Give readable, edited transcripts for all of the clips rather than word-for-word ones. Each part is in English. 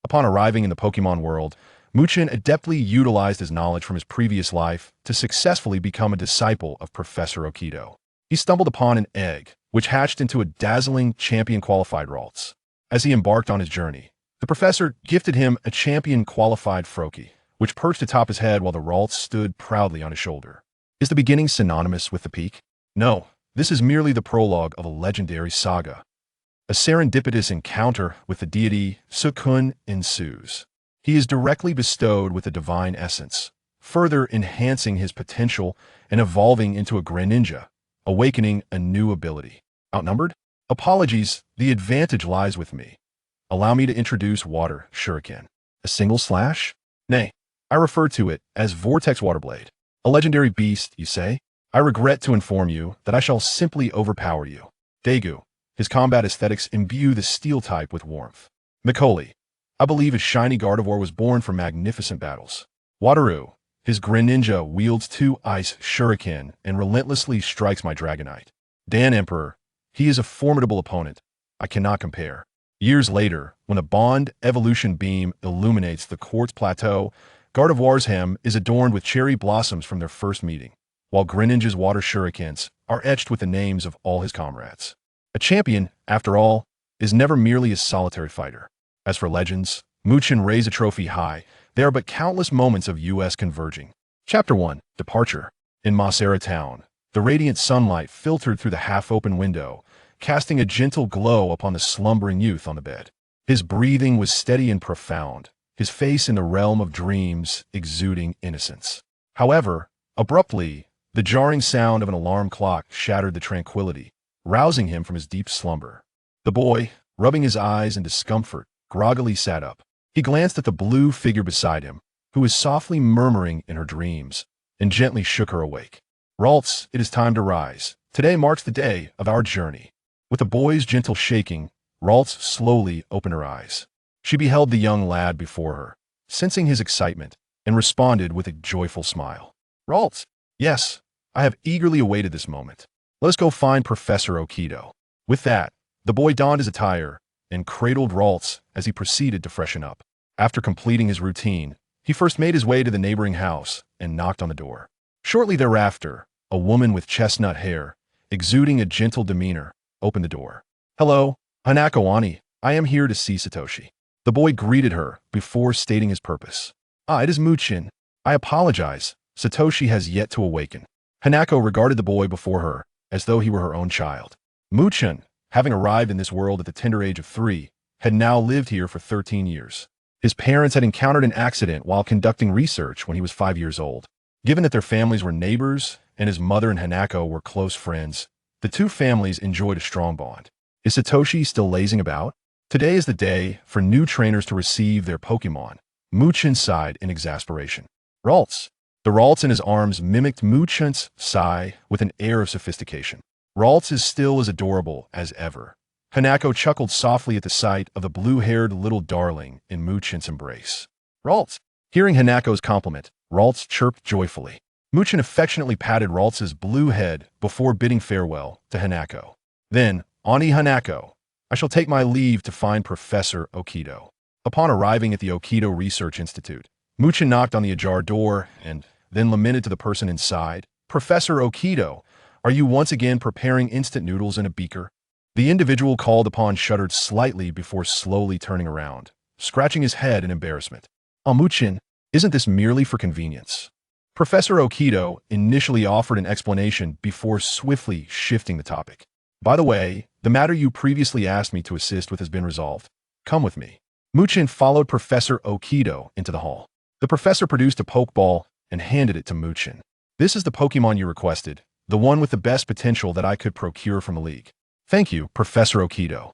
Upon arriving in the Pokemon world, Chen adeptly utilized his knowledge from his previous life to successfully become a disciple of Professor Okido. He stumbled upon an egg, which hatched into a dazzling champion-qualified Ralts. As he embarked on his journey, the professor gifted him a champion-qualified Froakie, which perched atop his head while the Ralts stood proudly on his shoulder. Is the beginning synonymous with the peak? No, this is merely the prologue of a legendary saga. A serendipitous encounter with the deity Suicune ensues. He is directly bestowed with a divine essence, further enhancing his potential and evolving into a Greninja, awakening a new ability. Outnumbered? Apologies, the advantage lies with me. Allow me to introduce Water Shuriken. A single slash? Nay, I refer to it as Vortex Waterblade. A legendary beast, you say? I regret to inform you that I shall simply overpower you. Daegu. His combat aesthetics imbue the steel type with warmth. Mikoli. I believe his shiny Gardevoir was born for magnificent battles. Wataru. His Greninja wields 2 ice shuriken and relentlessly strikes my Dragonite. Dan Emperor. He is a formidable opponent. I cannot compare. Years later, when a Bond evolution beam illuminates the Quartz Plateau, Gardevoir's hem is adorned with cherry blossoms from their first meeting, while Greninja's water shurikens are etched with the names of all his comrades. A champion, after all, is never merely a solitary fighter. As for legends, Chen raise a trophy high. There are but countless moments of US converging. Chapter 1. Departure. In Masera town, the radiant sunlight filtered through the half-open window, casting a gentle glow upon the slumbering youth on the bed. His breathing was steady and profound, his face in the realm of dreams exuding innocence. However, abruptly, the jarring sound of an alarm clock shattered the tranquility, rousing him from his deep slumber. The boy, rubbing his eyes in discomfort, groggily sat up. He glanced at the blue figure beside him, who was softly murmuring in her dreams, and gently shook her awake. Ralts, it is time to rise. Today marks the day of our journey. With the boy's gentle shaking, Ralts slowly opened her eyes. She beheld the young lad before her, sensing his excitement, and responded with a joyful smile. Ralts, yes, I have eagerly awaited this moment. Let us go find Professor Okido. With that, the boy donned his attire and cradled Ralts as he proceeded to freshen up. After completing his routine, he first made his way to the neighboring house and knocked on the door. Shortly thereafter, a woman with chestnut hair, exuding a gentle demeanor, opened the door. Hello, Hanako Ani. I am here to see Satoshi. The boy greeted her before stating his purpose. It is Chen. I apologize. Satoshi has yet to awaken. Hanako regarded the boy before her as though he were her own child. Chen, having arrived in this world at the tender age of 3, had now lived here for 13 years. His parents had encountered an accident while conducting research when he was 5 years old. Given that their families were neighbors and his mother and Hanako were close friends, the two families enjoyed a strong bond. Is Satoshi still lazing about? Today is the day for new trainers to receive their Pokémon. Chen sighed in exasperation. Ralts. The Ralts in his arms mimicked Chen's sigh with an air of sophistication. Ralts is still as adorable as ever. Hanako chuckled softly at the sight of the blue-haired little darling in Chen's embrace. Ralts. Hearing Hanako's compliment, Ralts chirped joyfully. Chen affectionately patted Ralts's blue head before bidding farewell to Hanako. Then, Ani Hanako, I shall take my leave to find Professor Okido. Upon arriving at the Okido Research Institute, Chen knocked on the ajar door and then lamented to the person inside, Professor Okido, are you once again preparing instant noodles in a beaker? The individual called upon shuddered slightly before slowly turning around, scratching his head in embarrassment. Chen, isn't this merely for convenience? Professor Okido initially offered an explanation before swiftly shifting the topic. By the way, the matter you previously asked me to assist with has been resolved. Come with me. Chen followed Professor Okido into the hall. The professor produced a Pokeball and handed it to Chen. This is the Pokemon you requested, the one with the best potential that I could procure from the league. Thank you, Professor Okido.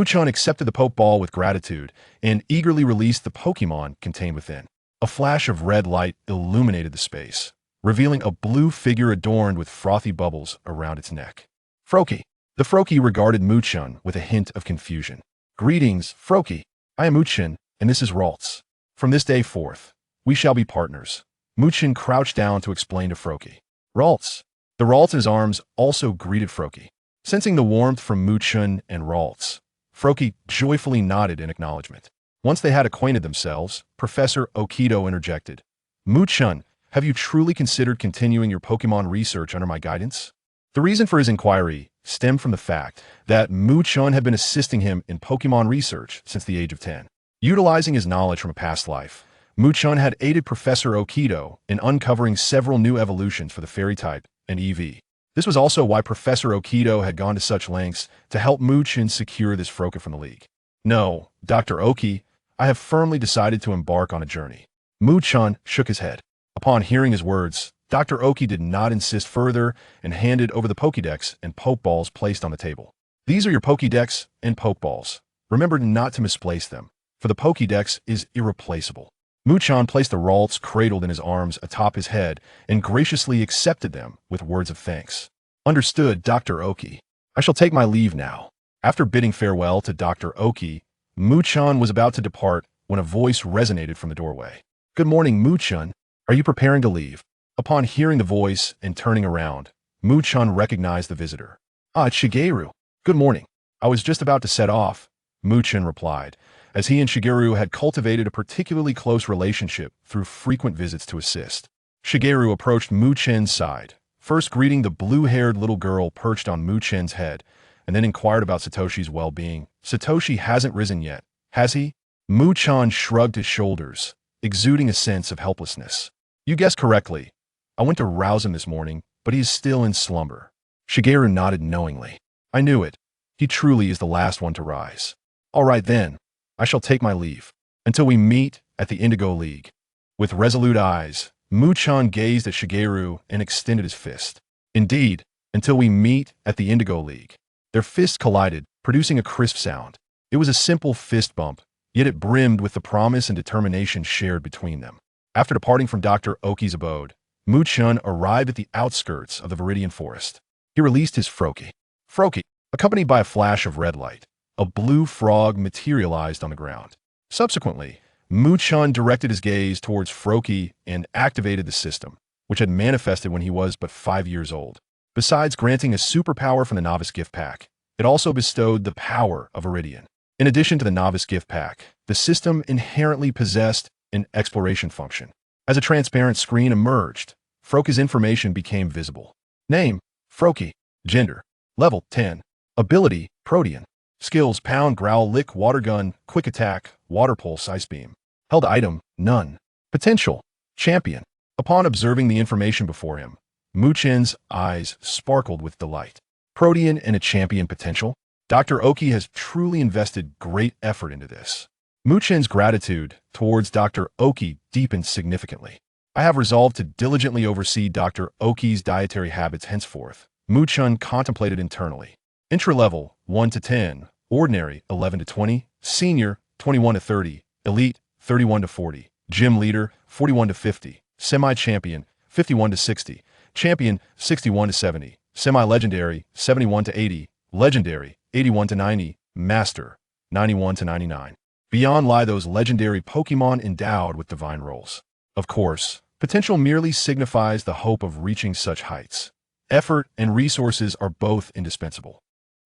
Chen accepted the Pokeball with gratitude and eagerly released the Pokemon contained within. A flash of red light illuminated the space, revealing a blue figure adorned with frothy bubbles around its neck. Froakie. The Froakie regarded Chen with a hint of confusion. Greetings, Froakie. I am Chen, and this is Ralts. From this day forth, we shall be partners. Chen crouched down to explain to Froakie. Ralts. The Ralts in his arms also greeted Froakie. Sensing the warmth from Chen and Ralts, Froakie joyfully nodded in acknowledgement. Once they had acquainted themselves, Professor Okido interjected. Mu-Chun, have you truly considered continuing your Pokemon research under my guidance? The reason for his inquiry stemmed from the fact that Mu-Chun had been assisting him in Pokemon research since the age of 10. Utilizing his knowledge from a past life, Mu-Chun had aided Professor Okido in uncovering several new evolutions for the Fairy type and EV. This was also why Professor Okido had gone to such lengths to help Mu-Chun secure this Froakie from the league. No, Dr. Oki, I have firmly decided to embark on a journey. Mu-Chun shook his head. Upon hearing his words, Dr. Oki did not insist further and handed over the Pokédex and Pokeballs placed on the table. These are your Pokédex and Pokeballs. Remember not to misplace them, for the Pokédex is irreplaceable. Mu-Chun placed the Ralts cradled in his arms atop his head and graciously accepted them with words of thanks. Understood, Dr. Oki. I shall take my leave now. After bidding farewell to Dr. Oki, Mu-Chun was about to depart when a voice resonated from the doorway. Good morning, Mu-Chun. Are you preparing to leave? Upon hearing the voice and turning around, Mu-Chun recognized the visitor. Ah, it's Shigeru. Good morning. I was just about to set off, Mu-Chun replied, as he and Shigeru had cultivated a particularly close relationship through frequent visits to assist. Shigeru approached Mu-Chun's side, first greeting the blue-haired little girl perched on Mu-Chun's head, and then inquired about Satoshi's well-being. Satoshi hasn't risen yet, has he? Mu-Chun shrugged his shoulders, exuding a sense of helplessness. You guessed correctly. I went to rouse him this morning, but he is still in slumber. Shigeru nodded knowingly. I knew it. He truly is the last one to rise. All right then. I shall take my leave. Until we meet at the Indigo League. With resolute eyes, Mu-Chun gazed at Shigeru and extended his fist. Indeed, until we meet at the Indigo League. Their fists collided, producing a crisp sound. It was a simple fist bump, yet it brimmed with the promise and determination shared between them. After departing from Dr. Oki's abode, Mu-Chun arrived at the outskirts of the Viridian Forest. He released his Froakie. Froakie, accompanied by a flash of red light, a blue frog materialized on the ground. Subsequently, Mu-Chun directed his gaze towards Froakie and activated the system, which had manifested when he was but 5 years old. Besides granting a superpower from the Novice Gift Pack, it also bestowed the power of Viridian. In addition to the Novice Gift Pack, the system inherently possessed an exploration function. As a transparent screen emerged, Froakie's information became visible. Name, Froakie. Gender, level 10. Ability, Protean. Skills, Pound, Growl, Lick, Water Gun, Quick Attack, Water Pulse, Ice Beam. Held item, none. Potential, Champion. Upon observing the information before him, Mu-Chun's eyes sparkled with delight. Protean and a champion potential? Dr. Oki has truly invested great effort into this. Mu-Chun's gratitude towards Dr. Oki deepened significantly. I have resolved to diligently oversee Dr. Oki's dietary habits henceforth. Mu-Chun contemplated internally. Intra-level, 1 to 10. Ordinary, 11 to 20. Senior, 21 to 30. Elite, 31 to 40. Gym leader, 41 to 50. Semi-champion, 51 to 60. Champion, 61 to 70. Semi-legendary, 71 to 80. Legendary, 81 to 90. Master, 91 to 99. Beyond lie those legendary Pokemon endowed with divine roles. Of course, potential merely signifies the hope of reaching such heights. Effort and resources are both indispensable.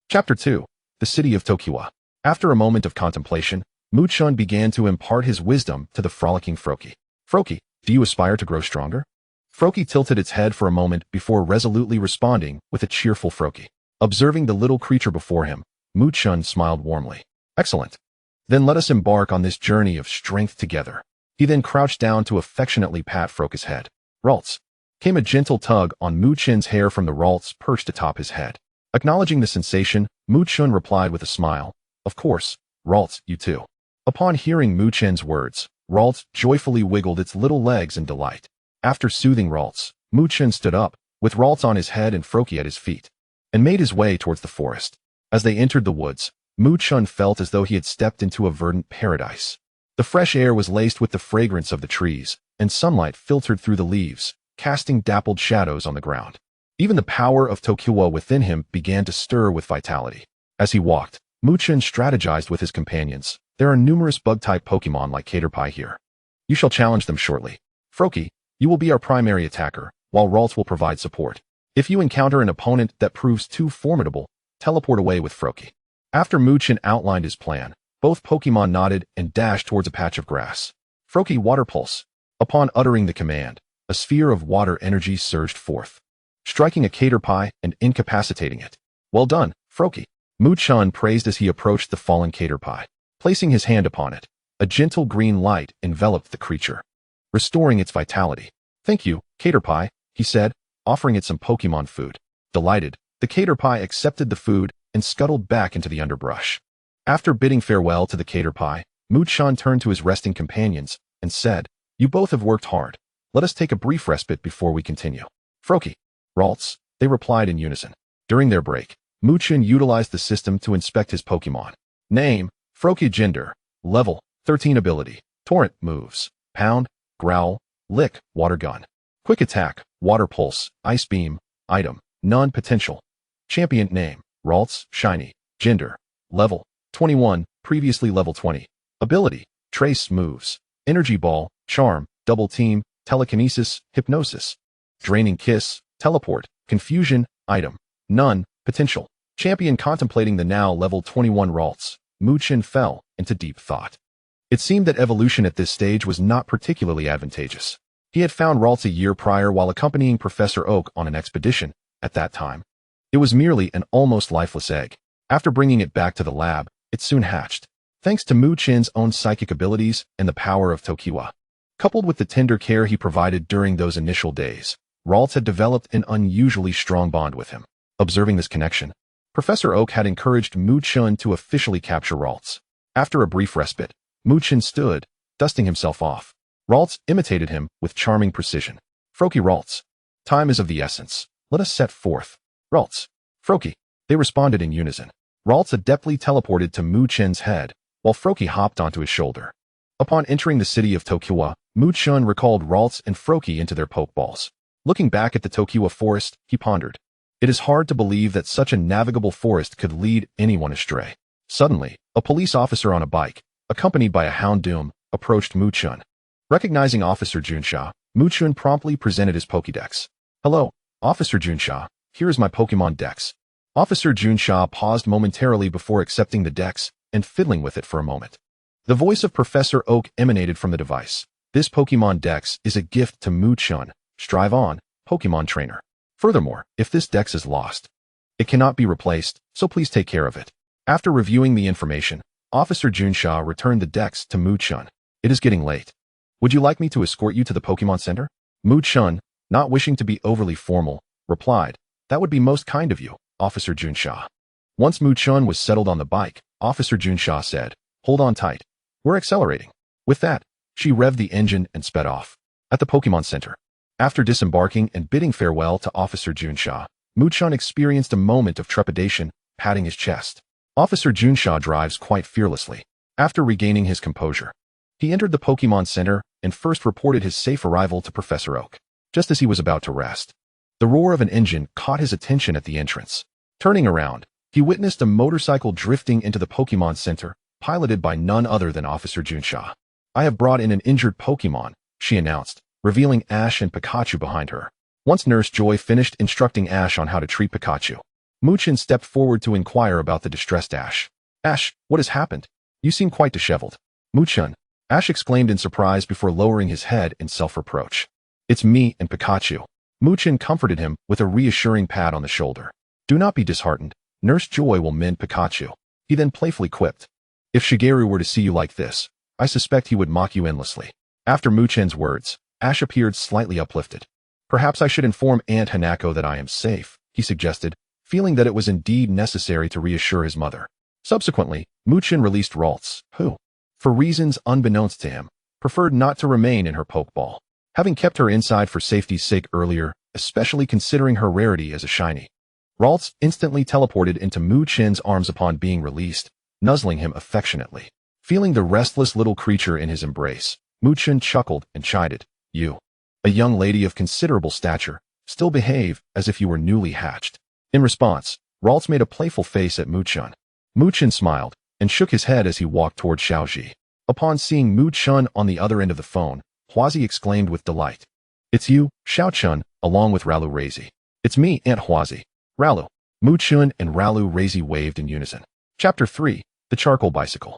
Chapter 2. The City of Tokiwa. After a moment of contemplation, Mu-Chun began to impart his wisdom to the frolicking Froakie. Froakie, do you aspire to grow stronger? Froakie tilted its head for a moment before resolutely responding with a cheerful Froakie. Observing the little creature before him, Mu-Chun smiled warmly. Excellent. Then let us embark on this journey of strength together. He then crouched down to affectionately pat Froakie's head. Ralts. Came a gentle tug on Mu-Chun's hair from the Ralts perched atop his head. Acknowledging the sensation, Mu-Chun replied with a smile. Of course, Ralts, you too. Upon hearing Mu-Chun's words, Ralts joyfully wiggled its little legs in delight. After soothing Ralts, Mu-Chun stood up, with Ralts on his head and Froakie at his feet, and made his way towards the forest. As they entered the woods, Mu-Chun felt as though he had stepped into a verdant paradise. The fresh air was laced with the fragrance of the trees, and sunlight filtered through the leaves, casting dappled shadows on the ground. Even the power of Tokiwa within him began to stir with vitality. As he walked, Mu-Chun strategized with his companions. There are numerous bug-type Pokemon like Caterpie here. You shall challenge them shortly. Froakie, you will be our primary attacker, while Ralts will provide support. If you encounter an opponent that proves too formidable, teleport away with Froakie. After Mu-Chun outlined his plan, Both Pokémon nodded and dashed towards a patch of grass. Froakie Water Pulse. Upon uttering the command, a sphere of water energy surged forth, striking a Caterpie and incapacitating it. Well done, Froakie. Chen praised as he approached the fallen Caterpie. Placing his hand upon it, a gentle green light enveloped the creature, restoring its vitality. Thank you, Caterpie, he said, offering it some Pokémon food. Delighted, the Caterpie accepted the food and scuttled back into the underbrush. After bidding farewell to the Caterpie, Chen turned to his resting companions and said, "You both have worked hard. Let us take a brief respite before we continue." Froakie, Ralts, they replied in unison. During their break, Chen utilized the system to inspect his Pokémon. Name, Froakie. Gender, level, 13. Ability, Torrent moves, Pound, Growl, Lick, Water Gun. Quick Attack, Water Pulse, Ice Beam. Item, None. Potential. Champion name, Ralts, Shiny. Gender, level, 21, previously level 20. Ability, Trace moves, Energy Ball, Charm, Double Team, Telekinesis, Hypnosis. Draining Kiss, Teleport, Confusion. Item, None. Potential. Champion contemplating the now level 21 Ralts, Chen fell into deep thought. It seemed that evolution at this stage was not particularly advantageous. He had found Ralts a year prior while accompanying Professor Oak on an expedition. At that time, it was merely an almost lifeless egg. After bringing it back to the lab, it soon hatched. Thanks to Chen's own psychic abilities and the power of Tokiwa, coupled with the tender care he provided during those initial days, Ralts had developed an unusually strong bond with him. Observing this connection, Professor Oak had encouraged Chen to officially capture Ralts. After a brief respite, Chen stood, dusting himself off. Ralts imitated him with charming precision. Froakie. Ralts, time is of the essence. Let us set forth. Ralts, Froakie, they responded in unison. Ralts adeptly teleported to Chen's head, while Froakie hopped onto his shoulder. Upon entering the city of Tokiwa, Chen recalled Ralts and Froakie into their Pokeballs. Looking back at the Tokiwa forest, he pondered. It is hard to believe that such a navigable forest could lead anyone astray. Suddenly, a police officer on a bike, accompanied by a Houndoom, approached Chen. Recognizing Officer Junsha, Chen promptly presented his Pokédex. "Hello, Officer Junsha, here is my Pokémon Dex." Officer Junsha paused momentarily before accepting the Dex and fiddling with it for a moment. The voice of Professor Oak emanated from the device. "This Pokémon Dex is a gift to Chen. Strive on, Pokémon Trainer. Furthermore, if this Dex is lost, it cannot be replaced, so please take care of it." After reviewing the information, Officer Junsha returned the Dex to Chen. "It is getting late. Would you like me to escort you to the Pokémon Center?" Chen, not wishing to be overly formal, replied, "That would be most kind of you, Officer Junsha." Once Chen was settled on the bike, Officer Junsha said, "Hold on tight. We're accelerating." With that, she revved the engine and sped off. At the Pokémon Center, after disembarking and bidding farewell to Officer Junsha, Chen experienced a moment of trepidation, patting his chest. Officer Junsha drives quite fearlessly. After regaining his composure, he entered the Pokémon Center and first reported his safe arrival to Professor Oak. Just as he was about to rest, the roar of an engine caught his attention at the entrance. Turning around, he witnessed a motorcycle drifting into the Pokémon Center, piloted by none other than Officer Junsha. "I have brought in an injured Pokémon," she announced, revealing Ash and Pikachu behind her. Once Nurse Joy finished instructing Ash on how to treat Pikachu, Chen stepped forward to inquire about the distressed Ash. "Ash, what has happened? You seem quite disheveled." "Chen," Ash exclaimed in surprise before lowering his head in self-reproach. "It's me and Pikachu." Chen comforted him with a reassuring pat on the shoulder. "Do not be disheartened. Nurse Joy will mend Pikachu." He then playfully quipped, "If Shigeru were to see you like this, I suspect he would mock you endlessly." After Chen's words, Ash appeared slightly uplifted. "Perhaps I should inform Aunt Hanako that I am safe," he suggested, feeling that it was indeed necessary to reassure his mother. Subsequently, Chen released Ralts, who, for reasons unbeknownst to him, preferred not to remain in her Pokeball, having kept her inside for safety's sake earlier, especially considering her rarity as a shiny. Ralts instantly teleported into Chen's arms upon being released, nuzzling him affectionately. Feeling the restless little creature in his embrace, Chen chuckled and chided, "You, a young lady of considerable stature, still behave as if you were newly hatched." In response, Ralts made a playful face at Chen. Chen smiled and shook his head as he walked toward Xiaoji. Upon seeing Chen on the other end of the phone, Huazi exclaimed with delight, "It's you, Xiao-Chun, along with Ralu Razi." "It's me, Aunt Huazi." "Ralu." Chen and Ralu Razi waved in unison. Chapter 3, The Charcoal Bicycle.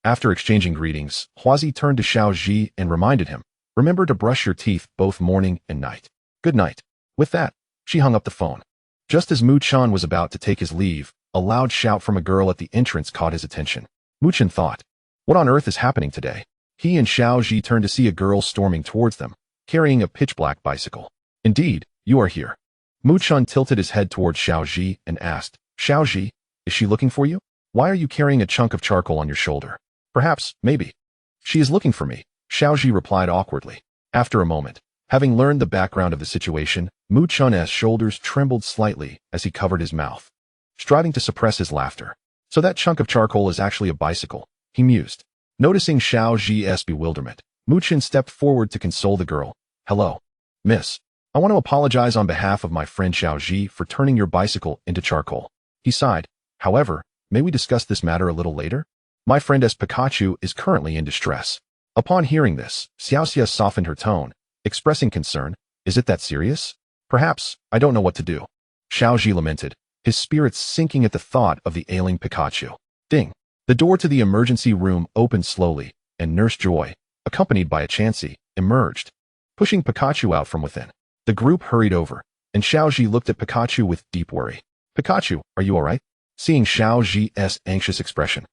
After exchanging greetings, Huazi turned to Xiao Ji and reminded him, "Remember to brush your teeth both morning and night. Good night." With that, she hung up the phone. Just as Mu Chen was about to take his leave, a loud shout from a girl at the entrance caught his attention. Mu Chen thought, "What on earth is happening today?" He and Xiao Ji turned to see a girl storming towards them, carrying a pitch-black bicycle. "Indeed, you are here." Mu Chen tilted his head towards Xiao Ji and asked, "Xiao Ji, is she looking for you? Why are you carrying a chunk of charcoal on your shoulder?" "Perhaps, maybe." "She is looking for me," Xiao Ji replied awkwardly. After a moment, having learned the background of the situation, Mu Chen's shoulders trembled slightly as he covered his mouth, striving to suppress his laughter. "So that chunk of charcoal is actually a bicycle," he mused. Noticing Xiao Ji's bewilderment, Mu Chen stepped forward to console the girl. "Hello, miss. I want to apologize on behalf of my friend Xiao Ji for turning your bicycle into charcoal." He sighed. "However, may we discuss this matter a little later? My friend Pikachu is currently in distress." Upon hearing this, Xiaoxia softened her tone, expressing concern. "Is it that serious?" "Perhaps, I don't know what to do." Xiao Ji lamented, his spirits sinking at the thought of the ailing Pikachu. Ding! The door to the emergency room opened slowly, and Nurse Joy, accompanied by a Chansey, emerged, pushing Pikachu out from within. The group hurried over, and Xiao Ji looked at Pikachu with deep worry. "Pikachu, are you alright?" Seeing Xiao Ji's anxious expression,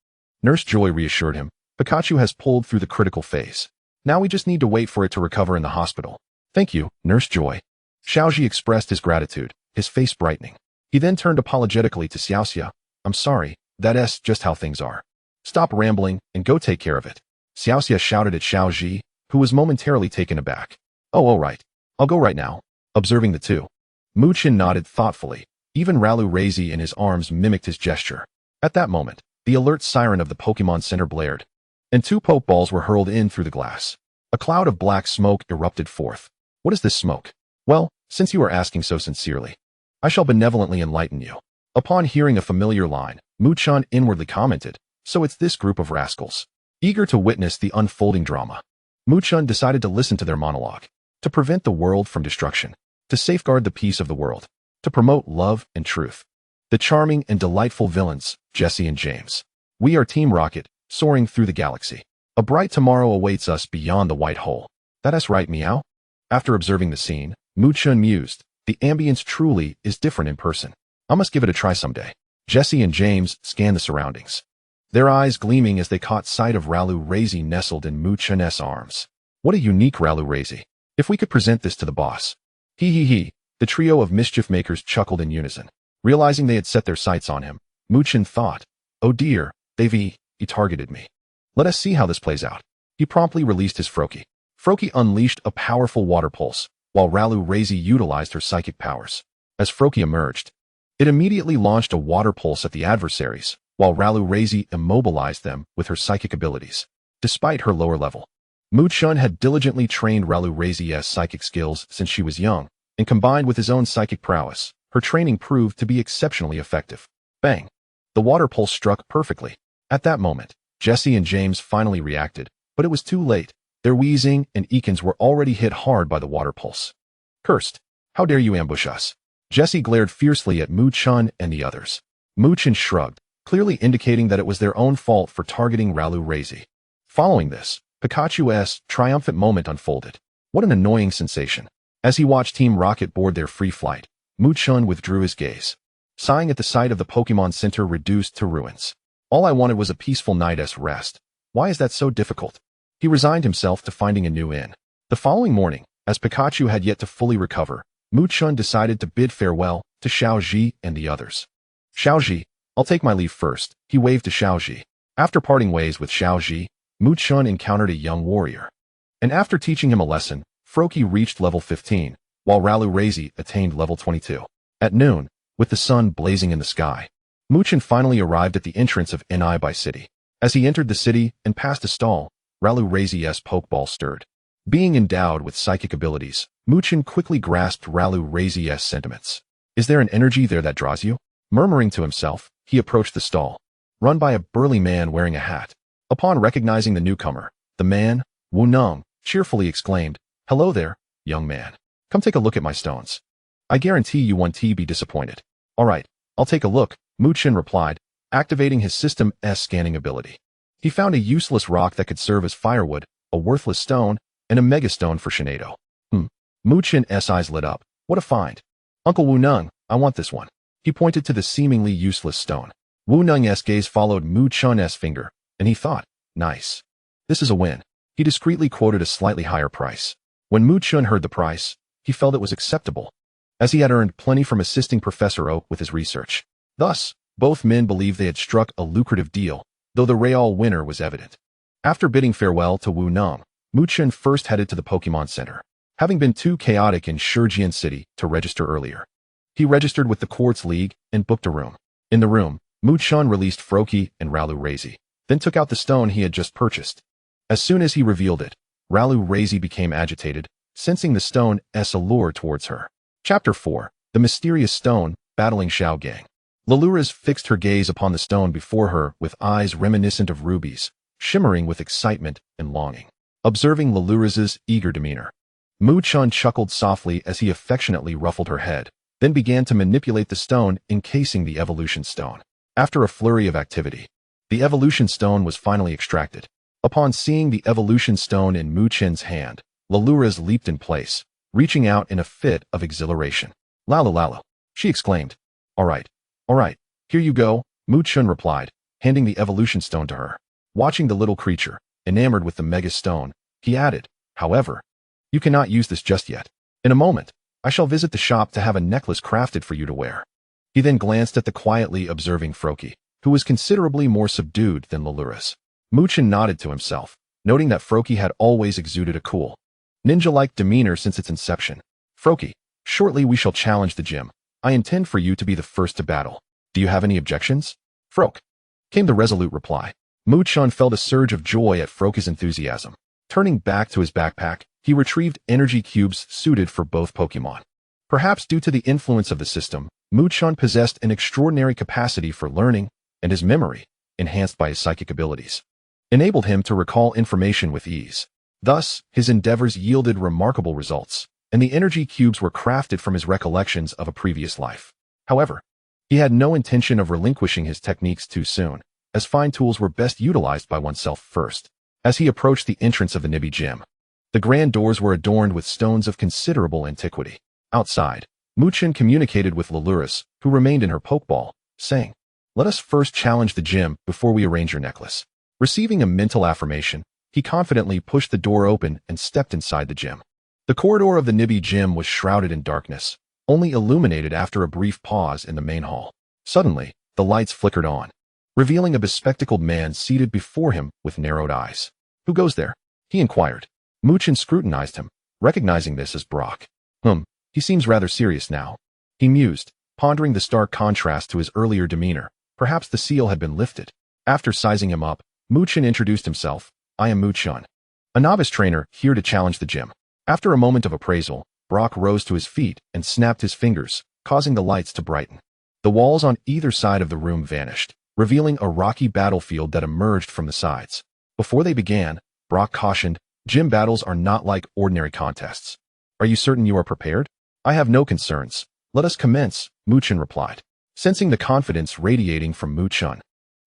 Nurse Joy reassured him. "Pikachu has pulled through the critical phase. Now we just need to wait for it to recover in the hospital." "Thank you, Nurse Joy." Xiao Ji expressed his gratitude, his face brightening. He then turned apologetically to Xiaoxia. "I'm sorry, that's just how things are. Stop rambling and go take care of it." Xiaoxia shouted at Xiao Ji, who was momentarily taken aback. "Oh, all right. I'll go right now." Observing the two, Mu Chen nodded thoughtfully. Even Ralou Razy in his arms mimicked his gesture. At that moment, the alert siren of the Pokémon Center blared, and two Pokeballs were hurled in through the glass. A cloud of black smoke erupted forth. "What is this smoke?" "Well, since you are asking so sincerely, I shall benevolently enlighten you." Upon hearing a familiar line, Mu Chen inwardly commented, "So it's this group of rascals." Eager to witness the unfolding drama, Mu Chen decided to listen to their monologue. To prevent the world from destruction, to safeguard the peace of the world, to promote love and truth. The charming and delightful villains, Jesse and James. We are Team Rocket, soaring through the galaxy. A bright tomorrow awaits us beyond the white hole. That's right, meow? After observing the scene, Mu Chen mused, the ambience truly is different in person. I must give it a try someday. Jesse and James scanned the surroundings, their eyes gleaming as they caught sight of Ralou Razy nestled in Mu Chen's arms. What a unique Ralou Razy. If we could present this to the boss. He. The trio of mischief makers chuckled in unison. Realizing they had set their sights on him, Mu Chen thought, "Oh dear, he targeted me. Let us see how this plays out." He promptly released his Froakie. Froakie unleashed a powerful water pulse, while Ralou Razy utilized her psychic powers. As Froakie emerged, it immediately launched a water pulse at the adversaries, while Ralou Razy immobilized them with her psychic abilities. Despite her lower level, Mu Chen had diligently trained Ralou Razy's psychic skills since she was young, and combined with his own psychic prowess, her training proved to be exceptionally effective. Bang! The water pulse struck perfectly. At that moment, Jesse and James finally reacted, but it was too late. Their wheezing and ekans were already hit hard by the water pulse. "Cursed! How dare you ambush us?" Jesse glared fiercely at Mu Chen and the others. Mu Chen shrugged, clearly indicating that it was their own fault for targeting Ralou Razy. Following this, Pikachu's triumphant moment unfolded. What an annoying sensation. As he watched Team Rocket board their free flight, Mu Chen withdrew his gaze, sighing at the sight of the Pokémon Center reduced to ruins. All I wanted was a peaceful night's rest. Why is that so difficult? He resigned himself to finding a new inn. The following morning, as Pikachu had yet to fully recover, Mu Chen decided to bid farewell to Xiao Ji and the others. "Xiao Ji, I'll take my leave first," he waved to Xiao Ji. After parting ways with Xiao Ji, Mu Chen encountered a young warrior, and after teaching him a lesson, Froakie reached level 15, while Ralou Razy attained level 22. At noon, with the sun blazing in the sky, Mu Chen finally arrived at the entrance of Nibi City. As he entered the city and passed a stall, Ralou Razy's Pokeball stirred. Being endowed with psychic abilities, Mu Chen quickly grasped Ralou Razy's sentiments. "Is there an energy there that draws you?" Murmuring to himself, he approached the stall, run by a burly man wearing a hat. Upon recognizing the newcomer, the man, Wu Neng, cheerfully exclaimed, "Hello there, young man. Come take a look at my stones. I guarantee you won't be disappointed." "All right, I'll take a look," Mu Chen replied, activating his System S scanning ability. He found a useless rock that could serve as firewood, a worthless stone, and a megastone for Shinado. Mu-Chen's eyes lit up. What a find. Uncle Wu Nung, I want this one. He pointed to the seemingly useless stone. Wu Nung's gaze followed Mu-Chen's finger, and he thought, nice. This is a win. He discreetly quoted a slightly higher price. When Mu-Chen heard the price, he felt it was acceptable, as he had earned plenty from assisting Professor Oak with his research. Thus, both men believed they had struck a lucrative deal, though the real winner was evident. After bidding farewell to Wu Nung, Mu-Chen first headed to the Pokemon Center, having been too chaotic in Shuriken City to register earlier. He registered with the Quartz League and booked a room. In the room, Mu-Chen released Froakie and Ralts, then took out the stone he had just purchased. As soon as he revealed it, Ralts became agitated, sensing the stone's allure towards her. Chapter 4. The Mysterious Stone, Battling Xiao Gang. Laluras fixed her gaze upon the stone before her with eyes reminiscent of rubies, shimmering with excitement and longing. Observing Laluras's eager demeanor, Mu-Chen chuckled softly as he affectionately ruffled her head, then began to manipulate the stone encasing the evolution stone. After a flurry of activity, the evolution stone was finally extracted. Upon seeing the evolution stone in Mu-Chen's hand, Laluras leaped in place, reaching out in a fit of exhilaration. Lalo, she exclaimed. All right, here you go, Mu-Chen replied, handing the evolution stone to her. Watching the little creature, enamored with the mega stone, he added, however, you cannot use this just yet. In a moment, I shall visit the shop to have a necklace crafted for you to wear. He then glanced at the quietly observing Froakie, who was considerably more subdued than Laluras. Mu-Chen nodded to himself, noting that Froakie had always exuded a cool, ninja-like demeanor since its inception. Froakie, shortly we shall challenge the gym. I intend for you to be the first to battle. Do you have any objections? Froak, came the resolute reply. Mu-Chen felt a surge of joy at Froakie's enthusiasm. Turning back to his backpack, he retrieved energy cubes suited for both Pokemon. Perhaps due to the influence of the system, Mu-Chen possessed an extraordinary capacity for learning, and his memory, enhanced by his psychic abilities, enabled him to recall information with ease. Thus, his endeavors yielded remarkable results, and the energy cubes were crafted from his recollections of a previous life. However, he had no intention of relinquishing his techniques too soon, as fine tools were best utilized by oneself first. As he approached the entrance of the Nibi Gym, the grand doors were adorned with stones of considerable antiquity. Outside, Mu-Chen communicated with Laluras, who remained in her Pokeball, saying, let us first challenge the gym before we arrange your necklace. Receiving a mental affirmation, he confidently pushed the door open and stepped inside the gym. The corridor of the Nibi Gym was shrouded in darkness, only illuminated after a brief pause in the main hall. Suddenly, the lights flickered on, revealing a bespectacled man seated before him with narrowed eyes. Who goes there? He inquired. Mu-Chen scrutinized him, recognizing this as Brock. He seems rather serious now. He mused, pondering the stark contrast to his earlier demeanor. Perhaps the seal had been lifted. After sizing him up, Mu-Chen introduced himself. I am Mu-Chen, a novice trainer here to challenge the gym. After a moment of appraisal, Brock rose to his feet and snapped his fingers, causing the lights to brighten. The walls on either side of the room vanished, revealing a rocky battlefield that emerged from the sides. Before they began, Brock cautioned, gym battles are not like ordinary contests. Are you certain you are prepared? I have no concerns. Let us commence, Mu-Chen replied. Sensing the confidence radiating from Mu-Chen,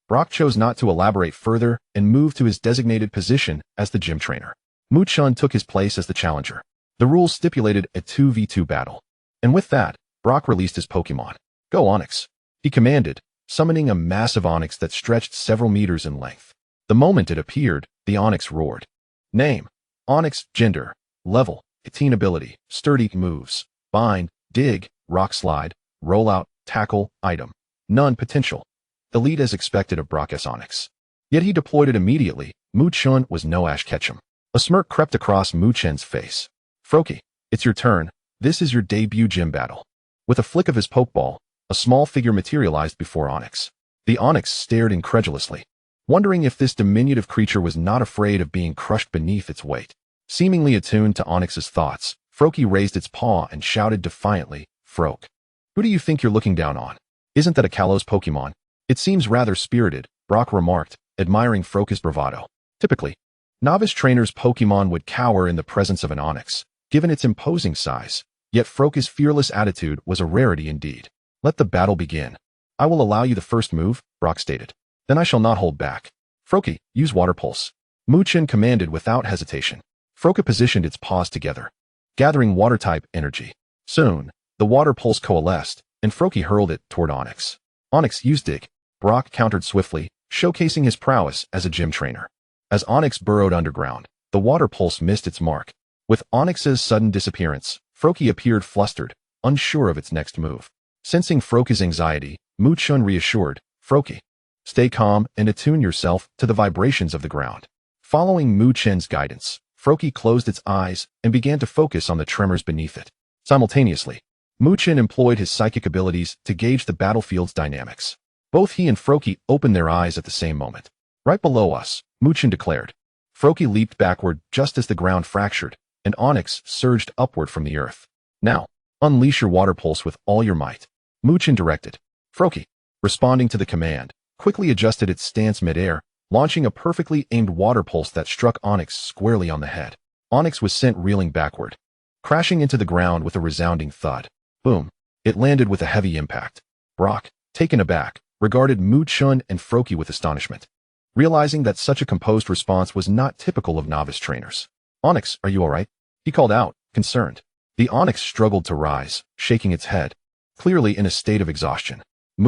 Brock chose not to elaborate further and moved to his designated position as the gym trainer. Mu-Chen took his place as the challenger. The rules stipulated a 2v2 battle. And with that, Brock released his Pokemon. Go Onix, he commanded, summoning a massive Onix that stretched several meters in length. The moment it appeared, the Onix roared. Name: Onix. Gender: level, 18 ability, sturdy moves, bind, dig, rock slide, rollout, tackle, item. None potential. The lead as expected of Brock's Onix. Yet he deployed it immediately. Mu-Chen was no Ash Ketchum. A smirk crept across Mu-Chen's face. Froakie, it's your turn. This is your debut gym battle. With a flick of his Pokeball, a small figure materialized before Onix. The Onix stared incredulously, wondering if this diminutive creature was not afraid of being crushed beneath its weight. Seemingly attuned to Onix's thoughts, Froakie raised its paw and shouted defiantly, Froak, who do you think you're looking down on? Isn't that a Kalos Pokemon? It seems rather spirited, Brock remarked, admiring Froakie's bravado. Typically, novice trainers' Pokemon would cower in the presence of an Onix, given its imposing size, yet Froakie's fearless attitude was a rarity indeed. Let the battle begin. I will allow you the first move, Brock stated. Then I shall not hold back. Froakie, use Water Pulse. Chen commanded without hesitation. Froakie positioned its paws together, gathering Water-type energy. Soon, the Water Pulse coalesced, and Froakie hurled it toward Onix. Onix used Dig. Brock countered swiftly, showcasing his prowess as a gym trainer. As Onix burrowed underground, the Water Pulse missed its mark. With Onix's sudden disappearance, Froakie appeared flustered, unsure of its next move. Sensing Froakie's anxiety, Chen reassured, Froakie, stay calm and attune yourself to the vibrations of the ground. Following Chen's guidance, Froakie closed its eyes and began to focus on the tremors beneath it. Simultaneously, Chen employed his psychic abilities to gauge the battlefield's dynamics. Both he and Froakie opened their eyes at the same moment. Right below us, Chen declared. Froakie leaped backward just as the ground fractured, and Onix surged upward from the earth. Now, unleash your Water Pulse with all your might. Chen directed. Froakie, responding to the command, quickly adjusted its stance midair, launching a perfectly aimed Water Pulse that struck Onix squarely on the head. Onix was sent reeling backward, crashing into the ground with a resounding thud. Boom. It landed with a heavy impact. Brock, taken aback, regarded Chen and Froakie with astonishment, realizing that such a composed response was not typical of novice trainers. Onix, are you alright? He called out, concerned. The Onix struggled to rise, shaking its head, clearly in a state of exhaustion.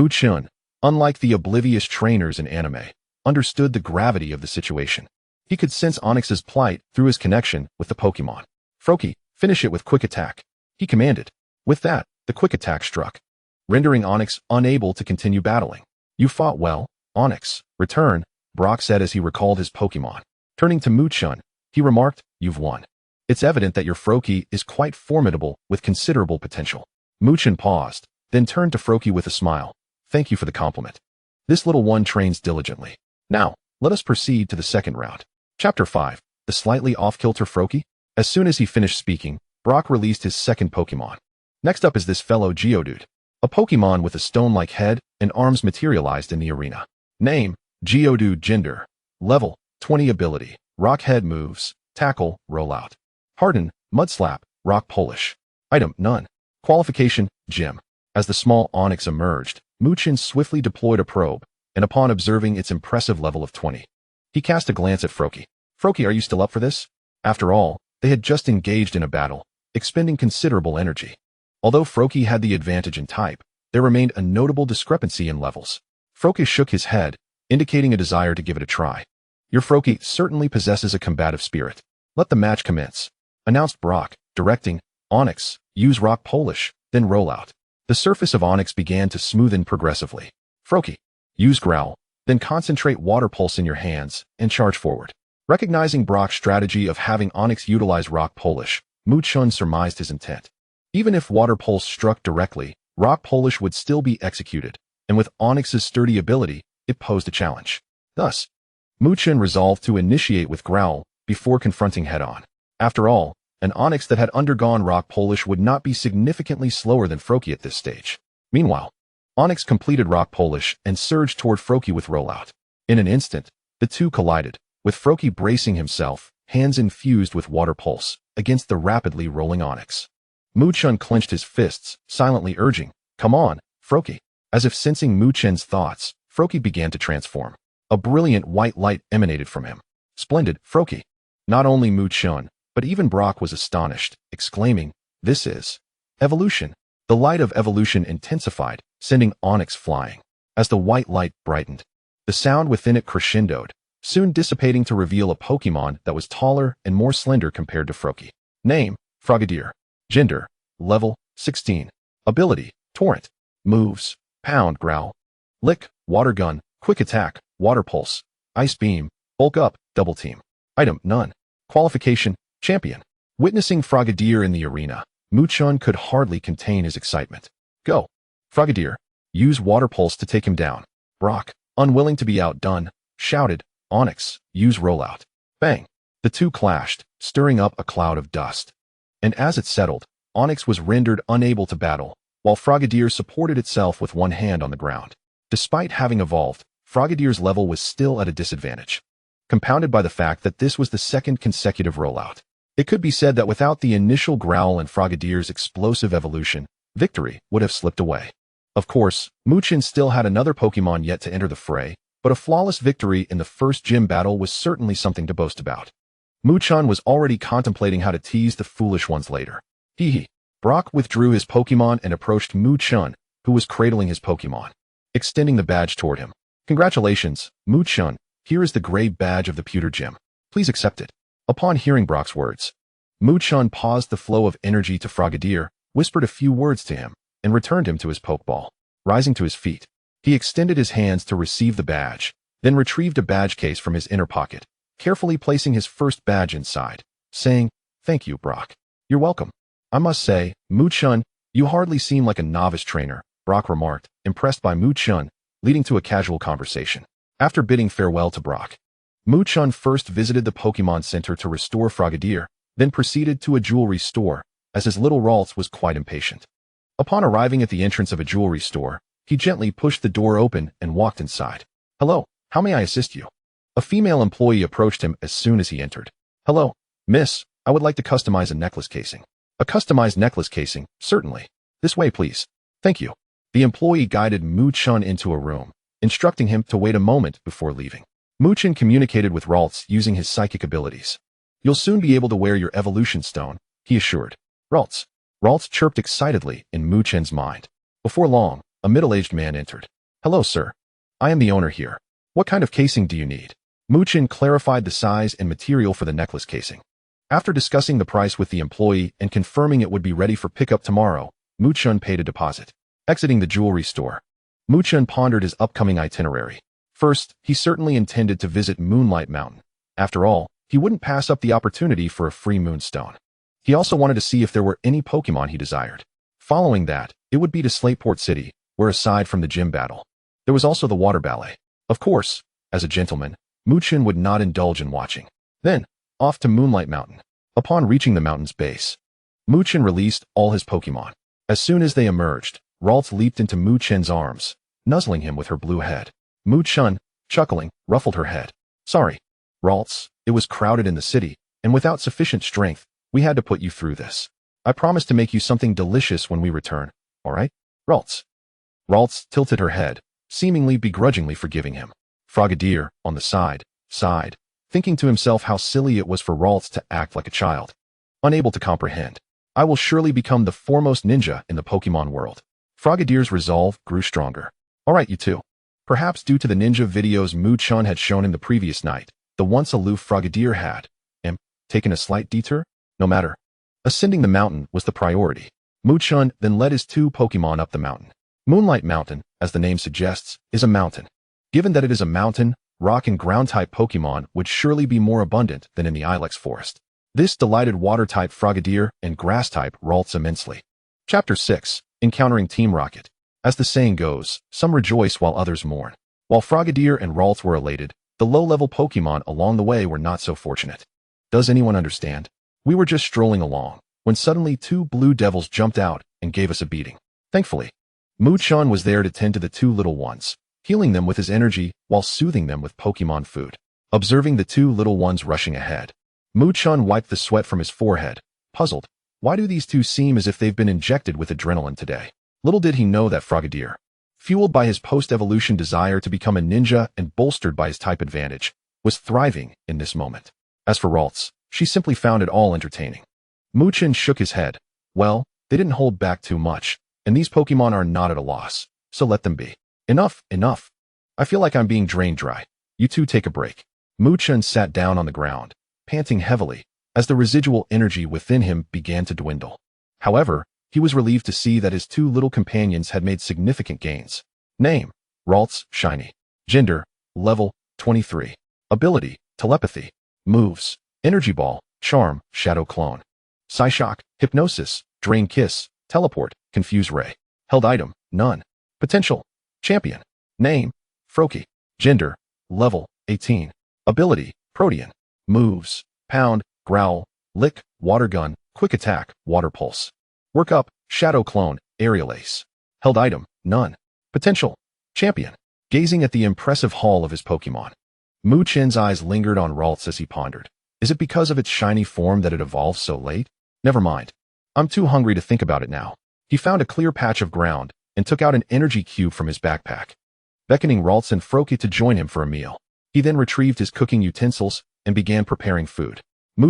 Chen, unlike the oblivious trainers in anime, understood the gravity of the situation. He could sense Onix's plight through his connection with the Pokémon. Froakie, finish it with quick attack, he commanded. With that, the quick attack struck, rendering Onix unable to continue battling. You fought well, Onix. Return, Brock said as he recalled his Pokémon. Turning to Chen, he remarked, you've won. It's evident that your Froakie is quite formidable with considerable potential. Chen paused, then turned to Froakie with a smile. Thank you for the compliment. This little one trains diligently. Now, let us proceed to the second round. Chapter 5, The Slightly Off-Kilter Froakie. As soon as he finished speaking, Brock released his second Pokémon. Next up is this fellow Geodude, a Pokémon with a stone-like head and arms materialized in the arena. Name, Geodude. Gender, level, 20. Ability, Rock Head moves, Tackle, Rollout. Harden, Mudslap, Rock Polish. Item, none. Qualification, Gym. As the small Onix emerged, Chen swiftly deployed a probe, and upon observing its impressive level of 20, he cast a glance at Froakie. Froakie, are you still up for this? After all, they had just engaged in a battle, expending considerable energy. Although Froakie had the advantage in type, there remained a notable discrepancy in levels. Froakie shook his head, indicating a desire to give it a try. Your Froakie certainly possesses a combative spirit. Let the match commence, announced Brock, directing, Onix, use Rock Polish, then Rollout. The surface of Onix began to smoothen progressively. Froakie, use Growl, then concentrate Water Pulse in your hands and charge forward. Recognizing Brock's strategy of having Onix utilize Rock Polish, Chen surmised his intent. Even if Water Pulse struck directly, Rock Polish would still be executed, and with Onix's sturdy ability, it posed a challenge. Thus, Chen resolved to initiate with Growl before confronting head-on. After all, an Onix that had undergone Rock Polish would not be significantly slower than Froakie at this stage. Meanwhile, Onix completed Rock Polish and surged toward Froakie with Rollout. In an instant, the two collided, with Froakie bracing himself, hands infused with Water Pulse, against the rapidly rolling Onix. Chen clenched his fists, silently urging, come on, Froakie. As if sensing Chen's thoughts, Froakie began to transform. A brilliant white light emanated from him. Splendid, Froakie. Not only Chen, but even Brock was astonished, exclaiming, this is evolution. The light of evolution intensified, sending Onix flying. As the white light brightened, the sound within it crescendoed, soon dissipating to reveal a Pokémon that was taller and more slender compared to Froakie. Name, Frogadier. Gender, level, 16. Ability, Torrent. Moves, Pound, Growl. Lick, Water Gun, Quick Attack, Water Pulse. Ice Beam, Bulk Up, Double Team. Item, none. Qualification, Champion. Witnessing Frogadier in the arena, Chen could hardly contain his excitement. Go. Frogadier, use Water Pulse to take him down. Brock, unwilling to be outdone, shouted, Onix, use Rollout. Bang. The two clashed, stirring up a cloud of dust. And as it settled, Onix was rendered unable to battle, while Frogadier supported itself with one hand on the ground. Despite having evolved, Frogadier's level was still at a disadvantage, compounded by the fact that this was the second consecutive rollout. It could be said that without the initial Growl and Frogadier's explosive evolution, victory would have slipped away. Of course, Chen still had another Pokémon yet to enter the fray, but a flawless victory in the first gym battle was certainly something to boast about. Mu-chan was already contemplating how to tease the foolish ones later. Hee. Brock withdrew his Pokémon and approached Mu-chan, who was cradling his Pokémon, extending the badge toward him. Congratulations, Mu-chan. Here is the gray badge of the pewter gym. Please accept it. Upon hearing Brock's words, Mu-chan paused the flow of energy to Frogadier, whispered a few words to him, and returned him to his Pokeball. Rising to his feet, he extended his hands to receive the badge, then retrieved a badge case from his inner pocket, carefully placing his first badge inside, saying, "Thank you, Brock. You're welcome. I must say, Mu-chan, you hardly seem like a novice trainer," Brock remarked, impressed by Mu-chan, leading to a casual conversation. After bidding farewell to Brock, Mu-chan first visited the Pokemon Center to restore Frogadier, then proceeded to a jewelry store, as his little Ralts was quite impatient. Upon arriving at the entrance of a jewelry store, he gently pushed the door open and walked inside. "Hello, how may I assist you?" A female employee approached him as soon as he entered. "Hello, miss, I would like to customize a necklace casing." "A customized necklace casing, certainly. This way, please." "Thank you." The employee guided Mu-chan into a room, instructing him to wait a moment before leaving. Mu-chan communicated with Ralts using his psychic abilities. "You'll soon be able to wear your evolution stone," he assured. "Ralts." Ralts chirped excitedly in Mu-chan's mind. Before long, a middle-aged man entered. "Hello, sir. I am the owner here. What kind of casing do you need?" Mu-chan clarified the size and material for the necklace casing. After discussing the price with the employee and confirming it would be ready for pickup tomorrow, Mu-chan paid a deposit. Exiting the jewelry store, Mu-chan pondered his upcoming itinerary. First, he certainly intended to visit Moonlight Mountain. After all, he wouldn't pass up the opportunity for a free moonstone. He also wanted to see if there were any Pokemon he desired. Following that, it would be to Slateport City, where aside from the gym battle, there was also the water ballet. Of course, as a gentleman, Mu-chan would not indulge in watching. Then, off to Moonlight Mountain. Upon reaching the mountain's base, Mu-chan released all his Pokemon. As soon as they emerged, Ralts leaped into Mu-chan's arms, nuzzling him with her blue head. Mu-chan, chuckling, ruffled her head. "Sorry, Ralts, it was crowded in the city, and without sufficient strength, we had to put you through this. I promise to make you something delicious when we return, all right, Ralts?" Ralts tilted her head, seemingly begrudgingly forgiving him. Frogadier, on the side, sighed, thinking to himself how silly it was for Ralts to act like a child. Unable to comprehend. "I will surely become the foremost ninja in the Pokemon world." Frogadier's resolve grew stronger. "All right, you two." Perhaps due to the ninja videos Mu-chan had shown him the previous night, the once aloof Frogadier had, taken a slight detour? No matter. Ascending the mountain was the priority. Mu-chan then led his two Pokemon up the mountain. Moonlight Mountain, as the name suggests, is a mountain. Given that it is a mountain, rock and ground-type Pokemon would surely be more abundant than in the Ilex forest. This delighted water-type Frogadier and grass-type Ralts immensely. Chapter 6, Encountering Team Rocket. As the saying goes, some rejoice while others mourn. While Frogadier and Ralts were elated, the low-level Pokemon along the way were not so fortunate. Does anyone understand? We were just strolling along, when suddenly two blue devils jumped out and gave us a beating. Thankfully, Mu-chan was there to tend to the two little ones, healing them with his energy while soothing them with Pokemon food. Observing the two little ones rushing ahead, Mu-chan wiped the sweat from his forehead, puzzled. Why do these two seem as if they've been injected with adrenaline today? Little did he know that Frogadier, fueled by his post-evolution desire to become a ninja and bolstered by his type advantage, was thriving in this moment. As for Ralts, she simply found it all entertaining. Mu-chan shook his head. Well, they didn't hold back too much, and these Pokemon are not at a loss, so let them be. Enough, enough. I feel like I'm being drained dry. You two take a break. Mu-chan sat down on the ground, panting heavily, as the residual energy within him began to dwindle. However, he was relieved to see that his two little companions had made significant gains. Name: Ralts, Shiny. Gender: Level 23. Ability: Telepathy. Moves: Energy Ball, Charm, Shadow Clone. Psyshock, Hypnosis, Drain Kiss, Teleport, Confuse Ray. Held item: None. Potential: Champion. Name: Froakie. Gender: Level 18. Ability: Protean. Moves: Pound, Growl, Lick, Water Gun, Quick Attack, Water Pulse. Workup: Shadow Clone, Aerial Ace. Held item: None. Potential: Champion. Gazing at the impressive haul of his Pokemon, Mu-chan's eyes lingered on Ralts as he pondered. Is it because of its shiny form that it evolved so late? Never mind. I'm too hungry to think about it now. He found a clear patch of ground and took out an energy cube from his backpack. beckoning Ralts and Froakie to join him for a meal. He then retrieved his cooking utensils and began preparing food.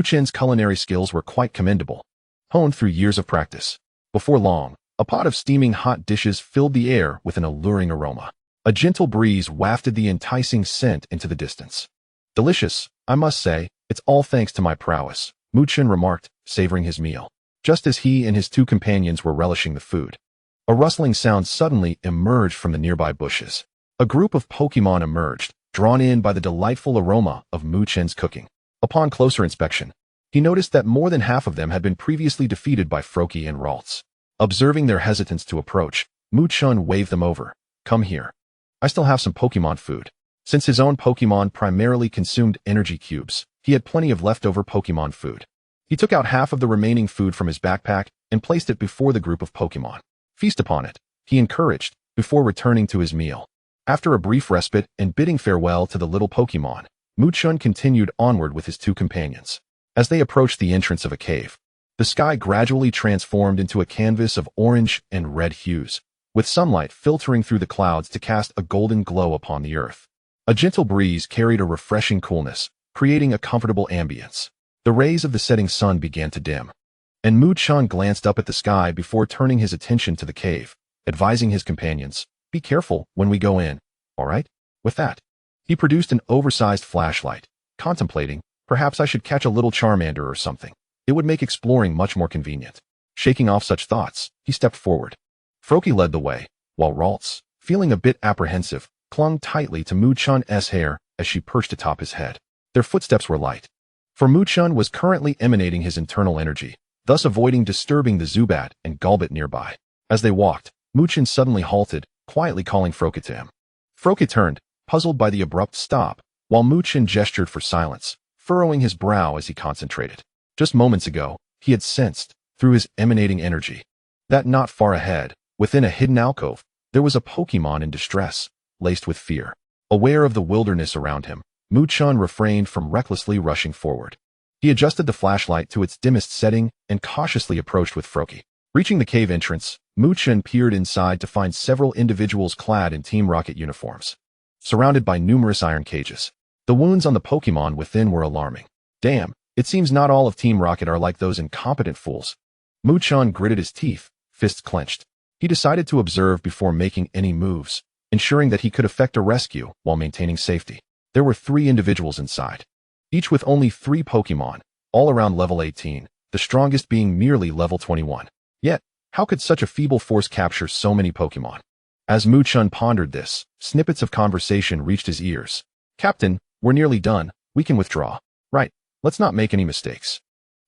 Chen's culinary skills were quite commendable, honed through years of practice. Before long, a pot of steaming hot dishes filled the air with an alluring aroma. A gentle breeze wafted the enticing scent into the distance. Delicious, I must say, it's all thanks to my prowess, Chen remarked, savoring his meal. Just as he and his two companions were relishing the food, a rustling sound suddenly emerged from the nearby bushes. A group of Pokémon emerged, drawn in by the delightful aroma of Chen's cooking. Upon closer inspection, he noticed that more than half of them had been previously defeated by Froakie and Ralts. Observing their hesitance to approach, Chen waved them over. Come here. I still have some Pokémon food. Since his own Pokémon primarily consumed energy cubes, he had plenty of leftover Pokémon food. He took out half of the remaining food from his backpack and placed it before the group of Pokémon. Feast upon it, he encouraged, before returning to his meal. After a brief respite and bidding farewell to the little Pokémon, Chen continued onward with his two companions. As they approached the entrance of a cave, the sky gradually transformed into a canvas of orange and red hues, with sunlight filtering through the clouds to cast a golden glow upon the earth. A gentle breeze carried a refreshing coolness, creating a comfortable ambience. The rays of the setting sun began to dim, and Chen glanced up at the sky before turning his attention to the cave, advising his companions, "Be careful when we go in, all right?" With that, he produced an oversized flashlight, contemplating, perhaps I should catch a little Charmander or something. It would make exploring much more convenient. Shaking off such thoughts, he stepped forward. Froakie led the way, while Ralts, feeling a bit apprehensive, clung tightly to Chen's hair as she perched atop his head. Their footsteps were light, for Chen was currently emanating his internal energy, thus avoiding disturbing the Zubat and Golbat nearby. As they walked, Chen suddenly halted, quietly calling Froakie to him. Froakie turned, puzzled by the abrupt stop, while Chen gestured for silence, furrowing his brow as he concentrated. Just moments ago, he had sensed, through his emanating energy, that not far ahead, within a hidden alcove, there was a Pokémon in distress, laced with fear. Aware of the wilderness around him, Chen refrained from recklessly rushing forward. He adjusted the flashlight to its dimmest setting and cautiously approached with Froakie. Reaching the cave entrance, Chen peered inside to find several individuals clad in Team Rocket uniforms, surrounded by numerous iron cages. The wounds on the Pokémon within were alarming. Damn, it seems not all of Team Rocket are like those incompetent fools. Chen gritted his teeth, fists clenched. He decided to observe before making any moves, ensuring that he could effect a rescue while maintaining safety. There were 3 individuals inside, each with only 3 Pokémon, all around level 18, the strongest being merely level 21. Yet, how could such a feeble force capture so many Pokémon? As Chen pondered this, snippets of conversation reached his ears. "Captain, we're nearly done, we can withdraw. Right, let's not make any mistakes.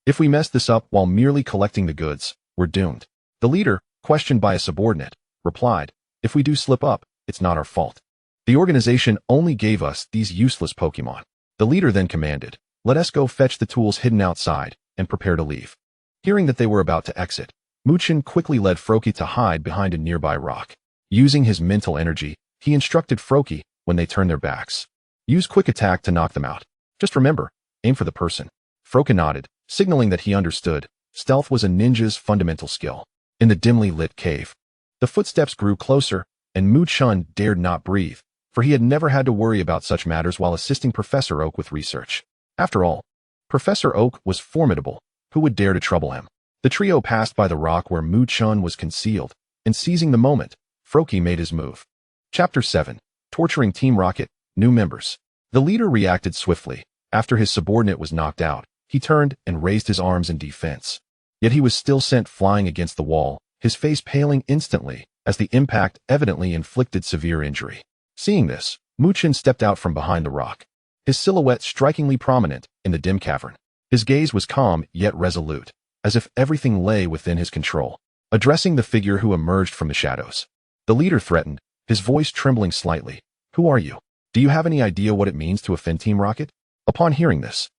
If we mess this up while merely collecting the goods, we're doomed." The leader, questioned by a subordinate, replied, "If we do slip up, it's not our fault. The organization only gave us these useless Pokémon." The leader then commanded, "Let us go fetch the tools hidden outside and prepare to leave." Hearing that they were about to exit, Chen quickly led Froakie to hide behind a nearby rock. Using his mental energy, he instructed Froakie, when they turn their backs, use quick attack to knock them out. Just remember, aim for the person. Froakie nodded, signaling that he understood. Stealth was a ninja's fundamental skill. In the dimly lit cave, the footsteps grew closer, and Chen dared not breathe, for he had never had to worry about such matters while assisting Professor Oak with research. After all, Professor Oak was formidable. Who would dare to trouble him? The trio passed by the rock where Chen was concealed, and seizing the moment, Froakie made his move. Chapter 7. Torturing Team Rocket, New Members. The leader reacted swiftly. After his subordinate was knocked out, he turned and raised his arms in defense. Yet he was still sent flying against the wall, his face paling instantly, as the impact evidently inflicted severe injury. Seeing this, Chen stepped out from behind the rock, his silhouette strikingly prominent in the dim cavern. His gaze was calm yet resolute, as if everything lay within his control. Addressing the figure who emerged from the shadows, the leader threatened, his voice trembling slightly. "Who are you? Do you have any idea what it means to offend Team Rocket?" Upon hearing this,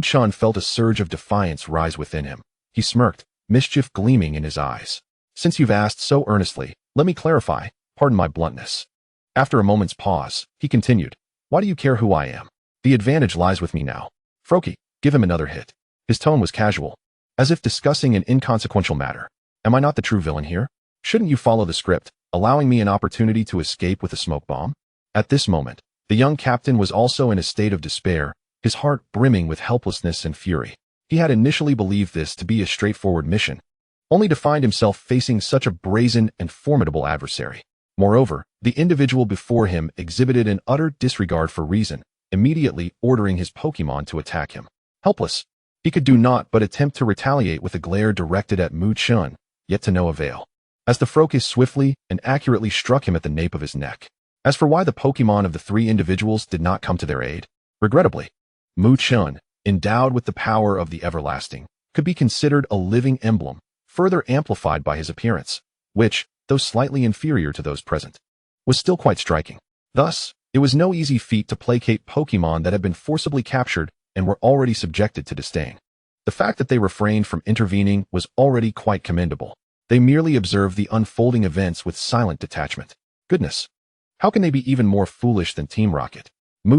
Chen felt a surge of defiance rise within him. He smirked, mischief gleaming in his eyes. "Since you've asked so earnestly, let me clarify, pardon my bluntness." After a moment's pause, he continued, "Why do you care who I am? The advantage lies with me now. Froakie, give him another hit." His tone was casual, as if discussing an inconsequential matter. "Am I not the true villain here? Shouldn't you follow the script, allowing me an opportunity to escape with a smoke bomb?" At this moment, the young captain was also in a state of despair, his heart brimming with helplessness and fury. He had initially believed this to be a straightforward mission, only to find himself facing such a brazen and formidable adversary. Moreover, the individual before him exhibited an utter disregard for reason, immediately ordering his Pokémon to attack him. Helpless, he could do naught but attempt to retaliate with a glare directed at Chen, yet to no avail, as the Froakie swiftly and accurately struck him at the nape of his neck. As for why the Pokémon of the three individuals did not come to their aid, regrettably, Chen, endowed with the power of the everlasting, could be considered a living emblem, further amplified by his appearance, which, though slightly inferior to those present, was still quite striking. Thus, it was no easy feat to placate Pokémon that had been forcibly captured and were already subjected to disdain. The fact that they refrained from intervening was already quite commendable. They merely observed the unfolding events with silent detachment. Goodness! How can they be even more foolish than Team Rocket?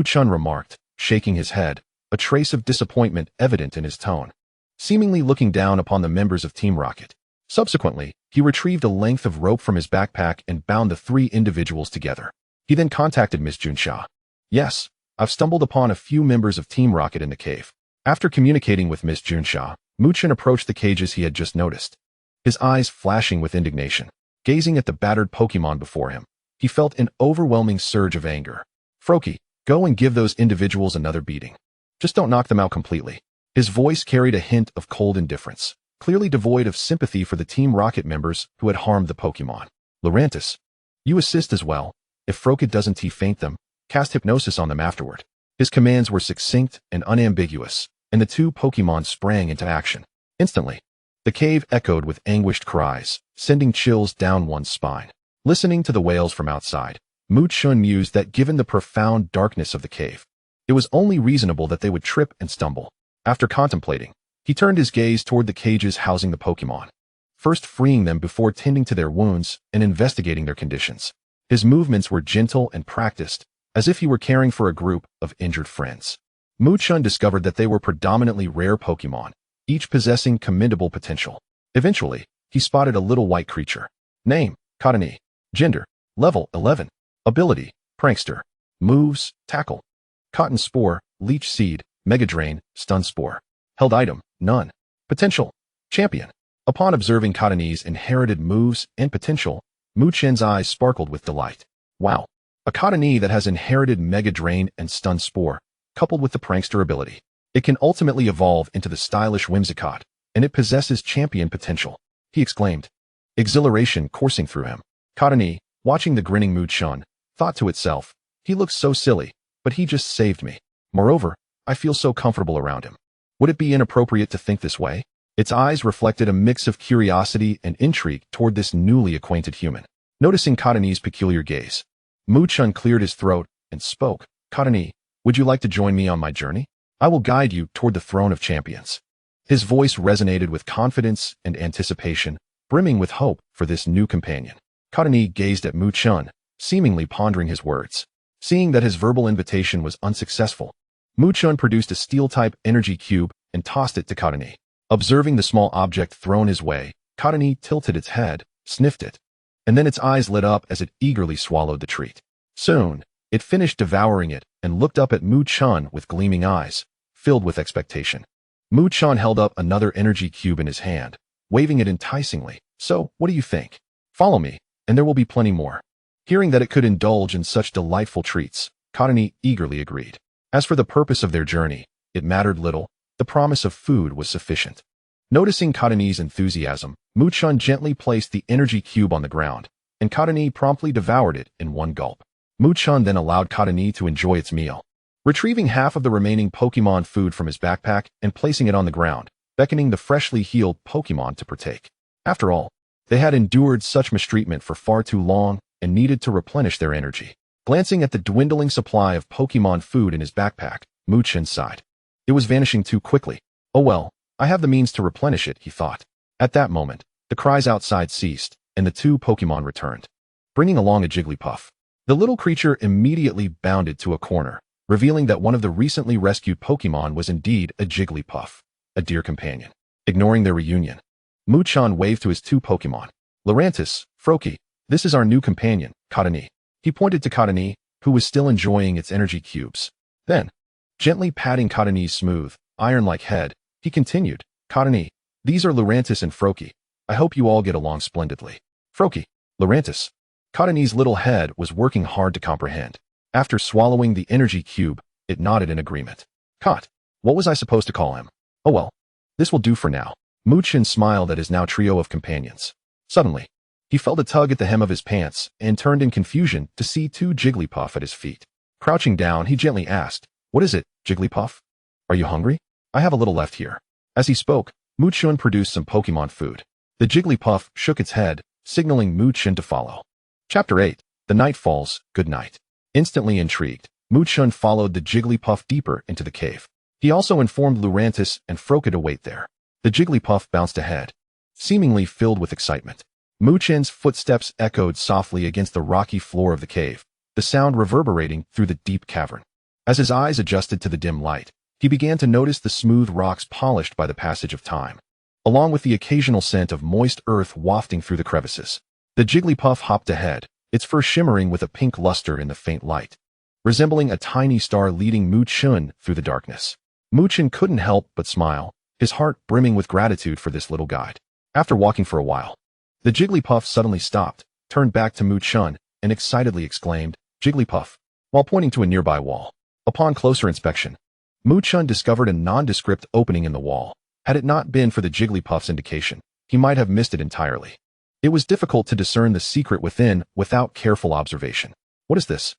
Chen remarked, shaking his head, a trace of disappointment evident in his tone, seemingly looking down upon the members of Team Rocket. Subsequently, he retrieved a length of rope from his backpack and bound the three individuals together. He then contacted Miss Junsha. Yes, I've stumbled upon a few members of Team Rocket in the cave. After communicating with Miss Junsha, Chen approached the cages he had just noticed, his eyes flashing with indignation. Gazing at the battered Pokémon before him, he felt an overwhelming surge of anger. Froakie, go and give those individuals another beating. Just don't knock them out completely. His voice carried a hint of cold indifference, clearly devoid of sympathy for the Team Rocket members who had harmed the Pokémon. Laurentis, you assist as well. If Froakie doesn't faint them, cast hypnosis on them afterward. His commands were succinct and unambiguous, and the two Pokémon sprang into action. Instantly, the cave echoed with anguished cries, sending chills down one's spine. Listening to the wails from outside, Chen mused that given the profound darkness of the cave, it was only reasonable that they would trip and stumble. After contemplating, he turned his gaze toward the cages housing the Pokémon, first freeing them before tending to their wounds and investigating their conditions. His movements were gentle and practiced, as if he were caring for a group of injured friends. Chen discovered that they were predominantly rare Pokémon, each possessing commendable potential. Eventually, he spotted a little white creature. Name, Cottonee. Gender, level 11. Ability, Prankster. Moves, Tackle. Cotton Spore, Leech Seed, Mega Drain, Stun Spore. Held item, none. Potential, Champion. Upon observing Cottonee's inherited moves and potential, Chen's eyes sparkled with delight. Wow! A Cottonee that has inherited Mega Drain and Stun Spore, coupled with the Prankster ability. It can ultimately evolve into the stylish Whimsicott, and it possesses champion potential, he exclaimed, exhilaration coursing through him. Cottonee, watching the grinning Chen, thought to itself, he looks so silly, but he just saved me. Moreover, I feel so comfortable around him. Would it be inappropriate to think this way? Its eyes reflected a mix of curiosity and intrigue toward this newly acquainted human. Noticing Cottonee's peculiar gaze, Chen cleared his throat and spoke. Cottonee, would you like to join me on my journey? I will guide you toward the throne of champions. His voice resonated with confidence and anticipation, brimming with hope for this new companion. Cottonee gazed at Chen, seemingly pondering his words. Seeing that his verbal invitation was unsuccessful, Chen produced a steel-type energy cube and tossed it to Cottonee. Observing the small object thrown his way, Cottonee tilted its head, sniffed it, and then its eyes lit up as it eagerly swallowed the treat. Soon, it finished devouring it and looked up at Chen with gleaming eyes, filled with expectation. Chen held up another energy cube in his hand, waving it enticingly. So, what do you think? Follow me, and there will be plenty more. Hearing that it could indulge in such delightful treats, Cottonee eagerly agreed. As for the purpose of their journey, it mattered little. The promise of food was sufficient. Noticing Cottonee's enthusiasm, Chen gently placed the energy cube on the ground, and Cottonee promptly devoured it in one gulp. Chen then allowed Cottonee to enjoy its meal, retrieving half of the remaining Pokémon food from his backpack and placing it on the ground, beckoning the freshly healed Pokémon to partake. After all, they had endured such mistreatment for far too long and needed to replenish their energy. Glancing at the dwindling supply of Pokémon food in his backpack, Chen sighed. It was vanishing too quickly. Oh well, I have the means to replenish it, he thought. At that moment, the cries outside ceased, and the two Pokémon returned, bringing along a Jigglypuff. The little creature immediately bounded to a corner, revealing that one of the recently rescued Pokémon was indeed a Jigglypuff, a dear companion. Ignoring their reunion, Chen waved to his two Pokémon. Laurentis, Froakie, this is our new companion, Cottonee. He pointed to Cottonee, who was still enjoying its energy cubes. Then, gently patting Cottonee's smooth, iron-like head, he continued, "Cottonee, these are Lurantis and Froakie. I hope you all get along splendidly." Froakie, Lurantis. Cottonee's little head was working hard to comprehend. After swallowing the energy cube, it nodded in agreement. "Cot, what was I supposed to call him? Oh well, this will do for now." Chen smiled at his now trio of companions. Suddenly, he felt a tug at the hem of his pants and turned in confusion to see two Jigglypuff at his feet. Crouching down, he gently asked, "What is it, Jigglypuff? Are you hungry? I have a little left here." As he spoke, Chen produced some Pokémon food. The Jigglypuff shook its head, signaling Chen to follow. Chapter 8. The Night Falls, Good Night. Instantly intrigued, Chen followed the Jigglypuff deeper into the cave. He also informed Lurantis and Froakie to wait there. The Jigglypuff bounced ahead, seemingly filled with excitement. Chen's footsteps echoed softly against the rocky floor of the cave, the sound reverberating through the deep cavern. As his eyes adjusted to the dim light, he began to notice the smooth rocks polished by the passage of time, along with the occasional scent of moist earth wafting through the crevices. The Jigglypuff hopped ahead, its fur shimmering with a pink luster in the faint light, resembling a tiny star leading Chen through the darkness. Chen couldn't help but smile, his heart brimming with gratitude for this little guide. After walking for a while, the Jigglypuff suddenly stopped, turned back to Chen, and excitedly exclaimed, "Jigglypuff," while pointing to a nearby wall. Upon closer inspection, Chen discovered a nondescript opening in the wall. Had it not been for the Jigglypuff's indication, he might have missed it entirely. It was difficult to discern the secret within without careful observation. "What is this?"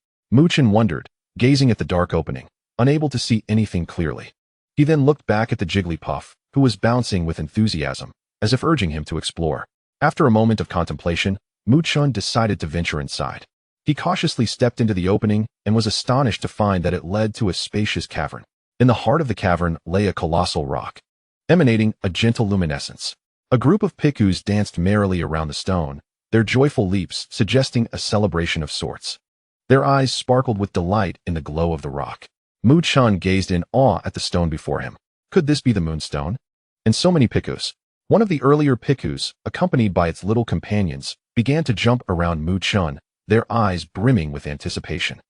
Chen wondered, gazing at the dark opening, unable to see anything clearly. He then looked back at the Jigglypuff, who was bouncing with enthusiasm, as if urging him to explore. After a moment of contemplation, Chen decided to venture inside. He cautiously stepped into the opening and was astonished to find that it led to a spacious cavern. In the heart of the cavern lay a colossal rock, emanating a gentle luminescence. A group of Picus danced merrily around the stone, their joyful leaps suggesting a celebration of sorts. Their eyes sparkled with delight in the glow of the rock. Chen gazed in awe at the stone before him. Could this be the Moonstone? And so many Picus. One of the earlier Picus, accompanied by its little companions, began to jump around Chen, their eyes brimming with anticipation.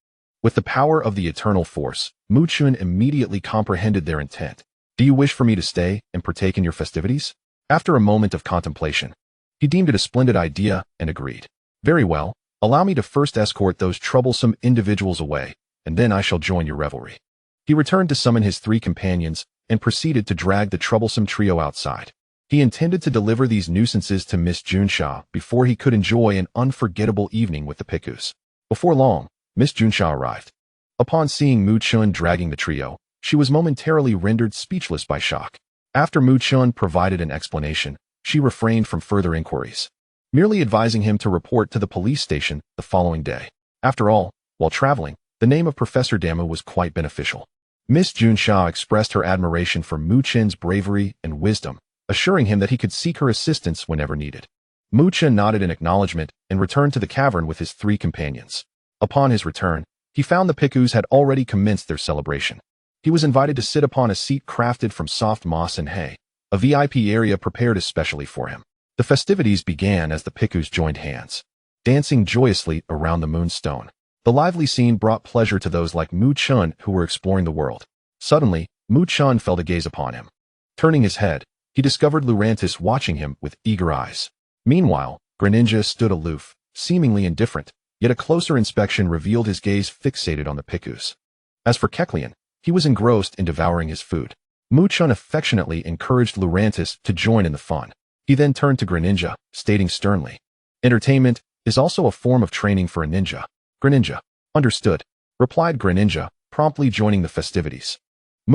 With the power of the eternal force, Chen immediately comprehended their intent. "Do you wish for me to stay and partake in your festivities?" After a moment of contemplation, he deemed it a splendid idea and agreed. "Very well, allow me to first escort those troublesome individuals away, and then I shall join your revelry." He returned to summon his three companions and proceeded to drag the troublesome trio outside. He intended to deliver these nuisances to Miss Junsha before he could enjoy an unforgettable evening with the Picus. Before long, Miss Junsha arrived. Upon seeing Chen dragging the trio, she was momentarily rendered speechless by shock. After Chen provided an explanation, she refrained from further inquiries, merely advising him to report to the police station the following day. After all, while traveling, the name of Professor Damu was quite beneficial. Miss Junsha expressed her admiration for Chen's bravery and wisdom, assuring him that he could seek her assistance whenever needed. Chen nodded in acknowledgement and returned to the cavern with his three companions. Upon his return, he found the Picus had already commenced their celebration. He was invited to sit upon a seat crafted from soft moss and hay, a VIP area prepared especially for him. The festivities began as the Picus joined hands, dancing joyously around the Moonstone. The lively scene brought pleasure to those like Chen who were exploring the world. Suddenly, Chen felt a gaze upon him. Turning his head, he discovered Lurantis watching him with eager eyes. Meanwhile, Greninja stood aloof, seemingly indifferent, yet a closer inspection revealed his gaze fixated on the Picus. As for Kecleon, he was engrossed in devouring his food. Chen affectionately encouraged Lurantis to join in the fun. He then turned to Greninja, stating sternly, "Entertainment is also a form of training for a ninja." "Greninja, understood," replied Greninja, promptly joining the festivities.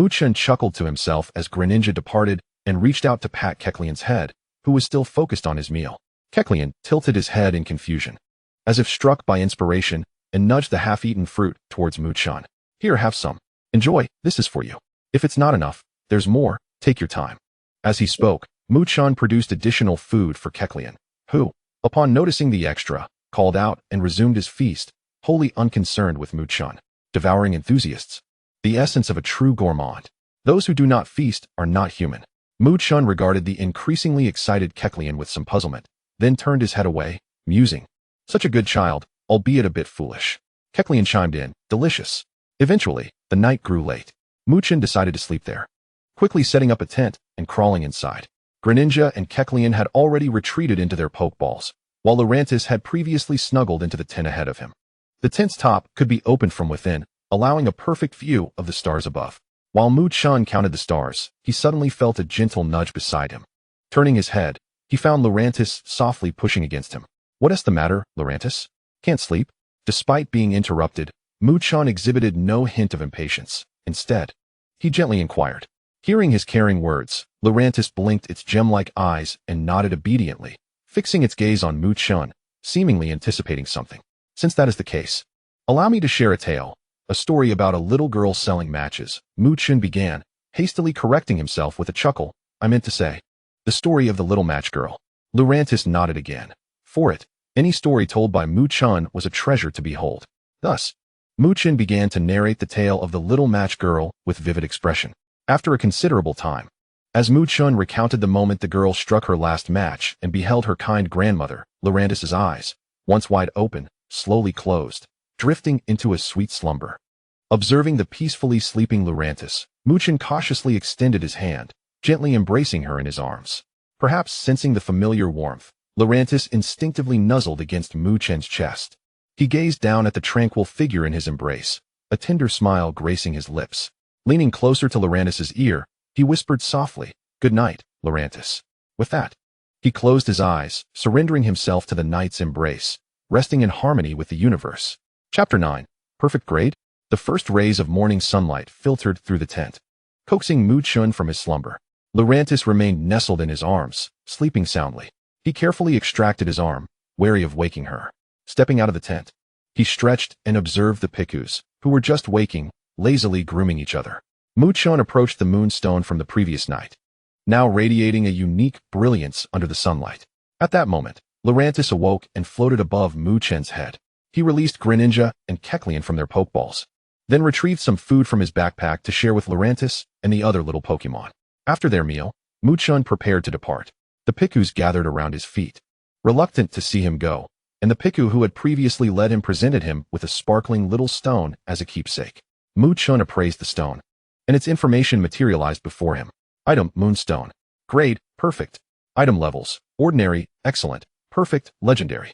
Chen chuckled to himself as Greninja departed and reached out to pat Kecleon's head, who was still focused on his meal. Kecleon tilted his head in confusion, as if struck by inspiration, and nudged the half-eaten fruit towards Chen. "Here, have some. Enjoy, this is for you. If it's not enough, there's more, take your time." As he spoke, Chen produced additional food for Kecleon, who, upon noticing the extra, called out and resumed his feast, wholly unconcerned with Chen. Devouring enthusiasts. The essence of a true gourmand. Those who do not feast are not human. Chen regarded the increasingly excited Kecleon with some puzzlement, then turned his head away, musing. Such a good child, albeit a bit foolish. Kecleon chimed in, delicious. Eventually, the night grew late. Chen decided to sleep there, quickly setting up a tent and crawling inside. Greninja and Kecleon had already retreated into their pokeballs, while Lurantis had previously snuggled into the tent ahead of him. The tent's top could be opened from within, allowing a perfect view of the stars above. While Chen counted the stars, he suddenly felt a gentle nudge beside him. Turning his head, he found Lurantis softly pushing against him. What's the matter, Lurantis? Can't sleep? Despite being interrupted, Chen exhibited no hint of impatience. Instead, he gently inquired. Hearing his caring words, Lurantis blinked its gem-like eyes and nodded obediently, fixing its gaze on Chen, seemingly anticipating something. Since that is the case, allow me to share a tale, a story about a little girl selling matches. Chen began, hastily correcting himself with a chuckle. I meant to say, the story of the little match girl. Lurantis nodded again. For it, any story told by Chen was a treasure to behold. Thus, Chen began to narrate the tale of the little match girl with vivid expression. After a considerable time, as Chen recounted the moment the girl struck her last match and beheld her kind grandmother, Lurantis's eyes, once wide open, slowly closed, drifting into a sweet slumber. Observing the peacefully sleeping Lurantis, Chen cautiously extended his hand, gently embracing her in his arms. Perhaps sensing the familiar warmth, Lurantis instinctively nuzzled against Chen's chest. He gazed down at the tranquil figure in his embrace, a tender smile gracing his lips. Leaning closer to Lurantis's ear, he whispered softly, "Good night, Lurantis." With that, he closed his eyes, surrendering himself to the night's embrace, resting in harmony with the universe. Chapter 9. Perfect Grade? The first rays of morning sunlight filtered through the tent, coaxing Chen from his slumber. Lurantis remained nestled in his arms, sleeping soundly. He carefully extracted his arm, wary of waking her. Stepping out of the tent, he stretched and observed the Picus, who were just waking, lazily grooming each other. Chen approached the moonstone from the previous night, now radiating a unique brilliance under the sunlight. At that moment, Lurantis awoke and floated above Chen's head. He released Greninja and Kecleon from their pokeballs, then retrieved some food from his backpack to share with Lurantis and the other little Pokémon. After their meal, Chen prepared to depart. The Picus gathered around his feet, reluctant to see him go, and the Piku who had previously led him presented him with a sparkling little stone as a keepsake. Chen appraised the stone, and its information materialized before him. Item: Moonstone. Grade: Perfect. Item levels: Ordinary, Excellent, Perfect, Legendary.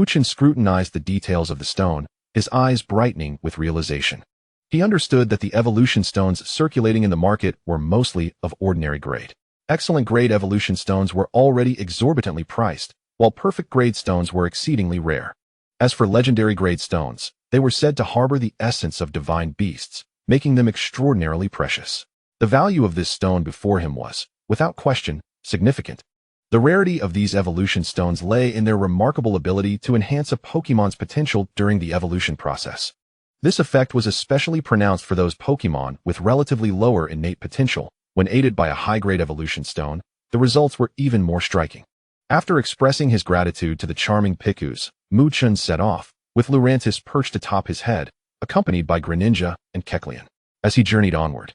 Chen scrutinized the details of the stone, his eyes brightening with realization. He understood that the evolution stones circulating in the market were mostly of ordinary grade. Excellent grade evolution stones were already exorbitantly priced, while perfect grade stones were exceedingly rare. As for legendary grade stones, they were said to harbor the essence of divine beasts, making them extraordinarily precious. The value of this stone before him was, without question, significant. The rarity of these evolution stones lay in their remarkable ability to enhance a Pokémon's potential during the evolution process. This effect was especially pronounced for those Pokémon with relatively lower innate potential. When aided by a high-grade evolution stone, the results were even more striking. After expressing his gratitude to the charming Picus, Chen set off, with Lurantis perched atop his head, accompanied by Greninja and Kecleon. As he journeyed onward,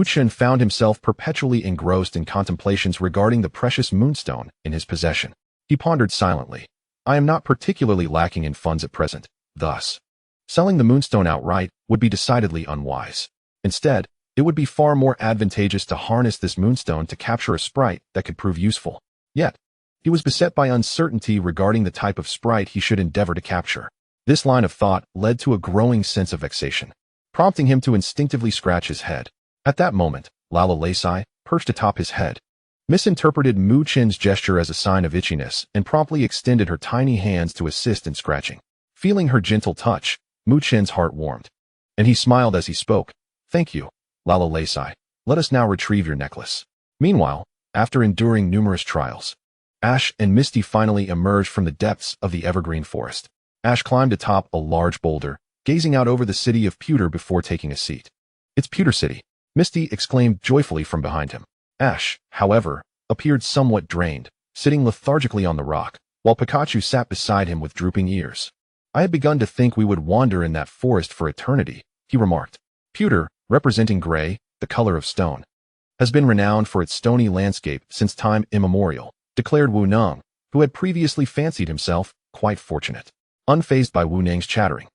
Chen found himself perpetually engrossed in contemplations regarding the precious moonstone in his possession. He pondered silently. I am not particularly lacking in funds at present, thus, selling the moonstone outright would be decidedly unwise. Instead, it would be far more advantageous to harness this moonstone to capture a sprite that could prove useful. Yet, he was beset by uncertainty regarding the type of sprite he should endeavor to capture. This line of thought led to a growing sense of vexation, prompting him to instinctively scratch his head. At that moment, Lala Laysai, perched atop his head, misinterpreted Chen's gesture as a sign of itchiness and promptly extended her tiny hands to assist in scratching. Feeling her gentle touch, Chen's heart warmed, and he smiled as he spoke. Thank you, Lala Laysai. Let us now retrieve your necklace. Meanwhile, after enduring numerous trials, Ash and Misty finally emerged from the depths of the evergreen forest. Ash climbed atop a large boulder, gazing out over the city of Pewter before taking a seat. It's Pewter City, Misty exclaimed joyfully from behind him. Ash, however, appeared somewhat drained, sitting lethargically on the rock, while Pikachu sat beside him with drooping ears. I had begun to think we would wander in that forest for eternity, he remarked. Pewter, representing gray, the color of stone, has been renowned for its stony landscape since time immemorial, declared Wu Nang, who had previously fancied himself quite fortunate. Unfazed by Wu Nang's chattering,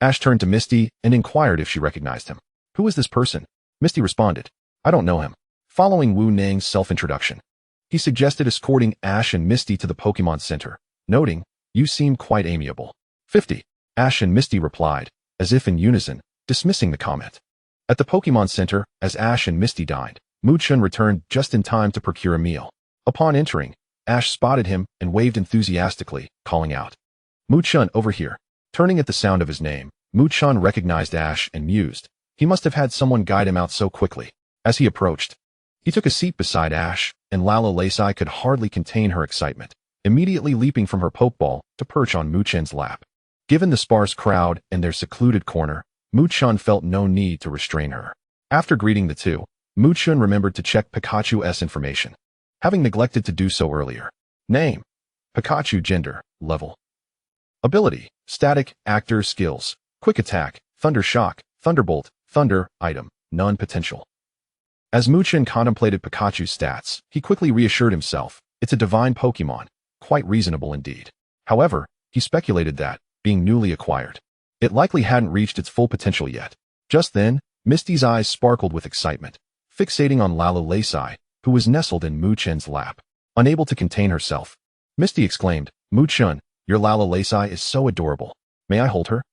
Ash turned to Misty and inquired if she recognized him. Who is this person? Misty responded, I don't know him. Following Wu Nang's self-introduction, he suggested escorting Ash and Misty to the Pokemon Center, noting, you seem quite amiable. 50. Ash and Misty replied, as if in unison, dismissing the comment. At the Pokemon Center, as Ash and Misty dined, Chen returned just in time to procure a meal. Upon entering, Ash spotted him and waved enthusiastically, calling out, Chen, over here. Turning at the sound of his name, Chen recognized Ash and mused. He must have had someone guide him out so quickly. As he approached, he took a seat beside Ash, and Lala Lacey could hardly contain her excitement, immediately leaping from her Pokeball to perch on Chen's lap. Given the sparse crowd and their secluded corner, Chen felt no need to restrain her. After greeting the two, Chen remembered to check Pikachu's information, having neglected to do so earlier. Name: Pikachu. Gender: level. Ability: static, actor, skills, quick attack, thunder shock, thunderbolt, thunder, item, none potential. As Chen contemplated Pikachu's stats, he quickly reassured himself, it's a divine Pokemon, quite reasonable indeed. However, he speculated that, being newly acquired, it likely hadn't reached its full potential yet. Just then, Misty's eyes sparkled with excitement, fixating on Lala Lacey, who was nestled in Chen's lap. Unable to contain herself, Misty exclaimed, Chen, your Lala Lacey is so adorable. May I hold her?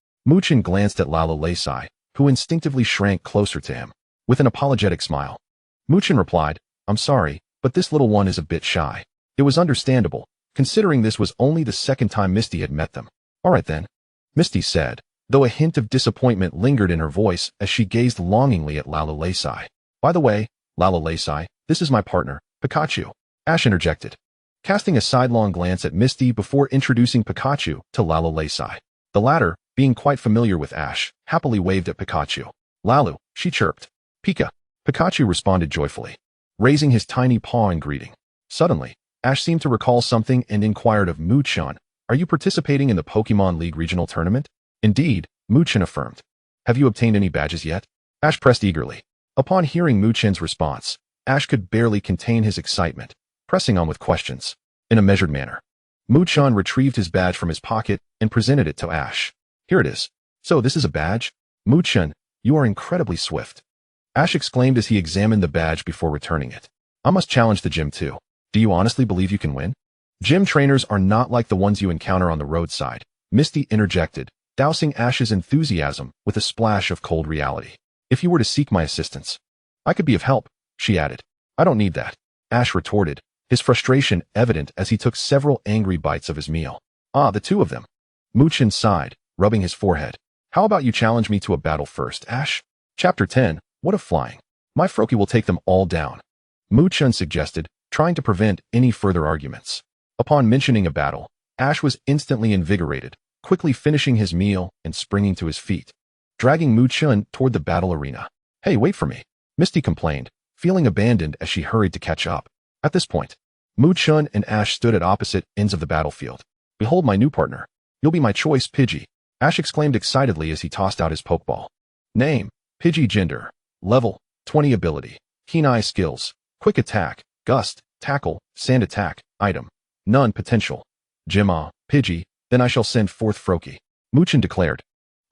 Chen glanced at Lala Lacey, who instinctively shrank closer to him. With an apologetic smile, Chen replied, I'm sorry, but this little one is a bit shy. It was understandable, considering this was only the second time Misty had met them. All right then, Misty said, though a hint of disappointment lingered in her voice as she gazed longingly at Lala Lacey. By the way, Lala Lacey, this is my partner, Pikachu. Ash interjected, casting a sidelong glance at Misty before introducing Pikachu to Lala Lacey. The latter, being quite familiar with Ash, happily waved at Pikachu. Lalu, she chirped. Pika. Pikachu responded joyfully, raising his tiny paw in greeting. Suddenly, Ash seemed to recall something and inquired of Chen, are you participating in the Pokemon League regional tournament? Indeed, Chen affirmed. Have you obtained any badges yet? Ash pressed eagerly. Upon hearing Chen's response, Ash could barely contain his excitement, pressing on with questions. In a measured manner, Chen retrieved his badge from his pocket and presented it to Ash. Here it is. So this is a badge? Chen, you are incredibly swift. Ash exclaimed as he examined the badge before returning it. I must challenge the gym too. Do you honestly believe you can win? Gym trainers are not like the ones you encounter on the roadside, Misty interjected, dousing Ash's enthusiasm with a splash of cold reality. If you were to seek my assistance, I could be of help, she added. I don't need that, Ash retorted, his frustration evident as he took several angry bites of his meal. Ah, the two of them. Chen sighed, rubbing his forehead. How about you challenge me to a battle first, Ash? Chapter 10, What of Flying? My Froakie will take them all down, Chen suggested, trying to prevent any further arguments. Upon mentioning a battle, Ash was instantly invigorated, quickly finishing his meal and springing to his feet, dragging Chen toward the battle arena. Hey, wait for me, Misty complained, feeling abandoned as she hurried to catch up. At this point, Chen and Ash stood at opposite ends of the battlefield. Behold my new partner. You'll be my choice, Pidgey, Ash exclaimed excitedly as he tossed out his Pokeball. Name: Pidgey. Gender: level 20. Ability: keen eye. Skills: quick attack, gust, tackle, sand attack, item, none potential. Gym. Pidgey, then I shall send forth Froakie, Chen declared,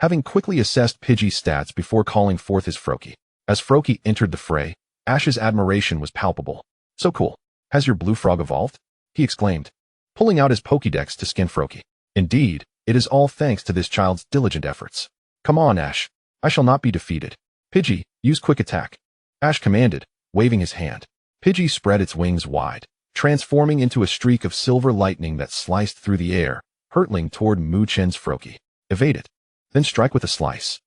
having quickly assessed Pidgey's stats before calling forth his Froakie. As Froakie entered the fray, Ash's admiration was palpable. So cool. Has your blue frog evolved? He exclaimed, pulling out his Pokédex to scan Froakie. Indeed, it is all thanks to this child's diligent efforts. Come on, Ash. I shall not be defeated. Pidgey, use quick attack, Ash commanded, waving his hand. Pidgey spread its wings wide, transforming into a streak of silver lightning that sliced through the air, hurtling toward Chen's Froakie. Evade it. Then strike with a slice.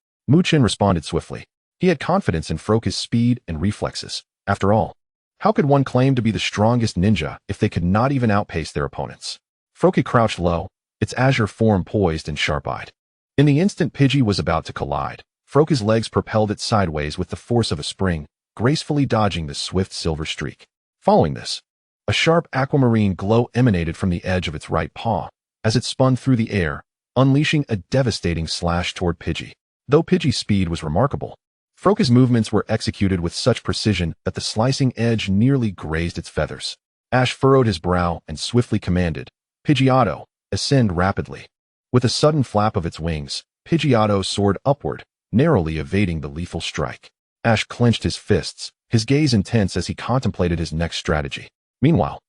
Chen responded swiftly. He had confidence in Froakie's speed and reflexes. After all, how could one claim to be the strongest ninja if they could not even outpace their opponents? Froakie crouched low, its azure form poised and sharp-eyed. In the instant Pidgey was about to collide, Froakie's legs propelled it sideways with the force of a spring, gracefully dodging the swift silver streak. Following this, a sharp aquamarine glow emanated from the edge of its right paw, as it spun through the air, unleashing a devastating slash toward Pidgey. Though Pidgey's speed was remarkable, Froakie's movements were executed with such precision that the slicing edge nearly grazed its feathers. Ash furrowed his brow and swiftly commanded, Pidgeotto, ascend rapidly. With a sudden flap of its wings, Pidgeotto soared upward, narrowly evading the lethal strike. Ash clenched his fists, his gaze intense as he contemplated his next strategy. Meanwhile,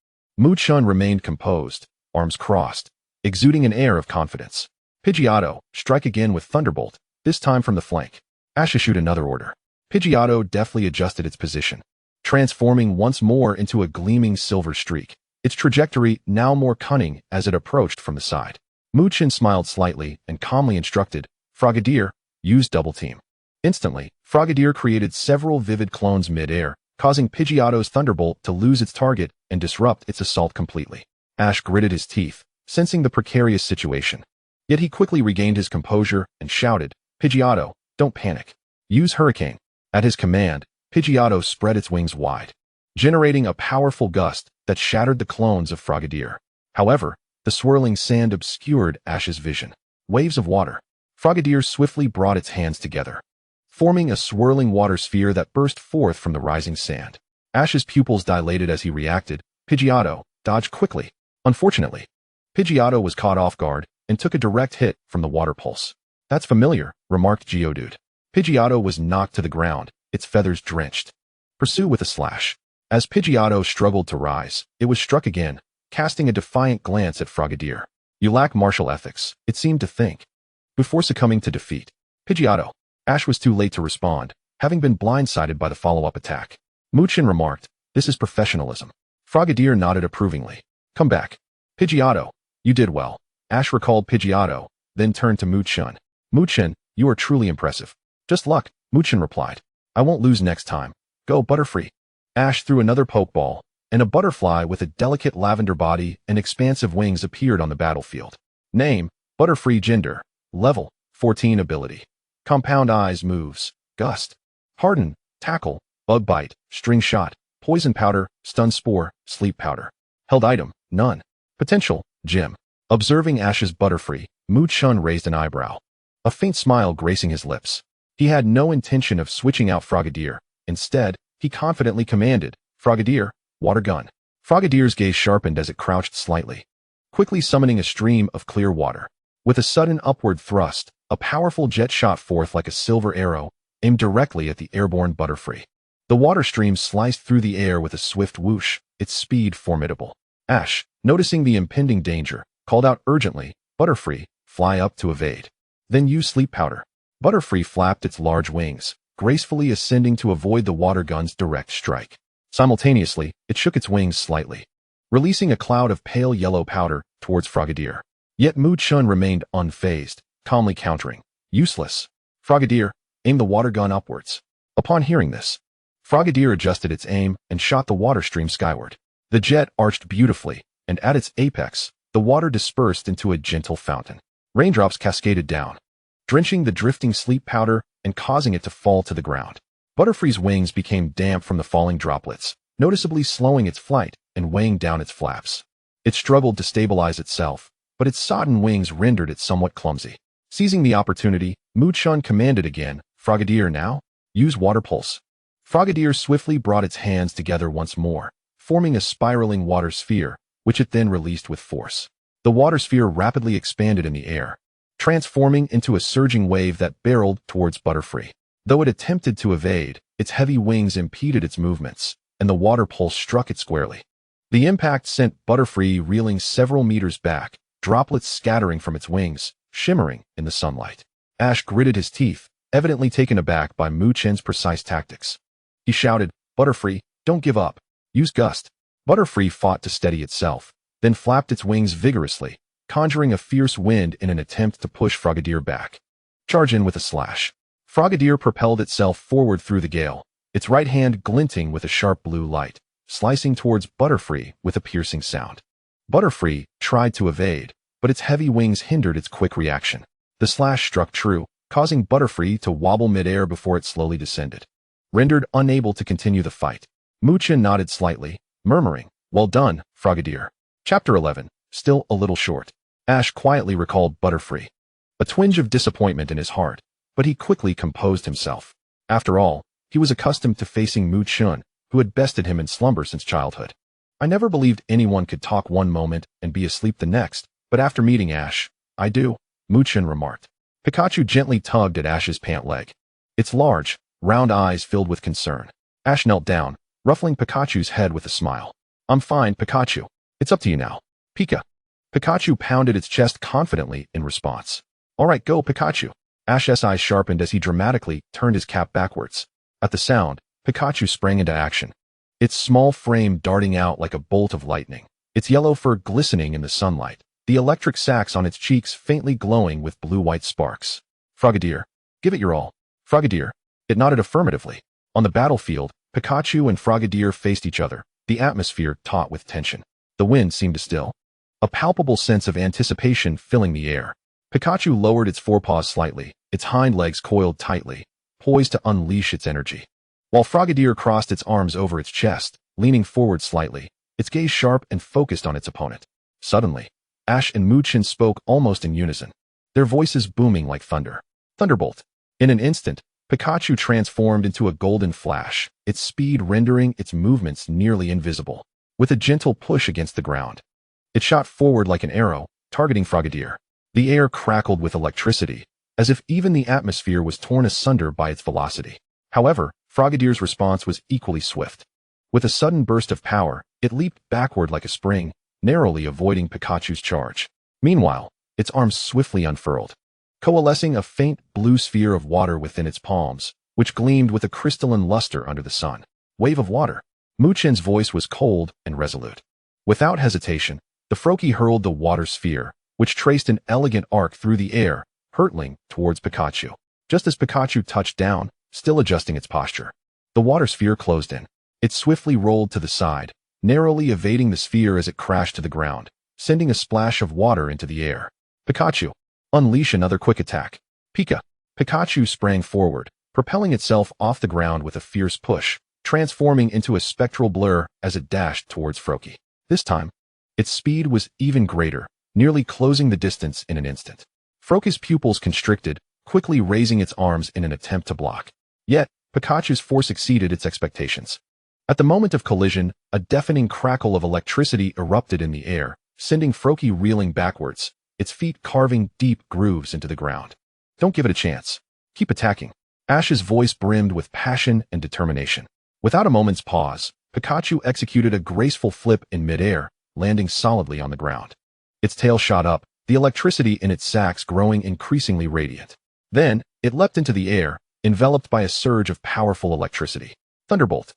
Chen remained composed, arms crossed, exuding an air of confidence. Pidgeotto, strike again with Thunderbolt, this time from the flank. Ash issued another order. Pidgeotto deftly adjusted its position, transforming once more into a gleaming silver streak, its trajectory now more cunning as it approached from the side. Chen smiled slightly and calmly instructed, Frogadier, use double team. Instantly, Frogadier created several vivid clones mid-air, causing Pidgeotto's Thunderbolt to lose its target and disrupt its assault completely. Ash gritted his teeth, sensing the precarious situation. Yet he quickly regained his composure and shouted, Pidgeotto, don't panic. Use Hurricane. At his command, Pidgeotto spread its wings wide, generating a powerful gust that shattered the clones of Frogadier. However, the swirling sand obscured Ash's vision. Waves of water. Frogadier swiftly brought its hands together, forming a swirling water sphere that burst forth from the rising sand. Ash's pupils dilated as he reacted. Pidgeotto dodged quickly. Unfortunately, Pidgeotto was caught off guard and took a direct hit from the water pulse. That's familiar, remarked Geodude. Pidgeotto was knocked to the ground, its feathers drenched. Pursue with a slash. As Pidgeotto struggled to rise, it was struck again, casting a defiant glance at Frogadier. You lack martial ethics, it seemed to think. Before succumbing to defeat, Pidgeotto. Ash was too late to respond, having been blindsided by the follow-up attack. Chen remarked, this is professionalism. Frogadier nodded approvingly. Come back. Pidgeotto, you did well. Ash recalled Pidgeotto, then turned to Chen. Chen, you are truly impressive. Just luck, Chen replied. I won't lose next time. Go Butterfree. Ash threw another Pokeball, and a butterfly with a delicate lavender body and expansive wings appeared on the battlefield. Name, Butterfree. Gender, Level, 14. Ability, Compound Eyes. Moves, Gust, Harden, Tackle, Bug Bite, String Shot, Poison Powder, Stun Spore, Sleep Powder. Held item, none. Potential, Gym. Observing Ash's Butterfree, Chen raised an eyebrow, a faint smile gracing his lips. He had no intention of switching out Frogadier. Instead, he confidently commanded, Frogadier, Water Gun. Frogadier's gaze sharpened as it crouched slightly, quickly summoning a stream of clear water. With a sudden upward thrust, a powerful jet shot forth like a silver arrow, aimed directly at the airborne Butterfree. The water stream sliced through the air with a swift whoosh, its speed formidable. Ash, noticing the impending danger, called out urgently, Butterfree, fly up to evade. Then use Sleep Powder. Butterfree flapped its large wings, gracefully ascending to avoid the water gun's direct strike. Simultaneously, it shook its wings slightly, releasing a cloud of pale yellow powder towards Frogadier. Yet Chen remained unfazed, calmly countering. Useless. Frogadier, aim the water gun upwards. Upon hearing this, Frogadier adjusted its aim and shot the water stream skyward. The jet arched beautifully, and at its apex, the water dispersed into a gentle fountain. Raindrops cascaded down, drenching the drifting sleep powder and causing it to fall to the ground. Butterfree's wings became damp from the falling droplets, noticeably slowing its flight and weighing down its flaps. It struggled to stabilize itself, but its sodden wings rendered it somewhat clumsy. Seizing the opportunity, Chen commanded again, Frogadier now, use Water Pulse. Frogadier swiftly brought its hands together once more, forming a spiraling water sphere, which it then released with force. The water sphere rapidly expanded in the air, transforming into a surging wave that barreled towards Butterfree. Though it attempted to evade, its heavy wings impeded its movements, and the water pulse struck it squarely. The impact sent Butterfree reeling several meters back, droplets scattering from its wings, shimmering in the sunlight. Ash gritted his teeth, evidently taken aback by Chen's precise tactics. He shouted, Butterfree, don't give up. Use Gust. Butterfree fought to steady itself, then flapped its wings vigorously, conjuring a fierce wind in an attempt to push Frogadier back. Charge in with a slash. Frogadier propelled itself forward through the gale, its right hand glinting with a sharp blue light, slicing towards Butterfree with a piercing sound. Butterfree tried to evade, but its heavy wings hindered its quick reaction. The slash struck true, causing Butterfree to wobble midair before it slowly descended. Rendered unable to continue the fight, Chen nodded slightly, murmuring, well done, Frogadier. Chapter 11, still a little short. Ash quietly recalled Butterfree, a twinge of disappointment in his heart, but he quickly composed himself. After all, he was accustomed to facing Chen, who had bested him in slumber since childhood. I never believed anyone could talk one moment and be asleep the next, but after meeting Ash, I do, Chen remarked. Pikachu gently tugged at Ash's pant leg. Its large, round eyes filled with concern. Ash knelt down, ruffling Pikachu's head with a smile. I'm fine, Pikachu. It's up to you now. Pika. Pikachu pounded its chest confidently in response. All right, go, Pikachu. Ash's eyes sharpened as he dramatically turned his cap backwards. At the sound, Pikachu sprang into action, its small frame darting out like a bolt of lightning, its yellow fur glistening in the sunlight, the electric sacs on its cheeks faintly glowing with blue-white sparks. Frogadier, give it your all. Frogadier. It nodded affirmatively. On the battlefield, Pikachu and Frogadier faced each other, the atmosphere taut with tension. The wind seemed to still, a palpable sense of anticipation filling the air. Pikachu lowered its forepaws slightly, its hind legs coiled tightly, poised to unleash its energy. While Frogadier crossed its arms over its chest, leaning forward slightly, its gaze sharp and focused on its opponent. Suddenly, Ash and Moonlight spoke almost in unison, their voices booming like thunder. Thunderbolt. In an instant, Pikachu transformed into a golden flash, its speed rendering its movements nearly invisible. With a gentle push against the ground, it shot forward like an arrow, targeting Frogadier. The air crackled with electricity, as if even the atmosphere was torn asunder by its velocity. However, Frogadier's response was equally swift. With a sudden burst of power, it leaped backward like a spring, narrowly avoiding Pikachu's charge. Meanwhile, its arms swiftly unfurled, coalescing a faint blue sphere of water within its palms, which gleamed with a crystalline luster under the sun. Wave of water. Moochen's voice was cold and resolute. Without hesitation, the Froakie hurled the water sphere, which traced an elegant arc through the air, hurtling towards Pikachu. Just as Pikachu touched down, still adjusting its posture, the water sphere closed in. It swiftly rolled to the side, narrowly evading the sphere as it crashed to the ground, sending a splash of water into the air. Pikachu, unleash another quick attack. Pika. Pikachu sprang forward, propelling itself off the ground with a fierce push, transforming into a spectral blur as it dashed towards Froakie. This time, its speed was even greater, nearly closing the distance in an instant. Froakie's pupils constricted, quickly raising its arms in an attempt to block. Yet, Pikachu's force exceeded its expectations. At the moment of collision, a deafening crackle of electricity erupted in the air, sending Froakie reeling backwards, its feet carving deep grooves into the ground. Don't give it a chance. Keep attacking. Ash's voice brimmed with passion and determination. Without a moment's pause, Pikachu executed a graceful flip in midair, landing solidly on the ground. Its tail shot up, the electricity in its sacs growing increasingly radiant. Then, it leapt into the air, enveloped by a surge of powerful electricity. Thunderbolt.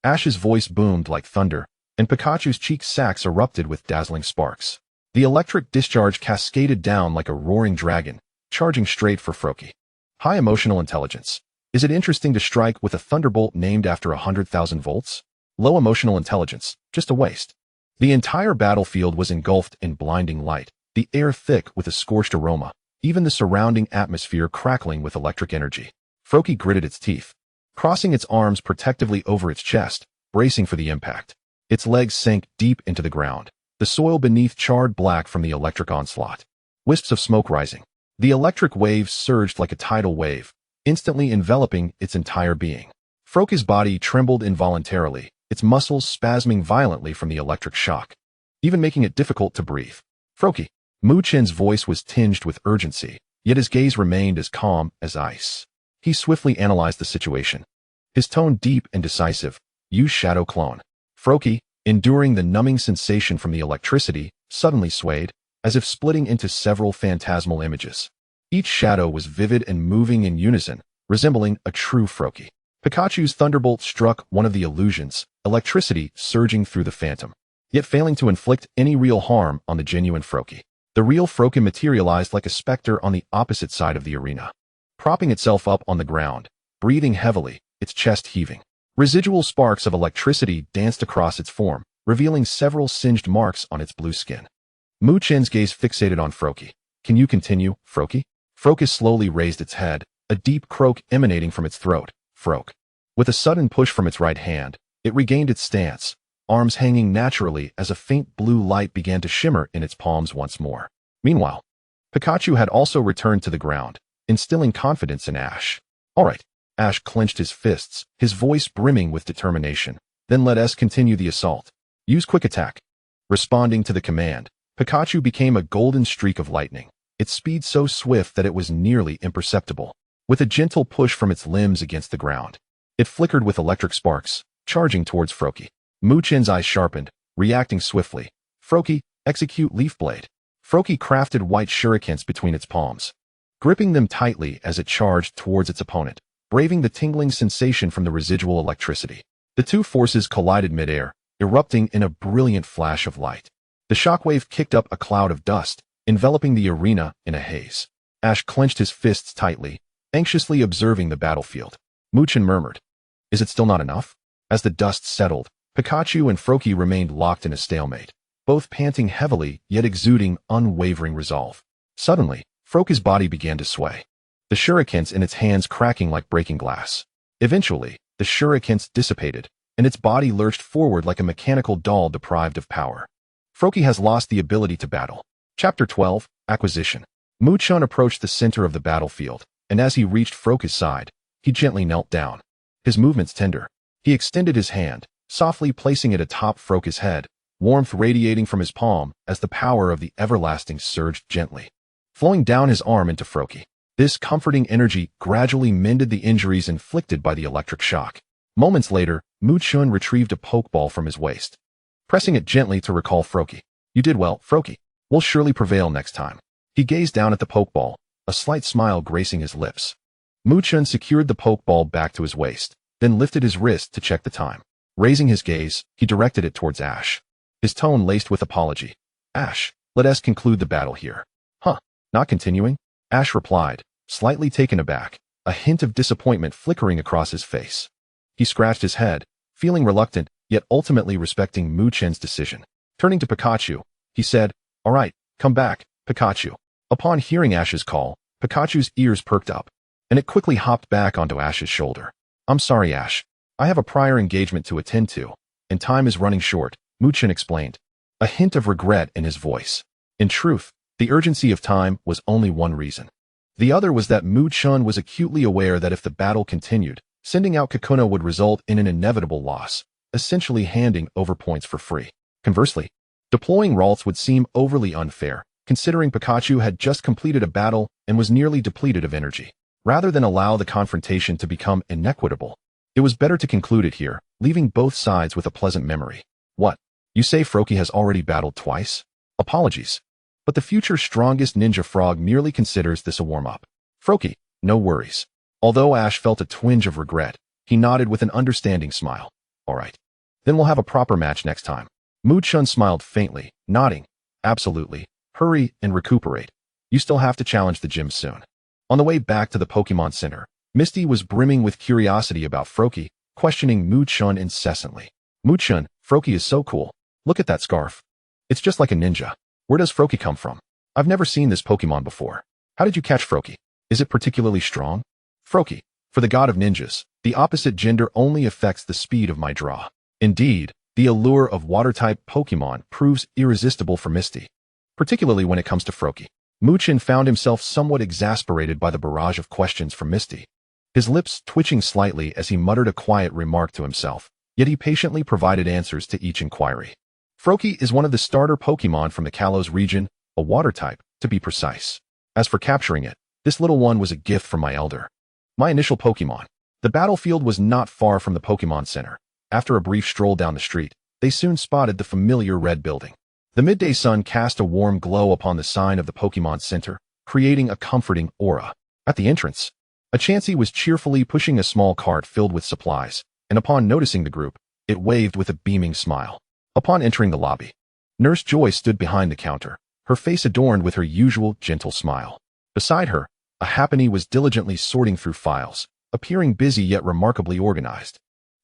Ash's voice boomed like thunder, and Pikachu's cheek sacs erupted with dazzling sparks. The electric discharge cascaded down like a roaring dragon, charging straight for Froakie. High emotional intelligence. Is it interesting to strike with a thunderbolt named after 100,000 volts? Low emotional intelligence, just a waste. The entire battlefield was engulfed in blinding light, the air thick with a scorched aroma, even the surrounding atmosphere crackling with electric energy. Froakie gritted its teeth, crossing its arms protectively over its chest, bracing for the impact. Its legs sank deep into the ground, the soil beneath charred black from the electric onslaught. Wisps of smoke rising. The electric waves surged like a tidal wave, instantly enveloping its entire being. Froakie's body trembled involuntarily, its muscles spasming violently from the electric shock, even making it difficult to breathe. Froakie. Moochen's voice was tinged with urgency, yet his gaze remained as calm as ice. He swiftly analyzed the situation, his tone deep and decisive. Use Shadow Clone. Froakie, enduring the numbing sensation from the electricity, suddenly swayed, as if splitting into several phantasmal images. Each shadow was vivid and moving in unison, resembling a true Froakie. Pikachu's thunderbolt struck one of the illusions, electricity surging through the phantom, yet failing to inflict any real harm on the genuine Froakie. The real Froakie materialized like a specter on the opposite side of the arena, propping itself up on the ground, breathing heavily, its chest heaving. Residual sparks of electricity danced across its form, revealing several singed marks on its blue skin. Moochen's gaze fixated on Froakie. Can you continue, Froakie? Froakie slowly raised its head, a deep croak emanating from its throat. Froak. With a sudden push from its right hand, it regained its stance, arms hanging naturally as a faint blue light began to shimmer in its palms once more. Meanwhile, Pikachu had also returned to the ground, instilling confidence in Ash. All right. Ash clenched his fists, his voice brimming with determination. Then let us continue the assault. Use quick attack. Responding to the command, Pikachu became a golden streak of lightning, its speed so swift that it was nearly imperceptible. With a gentle push from its limbs against the ground, it flickered with electric sparks, charging towards Froakie. Mu-Chen's eyes sharpened, reacting swiftly. Froakie, execute Leaf Blade. Froakie crafted white shurikens between its palms, gripping them tightly as it charged towards its opponent, braving the tingling sensation from the residual electricity. The two forces collided midair, erupting in a brilliant flash of light. The shockwave kicked up a cloud of dust, enveloping the arena in a haze. Ash clenched his fists tightly, anxiously observing the battlefield. Mu-Chen murmured, "Is it still not enough?" As the dust settled, Pikachu and Froakie remained locked in a stalemate, both panting heavily yet exuding unwavering resolve. Suddenly, Froakie's body began to sway, the shurikens in its hands cracking like breaking glass. Eventually, the shurikens dissipated, and its body lurched forward like a mechanical doll deprived of power. Froakie has lost the ability to battle. Chapter 12, Acquisition. Mu-Chen approached the center of the battlefield, and as he reached Froakie's side, he gently knelt down. His movements tender. He extended his hand, softly placing it atop Froakie's head, warmth radiating from his palm as the power of the everlasting surged gently, flowing down his arm into Froakie. This comforting energy gradually mended the injuries inflicted by the electric shock. Moments later, Mu-Chen retrieved a Pokeball from his waist, pressing it gently to recall Froakie. "You did well, Froakie. We'll surely prevail next time." He gazed down at the Pokeball, a slight smile gracing his lips. Mu-Chen secured the Pokeball back to his waist, then lifted his wrist to check the time. Raising his gaze, he directed it towards Ash, his tone laced with apology. "Ash, let us conclude the battle here." "Huh, not continuing?" Ash replied, slightly taken aback, a hint of disappointment flickering across his face. He scratched his head, feeling reluctant, yet ultimately respecting Mu-Chen's decision. Turning to Pikachu, he said, "All right, come back, Pikachu." Upon hearing Ash's call, Pikachu's ears perked up, and it quickly hopped back onto Ash's shoulder. "I'm sorry, Ash. I have a prior engagement to attend to, and time is running short," Mu-Chen explained, a hint of regret in his voice. In truth, the urgency of time was only one reason. The other was that Mu-Chen was acutely aware that if the battle continued, sending out Kakuna would result in an inevitable loss, essentially handing over points for free. Conversely, deploying Ralts would seem overly unfair, considering Pikachu had just completed a battle and was nearly depleted of energy. Rather than allow the confrontation to become inequitable, it was better to conclude it here, leaving both sides with a pleasant memory. "What? You say Froakie has already battled twice? Apologies. But the future strongest ninja frog merely considers this a warm-up." "Froakie, no worries." Although Ash felt a twinge of regret, he nodded with an understanding smile. "All right. Then we'll have a proper match next time." Mu-Chen smiled faintly, nodding. "Absolutely. Hurry and recuperate. You still have to challenge the gym soon." On the way back to the Pokemon Center, Misty was brimming with curiosity about Froakie, questioning Mu-Chen incessantly. "Mu-Chen, Froakie is so cool. Look at that scarf. It's just like a ninja. Where does Froakie come from? I've never seen this Pokemon before. How did you catch Froakie? Is it particularly strong?" "Froakie, for the god of ninjas, the opposite gender only affects the speed of my draw. Indeed, the allure of water-type Pokemon proves irresistible for Misty, particularly when it comes to Froakie." Mu-Chen found himself somewhat exasperated by the barrage of questions from Misty, his lips twitching slightly as he muttered a quiet remark to himself, yet he patiently provided answers to each inquiry. Froakie is one of the starter Pokemon from the Kalos region, a water type, to be precise. As for capturing it, this little one was a gift from my elder. My initial Pokemon. The battlefield was not far from the Pokemon Center. After a brief stroll down the street, they soon spotted the familiar red building. The midday sun cast a warm glow upon the sign of the Pokemon Center, creating a comforting aura. At the entrance, a Chansey was cheerfully pushing a small cart filled with supplies, and upon noticing the group, it waved with a beaming smile. Upon entering the lobby, Nurse Joy stood behind the counter, her face adorned with her usual gentle smile. Beside her, a Happiny was diligently sorting through files, appearing busy yet remarkably organized.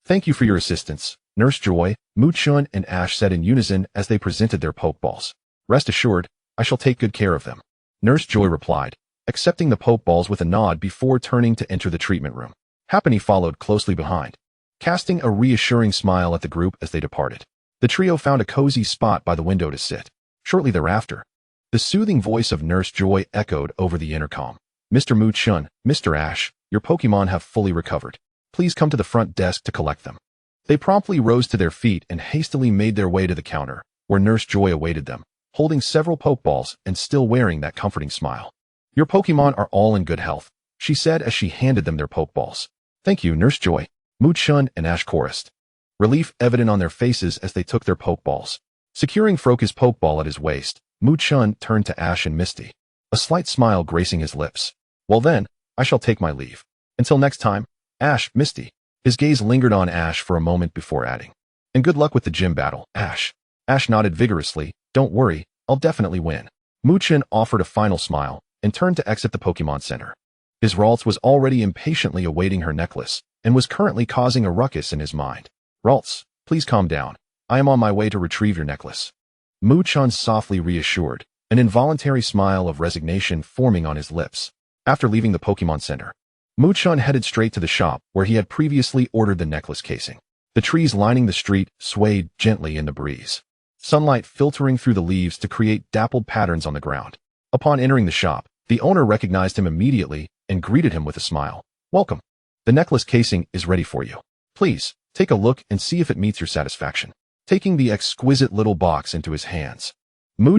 "Thank you for your assistance, Nurse Joy," Mu-Chen and Ash said in unison as they presented their Pokeballs. "Rest assured, I shall take good care of them." Nurse Joy replied, accepting the Pokeballs with a nod before turning to enter the treatment room. Happiny followed closely behind, casting a reassuring smile at the group as they departed. The trio found a cozy spot by the window to sit. Shortly thereafter, the soothing voice of Nurse Joy echoed over the intercom. "Mr. Mu-Chen, Mr. Ash, your Pokemon have fully recovered. Please come to the front desk to collect them." They promptly rose to their feet and hastily made their way to the counter, where Nurse Joy awaited them, holding several Pokeballs and still wearing that comforting smile. "Your Pokemon are all in good health," she said as she handed them their Pokeballs. "Thank you, Nurse Joy," Chen and Ash chorused, relief evident on their faces as they took their Pokeballs. Securing Froakie's Pokeball at his waist, Chen turned to Ash and Misty, a slight smile gracing his lips. "Well then, I shall take my leave. Until next time, Ash, Misty." His gaze lingered on Ash for a moment before adding, "And good luck with the gym battle, Ash." Ash nodded vigorously. "Don't worry, I'll definitely win." Chen offered a final smile and turned to exit the Pokemon Center. His Ralts was already impatiently awaiting her necklace and was currently causing a ruckus in his mind. "Ralts, please calm down. I am on my way to retrieve your necklace." Chen softly reassured, an involuntary smile of resignation forming on his lips. After leaving the Pokemon Center, Chen headed straight to the shop where he had previously ordered the necklace casing. The trees lining the street swayed gently in the breeze, sunlight filtering through the leaves to create dappled patterns on the ground. Upon entering the shop, the owner recognized him immediately and greeted him with a smile. "Welcome. The necklace casing is ready for you. Please, take a look and see if it meets your satisfaction." Taking the exquisite little box into his hands,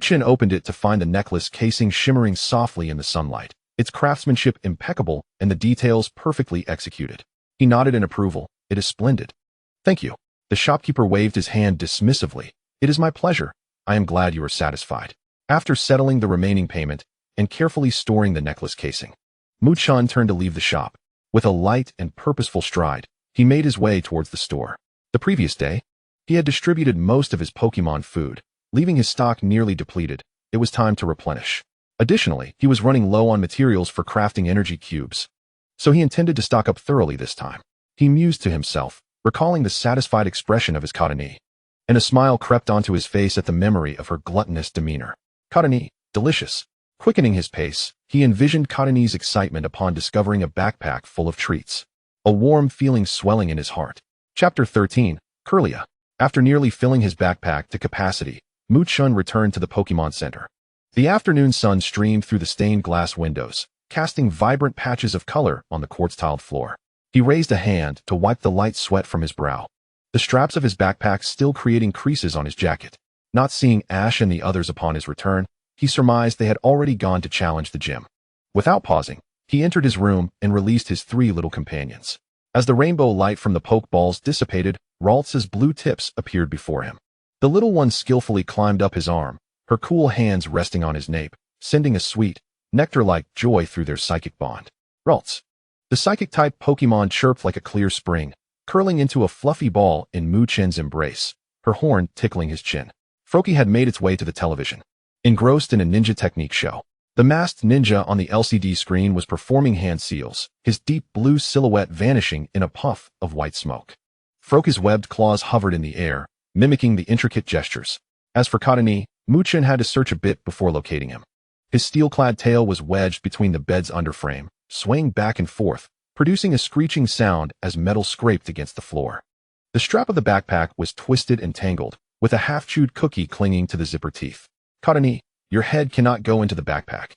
Chen opened it to find the necklace casing shimmering softly in the sunlight, its craftsmanship impeccable and the details perfectly executed. He nodded in approval. "It is splendid." "Thank you." The shopkeeper waved his hand dismissively. "It is my pleasure. I am glad you are satisfied." After settling the remaining payment and carefully storing the necklace casing, Chen turned to leave the shop. With a light and purposeful stride, he made his way towards the store. The previous day, he had distributed most of his Pokemon food, leaving his stock nearly depleted. It was time to replenish. Additionally, he was running low on materials for crafting energy cubes, so he intended to stock up thoroughly this time. He mused to himself, recalling the satisfied expression of his Cottonee, and a smile crept onto his face at the memory of her gluttonous demeanor. Cottonee, delicious. Quickening his pace, he envisioned Cottonee's excitement upon discovering a backpack full of treats, a warm feeling swelling in his heart. Chapter 13, Kirlia. After nearly filling his backpack to capacity, Chen returned to the Pokemon Center. The afternoon sun streamed through the stained glass windows, casting vibrant patches of color on the quartz-tiled floor. He raised a hand to wipe the light sweat from his brow, the straps of his backpack still creating creases on his jacket. Not seeing Ash and the others upon his return, he surmised they had already gone to challenge the gym. Without pausing, he entered his room and released his three little companions. As the rainbow light from the Pokeballs dissipated, Ralts' blue tips appeared before him. The little one skillfully climbed up his arm, her cool hands resting on his nape, sending a sweet, nectar-like joy through their psychic bond. Ralts. The psychic-type Pokemon chirped like a clear spring, curling into a fluffy ball in Chen's embrace, her horn tickling his chin. Froakie had made its way to the television. Engrossed in a ninja technique show, the masked ninja on the LCD screen was performing hand seals, his deep blue silhouette vanishing in a puff of white smoke. Froakie's webbed claws hovered in the air, mimicking the intricate gestures. As for Cottonee, Chen had to search a bit before locating him. His steel-clad tail was wedged between the bed's underframe, swaying back and forth, producing a screeching sound as metal scraped against the floor. The strap of the backpack was twisted and tangled, with a half-chewed cookie clinging to the zipper teeth. "Cottonee, your head cannot go into the backpack,"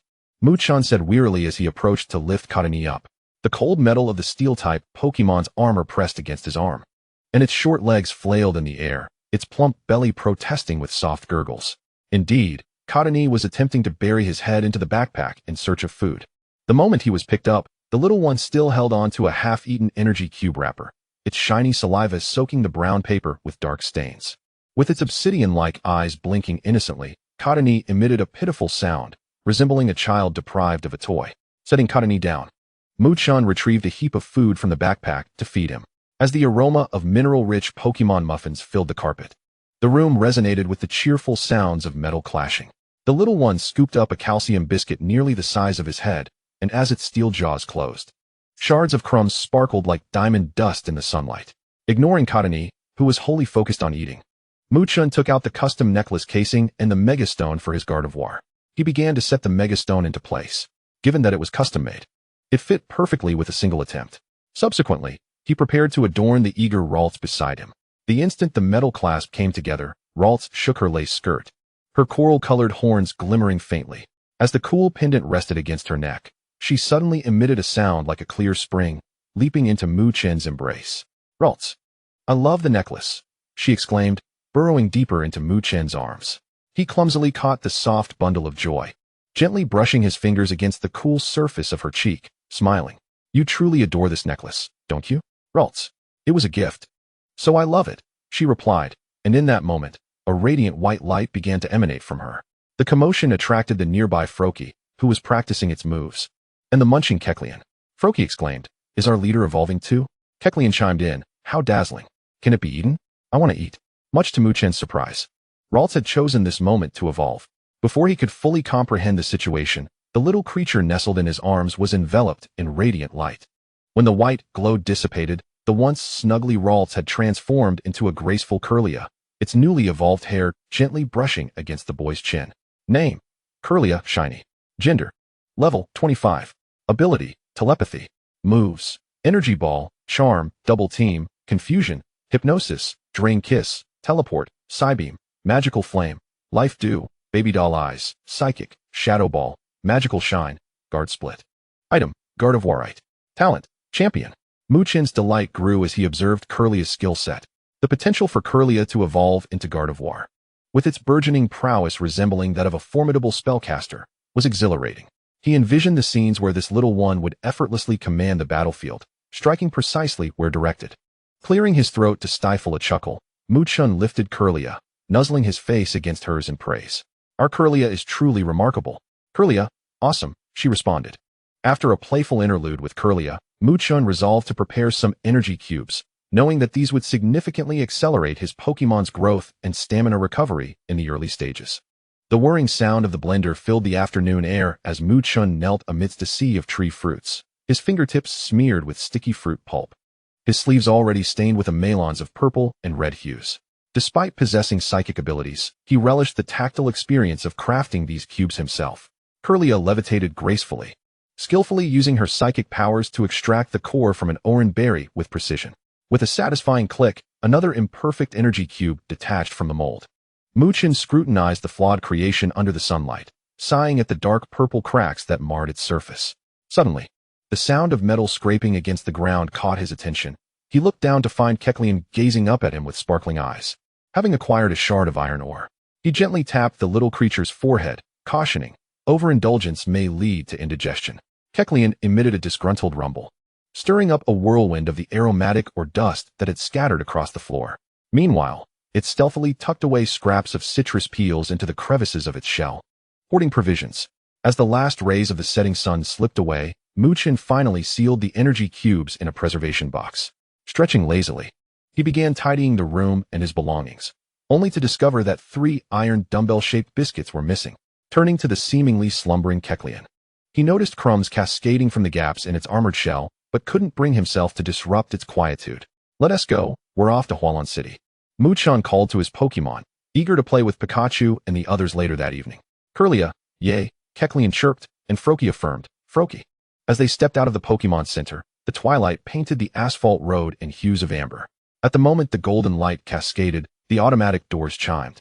Chen said wearily as he approached to lift Cottonee up. The cold metal of the steel-type Pokemon's armor pressed against his arm, and its short legs flailed in the air, its plump belly protesting with soft gurgles. Indeed, Cottonee was attempting to bury his head into the backpack in search of food. The moment he was picked up, the little one still held on to a half-eaten energy cube wrapper, its shiny saliva soaking the brown paper with dark stains. With its obsidian-like eyes blinking innocently, Cottonee emitted a pitiful sound, resembling a child deprived of a toy. Setting Cottonee down, Chen retrieved a heap of food from the backpack to feed him. As the aroma of mineral-rich Pokemon muffins filled the carpet, the room resonated with the cheerful sounds of metal clashing. The little one scooped up a calcium biscuit nearly the size of his head, and as its steel jaws closed, shards of crumbs sparkled like diamond dust in the sunlight. Ignoring Cottonee, who was wholly focused on eating, Chen took out the custom necklace casing and the megastone for his Gardevoir. He began to set the megastone into place. Given that it was custom-made, it fit perfectly with a single attempt. Subsequently, he prepared to adorn the eager Ralts beside him. The instant the metal clasp came together, Ralts shook her lace skirt, her coral-colored horns glimmering faintly. As the cool pendant rested against her neck, she suddenly emitted a sound like a clear spring, leaping into Chen's embrace. "Ralts, I love the necklace," she exclaimed, burrowing deeper into Chen's arms. He clumsily caught the soft bundle of joy, gently brushing his fingers against the cool surface of her cheek, smiling. You truly adore this necklace, don't you? Ralts. It was a gift. So I love it, she replied, and in that moment, a radiant white light began to emanate from her. The commotion attracted the nearby Froakie, who was practicing its moves. And the munching Kecleon. Froakie exclaimed, is our leader evolving too? Kecleon chimed in, how dazzling. Can it be eaten? I want to eat. Much to Muchen's surprise, Ralts had chosen this moment to evolve. Before he could fully comprehend the situation, the little creature nestled in his arms was enveloped in radiant light. When the white glow dissipated, the once snuggly Ralts had transformed into a graceful Kirlia, its newly evolved hair gently brushing against the boy's chin. Name: Kirlia, shiny. Gender: level 25. Ability: telepathy. Moves: energy ball, charm, double team, confusion, hypnosis, drain kiss, teleport, psybeam, magical flame, life dew, baby doll eyes, psychic, shadow ball, magical shine, guard split. Item: Gardevoirite. Talent: champion. Muchen's delight grew as he observed Kirlia's skill set. The potential for Kirlia to evolve into Gardevoir, with its burgeoning prowess resembling that of a formidable spellcaster, was exhilarating. He envisioned the scenes where this little one would effortlessly command the battlefield, striking precisely where directed. Clearing his throat to stifle a chuckle, Muchen lifted Kirlia, nuzzling his face against hers in praise. Our Kirlia is truly remarkable. Kirlia, awesome, she responded. After a playful interlude with Kirlia, Muchen resolved to prepare some energy cubes, knowing that these would significantly accelerate his Pokémon's growth and stamina recovery in the early stages. The whirring sound of the blender filled the afternoon air as Muchen knelt amidst a sea of tree fruits, his fingertips smeared with sticky fruit pulp, his sleeves already stained with a melange of purple and red hues. Despite possessing psychic abilities, he relished the tactile experience of crafting these cubes himself. Kirlia levitated gracefully, skillfully using her psychic powers to extract the core from an orange berry with precision. With a satisfying click, another imperfect energy cube detached from the mold. Muchen scrutinized the flawed creation under the sunlight, sighing at the dark purple cracks that marred its surface. Suddenly, the sound of metal scraping against the ground caught his attention. He looked down to find Kecleon gazing up at him with sparkling eyes. Having acquired a shard of iron ore, he gently tapped the little creature's forehead, cautioning, overindulgence may lead to indigestion. Kecleon emitted a disgruntled rumble, stirring up a whirlwind of the aromatic or dust that had scattered across the floor. Meanwhile, it stealthily tucked away scraps of citrus peels into the crevices of its shell, hoarding provisions. As the last rays of the setting sun slipped away, Muchen finally sealed the energy cubes in a preservation box. Stretching lazily, he began tidying the room and his belongings, only to discover that 3 iron dumbbell-shaped biscuits were missing. Turning to the seemingly slumbering Kecleon, he noticed crumbs cascading from the gaps in its armored shell, but couldn't bring himself to disrupt its quietude. Let us go, we're off to Hualon City. Muchen called to his Pokémon, eager to play with Pikachu and the others later that evening. Kirlia, yay, Kecleon chirped, and Froakie affirmed, Froakie. As they stepped out of the Pokémon Center, the twilight painted the asphalt road in hues of amber. At the moment the golden light cascaded, the automatic doors chimed,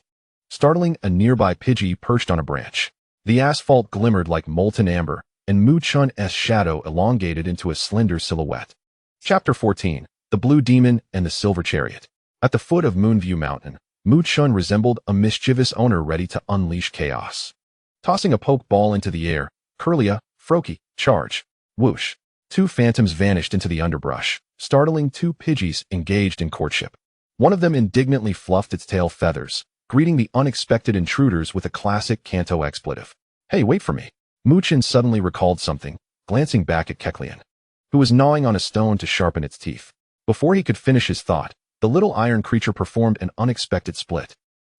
startling a nearby Pidgey perched on a branch. The asphalt glimmered like molten amber, and Muchen's shadow elongated into a slender silhouette. Chapter 14, The Blue Demon and the Silver Chariot. At the foot of Moonview Mountain, Muchen resembled a mischievous owner ready to unleash chaos. Tossing a poke ball into the air, Kirlia, Froakie, charge. Whoosh. 2 phantoms vanished into the underbrush, startling 2 Pidgeys engaged in courtship. One of them indignantly fluffed its tail feathers, greeting the unexpected intruders with a classic Kanto expletive. Hey, wait for me. Muchen suddenly recalled something, glancing back at Kecleon, who was gnawing on a stone to sharpen its teeth. Before he could finish his thought, the little iron creature performed an unexpected split,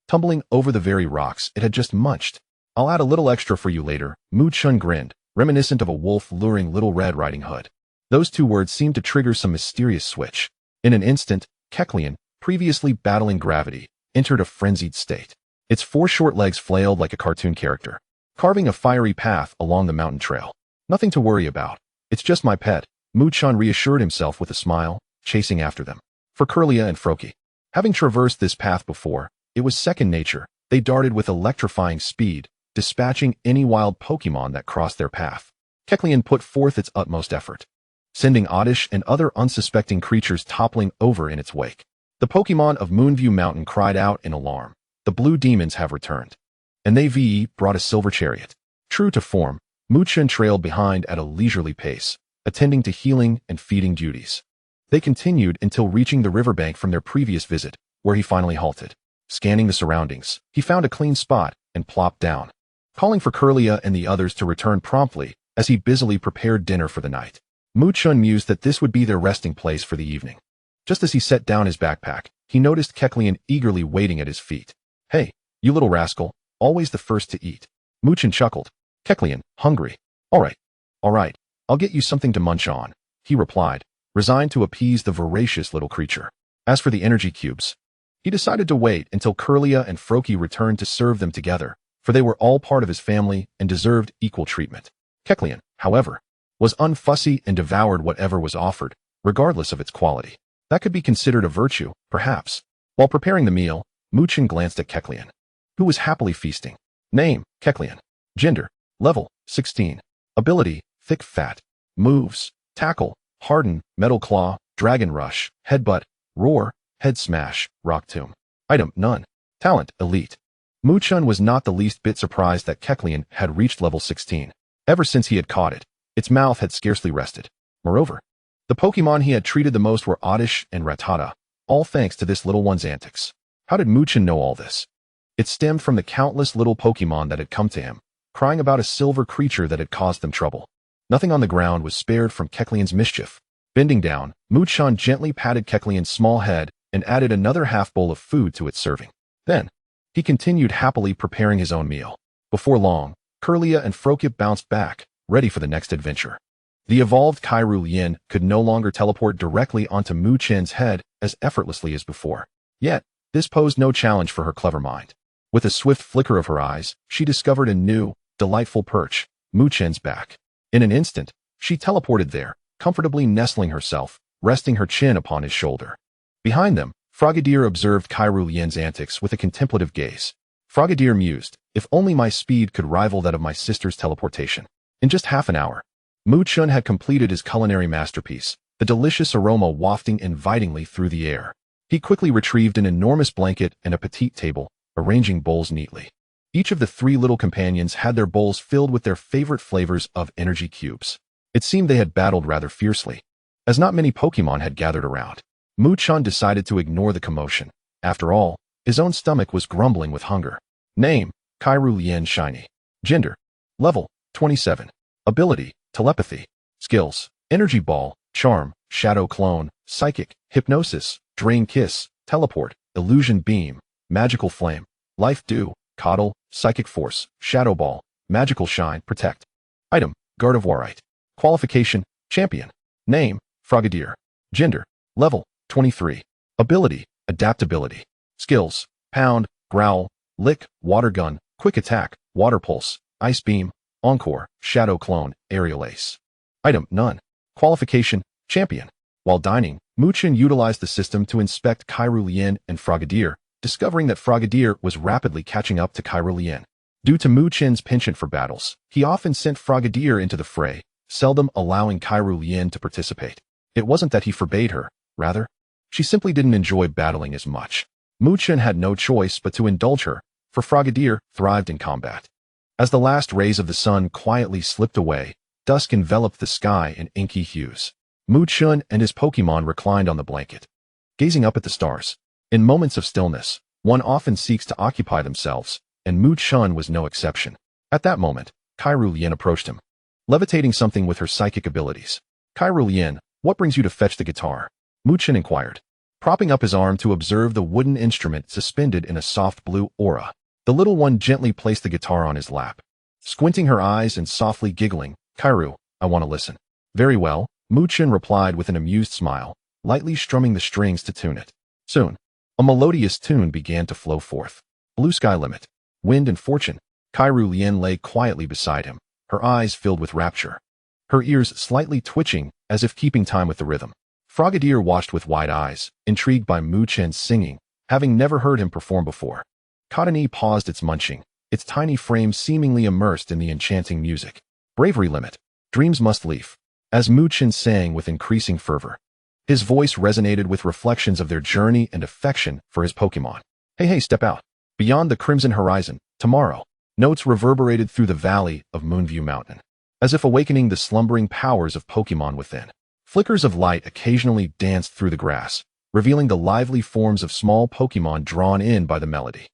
tumbling over the very rocks it had just munched. I'll add a little extra for you later, Muchen grinned, reminiscent of a wolf luring Little Red Riding Hood. Those 2 words seemed to trigger some mysterious switch. In an instant, Kecleon, previously battling gravity, entered a frenzied state. Its 4 short legs flailed like a cartoon character, carving a fiery path along the mountain trail. Nothing to worry about. It's just my pet, Muchen reassured himself with a smile, chasing after them. For Kirlia and Froakie, having traversed this path before, it was second nature. They darted with electrifying speed, dispatching any wild Pokémon that crossed their path. Kecleon put forth its utmost effort, sending Oddish and other unsuspecting creatures toppling over in its wake. The Pokémon of Moonview Mountain cried out in alarm. The blue demons have returned. and they brought a silver chariot. True to form, Chen trailed behind at a leisurely pace, attending to healing and feeding duties. They continued until reaching the riverbank from their previous visit, where he finally halted. Scanning the surroundings, he found a clean spot and plopped down, calling for Kirlia and the others to return promptly as he busily prepared dinner for the night. Chen mused that this would be their resting place for the evening. Just as he set down his backpack, he noticed Kecleon eagerly waiting at his feet. "Hey, you little rascal, always the first to eat." Chen chuckled. "Kecleon, hungry? All right, I'll get you something to munch on," he replied, resigned to appease the voracious little creature. As for the energy cubes, he decided to wait until Kirlia and Froakie returned to serve them together, for they were all part of his family and deserved equal treatment. Kecleon, however, was unfussy and devoured whatever was offered, regardless of its quality. That could be considered a virtue, perhaps. While preparing the meal, Chen glanced at Kecleon, who was happily feasting. Name, Kecleon. Gender, level, 16. Ability, thick fat. Moves, tackle, harden, metal claw, dragon rush, headbutt, roar, head smash, rock tomb. Item, none. Talent, elite. Chen was not the least bit surprised that Kecleon had reached level 16. Ever since he had caught it, its mouth had scarcely rested. Moreover, the Pokémon he had treated the most were Oddish and Rattata, all thanks to this little one's antics. How did Chen know all this? It stemmed from the countless little Pokémon that had come to him, crying about a silver creature that had caused them trouble. Nothing on the ground was spared from Kecleon's mischief. Bending down, Chen gently patted Kecleon's small head and added another half bowl of food to its serving. Then, he continued happily preparing his own meal. Before long, Kirlia and Froakie bounced back, ready for the next adventure. The evolved Kirlia could no longer teleport directly onto Chen's head as effortlessly as before. Yet, this posed no challenge for her clever mind. With a swift flicker of her eyes, she discovered a new, delightful perch, Chen's back. In an instant, she teleported there, comfortably nestling herself, resting her chin upon his shoulder. Behind them, Frogadier observed Kirlia's antics with a contemplative gaze. Frogadier mused, "If only my speed could rival that of my sister's teleportation." In just half an hour, Chen had completed his culinary masterpiece, the delicious aroma wafting invitingly through the air. He quickly retrieved an enormous blanket and a petite table, arranging bowls neatly. Each of the three little companions had their bowls filled with their favorite flavors of energy cubes. It seemed they had battled rather fiercely, as not many Pokémon had gathered around. Chen decided to ignore the commotion. After all, his own stomach was grumbling with hunger. Name, Kirlia Shiny. Gender, level, 27. Ability, telepathy. Skills, energy ball, charm, shadow clone, psychic, hypnosis, drain kiss, teleport, illusion beam, magical flame, life dew, coddle, psychic force, shadow ball, magical shine, protect. Item, guard of Warite. Qualification, champion. Name, Frogadier. Gender, level, 23. Ability, adaptability. Skills, pound, growl, lick, water gun, quick attack, water pulse, ice beam, encore, shadow clone, aerial ace. Item, none. Qualification, champion. While dining, Chen utilized the system to inspect Kirlia and Frogadier, discovering that Frogadier was rapidly catching up to Kirlia. Due to Chen's penchant for battles, he often sent Frogadier into the fray, seldom allowing Kirlia to participate. It wasn't that he forbade her, rather, she simply didn't enjoy battling as much. Chen had no choice but to indulge her, for Frogadier thrived in combat. As the last rays of the sun quietly slipped away, dusk enveloped the sky in inky hues. Chen and his Pokémon reclined on the blanket, gazing up at the stars. In moments of stillness, one often seeks to occupy themselves, and Chen was no exception. At that moment, Kirlia approached him, levitating something with her psychic abilities. "Kirlia, what brings you to fetch the guitar?" Chen inquired, propping up his arm to observe the wooden instrument suspended in a soft blue aura. The little one gently placed the guitar on his lap. Squinting her eyes and softly giggling, "Kiru, I want to listen." "Very well," Chen replied with an amused smile, lightly strumming the strings to tune it. Soon, a melodious tune began to flow forth. Blue sky limit, wind and fortune. Kirlia lay quietly beside him, her eyes filled with rapture, her ears slightly twitching as if keeping time with the rhythm. Frogadier watched with wide eyes, intrigued by Chen's singing, having never heard him perform before. Cottonee paused its munching, its tiny frame seemingly immersed in the enchanting music. Bravery limit, dreams must leaf, as Chen sang with increasing fervor. His voice resonated with reflections of their journey and affection for his Pokémon. Hey, step out. Beyond the crimson horizon, tomorrow, Notes reverberated through the valley of Moonview Mountain, as if awakening the slumbering powers of Pokémon within. Flickers of light occasionally danced through the grass, revealing the lively forms of small Pokémon drawn in by the melody.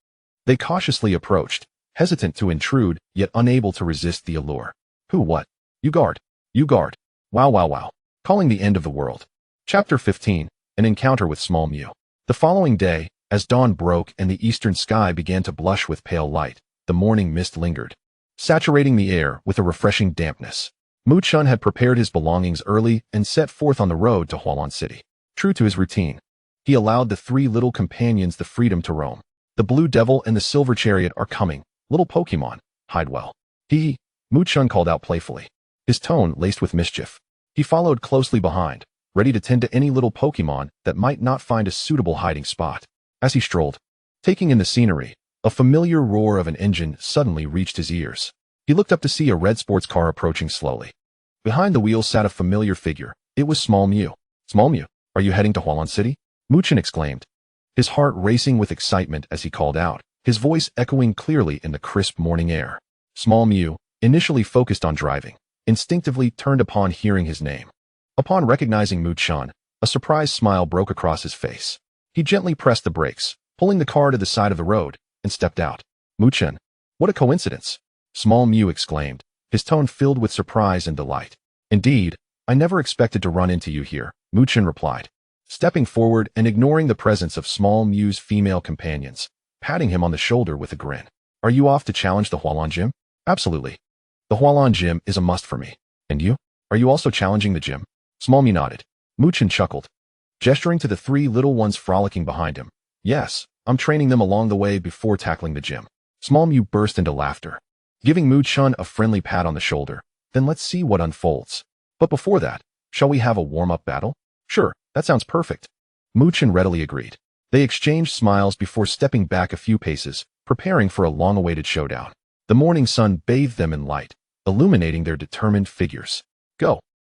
They cautiously approached, hesitant to intrude, yet unable to resist the allure. Who what? You guard. You guard. Wow wow wow. Calling the end of the world. Chapter 15. An encounter with Small Mew. The following day, as dawn broke and the eastern sky began to blush with pale light, the morning mist lingered, saturating the air with a refreshing dampness. Chen had prepared his belongings early and set forth on the road to Hualan City. True to his routine, he allowed the three little companions the freedom to roam. The Blue Devil and the Silver Chariot are coming. Little Pokémon, hide well. Chen called out playfully, his tone laced with mischief. He followed closely behind, ready to tend to any little Pokémon that might not find a suitable hiding spot. As he strolled, taking in the scenery, a familiar roar of an engine suddenly reached his ears. He looked up to see a red sports car approaching slowly. Behind the wheel sat a familiar figure. It was Small Mew. Small Mew, are you heading to Hualan City? Chen exclaimed, his heart racing with excitement as he called out, his voice echoing clearly in the crisp morning air. Small Mew, initially focused on driving, instinctively turned upon hearing his name. Upon recognizing Chen, a surprised smile broke across his face. He gently pressed the brakes, pulling the car to the side of the road, and stepped out. Chen, what a coincidence! Small Mew exclaimed, his tone filled with surprise and delight. Indeed, I never expected to run into you here, Chen replied, stepping forward and ignoring the presence of Small Mew's female companions, patting him on the shoulder with a grin. Are you off to challenge the Hualan Gym? Absolutely. The Hualan Gym is a must for me. And you? Are you also challenging the gym? Small Mew nodded. Chen chuckled, gesturing to the three little ones frolicking behind him. Yes, I'm training them along the way before tackling the gym. Small Mew burst into laughter, giving Chen a friendly pat on the shoulder. Then let's see what unfolds. But before that, shall we have a warm-up battle? Sure, that sounds perfect. Chen readily agreed. They exchanged smiles before stepping back a few paces, preparing for a long-awaited showdown. The morning sun bathed them in light, illuminating their determined figures. Go!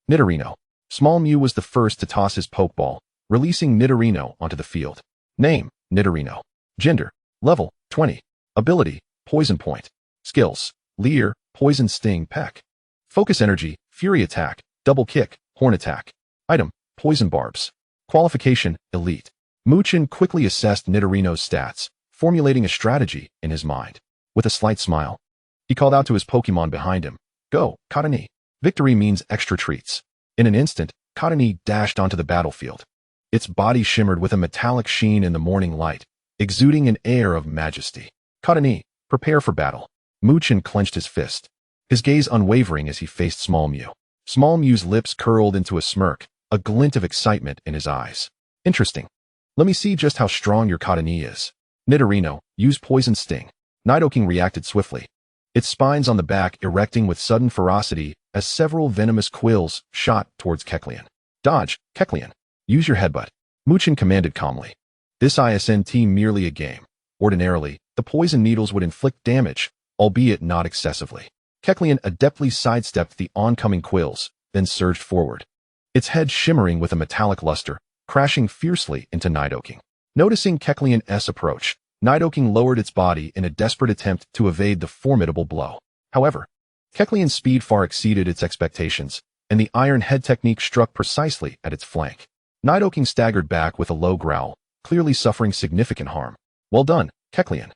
Nidorino. Small Mew was the first to toss his Pokeball, releasing Nidorino onto the field. Name, Nidorino. Gender, level, 20. Ability, Poison Point. Skills, Leer, Poison Sting, Peck. Focus Energy, Fury Attack, Double Kick, Horn Attack. Item, Poison Barbs. Qualification, Elite. Chen quickly assessed Nidorino's stats, formulating a strategy in his mind. With a slight smile, he called out to his Pokémon behind him. Go, Cottonee. Victory means extra treats. In an instant, Cottonee dashed onto the battlefield. Its body shimmered with a metallic sheen in the morning light, exuding an air of majesty. Cottonee, prepare for battle. Chen clenched his fist, his gaze unwavering as he faced Small Mew. Small Mew's lips curled into a smirk, a glint of excitement in his eyes. Interesting. Let me see just how strong your Cottonee is. Nidorino, use Poison Sting. Nidoking reacted swiftly, its spines on the back erecting with sudden ferocity as several venomous quills shot towards Kecleon. Dodge, Kecleon. Use your headbutt. Chen commanded calmly. This isn't merely a game. Ordinarily, the poison needles would inflict damage, albeit not excessively. Kecleon adeptly sidestepped the oncoming quills, then surged forward, its head shimmering with a metallic luster, crashing fiercely into Nidoking. Noticing Kecleon's approach, Nidoking lowered its body in a desperate attempt to evade the formidable blow. However, Kecleon's speed far exceeded its expectations, and the iron head technique struck precisely at its flank. Nidoking staggered back with a low growl, clearly suffering significant harm. Well done, Kecleon.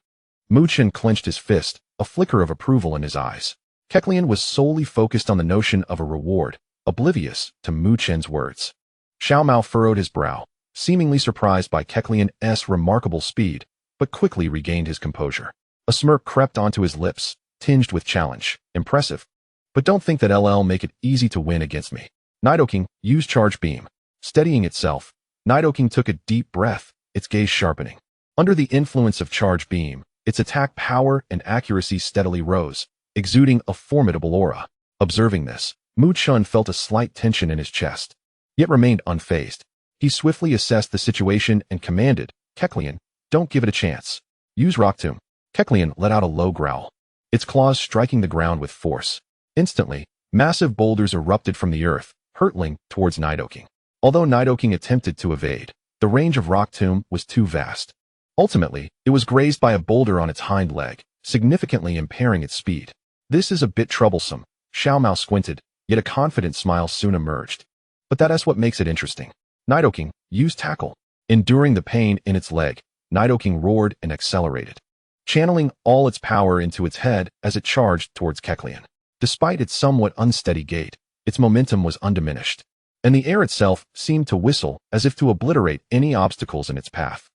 Chen clenched his fist, a flicker of approval in his eyes. Kecleon was solely focused on the notion of a reward, oblivious to Chen's words. Xiao Mao furrowed his brow, seemingly surprised by Kecleon's remarkable speed, but quickly regained his composure. A smirk crept onto his lips, tinged with challenge. Impressive. But don't think that LL make it easy to win against me. Nidoking, use Charge Beam. Steadying itself, Nidoking took a deep breath, its gaze sharpening. Under the influence of Charge Beam, its attack power and accuracy steadily rose, exuding a formidable aura. Observing this, Chen felt a slight tension in his chest, yet remained unfazed. He swiftly assessed the situation and commanded, Kecleon, don't give it a chance. Use Rock Tomb. Kecleon let out a low growl, its claws striking the ground with force. Instantly, massive boulders erupted from the earth, hurtling towards Nidoking. Although Nidoking attempted to evade, the range of Rock Tomb was too vast. Ultimately, it was grazed by a boulder on its hind leg, significantly impairing its speed. This is a bit troublesome. Xiao Mao squinted, yet a confident smile soon emerged. But that is what makes it interesting. Nidoking, use tackle. Enduring the pain in its leg, Nidoking roared and accelerated, channeling all its power into its head as it charged towards Kecleon. Despite its somewhat unsteady gait, its momentum was undiminished, and the air itself seemed to whistle as if to obliterate any obstacles in its path.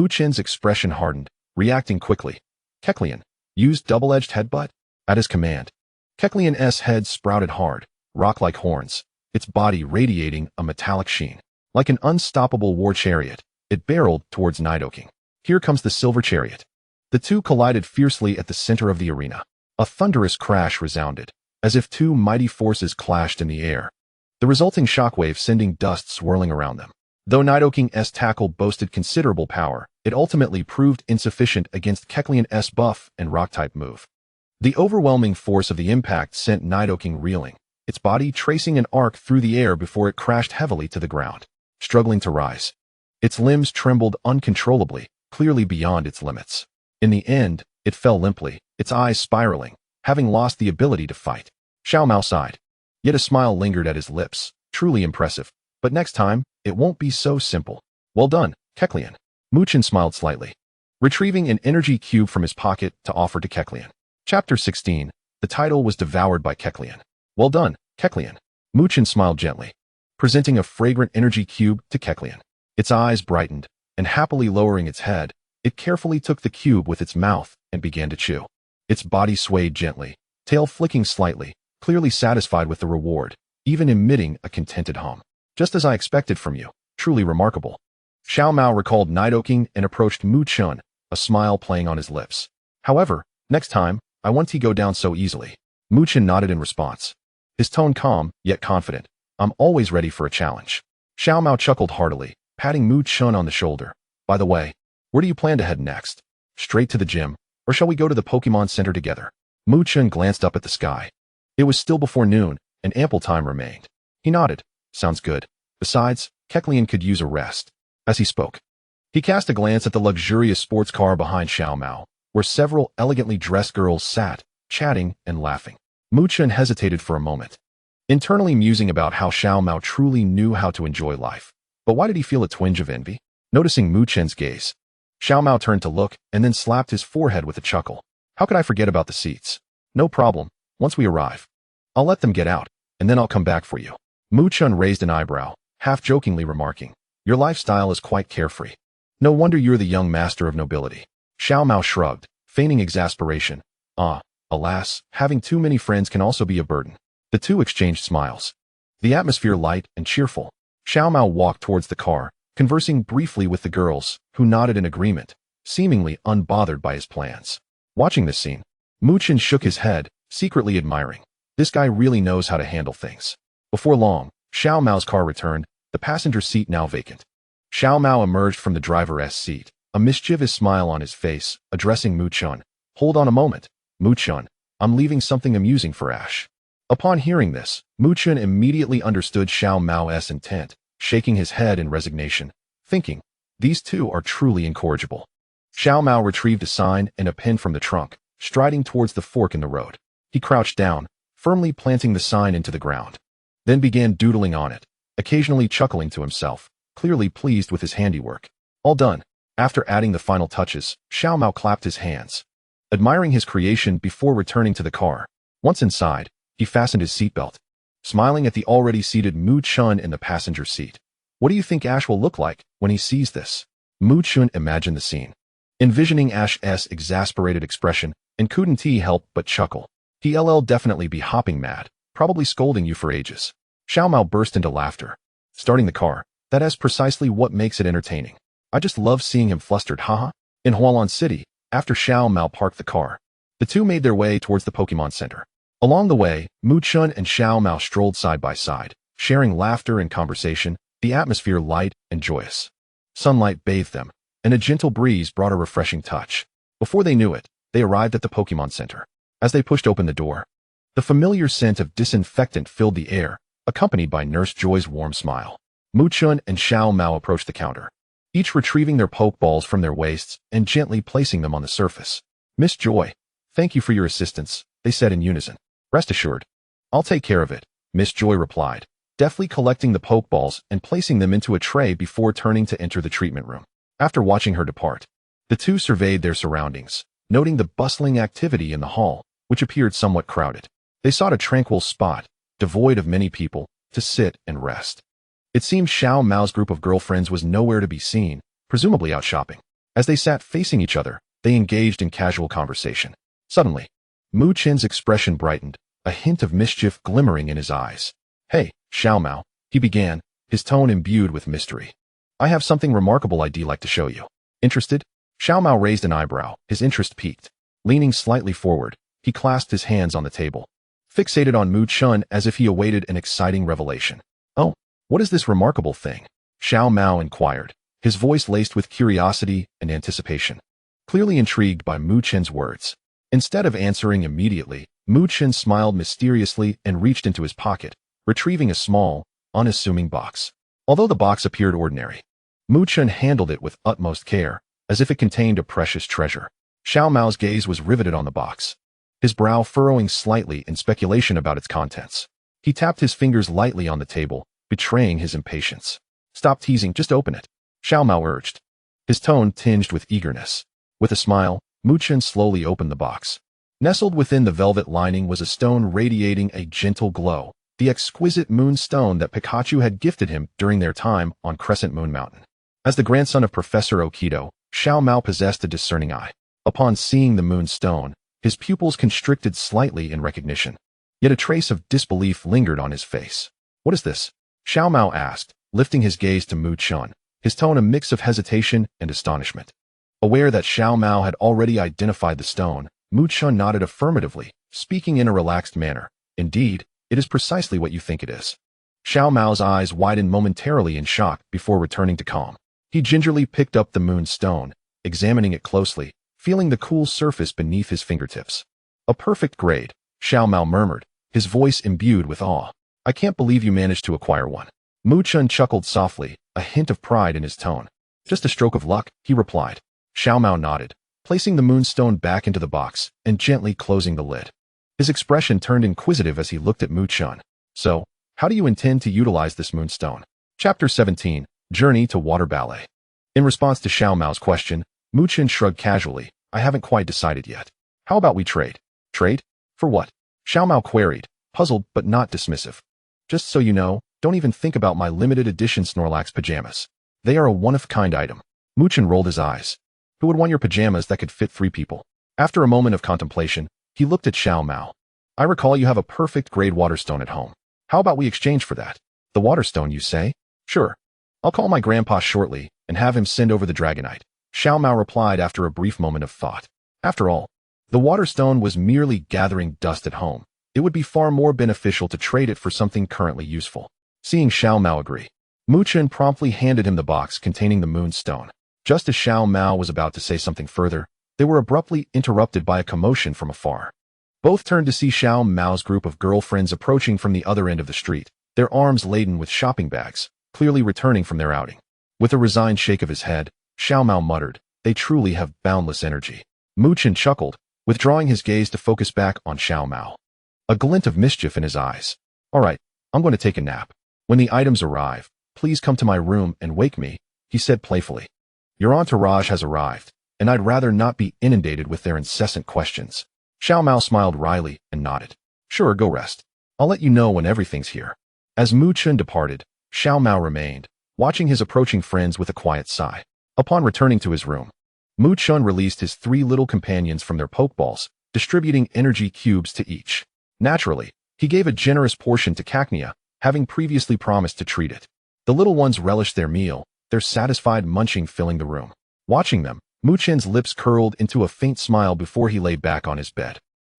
Chen's expression hardened, reacting quickly. Kecleon, use double-edged headbutt? At his command, Kecleon's head sprouted hard, rock-like horns, its body radiating a metallic sheen. Like an unstoppable war chariot, it barreled towards Nidoking. Here comes the silver chariot. The two collided fiercely at the center of the arena. A thunderous crash resounded, as if two mighty forces clashed in the air, the resulting shockwave sending dust swirling around them. Though Nidoking's tackle boasted considerable power, it ultimately proved insufficient against Kecleon's buff and rock-type move. The overwhelming force of the impact sent Nidoking reeling, its body tracing an arc through the air before it crashed heavily to the ground. Struggling to rise, its limbs trembled uncontrollably, clearly beyond its limits. In the end, it fell limply, its eyes spiraling, having lost the ability to fight. Xiao Mao sighed, yet a smile lingered at his lips. Truly impressive, but next time, it won't be so simple. Well done, Kecleon. Chen smiled slightly, retrieving an energy cube from his pocket to offer to Kecleon. Chapter 16. The title was devoured by Kecleon. Well done, Kecleon. Chen smiled gently, presenting a fragrant energy cube to Kecleon. Its eyes brightened, and happily lowering its head, it carefully took the cube with its mouth and began to chew. Its body swayed gently, tail flicking slightly, clearly satisfied with the reward, even emitting a contented hum. Just as I expected from you. Truly remarkable. Xiao Mao recalled Nidoking and approached Chen, a smile playing on his lips. However, next time, I won't go down so easily. Chen nodded in response, his tone calm, yet confident. I'm always ready for a challenge. Xiao Mao chuckled heartily, patting Chen on the shoulder. By the way, where do you plan to head next? Straight to the gym, or shall we go to the Pokémon Center together? Chen glanced up at the sky. It was still before noon, and ample time remained. He nodded. Sounds good. Besides, Kecleon could use a rest. As he spoke, he cast a glance at the luxurious sports car behind Xiao Mao, where several elegantly dressed girls sat, chatting and laughing. Chen hesitated for a moment, internally musing about how Xiao Mao truly knew how to enjoy life. But why did he feel a twinge of envy? Noticing Chen's gaze, Xiao Mao turned to look and then slapped his forehead with a chuckle. How could I forget about the seats? No problem. Once we arrive, I'll let them get out, and then I'll come back for you. Chen raised an eyebrow, half-jokingly remarking, your lifestyle is quite carefree. No wonder you're the young master of nobility. Xiao Mao shrugged, feigning exasperation. Alas, having too many friends can also be a burden. The two exchanged smiles, the atmosphere light and cheerful. Xiao Mao walked towards the car, conversing briefly with the girls, who nodded in agreement, seemingly unbothered by his plans. Watching this scene, Chen shook his head, secretly admiring. This guy really knows how to handle things. Before long, Xiao Mao's car returned, the passenger seat now vacant. Xiao Mao emerged from the driver's seat, a mischievous smile on his face, addressing Chen. Hold on a moment, Chen. I'm leaving something amusing for Ash. Upon hearing this, Chen immediately understood Xiao Mao's intent, shaking his head in resignation, thinking, these two are truly incorrigible. Xiao Mao retrieved a sign and a pin from the trunk, striding towards the fork in the road. He crouched down, firmly planting the sign into the ground, then began doodling on it, occasionally chuckling to himself, clearly pleased with his handiwork. All done. After adding the final touches, Xiao Mao clapped his hands, admiring his creation before returning to the car. Once inside, he fastened his seatbelt, smiling at the already seated Chen in the passenger seat. What do you think Ash will look like when he sees this? Chen imagined the scene, envisioning Ash's exasperated expression, and couldn't help but chuckle. He'll definitely be hopping mad, probably scolding you for ages. Xiao Mao burst into laughter, starting the car. That is precisely what makes it entertaining. I just love seeing him flustered, haha. In Hualan City, after Xiao Mao parked the car, the two made their way towards the Pokémon Center. Along the way, Chen and Xiao Mao strolled side by side, sharing laughter and conversation, the atmosphere light and joyous. Sunlight bathed them, and a gentle breeze brought a refreshing touch. Before they knew it, they arrived at the Pokémon Center. As they pushed open the door, the familiar scent of disinfectant filled the air, accompanied by Nurse Joy's warm smile. Chen and Xiao Mao approached the counter, each retrieving their Pokeballs from their waists and gently placing them on the surface. Miss Joy, Thank you for your assistance, they said in unison. Rest assured. I'll take care of it, Miss Joy replied, deftly collecting the Pokeballs and placing them into a tray before turning to enter the treatment room. After watching her depart, the two surveyed their surroundings, noting the bustling activity in the hall, which appeared somewhat crowded. They sought a tranquil spot, devoid of many people, to sit and rest. It seemed Xiao Mao's group of girlfriends was nowhere to be seen, presumably out shopping. As they sat facing each other, they engaged in casual conversation. Suddenly, Mu Chen's expression brightened, a hint of mischief glimmering in his eyes. Hey, Xiao Mao, he began, his tone imbued with mystery. I have something remarkable I'd like to show you. Interested? Xiao Mao raised an eyebrow, his interest piqued. Leaning slightly forward, he clasped his hands on the table, fixated on Mu Chen as if he awaited an exciting revelation. Oh, what is this remarkable thing? Xiao Mao inquired, his voice laced with curiosity and anticipation. Clearly intrigued by Mu Chen's words. Instead of answering immediately, Mu Chen smiled mysteriously and reached into his pocket, retrieving a small, unassuming box. Although the box appeared ordinary, Mu Chen handled it with utmost care, as if it contained a precious treasure. Xiao Mao's gaze was riveted on the box, his brow furrowing slightly in speculation about its contents. He tapped his fingers lightly on the table, betraying his impatience. Stop teasing, just open it, Xiao Mao urged, his tone tinged with eagerness. With a smile, Mu Chen slowly opened the box. Nestled within the velvet lining was a stone radiating a gentle glow, the exquisite moonstone that Pikachu had gifted him during their time on Crescent Moon Mountain. As the grandson of Professor Okido, Xiao Mao possessed a discerning eye. Upon seeing the moonstone, his pupils constricted slightly in recognition. Yet a trace of disbelief lingered on his face. What is this? Xiao Mao asked, lifting his gaze to Mu Chen, his tone a mix of hesitation and astonishment. Aware that Xiao Mao had already identified the stone, Mu Chen nodded affirmatively, speaking in a relaxed manner. Indeed, it is precisely what you think it is. Xiao Mao's eyes widened momentarily in shock before returning to calm. He gingerly picked up the moonstone, examining it closely, feeling the cool surface beneath his fingertips. A perfect grade, Xiao Mao murmured, his voice imbued with awe. I can't believe you managed to acquire one. Mu Chen chuckled softly, a hint of pride in his tone. Just a stroke of luck, he replied. Xiao Mao nodded, placing the moonstone back into the box and gently closing the lid. His expression turned inquisitive as he looked at Mu Chen. So, how do you intend to utilize this moonstone? Chapter 17, Journey to Water Ballet. In response to Xiao Mao's question, Mu Chen shrugged casually. I haven't quite decided yet. How about we trade? Trade? For what? Xiao Mao queried, puzzled but not dismissive. Just so you know, don't even think about my limited edition Snorlax pajamas. They are a one-of-a-kind item. Mu Chen rolled his eyes. Who would want your pajamas that could fit 3 people? After a moment of contemplation, he looked at Xiao Mao. I recall you have a perfect grade waterstone at home. How about we exchange for that? The waterstone, you say? Sure. I'll call my grandpa shortly and have him send over the Dragonite. Xiao Mao replied after a brief moment of thought. After all, the waterstone was merely gathering dust at home. It would be far more beneficial to trade it for something currently useful. Seeing Xiao Mao agree, Mu Chen promptly handed him the box containing the moonstone. Just as Xiao Mao was about to say something further, they were abruptly interrupted by a commotion from afar. Both turned to see Xiao Mao's group of girlfriends approaching from the other end of the street, their arms laden with shopping bags, clearly returning from their outing. With a resigned shake of his head, Xiao Mao muttered, they truly have boundless energy. Mu Chen chuckled, withdrawing his gaze to focus back on Xiao Mao. A glint of mischief in his eyes. All right, I'm going to take a nap. When the items arrive, please come to my room and wake me, he said playfully. Your entourage has arrived, and I'd rather not be inundated with their incessant questions. Xiao Mao smiled wryly and nodded. Sure, go rest. I'll let you know when everything's here. As Mu Chen departed, Xiao Mao remained, watching his approaching friends with a quiet sigh. Upon returning to his room, Mu Chen released his 3 little companions from their Pokeballs, distributing energy cubes to each. Naturally, he gave a generous portion to Cacnea, having previously promised to treat it. The little ones relished their meal, their satisfied munching filling the room. Watching them, Mu Chen's lips curled into a faint smile before he lay back on his bed.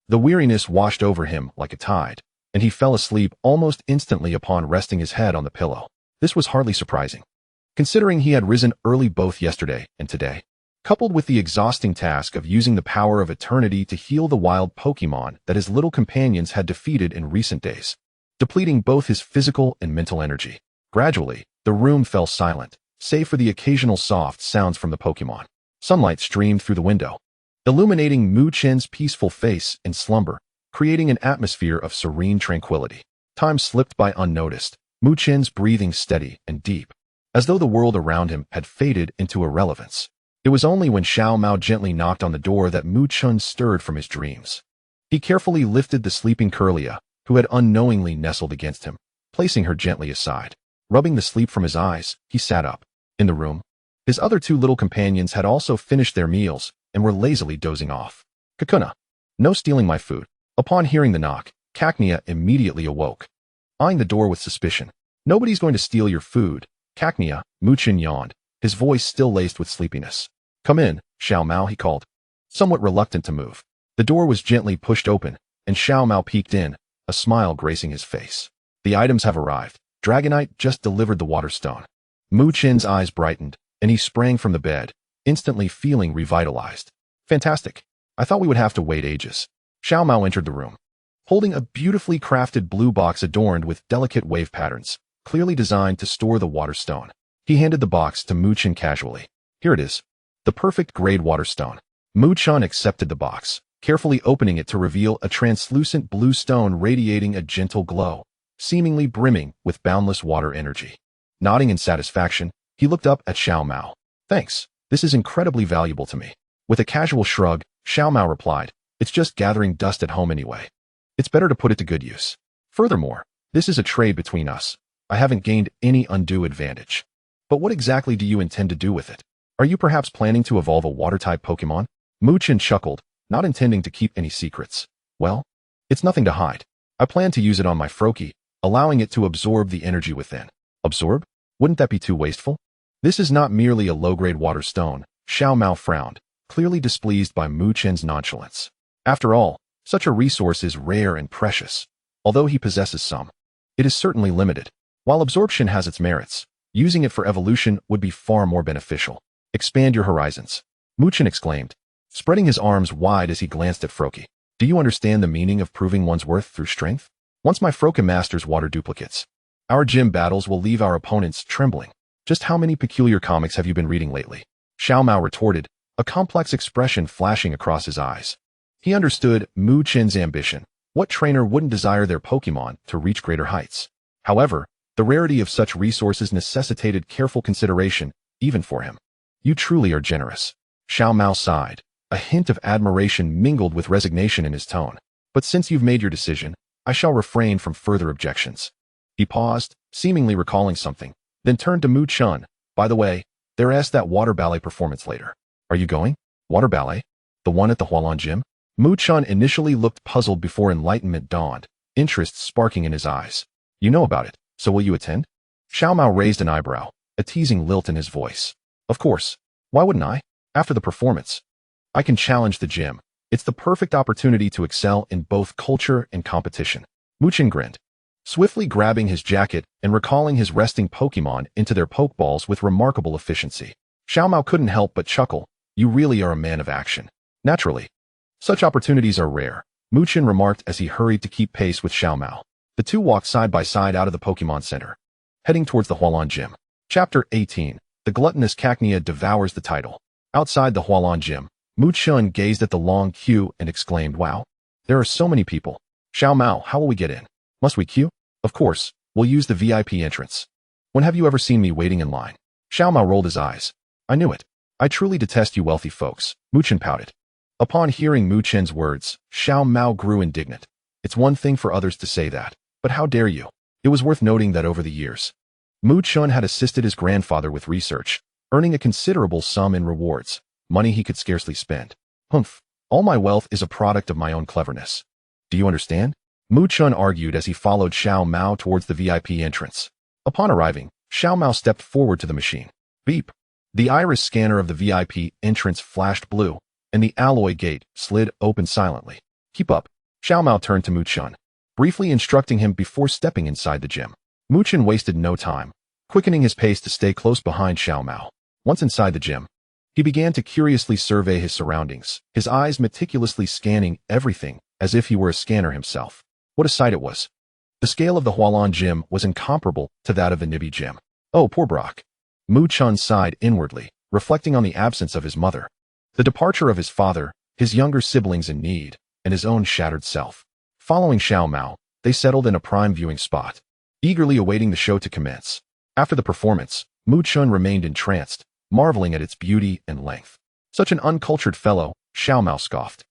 The weariness washed over him like a tide, and he fell asleep almost instantly upon resting his head on the pillow. This was hardly surprising, considering he had risen early both yesterday and today. Coupled with the exhausting task of using the power of eternity to heal the wild Pokémon that his little companions had defeated in recent days, depleting both his physical and mental energy. Gradually, the room fell silent, save for the occasional soft sounds from the Pokémon. Sunlight streamed through the window, illuminating Mu Chen's peaceful face in slumber, creating an atmosphere of serene tranquility. Time slipped by unnoticed, Mu Chen's breathing steady and deep, as though the world around him had faded into irrelevance. It was only when Xiao Mao gently knocked on the door that Mu Chen stirred from his dreams. He carefully lifted the sleeping Kirlia, who had unknowingly nestled against him, placing her gently aside. Rubbing the sleep from his eyes, he sat up. In the room, his other two little companions had also finished their meals and were lazily dozing off. Kakuna, no stealing my food. Upon hearing the knock, Cacnea immediately awoke, eyeing the door with suspicion. Nobody's going to steal your food, Cacnea. Mu Chen yawned, his voice still laced with sleepiness. Come in, Xiao Mao, he called, somewhat reluctant to move. The door was gently pushed open, and Xiao Mao peeked in, a smile gracing his face. The items have arrived. Dragonite just delivered the water stone. Mu Chen's eyes brightened, and he sprang from the bed, instantly feeling revitalized. Fantastic. I thought we would have to wait ages. Xiao Mao entered the room, holding a beautifully crafted blue box adorned with delicate wave patterns, clearly designed to store the water stone. He handed the box to Mu Chen casually. Here it is. The perfect grade water stone. Mu Chen accepted the box, carefully opening it to reveal a translucent blue stone radiating a gentle glow, seemingly brimming with boundless water energy. Nodding in satisfaction, he looked up at Xiao Mao. Thanks, this is incredibly valuable to me. With a casual shrug, Xiao Mao replied, it's just gathering dust at home anyway. It's better to put it to good use. Furthermore, this is a trade between us. I haven't gained any undue advantage. But what exactly do you intend to do with it? Are you perhaps planning to evolve a water-type Pokémon? Mu Chen chuckled, not intending to keep any secrets. Well, it's nothing to hide. I plan to use it on my Froakie, allowing it to absorb the energy within. Absorb? Wouldn't that be too wasteful? This is not merely a low-grade water stone. Xiao Mao frowned, clearly displeased by Mu Chen's nonchalance. After all, such a resource is rare and precious. Although he possesses some, it is certainly limited. While absorption has its merits, using it for evolution would be far more beneficial. Expand your horizons, Mu Chen exclaimed, spreading his arms wide as he glanced at Froakie. Do you understand the meaning of proving one's worth through strength? Once my Froakie masters water duplicates, our gym battles will leave our opponents trembling. Just how many peculiar comics have you been reading lately? Xiao Mao retorted, a complex expression flashing across his eyes. He understood Mu Chen's ambition. What trainer wouldn't desire their Pokémon to reach greater heights? However, the rarity of such resources necessitated careful consideration, even for him. You truly are generous. Xiao Mao sighed, a hint of admiration mingled with resignation in his tone. But since you've made your decision, I shall refrain from further objections. He paused, seemingly recalling something, then turned to Mu Chen. By the way, there's that water ballet performance later. Are you going? Water ballet? The one at the Hualan Gym? Mu Chen initially looked puzzled before enlightenment dawned, interest sparking in his eyes. You know about it, so will you attend? Xiao Mao raised an eyebrow, a teasing lilt in his voice. Of course. Why wouldn't I? After the performance, I can challenge the gym. It's the perfect opportunity to excel in both culture and competition. Mu Chen grinned, swiftly grabbing his jacket and recalling his resting Pokémon into their Pokeballs with remarkable efficiency. Xiao Mao couldn't help but chuckle. You really are a man of action. Naturally, such opportunities are rare, Mu Chen remarked as he hurried to keep pace with Xiao Mao. The two walked side by side out of the Pokémon Center, heading towards the Hualan Gym. Chapter 18. The gluttonous Cacnea devours the title. Outside the Hualan Gym, Mu Chen gazed at the long queue and exclaimed, wow, there are so many people. Xiao Mao, how will we get in? Must we queue? Of course, we'll use the VIP entrance. When have you ever seen me waiting in line? Xiao Mao rolled his eyes. I knew it. I truly detest you wealthy folks, Mu Chen pouted. Upon hearing Mu Chen's words, Xiao Mao grew indignant. It's one thing for others to say that, but how dare you? It was worth noting that over the years, Mu Chen had assisted his grandfather with research, earning a considerable sum in rewards, money he could scarcely spend. Humph, all my wealth is a product of my own cleverness. Do you understand? Mu Chen argued as he followed Xiao Mao towards the VIP entrance. Upon arriving, Xiao Mao stepped forward to the machine. Beep. The iris scanner of the VIP entrance flashed blue, and the alloy gate slid open silently. Keep up. Xiao Mao turned to Mu Chen, briefly instructing him before stepping inside the gym. Mu Chen wasted no time, quickening his pace to stay close behind Xiao Mao. Once inside the gym, he began to curiously survey his surroundings, his eyes meticulously scanning everything as if he were a scanner himself. What a sight it was. The scale of the Hualan Gym was incomparable to that of the Nibi Gym. Oh, poor Brock. Mu Chen sighed inwardly, reflecting on the absence of his mother. The departure of his father, his younger siblings in need, and his own shattered self. Following Xiao Mao, they settled in a prime viewing spot, eagerly awaiting the show to commence. After the performance, Mu Chun remained entranced, marveling at its beauty and length. Such an uncultured fellow, Xiao Mao scoffed,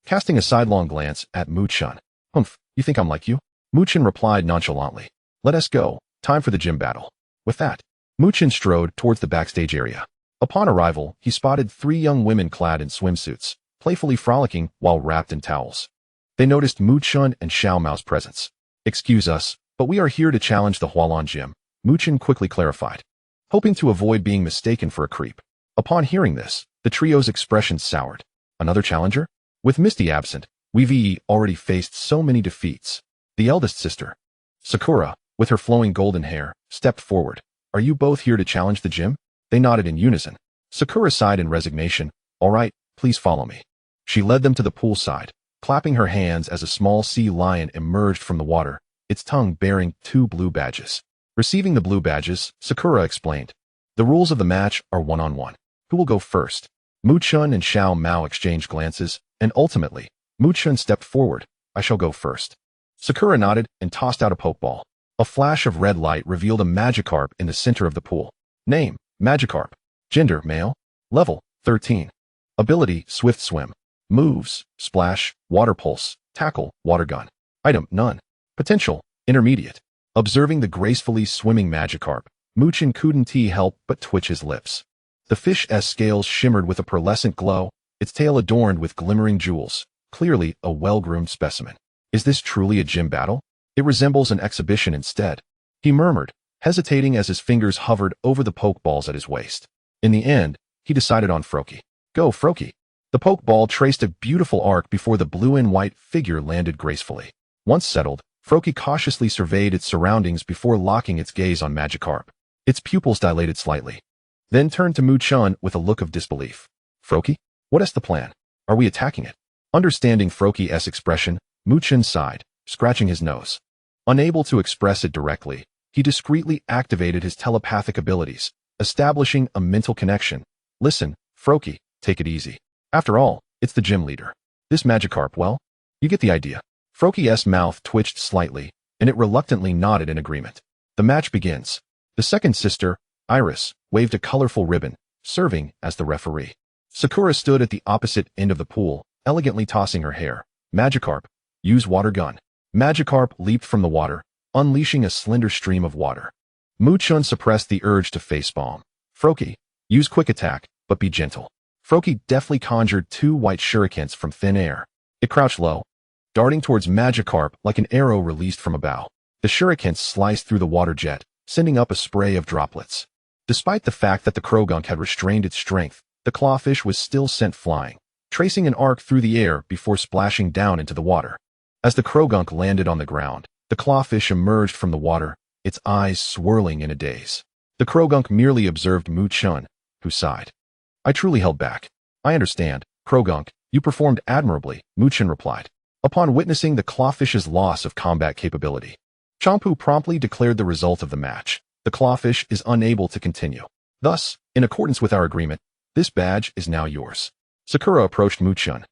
casting a sidelong glance at Mu Chun. Humph, you think I'm like you? Mu Chun replied nonchalantly. Let us go, time for the gym battle. With that, Mu Chun strode towards the backstage area. Upon arrival, he spotted 3 young women clad in swimsuits, playfully frolicking while wrapped in towels. They noticed Mu Chun and Xiao Mao's presence. Excuse us, but we are here to challenge the Hualan Gym, Mu Chun quickly clarified, hoping to avoid being mistaken for a creep. Upon hearing this, the trio's expressions soured. Another challenger? With Misty absent, we've already faced so many defeats. The eldest sister, Sakura, with her flowing golden hair, stepped forward. Are you both here to challenge the gym? They nodded in unison. Sakura sighed in resignation. All right, please follow me. She led them to the poolside, clapping her hands as a small sea lion emerged from the water, its tongue bearing 2 blue badges. Receiving the blue badges, Sakura explained. The rules of the match are one-on-one. Who will go first? Mu Chun and Xiao Mao exchanged glances, and ultimately, Mu Chun stepped forward. I shall go first. Sakura nodded and tossed out a pokeball. A flash of red light revealed a Magikarp in the center of the pool. Name, Magikarp. Gender, male. Level, 13. Ability, Swift Swim. Moves, Splash, Water Pulse, Tackle, Water Gun. Item, none. Potential, intermediate. Observing the gracefully swimming Magikarp, Mu Chun couldn't help but twitch his lips. The fish's scales shimmered with a pearlescent glow, its tail adorned with glimmering jewels, clearly a well-groomed specimen. Is this truly a gym battle? It resembles an exhibition instead, he murmured, hesitating as his fingers hovered over the pokeballs at his waist. In the end, he decided on Froakie. Go, Froakie. The pokeball traced a beautiful arc before the blue and white figure landed gracefully. Once settled, Froakie cautiously surveyed its surroundings before locking its gaze on Magikarp. Its pupils dilated slightly, then turned to Mu Chun with a look of disbelief. Froakie, what is the plan? Are we attacking it? Understanding Froakie's expression, Mu Chun sighed, scratching his nose. Unable to express it directly, he discreetly activated his telepathic abilities, establishing a mental connection. Listen, Froakie, take it easy. After all, it's the gym leader. This Magikarp, well, you get the idea. Froakie's mouth twitched slightly, and it reluctantly nodded in agreement. The match begins. The second sister, Iris, waved a colorful ribbon, serving as the referee. Sakura stood at the opposite end of the pool, elegantly tossing her hair. Magikarp, use water gun. Magikarp leaped from the water, unleashing a slender stream of water. Mu Chun suppressed the urge to facepalm. Froakie, use quick attack, but be gentle. Froakie deftly conjured 2 white shurikens from thin air. It crouched low, darting towards Magikarp like an arrow released from a bow. The shurikens sliced through the water jet, sending up a spray of droplets. Despite the fact that the Krogunk had restrained its strength, the clawfish was still sent flying, tracing an arc through the air before splashing down into the water. As the Krogunk landed on the ground, the clawfish emerged from the water, its eyes swirling in a daze. The Krogunk merely observed Mu Chun, who sighed. I truly held back. I understand, Krogunk, you performed admirably, Mu Chun replied. Upon witnessing the clawfish's loss of combat capability, Champu promptly declared the result of the match. The clawfish is unable to continue. Thus, in accordance with our agreement, this badge is now yours. Sakura approached Mu Chun,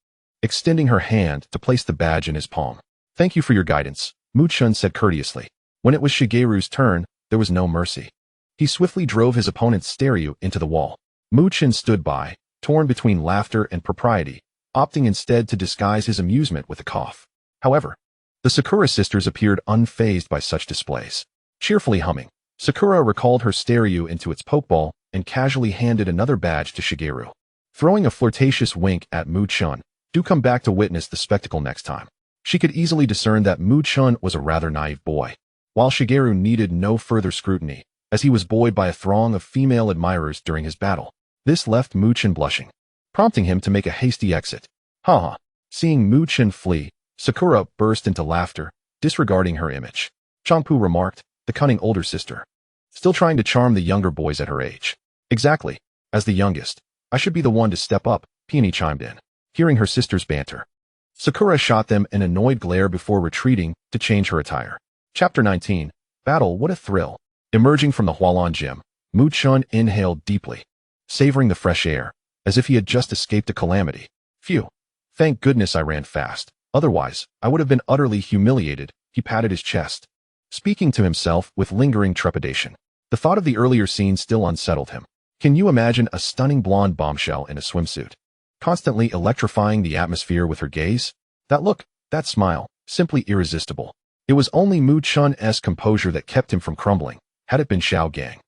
extending her hand to place the badge in his palm. Thank you for your guidance, Mu Chun said courteously. When it was Shigeru's turn, there was no mercy. He swiftly drove his opponent's Starry into the wall. Mu Chun stood by, torn between laughter and propriety, opting instead to disguise his amusement with a cough. However, the Sakura sisters appeared unfazed by such displays. Cheerfully humming, Sakura recalled her Starry into its pokeball and casually handed another badge to Shigeru. Throwing a flirtatious wink at Mu Chun, do come back to witness the spectacle next time. She could easily discern that Mu Chun was a rather naive boy, while Shigeru needed no further scrutiny, as he was buoyed by a throng of female admirers during his battle. This left Mu Chun blushing, prompting him to make a hasty exit. Haha. Seeing Mu Chun flee, Sakura burst into laughter, disregarding her image. Champu remarked, the cunning older sister, still trying to charm the younger boys at her age. Exactly. As the youngest, I should be the one to step up, Peony chimed in, hearing her sister's banter. Sakura shot them an annoyed glare before retreating to change her attire. Chapter 19. Battle, what a thrill. Emerging from the Hualan Gym, Mu Chun inhaled deeply, savoring the fresh air, as if he had just escaped a calamity. Phew. Thank goodness I ran fast. Otherwise, I would have been utterly humiliated. He patted his chest, speaking to himself with lingering trepidation. The thought of the earlier scene still unsettled him. Can you imagine a stunning blonde bombshell in a swimsuit, constantly electrifying the atmosphere with her gaze? That look, that smile, simply irresistible. It was only Mu Chun's composure that kept him from crumbling. Had it been Xiao Gang,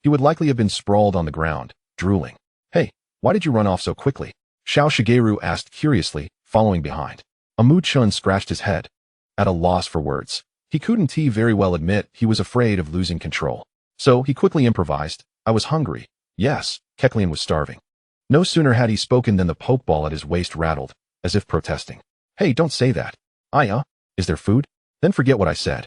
he would likely have been sprawled on the ground, drooling. Hey, why did you run off so quickly? Xiao Shigeru asked curiously, following behind. Mu Chun scratched his head, at a loss for words. He couldn't very well admit he was afraid of losing control. So he quickly improvised. I was hungry. Yes, Kecleon was starving. No sooner had he spoken than the pokeball at his waist rattled, as if protesting. Hey, don't say that. Is there food? Then forget what I said.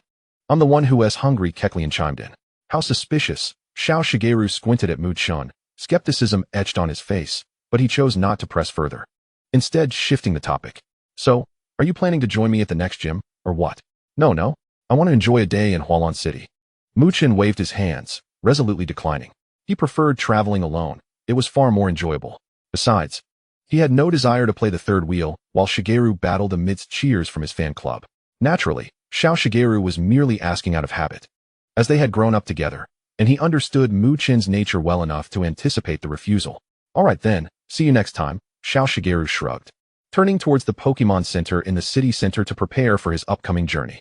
I'm the one who is hungry, Kecleon chimed in. How suspicious. Xiao Shigeru squinted at Mu Chun. Skepticism etched on his face, but he chose not to press further, instead shifting the topic. So, are you planning to join me at the next gym, or what? No. I want to enjoy a day in Hualan City. Mu Chun waved his hands, resolutely declining. He preferred traveling alone. It was far more enjoyable. Besides, he had no desire to play the third wheel, while Shigeru battled amidst cheers from his fan club. Naturally, Xiao Shigeru was merely asking out of habit, as they had grown up together, and he understood Mu Chun's nature well enough to anticipate the refusal. All right then, see you next time, Xiao Shigeru shrugged, turning towards the Pokémon Center in the city center to prepare for his upcoming journey.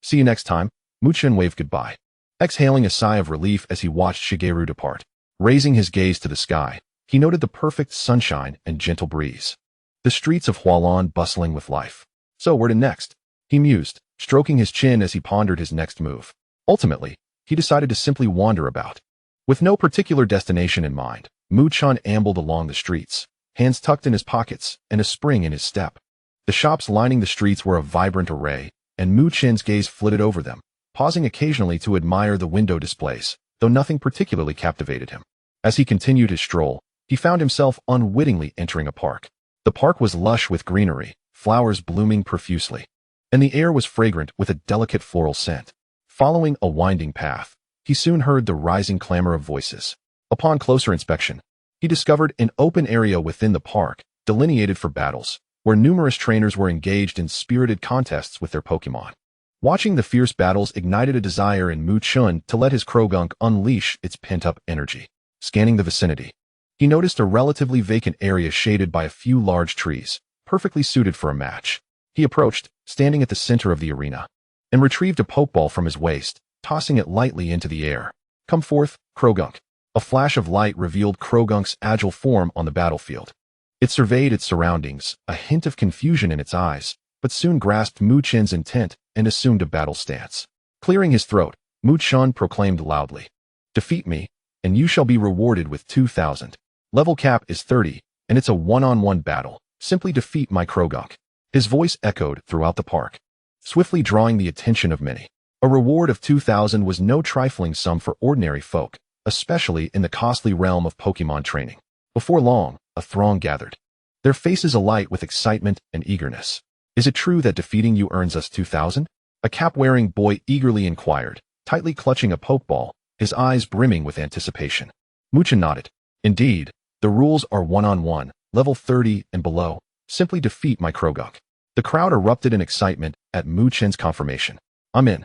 See you next time. Mu Chun waved goodbye, exhaling a sigh of relief as he watched Shigeru depart. Raising his gaze to the sky, he noted the perfect sunshine and gentle breeze. The streets of Hualan bustling with life. So where to next? He mused, stroking his chin as he pondered his next move. Ultimately, he decided to simply wander about. With no particular destination in mind, Mu Chun ambled along the streets, hands tucked in his pockets and a spring in his step. The shops lining the streets were a vibrant array, and Mu Chun's gaze flitted over them, pausing occasionally to admire the window displays, though nothing particularly captivated him. As he continued his stroll, he found himself unwittingly entering a park. The park was lush with greenery, flowers blooming profusely, and the air was fragrant with a delicate floral scent. Following a winding path, he soon heard the rising clamor of voices. Upon closer inspection, he discovered an open area within the park, delineated for battles, where numerous trainers were engaged in spirited contests with their Pokémon. Watching the fierce battles ignited a desire in Mu Chun to let his Krogunk unleash its pent-up energy. Scanning the vicinity, he noticed a relatively vacant area shaded by a few large trees, perfectly suited for a match. He approached, standing at the center of the arena, and retrieved a Pokeball from his waist, tossing it lightly into the air. Come forth, Krogunk. A flash of light revealed Krogunk's agile form on the battlefield. It surveyed its surroundings, a hint of confusion in its eyes, but soon grasped Mu Chun's intent and assumed a battle stance. Clearing his throat, Mu Chun proclaimed loudly, "Defeat me, and you shall be rewarded with 2,000. Level cap is 30, and it's a one-on-one battle. Simply defeat my Krogunk." His voice echoed throughout the park, swiftly drawing the attention of many. A reward of 2,000 was no trifling sum for ordinary folk, especially in the costly realm of Pokémon training. Before long, a throng gathered, their faces alight with excitement and eagerness. "Is it true that defeating you earns us 2,000? A cap-wearing boy eagerly inquired, tightly clutching a Pokeball, his eyes brimming with anticipation. Mu Chun nodded. "Indeed, the rules are one-on-one, level 30 and below. Simply defeat my Krogunk." The crowd erupted in excitement at Mu Chun's confirmation. I'm in.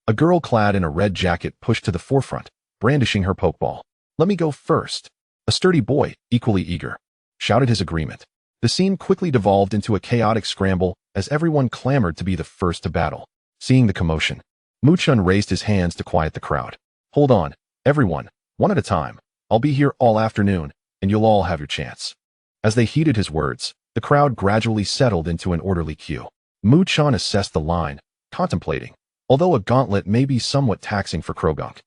A girl clad in a red jacket pushed to the forefront, brandishing her Pokeball. "Let me go first." A sturdy boy, equally eager, shouted his agreement. The scene quickly devolved into a chaotic scramble as everyone clamored to be the first to battle. Seeing the commotion, Mu Chun raised his hands to quiet the crowd. "Hold on, everyone, one at a time. I'll be here all afternoon, and you'll all have your chance." As they heeded his words, the crowd gradually settled into an orderly queue. Mu Chun assessed the line, contemplating. Although a gauntlet may be somewhat taxing for Krogunk,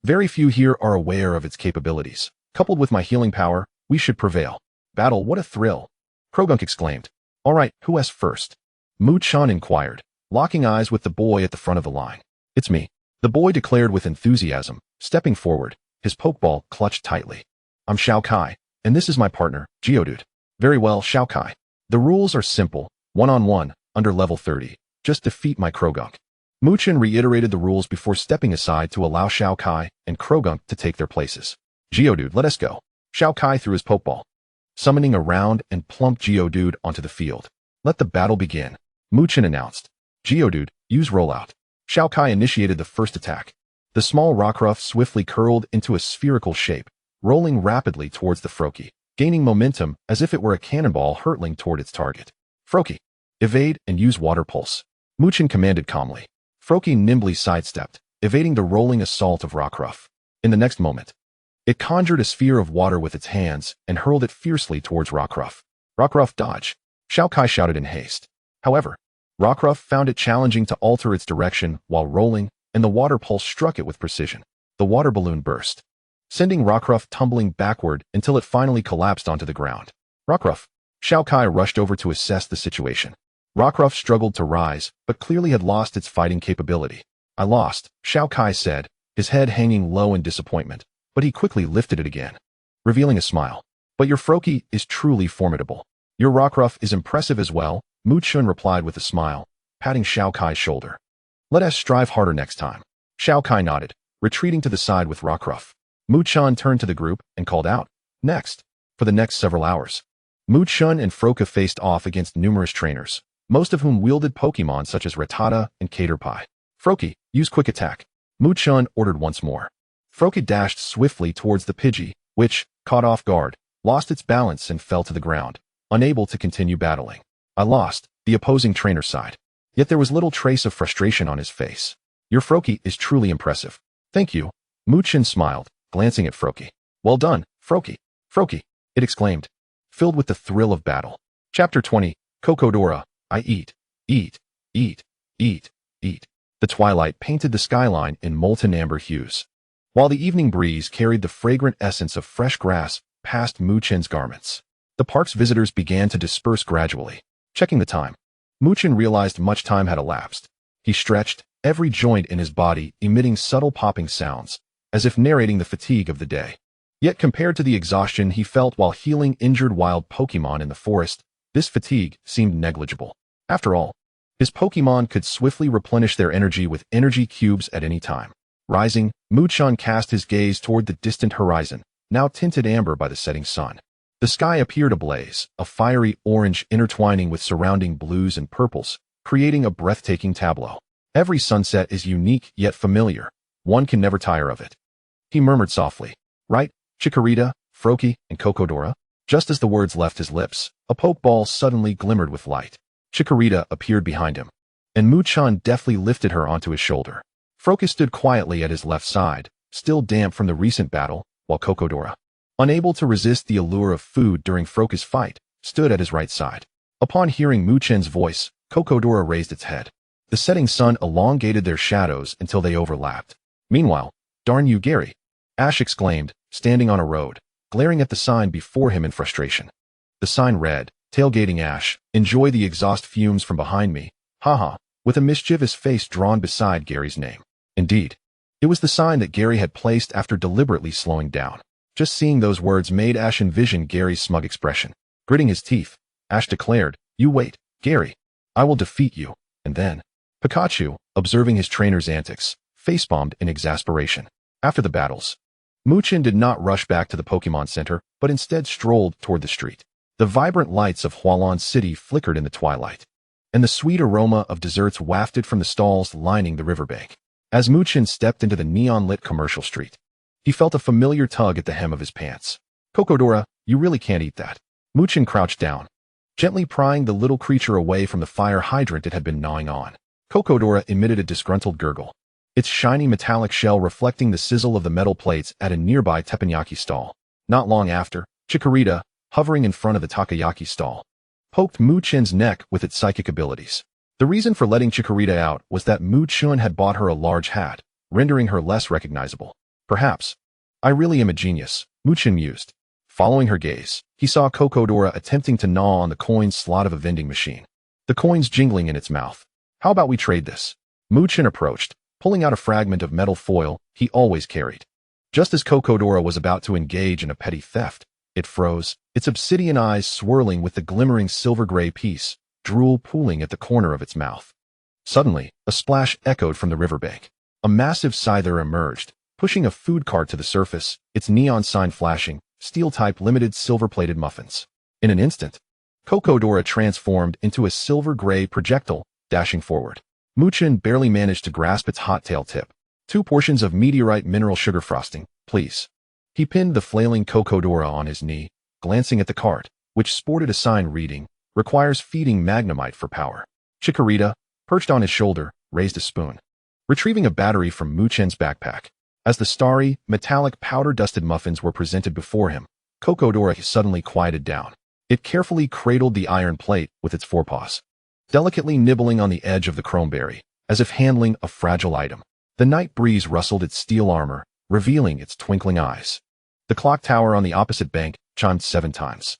very few here are aware of its capabilities. Coupled with my healing power, we should prevail. Battle, what a thrill! Krogunk exclaimed. "All right, who is first?" Mu Chun inquired, locking eyes with the boy at the front of the line. "It's me," the boy declared with enthusiasm, stepping forward, his Pokeball clutched tightly. "I'm Xiao Kai, and this is my partner, Geodude." "Very well, Xiao Kai. The rules are simple, one-on-one, under level 30. Just defeat my Krogunk." Mu Chun reiterated the rules before stepping aside to allow Xiao Kai and Krogunk to take their places. "Geodude, let us go." Xiao Kai threw his Pokeball, summoning a round and plump Geodude onto the field. Let the battle begin, Chen announced. Geodude, use rollout. Kai initiated the first attack. The small Rockruff swiftly curled into a spherical shape, rolling rapidly towards the Froakie, gaining momentum as if it were a cannonball hurtling toward its target. Froakie, evade and use Water Pulse, Chen commanded calmly. Froakie nimbly sidestepped, evading the rolling assault of Rockruff. In the next moment, it conjured a sphere of water with its hands and hurled it fiercely towards Rockruff. Rockruff, dodge, Kai shouted in haste. However, Rockruff found it challenging to alter its direction while rolling, and the water pulse struck it with precision. The water balloon burst, sending Rockruff tumbling backward until it finally collapsed onto the ground. Rockruff, Kai rushed over to assess the situation. Rockruff struggled to rise, but clearly had lost its fighting capability. I lost, Kai said, his head hanging low in disappointment, but he quickly lifted it again, revealing a smile. But your Froakie is truly formidable. Your Rockruff is impressive as well, Chen replied with a smile, patting Kai's shoulder. Let us strive harder next time. Kai nodded, retreating to the side with Rockruff. Chen turned to the group and called out, next. For the next several hours, Chen and Froakie faced off against numerous trainers, most of whom wielded Pokémon such as Rattata and Caterpie. Froakie, use quick attack, Chen ordered once more. Froakie dashed swiftly towards the Pidgey, which, caught off guard, lost its balance and fell to the ground, unable to continue battling. I lost, the opposing trainer sighed. Yet there was little trace of frustration on his face. Your Froakie is truly impressive. Thank you, Chen smiled, glancing at Froakie. Well done, Froakie. Froakie, it exclaimed, filled with the thrill of battle. Chapter 20, Cocodora, I eat, eat, eat, eat, eat. The twilight painted the skyline in molten amber hues, while the evening breeze carried the fragrant essence of fresh grass past Chen's garments. The park's visitors began to disperse gradually. Checking the time, Chen realized much time had elapsed. He stretched, every joint in his body emitting subtle popping sounds, as if narrating the fatigue of the day. Yet compared to the exhaustion he felt while healing injured wild Pokémon in the forest, this fatigue seemed negligible. After all, his Pokémon could swiftly replenish their energy with energy cubes at any time. Rising, Chen cast his gaze toward the distant horizon, now tinted amber by the setting sun. The sky appeared ablaze, a fiery orange intertwining with surrounding blues and purples, creating a breathtaking tableau. Every sunset is unique yet familiar. One can never tire of it. He murmured softly. Right, Chikorita, Froakie, and Cocodora? Just as the words left his lips, a Pokeball suddenly glimmered with light. Chikorita appeared behind him, and Chen deftly lifted her onto his shoulder. Froakie stood quietly at his left side, still damp from the recent battle, while Cocodora, unable to resist the allure of food during Froakie's fight, stood at his right side. Upon hearing Chen's voice, Cocodora raised its head. The setting sun elongated their shadows until they overlapped. Meanwhile, darn you, Gary, Ash exclaimed, standing on a road, glaring at the sign before him in frustration. The sign read, Tailgating Ash, enjoy the exhaust fumes from behind me, haha, with a mischievous face drawn beside Gary's name. Indeed, it was the sign that Gary had placed after deliberately slowing down. Just seeing those words made Ash envision Gary's smug expression. Gritting his teeth, Ash declared, You wait, Gary. I will defeat you. And then, Pikachu, observing his trainer's antics, facepalmed in exasperation. After the battles, Chen did not rush back to the Pokémon Center, but instead strolled toward the street. The vibrant lights of Hualan City flickered in the twilight, and the sweet aroma of desserts wafted from the stalls lining the riverbank. As Chen stepped into the neon-lit commercial street, he felt a familiar tug at the hem of his pants. Cocodora, you really can't eat that. Chen crouched down, gently prying the little creature away from the fire hydrant it had been gnawing on. Cocodora emitted a disgruntled gurgle, its shiny metallic shell reflecting the sizzle of the metal plates at a nearby teppanyaki stall. Not long after, Chikorita, hovering in front of the takoyaki stall, poked Chen's neck with its psychic abilities. The reason for letting Chikorita out was that Chen had bought her a large hat, rendering her less recognizable. Perhaps. I really am a genius, Chen mused. Following her gaze, he saw Cocodora attempting to gnaw on the coin slot of a vending machine, the coins jingling in its mouth. How about we trade this? Chen approached, pulling out a fragment of metal foil he always carried. Just as Cocodora was about to engage in a petty theft, it froze, its obsidian eyes swirling with the glimmering silver-gray piece, drool pooling at the corner of its mouth. Suddenly, a splash echoed from the riverbank. A massive scyther emerged, pushing a food cart to the surface, its neon sign flashing, steel-type limited silver-plated muffins. In an instant, Cocodora transformed into a silver-gray projectile, dashing forward. Chen barely managed to grasp its hot tail tip. 2 portions of meteorite mineral sugar frosting, please. He pinned the flailing Cocodora on his knee, glancing at the cart, which sported a sign reading, requires feeding magnemite for power. Chikorita, perched on his shoulder, raised a spoon, retrieving a battery from Chen's backpack. As the starry, metallic powder-dusted muffins were presented before him, Cocodora suddenly quieted down. It carefully cradled the iron plate with its forepaws, delicately nibbling on the edge of the chrome berry, as if handling a fragile item. The night breeze rustled its steel armor, revealing its twinkling eyes. The clock tower on the opposite bank chimed 7 times.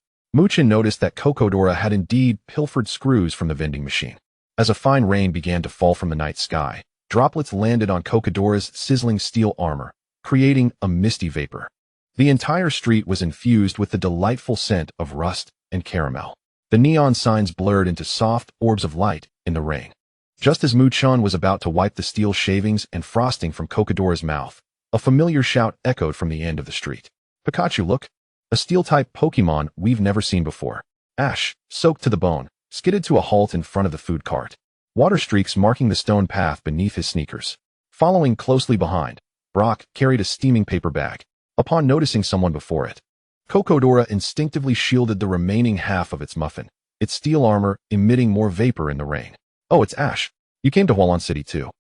Chen noticed that Cocodora had indeed pilfered screws from the vending machine. As a fine rain began to fall from the night sky, droplets landed on Cocodora's sizzling steel armor, creating a misty vapor. The entire street was infused with the delightful scent of rust and caramel. The neon signs blurred into soft orbs of light in the rain. Just as Chen was about to wipe the steel shavings and frosting from Cocodora's mouth, a familiar shout echoed from the end of the street. Pikachu, look! A steel-type Pokémon we've never seen before. Ash, soaked to the bone, skidded to a halt in front of the food cart, water streaks marking the stone path beneath his sneakers. Following closely behind, Brock carried a steaming paper bag. Upon noticing someone before it, Cocodora instinctively shielded the remaining half of its muffin, its steel armor emitting more vapor in the rain. Oh, it's Ash. You came to Hualon City too.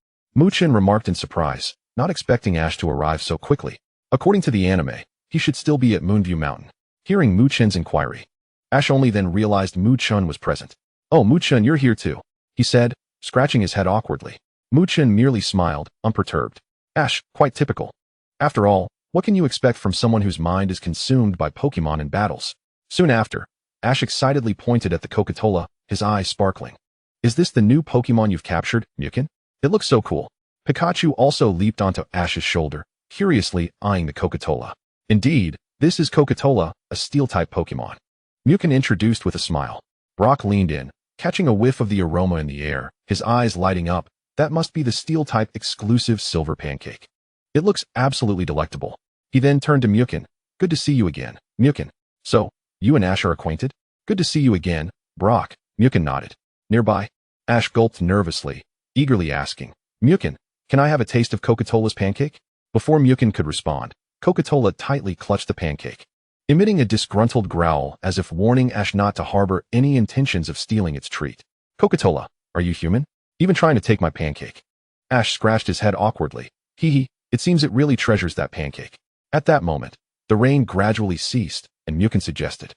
Chen remarked in surprise, not expecting Ash to arrive so quickly. According to the anime, he should still be at Moonview Mountain. Hearing Chen's inquiry, Ash only then realized Chen was present. Oh, Chen, you're here too, he said, scratching his head awkwardly. Chen merely smiled, unperturbed. Ash, quite typical. After all, what can you expect from someone whose mind is consumed by Pokémon and battles? Soon after, Ash excitedly pointed at the Coca-Cola, his eyes sparkling. Is this the new Pokémon you've captured, Chen? It looks so cool. Pikachu also leaped onto Ash's shoulder, curiously eyeing the Coca-Cola. Indeed, this is Coca-Cola, a steel-type Pokémon. Chen introduced with a smile. Brock leaned in, catching a whiff of the aroma in the air, his eyes lighting up. That must be the steel-type exclusive silver pancake. It looks absolutely delectable. He then turned to Chen. Good to see you again, Chen. So, you and Ash are acquainted? Good to see you again, Brock. Chen nodded. Nearby, Ash gulped nervously, eagerly asking, Chen, can I have a taste of Coca-Cola's pancake? Before Chen could respond, Coca-Cola tightly clutched the pancake, emitting a disgruntled growl as if warning Ash not to harbor any intentions of stealing its treat. Coca-Cola, are you human? Even trying to take my pancake? Ash scratched his head awkwardly. Hee, it seems it really treasures that pancake. At that moment, the rain gradually ceased, and Chen suggested,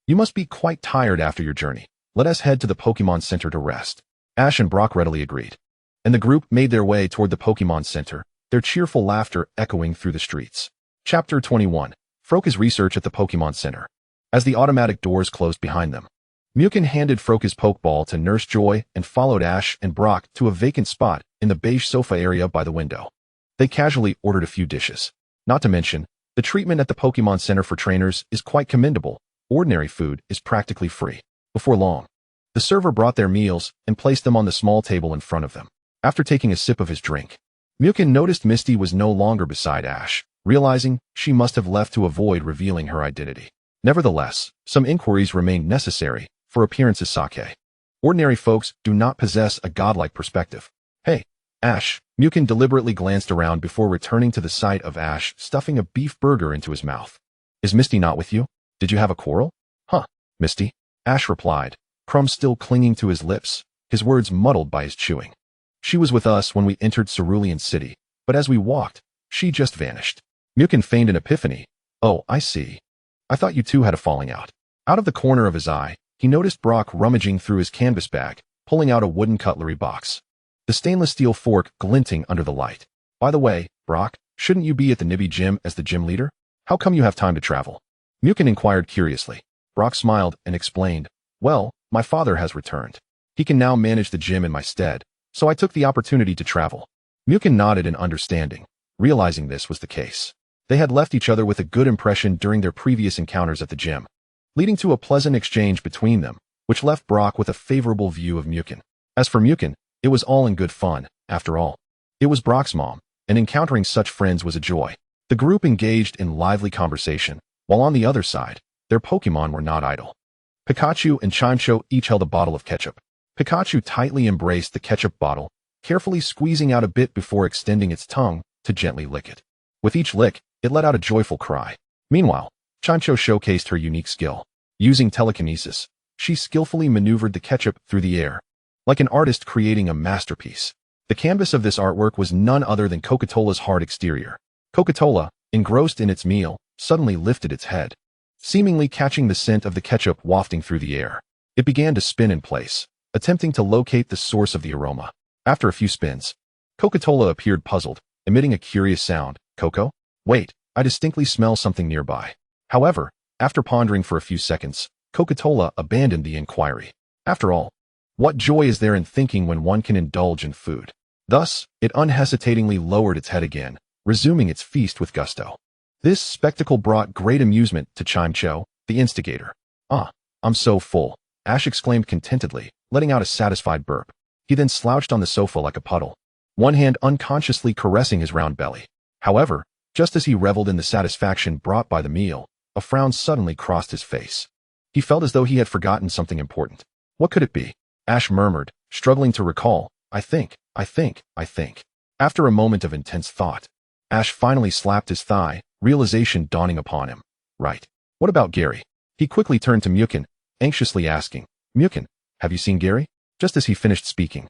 you must be quite tired after your journey. Let us head to the Pokémon Center to rest. Ash and Brock readily agreed, and the group made their way toward the Pokémon Center, their cheerful laughter echoing through the streets. Chapter 21. Froaky's research at the Pokémon Center. As the automatic doors closed behind them, Chen handed Froaky's Pokeball to Nurse Joy and followed Ash and Brock to a vacant spot in the beige sofa area by the window. They casually ordered a few dishes. Not to mention, the treatment at the Pokémon Center for trainers is quite commendable. Ordinary food is practically free. Before long, the server brought their meals and placed them on the small table in front of them. After taking a sip of his drink, Chen noticed Misty was no longer beside Ash, realizing she must have left to avoid revealing her identity. Nevertheless, some inquiries remained necessary for appearances sake. Ordinary folks do not possess a godlike perspective. Hey, Ash. Chen deliberately glanced around before returning to the sight of Ash stuffing a beef burger into his mouth. Is Misty not with you? Did you have a quarrel? Huh, Misty? Ash replied, crumbs still clinging to his lips, his words muddled by his chewing. She was with us when we entered Cerulean City, but as we walked, she just vanished. Chen feigned an epiphany. Oh, I see. I thought you two had a falling out. Out of the corner of his eye, he noticed Brock rummaging through his canvas bag, pulling out a wooden cutlery box. The stainless steel fork glinting under the light. By the way, Brock, shouldn't you be at the Nibi Gym as the gym leader? How come you have time to travel? Chen inquired curiously. Brock smiled and explained, well, my father has returned. He can now manage the gym in my stead, so I took the opportunity to travel. Chen nodded in understanding, realizing this was the case. They had left each other with a good impression during their previous encounters at the gym, leading to a pleasant exchange between them, which left Brock with a favorable view of Chen. As for Chen, it was all in good fun, after all. It was Brock's mom, and encountering such friends was a joy. The group engaged in lively conversation, while on the other side, their Pokémon were not idle. Pikachu and Chimcho each held a bottle of ketchup. Pikachu tightly embraced the ketchup bottle, carefully squeezing out a bit before extending its tongue to gently lick it. With each lick, it let out a joyful cry. Meanwhile, Chimcho showcased her unique skill. Using telekinesis, she skillfully maneuvered the ketchup through the air, like an artist creating a masterpiece. The canvas of this artwork was none other than Coca-Cola's hard exterior. Coca-Cola, engrossed in its meal, suddenly lifted its head, seemingly catching the scent of the ketchup wafting through the air. It began to spin in place, attempting to locate the source of the aroma. After a few spins, Coca-Cola appeared puzzled, emitting a curious sound. Coco? Wait, I distinctly smell something nearby. However, after pondering for a few seconds, Coca-Cola abandoned the inquiry. After all, what joy is there in thinking when one can indulge in food? Thus, it unhesitatingly lowered its head again, resuming its feast with gusto. This spectacle brought great amusement to Chimcho, the instigator. "Ah, I'm so full," Ash exclaimed contentedly, letting out a satisfied burp. He then slouched on the sofa like a puddle, one hand unconsciously caressing his round belly. However, just as he reveled in the satisfaction brought by the meal, a frown suddenly crossed his face. He felt as though he had forgotten something important. What could it be? Ash murmured, struggling to recall. I think. After a moment of intense thought, Ash finally slapped his thigh, realization dawning upon him. Right. What about Gary? He quickly turned to Mukin, anxiously asking, Mukin, have you seen Gary? Just as he finished speaking,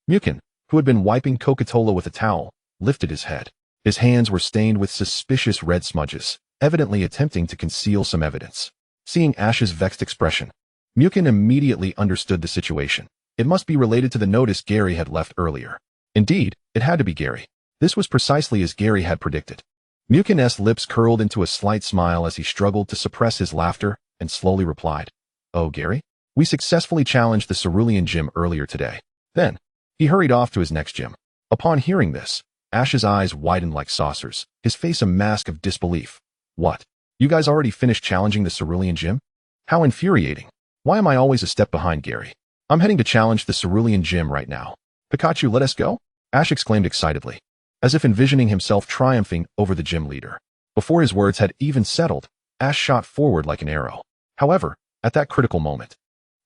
Mukin, who had been wiping Coca-Cola with a towel, lifted his head. His hands were stained with suspicious red smudges, evidently attempting to conceal some evidence. Seeing Ash's vexed expression, Mukin immediately understood the situation. It must be related to the notice Gary had left earlier. Indeed, it had to be Gary. This was precisely as Gary had predicted. Mukin's lips curled into a slight smile as he struggled to suppress his laughter and slowly replied, Oh, Gary? We successfully challenged the Cerulean Gym earlier today. Then, he hurried off to his next gym. Upon hearing this, Ash's eyes widened like saucers, his face a mask of disbelief. What? You guys already finished challenging the Cerulean Gym? How infuriating. Why am I always a step behind Gary? I'm heading to challenge the Cerulean Gym right now. Pikachu, let us go? Ash exclaimed excitedly, as if envisioning himself triumphing over the gym leader. Before his words had even settled, Ash shot forward like an arrow. However, at that critical moment,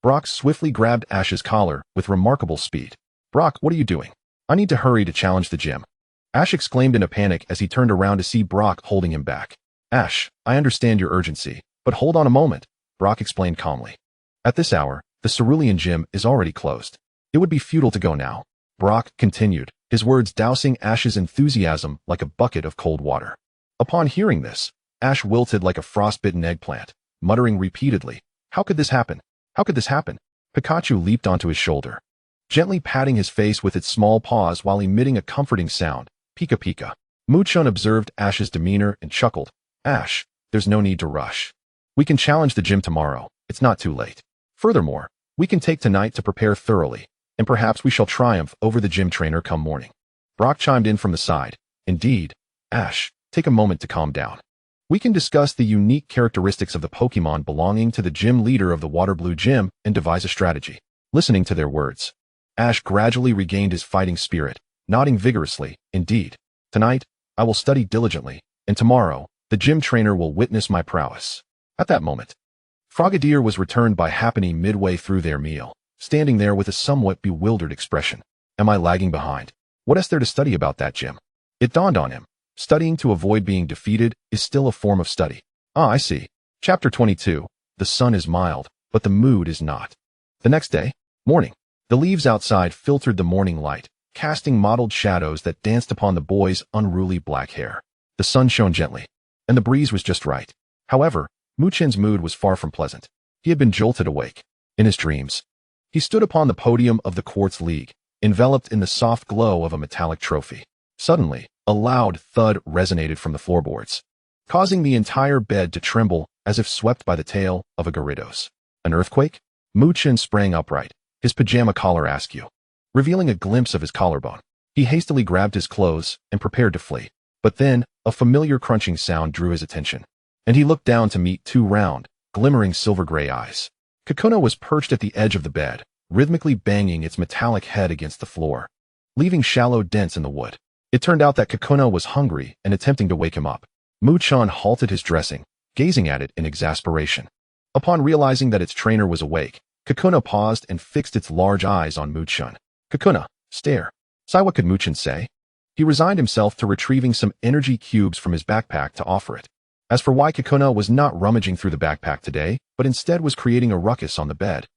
Brock swiftly grabbed Ash's collar with remarkable speed. Brock, what are you doing? I need to hurry to challenge the gym. Ash exclaimed in a panic as he turned around to see Brock holding him back. Ash, I understand your urgency, but hold on a moment, Brock explained calmly. At this hour, the Cerulean Gym is already closed. It would be futile to go now. Brock continued, his words dousing Ash's enthusiasm like a bucket of cold water. Upon hearing this, Ash wilted like a frostbitten eggplant, muttering repeatedly, How could this happen? How could this happen? Pikachu leaped onto his shoulder, gently patting his face with its small paws while emitting a comforting sound. Pika Pika. Muchun observed Ash's demeanor and chuckled. Ash, there's no need to rush. We can challenge the gym tomorrow. It's not too late. Furthermore, we can take tonight to prepare thoroughly, and perhaps we shall triumph over the gym trainer come morning. Brock chimed in from the side. Indeed. Ash, take a moment to calm down. We can discuss the unique characteristics of the Pokémon belonging to the gym leader of the Water Blue Gym and devise a strategy. Listening to their words, Ash gradually regained his fighting spirit, nodding vigorously. Indeed. Tonight, I will study diligently, and tomorrow, the gym trainer will witness my prowess. At that moment, Frogadier was returned by Happiny midway through their meal, standing there with a somewhat bewildered expression. Am I lagging behind? What is there to study about that gym? It dawned on him. Studying to avoid being defeated is still a form of study. Ah, I see. Chapter 22. The sun is mild, but the mood is not. The next day, morning. The leaves outside filtered the morning light, casting mottled shadows that danced upon the boy's unruly black hair. The sun shone gently, and the breeze was just right. However, Muchen's mood was far from pleasant. He had been jolted awake. In his dreams, he stood upon the podium of the Quartz League, enveloped in the soft glow of a metallic trophy. Suddenly, a loud thud resonated from the floorboards, causing the entire bed to tremble as if swept by the tail of a Gyarados. An earthquake? Muchen sprang upright, his pajama collar askew, revealing a glimpse of his collarbone. He hastily grabbed his clothes and prepared to flee. But then, a familiar crunching sound drew his attention, and he looked down to meet two round, glimmering silver-gray eyes. Kakuna was perched at the edge of the bed, rhythmically banging its metallic head against the floor, leaving shallow dents in the wood. It turned out that Kakuna was hungry and attempting to wake him up. Muchan halted his dressing, gazing at it in exasperation. Upon realizing that its trainer was awake, Kakuna paused and fixed its large eyes on Moochun. Kakuna, stare. Sai, what could Moochun say? He resigned himself to retrieving some energy cubes from his backpack to offer it. As for why Kakuna was not rummaging through the backpack today, but instead was creating a ruckus on the bed,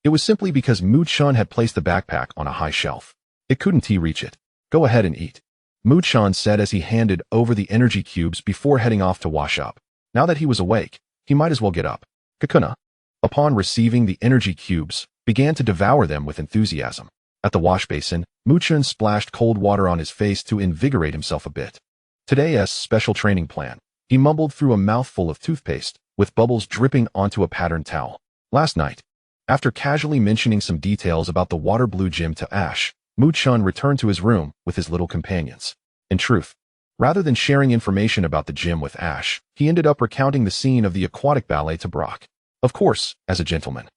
it was simply because Moochun had placed the backpack on a high shelf. It couldn't reach it. Go ahead and eat, Moochun said as he handed over the energy cubes before heading off to wash up. Now that he was awake, he might as well get up. Kakuna, upon receiving the energy cubes, began to devour them with enthusiasm. At the wash basin, Moochun splashed cold water on his face to invigorate himself a bit. Today's special training plan. He mumbled through a mouthful of toothpaste, with bubbles dripping onto a patterned towel. Last night, after casually mentioning some details about the water blue gym to Ash, Moochun returned to his room with his little companions. In truth, rather than sharing information about the gym with Ash, he ended up recounting the scene of the aquatic ballet to Brock. Of course, as a gentleman,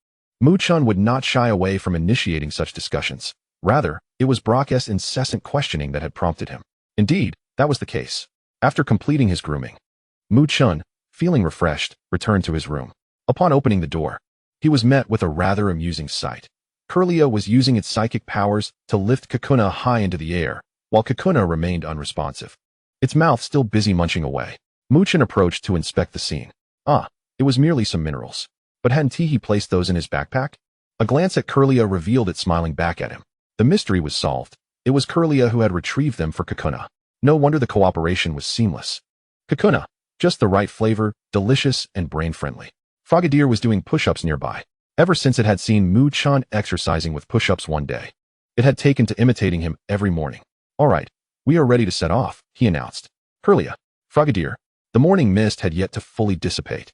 Moochun would not shy away from initiating such discussions. Rather, it was Brock's incessant questioning that had prompted him. Indeed, that was the case. After completing his grooming, Moochun, feeling refreshed, returned to his room. Upon opening the door, he was met with a rather amusing sight. Kirlia was using its psychic powers to lift Kakuna high into the air, while Kakuna remained unresponsive, its mouth still busy munching away. Moochun approached to inspect the scene. It was merely some minerals. But hadn't he placed those in his backpack? A glance at Kirlia revealed it smiling back at him. The mystery was solved. It was Kirlia who had retrieved them for Kakuna. No wonder the cooperation was seamless. Kakuna, just the right flavor, delicious and brain-friendly. Frogadier was doing push-ups nearby. Ever since it had seen Moochun exercising with push-ups one day, it had taken to imitating him every morning. All right, we are ready to set off, he announced. Kirlia, Frogadier, the morning mist had yet to fully dissipate,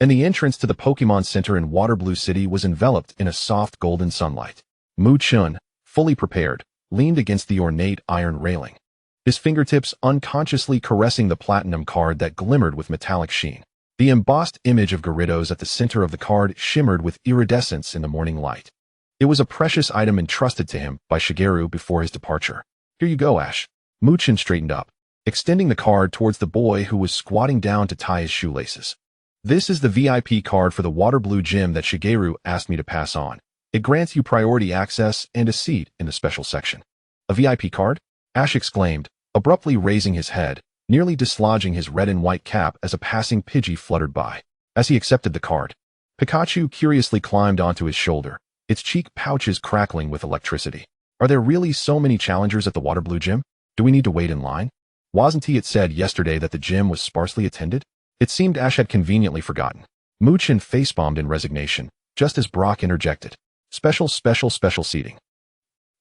and the entrance to the Pokémon Center in Waterblue City was enveloped in a soft golden sunlight. Moochun, fully prepared, leaned against the ornate iron railing, his fingertips unconsciously caressing the platinum card that glimmered with metallic sheen. The embossed image of Gyarados at the center of the card shimmered with iridescence in the morning light. It was a precious item entrusted to him by Shigeru before his departure. Here you go, Ash. Moochun straightened up, extending the card towards the boy who was squatting down to tie his shoelaces. This is the VIP card for the Waterblue Gym that Shigeru asked me to pass on. It grants you priority access and a seat in the special section. A VIP card? Ash exclaimed, abruptly raising his head, nearly dislodging his red and white cap as a passing Pidgey fluttered by. As he accepted the card, Pikachu curiously climbed onto his shoulder, its cheek pouches crackling with electricity. Are there really so many challengers at the Waterblue Gym? Do we need to wait in line? Wasn't it said yesterday that the gym was sparsely attended? It seemed Ash had conveniently forgotten. Moochun facepalmed in resignation, just as Brock interjected. Special seating.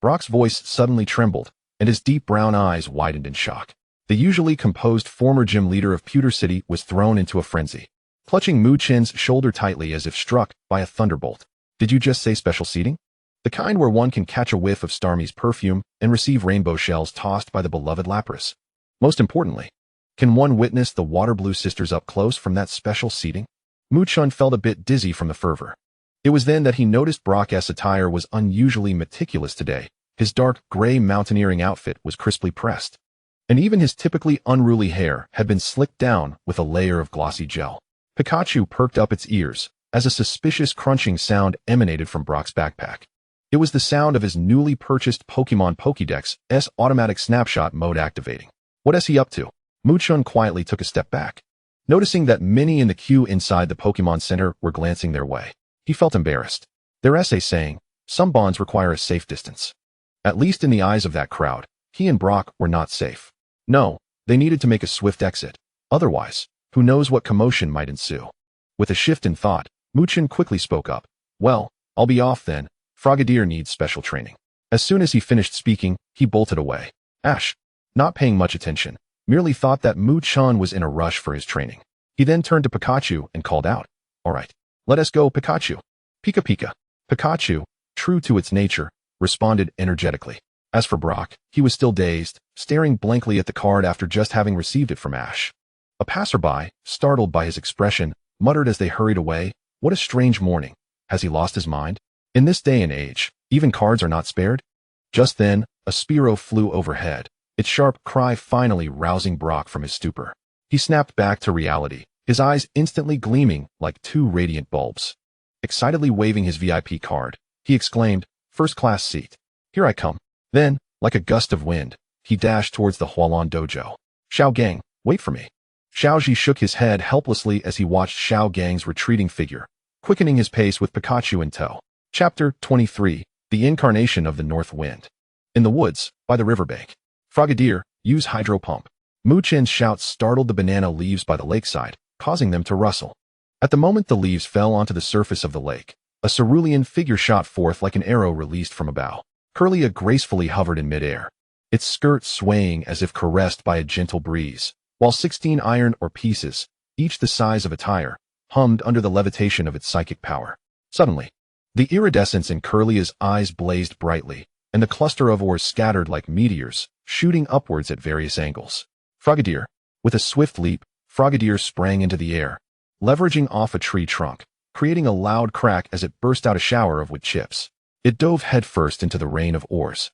Brock's voice suddenly trembled, and his deep brown eyes widened in shock. The usually composed former gym leader of Pewter City was thrown into a frenzy, clutching Moochun's shoulder tightly as if struck by a thunderbolt. Did you just say special seating? The kind where one can catch a whiff of Starmie's perfume and receive rainbow shells tossed by the beloved Lapras. Most importantly, can one witness the Waterblue sisters up close from that special seating? Moochun felt a bit dizzy from the fervor. It was then that he noticed Brock's attire was unusually meticulous today. His dark gray mountaineering outfit was crisply pressed, and even his typically unruly hair had been slicked down with a layer of glossy gel. Pikachu perked up its ears as a suspicious crunching sound emanated from Brock's backpack. It was the sound of his newly purchased Pokémon Pokédex's automatic snapshot mode activating. What is he up to? Moochun quietly took a step back, noticing that many in the queue inside the Pokémon Center were glancing their way. He felt embarrassed. Their essay saying, some bonds require a safe distance. At least in the eyes of that crowd, he and Brock were not safe. No, they needed to make a swift exit. Otherwise, who knows what commotion might ensue. With a shift in thought, Moochun quickly spoke up. Well, I'll be off then. Frogadier needs special training. As soon as he finished speaking, he bolted away. Ash, not paying much attention, merely thought that Moochun was in a rush for his training. He then turned to Pikachu and called out, all right, let us go, Pikachu. Pika Pika. Pikachu, true to its nature, responded energetically. As for Brock, he was still dazed, staring blankly at the card after just having received it from Ash. A passerby, startled by his expression, muttered as they hurried away, what a strange morning. Has he lost his mind? In this day and age, even cards are not spared? Just then, a Spearow flew overhead, its sharp cry finally rousing Brock from his stupor. He snapped back to reality, his eyes instantly gleaming like two radiant bulbs. Excitedly waving his VIP card, he exclaimed, "First-class seat. Here I come." Then, like a gust of wind, he dashed towards the Hualan dojo. "Xiao Gang, wait for me." Xiaoji shook his head helplessly as he watched Xiao Gang's retreating figure, quickening his pace with Pikachu in tow. Chapter 23, The Incarnation of the North Wind. In the woods, by the riverbank. "Frogadier, use hydro pump." Mu-Chen's shouts startled the banana leaves by the lakeside, causing them to rustle. At the moment the leaves fell onto the surface of the lake, a cerulean figure shot forth like an arrow released from a bow. Kirlia gracefully hovered in midair, its skirt swaying as if caressed by a gentle breeze, while 16 iron ore pieces, each the size of a tire, hummed under the levitation of its psychic power. Suddenly, the iridescence in Kirlia's eyes blazed brightly, and the cluster of ores scattered like meteors, shooting upwards at various angles. Frogadier. With a swift leap, Frogadier sprang into the air, leveraging off a tree trunk, creating a loud crack as it burst out a shower of wood chips. It dove headfirst into the rain of ores,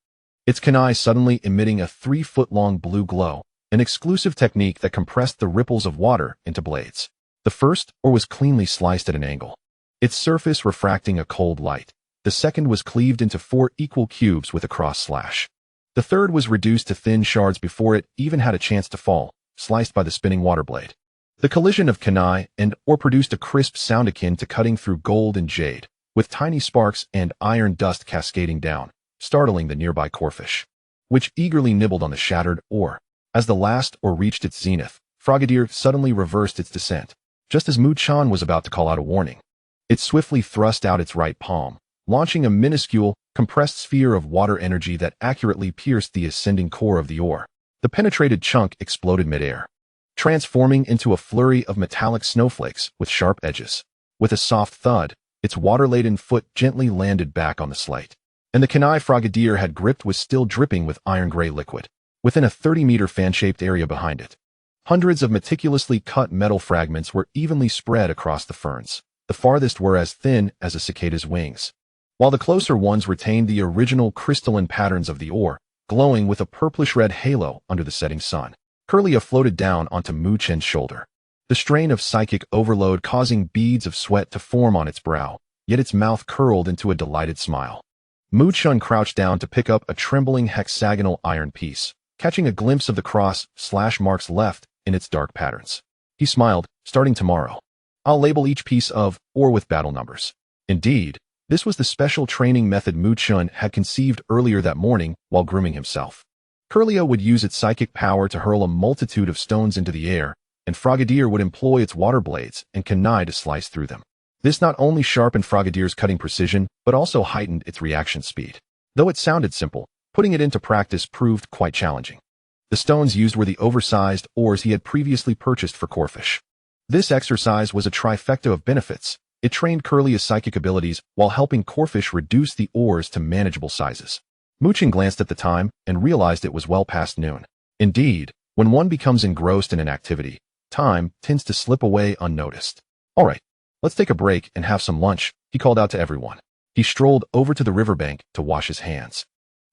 its kunai suddenly emitting a 3-foot-long blue glow, an exclusive technique that compressed the ripples of water into blades. The first ore was cleanly sliced at an angle, its surface refracting a cold light. The second was cleaved into 4 equal cubes with a cross slash. The third was reduced to thin shards before it even had a chance to fall, sliced by the spinning water blade. The collision of kunai and ore produced a crisp sound akin to cutting through gold and jade, with tiny sparks and iron dust cascading down, startling the nearby corfish, which eagerly nibbled on the shattered ore. As the last ore reached its zenith, Frogadier suddenly reversed its descent, just as Mu-Chan was about to call out a warning. It swiftly thrust out its right palm, launching a minuscule, compressed sphere of water energy that accurately pierced the ascending core of the ore. The penetrated chunk exploded midair, transforming into a flurry of metallic snowflakes with sharp edges. With a soft thud, its water-laden foot gently landed back on the slate, and the kunai Frogadier had gripped was still dripping with iron-gray liquid, within a 30-meter fan-shaped area behind it. Hundreds of meticulously cut metal fragments were evenly spread across the ferns. The farthest were as thin as a cicada's wings, while the closer ones retained the original crystalline patterns of the ore, glowing with a purplish-red halo under the setting sun. Kirlia floated down onto Mu-Chen's shoulder, the strain of psychic overload causing beads of sweat to form on its brow, yet its mouth curled into a delighted smile. Mu-Chen crouched down to pick up a trembling hexagonal iron piece, catching a glimpse of the cross/slash marks left in its dark patterns. He smiled, "Starting tomorrow, I'll label each piece of ore with battle numbers." Indeed, this was the special training method Mu-Chen had conceived earlier that morning while grooming himself. Kirlia would use its psychic power to hurl a multitude of stones into the air, and Frogadier would employ its water blades and kunai to slice through them. This not only sharpened Frogadier's cutting precision, but also heightened its reaction speed. Though it sounded simple, putting it into practice proved quite challenging. The stones used were the oversized ores he had previously purchased for corfish. This exercise was a trifecta of benefits. It trained Kirlia's psychic abilities while helping corfish reduce the ores to manageable sizes. Mu-Chen glanced at the time and realized it was well past noon. Indeed, when one becomes engrossed in an activity, time tends to slip away unnoticed. "All right, let's take a break and have some lunch," he called out to everyone. He strolled over to the riverbank to wash his hands,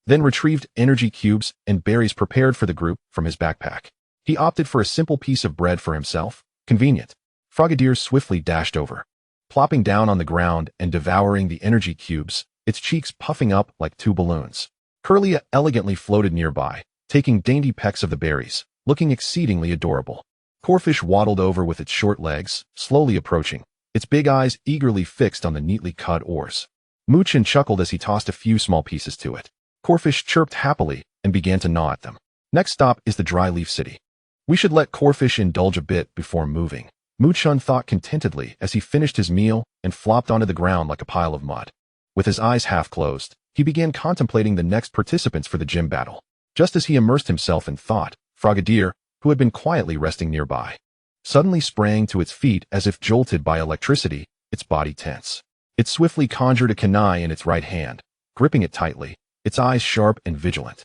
then retrieved energy cubes and berries prepared for the group from his backpack. He opted for a simple piece of bread for himself. Convenient. Frogadier swiftly dashed over, plopping down on the ground and devouring the energy cubes, its cheeks puffing up like 2 balloons. Kirlia elegantly floated nearby, taking dainty pecks of the berries, looking exceedingly adorable. Corfish waddled over with its short legs, slowly approaching, its big eyes eagerly fixed on the neatly cut ores. Mu-Chen chuckled as he tossed a few small pieces to it. Corfish chirped happily and began to gnaw at them. Next stop is the dry leaf city. We should let Corfish indulge a bit before moving, Mu-Chen thought contentedly as he finished his meal and flopped onto the ground like a pile of mud. With his eyes half closed, he began contemplating the next participants for the gym battle. Just as he immersed himself in thought, Frogadier, who had been quietly resting nearby, suddenly sprang to its feet as if jolted by electricity, its body tense. It swiftly conjured a kunai in its right hand, gripping it tightly, its eyes sharp and vigilant.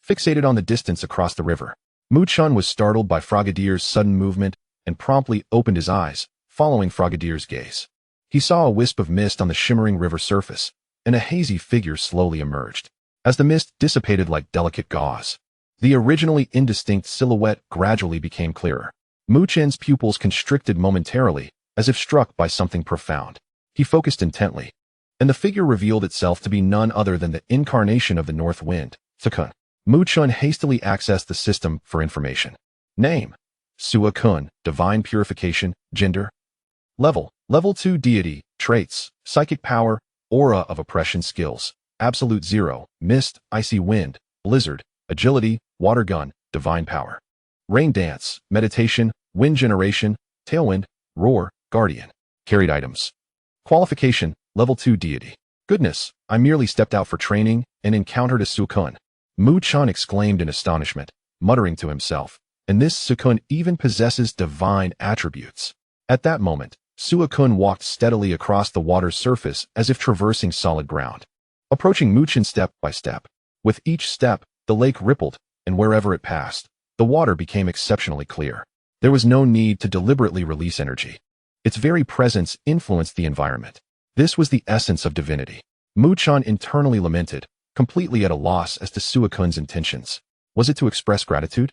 Fixated on the distance across the river, Mu-Chen was startled by Frogadier's sudden movement and promptly opened his eyes, following Frogadier's gaze. He saw a wisp of mist on the shimmering river surface, and a hazy figure slowly emerged. As the mist dissipated like delicate gauze, the originally indistinct silhouette gradually became clearer. Chen's pupils constricted momentarily, as if struck by something profound. He focused intently, and the figure revealed itself to be none other than the incarnation of the North Wind, Suicune. Chen hastily accessed the system for information. Name: Suicune, Divine Purification, Gender. Level 2 Deity, Traits, Psychic Power, Aura of Oppression Skills, Absolute 0, Mist, Icy Wind, Blizzard, Agility, Water Gun, Divine Power. Rain Dance, Meditation, Wind Generation, Tailwind, Roar, Guardian. Carried items. Qualification, Level 2 Deity. Goodness, I merely stepped out for training and encountered a Suicune. Chen exclaimed in astonishment, muttering to himself, and this Suicune even possesses divine attributes. At that moment, Suicune walked steadily across the water's surface as if traversing solid ground, approaching Chen step by step. With each step, the lake rippled, and wherever it passed, the water became exceptionally clear. There was no need to deliberately release energy. Its very presence influenced the environment. This was the essence of divinity. Chen internally lamented, completely at a loss as to Suicune's intentions. Was it to express gratitude?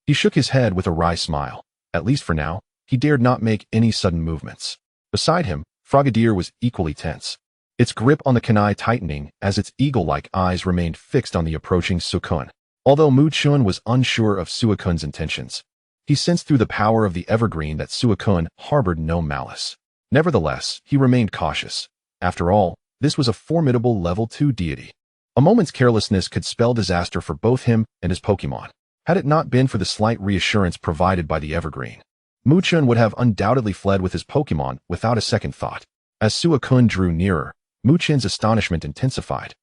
He shook his head with a wry smile. At least for now, he dared not make any sudden movements. Beside him, Frogadier was equally tense, its grip on the kunai tightening as its eagle-like eyes remained fixed on the approaching Suicune. Although Chen was unsure of Suicune's intentions, he sensed through the power of the evergreen that Suicune harbored no malice. Nevertheless, he remained cautious. After all, this was a formidable level 2 deity. A moment's carelessness could spell disaster for both him and his Pokémon. Had it not been for the slight reassurance provided by the evergreen, Chen would have undoubtedly fled with his Pokémon without a second thought. As Suicune drew nearer, Chen's astonishment intensified.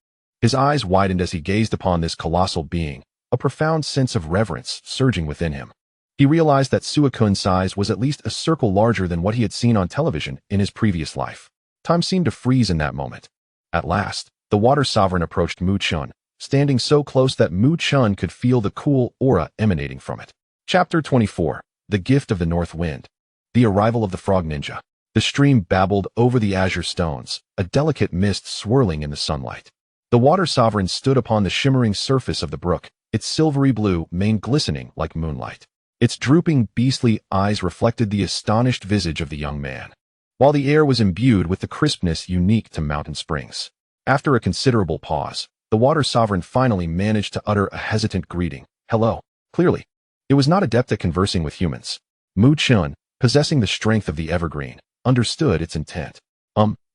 His eyes widened as he gazed upon this colossal being, a profound sense of reverence surging within him. He realized that Suicune's size was at least a circle larger than what he had seen on television in his previous life. Time seemed to freeze in that moment. At last, the water sovereign approached Chen, standing so close that Chen could feel the cool aura emanating from it. Chapter 24. The Gift of the North Wind. The Arrival of the Frog Ninja. The stream babbled over the azure stones, a delicate mist swirling in the sunlight. The water sovereign stood upon the shimmering surface of the brook, its silvery blue mane glistening like moonlight. Its drooping, beastly eyes reflected the astonished visage of the young man, while the air was imbued with the crispness unique to mountain springs. After a considerable pause, the water sovereign finally managed to utter a hesitant greeting. Hello. Clearly, it was not adept at conversing with humans. Chen, possessing the strength of the evergreen, understood its intent.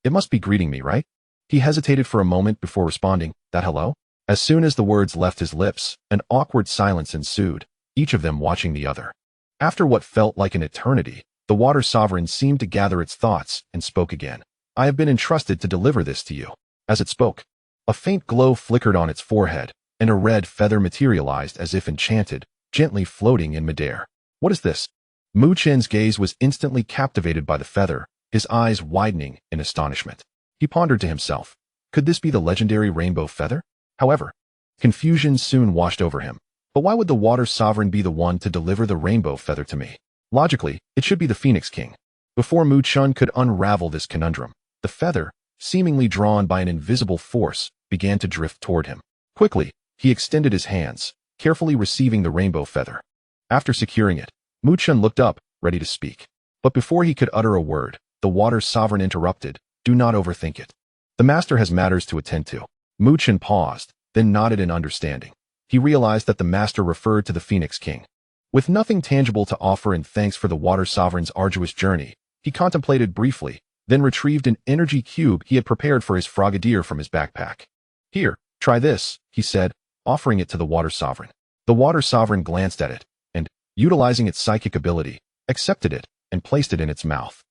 It must be greeting me, right? He hesitated for a moment before responding, that hello? As soon as the words left his lips, an awkward silence ensued, each of them watching the other. After what felt like an eternity, the water sovereign seemed to gather its thoughts and spoke again. I have been entrusted to deliver this to you. As it spoke, a faint glow flickered on its forehead, and a red feather materialized as if enchanted, gently floating in midair. What is this? Chen's gaze was instantly captivated by the feather, his eyes widening in astonishment. He pondered to himself, could this be the legendary rainbow feather? However, confusion soon washed over him. But why would the water sovereign be the one to deliver the rainbow feather to me? Logically, it should be the Phoenix King. Before Chen could unravel this conundrum, the feather, seemingly drawn by an invisible force, began to drift toward him. Quickly, he extended his hands, carefully receiving the rainbow feather. After securing it, Chen looked up, ready to speak. But before he could utter a word, the water sovereign interrupted, do not overthink it. The master has matters to attend to. Chen paused, then nodded in understanding. He realized that the master referred to the Phoenix King. With nothing tangible to offer in thanks for the water sovereign's arduous journey, he contemplated briefly, then retrieved an energy cube he had prepared for his Frogadier from his backpack. Here, try this, he said, offering it to the water sovereign. The water sovereign glanced at it, and, utilizing its psychic ability, accepted it and placed it in its mouth.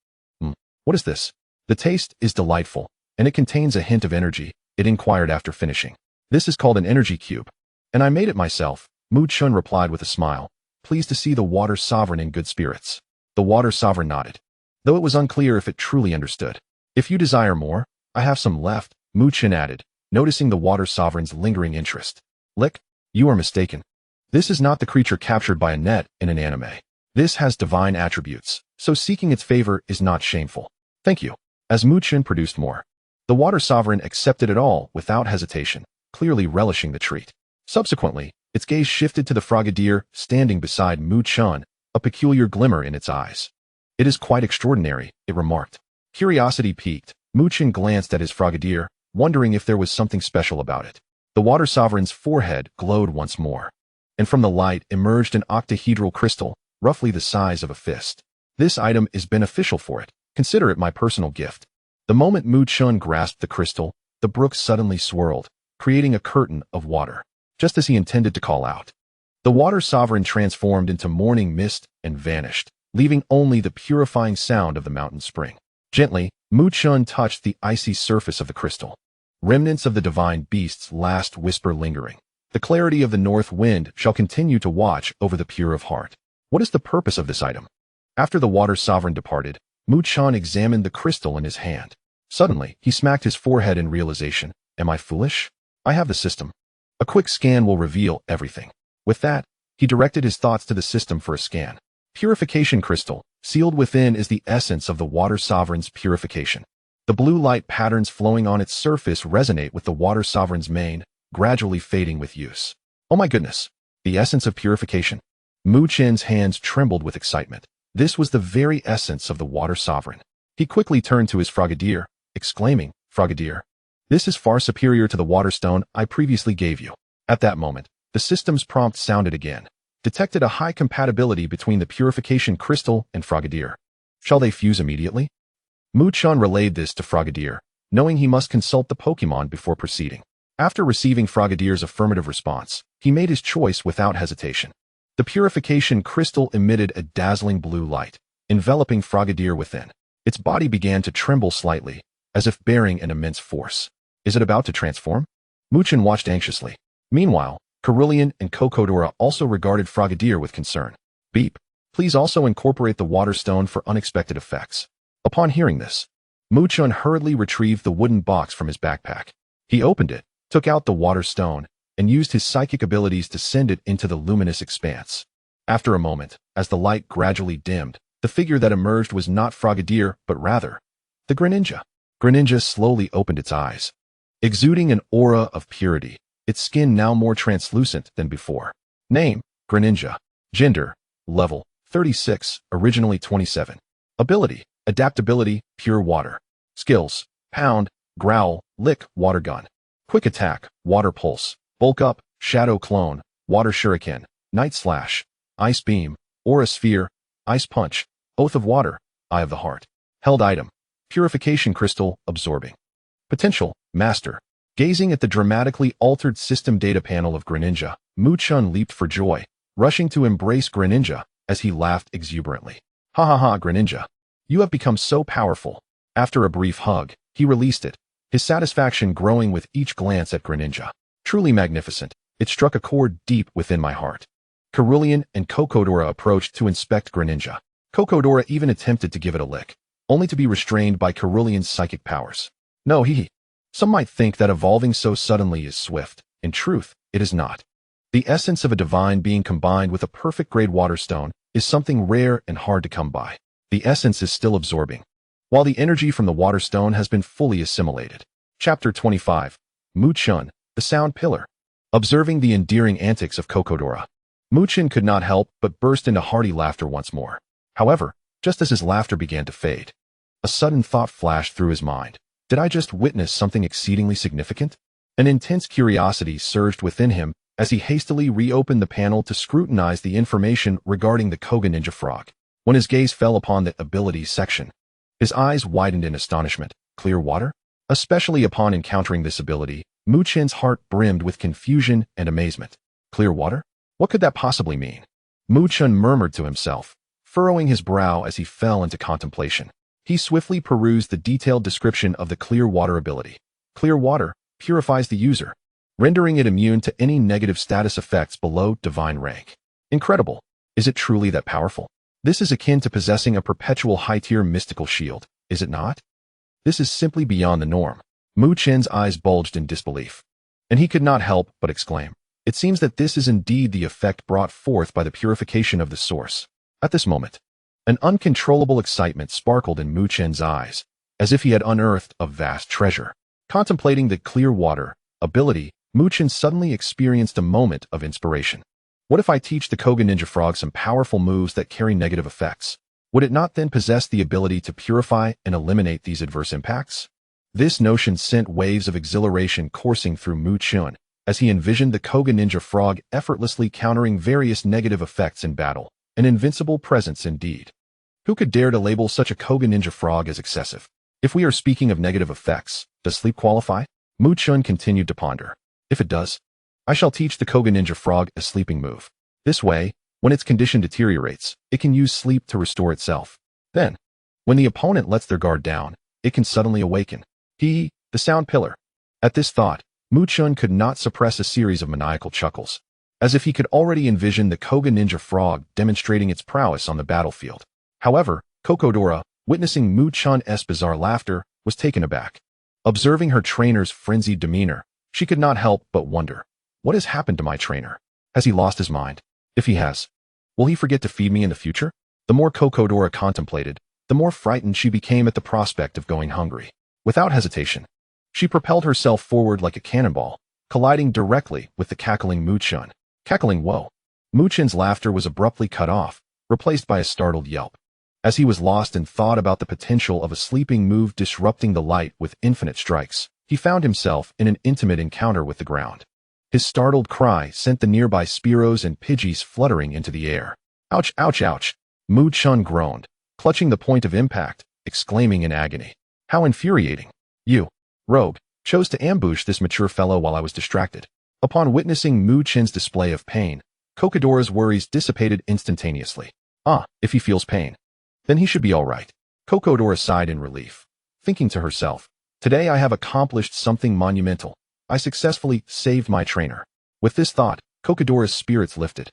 What is this? The taste is delightful, and it contains a hint of energy, it inquired after finishing. This is called an energy cube. And I made it myself, Chen replied with a smile, pleased to see the water sovereign in good spirits. The water sovereign nodded, though it was unclear if it truly understood. If you desire more, I have some left, Chen added, noticing the water sovereign's lingering interest. Lick, you are mistaken. This is not the creature captured by a net in an anime. This has divine attributes, so seeking its favor is not shameful. Thank you. As Chen produced more, the water sovereign accepted it all without hesitation, clearly relishing the treat. Subsequently, its gaze shifted to the Frogadier standing beside Chen, a peculiar glimmer in its eyes. "It is quite extraordinary," it remarked. Curiosity piqued, Chen glanced at his Frogadier, wondering if there was something special about it. The water sovereign's forehead glowed once more, and from the light emerged an octahedral crystal, roughly the size of a fist. "This item is beneficial for it. Consider it my personal gift." The moment Chen grasped the crystal, the brook suddenly swirled, creating a curtain of water, just as he intended to call out. The water sovereign transformed into morning mist and vanished, leaving only the purifying sound of the mountain spring. Gently, Chen touched the icy surface of the crystal. Remnants of the divine beast's last whisper lingering. "The clarity of the north wind shall continue to watch over the pure of heart." What is the purpose of this item? After the water sovereign departed, Chen examined the crystal in his hand. Suddenly, he smacked his forehead in realization. Am I foolish? I have the system. A quick scan will reveal everything. With that, he directed his thoughts to the system for a scan. Purification crystal. Sealed within is the essence of the water sovereign's purification. The blue light patterns flowing on its surface resonate with the water sovereign's mane, gradually fading with use. Oh my goodness! The essence of purification. Chen's hands trembled with excitement. This was the very essence of the water sovereign. He quickly turned to his Frogadier, exclaiming, "Frogadier, this is far superior to the water stone I previously gave you." At that moment, the system's prompt sounded again, detected a high compatibility between the purification crystal and Frogadier. Shall they fuse immediately? Chen relayed this to Frogadier, knowing he must consult the Pokémon before proceeding. After receiving Frogadier's affirmative response, he made his choice without hesitation. The purification crystal emitted a dazzling blue light, enveloping Frogadier within. Its body began to tremble slightly, as if bearing an immense force. Is it about to transform? Chen watched anxiously. Meanwhile, Kirlia and Cocodora also regarded Frogadier with concern. "Beep. Please also incorporate the water stone for unexpected effects." Upon hearing this, Chen hurriedly retrieved the wooden box from his backpack. He opened it, took out the water stone, and used his psychic abilities to send it into the luminous expanse. After a moment, as the light gradually dimmed, the figure that emerged was not Frogadier, but rather the Greninja. Greninja slowly opened its eyes, exuding an aura of purity, its skin now more translucent than before. Name, Greninja. Gender, level, 36, originally 27. Ability, adaptability, pure water. Skills, pound, growl, lick, water gun. Quick attack, water pulse. Bulk up, shadow clone, water shuriken, night slash, ice beam, aura sphere, ice punch, oath of water, eye of the heart. Held item, purification crystal, absorbing. Potential, master. Gazing at the dramatically altered system data panel of Greninja, Chen leaped for joy, rushing to embrace Greninja as he laughed exuberantly. "Ha ha ha, Greninja. You have become so powerful." After a brief hug, he released it, his satisfaction growing with each glance at Greninja. "Truly magnificent. It struck a chord deep within my heart." Kirlia and Cocodora approached to inspect Greninja. Cocodora even attempted to give it a lick, only to be restrained by Kirlia's psychic powers. "No, Some might think that evolving so suddenly is swift. In truth, it is not. The essence of a divine being combined with a perfect grade water stone is something rare and hard to come by. The essence is still absorbing, while the energy from the water stone has been fully assimilated." Chapter 25. Chen, the Sound Pillar. Observing the endearing antics of Cocodora, Chen could not help but burst into hearty laughter once more. However, just as his laughter began to fade, a sudden thought flashed through his mind. Did I just witness something exceedingly significant? An intense curiosity surged within him as he hastily reopened the panel to scrutinize the information regarding the Koga Ninja Frog. When his gaze fell upon the abilities section, his eyes widened in astonishment. Clear water? Especially upon encountering this ability, Chen's heart brimmed with confusion and amazement. Clear water? What could that possibly mean? Chen murmured to himself, furrowing his brow as he fell into contemplation. He swiftly perused the detailed description of the clear water ability. Clear water purifies the user, rendering it immune to any negative status effects below divine rank. Incredible. Is it truly that powerful? This is akin to possessing a perpetual high-tier mystical shield, is it not? This is simply beyond the norm. Chen's eyes bulged in disbelief, and he could not help but exclaim, "It seems that this is indeed the effect brought forth by the purification of the source." At this moment, an uncontrollable excitement sparkled in Chen's eyes, as if he had unearthed a vast treasure. Contemplating the clear water ability, Chen suddenly experienced a moment of inspiration. What if I teach the Koga Ninja Frog some powerful moves that carry negative effects? Would it not then possess the ability to purify and eliminate these adverse impacts? This notion sent waves of exhilaration coursing through Mu-chun as he envisioned the Koga Ninja Frog effortlessly countering various negative effects in battle, an invincible presence indeed. Who could dare to label such a Koga Ninja Frog as excessive? If we are speaking of negative effects, does sleep qualify? Mu-chun continued to ponder. If it does, I shall teach the Koga Ninja Frog a sleeping move. This way, when its condition deteriorates, it can use sleep to restore itself. Then, when the opponent lets their guard down, it can suddenly awaken. The sound pillar. At this thought, Mu-chun could not suppress a series of maniacal chuckles, as if he could already envision the Koga Ninja Frog demonstrating its prowess on the battlefield. However, Kokodora, witnessing Mu-chun's bizarre laughter, was taken aback. Observing her trainer's frenzied demeanor, she could not help but wonder, what has happened to my trainer? Has he lost his mind? If he has, will he forget to feed me in the future? The more Kokodora contemplated, the more frightened she became at the prospect of going hungry. Without hesitation, she propelled herself forward like a cannonball, colliding directly with the cackling Mu-chun. Cackling woe. Mu-chun's laughter was abruptly cut off, replaced by a startled yelp. As he was lost in thought about the potential of a sleeping move disrupting the light with infinite strikes, he found himself in an intimate encounter with the ground. His startled cry sent the nearby Spearows and Pidgeys fluttering into the air. Ouch, ouch, ouch! Mu-chun groaned, clutching the point of impact, exclaiming in agony. How infuriating! You, rogue, chose to ambush this mature fellow while I was distracted. Upon witnessing Mu-chun's display of pain, Kokodora's worries dissipated instantaneously. If he feels pain, then he should be all right. Kokodora sighed in relief, thinking to herself, today I have accomplished something monumental. I successfully saved my trainer. With this thought, Kokodora's spirits lifted,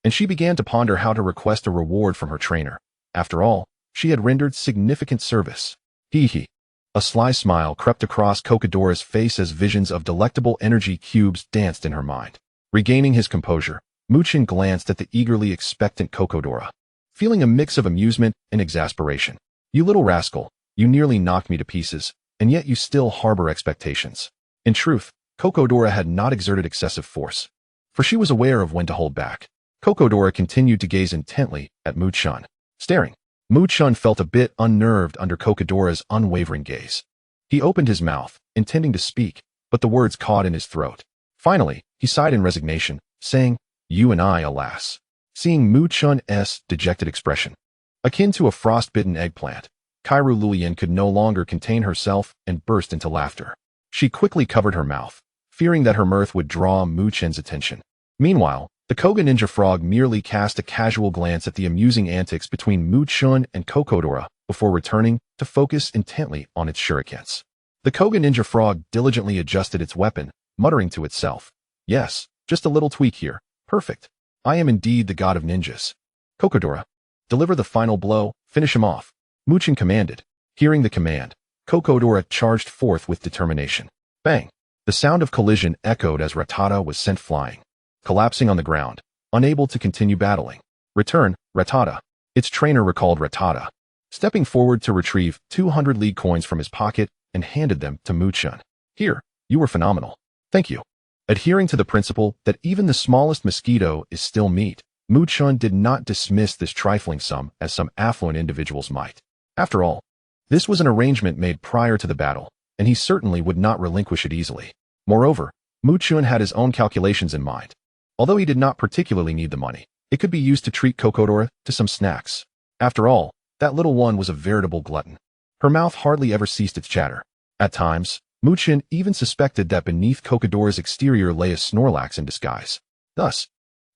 and she began to ponder how to request a reward from her trainer. After all, she had rendered significant service. Hee. A sly smile crept across Kokodora's face as visions of delectable energy cubes danced in her mind. Regaining his composure, Mu-chun glanced at the eagerly expectant Kokodora, feeling a mix of amusement and exasperation. You little rascal, you nearly knocked me to pieces, and yet you still harbor expectations. In truth, Kokodora had not exerted excessive force, for she was aware of when to hold back. Kokodora continued to gaze intently at Mu-chun. Staring, Mu-chun felt a bit unnerved under Kokodora's unwavering gaze. He opened his mouth, intending to speak, but the words caught in his throat. Finally, he sighed in resignation, saying, You and I, alas. Seeing Mu-chun's dejected expression, akin to a frost-bitten eggplant, Kairu Lulian could no longer contain herself and burst into laughter. She quickly covered her mouth, fearing that her mirth would draw Mu-chun's attention. Meanwhile, the Koga Ninja Frog merely cast a casual glance at the amusing antics between Mu-chun and Kokodora before returning to focus intently on its shurikens. The Koga Ninja Frog diligently adjusted its weapon, muttering to itself, Yes, just a little tweak here. Perfect. I am indeed the god of ninjas. Kokodora, deliver the final blow, finish him off. Mu-chun commanded. Hearing the command, Kokodora charged forth with determination. Bang! The sound of collision echoed as Rattata was sent flying, collapsing on the ground, unable to continue battling. Return, Rattata. Its trainer recalled Rattata, stepping forward to retrieve 200 league coins from his pocket and handed them to Mu-chun. Here, you were phenomenal. Thank you. Adhering to the principle that even the smallest mosquito is still meat, Mu-chun did not dismiss this trifling sum as some affluent individuals might. After all, this was an arrangement made prior to the battle, and he certainly would not relinquish it easily. Moreover, Mu-chun had his own calculations in mind. Although he did not particularly need the money, it could be used to treat Kokodora to some snacks. After all, that little one was a veritable glutton. Her mouth hardly ever ceased its chatter. At times, Mu-chun even suspected that beneath Kokodora's exterior lay a Snorlax in disguise. Thus,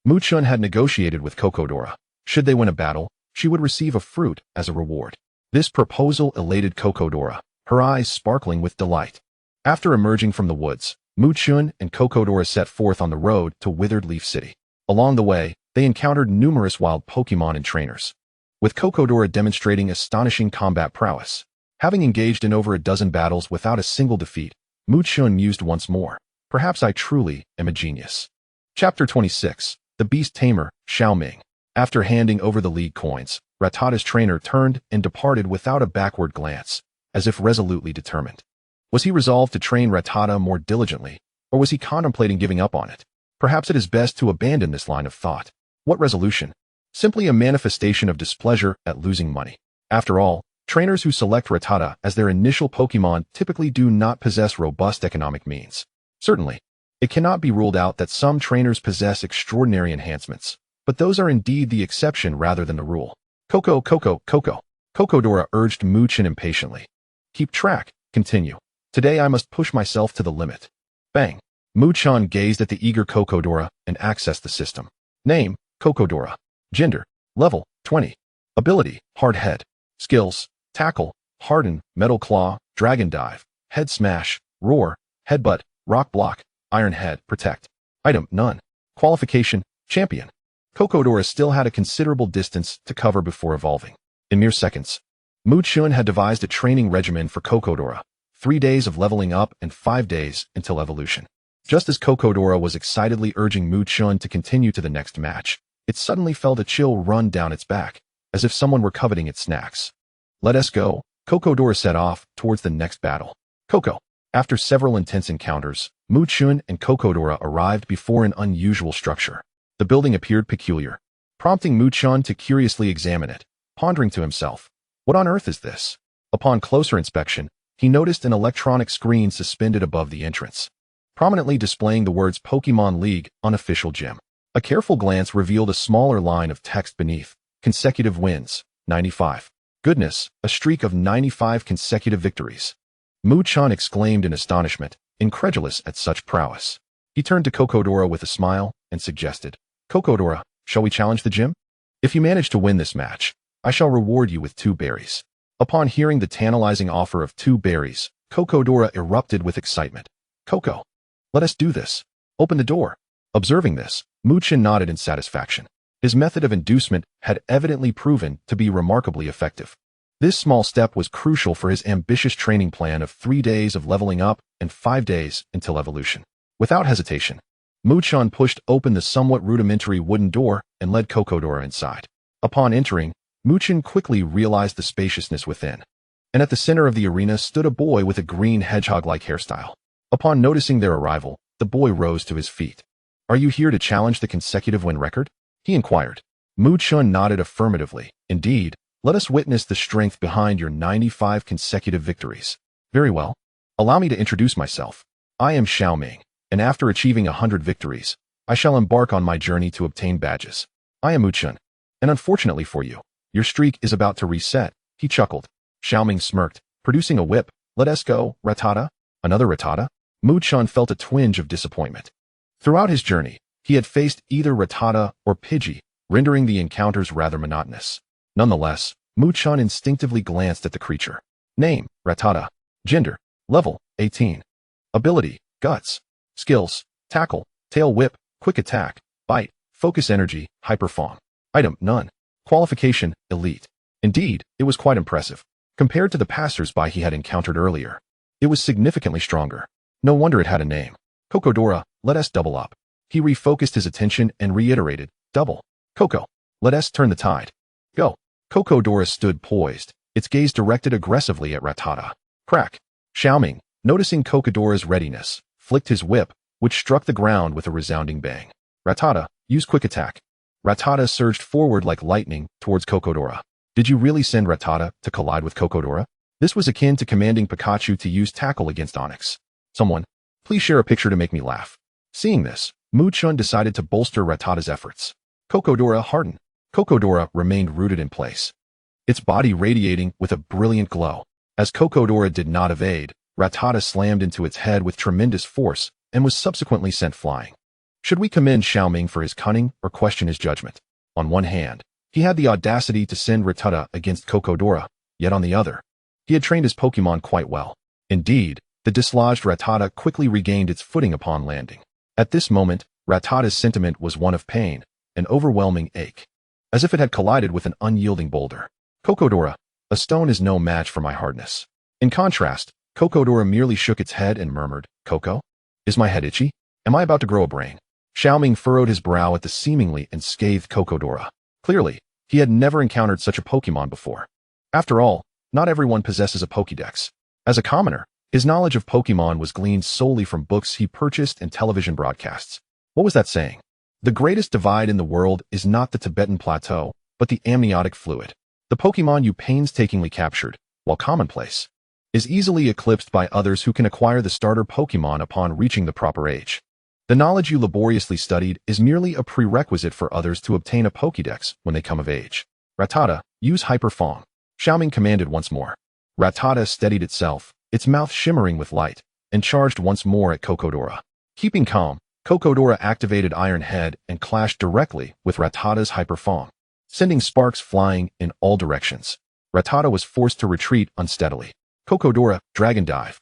Mu-chun had negotiated with Kokodora. Should they win a battle, she would receive a fruit as a reward. This proposal elated Kokodora, her eyes sparkling with delight. After emerging from the woods, Mu-chun and Kokodora set forth on the road to Withered Leaf City. Along the way, they encountered numerous wild Pokémon and trainers, with Kokodora demonstrating astonishing combat prowess. Having engaged in over a dozen battles without a single defeat, Mu-chun mused once more, perhaps I truly am a genius. Chapter 26. The Beast Tamer, Xiaoming. After handing over the league coins, Rattata's trainer turned and departed without a backward glance, as if resolutely determined. Was he resolved to train Rattata more diligently, or was he contemplating giving up on it? Perhaps it is best to abandon this line of thought. What resolution? Simply a manifestation of displeasure at losing money. After all, trainers who select Rattata as their initial Pokémon typically do not possess robust economic means. Certainly, it cannot be ruled out that some trainers possess extraordinary enhancements, but those are indeed the exception rather than the rule. Coco. Cocodora urged Chen impatiently. Keep track, continue. Today I must push myself to the limit. Bang. Chen gazed at the eager Cocodora and accessed the system. Name, Cocodora. Gender, level, 20. Ability, hard head. Skills, tackle, harden, metal claw, dragon dive, head smash, roar, headbutt, rock block, iron head, protect. Item, none. Qualification, champion. Cocodora still had a considerable distance to cover before evolving. In mere seconds, Chen had devised a training regimen for Cocodora, 3 days of leveling up and 5 days until evolution. Just as Cocodora was excitedly urging Chen to continue to the next match, it suddenly felt a chill run down its back, as if someone were coveting its snacks. Let us go, Cocodora set off towards the next battle. Coco. After several intense encounters, Chen and Cocodora arrived before an unusual structure. The building appeared peculiar, prompting Chen to curiously examine it, pondering to himself, what on earth is this? Upon closer inspection, he noticed an electronic screen suspended above the entrance, prominently displaying the words Pokémon League Unofficial Gym. A careful glance revealed a smaller line of text beneath. Consecutive wins, 95. Goodness, a streak of 95 consecutive victories. Chen exclaimed in astonishment, incredulous at such prowess. He turned to Cocodora with a smile and suggested, Cocodora, shall we challenge the gym? If you manage to win this match, I shall reward you with 2 berries. Upon hearing the tantalizing offer of 2 berries, Cocodora erupted with excitement. Coco, let us do this. Open the door. Observing this, Chen nodded in satisfaction. His method of inducement had evidently proven to be remarkably effective. This small step was crucial for his ambitious training plan of 3 days of leveling up and 5 days until evolution. Without hesitation, Chen pushed open the somewhat rudimentary wooden door and led Cocodora inside. Upon entering, Chen quickly realized the spaciousness within, and at the center of the arena stood a boy with a green hedgehog-like hairstyle. Upon noticing their arrival, the boy rose to his feet. Are you here to challenge the consecutive win record? He inquired. Chen nodded affirmatively. Indeed, let us witness the strength behind your 95 consecutive victories. Very well. Allow me to introduce myself. I am Xiaoming, and after achieving 100 victories, I shall embark on my journey to obtain badges. I am Chen, and unfortunately for you, your streak is about to reset. He chuckled. Xiaoming smirked, producing a whip. Let us go, Rattata. Another Rattata? Chen felt a twinge of disappointment. Throughout his journey, he had faced either Rattata or Pidgey, rendering the encounters rather monotonous. Nonetheless, Chen instinctively glanced at the creature. Name, Rattata. Gender, level, 18. Ability, Guts. Skills, Tackle, Tail Whip, Quick Attack, Bite, Focus Energy, Hyper Form. Item, none. Qualification, Elite. Indeed, it was quite impressive. Compared to the passers-by he had encountered earlier, it was significantly stronger. No wonder it had a name. Cocodora, let us double up. He refocused his attention and reiterated, double. Coco, let us turn the tide. Go. Cocodora stood poised, its gaze directed aggressively at Rattata. Crack. Xiaoming, noticing Cocodora's readiness, flicked his whip, which struck the ground with a resounding bang. Rattata, use Quick Attack. Rattata surged forward like lightning towards Cocodora. Did you really send Rattata to collide with Cocodora? This was akin to commanding Pikachu to use Tackle against Onix. Someone, please share a picture to make me laugh. Seeing this, Chen decided to bolster Rattata's efforts. Cocodora hardened. Cocodora remained rooted in place, its body radiating with a brilliant glow. As Cocodora did not evade, Rattata slammed into its head with tremendous force and was subsequently sent flying. Should we commend Xiaoming for his cunning or question his judgment? On one hand, he had the audacity to send Rattata against Cocodora, yet on the other, he had trained his Pokémon quite well. Indeed, the dislodged Rattata quickly regained its footing upon landing. At this moment, Rattata's sentiment was one of pain, an overwhelming ache, as if it had collided with an unyielding boulder. Cocodora, a stone is no match for my hardness. In contrast, Cocodora merely shook its head and murmured, Coco? Is my head itchy? Am I about to grow a brain? Xiaoming furrowed his brow at the seemingly unscathed Cocodora. Clearly, he had never encountered such a Pokémon before. After all, not everyone possesses a Pokédex. As a commoner, his knowledge of Pokémon was gleaned solely from books he purchased and television broadcasts. What was that saying? The greatest divide in the world is not the Tibetan Plateau, but the amniotic fluid. The Pokémon you painstakingly captured, while commonplace, is easily eclipsed by others who can acquire the starter Pokémon upon reaching the proper age. The knowledge you laboriously studied is merely a prerequisite for others to obtain a Pokédex when they come of age. Rattata, use Hyper Fong. Xiaoming commanded once more. Rattata steadied itself, its mouth shimmering with light, and charged once more at Cocodora. Keeping calm, Cocodora activated Iron Head and clashed directly with Rattata's Hyper Fong, sending sparks flying in all directions. Rattata was forced to retreat unsteadily. Cocodora, Dragon Dive.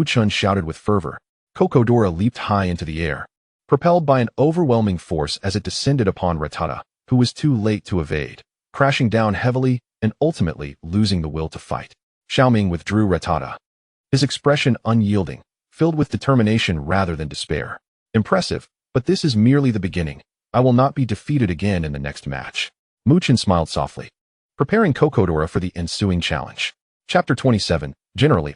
Chen shouted with fervor. Cocodora leaped high into the air, propelled by an overwhelming force as it descended upon Rattata, who was too late to evade, crashing down heavily and ultimately losing the will to fight. Xiaoming withdrew Rattata, his expression unyielding, filled with determination rather than despair. Impressive, but this is merely the beginning. I will not be defeated again in the next match. Chen smiled softly, preparing Cocodora for the ensuing challenge. Chapter 27, Generally,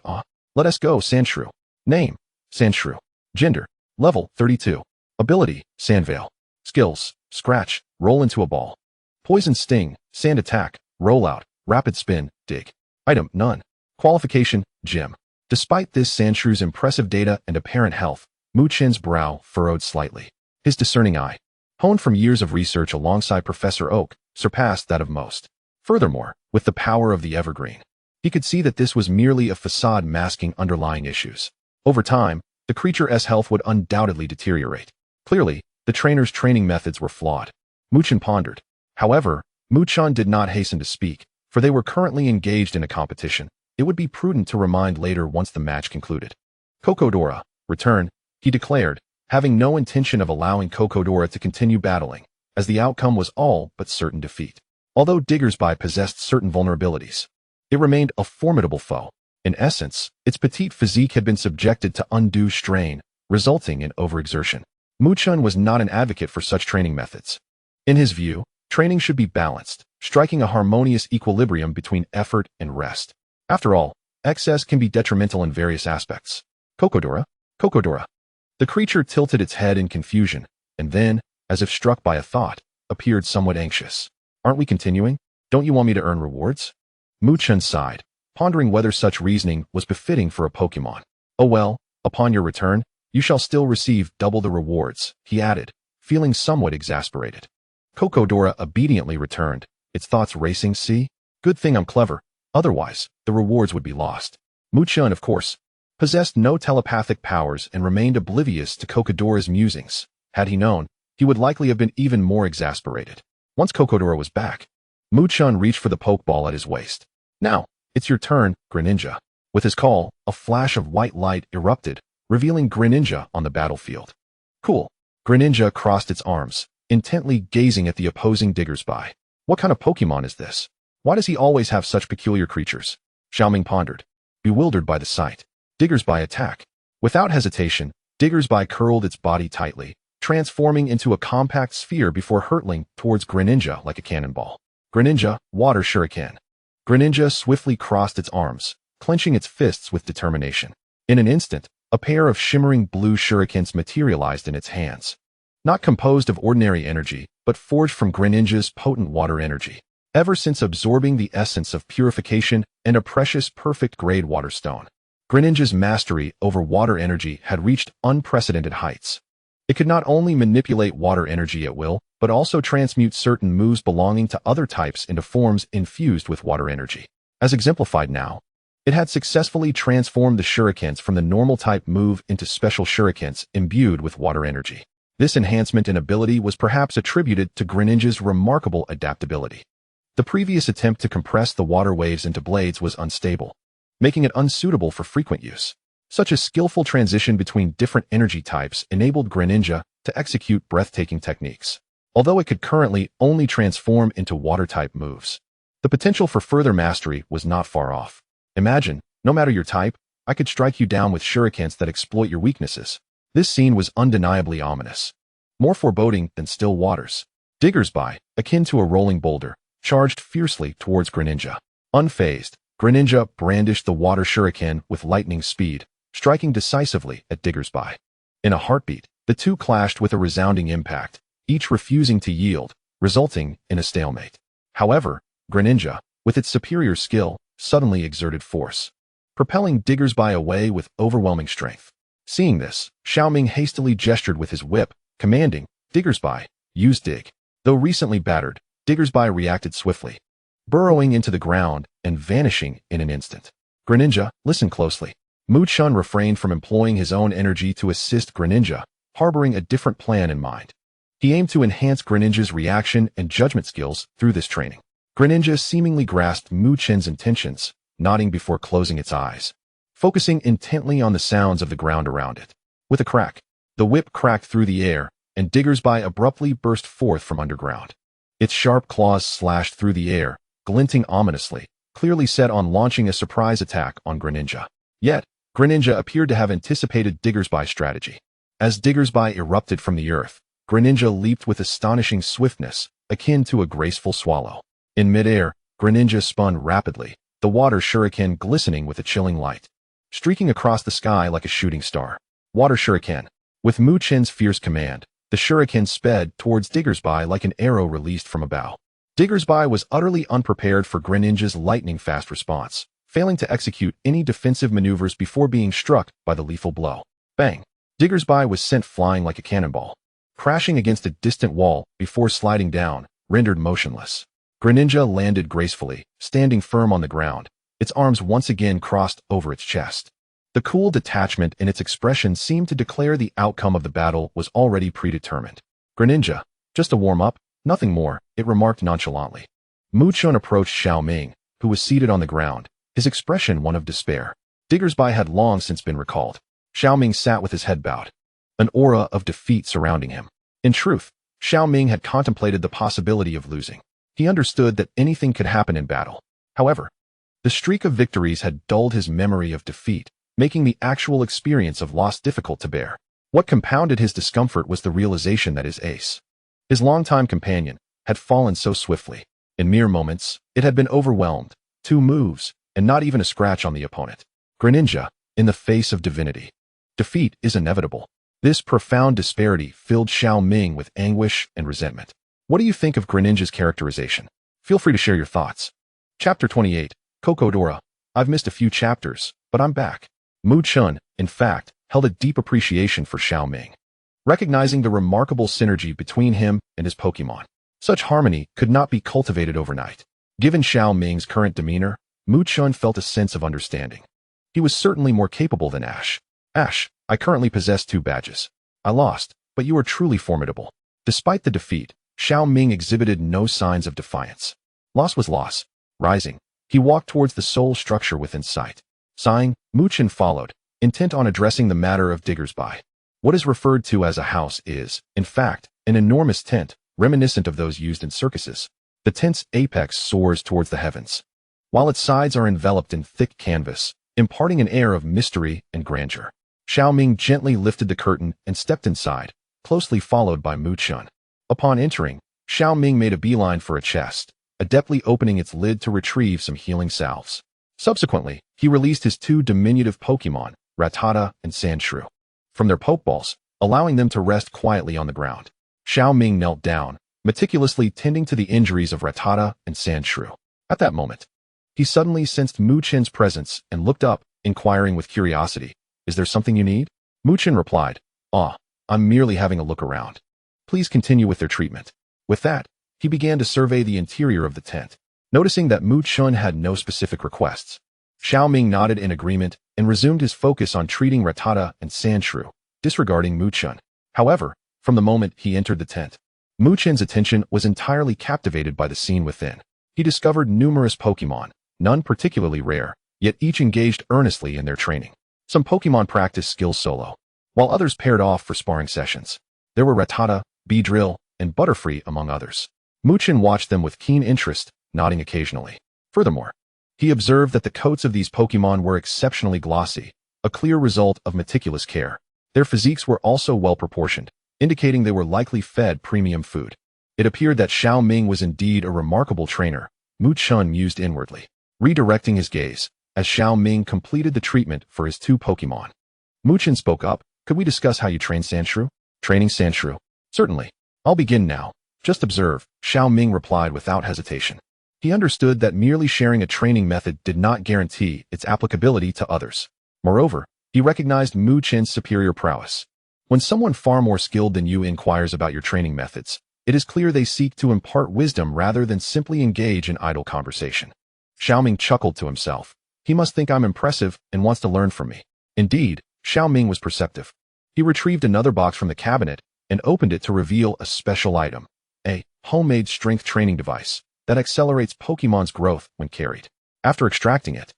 Let us go, Sandshrew. Name, Sandshrew. Gender, Level 32. Ability, Sandveil. Skills, Scratch, Roll into a ball. Poison Sting, Sand Attack, Roll Out, Rapid Spin, Dig. Item, None. Qualification, Gym. Despite this Sandshrew's impressive data and apparent health, Chen's brow furrowed slightly. His discerning eye, honed from years of research alongside Professor Oak, surpassed that of most. Furthermore, with the power of the evergreen, he could see that this was merely a facade masking underlying issues. Over time, the creature's health would undoubtedly deteriorate. Clearly, the trainer's training methods were flawed. Chen pondered. However, Chen did not hasten to speak, for they were currently engaged in a competition. It would be prudent to remind later once the match concluded. Cocodora, return, he declared, having no intention of allowing Cocodora to continue battling, as the outcome was all but certain defeat. Although Diggersby possessed certain vulnerabilities, it remained a formidable foe. In essence, its petite physique had been subjected to undue strain, resulting in overexertion. Chen was not an advocate for such training methods. In his view, training should be balanced, striking a harmonious equilibrium between effort and rest. After all, excess can be detrimental in various aspects. Cocodora? Cocodora. The creature tilted its head in confusion, and then, as if struck by a thought, appeared somewhat anxious. Aren't we continuing? Don't you want me to earn rewards? Chen sighed, pondering whether such reasoning was befitting for a Pokémon. Oh well, upon your return, you shall still receive double the rewards, he added, feeling somewhat exasperated. Cocodora obediently returned, its thoughts racing. See? Good thing I'm clever, otherwise, the rewards would be lost. Chen, of course, possessed no telepathic powers and remained oblivious to Cocodora's musings. Had he known, he would likely have been even more exasperated. Once Cocodora was back, Chen reached for the Pokeball at his waist. Now, it's your turn, Greninja. With his call, a flash of white light erupted, revealing Greninja on the battlefield. Cool. Greninja crossed its arms, intently gazing at the opposing Diggersby. What kind of Pokemon is this? Why does he always have such peculiar creatures? Xiaoming pondered, bewildered by the sight. Diggersby attack. Without hesitation, Diggersby curled its body tightly, transforming into a compact sphere before hurtling towards Greninja like a cannonball. Greninja, Water Shuriken. Greninja swiftly crossed its arms, clenching its fists with determination. In an instant, a pair of shimmering blue shurikens materialized in its hands. Not composed of ordinary energy, but forged from Greninja's potent water energy. Ever since absorbing the essence of purification and a precious perfect-grade water stone, Greninja's mastery over water energy had reached unprecedented heights. It could not only manipulate water energy at will, but also transmute certain moves belonging to other types into forms infused with water energy. As exemplified now, it had successfully transformed the shurikens from the normal type move into special shurikens imbued with water energy. This enhancement in ability was perhaps attributed to Greninja's remarkable adaptability. The previous attempt to compress the water waves into blades was unstable, making it unsuitable for frequent use. Such a skillful transition between different energy types enabled Greninja to execute breathtaking techniques. Although it could currently only transform into water-type moves, the potential for further mastery was not far off. Imagine, no matter your type, I could strike you down with shurikens that exploit your weaknesses. This scene was undeniably ominous, more foreboding than still waters. Diggersby, akin to a rolling boulder, charged fiercely towards Greninja. Unfazed, Greninja brandished the water shuriken with lightning speed, striking decisively at Diggersby. In a heartbeat, The two clashed with a resounding impact, each refusing to yield, resulting in a stalemate. However, Greninja, with its superior skill, suddenly exerted force, propelling Diggersby away with overwhelming strength. Seeing this, Xiaoming hastily gestured with his whip, commanding, Diggersby, use dig. Though recently battered, Diggersby reacted swiftly, burrowing into the ground and vanishing in an instant. Greninja, listen closely. Chen refrained from employing his own energy to assist Greninja, harboring a different plan in mind. He aimed to enhance Greninja's reaction and judgment skills through this training. Greninja seemingly grasped Chen's intentions, nodding before closing its eyes, focusing intently on the sounds of the ground around it. With a crack, the whip cracked through the air, and Diggersby abruptly burst forth from underground. Its sharp claws slashed through the air, glinting ominously, clearly set on launching a surprise attack on Greninja. Yet, Greninja appeared to have anticipated Diggersby's strategy. As Diggersby erupted from the earth, Greninja leaped with astonishing swiftness, akin to a graceful swallow. In midair, Greninja spun rapidly, the water shuriken glistening with a chilling light, streaking across the sky like a shooting star. Water shuriken. With Chen's fierce command, the shuriken sped towards Diggersby like an arrow released from a bow. Diggersby was utterly unprepared for Greninja's lightning-fast response, failing to execute any defensive maneuvers before being struck by the lethal blow. Bang! Diggersby was sent flying like a cannonball, crashing against a distant wall before sliding down, rendered motionless. Greninja landed gracefully, standing firm on the ground, its arms once again crossed over its chest. The cool detachment in its expression seemed to declare the outcome of the battle was already predetermined. Greninja, just a warm-up, nothing more, it remarked nonchalantly. Chen approached Xiaoming, who was seated on the ground, his expression one of despair. Diggersby had long since been recalled. Xiaoming sat with his head bowed, an aura of defeat surrounding him. In truth, Xiaoming had contemplated the possibility of losing. He understood that anything could happen in battle. However, the streak of victories had dulled his memory of defeat, making the actual experience of loss difficult to bear. What compounded his discomfort was the realization that his ace, his longtime companion, had fallen so swiftly. In mere moments, it had been overwhelmed, 2 moves, and not even a scratch on the opponent. Greninja, in the face of divinity. Defeat is inevitable. This profound disparity filled Xiaoming with anguish and resentment. What do you think of Greninja's characterization? Feel free to share your thoughts. Chapter 28, Kokodora. I've missed a few chapters, but I'm back. Chen, in fact, held a deep appreciation for Xiaoming, recognizing the remarkable synergy between him and his Pokémon. Such harmony could not be cultivated overnight. Given Xiaoming's current demeanor, Chen felt a sense of understanding. He was certainly more capable than Ash. Ash, I currently possess 2 badges. I lost, but you are truly formidable. Despite the defeat, Xiaoming exhibited no signs of defiance. Loss was loss. Rising, he walked towards the sole structure within sight. Sighing, Chen followed, intent on addressing the matter of Diggersby. What is referred to as a house is, in fact, an enormous tent, reminiscent of those used in circuses. The tent's apex soars towards the heavens, while its sides are enveloped in thick canvas, imparting an air of mystery and grandeur. Xiaoming gently lifted the curtain and stepped inside, closely followed by Chen. Upon entering, Xiaoming made a beeline for a chest, adeptly opening its lid to retrieve some healing salves. Subsequently, he released his 2 diminutive Pokémon, Rattata and Sandshrew, from their Pokeballs, allowing them to rest quietly on the ground. Xiaoming knelt down, meticulously tending to the injuries of Rattata and Sandshrew. At that moment, he suddenly sensed Chen's presence and looked up, inquiring with curiosity, "Is there something you need?" Chen replied, I'm merely having a look around. Please continue with their treatment." With that, he began to survey the interior of the tent, noticing that Chen had no specific requests. Xiaoming nodded in agreement and resumed his focus on treating Rattata and Sandshrew, disregarding Chen. However, from the moment he entered the tent, Chen's attention was entirely captivated by the scene within. He discovered numerous Pokémon, none particularly rare, yet each engaged earnestly in their training. Some Pokémon practiced skills solo, while others paired off for sparring sessions. There were Rattata, Beedrill, and Butterfree among others. Chen watched them with keen interest, nodding occasionally. Furthermore, he observed that the coats of these Pokémon were exceptionally glossy, a clear result of meticulous care. Their physiques were also well proportioned, indicating they were likely fed premium food. It appeared that Xiaoming was indeed a remarkable trainer, Chen mused inwardly, redirecting his gaze, as Xiaoming completed the treatment for his 2 Pokémon. Chen spoke up, "Could we discuss how you train Sandshrew?" Training Sandshrew? Certainly. I'll begin now. Just observe, Xiao Ming replied without hesitation. He understood that merely sharing a training method did not guarantee its applicability to others. Moreover, he recognized Mu Chen's superior prowess. When someone far more skilled than you inquires about your training methods, it is clear they seek to impart wisdom rather than simply engage in idle conversation. Xiao Ming chuckled to himself. He must think I'm impressive and wants to learn from me. Indeed, Xiao Ming was perceptive. He retrieved another box from the cabinet and opened it to reveal a special item, a homemade strength training device that accelerates Pokemon's growth when carried. After extracting it,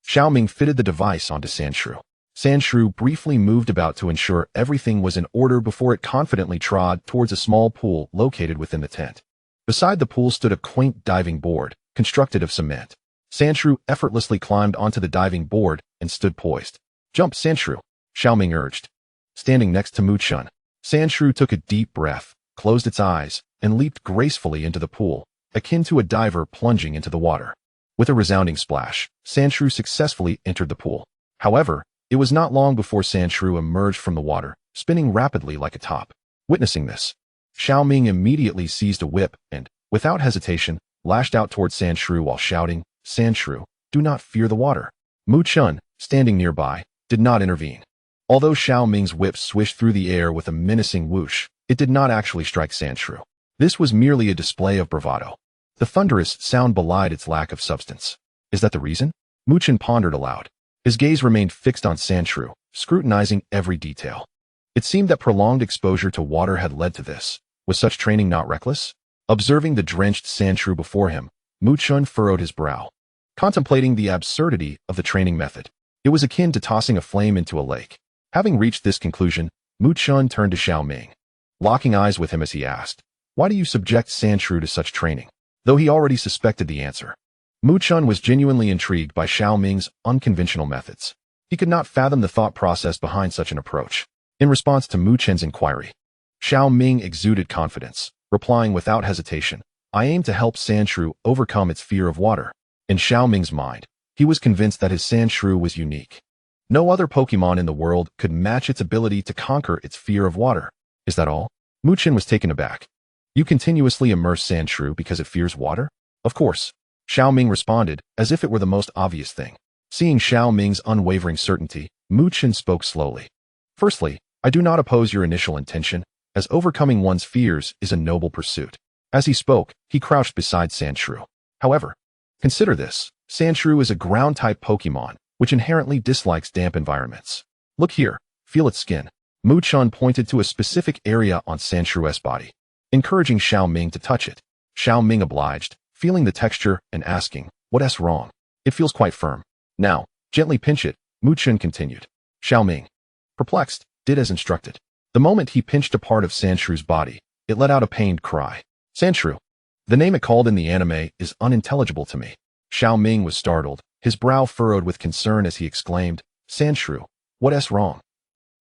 Xiao Ming fitted the device onto Sandshrew. Sandshrew briefly moved about to ensure everything was in order before it confidently trod towards a small pool located within the tent. Beside the pool stood a quaint diving board, constructed of cement. Sandshrew effortlessly climbed onto the diving board and stood poised. Jump, Sandshrew, Xiao Ming urged. Standing next to Mu Chun, Sandshrew took a deep breath, closed its eyes, and leaped gracefully into the pool, akin to a diver plunging into the water. With a resounding splash, Sandshrew successfully entered the pool. However, it was not long before Sandshrew emerged from the water, spinning rapidly like a top. Witnessing this, Xiao Ming immediately seized a whip and, without hesitation, lashed out towards Sandshrew while shouting, "Sandshrew, do not fear the water." Mu Chun, standing nearby, did not intervene. Although Xiao Ming's whip swished through the air with a menacing whoosh, it did not actually strike Sandshrew. This was merely a display of bravado. The thunderous sound belied its lack of substance. Is that the reason? Mu Chun pondered aloud. His gaze remained fixed on Sandshrew, scrutinizing every detail. It seemed that prolonged exposure to water had led to this. Was such training not reckless? Observing the drenched Sandshrew before him, Mu Chun furrowed his brow, contemplating the absurdity of the training method. It was akin to tossing a flame into a lake. Having reached this conclusion, Mu Chun turned to Xiao Ming, locking eyes with him as he asked, "Why do you subject Sandshrew to such training?" Though he already suspected the answer, Mu Chun was genuinely intrigued by Xiao Ming's unconventional methods. He could not fathom the thought process behind such an approach. In response to Mu Chen's inquiry, Xiao Ming exuded confidence, replying without hesitation, "I aim to help Sandshrew overcome its fear of water." In Xiao Ming's mind, he was convinced that his Sandshrew was unique. No other Pokemon in the world could match its ability to conquer its fear of water. Is that all? Mu Chen was taken aback. You continuously immerse Sandshrew because it fears water? Of course. Xiao Ming responded, as if it were the most obvious thing. Seeing Xiao Ming's unwavering certainty, Mu Chen spoke slowly. "Firstly, I do not oppose your initial intention, as overcoming one's fears is a noble pursuit." As he spoke, he crouched beside Sandshrew. However, consider this. Sandshrew is a ground-type Pokemon, which inherently dislikes damp environments. Look here, feel its skin. Mu Chun pointed to a specific area on Sandshrew's body, encouraging Xiao Ming to touch it. Xiao Ming obliged, feeling the texture and asking, "What's wrong?" "It feels quite firm." "Now, gently pinch it," Mu Chun continued. Xiao Ming, perplexed, did as instructed. The moment he pinched a part of Sandshrew's body, it let out a pained cry. Sandshrew. The name it called in the anime is unintelligible to me. Xiao Ming was startled, his brow furrowed with concern as he exclaimed, "Sandshrew, what's wrong?"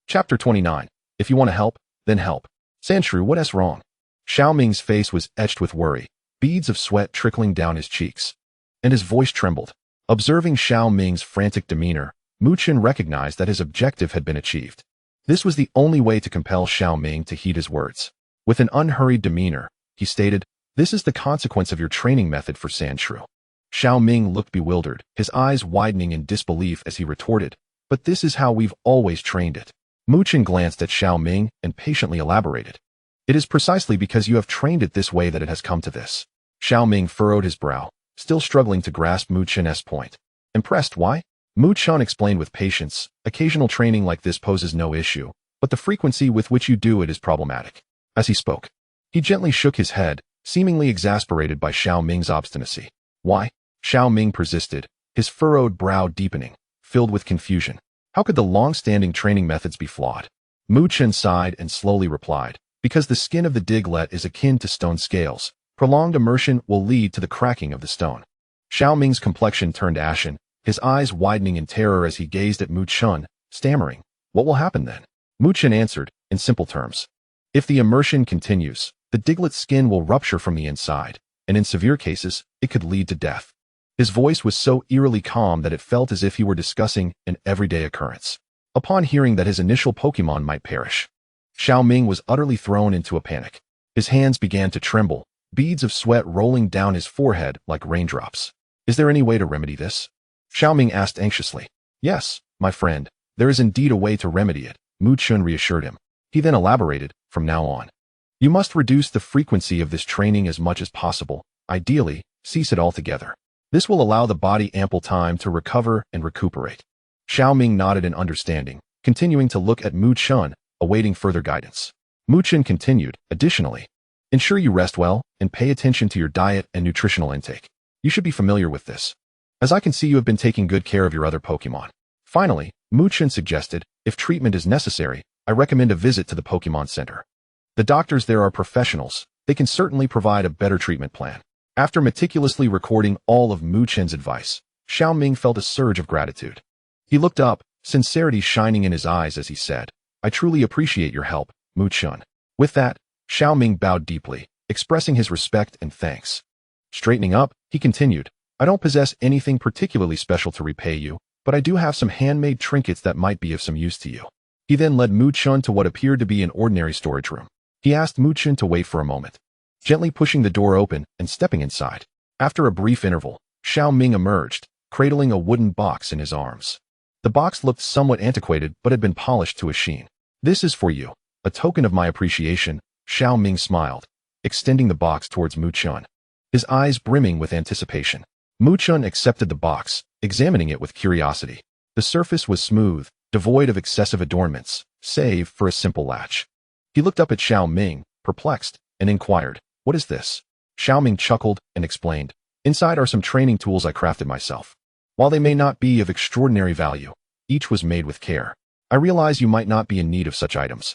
Chapter 29. If you want to help, then help. Sandshrew, what's wrong? Xiao Ming's face was etched with worry, beads of sweat trickling down his cheeks, and his voice trembled. Observing Xiao Ming's frantic demeanor, Mu Chen recognized that his objective had been achieved. This was the only way to compel Xiao Ming to heed his words. With an unhurried demeanor, he stated, "This is the consequence of your training method for Sandshrew." Xiao Ming looked bewildered, his eyes widening in disbelief as he retorted, "But this is how we've always trained it." Mu Chen glanced at Xiao Ming and patiently elaborated, "It is precisely because you have trained it this way that it has come to this." Xiao Ming furrowed his brow, still struggling to grasp Mu Chen's point. Impressed, why? Mu Chen explained with patience, "Occasional training like this poses no issue, but the frequency with which you do it is problematic." As he spoke, he gently shook his head, seemingly exasperated by Xiao Ming's obstinacy. "Why?" Xiao Ming persisted, his furrowed brow deepening, filled with confusion. How could the long-standing training methods be flawed? Mu Chen sighed and slowly replied, "Because the skin of the Diglett is akin to stone scales. Prolonged immersion will lead to the cracking of the stone." Xiao Ming's complexion turned ashen, his eyes widening in terror as he gazed at Mu Chen, stammering, "What will happen then?" Mu Chen answered, in simple terms, "If the immersion continues, the Diglett's skin will rupture from the inside, and in severe cases, it could lead to death." His voice was so eerily calm that it felt as if he were discussing an everyday occurrence. Upon hearing that his initial Pokemon might perish, Xiaoming was utterly thrown into a panic. His hands began to tremble, beads of sweat rolling down his forehead like raindrops. Is there any way to remedy this? Xiaoming asked anxiously. Yes, my friend, there is indeed a way to remedy it, Mu Chun reassured him. He then elaborated, from now on, you must reduce the frequency of this training as much as possible. Ideally, cease it altogether. This will allow the body ample time to recover and recuperate. Xiaoming nodded in understanding, continuing to look at Mu Chun, awaiting further guidance. Mu Chun continued, additionally, ensure you rest well and pay attention to your diet and nutritional intake. You should be familiar with this, as I can see you have been taking good care of your other Pokémon. Finally, Mu Chun suggested, if treatment is necessary, I recommend a visit to the Pokémon Center. The doctors there are professionals. They can certainly provide a better treatment plan. After meticulously recording all of Mu Chun's advice, Xiaoming felt a surge of gratitude. He looked up, sincerity shining in his eyes as he said, I truly appreciate your help, Mu Chun. With that, Xiaoming bowed deeply, expressing his respect and thanks. Straightening up, he continued, I don't possess anything particularly special to repay you, but I do have some handmade trinkets that might be of some use to you. He then led Mu Chun to what appeared to be an ordinary storage room. He asked Mu Chun to wait for a moment, gently pushing the door open and stepping inside. After a brief interval, Xiaoming emerged, cradling a wooden box in his arms. The box looked somewhat antiquated but had been polished to a sheen. This is for you, a token of my appreciation, Xiaoming smiled, extending the box towards Mu Chun, his eyes brimming with anticipation. Mu Chun accepted the box, examining it with curiosity. The surface was smooth, devoid of excessive adornments, save for a simple latch. He looked up at Xiaoming, perplexed, and inquired, what is this? Xiaoming chuckled and explained, inside are some training tools I crafted myself. While they may not be of extraordinary value, each was made with care. I realize you might not be in need of such items,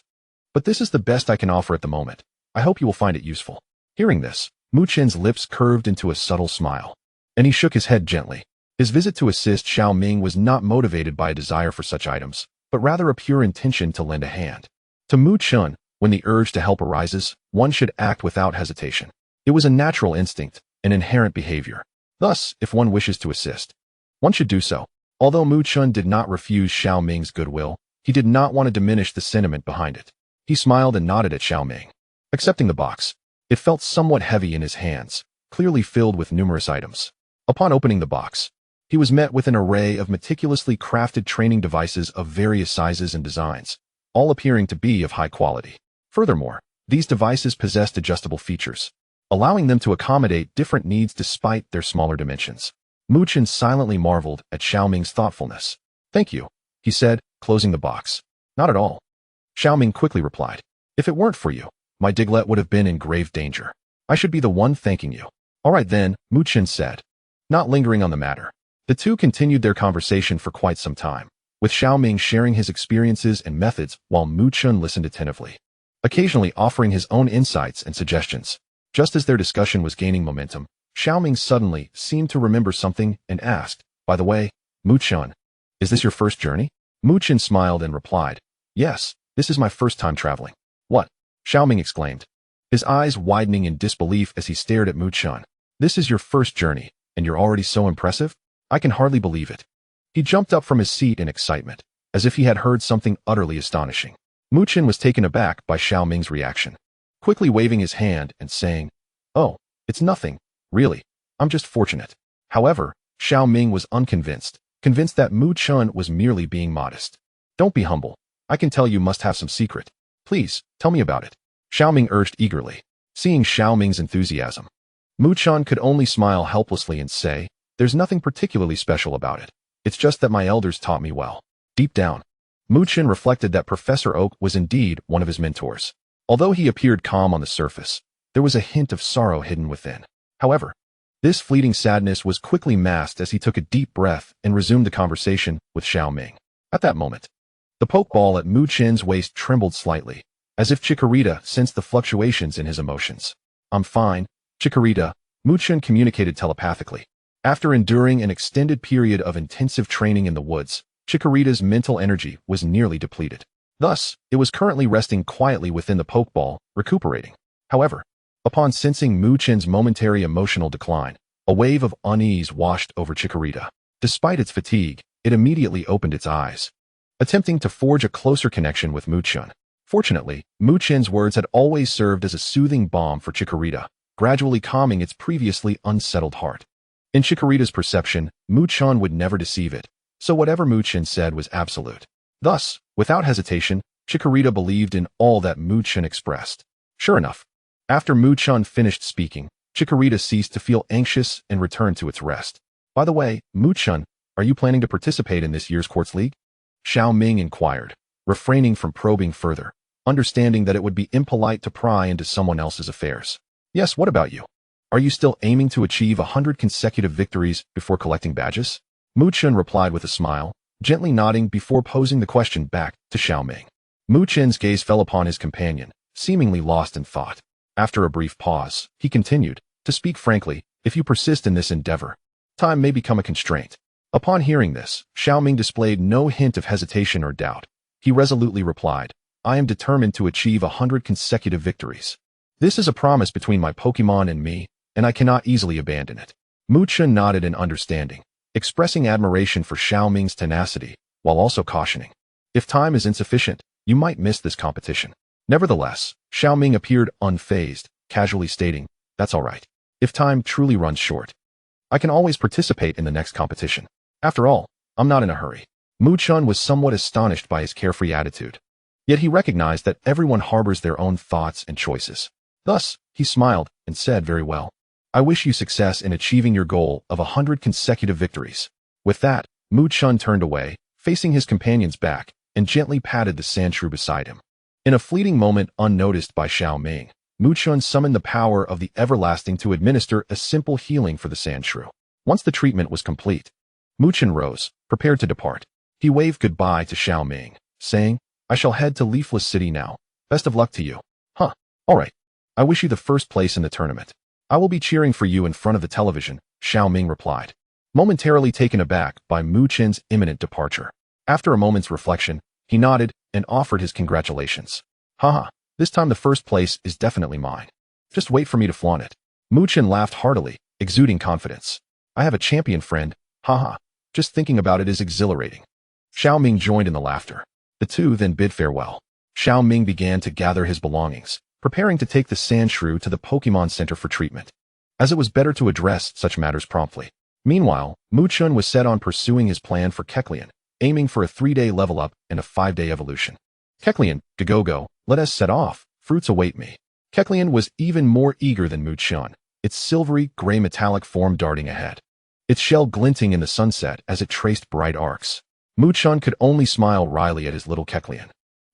but this is the best I can offer at the moment. I hope you will find it useful. Hearing this, Mu Chun's lips curved into a subtle smile, and he shook his head gently. His visit to assist Xiaoming was not motivated by a desire for such items, but rather a pure intention to lend a hand. To Mu Chun, when the urge to help arises, one should act without hesitation. It was a natural instinct, an inherent behavior. Thus, if one wishes to assist, one should do so. Although Mu Chun did not refuse Xiaoming's goodwill, he did not want to diminish the sentiment behind it. He smiled and nodded at Xiaoming, accepting the box. It felt somewhat heavy in his hands, clearly filled with numerous items. Upon opening the box, he was met with an array of meticulously crafted training devices of various sizes and designs, all appearing to be of high quality. Furthermore, these devices possessed adjustable features, allowing them to accommodate different needs despite their smaller dimensions. Mu Chun silently marveled at Xiaoming's thoughtfulness. Thank you, he said, closing the box. Not at all. Xiaoming quickly replied. If it weren't for you, my Diglett would have been in grave danger. I should be the one thanking you. All right then, Mu Chun said. Not lingering on the matter, the two continued their conversation for quite some time, with Xiaoming sharing his experiences and methods while Mu Chun listened attentively, occasionally offering his own insights and suggestions. Just as their discussion was gaining momentum, Xiaoming suddenly seemed to remember something and asked, by the way, Mu Chun, is this your first journey? Mu Chun smiled and replied, yes, this is my first time traveling. What? Xiaoming exclaimed, his eyes widening in disbelief as he stared at Mu Chun. This is your first journey, and you're already so impressive? I can hardly believe it. He jumped up from his seat in excitement, as if he had heard something utterly astonishing. Mu Chun was taken aback by Xiaoming's reaction, quickly waving his hand and saying, oh, it's nothing, really, I'm just fortunate. However, Xiaoming was unconvinced, convinced that Mu Chun was merely being modest. Don't be humble. I can tell you must have some secret. Please, tell me about it. Xiaoming urged eagerly. Seeing Xiaoming's enthusiasm, Mu Chun could only smile helplessly and say, there's nothing particularly special about it. It's just that my elders taught me well. Deep down, Mu Chun reflected that Professor Oak was indeed one of his mentors. Although he appeared calm on the surface, there was a hint of sorrow hidden within. However, this fleeting sadness was quickly masked as he took a deep breath and resumed the conversation with Xiaoming. At that moment, the pokeball at Mu Chun's waist trembled slightly, as if Chikorita sensed the fluctuations in his emotions. I'm fine, Chikorita, Mu Chun communicated telepathically. After enduring an extended period of intensive training in the woods, Chikorita's mental energy was nearly depleted. Thus, it was currently resting quietly within the pokeball, recuperating. However, upon sensing Mu Chun's momentary emotional decline, a wave of unease washed over Chikorita. Despite its fatigue, it immediately opened its eyes, attempting to forge a closer connection with Mu Chun. Fortunately, Chen's words had always served as a soothing balm for Chikorita, gradually calming its previously unsettled heart. In Chikorita's perception, Chen would never deceive it, so whatever Chen said was absolute. Thus, without hesitation, Chikorita believed in all that Chen expressed. Sure enough, after Chen finished speaking, Chikorita ceased to feel anxious and returned to its rest. By the way, Chen, are you planning to participate in this year's Quartz League? Xiao Ming inquired, refraining from probing further, understanding that it would be impolite to pry into someone else's affairs. Yes, what about you? Are you still aiming to achieve 100 consecutive victories before collecting badges? Chen replied with a smile, gently nodding before posing the question back to Xiao Ming. Chen's gaze fell upon his companion, seemingly lost in thought. After a brief pause, he continued, to speak frankly, if you persist in this endeavor, time may become a constraint. Upon hearing this, Xiao Ming displayed no hint of hesitation or doubt. He resolutely replied, I am determined to achieve 100 consecutive victories. This is a promise between my Pokémon and me, and I cannot easily abandon it. Chen nodded in understanding, expressing admiration for Xiao Ming's tenacity, while also cautioning. If time is insufficient, you might miss this competition. Nevertheless, Xiao Ming appeared unfazed, casually stating, that's all right. If time truly runs short, I can always participate in the next competition. After all, I'm not in a hurry. Chen was somewhat astonished by his carefree attitude. Yet he recognized that everyone harbors their own thoughts and choices. Thus, he smiled and said very well. I wish you success in achieving your goal of 100 consecutive victories. With that, Chen turned away, facing his companion's back, and gently patted the sandshrew beside him. In a fleeting moment unnoticed by Xiao Ming, Chen summoned the power of the Everlasting to administer a simple healing for the sandshrew. Once the treatment was complete, Chen rose, prepared to depart. He waved goodbye to Xiao Ming, saying, I shall head to Leafless City now. Best of luck to you. Huh, all right. I wish you the first place in the tournament. I will be cheering for you in front of the television, Xiao Ming replied, momentarily taken aback by Chen's imminent departure. After a moment's reflection, he nodded and offered his congratulations. Haha, this time the first place is definitely mine. Just wait for me to flaunt it. Chen laughed heartily, exuding confidence. I have a champion friend, haha, just thinking about it is exhilarating. Xiao Ming joined in the laughter. The two then bid farewell. Xiao Ming began to gather his belongings, preparing to take the sandshrew to the Pokémon Center for treatment, as it was better to address such matters promptly. Meanwhile, Chen was set on pursuing his plan for Kecleon, aiming for a 3-day level up and a 5-day evolution. Kecleon, go, let us set off, fruits await me. Kecleon was even more eager than Chen, its silvery gray metallic form darting ahead, its shell glinting in the sunset as it traced bright arcs. Chen could only smile wryly at his little Kecleon,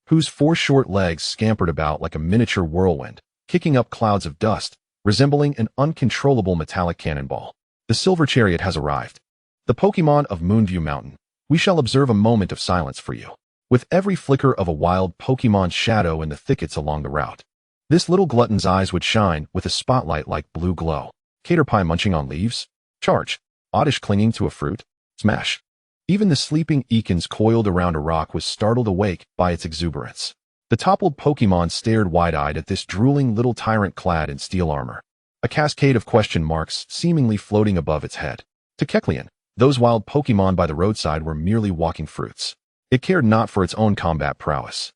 whose 4 short legs scampered about like a miniature whirlwind, kicking up clouds of dust, resembling an uncontrollable metallic cannonball. The silver chariot has arrived. The Pokémon of Moonview Mountain. We shall observe a moment of silence for you, with every flicker of a wild Pokémon shadow in the thickets along the route. This little glutton's eyes would shine with a spotlight like blue glow. Caterpie munching on leaves? Charge. Oddish clinging to a fruit? Smash. Even the sleeping Ekans coiled around a rock was startled awake by its exuberance. The toppled Pokémon stared wide-eyed at this drooling little tyrant clad in steel armor, a cascade of question marks seemingly floating above its head. To Kecleon, those wild Pokémon by the roadside were merely walking fruits. It cared not for its own combat prowess.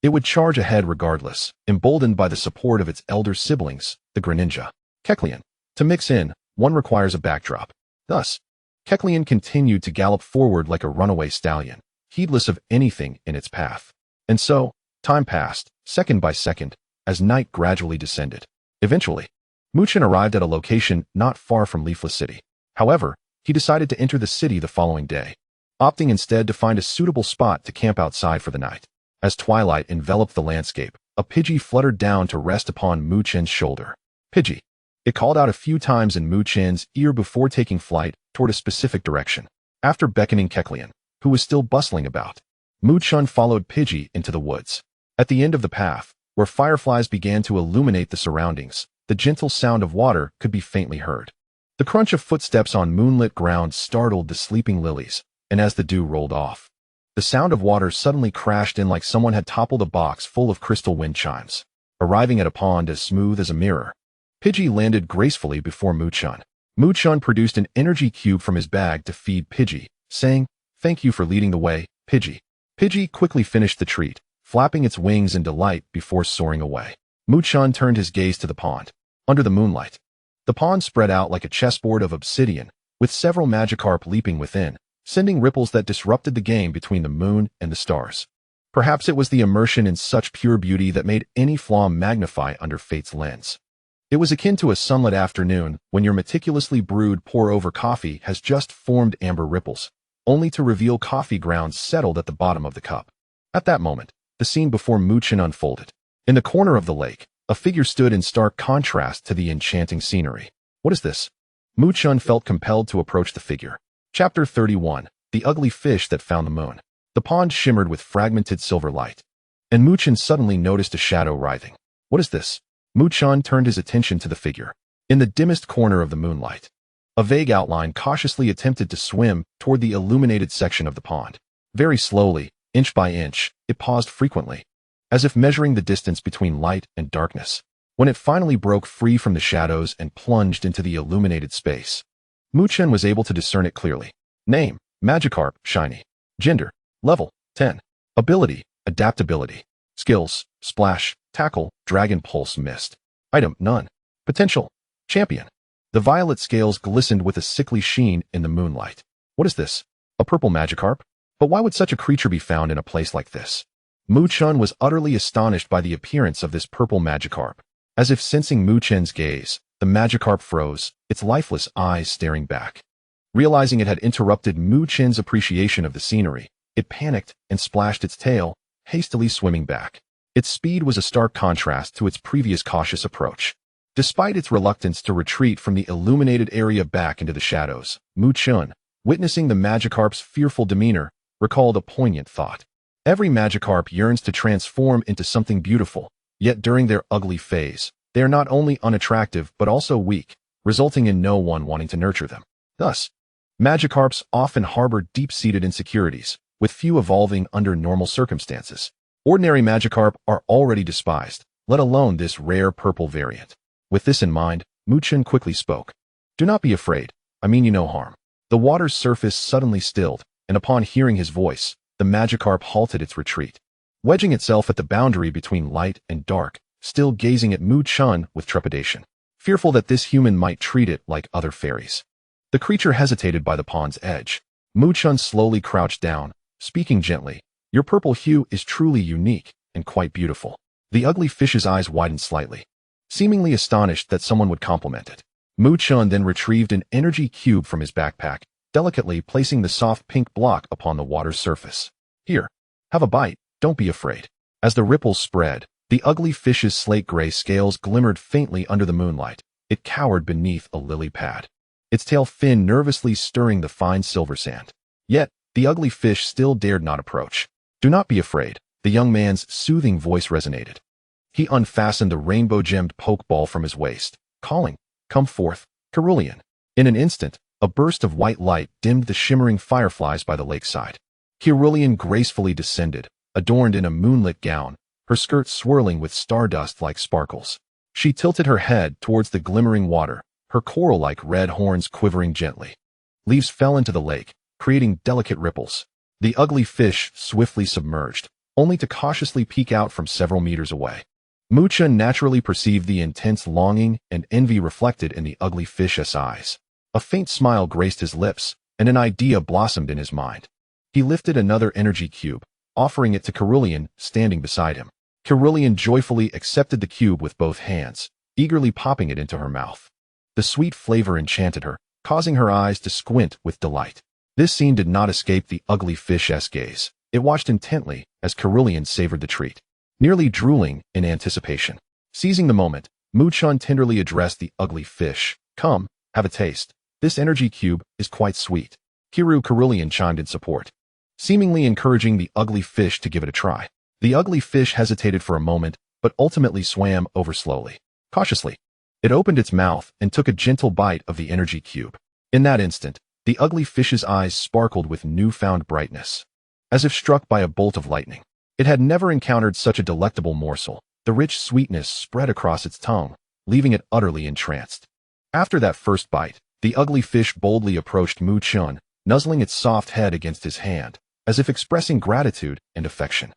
It would charge ahead regardless, emboldened by the support of its elder siblings, the Greninja. Kecleon. To mix in, one requires a backdrop. Thus, Kecleon continued to gallop forward like a runaway stallion, heedless of anything in its path. And so, time passed, second by second, as night gradually descended. Eventually, Chen arrived at a location not far from Leafless City. However, he decided to enter the city the following day, opting instead to find a suitable spot to camp outside for the night. As twilight enveloped the landscape, a Pidgey fluttered down to rest upon Chen's shoulder. Pidgey. It called out a few times in Chen's ear before taking flight toward a specific direction. After beckoning Kecleon, who was still bustling about, Chen followed Pidgey into the woods. At the end of the path, where fireflies began to illuminate the surroundings, the gentle sound of water could be faintly heard. The crunch of footsteps on moonlit ground startled the sleeping lilies, and as the dew rolled off, the sound of water suddenly crashed in like someone had toppled a box full of crystal wind chimes. Arriving at a pond as smooth as a mirror, Pidgey landed gracefully before Chen. Chen produced an energy cube from his bag to feed Pidgey, saying, "Thank you for leading the way, Pidgey." Pidgey quickly finished the treat, flapping its wings in delight before soaring away. Chen turned his gaze to the pond. Under the moonlight, the pond spread out like a chessboard of obsidian, with several Magikarp leaping within, sending ripples that disrupted the game between the moon and the stars. Perhaps it was the immersion in such pure beauty that made any flaw magnify under fate's lens. It was akin to a sunlit afternoon when your meticulously brewed pour-over coffee has just formed amber ripples, only to reveal coffee grounds settled at the bottom of the cup. At that moment, the scene before Chen unfolded. In the corner of the lake, a figure stood in stark contrast to the enchanting scenery. What is this? Chen felt compelled to approach the figure. Chapter 31, The Ugly Fish That Found the Moon. The pond shimmered with fragmented silver light, and Chen suddenly noticed a shadow writhing. What is this? Chen turned his attention to the figure. In the dimmest corner of the moonlight, a vague outline cautiously attempted to swim toward the illuminated section of the pond. Very slowly, inch by inch, it paused frequently, as if measuring the distance between light and darkness. When it finally broke free from the shadows and plunged into the illuminated space, Chen was able to discern it clearly. Name: Magikarp, shiny. Gender: level 10. Ability: adaptability. Skills: splash, tackle, dragon pulse, mist. Item: none. Potential: champion. The violet scales glistened with a sickly sheen in the moonlight. What is this? A purple Magikarp? But why would such a creature be found in a place like this? Chen was utterly astonished by the appearance of this purple Magikarp. As if sensing Chen's gaze, the Magikarp froze, its lifeless eyes staring back. Realizing it had interrupted Chen's appreciation of the scenery, it panicked and splashed its tail, hastily swimming back. Its speed was a stark contrast to its previous cautious approach. Despite its reluctance to retreat from the illuminated area back into the shadows, Chen, witnessing the Magikarp's fearful demeanor, recalled a poignant thought. Every Magikarp yearns to transform into something beautiful, yet during their ugly phase, they are not only unattractive but also weak, resulting in no one wanting to nurture them. Thus, Magikarps often harbor deep-seated insecurities, with few evolving under normal circumstances. Ordinary Magikarp are already despised, let alone this rare purple variant. With this in mind, Chen quickly spoke. Do not be afraid, I mean you no harm. The water's surface suddenly stilled, and upon hearing his voice, the Magikarp halted its retreat. Wedging itself at the boundary between light and dark, still gazing at Chen with trepidation, fearful that this human might treat it like other fairies. The creature hesitated by the pond's edge. Chen slowly crouched down, speaking gently. Your purple hue is truly unique and quite beautiful. The ugly fish's eyes widened slightly, seemingly astonished that someone would compliment it. Chen then retrieved an energy cube from his backpack, delicately placing the soft pink block upon the water's surface. Here, have a bite, don't be afraid. As the ripples spread, the ugly fish's slate-gray scales glimmered faintly under the moonlight. It cowered beneath a lily pad, its tail fin nervously stirring the fine silver sand. Yet, the ugly fish still dared not approach. Do not be afraid, the young man's soothing voice resonated. He unfastened the rainbow-gemmed pokeball from his waist, calling, Come forth, Kirlia. In an instant, a burst of white light dimmed the shimmering fireflies by the lakeside. Kirlia gracefully descended, adorned in a moonlit gown, her skirt swirling with stardust like sparkles. She tilted her head towards the glimmering water, her coral-like red horns quivering gently. Leaves fell into the lake, creating delicate ripples. The ugly fish swiftly submerged, only to cautiously peek out from several meters away. Chen naturally perceived the intense longing and envy reflected in the ugly fish's eyes. A faint smile graced his lips, and an idea blossomed in his mind. He lifted another energy cube, offering it to Kirlia standing beside him. Kirlia joyfully accepted the cube with both hands, eagerly popping it into her mouth. The sweet flavor enchanted her, causing her eyes to squint with delight. This scene did not escape the ugly fish's gaze. It watched intently as Kirlia savored the treat, nearly drooling in anticipation. Seizing the moment, Chen tenderly addressed the ugly fish. Come, have a taste. This energy cube is quite sweet. Kirlia chimed in support, seemingly encouraging the ugly fish to give it a try. The ugly fish hesitated for a moment, but ultimately swam over slowly. Cautiously, it opened its mouth and took a gentle bite of the energy cube. In that instant, the ugly fish's eyes sparkled with newfound brightness, as if struck by a bolt of lightning. It had never encountered such a delectable morsel. The rich sweetness spread across its tongue, leaving it utterly entranced. After that first bite, the ugly fish boldly approached Chen, nuzzling its soft head against his hand, as if expressing gratitude and affection.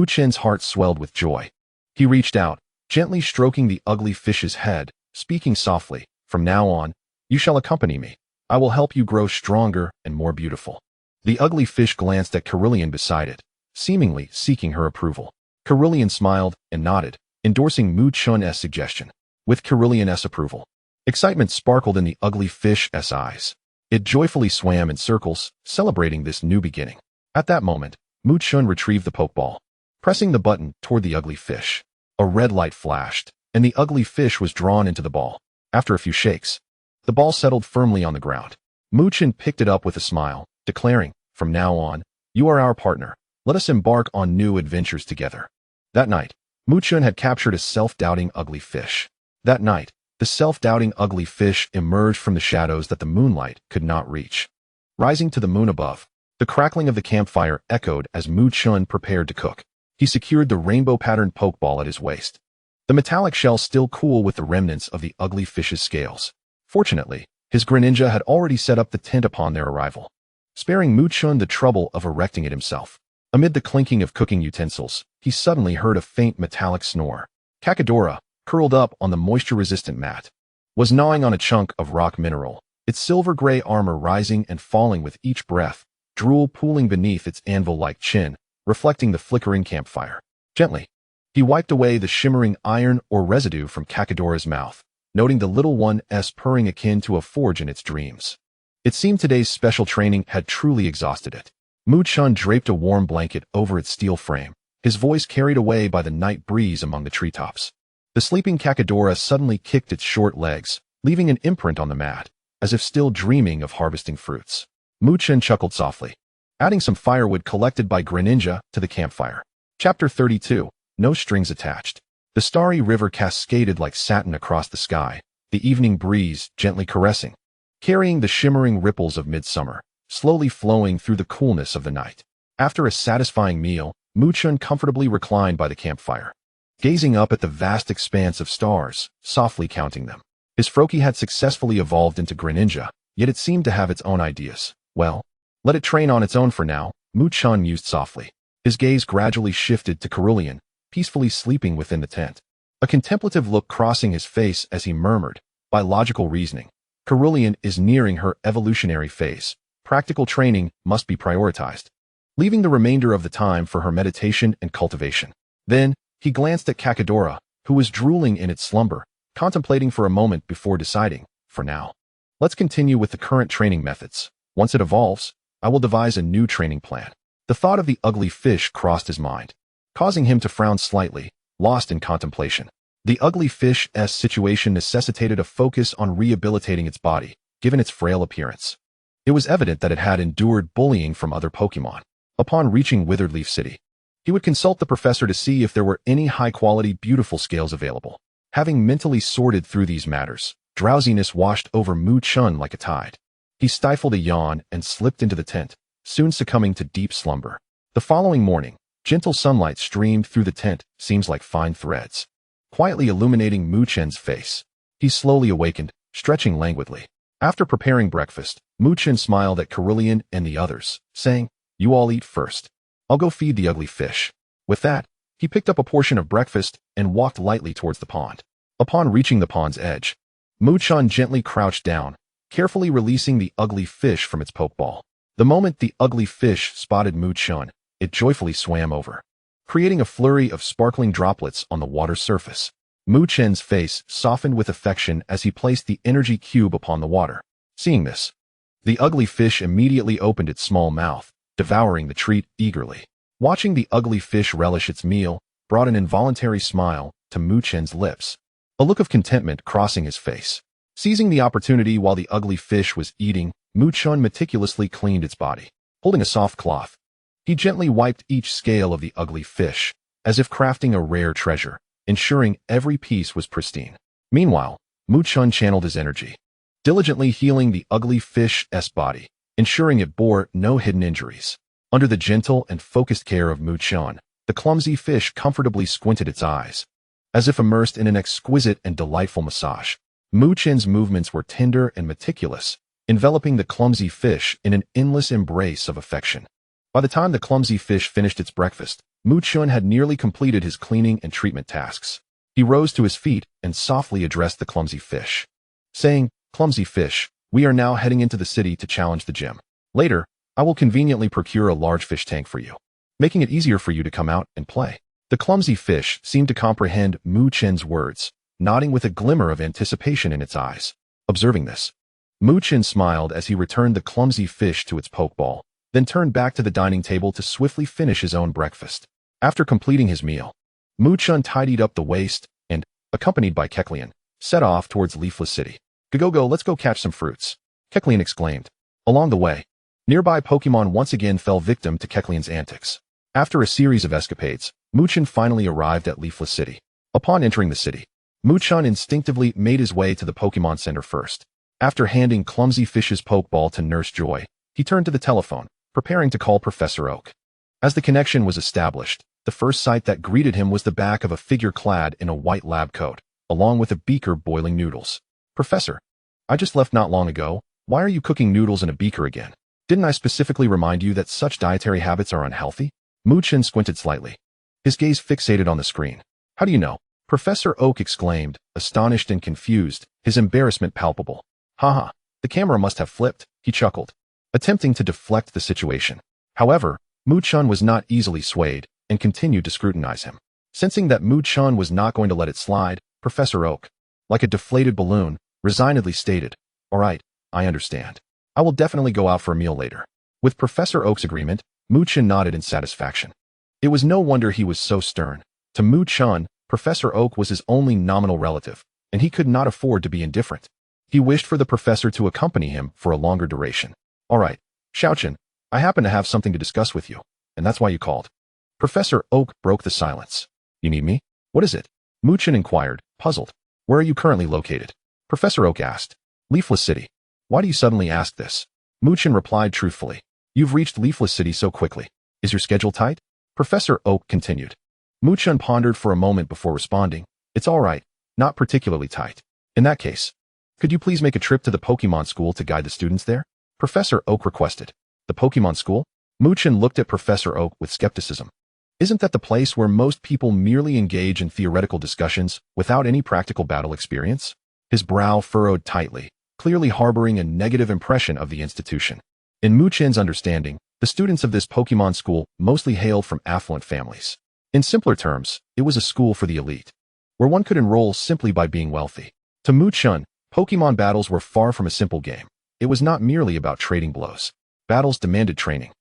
Chen's heart swelled with joy. He reached out, gently stroking the ugly fish's head, speaking softly, "From now on, you shall accompany me. I will help you grow stronger and more beautiful." The ugly fish glanced at Kirlia beside it, seemingly seeking her approval. Kirlia smiled and nodded, endorsing Chen's suggestion. With Kirlia's approval, excitement sparkled in the ugly fish's eyes. It joyfully swam in circles, celebrating this new beginning. At that moment, Chen retrieved the pokeball, pressing the button toward the ugly fish. A red light flashed, and the ugly fish was drawn into the ball. After a few shakes, the ball settled firmly on the ground. Chen picked it up with a smile, declaring, "From now on, you are our partner. Let us embark on new adventures together." That night, Chen had captured a self-doubting ugly fish. That night, the self-doubting ugly fish emerged from the shadows that the moonlight could not reach. Rising to the moon above, the crackling of the campfire echoed as Chen prepared to cook. He secured the rainbow-patterned pokeball at his waist, the metallic shell still cool with the remnants of the ugly fish's scales. Fortunately, his Greninja had already set up the tent upon their arrival, sparing Chen the trouble of erecting it himself. Amid the clinking of cooking utensils, he suddenly heard a faint metallic snore. Kakadora, curled up on the moisture-resistant mat, was gnawing on a chunk of rock mineral, its silver-gray armor rising and falling with each breath, drool pooling beneath its anvil-like chin, reflecting the flickering campfire. Gently, he wiped away the shimmering iron or residue from Kakadora's mouth, noting the little one's purring akin to a forge in its dreams. It seemed today's special training had truly exhausted it. Chen draped a warm blanket over its steel frame, his voice carried away by the night breeze among the treetops. The sleeping Kakadora suddenly kicked its short legs, leaving an imprint on the mat, as if still dreaming of harvesting fruits. Chen chuckled softly, adding some firewood collected by Greninja to the campfire. Chapter 32. No Strings Attached. The starry river cascaded like satin across the sky, the evening breeze gently caressing, carrying the shimmering ripples of midsummer, slowly flowing through the coolness of the night. After a satisfying meal, Chen comfortably reclined by the campfire, gazing up at the vast expanse of stars, softly counting them. His Froakie had successfully evolved into Greninja, yet it seemed to have its own ideas. Well, let it train on its own for now, Chen mused softly. His gaze gradually shifted to Kirlia, peacefully sleeping within the tent. A contemplative look crossing his face as he murmured, "By logical reasoning, Kirlia is nearing her evolutionary phase. Practical training must be prioritized, leaving the remainder of the time for her meditation and cultivation." Then, he glanced at Kakadora, who was drooling in its slumber, contemplating for a moment before deciding, "For now, let's continue with the current training methods. Once it evolves, I will devise a new training plan." The thought of the ugly fish crossed his mind, causing him to frown slightly, lost in contemplation. The ugly fish's situation necessitated a focus on rehabilitating its body, given its frail appearance. It was evident that it had endured bullying from other Pokémon. Upon reaching Withered City, he would consult the professor to see if there were any high-quality beautiful scales available. Having mentally sorted through these matters, drowsiness washed over Chen like a tide. He stifled a yawn and slipped into the tent, soon succumbing to deep slumber. The following morning, gentle sunlight streamed through the tent, seams like fine threads, quietly illuminating Chen's face. He slowly awakened, stretching languidly. After preparing breakfast, Chen smiled at Kirlia and the others, saying, "You all eat first. I'll go feed the ugly fish." With that, he picked up a portion of breakfast and walked lightly towards the pond. Upon reaching the pond's edge, Chen gently crouched down, carefully releasing the ugly fish from its pokeball. The moment the ugly fish spotted Chen, it joyfully swam over, creating a flurry of sparkling droplets on the water's surface. Chen's face softened with affection as he placed the energy cube upon the water. Seeing this, the ugly fish immediately opened its small mouth, devouring the treat eagerly. Watching the ugly fish relish its meal brought an involuntary smile to Chen's lips, a look of contentment crossing his face. Seizing the opportunity while the ugly fish was eating, Chen meticulously cleaned its body. Holding a soft cloth, he gently wiped each scale of the ugly fish, as if crafting a rare treasure, ensuring every piece was pristine. Meanwhile, Chen channeled his energy, diligently healing the ugly fish's body, ensuring it bore no hidden injuries. Under the gentle and focused care of Chen, the clumsy fish comfortably squinted its eyes, as if immersed in an exquisite and delightful massage. Chen's movements were tender and meticulous, enveloping the clumsy fish in an endless embrace of affection. By the time the clumsy fish finished its breakfast, Chen had nearly completed his cleaning and treatment tasks. He rose to his feet and softly addressed the clumsy fish, saying, "Clumsy fish, we are now heading into the city to challenge the gym. Later, I will conveniently procure a large fish tank for you, making it easier for you to come out and play." The clumsy fish seemed to comprehend Chen's words, nodding with a glimmer of anticipation in its eyes. Observing this, Chen smiled as he returned the clumsy fish to its pokeball, then turned back to the dining table to swiftly finish his own breakfast. After completing his meal, Chen tidied up the waste and, accompanied by Kecleon, set off towards Leafless City. Go, let's go catch some fruits," Kecleon exclaimed. Along the way, nearby Pokémon once again fell victim to Kecleon's antics. After a series of escapades, Chen finally arrived at Leafless City. Upon entering the city, Chen instinctively made his way to the Pokémon Center first. After handing Clumsy Fish's Pokeball to Nurse Joy, he turned to the telephone, preparing to call Professor Oak. As the connection was established, the first sight that greeted him was the back of a figure clad in a white lab coat, along with a beaker boiling noodles. "Professor, I just left not long ago. Why are you cooking noodles in a beaker again? Didn't I specifically remind you that such dietary habits are unhealthy?" Chen squinted slightly, his gaze fixated on the screen. "How do you know?" Professor Oak exclaimed, astonished and confused, his embarrassment palpable. "Haha, the camera must have flipped," he chuckled, attempting to deflect the situation. However, Chen was not easily swayed and continued to scrutinize him. Sensing that Chen was not going to let it slide, Professor Oak, like a deflated balloon, resignedly stated, "All right, I understand. I will definitely go out for a meal later." With Professor Oak's agreement, Chen nodded in satisfaction. It was no wonder he was so stern. To Chen, Professor Oak was his only nominal relative, and he could not afford to be indifferent. He wished for the professor to accompany him for a longer duration. "All right, Chen, I happen to have something to discuss with you, and that's why you called." Professor Oak broke the silence. "You need me? What is it?" Chen inquired, puzzled. "Where are you currently located?" Professor Oak asked. "Leafless City." "Why do you suddenly ask this?" Chen replied truthfully. "You've reached Leafless City so quickly. Is your schedule tight?" Professor Oak continued. Chen pondered for a moment before responding. "It's all right, not particularly tight. In that case, could you please make a trip to the Pokémon School to guide the students there?" Professor Oak requested. "The Pokémon School?" Chen looked at Professor Oak with skepticism. "Isn't that the place where most people merely engage in theoretical discussions without any practical battle experience?" His brow furrowed tightly, clearly harboring a negative impression of the institution. In Chen's understanding, the students of this Pokémon school mostly hailed from affluent families. In simpler terms, it was a school for the elite, where one could enroll simply by being wealthy. To Chen, Pokémon battles were far from a simple game. It was not merely about trading blows. Battles demanded training,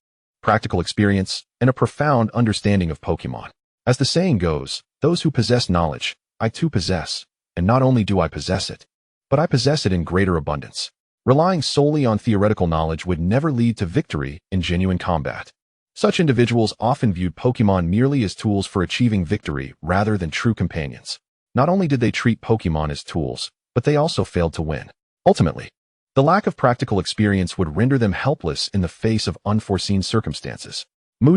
practical experience, and a profound understanding of Pokémon. As the saying goes, those who possess knowledge, I too possess, and not only do I possess it, but I possess it in greater abundance. Relying solely on theoretical knowledge would never lead to victory in genuine combat. Such individuals often viewed Pokémon merely as tools for achieving victory rather than true companions. Not only did they treat Pokémon as tools, but they also failed to win. Ultimately, the lack of practical experience would render them helpless in the face of unforeseen circumstances.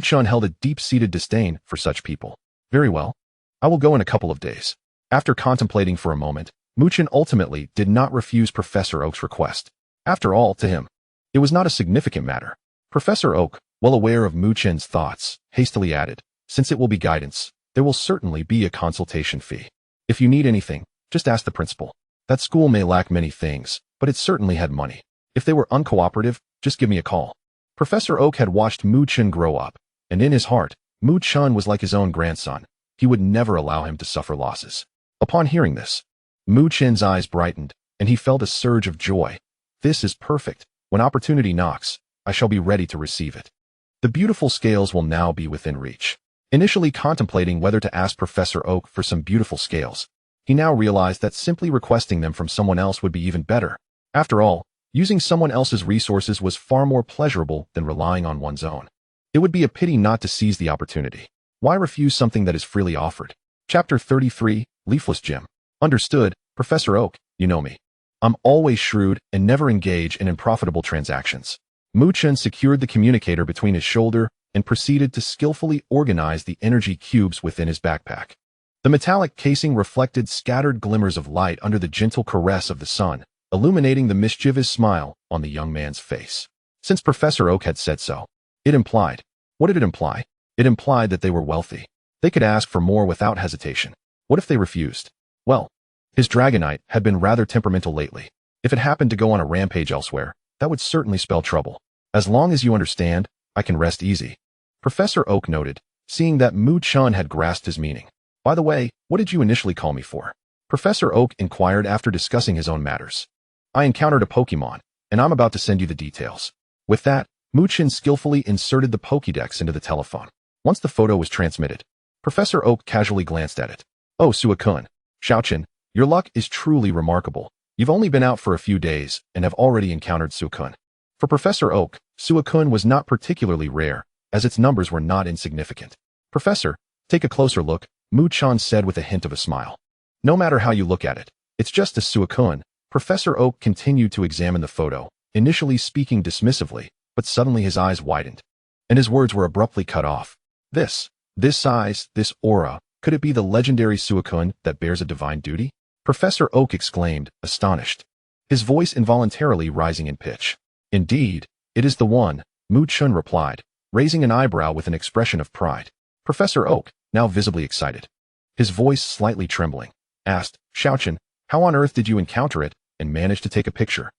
Chen held a deep-seated disdain for such people. "Very well. I will go in a couple of days." After contemplating for a moment, Chen ultimately did not refuse Professor Oak's request. After all, to him, it was not a significant matter. Professor Oak, well aware of Chen's thoughts, hastily added, "Since it will be guidance, there will certainly be a consultation fee. If you need anything, just ask the principal. That school may lack many things, but it certainly had money. If they were uncooperative, just give me a call." Professor Oak had watched Chen grow up, and in his heart, Chen was like his own grandson. He would never allow him to suffer losses. Upon hearing this, Chen's eyes brightened, and he felt a surge of joy. This is perfect. When opportunity knocks, I shall be ready to receive it. The beautiful scales will now be within reach. Initially contemplating whether to ask Professor Oak for some beautiful scales, he now realized that simply requesting them from someone else would be even better. After all, using someone else's resources was far more pleasurable than relying on one's own. It would be a pity not to seize the opportunity. Why refuse something that is freely offered? Chapter 33, Leafless Gym. Understood, Professor Oak, you know me. I'm always shrewd and never engage in unprofitable transactions. Chen secured the communicator between his shoulder and proceeded to skillfully organize the energy cubes within his backpack. The metallic casing reflected scattered glimmers of light under the gentle caress of the sun, illuminating the mischievous smile on the young man's face. Since Professor Oak had said so, it implied. What did it imply? It implied that they were wealthy. They could ask for more without hesitation. What if they refused? Well, his Dragonite had been rather temperamental lately. If it happened to go on a rampage elsewhere, that would certainly spell trouble. As long as you understand, I can rest easy. Professor Oak noted, seeing that Chen had grasped his meaning. By the way, what did you initially call me for? Professor Oak inquired after discussing his own matters. I encountered a Pokémon, and I'm about to send you the details. With that, Chen skillfully inserted the Pokédex into the telephone. Once the photo was transmitted, Professor Oak casually glanced at it. Oh, Suicune, Chen, your luck is truly remarkable. You've only been out for a few days and have already encountered Suicune. For Professor Oak, Suicune was not particularly rare, as its numbers were not insignificant. Professor, take a closer look, Chen said with a hint of a smile. No matter how you look at it, it's just a Suicune. Professor Oak continued to examine the photo, initially speaking dismissively, but suddenly his eyes widened, and his words were abruptly cut off. This size, this aura, could it be the legendary Suicune that bears a divine duty? Professor Oak exclaimed, astonished, his voice involuntarily rising in pitch. Indeed, it is the one, Chen replied, raising an eyebrow with an expression of pride. Professor Oak, now visibly excited, his voice slightly trembling, asked, Chen, how on earth did you encounter it and manage to take a picture?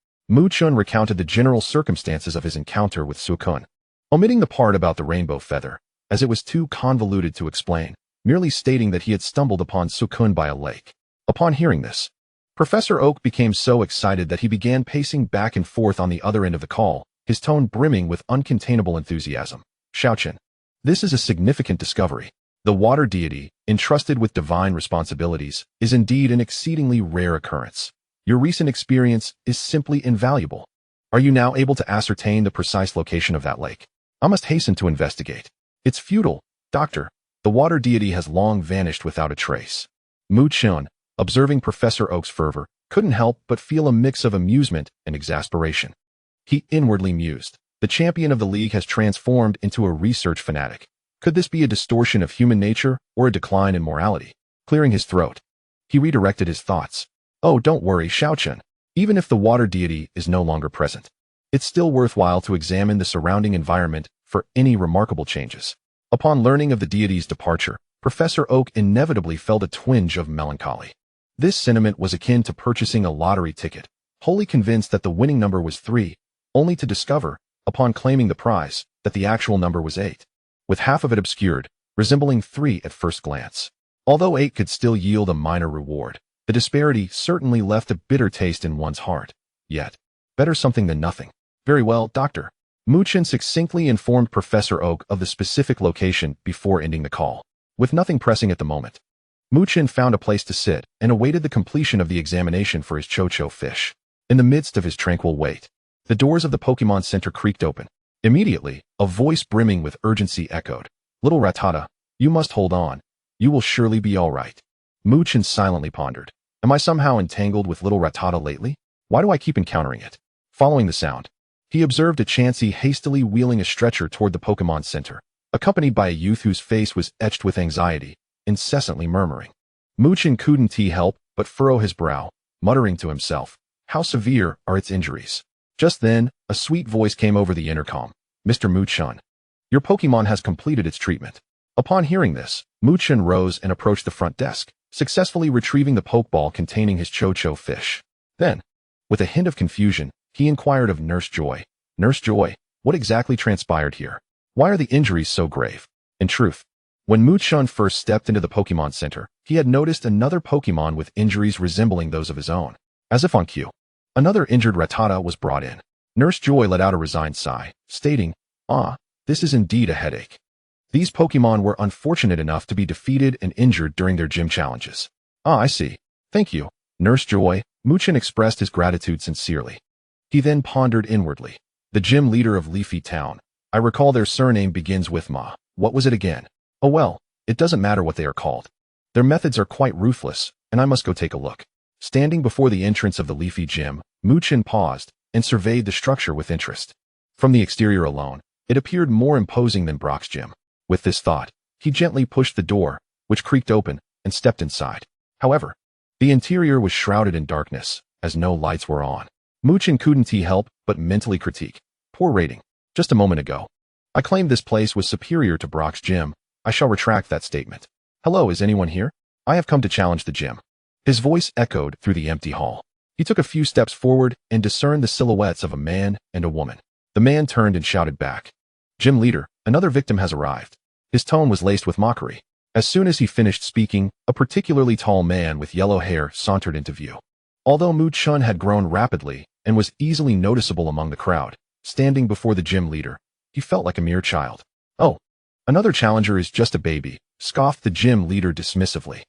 Chen recounted the general circumstances of his encounter with Suicune, omitting the part about the rainbow feather, as it was too convoluted to explain, merely stating that he had stumbled upon Suicune by a lake. Upon hearing this, Professor Oak became so excited that he began pacing back and forth on the other end of the call, his tone brimming with uncontainable enthusiasm. Chen, this is a significant discovery. The water deity, entrusted with divine responsibilities, is indeed an exceedingly rare occurrence. Your recent experience is simply invaluable. Are you now able to ascertain the precise location of that lake? I must hasten to investigate. It's futile, Doctor. The water deity has long vanished without a trace. Chen, observing Professor Oak's fervor, couldn't help but feel a mix of amusement and exasperation. He inwardly mused, the champion of the league has transformed into a research fanatic. Could this be a distortion of human nature or a decline in morality? Clearing his throat, he redirected his thoughts. Oh, don't worry, Chen. Even if the water deity is no longer present, it's still worthwhile to examine the surrounding environment for any remarkable changes. Upon learning of the deity's departure, Professor Oak inevitably felt a twinge of melancholy. This sentiment was akin to purchasing a lottery ticket, wholly convinced that the winning number was 3, only to discover, upon claiming the prize, that the actual number was 8. With half of it obscured, resembling 3 at first glance. Although 8 could still yield a minor reward, the disparity certainly left a bitter taste in one's heart. Yet, better something than nothing. Very well, Doctor. Chen succinctly informed Professor Oak of the specific location before ending the call. With nothing pressing at the moment, Chen found a place to sit and awaited the completion of the examination for his Cho-Cho fish. In the midst of his tranquil wait, the doors of the Pokémon Center creaked open. Immediately, a voice brimming with urgency echoed. Little Rattata, you must hold on. You will surely be all right. Chen silently pondered. Am I somehow entangled with little Rattata lately? Why do I keep encountering it? Following the sound, he observed a Chansey hastily wheeling a stretcher toward the Pokémon Center, accompanied by a youth whose face was etched with anxiety, incessantly murmuring. Chen couldn't help but furrow his brow, muttering to himself, how severe are its injuries? Just then, a sweet voice came over the intercom. Mr. Chen, your Pokémon has completed its treatment. Upon hearing this, Chen rose and approached the front desk, successfully retrieving the Pokeball containing his Cho-Cho fish. Then, with a hint of confusion, he inquired of Nurse Joy. Nurse Joy, what exactly transpired here? Why are the injuries so grave? In truth, when Chen first stepped into the Pokémon Center, he had noticed another Pokémon with injuries resembling those of his own. As if on cue, another injured Rattata was brought in. Nurse Joy let out a resigned sigh, stating, this is indeed a headache. These Pokémon were unfortunate enough to be defeated and injured during their gym challenges. I see. Thank you, Nurse Joy. Chen expressed his gratitude sincerely. He then pondered inwardly. The gym leader of Leafy Town. I recall their surname begins with Ma. What was it again? Oh well, it doesn't matter what they are called. Their methods are quite ruthless, and I must go take a look. Standing before the entrance of the Leafy Gym, Chen paused and surveyed the structure with interest. From the exterior alone, it appeared more imposing than Brock's gym. With this thought, he gently pushed the door, which creaked open, and stepped inside. However, the interior was shrouded in darkness, as no lights were on. Chen couldn't help but mentally critique. Poor rating. Just a moment ago, I claimed this place was superior to Brock's gym. I shall retract that statement. Hello, is anyone here? I have come to challenge the gym. His voice echoed through the empty hall. He took a few steps forward and discerned the silhouettes of a man and a woman. The man turned and shouted back. Gym leader, another victim has arrived. His tone was laced with mockery. As soon as he finished speaking, a particularly tall man with yellow hair sauntered into view. Although Chen had grown rapidly and was easily noticeable among the crowd, standing before the gym leader, he felt like a mere child. Oh, another challenger is just a baby, scoffed the gym leader dismissively.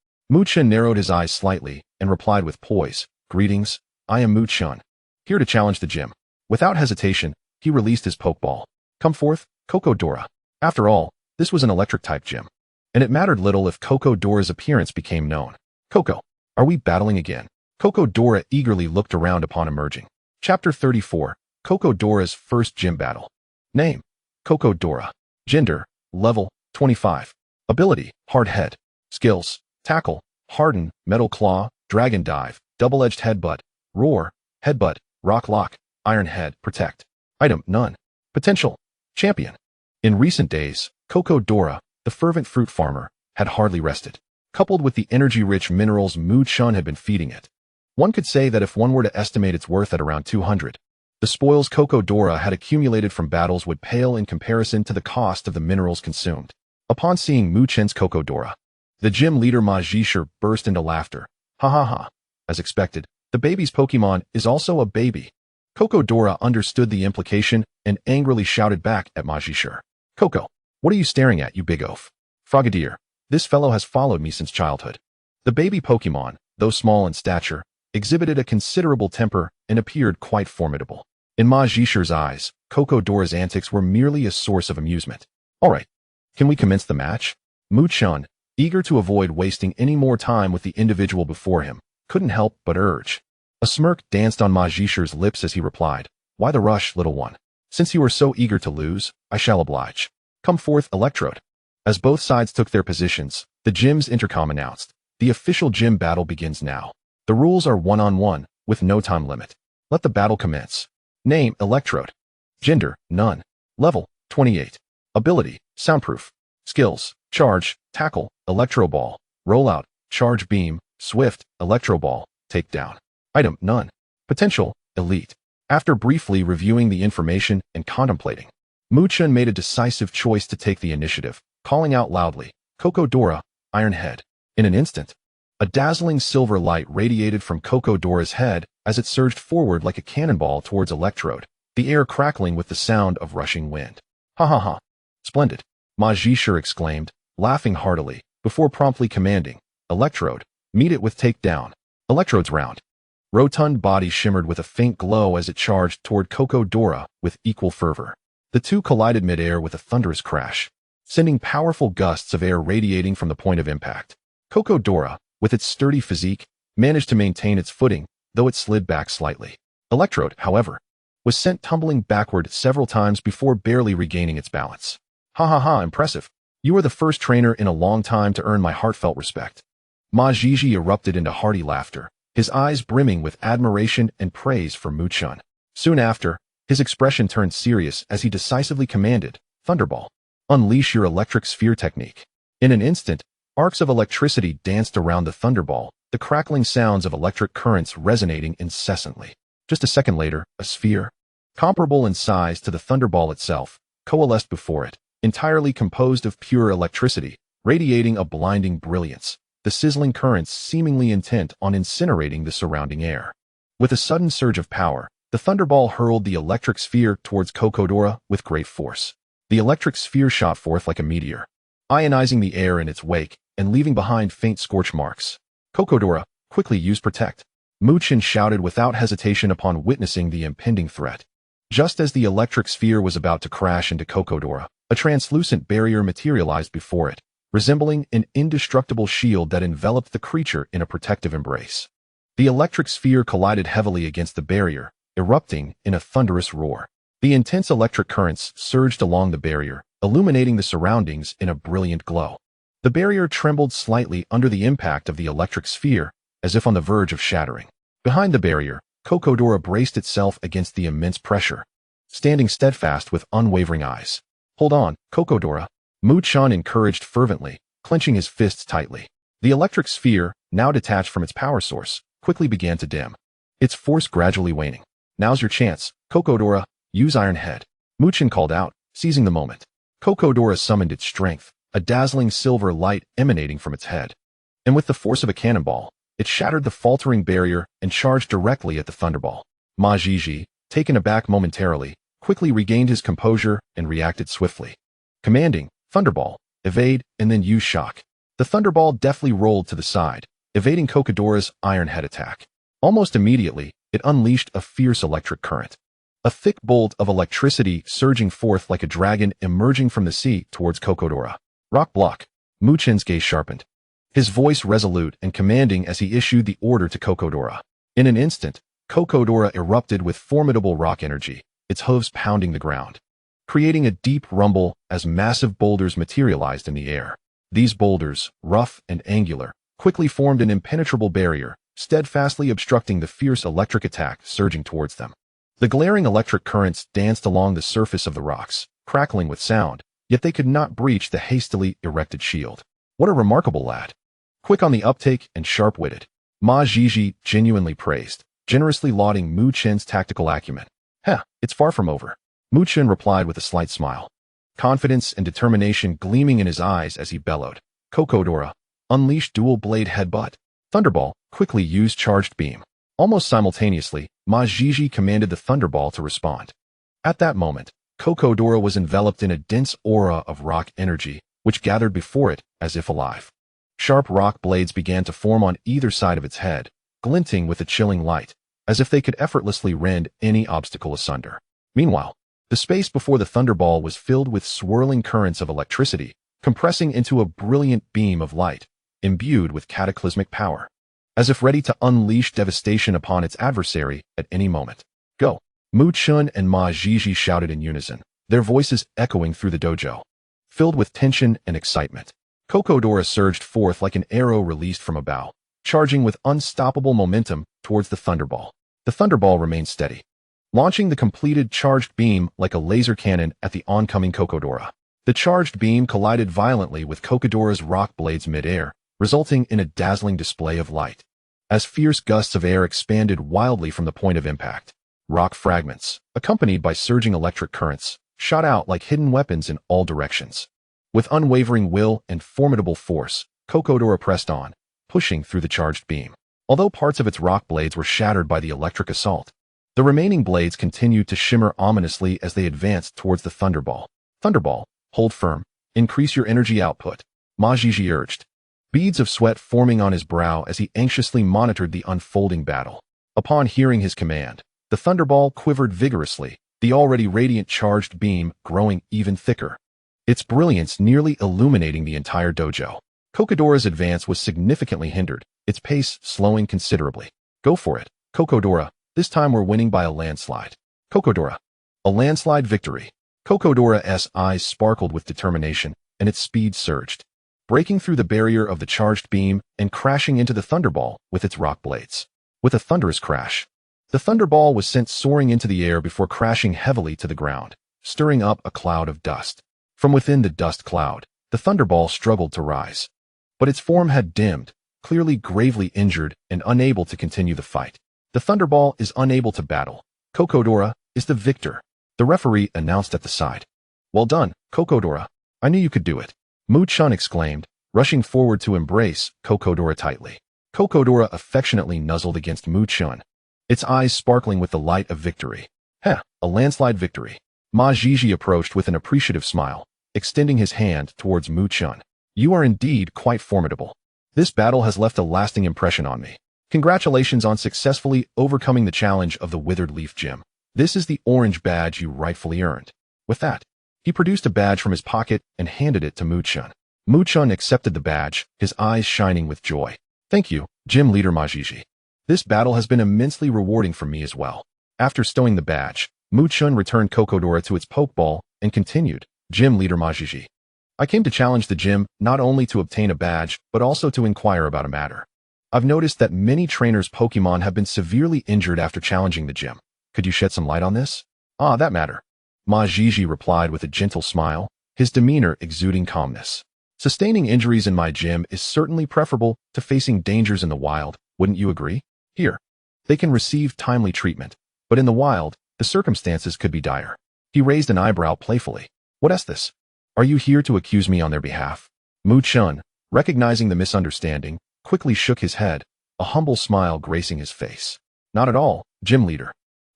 Chen narrowed his eyes slightly and replied with poise, Greetings, I am Chen, here to challenge the gym. Without hesitation, he released his pokeball. Come forth, Cocodora. After all, this was an electric-type gym, and it mattered little if Cocodora's appearance became known. Coco, are we battling again? Cocodora eagerly looked around upon emerging. Chapter 34, Cocodora's first gym battle. Name, Cocodora. Gender, level, 25. Ability, Hard Head. Skills, Tackle, Harden, Metal Claw, Dragon Dive, Double-Edged Headbutt, Roar, Headbutt, Rock Lock, Iron Head, Protect. Item, None. Potential, Champion. In recent days, Cocodora, the fervent fruit farmer, had hardly rested. Coupled with the energy-rich minerals Chen had been feeding it, one could say that if one were to estimate its worth at around 200, the spoils Cocodora had accumulated from battles would pale in comparison to the cost of the minerals consumed. Upon seeing Chen's Cocodora, the gym leader Majishur burst into laughter. Ha ha ha. As expected, the baby's Pokémon is also a baby. Cocodora understood the implication and angrily shouted back at Majishur. Coco, what are you staring at, you big oaf? Frogadier, this fellow has followed me since childhood. The baby Pokémon, though small in stature, exhibited a considerable temper and appeared quite formidable. In Majishur's eyes, Cocodora's antics were merely a source of amusement. All right, can we commence the match? Chen, eager to avoid wasting any more time with the individual before him, couldn't help but urge. A smirk danced on Majishur's lips as he replied, Why the rush, little one? Since you are so eager to lose, I shall oblige. Come forth, Electrode. As both sides took their positions, the gym's intercom announced, The official gym battle begins now. The rules are one-on-one, with no time limit. Let the battle commence. Name, Electrode. Gender, None. Level, 28. Ability, Soundproof. Skills, Charge, Tackle, Electro Ball, Rollout, Charge Beam, Swift, Electro Ball, Takedown. Item, None. Potential, Elite. After briefly reviewing the information and contemplating, Chen made a decisive choice to take the initiative, calling out loudly, Cocodora, Iron Head. In an instant, a dazzling silver light radiated from Cocodora's head as it surged forward like a cannonball towards Electrode, the air crackling with the sound of rushing wind. Ha ha ha. Splendid. Majishur exclaimed, laughing heartily, before promptly commanding, Electrode, meet it with takedown. Electrode's round. Rotund body shimmered with a faint glow as it charged toward Cocodora with equal fervor. The two collided midair with a thunderous crash, sending powerful gusts of air radiating from the point of impact. Cocodora, with its sturdy physique, managed to maintain its footing, though it slid back slightly. Electrode, however, was sent tumbling backward several times before barely regaining its balance. Ha ha ha, impressive. You are the first trainer in a long time to earn my heartfelt respect. Majiji erupted into hearty laughter, his eyes brimming with admiration and praise for Chen. Soon after, his expression turned serious as he decisively commanded, Thunderball, unleash your electric sphere technique. In an instant, arcs of electricity danced around the Thunderball, the crackling sounds of electric currents resonating incessantly. Just a second later, a sphere, comparable in size to the Thunderball itself, coalesced before it, entirely composed of pure electricity, radiating a blinding brilliance, the sizzling currents seemingly intent on incinerating the surrounding air. With a sudden surge of power, the Thunderball hurled the electric sphere towards Cocodora with great force. The electric sphere shot forth like a meteor, ionizing the air in its wake and leaving behind faint scorch marks. Cocodora, quickly use Protect. Chen shouted without hesitation upon witnessing the impending threat. Just as the electric sphere was about to crash into Cocodora, a translucent barrier materialized before it, resembling an indestructible shield that enveloped the creature in a protective embrace. The electric sphere collided heavily against the barrier, erupting in a thunderous roar. The intense electric currents surged along the barrier, illuminating the surroundings in a brilliant glow. The barrier trembled slightly under the impact of the electric sphere, as if on the verge of shattering. Behind the barrier, Cocodora braced itself against the immense pressure, standing steadfast with unwavering eyes. Hold on, Cocodora. Chen encouraged fervently, clenching his fists tightly. The electric sphere, now detached from its power source, quickly began to dim, its force gradually waning. Now's your chance, Cocodora. Use Iron Head. Chen called out, seizing the moment. Cocodora summoned its strength, a dazzling silver light emanating from its head. And with the force of a cannonball, it shattered the faltering barrier and charged directly at the Thunderball. Majiji, taken aback momentarily, quickly regained his composure and reacted swiftly. Commanding, Thunderball, evade, and then use shock. The Thunderball deftly rolled to the side, evading Cocodora's Iron Head attack. Almost immediately, it unleashed a fierce electric current. A thick bolt of electricity surging forth like a dragon emerging from the sea towards Cocodora. Rock block. Chen's gaze sharpened, his voice resolute and commanding as he issued the order to Cocodora. In an instant, Cocodora erupted with formidable rock energy, its hooves pounding the ground, creating a deep rumble as massive boulders materialized in the air. These boulders, rough and angular, quickly formed an impenetrable barrier, steadfastly obstructing the fierce electric attack surging towards them. The glaring electric currents danced along the surface of the rocks, crackling with sound, yet they could not breach the hastily erected shield. What a remarkable lad! Quick on the uptake and sharp-witted. Majiji genuinely praised, generously lauding Chen's tactical acumen. It's far from over. Chen replied with a slight smile, confidence and determination gleaming in his eyes as he bellowed. Cocodora, unleash dual-blade headbutt. Thunderball, quickly use charged beam. Almost simultaneously, Majiji commanded the Thunderball to respond. At that moment, Cocodora was enveloped in a dense aura of rock energy, which gathered before it as if alive. Sharp rock blades began to form on either side of its head, glinting with a chilling light, as if they could effortlessly rend any obstacle asunder. Meanwhile, the space before the Thunderball was filled with swirling currents of electricity, compressing into a brilliant beam of light, imbued with cataclysmic power, as if ready to unleash devastation upon its adversary at any moment. Go! Chen and Majiji shouted in unison, their voices echoing through the dojo. Filled with tension and excitement, Cocodora surged forth like an arrow released from a bow, charging with unstoppable momentum towards the Thunderball. The Thunderball remained steady, launching the completed charged beam like a laser cannon at the oncoming Cocodora. The charged beam collided violently with Cocodora's rock blades mid-air, resulting in a dazzling display of light. As fierce gusts of air expanded wildly from the point of impact, rock fragments, accompanied by surging electric currents, shot out like hidden weapons in all directions. With unwavering will and formidable force, Cocodora pressed on, pushing through the charged beam. Although parts of its rock blades were shattered by the electric assault, the remaining blades continued to shimmer ominously as they advanced towards the Thunderball. Thunderball, hold firm, increase your energy output, Majiji urged, beads of sweat forming on his brow as he anxiously monitored the unfolding battle. Upon hearing his command, the Thunderball quivered vigorously, the already radiant charged beam growing even thicker, its brilliance nearly illuminating the entire dojo. Cocodora's advance was significantly hindered, its pace slowing considerably. Go for it, Cocodora, this time we're winning by a landslide. Cocodora. A landslide victory. Cocodora's eyes sparkled with determination, and its speed surged, breaking through the barrier of the charged beam and crashing into the Thunderball with its rock blades. With a thunderous crash, the Thunderball was sent soaring into the air before crashing heavily to the ground, stirring up a cloud of dust. From within the dust cloud, the Thunderball struggled to rise, but its form had dimmed, clearly gravely injured and unable to continue the fight. The Thunderball is unable to battle. Cocodora is the victor, the referee announced at the side. Well done, Cocodora. I knew you could do it. Chen exclaimed, rushing forward to embrace Cocodora tightly. Cocodora affectionately nuzzled against Chen, its eyes sparkling with the light of victory. A landslide victory. Majiji approached with an appreciative smile, extending his hand towards Chen. You are indeed quite formidable. This battle has left a lasting impression on me. Congratulations on successfully overcoming the challenge of the Withered Leaf Gym. This is the orange badge you rightfully earned. With that, he produced a badge from his pocket and handed it to Chen. Chen accepted the badge, his eyes shining with joy. Thank you, Gym Leader Majiji. This battle has been immensely rewarding for me as well. After stowing the badge, Chen returned Cocodora to its Pokeball and continued, Gym Leader Majiji. I came to challenge the gym not only to obtain a badge, but also to inquire about a matter. I've noticed that many trainers' Pokémon have been severely injured after challenging the gym. Could you shed some light on this? That matter. Ma Jiji replied with a gentle smile, his demeanor exuding calmness. Sustaining injuries in my gym is certainly preferable to facing dangers in the wild, wouldn't you agree? Here, they can receive timely treatment, but in the wild, the circumstances could be dire. He raised an eyebrow playfully. What is this? Are you here to accuse me on their behalf? Mu Chun, recognizing the misunderstanding, quickly shook his head, a humble smile gracing his face. Not at all, gym leader.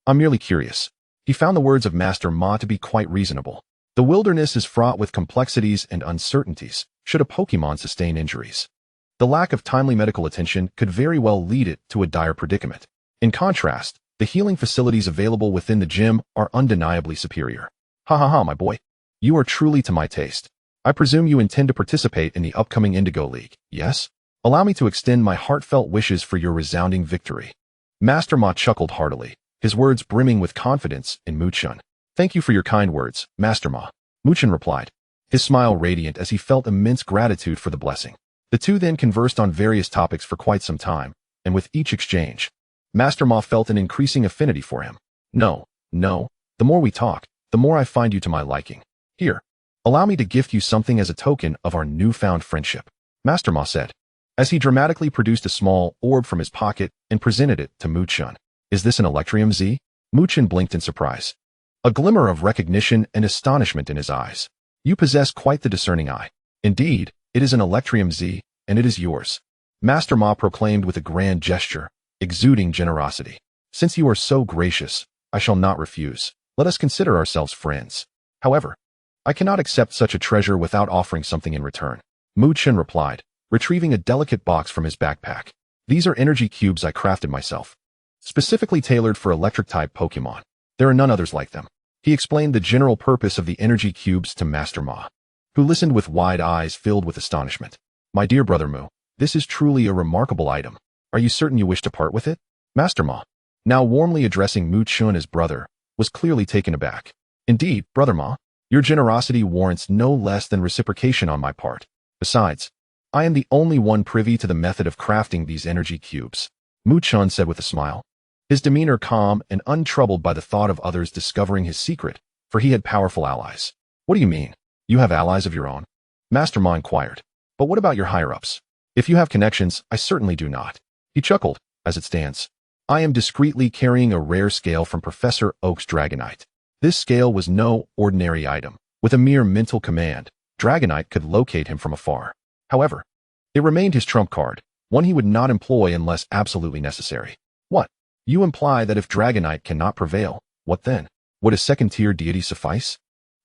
I'm merely curious. He found the words of Master Ma to be quite reasonable. The wilderness is fraught with complexities and uncertainties, should a Pokémon sustain injuries. The lack of timely medical attention could very well lead it to a dire predicament. In contrast, the healing facilities available within the gym are undeniably superior. Ha ha ha, my boy. You are truly to my taste. I presume you intend to participate in the upcoming Indigo League, yes? Allow me to extend my heartfelt wishes for your resounding victory. Master Ma chuckled heartily, his words brimming with confidence in Mu Chun. Thank you for your kind words, Master Ma. Mu Chun replied, his smile radiant as he felt immense gratitude for the blessing. The two then conversed on various topics for quite some time, and with each exchange, Master Ma felt an increasing affinity for him. No, the more we talk, the more I find you to my liking. Here, allow me to gift you something as a token of our newfound friendship, Master Ma said, as he dramatically produced a small orb from his pocket and presented it to Mu Chun. Is this an Electrium Z? Mu Chun blinked in surprise, a glimmer of recognition and astonishment in his eyes. You possess quite the discerning eye. Indeed, it is an Electrium Z, and it is yours. Master Ma proclaimed with a grand gesture, exuding generosity. Since you are so gracious, I shall not refuse. Let us consider ourselves friends. However, I cannot accept such a treasure without offering something in return. Mu Chun replied, retrieving a delicate box from his backpack. These are energy cubes I crafted myself, specifically tailored for electric-type Pokémon. There are none others like them. He explained the general purpose of the energy cubes to Master Ma, who listened with wide eyes filled with astonishment. My dear brother Mu, this is truly a remarkable item. Are you certain you wish to part with it? Master Ma, now warmly addressing Mu Chun as brother, was clearly taken aback. Indeed, brother Ma, your generosity warrants no less than reciprocation on my part. Besides, I am the only one privy to the method of crafting these energy cubes, Mu Chun said with a smile, his demeanor calm and untroubled by the thought of others discovering his secret, for he had powerful allies. What do you mean? You have allies of your own? Master Ma inquired. But what about your higher-ups? If you have connections, I certainly do not. He chuckled, as it stands. I am discreetly carrying a rare scale from Professor Oak's Dragonite. This scale was no ordinary item. With a mere mental command, Dragonite could locate him from afar. However, it remained his trump card, one he would not employ unless absolutely necessary. What? You imply that if Dragonite cannot prevail, what then? Would a second-tier deity suffice?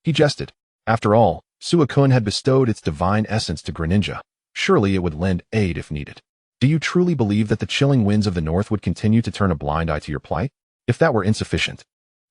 He jested. After all, Suicune had bestowed its divine essence to Greninja. Surely it would lend aid if needed. Do you truly believe that the chilling winds of the north would continue to turn a blind eye to your plight? If that were insufficient,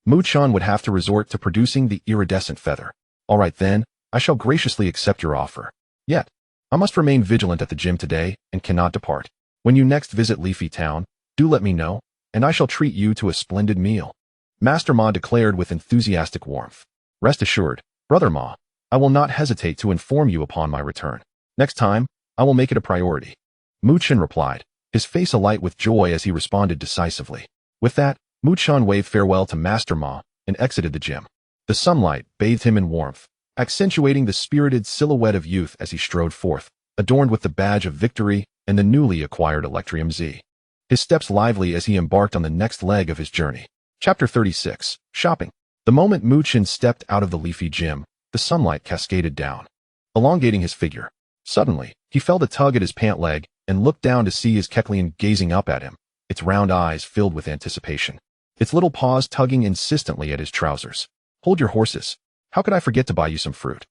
Mu Chun would have to resort to producing the iridescent feather. All right then, I shall graciously accept your offer. Yet, I must remain vigilant at the gym today and cannot depart. When you next visit Leafy Town, do let me know, and I shall treat you to a splendid meal. Master Ma declared with enthusiastic warmth. Rest assured, brother Ma, I will not hesitate to inform you upon my return. Next time, I will make it a priority. Mu Chun replied, his face alight with joy as he responded decisively. With that, Mu Chun waved farewell to Master Ma and exited the gym. The sunlight bathed him in warmth, accentuating the spirited silhouette of youth as he strode forth, adorned with the badge of victory and the newly acquired Electrium Z. His steps lively as he embarked on the next leg of his journey. Chapter 36. Shopping. The moment Mu Chun stepped out of the leafy gym, the sunlight cascaded down, elongating his figure. Suddenly, he felt a tug at his pant leg and looked down to see his Kecleon gazing up at him, its round eyes filled with anticipation, its little paws tugging insistently at his trousers. Hold your horses. How could I forget to buy you some fruit?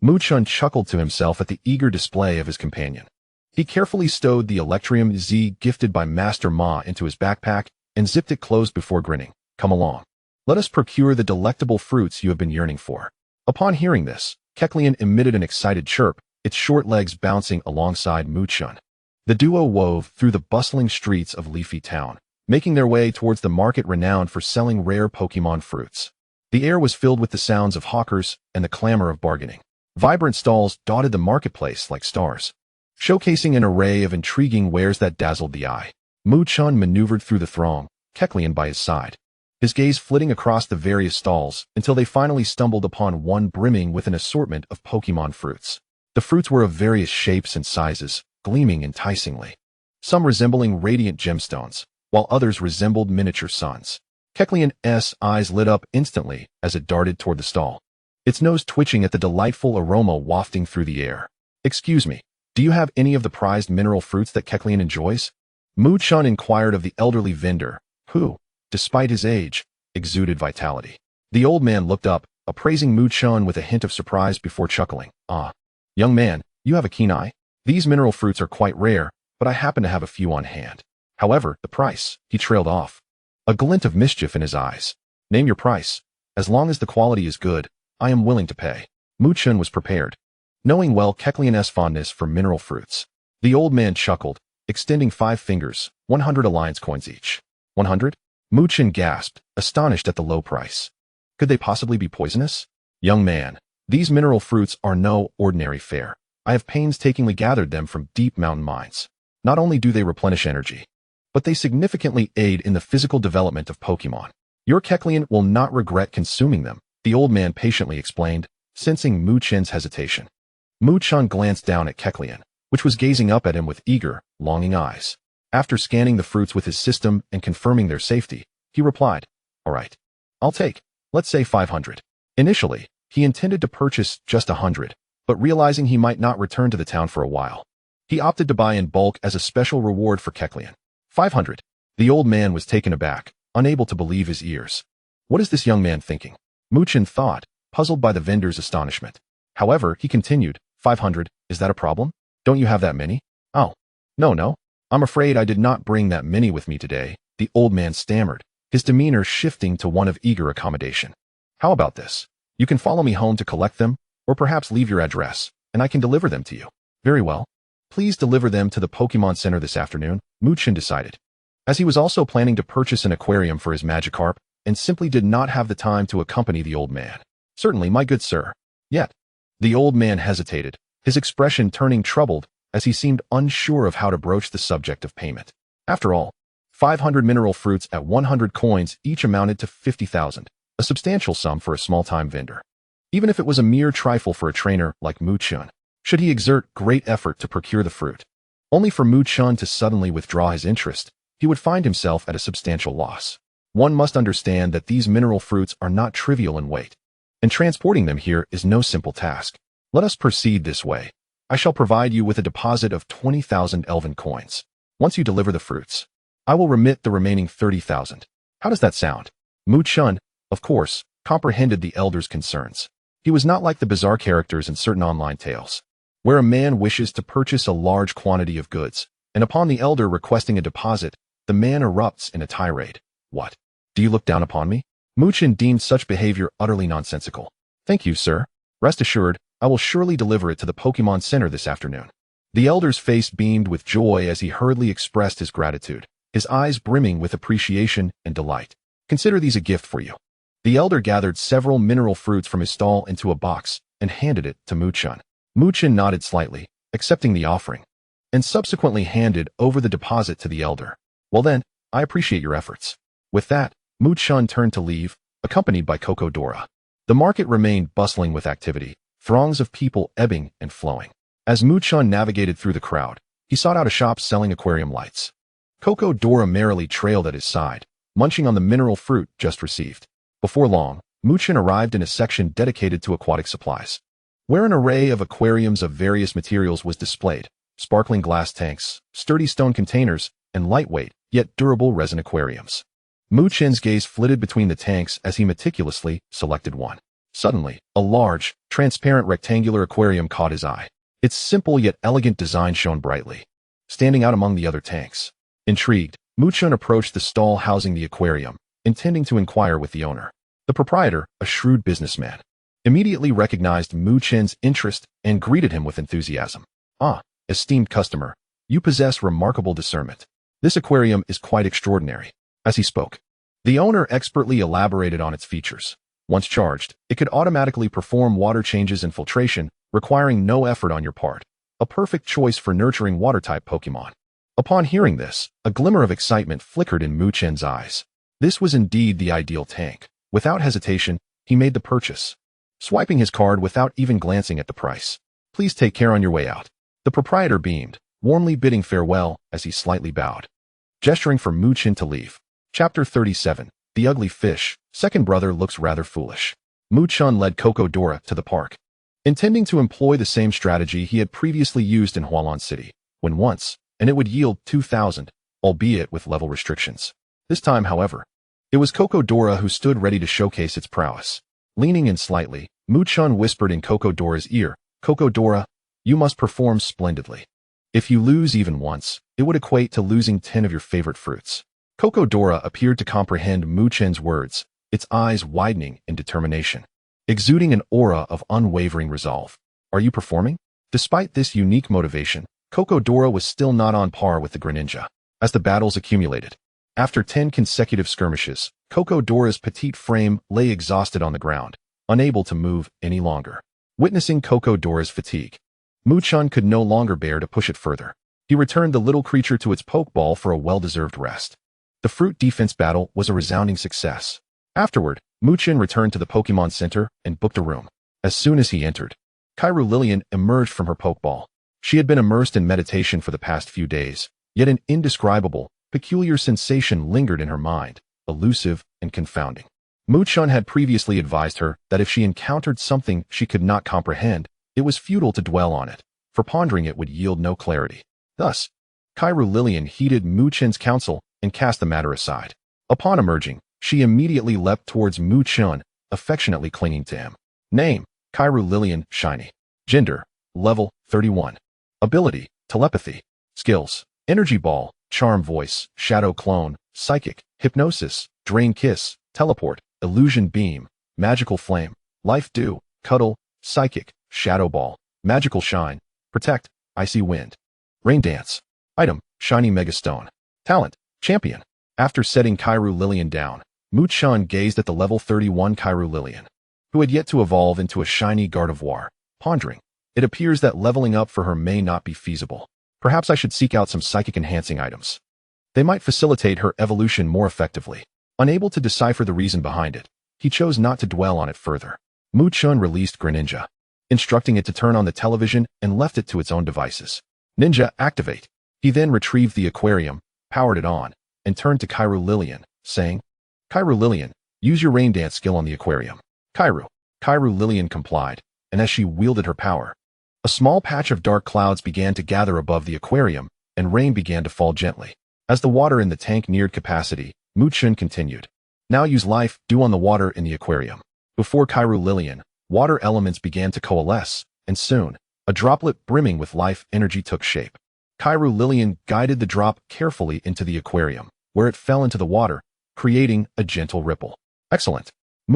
Mu Chun chuckled to himself at the eager display of his companion. He carefully stowed the Electrium Z gifted by Master Ma into his backpack and zipped it closed before grinning. Come along. Let us procure the delectable fruits you have been yearning for. Upon hearing this, Kecleon emitted an excited chirp, its short legs bouncing alongside Mu Chun. The duo wove through the bustling streets of Leafy Town, making their way towards the market renowned for selling rare Pokémon fruits. The air was filled with the sounds of hawkers and the clamor of bargaining. Vibrant stalls dotted the marketplace like stars, showcasing an array of intriguing wares that dazzled the eye. Mu Chun maneuvered through the throng, Kecleon by his side, his gaze flitting across the various stalls until they finally stumbled upon one brimming with an assortment of Pokémon fruits. The fruits were of various shapes and sizes, gleaming enticingly. Some resembling radiant gemstones, while others resembled miniature suns. Kecleon's eyes lit up instantly as it darted toward the stall, its nose twitching at the delightful aroma wafting through the air. "Excuse me, do you have any of the prized mineral fruits that Kecleon enjoys?" Chen inquired of the elderly vendor, who, despite his age, exuded vitality. The old man looked up, appraising Chen with a hint of surprise before chuckling. "Ah, young man, you have a keen eye. These mineral fruits are quite rare, but I happen to have a few on hand. However, the price," he trailed off, a glint of mischief in his eyes. "Name your price. As long as the quality is good, I am willing to pay." Chen was prepared, knowing well Kecleon's fondness for mineral fruits. The old man chuckled, extending 5 fingers, 100 alliance coins each. 100? Chen gasped, astonished at the low price. Could they possibly be poisonous? "Young man, these mineral fruits are no ordinary fare. I have painstakingly gathered them from deep mountain mines. Not only do they replenish energy, but they significantly aid in the physical development of Pokémon. Your Kecleon will not regret consuming them," the old man patiently explained, sensing Chen's hesitation. Chen glanced down at Kecleon, which was gazing up at him with eager, longing eyes. After scanning the fruits with his system and confirming their safety, he replied, "All right. I'll take, let's say 500. Initially, he intended to purchase just 100, but realizing he might not return to the town for a while, he opted to buy in bulk as a special reward for Kecleon. 500. The old man was taken aback, unable to believe his ears. What is this young man thinking? Chen thought, puzzled by the vendor's astonishment. However, he continued, 500, is that a problem? Don't you have that many? Oh, no. I'm afraid I did not bring that many with me today, the old man stammered, his demeanor shifting to one of eager accommodation. How about this? You can follow me home to collect them, or perhaps leave your address, and I can deliver them to you. Very well. Please deliver them to the Pokémon Center this afternoon, Chen decided. As he was also planning to purchase an aquarium for his Magikarp, and simply did not have the time to accompany the old man. Certainly, my good sir. Yet, the old man hesitated, his expression turning troubled as he seemed unsure of how to broach the subject of payment. After all, 500 mineral fruits at 100 coins each amounted to 50,000, a substantial sum for a small-time vendor. Even if it was a mere trifle for a trainer like Chen, should he exert great effort to procure the fruit, only for Chen to suddenly withdraw his interest, he would find himself at a substantial loss. One must understand that these mineral fruits are not trivial in weight, and transporting them here is no simple task. Let us proceed this way. I shall provide you with a deposit of 20,000 elven coins. Once you deliver the fruits, I will remit the remaining 30,000. How does that sound? Chen, of course, comprehended the elder's concerns. He was not like the bizarre characters in certain online tales, where a man wishes to purchase a large quantity of goods, and upon the elder requesting a deposit, the man erupts in a tirade. What? Do you look down upon me? Chen deemed such behavior utterly nonsensical. Thank you, sir. Rest assured, I will surely deliver it to the Pokémon Center this afternoon. The elder's face beamed with joy as he hurriedly expressed his gratitude, his eyes brimming with appreciation and delight. Consider these a gift for you. The elder gathered several mineral fruits from his stall into a box and handed it to Chen. Chen nodded slightly, accepting the offering, and subsequently handed over the deposit to the elder. Well then, I appreciate your efforts. With that, Chen turned to leave, accompanied by Dora. The market remained bustling with activity, throngs of people ebbing and flowing. As Chen navigated through the crowd, he sought out a shop selling aquarium lights. Dora merrily trailed at his side, munching on the mineral fruit just received. Before long, Chen arrived in a section dedicated to aquatic supplies, where an array of aquariums of various materials was displayed: sparkling glass tanks, sturdy stone containers, and lightweight, yet durable resin aquariums. Chen's gaze flitted between the tanks as he meticulously selected one. Suddenly, a large, transparent rectangular aquarium caught his eye. Its simple yet elegant design shone brightly, standing out among the other tanks. Intrigued, Chen approached the stall housing the aquarium, intending to inquire with the owner. The proprietor, a shrewd businessman, immediately recognized Chen's interest and greeted him with enthusiasm. "Ah, esteemed customer, you possess remarkable discernment. This aquarium is quite extraordinary." As he spoke, the owner expertly elaborated on its features. Once charged, it could automatically perform water changes and filtration, requiring no effort on your part. A perfect choice for nurturing water-type Pokémon. Upon hearing this, a glimmer of excitement flickered in Chen's eyes. This was indeed the ideal tank. Without hesitation, he made the purchase, swiping his card without even glancing at the price. Please take care on your way out. The proprietor beamed, warmly bidding farewell as he slightly bowed, gesturing for Chen to leave. Chapter 37. The Ugly Fish. Second brother looks rather foolish. Chen led Cocodora to the park, intending to employ the same strategy he had previously used in Hualan City, when once, and it would yield 2,000, albeit with level restrictions. This time, however, it was Cocodora who stood ready to showcase its prowess. Leaning in slightly, Chen whispered in Cocodora's ear, "Cocodora, you must perform splendidly. If you lose even once, it would equate to losing 10 of your favorite fruits." Cocodora appeared to comprehend Chen's words, its eyes widening in determination, exuding an aura of unwavering resolve. "Are you performing?" Despite this unique motivation, Cocodora was still not on par with the Greninja. As the battles accumulated, after 10 consecutive skirmishes, Cocodora's petite frame lay exhausted on the ground, unable to move any longer. Witnessing Cocodora's fatigue, Chen could no longer bear to push it further. He returned the little creature to its Pokeball for a well-deserved rest. The fruit defense battle was a resounding success. Afterward, Chen returned to the Pokémon Center and booked a room. As soon as he entered, Lillian emerged from her Pokeball. She had been immersed in meditation for the past few days, yet an indescribable, peculiar sensation lingered in her mind, elusive and confounding. Chen had previously advised her that if she encountered something she could not comprehend, it was futile to dwell on it, for pondering it would yield no clarity. Thus, Lillian heeded Chen's counsel and cast the matter aside. Upon emerging, she immediately leapt towards Chen, affectionately clinging to him. Name: Lillian, Shiny. Gender: Level 31. Ability: Telepathy. Skills: Energy Ball, Charm Voice, Shadow Clone, Psychic, Hypnosis, Drain Kiss, Teleport, Illusion Beam, Magical Flame, Life Dew, Cuddle, Psychic, Shadow Ball, Magical Shine, Protect, Icy Wind. Rain Dance. Item: Shiny Megastone. Talent: Champion. After setting Lillian down, Chen gazed at the level 31 Lillian, who had yet to evolve into a shiny Gardevoir, pondering. It appears that leveling up for her may not be feasible. Perhaps I should seek out some psychic enhancing items. They might facilitate her evolution more effectively. Unable to decipher the reason behind it, he chose not to dwell on it further. Chen released Greninja, instructing it to turn on the television and left it to its own devices. Ninja, activate. He then retrieved the aquarium, powered it on, and turned to Lillian, saying, Lillian, use your rain dance skill on the aquarium. Lillian complied, and as she wielded her power, a small patch of dark clouds began to gather above the aquarium, and rain began to fall gently. As the water in the tank neared capacity, Chen continued. Now use Life Dew on the water in the aquarium. Before Lillian, water elements began to coalesce, and soon, a droplet brimming with life energy took shape. Lillian guided the drop carefully into the aquarium, where it fell into the water, creating a gentle ripple. Excellent.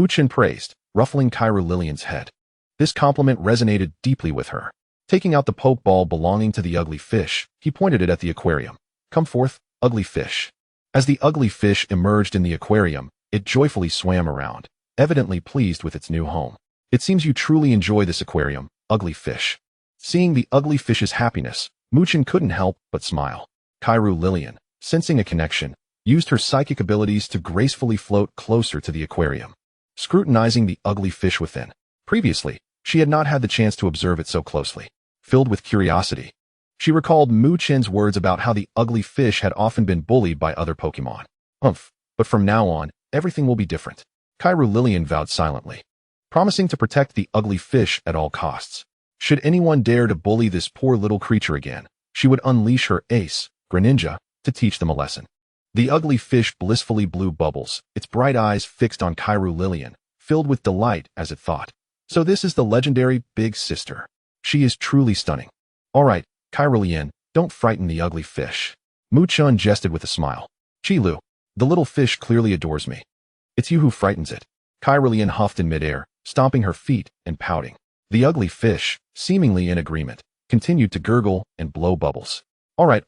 Chen praised, ruffling Lillian's head. This compliment resonated deeply with her. Taking out the Pokeball belonging to the ugly fish, he pointed it at the aquarium. Come forth, ugly fish. As the ugly fish emerged in the aquarium, it joyfully swam around, evidently pleased with its new home. It seems you truly enjoy this aquarium, ugly fish. Seeing the ugly fish's happiness, Chen couldn't help but smile. Lillian, sensing a connection, used her psychic abilities to gracefully float closer to the aquarium, scrutinizing the ugly fish within. Previously, she had not had the chance to observe it so closely. Filled with curiosity, she recalled Chen's words about how the ugly fish had often been bullied by other Pokémon. But from now on, everything will be different. Lillian vowed silently, promising to protect the ugly fish at all costs. Should anyone dare to bully this poor little creature again, she would unleash her ace, Greninja, to teach them a lesson. The ugly fish blissfully blew bubbles, its bright eyes fixed on Lillian, filled with delight as it thought. So this is the legendary Big Sister. She is truly stunning. All right, Lillian, don't frighten the ugly fish. Chen jested with a smile. Chilu, the little fish clearly adores me. It's you who frightens it. Lillian huffed in midair, stomping her feet and pouting. The ugly fish, seemingly in agreement, continued to gurgle and blow bubbles. All right.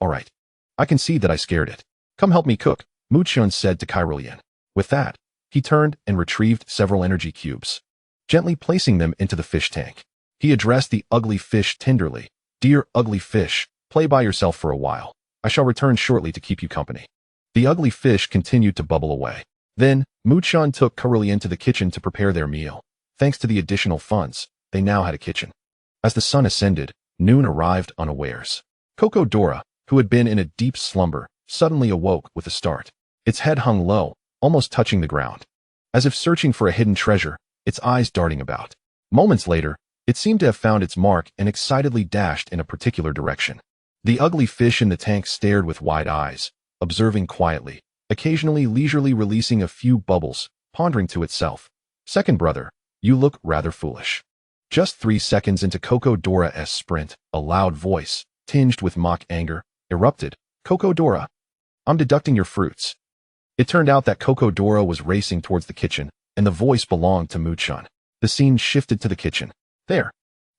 I can see that I scared it. Come help me cook, Chen said to Lillian. With that, he turned and retrieved several energy cubes, gently placing them into the fish tank. He addressed the ugly fish tenderly. Dear ugly fish, play by yourself for a while. I shall return shortly to keep you company. The ugly fish continued to bubble away. Then, Muchan took Kirlia into the kitchen to prepare their meal. Thanks to the additional funds, they now had a kitchen. As the sun ascended, noon arrived unawares. Cocodora, who had been in a deep slumber, suddenly awoke with a start. Its head hung low, almost touching the ground. As if searching for a hidden treasure, its eyes darting about. Moments later, it seemed to have found its mark and excitedly dashed in a particular direction. The ugly fish in the tank stared with wide eyes, observing quietly, occasionally leisurely releasing a few bubbles, pondering to itself, "Second brother, you look rather foolish." Just 3 seconds into Cocodora's sprint, a loud voice, tinged with mock anger, erupted. "Cocodora, I'm deducting your fruits." It turned out that Cocodora was racing towards the kitchen, and the voice belonged to Muchan. The scene shifted to the kitchen. There,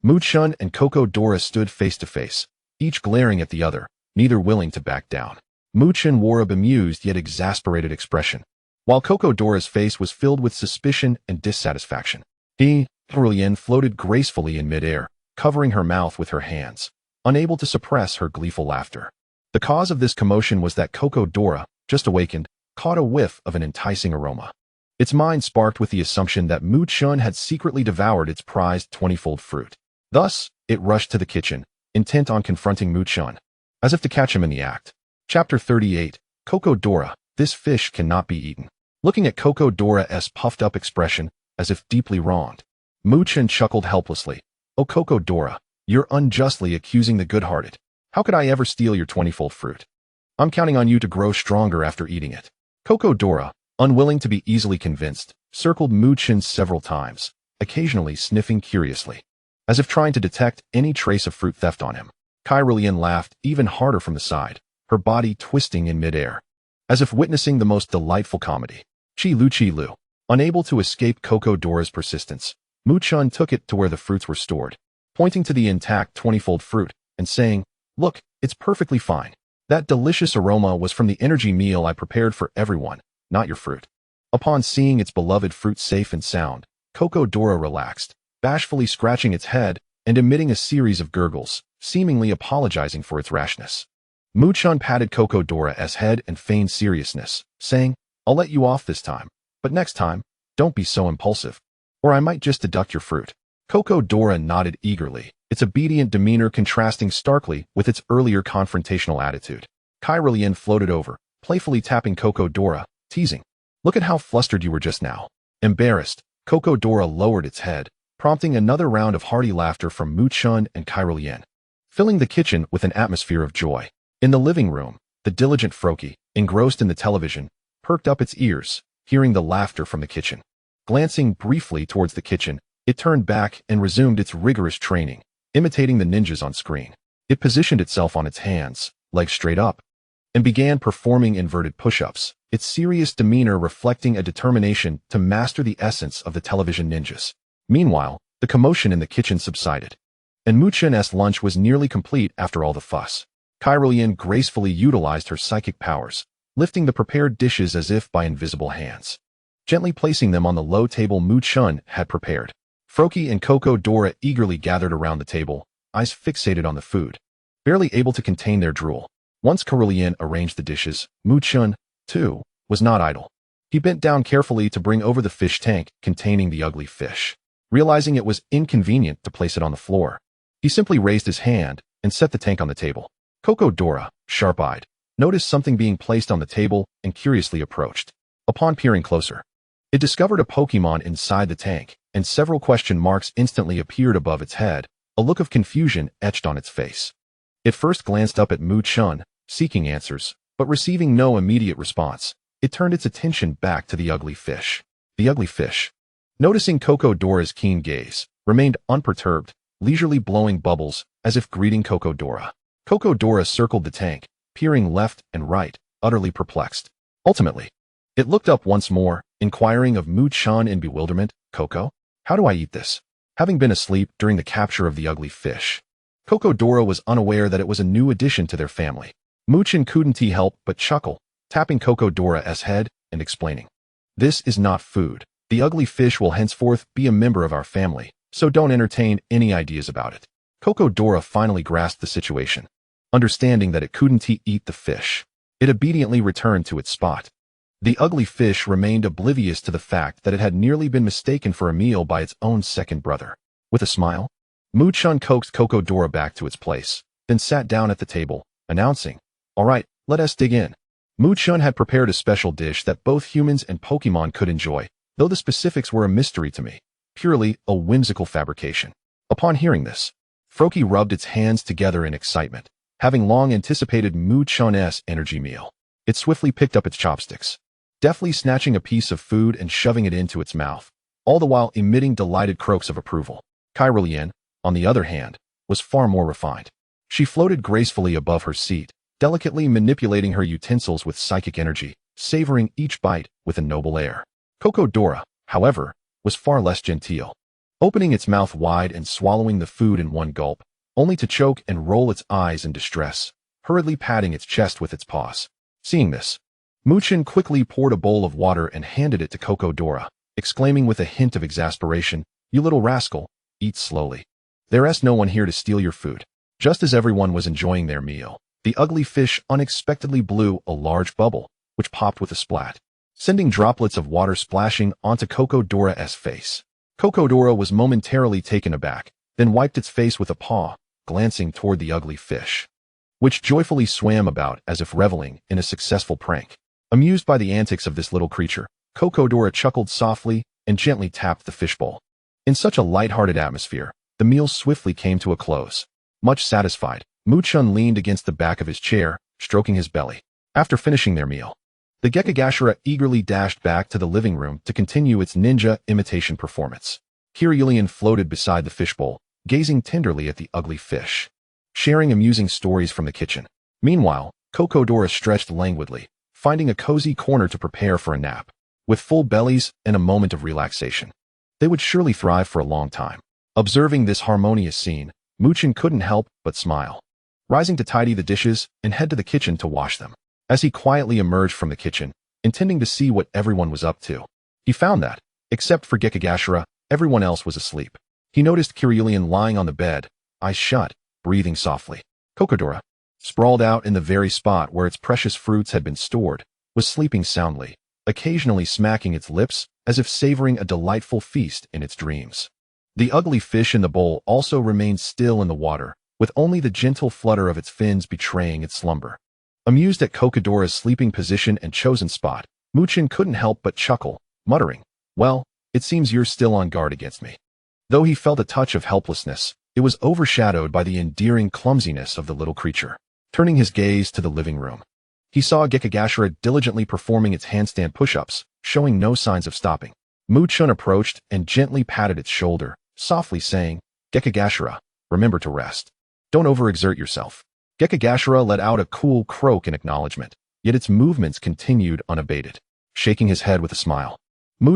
Muchan and Cocodora stood face to face, each glaring at the other, neither willing to back down. Muchan wore a bemused yet exasperated expression, while Cocodora's face was filled with suspicion and dissatisfaction. Kirlia floated gracefully in midair, covering her mouth with her hands, unable to suppress her gleeful laughter. The cause of this commotion was that Cocodora, just awakened, caught a whiff of an enticing aroma. Its mind sparked with the assumption that Muchan had secretly devoured its prized 20-fold fruit. Thus, it rushed to the kitchen, intent on confronting Muchan, as if to catch him in the act. Chapter 38, Cocodora, this fish cannot be eaten. Looking at Cocodora's puffed-up expression, as if deeply wronged, Muchan chuckled helplessly. "Oh Cocodora, you're unjustly accusing the good-hearted. How could I ever steal your 20-fold fruit? I'm counting on you to grow stronger after eating it." Cocodora, unwilling to be easily convinced, circled Muchan several times, occasionally sniffing curiously, as if trying to detect any trace of fruit theft on him. Kirlia laughed even harder from the side, her body twisting in midair, as if witnessing the most delightful comedy. Chi-Lu. Unable to escape Cocodora's persistence, Muchan took it to where the fruits were stored, pointing to the intact 20-fold fruit and saying, "Look, it's perfectly fine. That delicious aroma was from the energy meal I prepared for everyone, not your fruit." Upon seeing its beloved fruit safe and sound, Cocodora relaxed, bashfully scratching its head and emitting a series of gurgles, seemingly apologizing for its rashness. Muchan patted Cocodora's head and feigned seriousness, saying, "I'll let you off this time, but next time, don't be so impulsive, or I might just deduct your fruit." Cocodora nodded eagerly, its obedient demeanor contrasting starkly with its earlier confrontational attitude. Kirlia floated over, playfully tapping Cocodora, teasing, "Look at how flustered you were just now." Embarrassed, Cocodora lowered its head, prompting another round of hearty laughter from Muchan and Kirlia, filling the kitchen with an atmosphere of joy. In the living room, the diligent Froakie, engrossed in the television, perked up its ears, hearing the laughter from the kitchen. Glancing briefly towards the kitchen, it turned back and resumed its rigorous training, imitating the ninjas on screen. It positioned itself on its hands, legs straight up, and began performing inverted push-ups, its serious demeanor reflecting a determination to master the essence of the television ninjas. Meanwhile, the commotion in the kitchen subsided, and Muchan's lunch was nearly complete after all the fuss. Kirlia gracefully utilized her psychic powers, lifting the prepared dishes as if by invisible hands, gently placing them on the low table Muchan had prepared. Froakie and Cocodora eagerly gathered around the table, eyes fixated on the food, barely able to contain their drool. Once Kirlia arranged the dishes, Muchan, too, was not idle. He bent down carefully to bring over the fish tank containing the ugly fish. Realizing it was inconvenient to place it on the floor, he simply raised his hand and set the tank on the table. Cocodora, sharp-eyed, noticed something being placed on the table and curiously approached. Upon peering closer, it discovered a Pokémon inside the tank, and several question marks instantly appeared above its head, a look of confusion etched on its face. It first glanced up at Muchan, seeking answers, but receiving no immediate response. It turned its attention back to the ugly fish. The ugly fish, noticing Cocodora's keen gaze, remained unperturbed, leisurely blowing bubbles as if greeting Cocodora. Cocodora circled the tank, peering left and right, utterly perplexed. Ultimately, it looked up once more, inquiring of Muchan in bewilderment, "Coco, how do I eat this?" Having been asleep during the capture of the ugly fish, Cocodora was unaware that it was a new addition to their family. Muchan couldn't help but chuckle, tapping Cocodora's head and explaining, "This is not food. The ugly fish will henceforth be a member of our family, so don't entertain any ideas about it." Cocodora finally grasped the situation. Understanding that it couldn't eat the fish, it obediently returned to its spot. The ugly fish remained oblivious to the fact that it had nearly been mistaken for a meal by its own second brother. With a smile, Chen coaxed Cocodora back to its place, then sat down at the table, announcing, "All right, let us dig in." Chen had prepared a special dish that both humans and Pokémon could enjoy, though the specifics were a mystery to me, purely a whimsical fabrication. Upon hearing this, Froakie rubbed its hands together in excitement, having long anticipated Chen's energy meal. It swiftly picked up its chopsticks, deftly snatching a piece of food and shoving it into its mouth, all the while emitting delighted croaks of approval. Kirlia, on the other hand, was far more refined. She floated gracefully above her seat, delicately manipulating her utensils with psychic energy, savoring each bite with a noble air. Cocodora, however, was far less genteel, opening its mouth wide and swallowing the food in one gulp, only to choke and roll its eyes in distress, hurriedly patting its chest with its paws. Seeing this, Chen quickly poured a bowl of water and handed it to Cocodora, exclaiming with a hint of exasperation, "You little rascal, eat slowly. There's no one here to steal your food." Just as everyone was enjoying their meal, the ugly fish unexpectedly blew a large bubble, which popped with a splat, sending droplets of water splashing onto Cocodora's face. Cocodora was momentarily taken aback, then wiped its face with a paw, glancing toward the ugly fish, which joyfully swam about as if reveling in a successful prank. Amused by the antics of this little creature, Cocodora chuckled softly and gently tapped the fishbowl. In such a light-hearted atmosphere, the meal swiftly came to a close. Much satisfied, Chen leaned against the back of his chair, stroking his belly. After finishing their meal, the Gekigashara eagerly dashed back to the living room to continue its ninja imitation performance. Kirlia floated beside the fishbowl, gazing tenderly at the ugly fish, sharing amusing stories from the kitchen. Meanwhile, Cocodora stretched languidly, finding a cozy corner to prepare for a nap. With full bellies and a moment of relaxation, they would surely thrive for a long time. Observing this harmonious scene, Chen couldn't help but smile, rising to tidy the dishes and head to the kitchen to wash them. As he quietly emerged from the kitchen, intending to see what everyone was up to, he found that, except for Gekigashara, everyone else was asleep. He noticed Kirlia lying on the bed, eyes shut, breathing softly. Cocodora, sprawled out in the very spot where its precious fruits had been stored, was sleeping soundly, occasionally smacking its lips as if savoring a delightful feast in its dreams. The ugly fish in the bowl also remained still in the water, with only the gentle flutter of its fins betraying its slumber. Amused at Cocodora's sleeping position and chosen spot, Chen couldn't help but chuckle, muttering, "Well, it seems you're still on guard against me." Though he felt a touch of helplessness, it was overshadowed by the endearing clumsiness of the little creature. Turning his gaze to the living room, he saw Gekigashara diligently performing its handstand push-ups, showing no signs of stopping. Chen approached and gently patted its shoulder, softly saying, "Gekigashara, remember to rest. Don't overexert yourself." Gekigashara let out a cool croak in acknowledgement, yet its movements continued unabated. Shaking his head with a smile,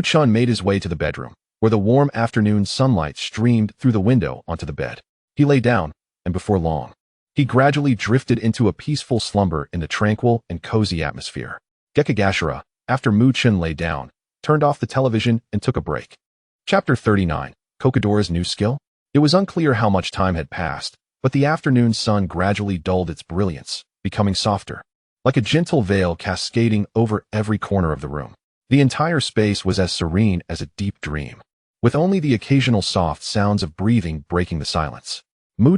Chen made his way to the bedroom, where the warm afternoon sunlight streamed through the window onto the bed. He lay down, and before long, he gradually drifted into a peaceful slumber in the tranquil and cozy atmosphere. Gekigashara, after Chen lay down, turned off the television and took a break. Chapter 39. Cocodora's new skill? It was unclear how much time had passed, but the afternoon sun gradually dulled its brilliance, becoming softer, like a gentle veil cascading over every corner of the room. The entire space was as serene as a deep dream, with only the occasional soft sounds of breathing breaking the silence.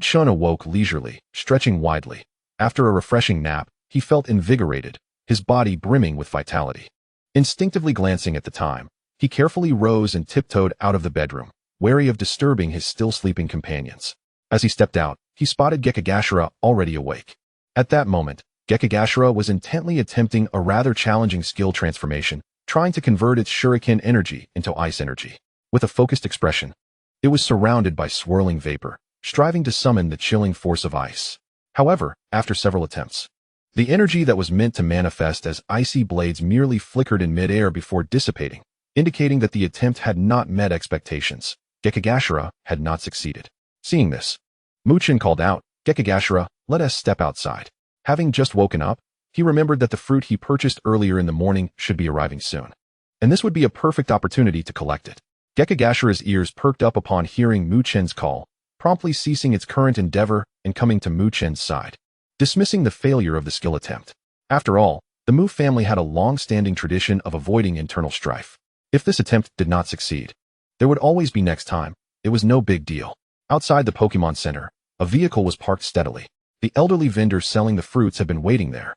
Chen awoke leisurely, stretching widely. After a refreshing nap, he felt invigorated, his body brimming with vitality. Instinctively glancing at the time, he carefully rose and tiptoed out of the bedroom, wary of disturbing his still sleeping companions. As he stepped out, he spotted Gekigashara already awake. At that moment, Gekigashara was intently attempting a rather challenging skill transformation, trying to convert its shuriken energy into ice energy. With a focused expression, it was surrounded by swirling vapor, striving to summon the chilling force of ice. However, after several attempts, the energy that was meant to manifest as icy blades merely flickered in midair before dissipating, indicating that the attempt had not met expectations. Gekigashara had not succeeded. Seeing this, Chen called out, "Gekigashara, let us step outside." Having just woken up, he remembered that the fruit he purchased earlier in the morning should be arriving soon, and this would be a perfect opportunity to collect it. Gekigashara's ears perked up upon hearing Chen's call, promptly ceasing its current endeavor and coming to Chen's side, dismissing the failure of the skill attempt. After all, The Mu family had a long-standing tradition of avoiding internal strife. If this attempt did not succeed, there would always be next time. It was no big deal. Outside the Pokémon Center, a vehicle was parked steadily. The elderly vendor selling the fruits had been waiting there.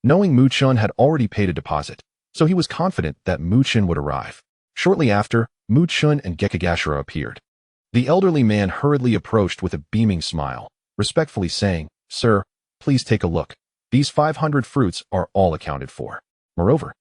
Knowing Mu-chan had already paid a deposit, so he was confident that Mu-chan would arrive. Shortly after, Mu-chan and Gekigashira appeared. The elderly man hurriedly approached with a beaming smile, respectfully saying, "Sir, please take a look. These 500 fruits are all accounted for. Moreover,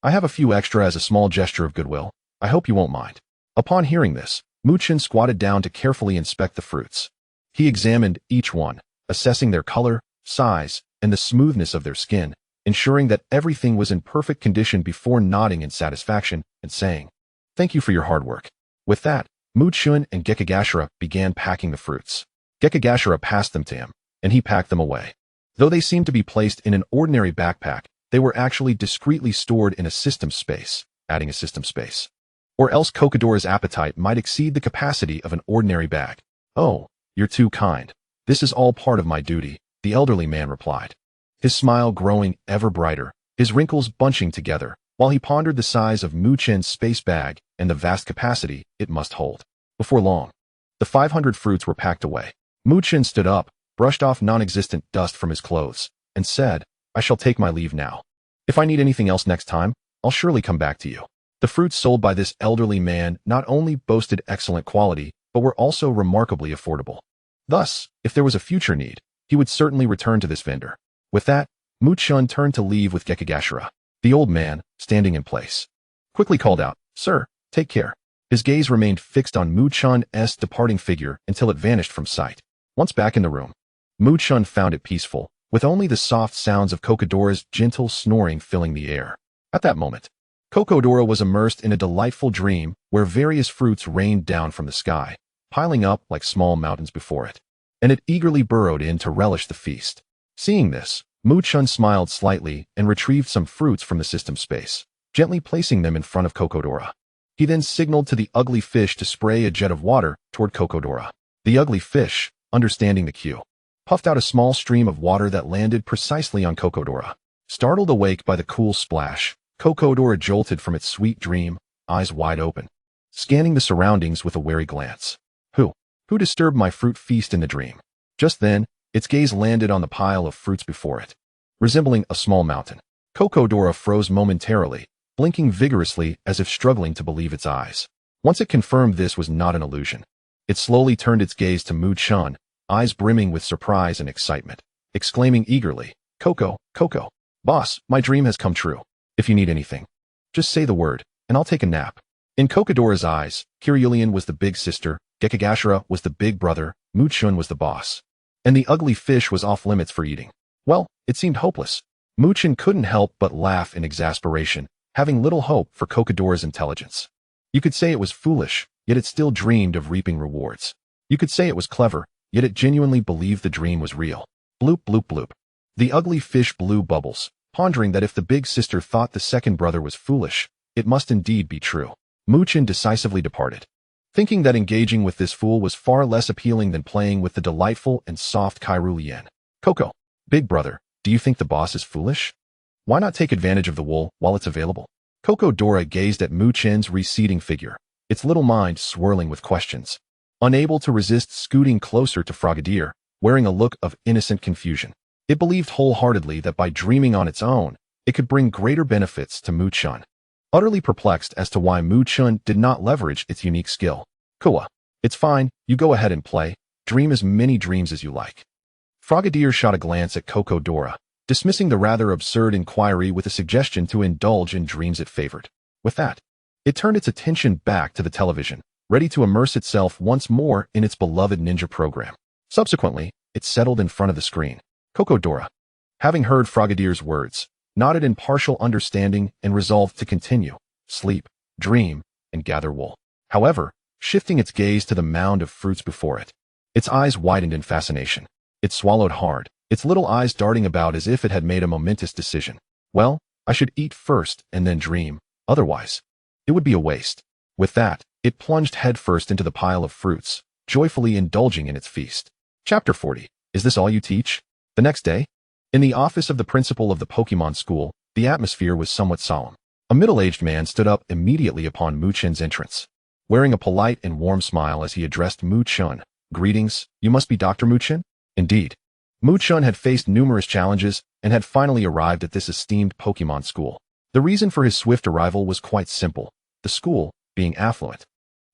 I have a few extra as a small gesture of goodwill. I hope you won't mind." Upon hearing this, Mu-chan squatted down to carefully inspect the fruits. He examined each one, assessing their color, size, and the smoothness of their skin, ensuring that everything was in perfect condition before nodding in satisfaction and saying, "Thank you for your hard work." With that, Mu-chan and Gekigashira began packing the fruits. Gekigashira passed them to him, and he packed them away. Though they seemed to be placed in an ordinary backpack, they were actually discreetly stored in a system space, adding a system space. Or else Kokodora's appetite might exceed the capacity of an ordinary bag. "Oh, you're too kind. This is all part of my duty," the elderly man replied. His smile growing ever brighter, his wrinkles bunching together, while he pondered the size of Mu-chan's space bag and the vast capacity it must hold. Before long, the 500 fruits were packed away. Mu-chan stood up, brushed off non-existent dust from his clothes, and said, "I shall take my leave now. If I need anything else next time, I'll surely come back to you." The fruits sold by this elderly man not only boasted excellent quality, but were also remarkably affordable. Thus, if there was a future need, he would certainly return to this vendor. With that, Mu-chan turned to leave with Gekigashira. The old man, standing in place, quickly called out, "Sir, take care." His gaze remained fixed on Mu-chan's departing figure until it vanished from sight. Once back in the room, Mu-chan found it peaceful, with only the soft sounds of Kokodora's gentle snoring filling the air. At that moment, Kokodora was immersed in a delightful dream where various fruits rained down from the sky, piling up like small mountains before it, and it eagerly burrowed in to relish the feast. Seeing this, Mu-chan smiled slightly and retrieved some fruits from the system space, gently placing them in front of Kokodora. He then signaled to the ugly fish to spray a jet of water toward Kokodora. The ugly fish, understanding the cue, puffed out a small stream of water that landed precisely on Kokodora. Startled awake by the cool splash, Kokodora jolted from its sweet dream, eyes wide open, scanning the surroundings with a wary glance. Who disturbed my fruit feast in the dream? Just then, its gaze landed on the pile of fruits before it, resembling a small mountain. Kokodora froze momentarily, blinking vigorously as if struggling to believe its eyes. Once it confirmed this was not an illusion, it slowly turned its gaze to Mu-chan, eyes brimming with surprise and excitement, exclaiming eagerly, "Coco, boss, my dream has come true. If you need anything, just say the word, and I'll take a nap." In Kokodora's eyes, Kirlia was the big sister, Gekigashira was the big brother, Mu-chan was the boss, and the ugly fish was off limits for eating. Well, it seemed hopeless. Mu-chan couldn't help but laugh in exasperation, having little hope for Kokodora's intelligence. You could say it was foolish, yet it still dreamed of reaping rewards. You could say it was clever, yet it genuinely believed the dream was real. Bloop bloop bloop. The ugly fish blew bubbles, pondering that if the big sister thought the second brother was foolish, it must indeed be true. Mu-chan decisively departed, thinking that engaging with this fool was far less appealing than playing with the delightful and soft Kirlia. "Coco, big brother, do you think the boss is foolish? Why not take advantage of the wool while it's available?" Kokodora gazed at Mu-chan's receding figure, its little mind swirling with questions, unable to resist scooting closer to Frogadier, wearing a look of innocent confusion. It believed wholeheartedly that by dreaming on its own, it could bring greater benefits to Mu-chan. Utterly perplexed as to why Mu-chan did not leverage its unique skill. "Koa, it's fine, you go ahead and play, dream as many dreams as you like." Frogadier shot a glance at Kokodora, dismissing the rather absurd inquiry with a suggestion to indulge in dreams it favored. With that, it turned its attention back to the television, ready to immerse itself once more in its beloved ninja program. Subsequently, it settled in front of the screen. Kokodora, having heard Frogadier's words, nodded in partial understanding and resolved to continue, sleep, dream, and gather wool. However, shifting its gaze to the mound of fruits before it, its eyes widened in fascination. It swallowed hard, its little eyes darting about as if it had made a momentous decision. "Well, I should eat first and then dream, otherwise it would be a waste." With that, it plunged headfirst into the pile of fruits, joyfully indulging in its feast. Chapter 40. Is this all you teach? The next day, in the office of the principal of the Pokémon school, The atmosphere was somewhat solemn. A middle-aged man stood up immediately upon Mu Chen's entrance, wearing a polite and warm smile as he addressed Mu Chen. "Greetings, you must be Dr. Mu Chen?" Indeed. Mu Chen had faced numerous challenges and had finally arrived at this esteemed Pokémon school. The reason for his swift arrival was quite simple. The school, being affluent,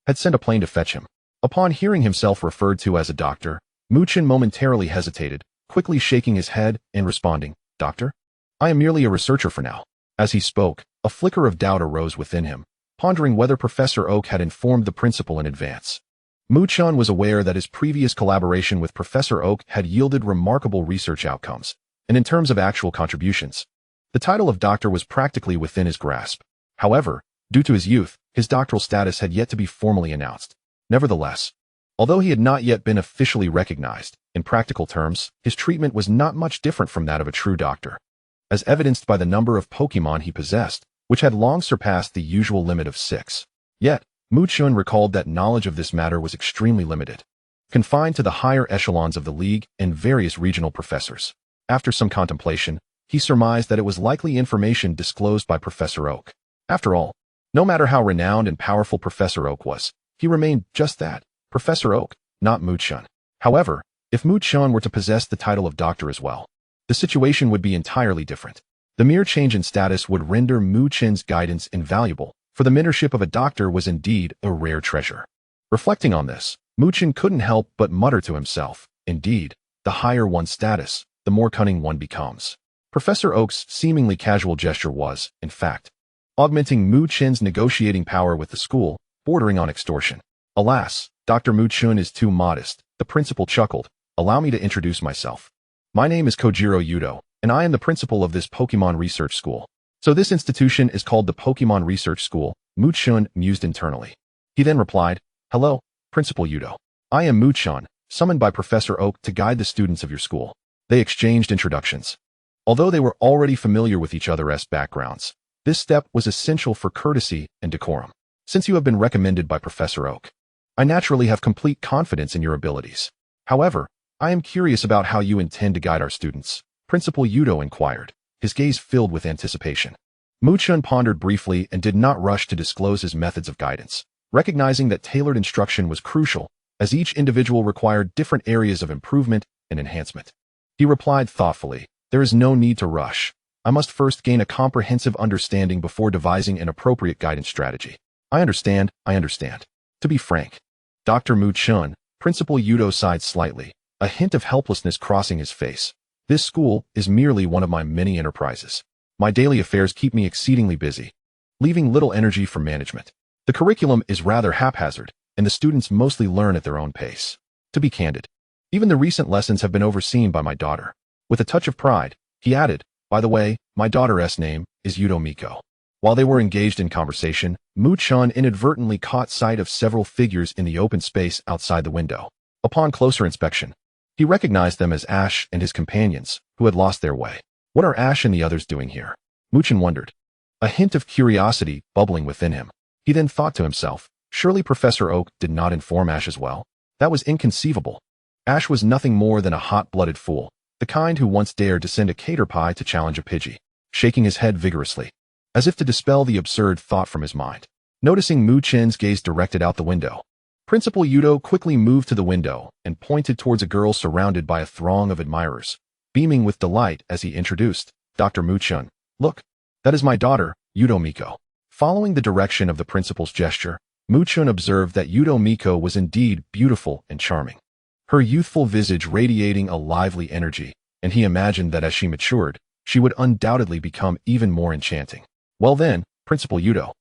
had sent a plane to fetch him. Upon hearing himself referred to as a doctor, Mu Chen momentarily hesitated, quickly shaking his head and responding, "Doctor? I am merely a researcher for now." As he spoke, a flicker of doubt arose within him, pondering whether Professor Oak had informed the principal in advance. Mu Chen was aware that his previous collaboration with Professor Oak had yielded remarkable research outcomes, and in terms of actual contributions, the title of doctor was practically within his grasp. However, due to his youth, his doctoral status had yet to be formally announced. Nevertheless, although he had not yet been officially recognized, in practical terms, his treatment was not much different from that of a true doctor, as evidenced by the number of Pokémon he possessed, which had long surpassed the usual limit of 6. Yet, Mu Chen recalled that knowledge of this matter was extremely limited, confined to the higher echelons of the league and various regional professors. After some contemplation, he surmised that it was likely information disclosed by Professor Oak. After all, no matter how renowned and powerful Professor Oak was, he remained just that, Professor Oak, not Mu Chen. However, if Mu Chen were to possess the title of doctor as well, the situation would be entirely different. The mere change in status would render Mu Chen's guidance invaluable, for the mentorship of a doctor was indeed a rare treasure. Reflecting on this, Mu Chen couldn't help but mutter to himself, indeed, the higher one's status, the more cunning one becomes. Professor Oak's seemingly casual gesture was, in fact, augmenting Mu Chen's negotiating power with the school, bordering on extortion. "Alas, Dr. Mu Chen is too modest," the principal chuckled. "Allow me to introduce myself. My name is Kojiro Yudo, and I am the principal of this Pokemon Research School." "So this institution is called the Pokemon Research School," Mu Chen mused internally. He then replied, "Hello, Principal Yudo. I am Mu Chen, summoned by Professor Oak to guide the students of your school." They exchanged introductions. Although they were already familiar with each other's backgrounds, this step was essential for courtesy and decorum. "Since you have been recommended by Professor Oak, I naturally have complete confidence in your abilities. However, I am curious about how you intend to guide our students," Principal Yudo inquired, his gaze filled with anticipation. Mu Chen pondered briefly and did not rush to disclose his methods of guidance, recognizing that tailored instruction was crucial, as each individual required different areas of improvement and enhancement. He replied thoughtfully, "There is no need to rush. I must first gain a comprehensive understanding before devising an appropriate guidance strategy." I understand. To be frank, Dr. Mu Chen, Principal Yudo sighed slightly, a hint of helplessness crossing his face. "This school is merely one of my many enterprises. My daily affairs keep me exceedingly busy, leaving little energy for management. The curriculum is rather haphazard, and the students mostly learn at their own pace. To be candid, even the recent lessons have been overseen by my daughter." With a touch of pride, he added, "By the way, my daughter's name is Yudo Miko." While they were engaged in conversation, Mu Chen inadvertently caught sight of several figures in the open space outside the window. Upon closer inspection, he recognized them as Ash and his companions, who had lost their way. What are Ash and the others doing here? Mu Chen wondered, a hint of curiosity bubbling within him. He then thought to himself, surely Professor Oak did not inform Ash as well? That was inconceivable. Ash was nothing more than a hot-blooded fool, the kind who once dared to send a cater pie to challenge a Pidgey, shaking his head vigorously, as if to dispel the absurd thought from his mind. Noticing Mu Chen's gaze directed out the window, Principal Yudo quickly moved to the window and pointed towards a girl surrounded by a throng of admirers, beaming with delight as he introduced, "Dr. Mu Chen, look, that is my daughter, Yudo Miko." Following the direction of the principal's gesture, Mu Chen observed that Yudo Miko was indeed beautiful and charming, her youthful visage radiating a lively energy, and he imagined that as she matured, she would undoubtedly become even more enchanting. "Well then, Principal Yudo,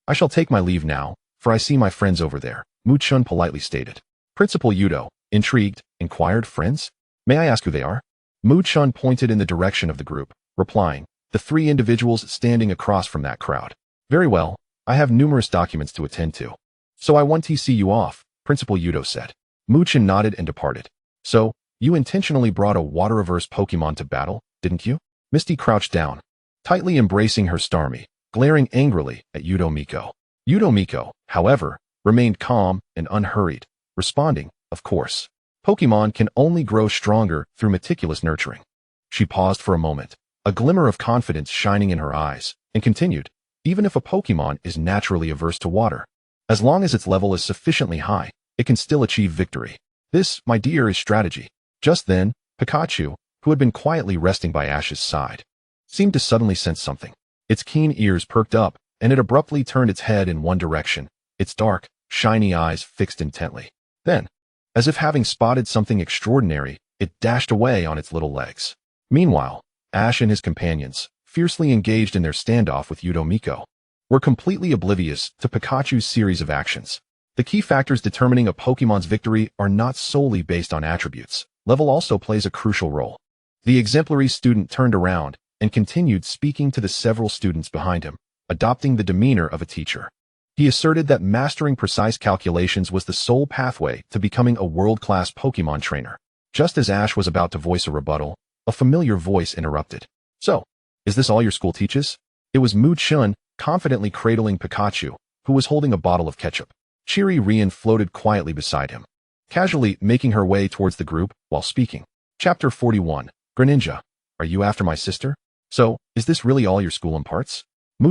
I shall take my leave now, for I see my friends over there," Mu Chen politely stated. Principal Yudo, intrigued, inquired, "Friends? May I ask who they are?" Mu Chen pointed in the direction of the group, replying, "The 3 individuals standing across from that crowd." "Very well, I have numerous documents to attend to, so I want to see you off," Principal Yudo said. Mu Chen nodded and departed. "So, you intentionally brought a water-reverse Pokemon to battle, didn't you?" Misty crouched down, tightly embracing her Starmie, glaring angrily at Yudo Miko. Yudo Miko, however, remained calm and unhurried, responding, "Of course. Pokemon can only grow stronger through meticulous nurturing." She paused for a moment, a glimmer of confidence shining in her eyes, and continued, even if a Pokémon is naturally averse to water, as long as its level is sufficiently high, it can still achieve victory. This, my dear, is strategy. Just then, Pikachu, who had been quietly resting by Ash's side, seemed to suddenly sense something. Its keen ears perked up, and it abruptly turned its head in one direction, its dark, shiny eyes fixed intently. Then, as if having spotted something extraordinary, it dashed away on its little legs. Meanwhile, Ash and his companions, fiercely engaged in their standoff with Udomiko, were completely oblivious to Pikachu's series of actions. The key factors determining a Pokémon's victory are not solely based on attributes. Level also plays a crucial role. The exemplary student turned around and continued speaking to the several students behind him, adopting the demeanor of a teacher. He asserted that mastering precise calculations was the sole pathway to becoming a world-class Pokémon trainer. Just as Ash was about to voice a rebuttal, a familiar voice interrupted. So, is this all your school teaches? It was Chen, confidently cradling Pikachu, who was holding a bottle of ketchup. Jigglypuff floated quietly beside him, casually making her way towards the group while speaking. Chapter 41. Greninja, are you after my sister? So, is this really all your school imparts?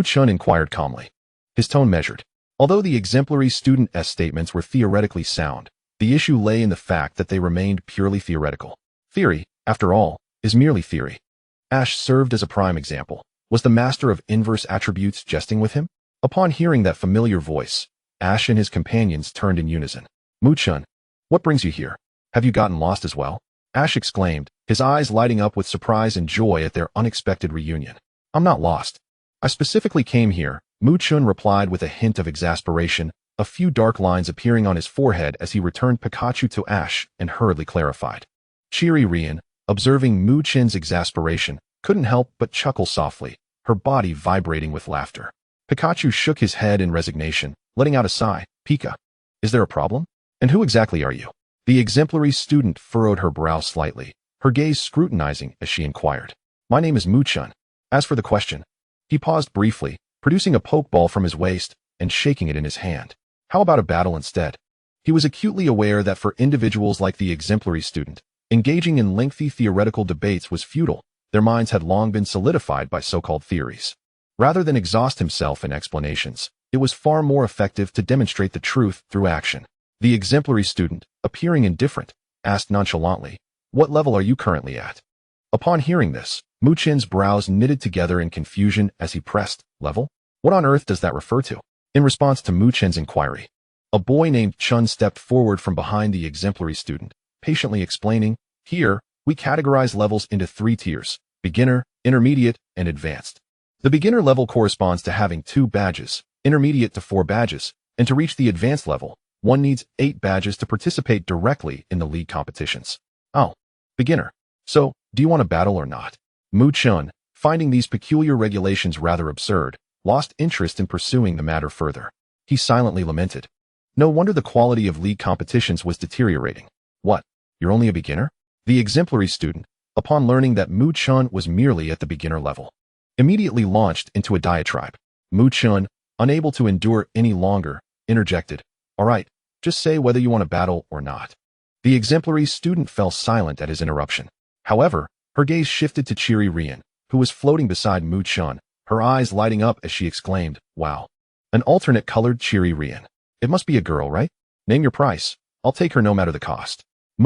Chen inquired calmly, his tone measured. Although the exemplary student's statements were theoretically sound, the issue lay in the fact that they remained purely theoretical. Theory, after all, is merely theory. Ash served as a prime example. Was the master of inverse attributes jesting with him? Upon hearing that familiar voice, Ash and his companions turned in unison. Chen, what brings you here? Have you gotten lost as well? Ash exclaimed, his eyes lighting up with surprise and joy at their unexpected reunion. I'm not lost. I specifically came here, Chen replied with a hint of exasperation, a few dark lines appearing on his forehead as he returned Pikachu to Ash and hurriedly clarified. Jigglypuff, observing Chen's exasperation, couldn't help but chuckle softly, her body vibrating with laughter. Pikachu shook his head in resignation, letting out a sigh. Pika, is there a problem? And who exactly are you? The exemplary student furrowed her brow slightly, her gaze scrutinizing as she inquired. My name is Chen. As for the question, he paused briefly, producing a pokeball from his waist and shaking it in his hand. How about a battle instead? He was acutely aware that for individuals like the exemplary student, engaging in lengthy theoretical debates was futile. Their minds had long been solidified by so-called theories. Rather than exhaust himself in explanations, it was far more effective to demonstrate the truth through action. The exemplary student, appearing indifferent, asked nonchalantly, "What level are you currently at?" Upon hearing this, Chen's brows knitted together in confusion as he pressed, "Level? What on earth does that refer to?" In response to Chen's inquiry, a boy named Chen stepped forward from behind the exemplary student, patiently explaining, "Here, we categorize levels into 3 tiers, beginner, intermediate, and advanced. The beginner level corresponds to having 2 badges, intermediate to 4 badges, and to reach the advanced level, one needs 8 badges to participate directly in the league competitions." Oh, beginner. So, do you want to battle or not? Chen, finding these peculiar regulations rather absurd, lost interest in pursuing the matter further. He silently lamented. No wonder the quality of league competitions was deteriorating. What, you're only a beginner? The exemplary student, upon learning that Chen was merely at the beginner level, immediately launched into a diatribe. Chen, unable to endure any longer, interjected, "All right, just say whether you want to battle or not." The exemplary student fell silent at his interruption. However, her gaze shifted to Jigglypuff, who was floating beside Chen, her eyes lighting up as she exclaimed, "Wow. An alternate colored Jigglypuff. It must be a girl, right? Name your price. I'll take her no matter the cost."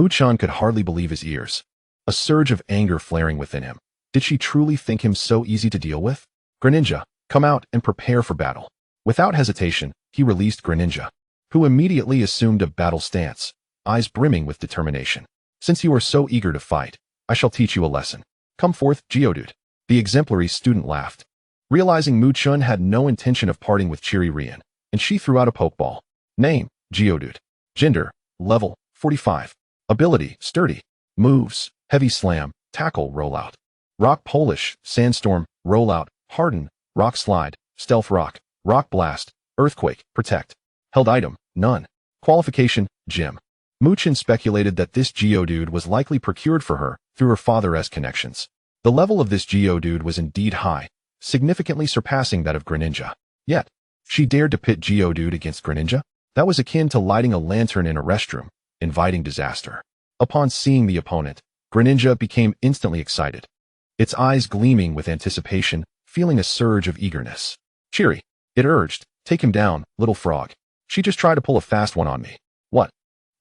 Chen could hardly believe his ears, a surge of anger flaring within him. Did she truly think him so easy to deal with? "Greninja, come out and prepare for battle." Without hesitation, he released Greninja, who immediately assumed a battle stance, eyes brimming with determination. "Since you are so eager to fight, I shall teach you a lesson. Come forth, Geodude." The exemplary student laughed, realizing Chen had no intention of parting with Jigglypuff, and she threw out a pokeball. Name, Geodude. Gender, level, 45. Ability, sturdy. Moves, heavy slam, tackle, rollout. Rock polish, sandstorm, rollout, harden, rock slide, stealth rock, rock blast, earthquake, protect. Held item, none. Qualification, gym. Chen speculated that this Geodude was likely procured for her through her father's connections. The level of this Geodude was indeed high, significantly surpassing that of Greninja. Yet, she dared to pit Geodude against Greninja? That was akin to lighting a lantern in a restroom, inviting disaster. Upon seeing the opponent, Greninja became instantly excited. its eyes gleaming with anticipation, feeling a surge of eagerness. "Cheery," it urged. "Take him down, little frog. She just tried to pull a fast one on me." "What?"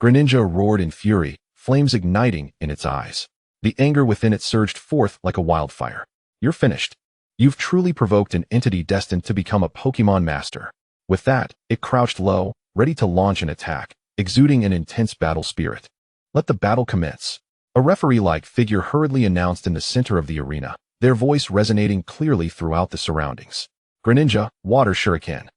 Greninja roared in fury, flames igniting in its eyes. The anger within it surged forth like a wildfire. "You're finished. You've truly provoked an entity destined to become a Pokémon master." With that, it crouched low, ready to launch an attack, exuding an intense battle spirit. "Let the battle commence." A referee-like figure hurriedly announced in the center of the arena, their voice resonating clearly throughout the surroundings. "Greninja, water shuriken."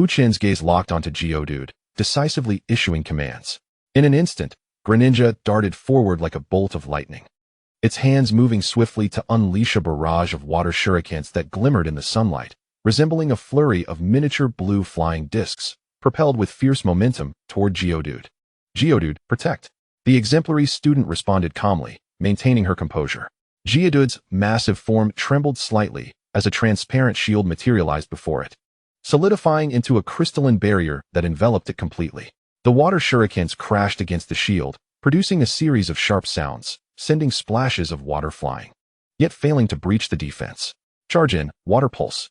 Chen's gaze locked onto Geodude, decisively issuing commands. In an instant, Greninja darted forward like a bolt of lightning, its hands moving swiftly to unleash a barrage of water shurikens that glimmered in the sunlight, resembling a flurry of miniature blue flying discs, propelled with fierce momentum toward Geodude. "Geodude, protect." The exemplary student responded calmly, maintaining her composure. Geodude's massive form trembled slightly as a transparent shield materialized before it, solidifying into a crystalline barrier that enveloped it completely. The water shurikens crashed against the shield, producing a series of sharp sounds, sending splashes of water flying, yet failing to breach the defense. "Charge in, water pulse."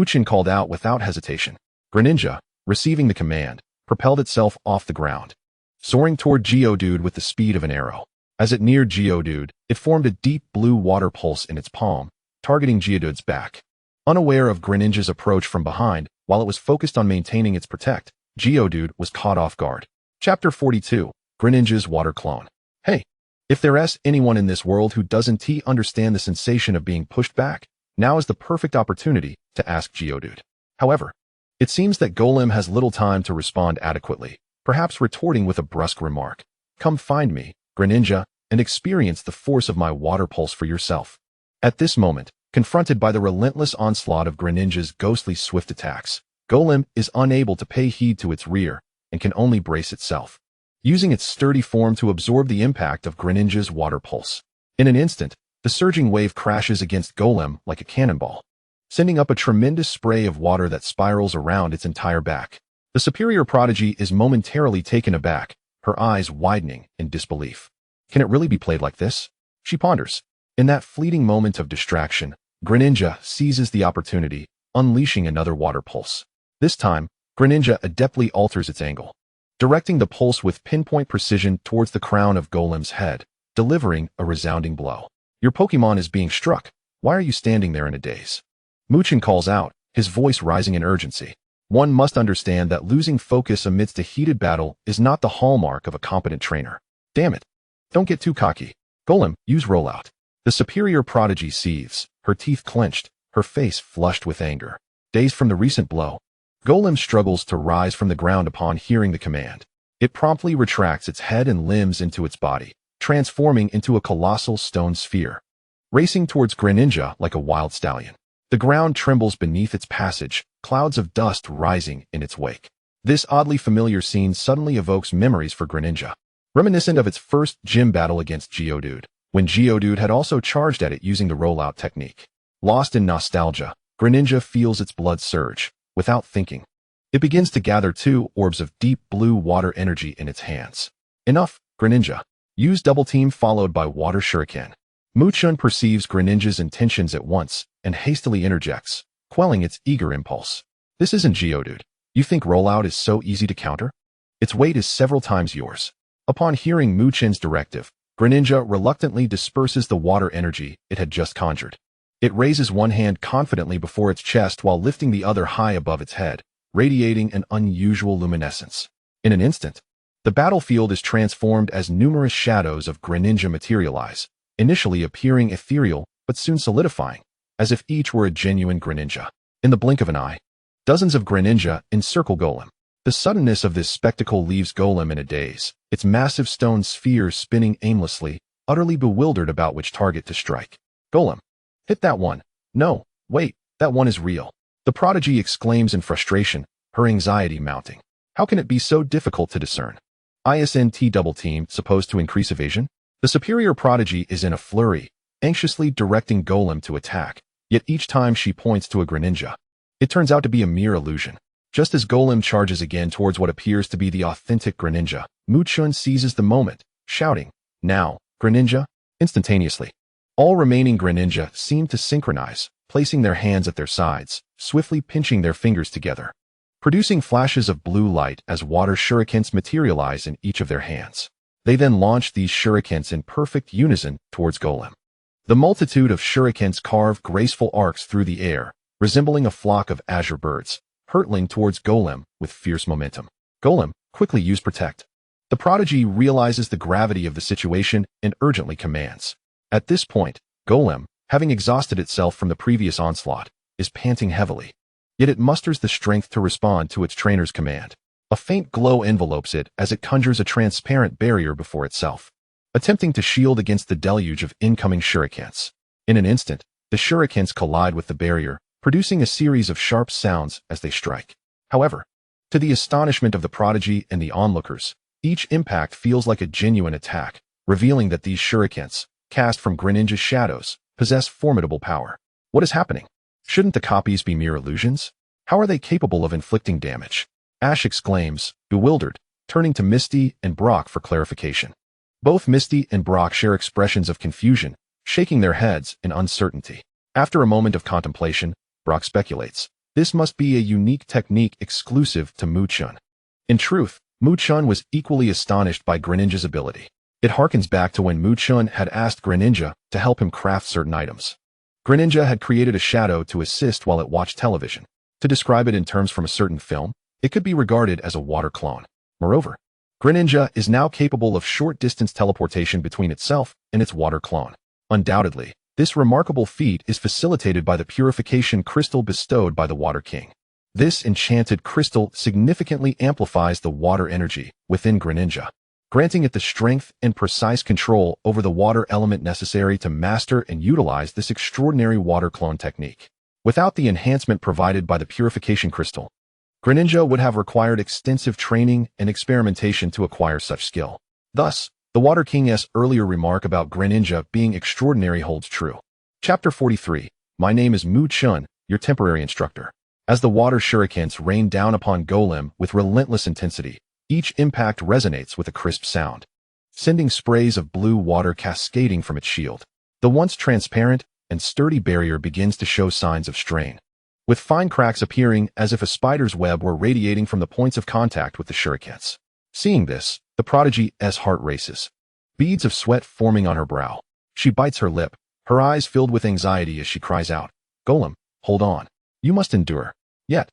Chen called out without hesitation. Greninja, receiving the command, propelled itself off the ground, soaring toward Geodude with the speed of an arrow. As it neared Geodude, it formed a deep blue water pulse in its palm, targeting Geodude's back. Unaware of Greninja's approach from behind, while it was focused on maintaining its protect, Geodude was caught off guard. Chapter 42, Greninja's Water Clone. Hey, if there's anyone in this world who doesn't understand the sensation of being pushed back, now is the perfect opportunity to ask Geodude. However, it seems that Golem has little time to respond adequately, perhaps retorting with a brusque remark. "Come find me, Greninja, and experience the force of my water pulse for yourself." At this moment, confronted by the relentless onslaught of Greninja's ghostly swift attacks, Golem is unable to pay heed to its rear and can only brace itself, using its sturdy form to absorb the impact of Greninja's water pulse. In an instant, the surging wave crashes against Golem like a cannonball, sending up a tremendous spray of water that spirals around its entire back. The superior prodigy is momentarily taken aback, her eyes widening in disbelief. Can it really be played like this? She ponders. In that fleeting moment of distraction, Greninja seizes the opportunity, unleashing another water pulse. This time, Greninja adeptly alters its angle, directing the pulse with pinpoint precision towards the crown of Golem's head, delivering a resounding blow. "Your Pokémon is being struck. Why are you standing there in a daze?" Chen calls out, his voice rising in urgency. One must understand that losing focus amidst a heated battle is not the hallmark of a competent trainer. "Damn it. Don't get too cocky. Golem, use rollout." The superior prodigy seethes, her teeth clenched, her face flushed with anger. Dazed from the recent blow, Golem struggles to rise from the ground upon hearing the command. It promptly retracts its head and limbs into its body, transforming into a colossal stone sphere, racing towards Greninja like a wild stallion. The ground trembles beneath its passage, clouds of dust rising in its wake. This oddly familiar scene suddenly evokes memories for Greninja, reminiscent of its first gym battle against Geodude, when Geodude had also charged at it using the rollout technique. Lost in nostalgia, Greninja feels its blood surge. Without thinking, it begins to gather 2 orbs of deep blue water energy in its hands. "Enough, Greninja. Use double team followed by water shuriken." Chen perceives Greninja's intentions at once and hastily interjects, quelling its eager impulse. "This isn't Geodude. You think rollout is so easy to counter? Its weight is several times yours." Upon hearing Chen's directive, Greninja reluctantly disperses the water energy it had just conjured. It raises one hand confidently before its chest while lifting the other high above its head, radiating an unusual luminescence. In an instant, the battlefield is transformed as numerous shadows of Greninja materialize, initially appearing ethereal but soon solidifying, as if each were a genuine Greninja. In the blink of an eye, dozens of Greninja encircle Golem. The suddenness of this spectacle leaves Golem in a daze, its massive stone sphere spinning aimlessly, utterly bewildered about which target to strike. "Golem, hit that one." "No, wait, that one is real." The prodigy exclaims in frustration, her anxiety mounting. How can it be so difficult to discern? Isn't double team supposed to increase evasion? The superior prodigy is in a flurry, anxiously directing Golem to attack, yet each time she points to a Greninja, it turns out to be a mere illusion. Just as Golem charges again towards what appears to be the authentic Greninja, Chen seizes the moment, shouting, "Now, Greninja!" Instantaneously, All remaining Greninja seemed to synchronize, placing their hands at their sides, swiftly pinching their fingers together, producing flashes of blue light as water shurikens materialize in each of their hands. They then launched these shurikens in perfect unison towards Golem. The multitude of shurikens carved graceful arcs through the air, resembling a flock of azure birds, hurtling towards Golem with fierce momentum. Golem, quickly use Protect. The prodigy realizes the gravity of the situation and urgently commands. At this point, Golem, having exhausted itself from the previous onslaught, is panting heavily. Yet it musters the strength to respond to its trainer's command. A faint glow envelopes it as it conjures a transparent barrier before itself, attempting to shield against the deluge of incoming shurikens. In an instant, the shurikens collide with the barrier, producing a series of sharp sounds as they strike. However, to the astonishment of the prodigy and the onlookers, each impact feels like a genuine attack, revealing that these shurikens, cast from Greninja's shadows, possess formidable power. What is happening? Shouldn't the copies be mere illusions? How are they capable of inflicting damage? Ash exclaims, bewildered, turning to Misty and Brock for clarification. Both Misty and Brock share expressions of confusion, shaking their heads in uncertainty. After a moment of contemplation, Brock speculates, this must be a unique technique exclusive to Mu-chan. In truth, Mu-chan was equally astonished by Greninja's ability. It harkens back to when Mu-chan had asked Greninja to help him craft certain items. Greninja had created a shadow to assist while it watched television. To describe it in terms from a certain film, it could be regarded as a water clone. Moreover, Greninja is now capable of short-distance teleportation between itself and its water clone. Undoubtedly, this remarkable feat is facilitated by the purification crystal bestowed by the Water King. This enchanted crystal significantly amplifies the water energy within Greninja, granting it the strength and precise control over the water element necessary to master and utilize this extraordinary water clone technique. Without the enhancement provided by the purification crystal, Greninja would have required extensive training and experimentation to acquire such skill. Thus, the Water King's earlier remark about Greninja being extraordinary holds true. Chapter 43. My name is Mu-chan, your temporary instructor. As the water shurikens rain down upon Golem with relentless intensity, each impact resonates with a crisp sound, sending sprays of blue water cascading from its shield. The once transparent and sturdy barrier begins to show signs of strain, with fine cracks appearing as if a spider's web were radiating from the points of contact with the shurikens. Seeing this, the prodigy's heart races, beads of sweat forming on her brow. She bites her lip, her eyes filled with anxiety as she cries out, Golem, hold on. You must endure. Yet,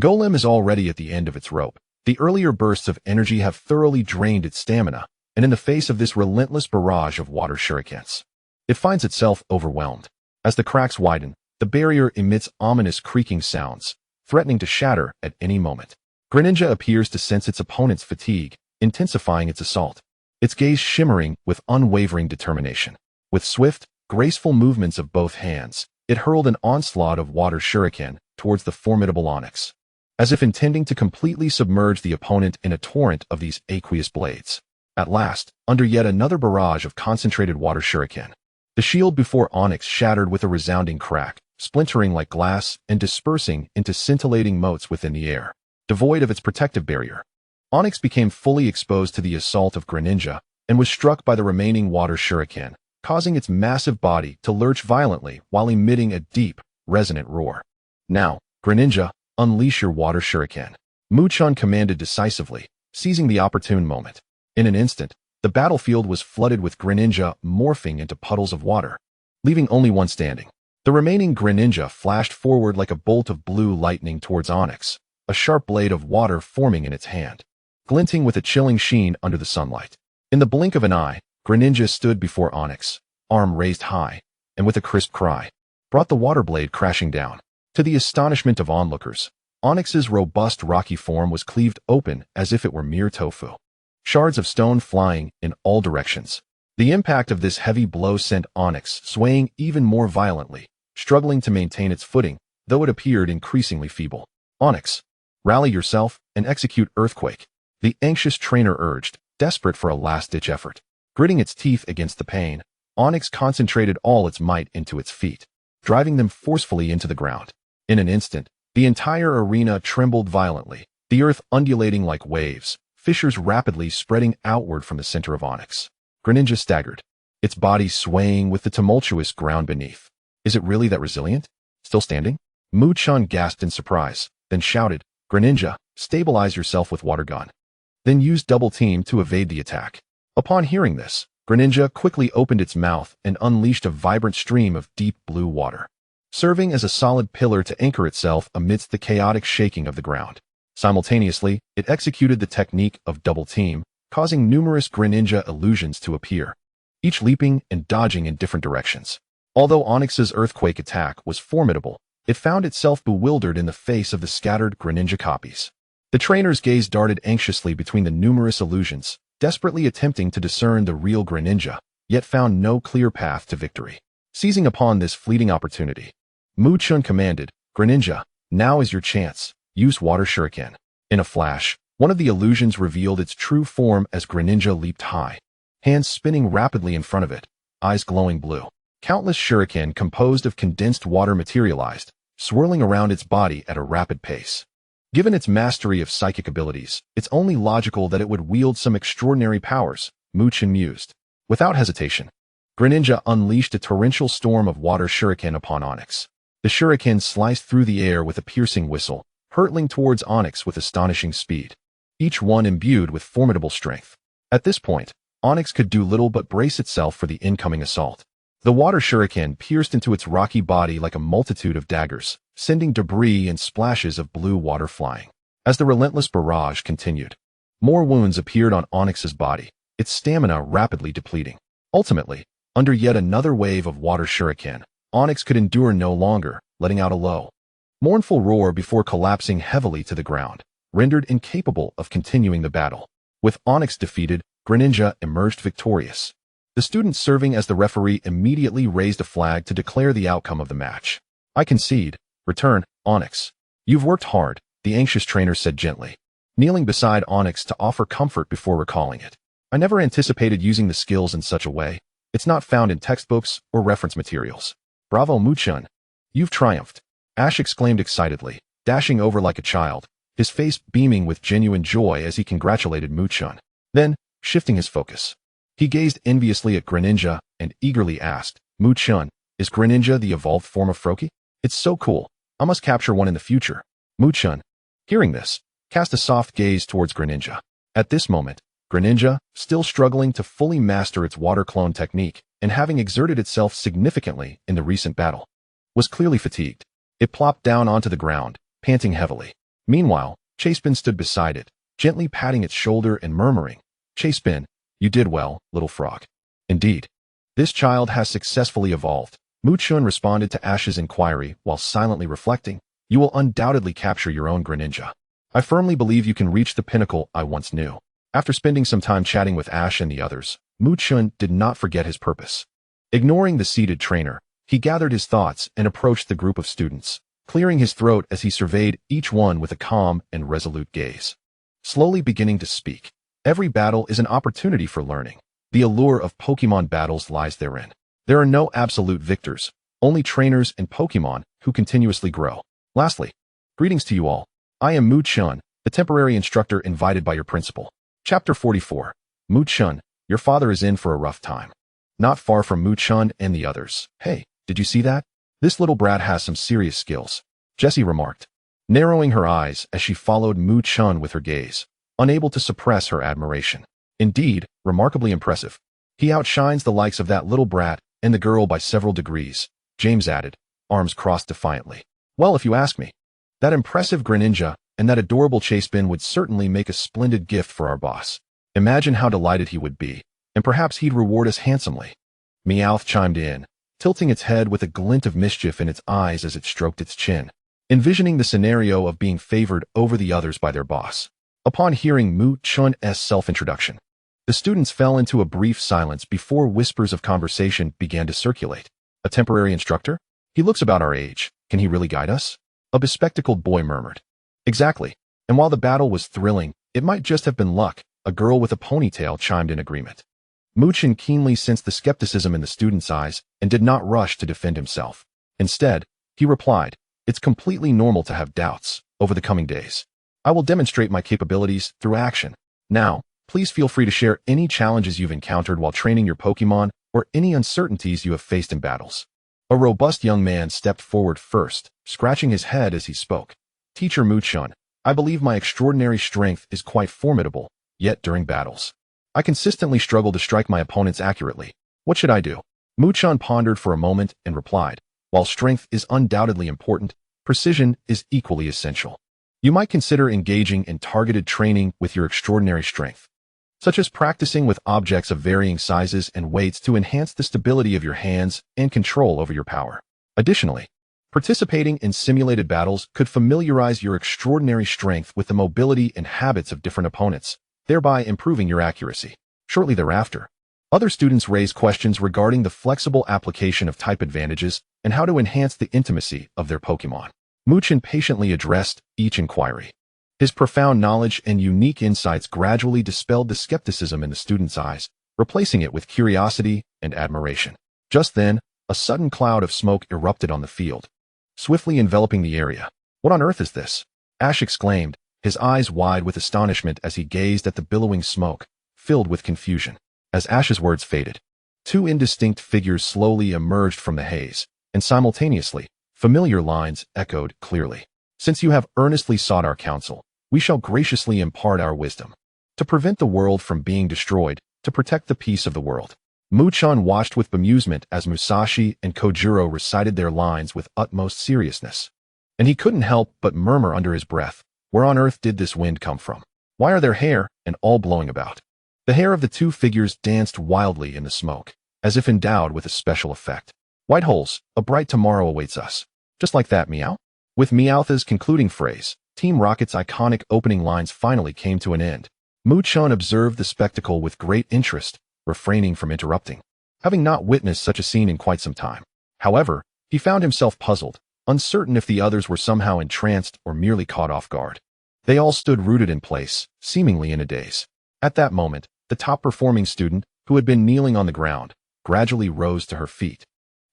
Golem is already at the end of its rope. The earlier bursts of energy have thoroughly drained its stamina, and in the face of this relentless barrage of water shurikens, it finds itself overwhelmed. As the cracks widen, the barrier emits ominous creaking sounds, threatening to shatter at any moment. Greninja appears to sense its opponent's fatigue, intensifying its assault, its gaze shimmering with unwavering determination. With swift, graceful movements of both hands, it hurled an onslaught of water shuriken towards the formidable Onix, as if intending to completely submerge the opponent in a torrent of these aqueous blades. At last, under yet another barrage of concentrated water shuriken, the shield before Onix shattered with a resounding crack, splintering like glass and dispersing into scintillating motes within the air. Devoid of its protective barrier, Onix became fully exposed to the assault of Greninja and was struck by the remaining water shuriken, causing its massive body to lurch violently while emitting a deep, resonant roar. Now, Greninja, unleash your water shuriken. Mu-chan commanded decisively, seizing the opportune moment. In an instant, the battlefield was flooded with Greninja morphing into puddles of water, leaving only one standing. The remaining Greninja flashed forward like a bolt of blue lightning towards Onix, a sharp blade of water forming in its hand, glinting with a chilling sheen under the sunlight. In the blink of an eye, Greninja stood before Onix, arm raised high, and with a crisp cry, brought the water blade crashing down. To the astonishment of onlookers, Onix's robust rocky form was cleaved open as if it were mere tofu, shards of stone flying in all directions. The impact of this heavy blow sent Onix swaying even more violently, struggling to maintain its footing, though it appeared increasingly feeble. Onix, rally yourself and execute Earthquake, the anxious trainer urged, desperate for a last-ditch effort. Gritting its teeth against the pain, Onix concentrated all its might into its feet, driving them forcefully into the ground. In an instant, the entire arena trembled violently, the earth undulating like waves, fissures rapidly spreading outward from the center of Onix. Greninja staggered, its body swaying with the tumultuous ground beneath. Is it really that resilient? Still standing? Chen gasped in surprise, then shouted, "Greninja, stabilize yourself with water gun." Then use double team to evade the attack. Upon hearing this, Greninja quickly opened its mouth and unleashed a vibrant stream of deep blue water, serving as a solid pillar to anchor itself amidst the chaotic shaking of the ground. Simultaneously, it executed the technique of double team, causing numerous Greninja illusions to appear, each leaping and dodging in different directions. Although Onix's earthquake attack was formidable, it found itself bewildered in the face of the scattered Greninja copies. The trainer's gaze darted anxiously between the numerous illusions, desperately attempting to discern the real Greninja, yet found no clear path to victory. Seizing upon this fleeting opportunity, Chen commanded, "Greninja, now is your chance. Use water shuriken." In a flash, one of the illusions revealed its true form as Greninja leaped high, hands spinning rapidly in front of it, eyes glowing blue. Countless shuriken composed of condensed water materialized, swirling around its body at a rapid pace. Given its mastery of psychic abilities, it's only logical that it would wield some extraordinary powers, Chen mused. Without hesitation, Greninja unleashed a torrential storm of water shuriken upon Onix. The shuriken sliced through the air with a piercing whistle, hurtling towards Onix with astonishing speed, each one imbued with formidable strength. At this point, Onix could do little but brace itself for the incoming assault. The water shuriken pierced into its rocky body like a multitude of daggers, sending debris and splashes of blue water flying. As the relentless barrage continued, more wounds appeared on Onix's body, its stamina rapidly depleting. Ultimately, under yet another wave of water shuriken, Onix could endure no longer, letting out a low, mournful roar before collapsing heavily to the ground, rendered incapable of continuing the battle. With Onix defeated, Greninja emerged victorious. The student serving as the referee immediately raised a flag to declare the outcome of the match. "I concede. Return, Onix. You've worked hard," the anxious trainer said gently, kneeling beside Onix to offer comfort before recalling it. "I never anticipated using the skills in such a way. It's not found in textbooks or reference materials." "Bravo, Chen. You've triumphed," Ash exclaimed excitedly, dashing over like a child, his face beaming with genuine joy as he congratulated Chen. Then, shifting his focus, he gazed enviously at Greninja and eagerly asked, "Chen, is Greninja the evolved form of Froakie? It's so cool. I must capture one in the future." Chen, hearing this, cast a soft gaze towards Greninja. At this moment, Greninja, still struggling to fully master its water clone technique and having exerted itself significantly in the recent battle, was clearly fatigued. It plopped down onto the ground, panting heavily. Meanwhile, Chasepin stood beside it, gently patting its shoulder and murmuring, "Chasepin, you did well, little frog." "Indeed. This child has successfully evolved," Chen responded to Ash's inquiry while silently reflecting. "You will undoubtedly capture your own Greninja. I firmly believe you can reach the pinnacle I once knew." After spending some time chatting with Ash and the others, Chen did not forget his purpose. Ignoring the seated trainer, he gathered his thoughts and approached the group of students, clearing his throat as he surveyed each one with a calm and resolute gaze. Slowly beginning to speak, "Every battle is an opportunity for learning. The allure of Pokémon battles lies therein. There are no absolute victors, only trainers and Pokémon who continuously grow. Lastly, greetings to you all. I am Chen, the temporary instructor invited by your principal." Chapter 44. Chen, your father is in for a rough time. Not far from Chen and the others. "Hey, did you see that? This little brat has some serious skills," Jessie remarked, narrowing her eyes as she followed Chen with her gaze, unable to suppress her admiration. "Indeed, remarkably impressive. He outshines the likes of that little brat and the girl by several degrees," James added, arms crossed defiantly. "Well, if you ask me, that impressive Greninja and that adorable Chasepin would certainly make a splendid gift for our boss. Imagine how delighted he would be, and perhaps he'd reward us handsomely." Meowth chimed in, tilting its head with a glint of mischief in its eyes as it stroked its chin, envisioning the scenario of being favored over the others by their boss. Upon hearing Chen's self-introduction, the students fell into a brief silence before whispers of conversation began to circulate. "A temporary instructor? He looks about our age. Can he really guide us?" a bespectacled boy murmured. "Exactly. And while the battle was thrilling, it might just have been luck," a girl with a ponytail chimed in agreement. Chen keenly sensed the skepticism in the student's eyes and did not rush to defend himself. Instead, he replied, "It's completely normal to have doubts. Over the coming days, I will demonstrate my capabilities through action. Now, please feel free to share any challenges you've encountered while training your Pokémon or any uncertainties you have faced in battles. A robust young man stepped forward first, scratching his head as he spoke. Teacher Mu-chan, I believe my extraordinary strength is quite formidable, yet during battles, I consistently struggle to strike my opponents accurately. What should I do? Mu-chan pondered for a moment and replied, while strength is undoubtedly important, precision is equally essential. You might consider engaging in targeted training with your extraordinary strength, such as practicing with objects of varying sizes and weights to enhance the stability of your hands and control over your power. Additionally, participating in simulated battles could familiarize your extraordinary strength with the mobility and habits of different opponents, thereby improving your accuracy. Shortly thereafter, other students raised questions regarding the flexible application of type advantages and how to enhance the intimacy of their Pokémon. Mu-chan patiently addressed each inquiry. His profound knowledge and unique insights gradually dispelled the skepticism in the students' eyes, replacing it with curiosity and admiration. Just then, a sudden cloud of smoke erupted on the field, swiftly enveloping the area. What on earth is this? Ash exclaimed, his eyes wide with astonishment as he gazed at the billowing smoke, filled with confusion. As Ash's words faded, two indistinct figures slowly emerged from the haze, and simultaneously, familiar lines echoed clearly. Since you have earnestly sought our counsel, we shall graciously impart our wisdom. To prevent the world from being destroyed, to protect the peace of the world. Mu-chan watched with bemusement as Musashi and Kojiro recited their lines with utmost seriousness. And he couldn't help but murmur under his breath, where on earth did this wind come from? Why are their hair and all blowing about? The hair of the two figures danced wildly in the smoke, as if endowed with a special effect. White holes, a bright tomorrow awaits us. Just like that, meow? With Meowth's concluding phrase, Team Rocket's iconic opening lines finally came to an end. Mu-chan observed the spectacle with great interest, refraining from interrupting, having not witnessed such a scene in quite some time. However, he found himself puzzled, uncertain if the others were somehow entranced or merely caught off guard. They all stood rooted in place, seemingly in a daze. At that moment, the top-performing student, who had been kneeling on the ground, gradually rose to her feet.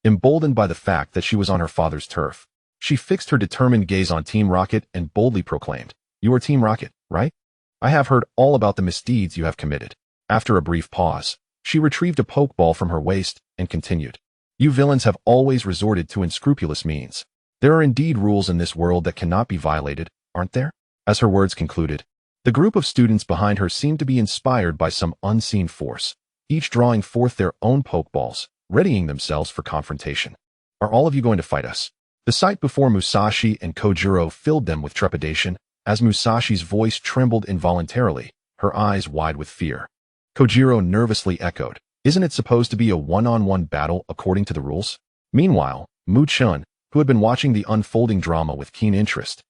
Emboldened by the fact that she was on her father's turf, she fixed her determined gaze on Team Rocket and boldly proclaimed, "You are Team Rocket, right? I have heard all about the misdeeds you have committed." After a brief pause, she retrieved a pokeball from her waist and continued, "You villains have always resorted to unscrupulous means. There are indeed rules in this world that cannot be violated, aren't there?" As her words concluded, the group of students behind her seemed to be inspired by some unseen force, each drawing forth their own pokeballs, readying themselves for confrontation. "Are all of you going to fight us?" The sight before Musashi and Kojiro filled them with trepidation, as Musashi's voice trembled involuntarily, her eyes wide with fear. Kojiro nervously echoed, "Isn't it supposed to be a one-on-one battle according to the rules?" Meanwhile, Mu-chan, who had been watching the unfolding drama with keen interest,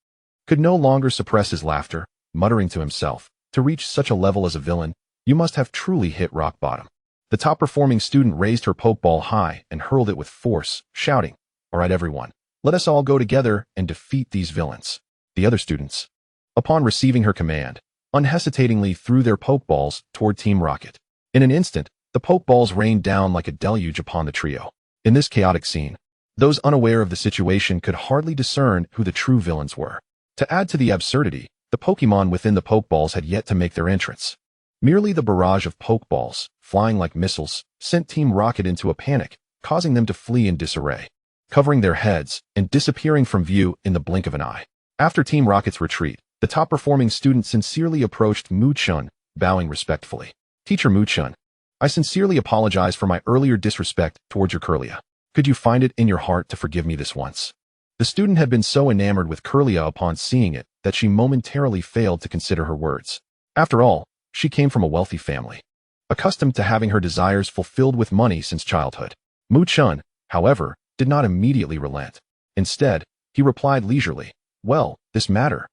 could no longer suppress his laughter, muttering to himself, "To reach such a level as a villain, you must have truly hit rock bottom." The top-performing student raised her pokeball high and hurled it with force, shouting, "All right, everyone, let us all go together and defeat these villains." The other students, upon receiving her command, unhesitatingly threw their pokeballs toward Team Rocket. In an instant, the pokeballs rained down like a deluge upon the trio. In this chaotic scene, those unaware of the situation could hardly discern who the true villains were. To add to the absurdity, the Pokémon within the pokeballs had yet to make their entrance. Merely the barrage of pokeballs, flying like missiles, sent Team Rocket into a panic, causing them to flee in disarray, covering their heads and disappearing from view in the blink of an eye. After Team Rocket's retreat, the top-performing student sincerely approached Mu-chan, bowing respectfully. "Teacher Mu-chan, I sincerely apologize for my earlier disrespect towards your Kirlia. Could you find it in your heart to forgive me this once?" The student had been so enamored with Kirlia upon seeing it that she momentarily failed to consider her words. After all, she came from a wealthy family, accustomed to having her desires fulfilled with money since childhood. Mu-chan, however, did not immediately relent. Instead, he replied leisurely, "Well, this matter.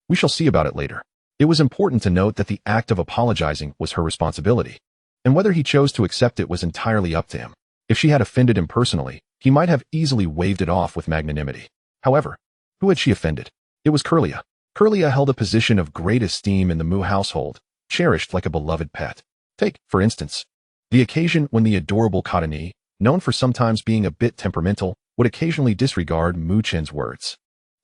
We shall see about it later." It was important to note that the act of apologizing was her responsibility, and whether he chose to accept it was entirely up to him. If she had offended him personally, he might have easily waved it off with magnanimity. However, who had she offended? It was Kirlia. Kirlia held a position of great esteem in the Mu household, cherished like a beloved pet. Take, for instance, the occasion when the adorable Cottonee, known for sometimes being a bit temperamental, would occasionally disregard Mu-chan's words.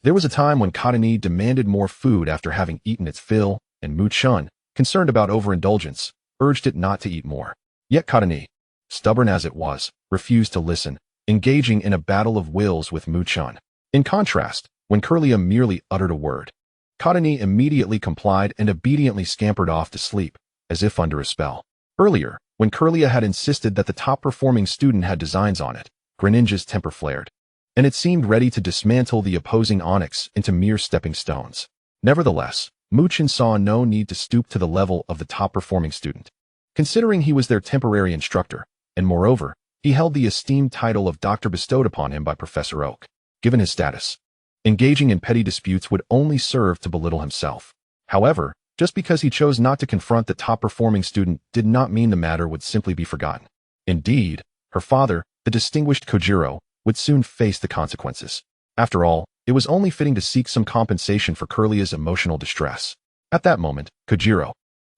There was a time when Cottonee demanded more food after having eaten its fill, and Mu-chan, concerned about overindulgence, urged it not to eat more. Yet Cottonee, stubborn as it was, refused to listen, engaging in a battle of wills with Chen. In contrast, when Kirlia merely uttered a word, Cottonee immediately complied and obediently scampered off to sleep, as if under a spell. Earlier, when Kirlia had insisted that the top-performing student had designs on it, Greninja's temper flared, and it seemed ready to dismantle the opposing Onix into mere stepping stones. Nevertheless, Chen saw no need to stoop to the level of the top-performing student, considering he was their temporary instructor, and moreover, he held the esteemed title of doctor bestowed upon him by Professor Oak. Given his status, engaging in petty disputes would only serve to belittle himself. However, just because he chose not to confront the top-performing student did not mean the matter would simply be forgotten. Indeed, her father, the distinguished Kojiro, would soon face the consequences. After all, it was only fitting to seek some compensation for Kirlia's emotional distress. At that moment, Kojiro,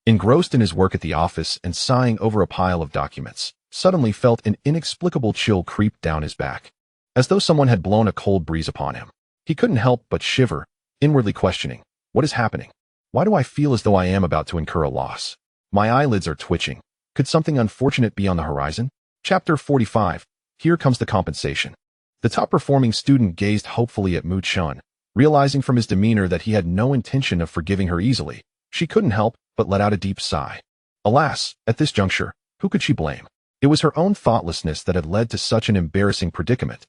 engrossed in his work at the office and sighing over a pile of documents, suddenly felt an inexplicable chill creep down his back, as though someone had blown a cold breeze upon him. He couldn't help but shiver, inwardly questioning, "What is happening? Why do I feel as though I am about to incur a loss? My eyelids are twitching. Could something unfortunate be on the horizon?" Chapter 45. Here comes the compensation. The top-performing student gazed hopefully at Chen, realizing from his demeanor that he had no intention of forgiving her easily. She couldn't help but let out a deep sigh. Alas, at this juncture, who could she blame? It was her own thoughtlessness that had led to such an embarrassing predicament,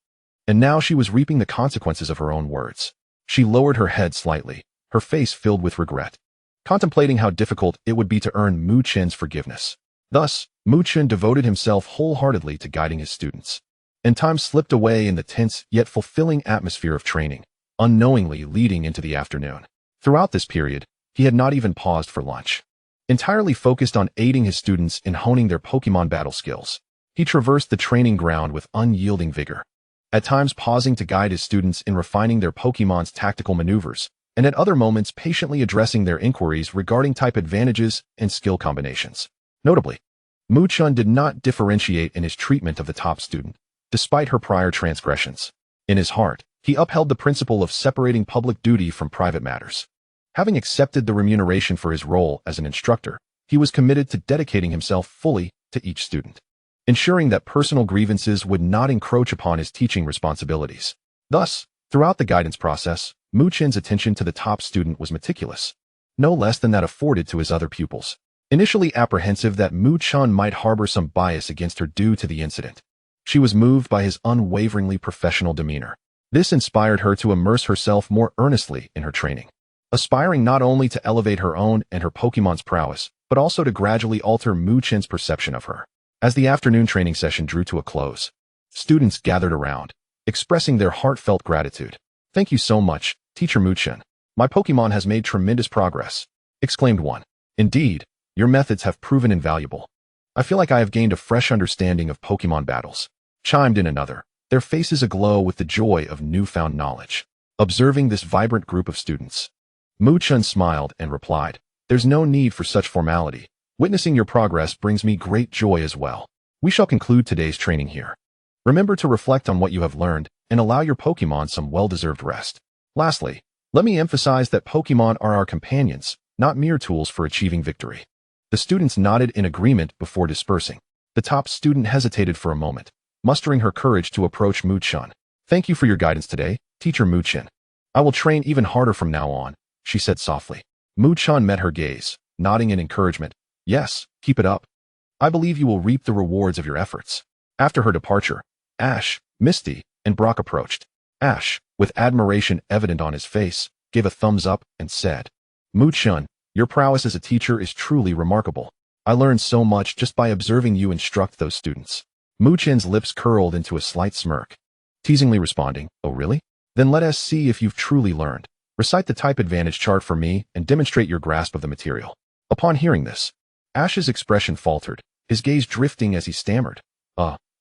and now she was reaping the consequences of her own words. She lowered her head slightly, her face filled with regret, contemplating how difficult it would be to earn Chen's forgiveness. Thus, Chen devoted himself wholeheartedly to guiding his students, and time slipped away in the tense yet fulfilling atmosphere of training, unknowingly leading into the afternoon. Throughout this period, he had not even paused for lunch. Entirely focused on aiding his students in honing their Pokémon battle skills, he traversed the training ground with unyielding vigor, at times pausing to guide his students in refining their Pokémon's tactical maneuvers, and at other moments patiently addressing their inquiries regarding type advantages and skill combinations. Notably, Chen did not differentiate in his treatment of the top student, despite her prior transgressions. In his heart, he upheld the principle of separating public duty from private matters. Having accepted the remuneration for his role as an instructor, he was committed to dedicating himself fully to each student, ensuring that personal grievances would not encroach upon his teaching responsibilities. Thus, throughout the guidance process, Chen's attention to the top student was meticulous, no less than that afforded to his other pupils. Initially apprehensive that Chen might harbor some bias against her due to the incident, she was moved by his unwaveringly professional demeanor. This inspired her to immerse herself more earnestly in her training, aspiring not only to elevate her own and her Pokémon's prowess, but also to gradually alter Chen's perception of her. As the afternoon training session drew to a close, students gathered around, expressing their heartfelt gratitude. "Thank you so much, Teacher Chen. My Pokémon has made tremendous progress," exclaimed one. "Indeed, your methods have proven invaluable. I feel like I have gained a fresh understanding of Pokémon battles," chimed in another, their faces aglow with the joy of newfound knowledge. Observing this vibrant group of students, Chen smiled and replied, "There's no need for such formality. Witnessing your progress brings me great joy as well. We shall conclude today's training here. Remember to reflect on what you have learned and allow your Pokémon some well-deserved rest. Lastly, let me emphasize that Pokémon are our companions, not mere tools for achieving victory." The students nodded in agreement before dispersing. The top student hesitated for a moment, mustering her courage to approach Chen. "Thank you for your guidance today, Teacher Chen. I will train even harder from now on," she said softly. Chen met her gaze, nodding in encouragement. "Yes, keep it up. I believe you will reap the rewards of your efforts." After her departure, Ash, Misty, and Brock approached. Ash, with admiration evident on his face, gave a thumbs up and said, "Chen, your prowess as a teacher is truly remarkable. I learned so much just by observing you instruct those students." Chen's lips curled into a slight smirk, teasingly responding, "Oh really? Then let us see if you've truly learned. Recite the type advantage chart for me and demonstrate your grasp of the material." Upon hearing this, Ash's expression faltered, his gaze drifting as he stammered,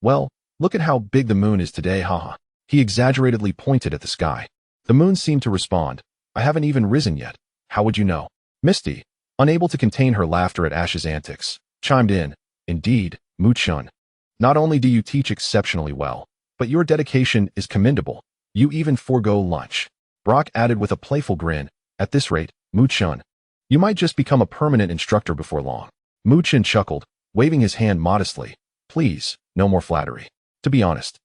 Well, look at how big the moon is today, haha." He exaggeratedly pointed at the sky. The moon seemed to respond, "I haven't even risen yet. How would you know?" Misty, unable to contain her laughter at Ash's antics, chimed in, "Indeed, Chen. Not only do you teach exceptionally well, but your dedication is commendable. You even forego lunch." Brock added with a playful grin, "At this rate, Chen, you might just become a permanent instructor before long." Chen chuckled, waving his hand modestly. Please, no more flattery. To be honest,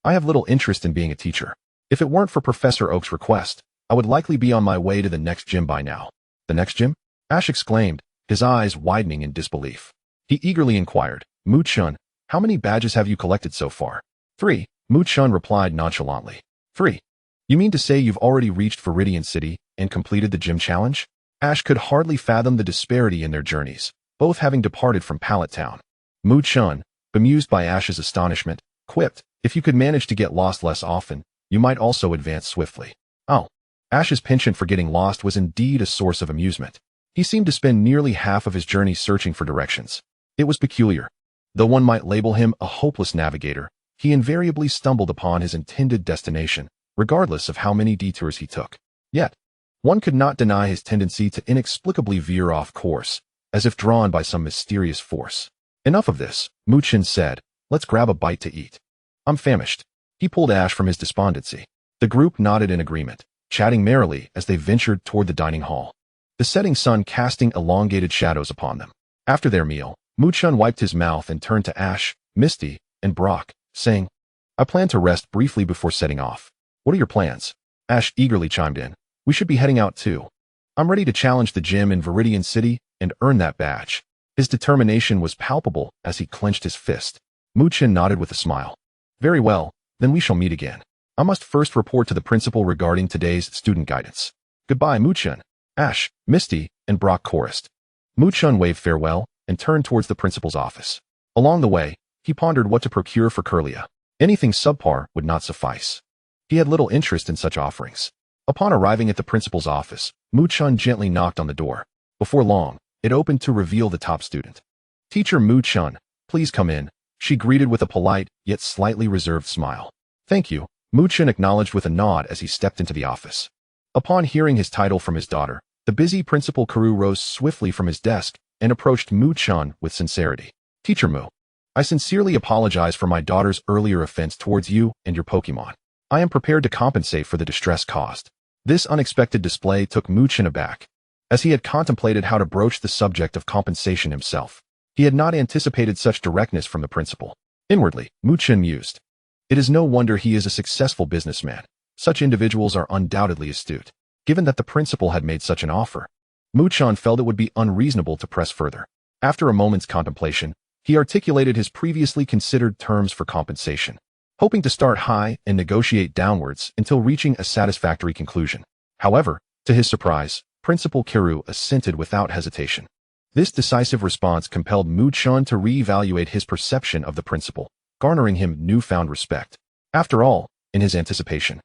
I have little interest in being a teacher. If it weren't for Professor Oak's request, I would likely be on my way to the next gym by now. The next gym? Ash exclaimed, his eyes widening in disbelief. He eagerly inquired, Mu-chun, how many badges have you collected so far? 3, Mu-chun replied nonchalantly. 3. You mean to say you've already reached Viridian City and completed the gym challenge? Ash could hardly fathom the disparity in their journeys, both having departed from Pallet Town. Mu-chun, bemused by Ash's astonishment, quipped, if you could manage to get lost less often, you might also advance swiftly. Oh. Ash's penchant for getting lost was indeed a source of amusement. He seemed to spend nearly half of his journey searching for directions. It was peculiar. Though one might label him a hopeless navigator, he invariably stumbled upon his intended destination, regardless of how many detours he took. Yet, one could not deny his tendency to inexplicably veer off course, as if drawn by some mysterious force. Enough of this, Mu-chun said, let's grab a bite to eat. I'm famished. He pulled Ash from his despondency. The group nodded in agreement, chatting merrily as they ventured toward the dining hall, the setting sun casting elongated shadows upon them. After their meal, Mu-chun wiped his mouth and turned to Ash, Misty, and Brock, saying, I plan to rest briefly before setting off. What are your plans? Ash eagerly chimed in. We should be heading out too. I'm ready to challenge the gym in Viridian City and earn that badge. His determination was palpable as he clenched his fist. Mu-chun nodded with a smile. Very well, then we shall meet again. I must first report to the principal regarding today's student guidance. Goodbye, Mu-chun. Ash, Misty, and Brock chorused. Mu-chun waved farewell and turned towards the principal's office. Along the way, he pondered what to procure for Kirlia. Anything subpar would not suffice. He had little interest in such offerings. Upon arriving at the principal's office, Mu-chun gently knocked on the door. Before long, it opened to reveal the top student. Teacher Mu-chun, please come in, she greeted with a polite, yet slightly reserved smile. Thank you, Mu-chun acknowledged with a nod as he stepped into the office. Upon hearing his title from his daughter, the busy Principal Karu rose swiftly from his desk and approached Mu-chun with sincerity. Teacher Mu, I sincerely apologize for my daughter's earlier offense towards you and your Pokémon. I am prepared to compensate for the distress caused. This unexpected display took Mu-chun aback, as he had contemplated how to broach the subject of compensation himself. He had not anticipated such directness from the principal. Inwardly, Mu-chun mused. It is no wonder he is a successful businessman. Such individuals are undoubtedly astute. Given that the principal had made such an offer, Mu-chun felt it would be unreasonable to press further. After a moment's contemplation, he articulated his previously considered terms for compensation, hoping to start high and negotiate downwards until reaching a satisfactory conclusion. However, to his surprise, Principal Karu assented without hesitation. This decisive response compelled Mu-chun to re-evaluate his perception of the principal, garnering him newfound respect. After all, in his anticipation,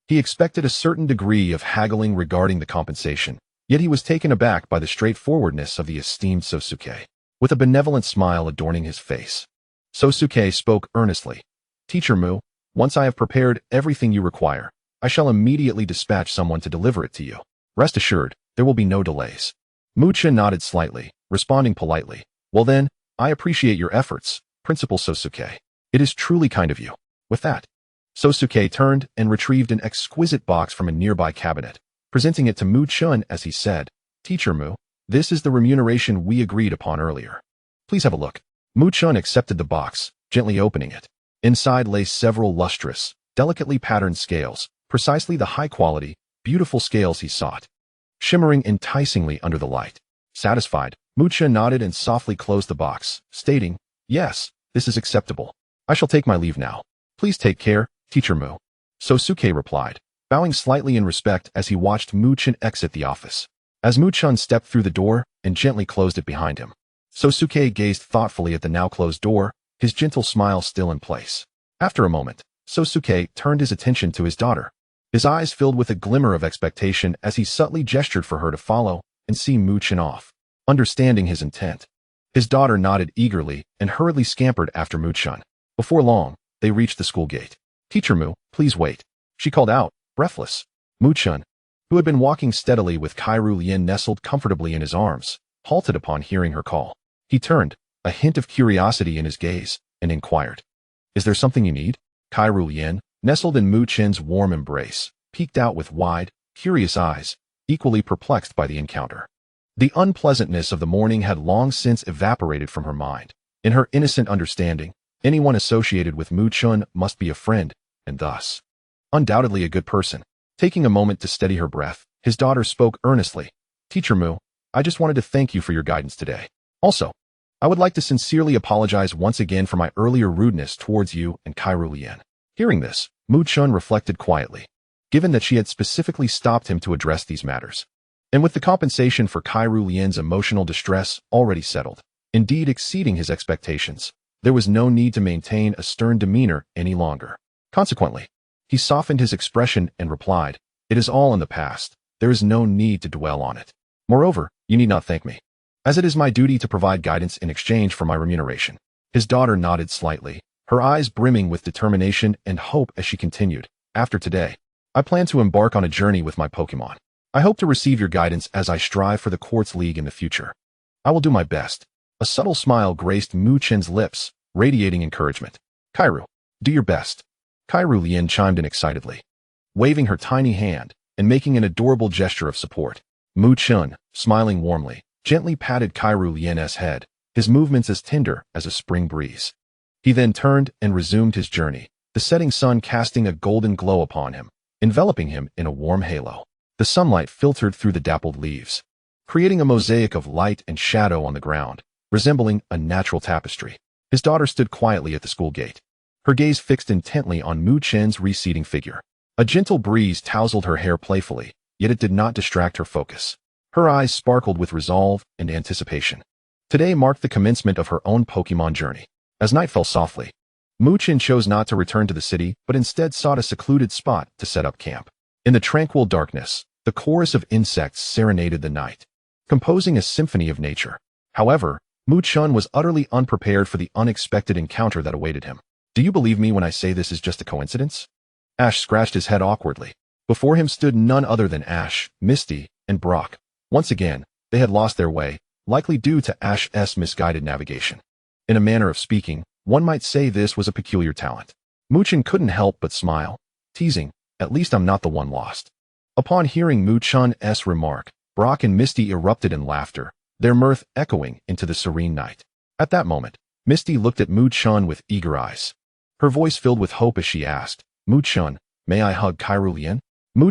he expected a certain degree of haggling regarding the compensation, yet he was taken aback by the straightforwardness of the esteemed Sosuke, with a benevolent smile adorning his face. Sosuke spoke earnestly. Teacher Mu, once I have prepared everything you require, I shall immediately dispatch someone to deliver it to you. Rest assured, there will be no delays. Mu-chun nodded slightly, responding politely. Well then, I appreciate your efforts, Principal Sosuke. It is truly kind of you. With that, Sosuke turned and retrieved an exquisite box from a nearby cabinet, presenting it to Mu-chun as he said, Teacher Mu, this is the remuneration we agreed upon earlier. Please have a look. Mu-chun accepted the box, gently opening it. Inside lay several lustrous, delicately patterned scales, precisely the high-quality, beautiful scales he sought, shimmering enticingly under the light. Satisfied, Mu-chun nodded and softly closed the box, stating, Yes, this is acceptable. I shall take my leave now. Please take care, Teacher Mu. Sosuke replied, bowing slightly in respect as he watched Mu-chun exit the office. As Mu-chun stepped through the door and gently closed it behind him, Sosuke gazed thoughtfully at the now closed door, his gentle smile still in place. After a moment, Sosuke turned his attention to his daughter. His eyes filled with a glimmer of expectation as he subtly gestured for her to follow and see Mu-chun off. Understanding his intent, his daughter nodded eagerly and hurriedly scampered after Mu-chun. Before long, they reached the school gate. Teacher Mu, please wait, she called out, breathless. Mu-chun, who had been walking steadily with Kairu Lien nestled comfortably in his arms, halted upon hearing her call. He turned, a hint of curiosity in his gaze, and inquired, Is there something you need? Kairu Lien, nestled in Mu-chun's warm embrace, peeked out with wide, curious eyes, equally perplexed by the encounter. The unpleasantness of the morning had long since evaporated from her mind. In her innocent understanding, Anyone associated with Chen must be a friend, and thus, undoubtedly a good person. Taking a moment to steady her breath, his daughter spoke earnestly. Teacher Mu, I just wanted to thank you for your guidance today. Also, I would like to sincerely apologize once again for my earlier rudeness towards you and Kirlia. Hearing this, Chen reflected quietly, given that she had specifically stopped him to address these matters. And with the compensation for Kirlia's emotional distress already settled, indeed exceeding his expectations, there was no need to maintain a stern demeanor any longer. Consequently, he softened his expression and replied, "It is all in the past. There is no need to dwell on it. Moreover, you need not thank me, as it is my duty to provide guidance in exchange for my remuneration." His daughter nodded slightly, her eyes brimming with determination and hope as she continued, "After today, I plan to embark on a journey with my Pokémon. I hope to receive your guidance as I strive for the Quartz League in the future. I will do my best." A subtle smile graced Chen's lips, radiating encouragement. "Kairu, do your best." Kirlia chimed in excitedly, waving her tiny hand and making an adorable gesture of support. Chen, smiling warmly, gently patted Kirlia's head, his movements as tender as a spring breeze. He then turned and resumed his journey, the setting sun casting a golden glow upon him, enveloping him in a warm halo. The sunlight filtered through the dappled leaves, creating a mosaic of light and shadow on the ground, resembling a natural tapestry. His daughter stood quietly at the school gate, her gaze fixed intently on Chen's receding figure. A gentle breeze tousled her hair playfully, yet it did not distract her focus. Her eyes sparkled with resolve and anticipation. Today marked the commencement of her own Pokémon journey. As night fell softly, Chen chose not to return to the city but instead sought a secluded spot to set up camp. In the tranquil darkness, the chorus of insects serenaded the night, composing a symphony of nature. However, Chen was utterly unprepared for the unexpected encounter that awaited him. "Do you believe me when I say this is just a coincidence?" Ash scratched his head awkwardly. Before him stood none other than Ash, Misty, and Brock. Once again, they had lost their way, likely due to Ash's misguided navigation. In a manner of speaking, one might say this was a peculiar talent. Chen couldn't help but smile, teasing, "At least I'm not the one lost." Upon hearing Chen's remark, Brock and Misty erupted in laughter, their mirth echoing into the serene night. At that moment, Misty looked at Chen with eager eyes. Her voice filled with hope as she asked, "Chen, may I hug Kirlia?"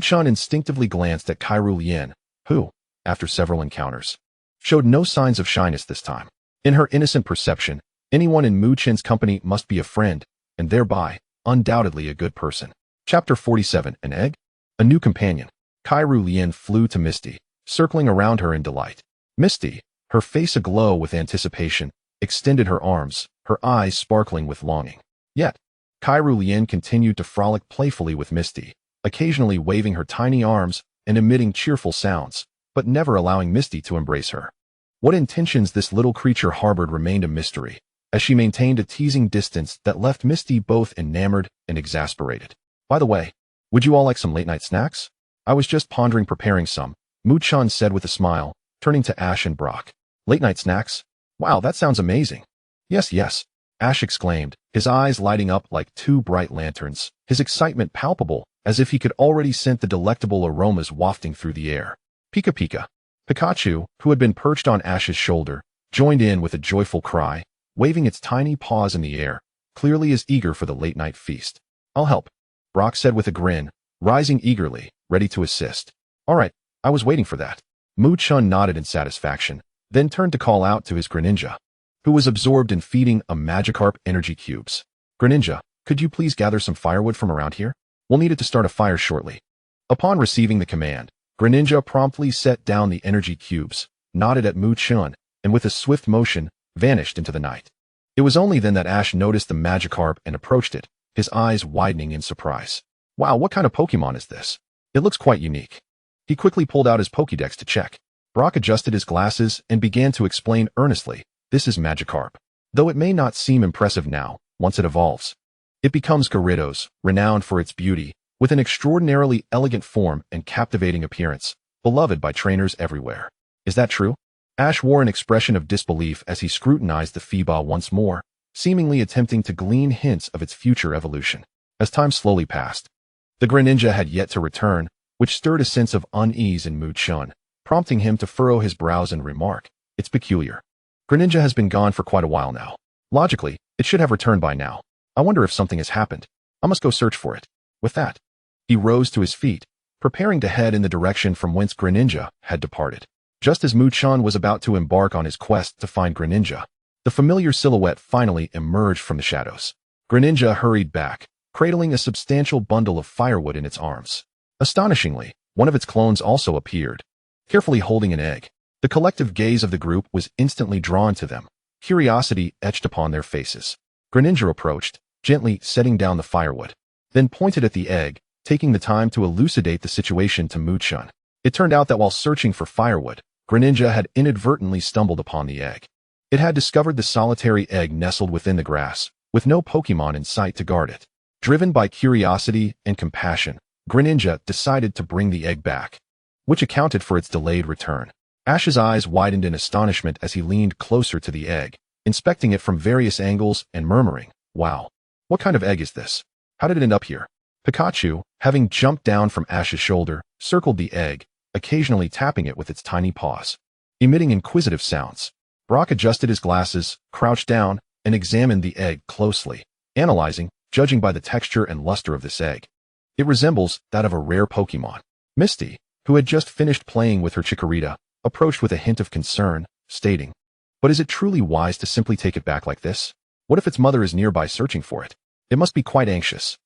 Chen instinctively glanced at Kirlia, who, after several encounters, showed no signs of shyness this time. In her innocent perception, anyone in Chen's company must be a friend, and thereby, undoubtedly a good person. Chapter 47, An Egg? A new companion. Kirlia flew to Misty, circling around her in delight. Misty, her face aglow with anticipation, extended her arms, her eyes sparkling with longing. Yet, Kirlia continued to frolic playfully with Misty, occasionally waving her tiny arms and emitting cheerful sounds, but never allowing Misty to embrace her. What intentions this little creature harbored remained a mystery, as she maintained a teasing distance that left Misty both enamored and exasperated. "By the way, would you all like some late-night snacks? I was just pondering preparing some," Chen said with a smile, turning to Ash and Brock. "Late-night snacks? Wow, that sounds amazing." Yes, Ash exclaimed, his eyes lighting up like two bright lanterns, his excitement palpable, as if he could already scent the delectable aromas wafting through the air. Pika. Pikachu, who had been perched on Ash's shoulder, joined in with a joyful cry, waving its tiny paws in the air, clearly as eager for the late-night feast. "I'll help," Brock said with a grin, rising eagerly, ready to assist. "All right, I was waiting for that." Chen nodded in satisfaction, then turned to call out to his Greninja, who was absorbed in feeding a Magikarp energy cubes. "Greninja, could you please gather some firewood from around here? We'll need it to start a fire shortly." Upon receiving the command, Greninja promptly set down the energy cubes, nodded at Chen, and with a swift motion, vanished into the night. It was only then that Ash noticed the Magikarp and approached it, his eyes widening in surprise. "Wow, what kind of Pokémon is this? It looks quite unique." He quickly pulled out his Pokédex to check. Brock adjusted his glasses and began to explain earnestly, "This is Magikarp. Though it may not seem impressive now, once it evolves, it becomes Gyarados, renowned for its beauty, with an extraordinarily elegant form and captivating appearance, beloved by trainers everywhere." "Is that true?" Ash wore an expression of disbelief as he scrutinized the Feebas once more, seemingly attempting to glean hints of its future evolution. As time slowly passed, the Greninja had yet to return, which stirred a sense of unease in Chen, prompting him to furrow his brows and remark, "It's peculiar. Greninja has been gone for quite a while now. Logically, It should have returned by now. I wonder if something has happened. I must go search for it. With that, he rose to his feet, preparing to head in the direction from whence Greninja had departed. Just as Chen was about to embark on his quest to find Greninja, the familiar silhouette finally emerged from the shadows. Greninja hurried back, cradling a substantial bundle of firewood in its arms. Astonishingly, one of its clones also appeared, carefully holding an egg. The collective gaze of the group was instantly drawn to them, curiosity etched upon their faces. Greninja approached, gently setting down the firewood, then pointed at the egg, taking the time to elucidate the situation to Chen. It turned out that while searching for firewood, Greninja had inadvertently stumbled upon the egg. It had discovered the solitary egg nestled within the grass, with no Pokémon in sight to guard it. Driven by curiosity and compassion, Greninja decided to bring the egg back, which accounted for its delayed return. Ash's eyes widened in astonishment as he leaned closer to the egg, inspecting it from various angles and murmuring, "Wow, what kind of egg is this? How did it end up here?" Pikachu, having jumped down from Ash's shoulder, circled the egg, occasionally tapping it with its tiny paws, emitting inquisitive sounds. Brock adjusted his glasses, crouched down, and examined the egg closely, analyzing, judging by the texture and luster of this egg. It resembles that of a rare Pokémon. Misty, who had just finished playing with her Chikorita, approached with a hint of concern, stating, "But is it truly wise to simply take it back like this? What if its mother is nearby searching for it? It must be quite anxious."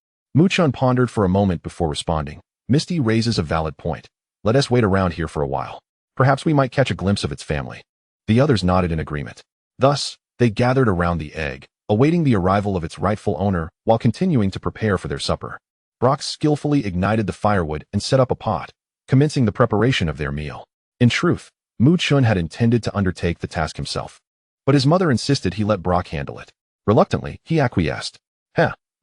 Chen pondered for a moment before responding. "Misty raises a valid point. Let us wait around here for a while. Perhaps we might catch a glimpse of its family." The others nodded in agreement. Thus, they gathered around the egg, awaiting the arrival of its rightful owner while continuing to prepare for their supper. Brock skillfully ignited the firewood and set up a pot, commencing the preparation of their meal. In truth, Chen had intended to undertake the task himself, but his mother insisted he let Brock handle it. Reluctantly, he acquiesced.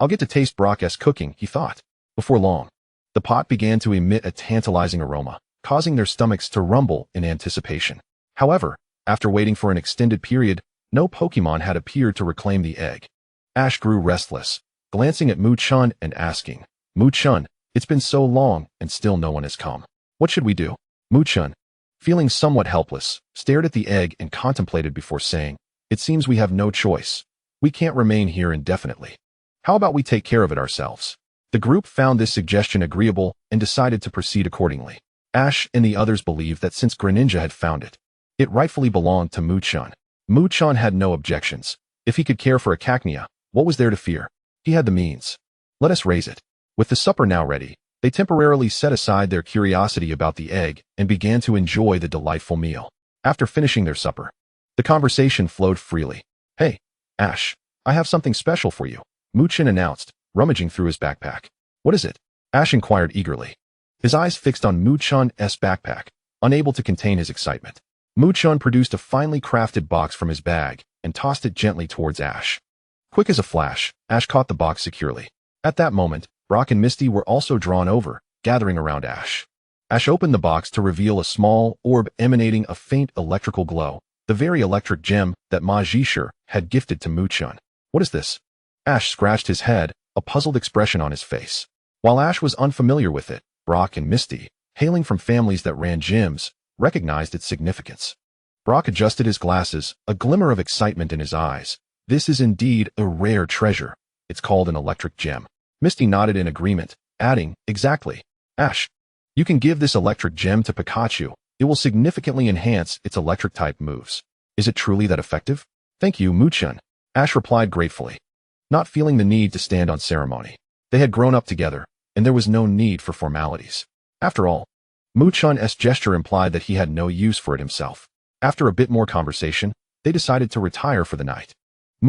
I'll get to taste Brock's cooking, he thought. Before long, the pot began to emit a tantalizing aroma, causing their stomachs to rumble in anticipation. However, after waiting for an extended period, no Pokémon had appeared to reclaim the egg. Ash grew restless, glancing at Chen and asking, "Chen, it's been so long and still no one has come. What should we do?" Chen, feeling somewhat helpless, stared at the egg and contemplated before saying, "It seems we have no choice. We can't remain here indefinitely. How about we take care of it ourselves?" The group found this suggestion agreeable and decided to proceed accordingly. Ash and the others believed that since Greninja had found it, it rightfully belonged to Chen. Chen had no objections. If he could care for a cacnea, what was there to fear? He had the means. Let us raise it. With the supper now ready, they temporarily set aside their curiosity about the egg and began to enjoy the delightful meal. After finishing their supper, the conversation flowed freely. "Hey, Ash, I have something special for you," Chen announced, rummaging through his backpack. "What is it?" Ash inquired eagerly, his eyes fixed on Chen's backpack, unable to contain his excitement. Chen produced a finely crafted box from his bag and tossed it gently towards Ash. Quick as a flash, Ash caught the box securely. At that moment, Brock and Misty were also drawn over, gathering around Ash. Ash opened the box to reveal a small orb emanating a faint electrical glow, the very electric gem that Ma Zhisher had gifted to Chen. "What is this?" Ash scratched his head, a puzzled expression on his face. While Ash was unfamiliar with it, Brock and Misty, hailing from families that ran gyms, recognized its significance. Brock adjusted his glasses, a glimmer of excitement in his eyes. "This is indeed a rare treasure. It's called an electric gem." Misty nodded in agreement, adding, "Exactly. Ash, you can give this electric gem to Pikachu. It will significantly enhance its electric-type moves." "Is it truly that effective?" "Thank you, Chen," Ash replied gratefully, not feeling the need to stand on ceremony. They had grown up together, and there was no need for formalities. After all, Chen's gesture implied that he had no use for it himself. After a bit more conversation, they decided to retire for the night.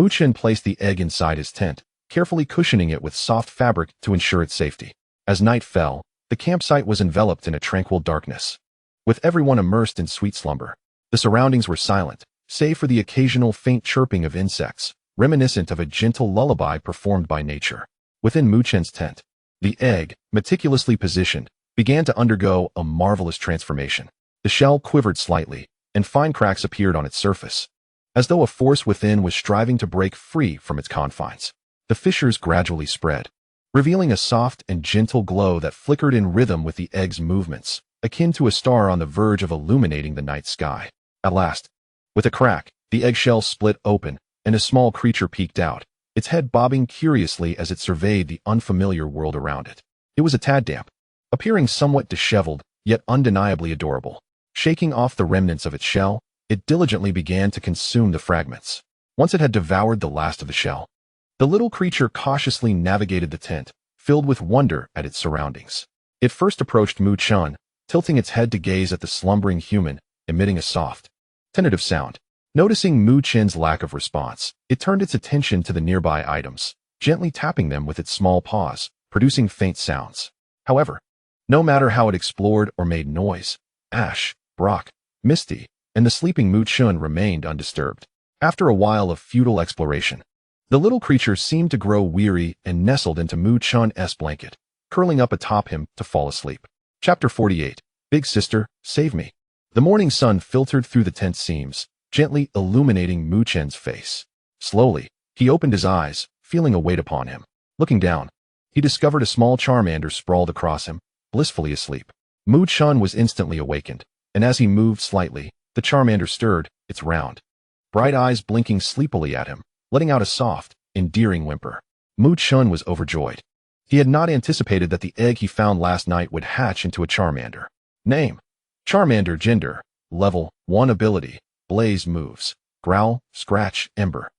Chen placed the egg inside his tent, carefully cushioning it with soft fabric to ensure its safety. As night fell, the campsite was enveloped in a tranquil darkness, with everyone immersed in sweet slumber. The surroundings were silent, save for the occasional faint chirping of insects, reminiscent of a gentle lullaby performed by nature. Within Chen's tent, the egg, meticulously positioned, began to undergo a marvelous transformation. The shell quivered slightly, and fine cracks appeared on its surface, as though a force within was striving to break free from its confines. The fissures gradually spread, revealing a soft and gentle glow that flickered in rhythm with the egg's movements, akin to a star on the verge of illuminating the night sky. At last, with a crack, the eggshell split open, and a small creature peeked out, its head bobbing curiously as it surveyed the unfamiliar world around it. It was a tad damp, appearing somewhat disheveled, yet undeniably adorable. Shaking off the remnants of its shell, it diligently began to consume the fragments. Once it had devoured the last of the shell, the little creature cautiously navigated the tent, filled with wonder at its surroundings. It first approached Chen, tilting its head to gaze at the slumbering human, emitting a soft, tentative sound. Noticing Chen's lack of response, it turned its attention to the nearby items, gently tapping them with its small paws, producing faint sounds. However, no matter how it explored or made noise, Ash, Brock, Misty, and the sleeping Chen remained undisturbed. After a while of futile exploration, the little creature seemed to grow weary and nestled into Chen's blanket, curling up atop him to fall asleep. Chapter 48. Big Sister, Save Me. The morning sun filtered through the tent seams, gently illuminating Chen's face. Slowly, he opened his eyes, feeling a weight upon him. Looking down, he discovered a small Charmander sprawled across him, blissfully asleep. Chen was instantly awakened, and as he moved slightly, the Charmander stirred, its round, bright eyes blinking sleepily at him, letting out a soft, endearing whimper. Chen was overjoyed. He had not anticipated that the egg he found last night would hatch into a Charmander. Name: Charmander. Gender: Level 1. Ability: Blaze moves. Growl, Scratch, Ember.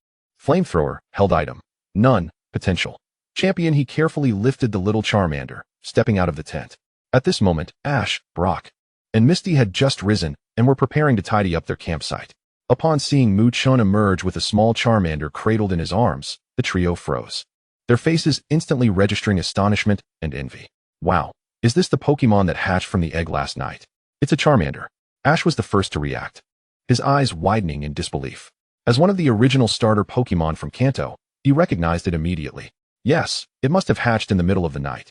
Flamethrower. Held item: None. Potential. Champion. He carefully lifted the little Charmander, stepping out of the tent. At this moment, Ash, Brock, and Misty had just risen and were preparing to tidy up their campsite. Upon seeing Chen emerge with a small Charmander cradled in his arms, the trio froze, their faces instantly registering astonishment and envy. Wow, is this the Pokémon that hatched from the egg last night? It's a Charmander. Ash was the first to react, his eyes widening in disbelief. As one of the original starter Pokémon from Kanto, he recognized it immediately. Yes, it must have hatched in the middle of the night,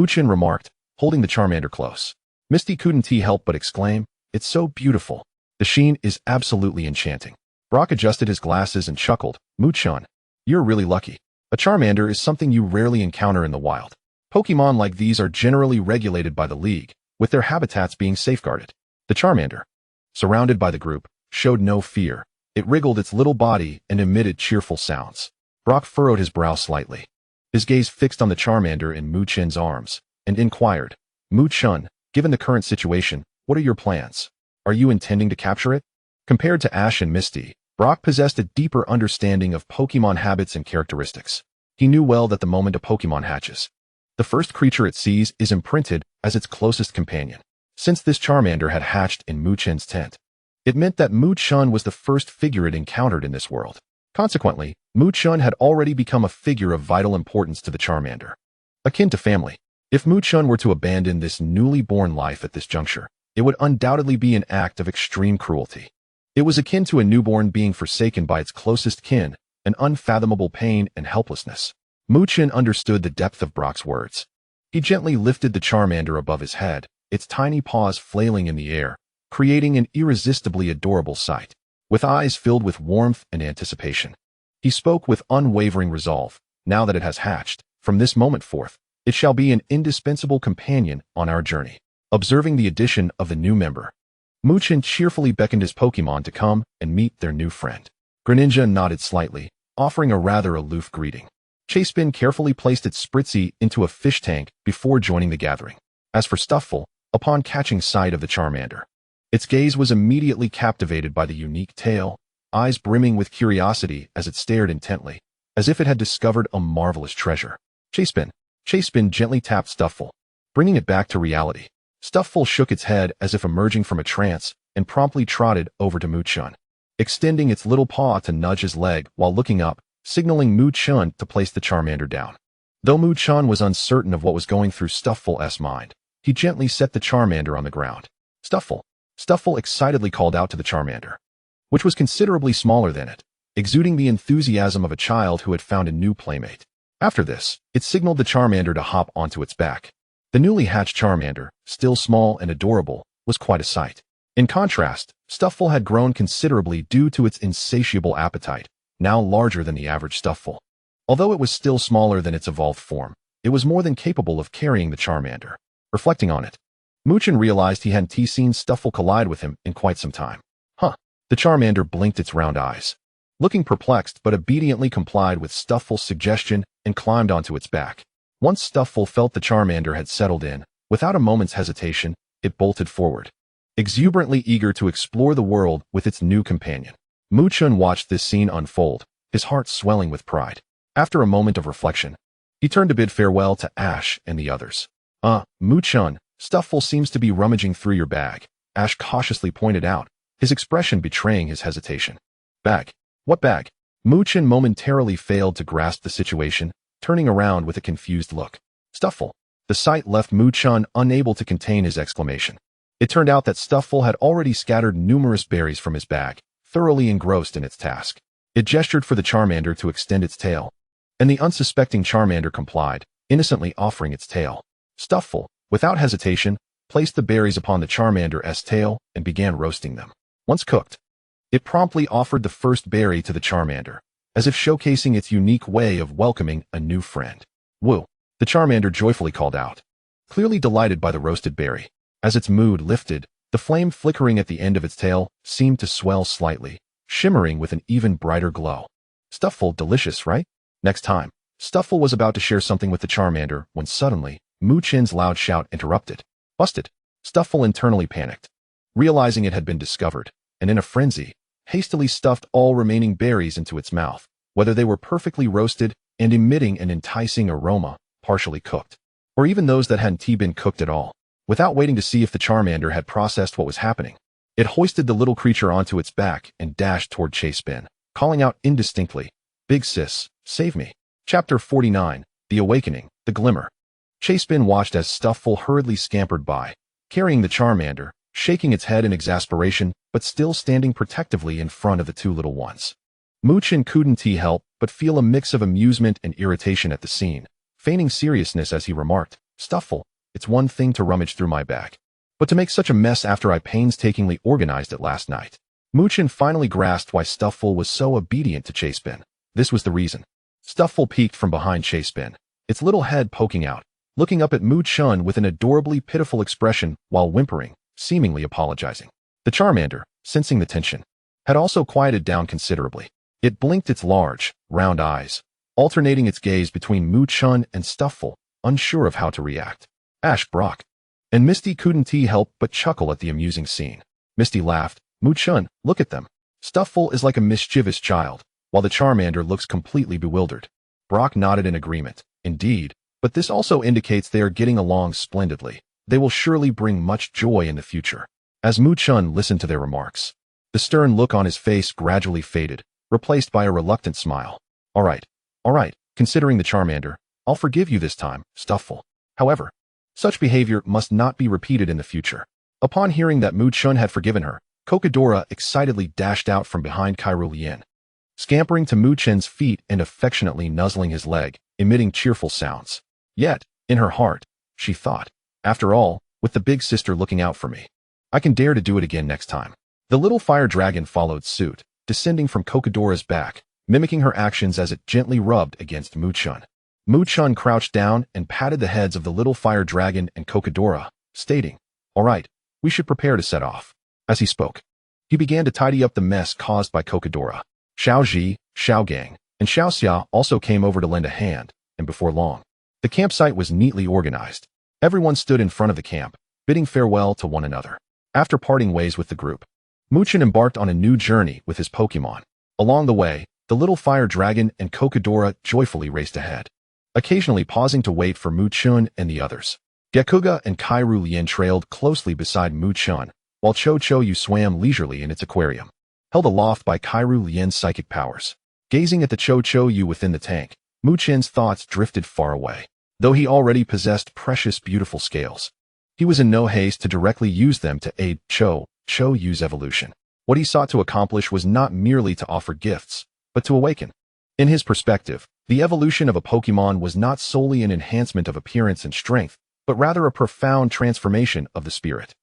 Chen remarked, holding the Charmander close. Misty couldn't help but exclaim, "It's so beautiful. The sheen is absolutely enchanting." Brock adjusted his glasses and chuckled, "Chen, you're really lucky. A Charmander is something you rarely encounter in the wild. Pokémon like these are generally regulated by the League, with their habitats being safeguarded." The Charmander, surrounded by the group, showed no fear. It wriggled its little body and emitted cheerful sounds. Brock furrowed his brow slightly, his gaze fixed on the Charmander in Chen's arms, and inquired, "Chen, given the current situation, what are your plans? Are you intending to capture it?" Compared to Ash and Misty, Brock possessed a deeper understanding of Pokémon habits and characteristics. He knew well that the moment a Pokémon hatches, the first creature it sees is imprinted as its closest companion. Since this Charmander had hatched in Chen's tent, it meant that Chen was the first figure it encountered in this world. Consequently, Chen had already become a figure of vital importance to the Charmander, akin to family. If Chen were to abandon this newly born life at this juncture, it would undoubtedly be an act of extreme cruelty. It was akin to a newborn being forsaken by its closest kin, an unfathomable pain and helplessness. Chen understood the depth of Brock's words. He gently lifted the Charmander above his head, its tiny paws flailing in the air, creating an irresistibly adorable sight. With eyes filled with warmth and anticipation, he spoke with unwavering resolve. "Now that it has hatched, from this moment forth, it shall be an indispensable companion on our journey." Observing the addition of the new member, Chen cheerfully beckoned his Pokémon to come and meet their new friend. Greninja nodded slightly, offering a rather aloof greeting. Chasepin carefully placed its Spritzee into a fish tank before joining the gathering. As for Stufful, upon catching sight of the Charmander, its gaze was immediately captivated by the unique tail, eyes brimming with curiosity as it stared intently, as if it had discovered a marvelous treasure. Chasepin gently tapped Stufful, bringing it back to reality. Stufful shook its head as if emerging from a trance and promptly trotted over to Chen, extending its little paw to nudge his leg while looking up, signaling Chen to place the Charmander down. Though Chen was uncertain of what was going through Stufful's mind, he gently set the Charmander on the ground. Stufful excitedly called out to the Charmander, which was considerably smaller than it, exuding the enthusiasm of a child who had found a new playmate. After this, it signaled the Charmander to hop onto its back. The newly hatched Charmander, still small and adorable, was quite a sight. In contrast, Stufful had grown considerably due to its insatiable appetite, now larger than the average Stufful. Although it was still smaller than its evolved form, it was more than capable of carrying the Charmander. Reflecting on it, Chen realized he hadn't seen Stufful collide with him in quite some time. The Charmander blinked its round eyes, looking perplexed but obediently complied with Stufful's suggestion and climbed onto its back. Once Stufful felt the Charmander had settled in, without a moment's hesitation, it bolted forward, exuberantly eager to explore the world with its new companion. Chen watched this scene unfold, his heart swelling with pride. After a moment of reflection, he turned to bid farewell to Ash and the others. Chen, Stufful seems to be rummaging through your bag, Ash cautiously pointed out, his expression betraying his hesitation. Bag? What bag? Chen momentarily failed to grasp the situation, turning around with a confused look. Stufful. The sight left Chen unable to contain his exclamation. It turned out that Stufful had already scattered numerous berries from his bag, thoroughly engrossed in its task. It gestured for the Charmander to extend its tail, and the unsuspecting Charmander complied, innocently offering its tail. Stufful, without hesitation, placed the berries upon the Charmander's tail and began roasting them. Once cooked, it promptly offered the first berry to the Charmander, as if showcasing its unique way of welcoming a new friend. Woo! The Charmander joyfully called out, clearly delighted by the roasted berry. As its mood lifted, the flame flickering at the end of its tail seemed to swell slightly, shimmering with an even brighter glow. Stufful, delicious, right? Next time. Stufful was about to share something with the Charmander when suddenly, Chen's loud shout interrupted. Busted! Stufful internally panicked, realizing it had been discovered, and in a frenzy, hastily stuffed all remaining berries into its mouth, whether they were perfectly roasted and emitting an enticing aroma, partially cooked, or even those that hadn't been cooked at all. Without waiting to see if the Charmander had processed what was happening, it hoisted the little creature onto its back and dashed toward Chasebin, calling out indistinctly, Big sis, save me. Chapter 49, The Awakening, The Glimmer. Chasebin watched as Stufful hurriedly scampered by, carrying the Charmander, shaking its head in exasperation, but still standing protectively in front of the two little ones. Chen couldn't help but feel a mix of amusement and irritation at the scene, feigning seriousness as he remarked, Stufful, it's one thing to rummage through my bag, but to make such a mess after I painstakingly organized it last night. Chen finally grasped why Stufful was so obedient to Chasebin. This was the reason. Stufful peeked from behind Chasebin, its little head poking out, looking up at Chen with an adorably pitiful expression while whimpering, seemingly apologizing. The Charmander, sensing the tension, had also quieted down considerably. It blinked its large, round eyes, alternating its gaze between Chen and Stufful, unsure of how to react. Ash, Brock, and Misty couldn't help but chuckle at the amusing scene. Misty laughed. Chen, look at them. Stufful is like a mischievous child, while the Charmander looks completely bewildered. Brock nodded in agreement. Indeed, but this also indicates they are getting along splendidly. They will surely bring much joy in the future. As Chen listened to their remarks, the stern look on his face gradually faded, replaced by a reluctant smile. All right, considering the Charmander, I'll forgive you this time, Stufful. However, such behavior must not be repeated in the future. Upon hearing that Chen had forgiven her, Kokidora excitedly dashed out from behind Kirlia, scampering to Chen's feet and affectionately nuzzling his leg, emitting cheerful sounds. Yet, in her heart, she thought, after all, with the big sister looking out for me, I can dare to do it again next time. The little fire dragon followed suit, descending from Kokidora's back, mimicking her actions as it gently rubbed against Chen. Chen crouched down and patted the heads of the little fire dragon and Kokidora, stating, All right, we should prepare to set off. As he spoke, he began to tidy up the mess caused by Kokidora. Xiao Ji, Xiao Gang, and Xiao Xia also came over to lend a hand, and before long, the campsite was neatly organized. Everyone stood in front of the camp, bidding farewell to one another. After parting ways with the group, Chen embarked on a new journey with his Pokémon. Along the way, the little fire dragon and Kokidora joyfully raced ahead, occasionally pausing to wait for Chen and the others. Gekuga and Kirlia trailed closely beside Chen, while Cho-Cho-Yu swam leisurely in its aquarium, held aloft by Kirlia's psychic powers. Gazing at the Cho-Cho-Yu within the tank, Chen's thoughts drifted far away. Though he already possessed precious beautiful scales, he was in no haste to directly use them to aid Cho-Cho-Yu's evolution. What he sought to accomplish was not merely to offer gifts, but to awaken. In his perspective, the evolution of a Pokémon was not solely an enhancement of appearance and strength, but rather a profound transformation of the spirit.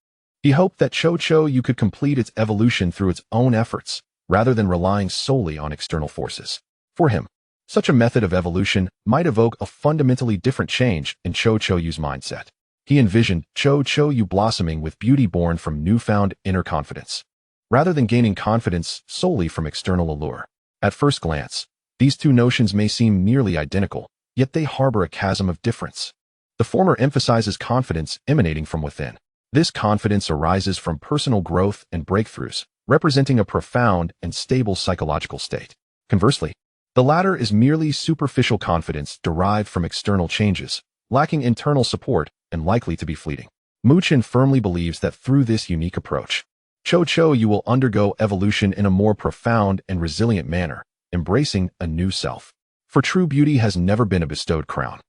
He hoped that Cho-Cho-Yu could complete its evolution through its own efforts, rather than relying solely on external forces. For him, such a method of evolution might evoke a fundamentally different change in Cho-Cho-Yu's mindset. He envisioned Cho-Cho-Yu blossoming with beauty born from newfound inner confidence, rather than gaining confidence solely from external allure. At first glance, these two notions may seem nearly identical, yet they harbor a chasm of difference. The former emphasizes confidence emanating from within. This confidence arises from personal growth and breakthroughs, representing a profound and stable psychological state. Conversely, the latter is merely superficial confidence derived from external changes, lacking internal support and likely to be fleeting. Chen firmly believes that through this unique approach, you will undergo evolution in a more profound and resilient manner, embracing a new self. For true beauty has never been a bestowed crown,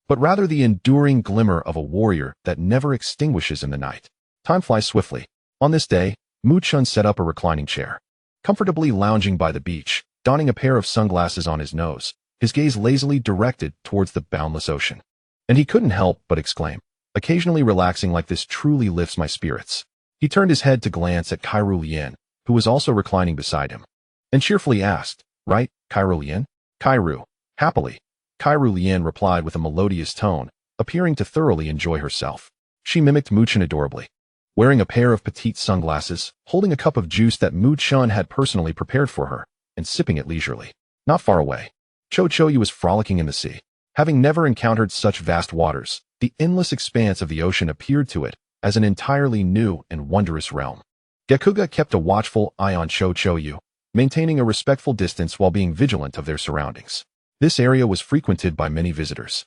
but rather the enduring glimmer of a warrior that never extinguishes in the night. Time flies swiftly. On this day, Chen set up a reclining chair. Comfortably lounging by the beach, donning a pair of sunglasses on his nose, his gaze lazily directed towards the boundless ocean. And he couldn't help but exclaim, "Occasionally relaxing like this truly lifts my spirits." He turned his head to glance at Kirlia, who was also reclining beside him, and cheerfully asked, "Right, Kirlia?" "Kairu." Happily, Kirlia replied with a melodious tone, appearing to thoroughly enjoy herself. She mimicked Chen adorably. Wearing a pair of petite sunglasses, holding a cup of juice that Chen had personally prepared for her, and sipping it leisurely. Not far away, Yu was frolicking in the sea. Having never encountered such vast waters, the endless expanse of the ocean appeared to it as an entirely new and wondrous realm. Gekuga kept a watchful eye on Yu, maintaining a respectful distance while being vigilant of their surroundings. This area was frequented by many visitors.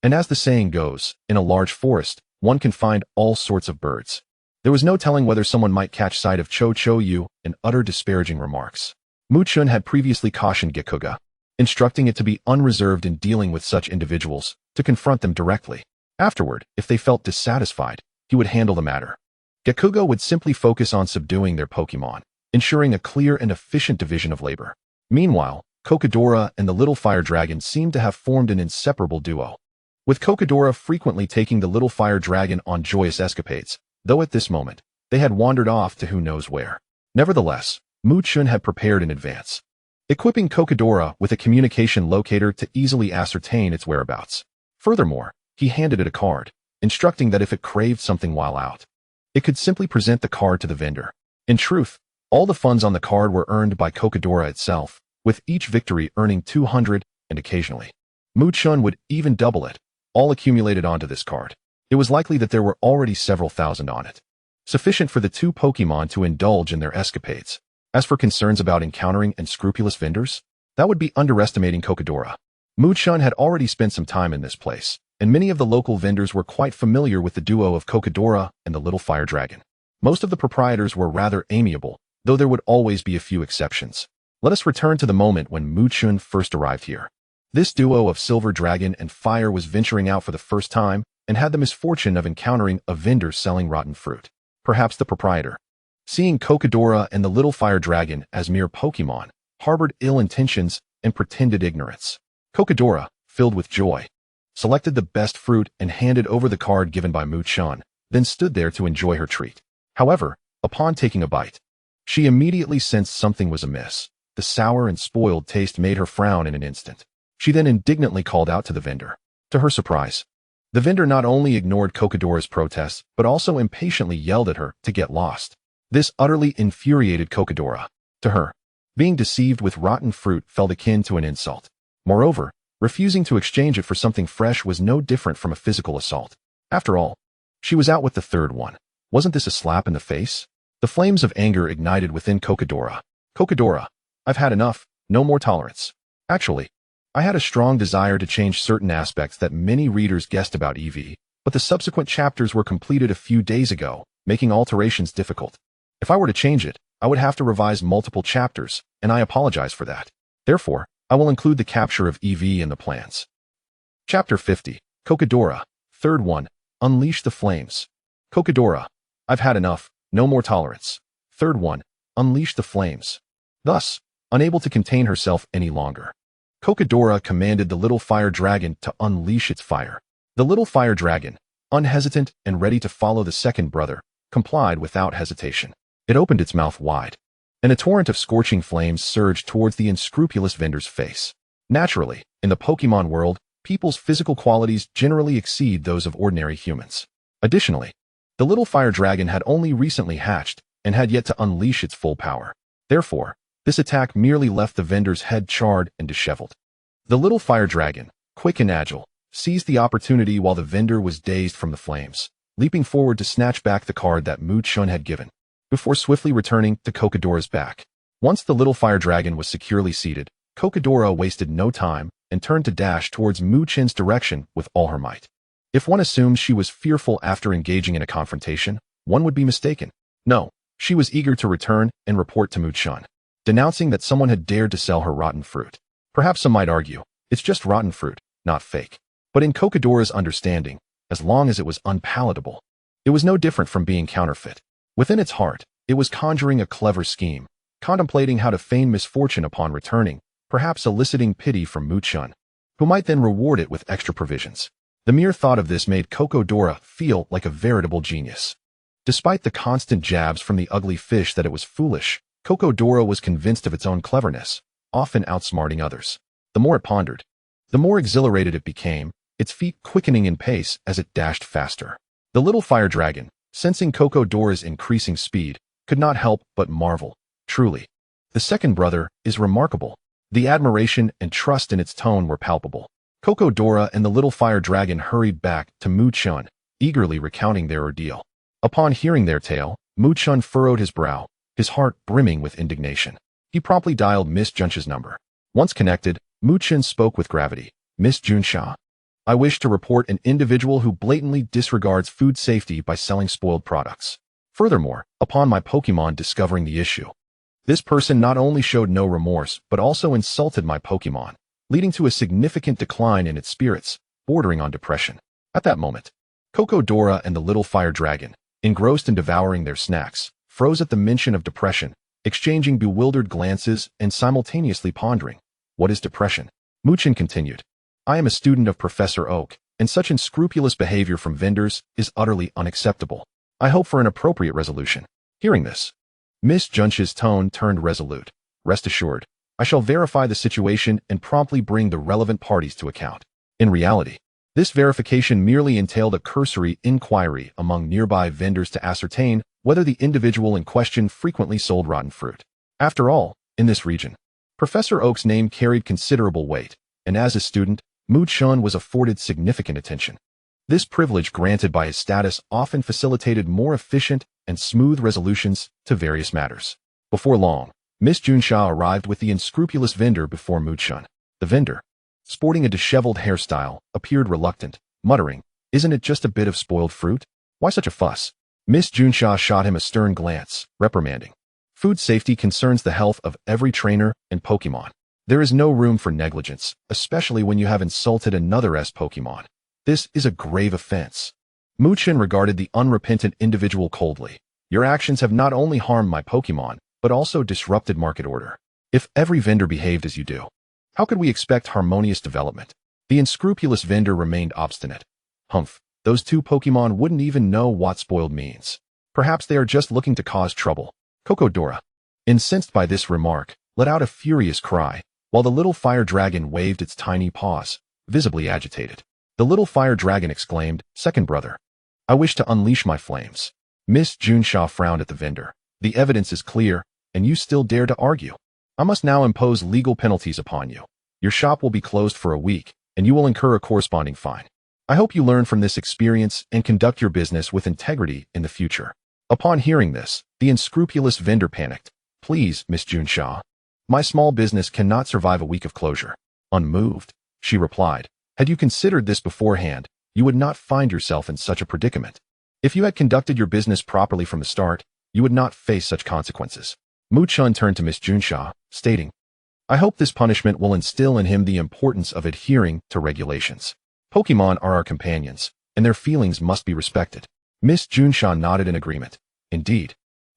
And as the saying goes, in a large forest, one can find all sorts of birds. There was no telling whether someone might catch sight of Yu and utter disparaging remarks. Chen had previously cautioned Gekuga, instructing it to be unreserved in dealing with such individuals, to confront them directly. Afterward, if they felt dissatisfied, he would handle the matter. Gekuga would simply focus on subduing their Pokémon, ensuring a clear and efficient division of labor. Meanwhile, Kokidora and the little fire dragon seemed to have formed an inseparable duo, with Kokidora frequently taking the little fire dragon on joyous escapades, though at this moment, they had wandered off to who knows where. Nevertheless, Chen had prepared in advance, equipping Kokidora with a communication locator to easily ascertain its whereabouts. Furthermore, he handed it a card, instructing that if it craved something while out, it could simply present the card to the vendor. In truth, all the funds on the card were earned by Kokidora itself, with each victory earning 200, and occasionally, Chen would even double it, all accumulated onto this card. It was likely that there were already several thousand on it, sufficient for the two Pokémon to indulge in their escapades. As for concerns about encountering unscrupulous vendors, that would be underestimating Kokidora. Chen had already spent some time in this place, and many of the local vendors were quite familiar with the duo of Kokidora and the little fire dragon. Most of the proprietors were rather amiable, though there would always be a few exceptions. Let us return to the moment when Chen first arrived here. This duo of silver dragon and fire was venturing out for the first time and had the misfortune of encountering a vendor selling rotten fruit. Perhaps the proprietor, seeing Kokidora and the little fire dragon as mere Pokémon, harbored ill intentions and pretended ignorance. Kokidora, filled with joy, selected the best fruit and handed over the card given by Chen, then stood there to enjoy her treat. However, upon taking a bite, she immediately sensed something was amiss. The sour and spoiled taste made her frown in an instant. She then indignantly called out to the vendor. To her surprise, the vendor not only ignored Kokidora's protests, but also impatiently yelled at her to get lost. This utterly infuriated Kokidora. To her, being deceived with rotten fruit felt akin to an insult. Moreover, refusing to exchange it for something fresh was no different from a physical assault. After all, she was out with the third one. Wasn't this a slap in the face? The flames of anger ignited within Kokidora. Kokidora, I've had enough, no more tolerance. Actually, I had a strong desire to change certain aspects that many readers guessed about EV, but the subsequent chapters were completed a few days ago, making alterations difficult. If I were to change it, I would have to revise multiple chapters, and I apologize for that. Therefore, I will include the capture of EV in the plans. Chapter 50, Kokidora, Third One, Unleash the Flames. Kokidora, I've had enough, no more tolerance. Third One, Unleash the Flames. Thus, unable to contain herself any longer, Kokidora commanded the little fire dragon to unleash its fire. The little fire dragon, unhesitant and ready to follow the second brother, complied without hesitation. It opened its mouth wide, and a torrent of scorching flames surged towards the unscrupulous vendor's face. Naturally, in the Pokémon world, people's physical qualities generally exceed those of ordinary humans. Additionally, the little fire dragon had only recently hatched and had yet to unleash its full power. Therefore, This attack merely left the vendor's head charred and disheveled. The little fire dragon, quick and agile, seized the opportunity while the vendor was dazed from the flames, leaping forward to snatch back the card that Chen had given, before swiftly returning to Kokodora's back. Once the little fire dragon was securely seated, Kokodora wasted no time and turned to dash towards Chen's direction with all her might. If one assumes she was fearful after engaging in a confrontation, one would be mistaken. No, she was eager to return and report to Chen, denouncing that someone had dared to sell her rotten fruit. Perhaps some might argue, it's just rotten fruit, not fake. But in Kokodora's understanding, as long as it was unpalatable, it was no different from being counterfeit. Within its heart, it was conjuring a clever scheme, contemplating how to feign misfortune upon returning, perhaps eliciting pity from Chen, who might then reward it with extra provisions. The mere thought of this made Kokodora feel like a veritable genius. Despite the constant jabs from the ugly fish that it was foolish, Kokodora was convinced of its own cleverness, often outsmarting others. The more it pondered, the more exhilarated it became, its feet quickening in pace as it dashed faster. The little fire dragon, sensing Kokodora's increasing speed, could not help but marvel. Truly, the second brother is remarkable. The admiration and trust in its tone were palpable. Kokodora and the little fire dragon hurried back to Chen, eagerly recounting their ordeal. Upon hearing their tale, Chen furrowed his brow, his heart brimming with indignation. He promptly dialed Miss Junsha's number. Once connected, Chen spoke with gravity. Miss Junsha, I wish to report an individual who blatantly disregards food safety by selling spoiled products. Furthermore, upon my Pokémon discovering the issue, this person not only showed no remorse but also insulted my Pokémon, leading to a significant decline in its spirits, bordering on depression. At that moment, Kokodora and the little fire dragon, engrossed in devouring their snacks, froze at the mention of depression, exchanging bewildered glances and simultaneously pondering. What is depression? Chen continued. I am a student of Professor Oak, and such unscrupulous behavior from vendors is utterly unacceptable. I hope for an appropriate resolution. Hearing this, Miss Junsha's tone turned resolute. Rest assured, I shall verify the situation and promptly bring the relevant parties to account. In reality, this verification merely entailed a cursory inquiry among nearby vendors to ascertain whether the individual in question frequently sold rotten fruit. After all, in this region, Professor Oak's name carried considerable weight, and as a student, Chen was afforded significant attention. This privilege granted by his status often facilitated more efficient and smooth resolutions to various matters. Before long, Miss Junsha arrived with the unscrupulous vendor before Chen. The vendor, sporting a disheveled hairstyle, appeared reluctant, muttering, Isn't it just a bit of spoiled fruit? Why such a fuss? Miss Junsha shot him a stern glance, reprimanding. Food safety concerns the health of every trainer and Pokémon. There is no room for negligence, especially when you have insulted another's Pokémon. This is a grave offense. Chen regarded the unrepentant individual coldly. Your actions have not only harmed my Pokémon, but also disrupted market order. If every vendor behaved as you do, how could we expect harmonious development? The unscrupulous vendor remained obstinate. Humph, those two Pokémon wouldn't even know what spoiled means. Perhaps they are just looking to cause trouble. Kokodora, incensed by this remark, let out a furious cry, while the little fire dragon waved its tiny paws, visibly agitated. The little fire dragon exclaimed, Second brother, I wish to unleash my flames. Miss Junsha frowned at the vendor. The evidence is clear, and you still dare to argue. I must now impose legal penalties upon you. Your shop will be closed for a week, and you will incur a corresponding fine. I hope you learn from this experience and conduct your business with integrity in the future. Upon hearing this, the unscrupulous vendor panicked. Please, Miss Junsha, my small business cannot survive a week of closure. Unmoved, she replied, had you considered this beforehand, you would not find yourself in such a predicament. If you had conducted your business properly from the start, you would not face such consequences. Chen turned to Miss Junsha, stating, I hope this punishment will instill in him the importance of adhering to regulations. Pokémon are our companions, and their feelings must be respected. Miss Junsha nodded in agreement. Indeed,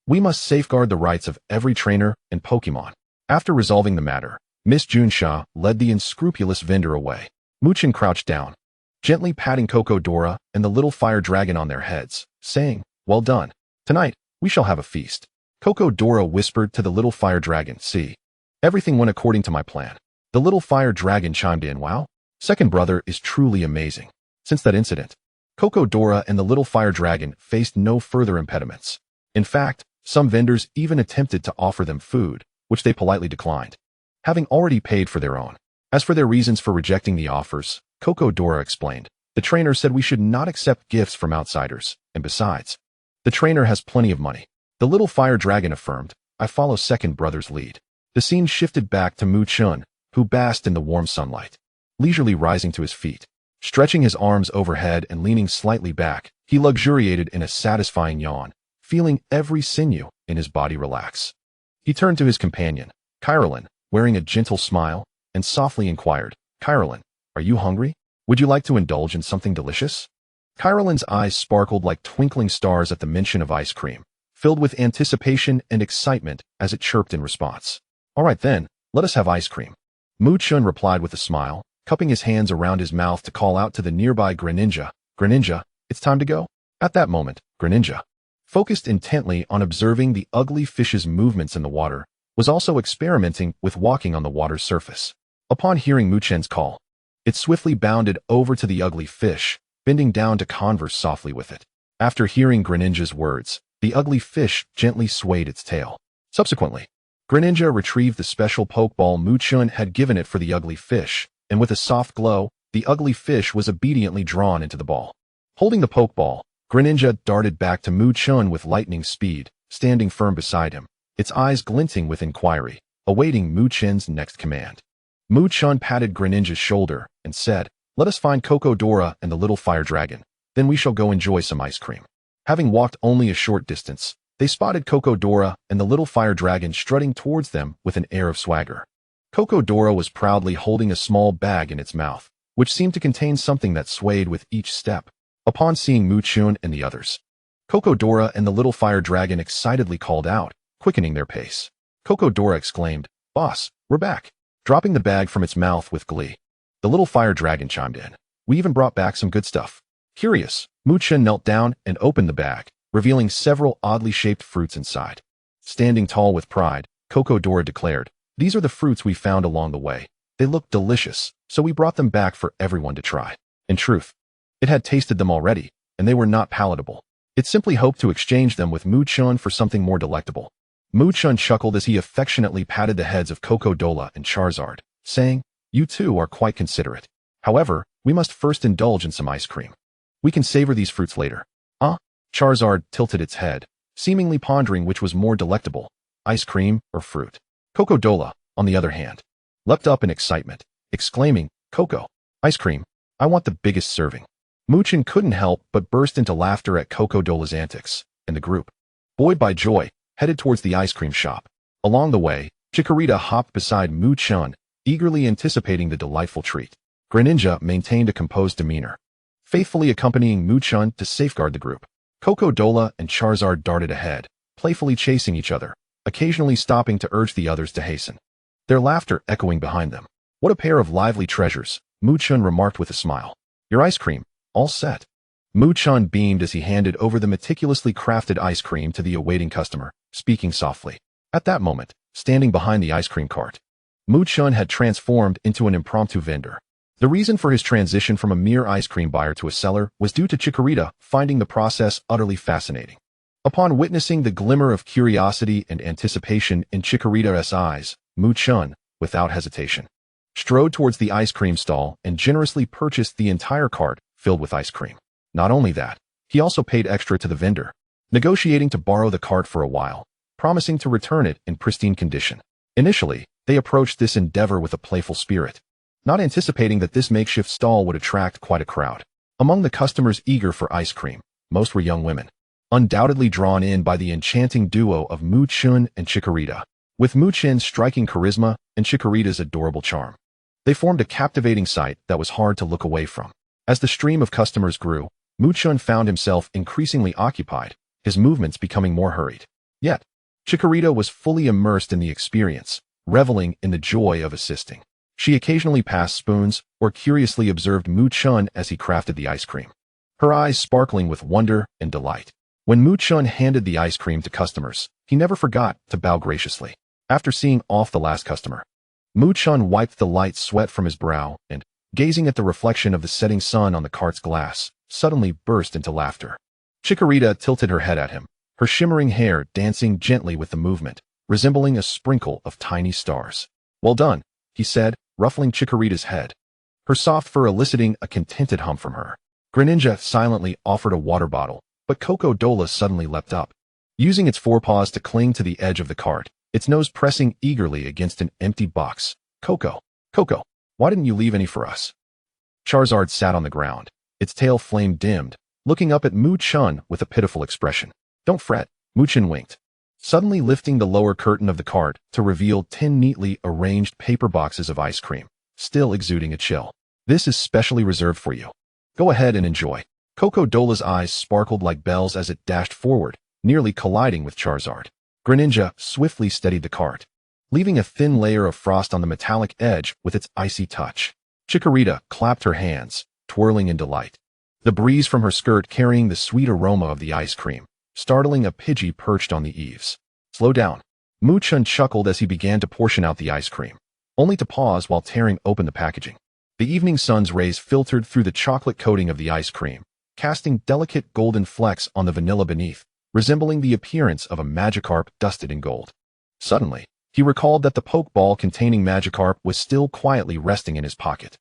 we must safeguard the rights of every trainer and Pokémon. After resolving the matter, Miss Junsha led the unscrupulous vendor away. Chen crouched down, gently patting Kokodora and the little fire dragon on their heads, saying, Well done. Tonight, we shall have a feast. Kokodora whispered to the little fire dragon, See, everything went according to my plan. The little fire dragon chimed in, Wow, second brother is truly amazing. Since that incident, Kokodora and the little fire dragon faced no further impediments. In fact, some vendors even attempted to offer them food, which they politely declined, having already paid for their own. As for their reasons for rejecting the offers, Dora explained, the trainer said we should not accept gifts from outsiders, and besides, the trainer has plenty of money. The little fire dragon affirmed, I follow second brother's lead. The scene shifted back to Chun, who basked in the warm sunlight, leisurely rising to his feet. Stretching his arms overhead and leaning slightly back, he luxuriated in a satisfying yawn, feeling every sinew in his body relax. He turned to his companion, Kirlia, wearing a gentle smile, and softly inquired, Kirlia, are you hungry? Would you like to indulge in something delicious? Kirlia's eyes sparkled like twinkling stars at the mention of ice cream, filled with anticipation and excitement as it chirped in response. All right then, let us have ice cream. Chun replied with a smile, cupping his hands around his mouth to call out to the nearby Greninja, Greninja, it's time to go? At that moment, Greninja, focused intently on observing the ugly fish's movements in the water, was also experimenting with walking on the water's surface. Upon hearing Chun's call, it swiftly bounded over to the ugly fish, bending down to converse softly with it. After hearing Greninja's words, the ugly fish gently swayed its tail. Subsequently, Greninja retrieved the special Pokeball Chun had given it for the ugly fish, and with a soft glow, the ugly fish was obediently drawn into the ball. Holding the Pokeball, Greninja darted back to Chun with lightning speed, standing firm beside him, its eyes glinting with inquiry, awaiting Chun's next command. Chun patted Greninja's shoulder and said, let us find Dora and the little fire dragon, then we shall go enjoy some ice cream. Having walked only a short distance, they spotted Dora and the little fire dragon strutting towards them with an air of swagger. Dora was proudly holding a small bag in its mouth, which seemed to contain something that swayed with each step. Upon seeing Chun and the others, Dora and the little fire dragon excitedly called out, quickening their pace. Dora exclaimed, Boss, we're back. Dropping the bag from its mouth with glee, the little fire dragon chimed in, we even brought back some good stuff. Curious, Chun knelt down and opened the bag, revealing several oddly shaped fruits inside. Standing tall with pride, Dora declared, these are the fruits we found along the way. They look delicious, so we brought them back for everyone to try. In truth, it had tasted them already, and they were not palatable. It simply hoped to exchange them with Chun for something more delectable. Chun chuckled as he affectionately patted the heads of Dora and Charizard, saying, you two are quite considerate. However, we must first indulge in some ice cream. We can savor these fruits later. Charizard tilted its head, seemingly pondering which was more delectable, ice cream or fruit. Dora, on the other hand, leapt up in excitement, exclaiming, Coco, ice cream, I want the biggest serving. Chun couldn't help but burst into laughter at Dora's antics, and the group, buoyed by joy, headed towards the ice cream shop. Along the way, Chikorita hopped beside Chun, eagerly anticipating the delightful treat. Greninja maintained a composed demeanor, faithfully accompanying Chun to safeguard the group. Dora and Charizard darted ahead, playfully chasing each other, occasionally stopping to urge the others to hasten, their laughter echoing behind them. What a pair of lively treasures, Chun remarked with a smile. Your ice cream, all set. Chun beamed as he handed over the meticulously crafted ice cream to the awaiting customer, speaking softly. At that moment, standing behind the ice cream cart, Chun had transformed into an impromptu vendor. The reason for his transition from a mere ice cream buyer to a seller was due to Chikorita finding the process utterly fascinating. Upon witnessing the glimmer of curiosity and anticipation in Chikorita's eyes, Chun, without hesitation, strode towards the ice cream stall and generously purchased the entire cart filled with ice cream. Not only that, he also paid extra to the vendor, negotiating to borrow the cart for a while, promising to return it in pristine condition. Initially, they approached this endeavor with a playful spirit, not anticipating that this makeshift stall would attract quite a crowd. Among the customers eager for ice cream, most were young women, undoubtedly drawn in by the enchanting duo of Chun and Chikorita. With Chun's striking charisma and Chikorita's adorable charm, they formed a captivating sight that was hard to look away from. As the stream of customers grew, Chun found himself increasingly occupied, his movements becoming more hurried. Yet, Chikorita was fully immersed in the experience, reveling in the joy of assisting. She occasionally passed spoons or curiously observed Chun as he crafted the ice cream, her eyes sparkling with wonder and delight. When Chun handed the ice cream to customers, he never forgot to bow graciously. After seeing off the last customer, Chun wiped the light sweat from his brow and, gazing at the reflection of the setting sun on the cart's glass, suddenly burst into laughter. Chikorita tilted her head at him, her shimmering hair dancing gently with the movement, resembling a sprinkle of tiny stars. "Well done," he said, ruffling Chikorita's head, her soft fur eliciting a contented hum from her. Greninja silently offered a water bottle, but Coco-Dola suddenly leapt up, using its forepaws to cling to the edge of the cart, its nose pressing eagerly against an empty box. "Coco, why didn't you leave any for us?" Charizard sat on the ground, its tail flame dimmed, looking up at Chen with a pitiful expression. "Don't fret," Chen winked, suddenly lifting the lower curtain of the cart to reveal 10 neatly arranged paper boxes of ice cream, still exuding a chill. "This is specially reserved for you. Go ahead and enjoy." Coco-Dola's eyes sparkled like bells as it dashed forward, nearly colliding with Charizard. Greninja swiftly steadied the cart, leaving a thin layer of frost on the metallic edge with its icy touch. Chikorita clapped her hands, twirling in delight, the breeze from her skirt carrying the sweet aroma of the ice cream, startling a Pidgey perched on the eaves. "Slow down." Chen chuckled as he began to portion out the ice cream, only to pause while tearing open the packaging. The evening sun's rays filtered through the chocolate coating of the ice cream, casting delicate golden flecks on the vanilla beneath, resembling the appearance of a Magikarp dusted in gold. Suddenly, he recalled that the Pokeball containing Magikarp was still quietly resting in his pocket.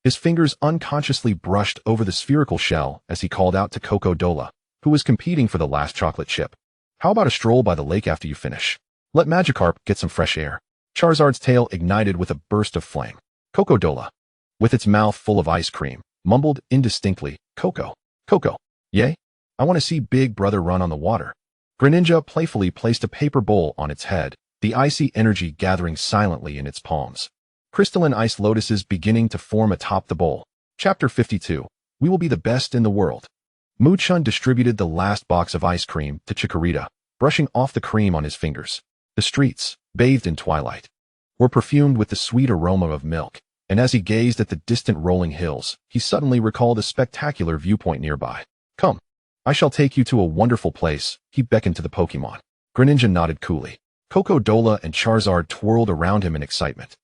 His fingers unconsciously brushed over the spherical shell as he called out to Coco-Dola, who was competing for the last chocolate chip. "How about a stroll by the lake after you finish? Let Magikarp get some fresh air." Charizard's tail ignited with a burst of flame. Coco-Dola, with its mouth full of ice cream, mumbled indistinctly, Coco, yay? I want to see Big Brother run on the water." Greninja playfully placed a paper bowl on its head, the icy energy gathering silently in its palms. Crystalline ice lotuses beginning to form atop the bowl. Chapter 52. We will be the best in the world. Chen distributed the last box of ice cream to Chikorita, brushing off the cream on his fingers. The streets, bathed in twilight, were perfumed with the sweet aroma of milk, and as he gazed at the distant rolling hills, he suddenly recalled a spectacular viewpoint nearby. "Come, I shall take you to a wonderful place," he beckoned to the Pokémon. Greninja nodded coolly. Coco-Dola and Charizard twirled around him in excitement,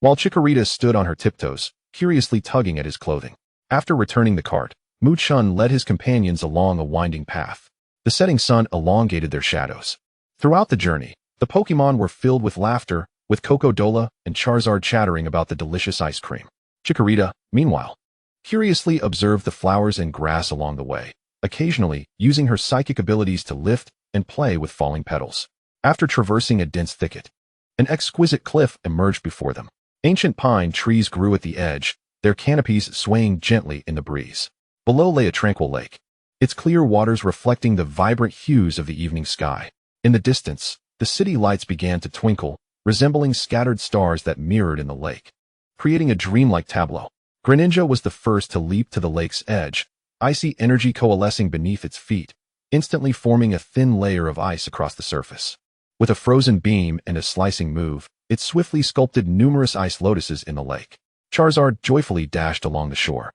while Chikorita stood on her tiptoes, curiously tugging at his clothing. After returning the cart, Chen led his companions along a winding path. The setting sun elongated their shadows. Throughout the journey, the Pokémon were filled with laughter, with Coco-Dola and Charizard chattering about the delicious ice cream. Chikorita, meanwhile, curiously observed the flowers and grass along the way, occasionally using her psychic abilities to lift and play with falling petals. After traversing a dense thicket, an exquisite cliff emerged before them. Ancient pine trees grew at the edge, their canopies swaying gently in the breeze. Below lay a tranquil lake, its clear waters reflecting the vibrant hues of the evening sky. In the distance, the city lights began to twinkle, resembling scattered stars that mirrored in the lake, creating a dreamlike tableau. Greninja was the first to leap to the lake's edge, icy energy coalescing beneath its feet, instantly forming a thin layer of ice across the surface. With a frozen beam and a slicing move, it swiftly sculpted numerous ice lotuses in the lake. Charizard joyfully dashed along the shore,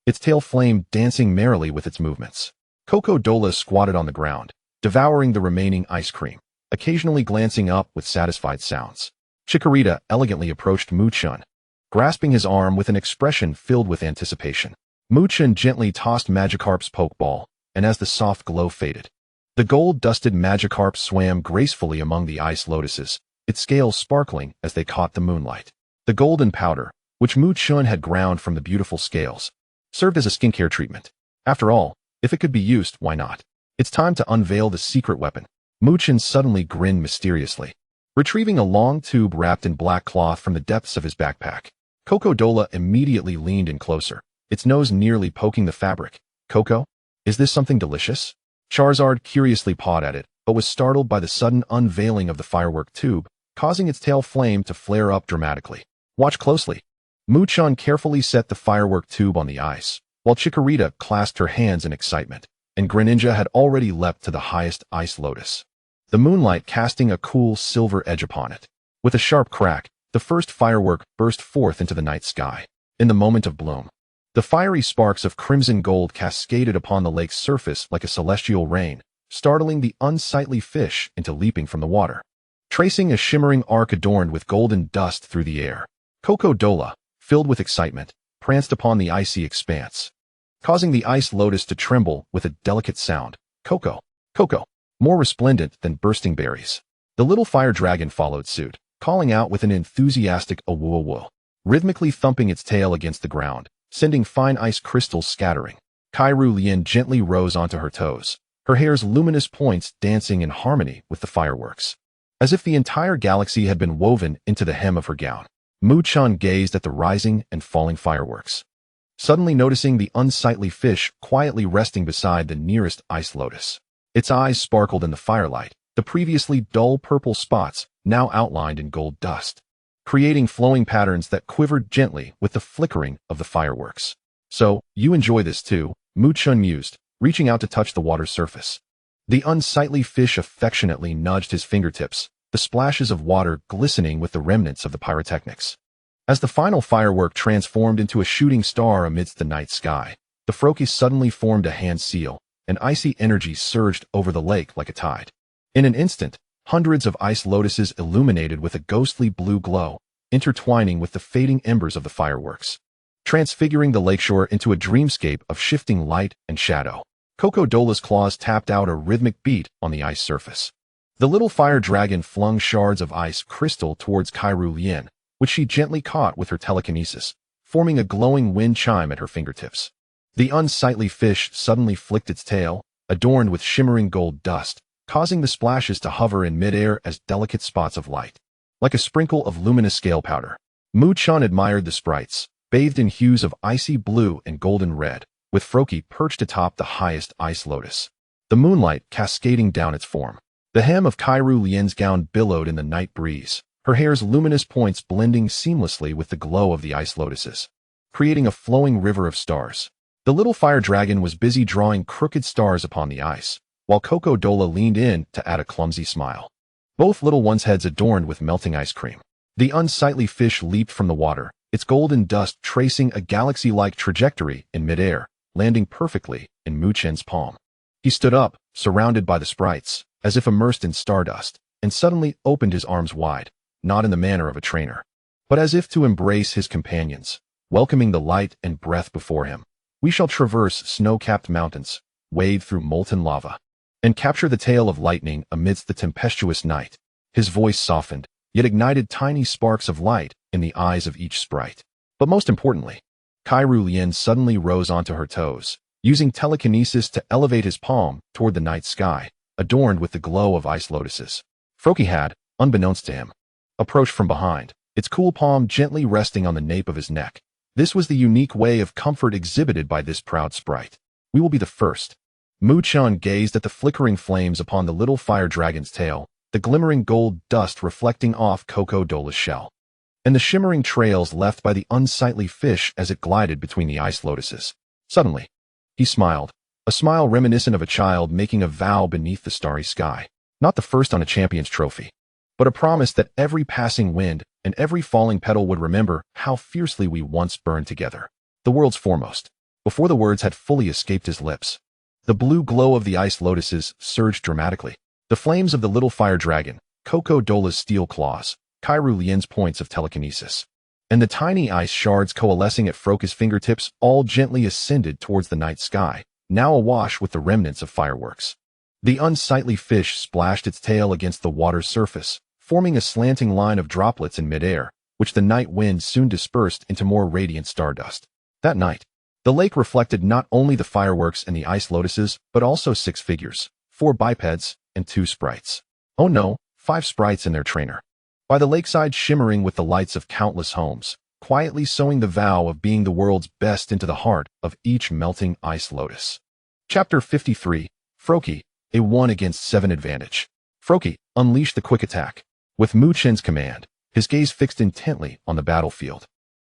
its tail flame dancing merrily with its movements. Coco-Dola squatted on the ground, devouring the remaining ice cream, occasionally glancing up with satisfied sounds. Chikorita elegantly approached Chen, grasping his arm with an expression filled with anticipation. Chen gently tossed Magikarp's Pokeball, and as the soft glow faded, the gold-dusted Magikarp swam gracefully among the ice lotuses, its scales sparkling as they caught the moonlight. The golden powder, which Chen had ground from the beautiful scales, served as a skincare treatment. After all, if it could be used, why not? It's time to unveil the secret weapon. Chen suddenly grinned mysteriously, retrieving a long tube wrapped in black cloth from the depths of his backpack. Coco-Dola immediately leaned in closer, its nose nearly poking the fabric. "Coco, is this something delicious?" Charizard curiously pawed at it, but was startled by the sudden unveiling of the firework tube, causing its tail flame to flare up dramatically. "Watch closely." Chen carefully set the firework tube on the ice, while Chikorita clasped her hands in excitement, and Greninja had already leapt to the highest ice lotus, the moonlight casting a cool silver edge upon it. With a sharp crack, the first firework burst forth into the night sky. In the moment of bloom, the fiery sparks of crimson gold cascaded upon the lake's surface like a celestial rain, startling the unsightly fish into leaping from the water, tracing a shimmering arc adorned with golden dust through the air. Coco-Dola, filled with excitement, pranced upon the icy expanse, causing the ice lotus to tremble with a delicate sound. Coco, more resplendent than bursting berries. The little fire dragon followed suit, calling out with an enthusiastic awoo-awoo, rhythmically thumping its tail against the ground, sending fine ice crystals scattering. Kirlia gently rose onto her toes, her hair's luminous points dancing in harmony with the fireworks, as if the entire galaxy had been woven into the hem of her gown. Chen gazed at the rising and falling fireworks, suddenly noticing the unsightly fish quietly resting beside the nearest ice lotus. Its eyes sparkled in the firelight, the previously dull purple spots now outlined in gold dust, creating flowing patterns that quivered gently with the flickering of the fireworks. "So, you enjoy this too?" Chen mused, reaching out to touch the water's surface. The unsightly fish affectionately nudged his fingertips, the splashes of water glistening with the remnants of the pyrotechnics. As the final firework transformed into a shooting star amidst the night sky, the Froakie suddenly formed a hand seal, and icy energy surged over the lake like a tide. In an instant, hundreds of ice lotuses illuminated with a ghostly blue glow, intertwining with the fading embers of the fireworks, transfiguring the lakeshore into a dreamscape of shifting light and shadow. Cocodola's claws tapped out a rhythmic beat on the ice surface. The little fire dragon flung shards of ice crystal towards Kirlia, which she gently caught with her telekinesis, forming a glowing wind chime at her fingertips. The unsightly fish suddenly flicked its tail, adorned with shimmering gold dust, causing the splashes to hover in midair as delicate spots of light, like a sprinkle of luminous scale powder. Chen admired the sprites, bathed in hues of icy blue and golden red, with Froakie perched atop the highest ice lotus, the moonlight cascading down its form. The hem of Kirlia's gown billowed in the night breeze, her hair's luminous points blending seamlessly with the glow of the ice lotuses, creating a flowing river of stars. The little fire dragon was busy drawing crooked stars upon the ice, while Cocodola leaned in to add a clumsy smile, both little ones' heads adorned with melting ice cream. The unsightly fish leaped from the water, its golden dust tracing a galaxy-like trajectory in midair, landing perfectly in Chen's palm. He stood up, surrounded by the sprites, as if immersed in stardust, and suddenly opened his arms wide, not in the manner of a trainer, but as if to embrace his companions, welcoming the light and breath before him. "We shall traverse snow-capped mountains, wade through molten lava, and capture the tail of lightning amidst the tempestuous night." His voice softened, yet ignited tiny sparks of light in the eyes of each sprite. But most importantly, Kirlia suddenly rose onto her toes, using telekinesis to elevate his palm toward the night sky, adorned with the glow of ice lotuses. Froakie had, unbeknownst to him, approached from behind, its cool palm gently resting on the nape of his neck. This was the unique way of comfort exhibited by this proud sprite. "We will be the first." Chen gazed at the flickering flames upon the little fire dragon's tail, the glimmering gold dust reflecting off Cocodola's shell, and the shimmering trails left by the unsightly fish as it glided between the ice lotuses. Suddenly, he smiled, a smile reminiscent of a child making a vow beneath the starry sky. Not the first on a champion's trophy, but a promise that every passing wind and every falling petal would remember how fiercely we once burned together. The world's foremost. Before the words had fully escaped his lips, the blue glow of the ice lotuses surged dramatically. The flames of the little fire dragon, Cocodola's steel claws, Kirlia's points of telekinesis, and the tiny ice shards coalescing at Froakie's fingertips all gently ascended towards the night sky, now awash with the remnants of fireworks. The unsightly fish splashed its tail against the water's surface, forming a slanting line of droplets in midair, which the night wind soon dispersed into more radiant stardust. That night, the lake reflected not only the fireworks and the ice lotuses, but also 6 figures, 4 bipeds, and 2 sprites. Oh no, 5 sprites and their trainer. By the lakeside shimmering with the lights of countless homes, quietly sowing the vow of being the world's best into the heart of each melting ice lotus. Chapter 53, Froakie, a 1-against-7 advantage. Froakie unleashed the quick attack. With Chen's command, his gaze fixed intently on the battlefield.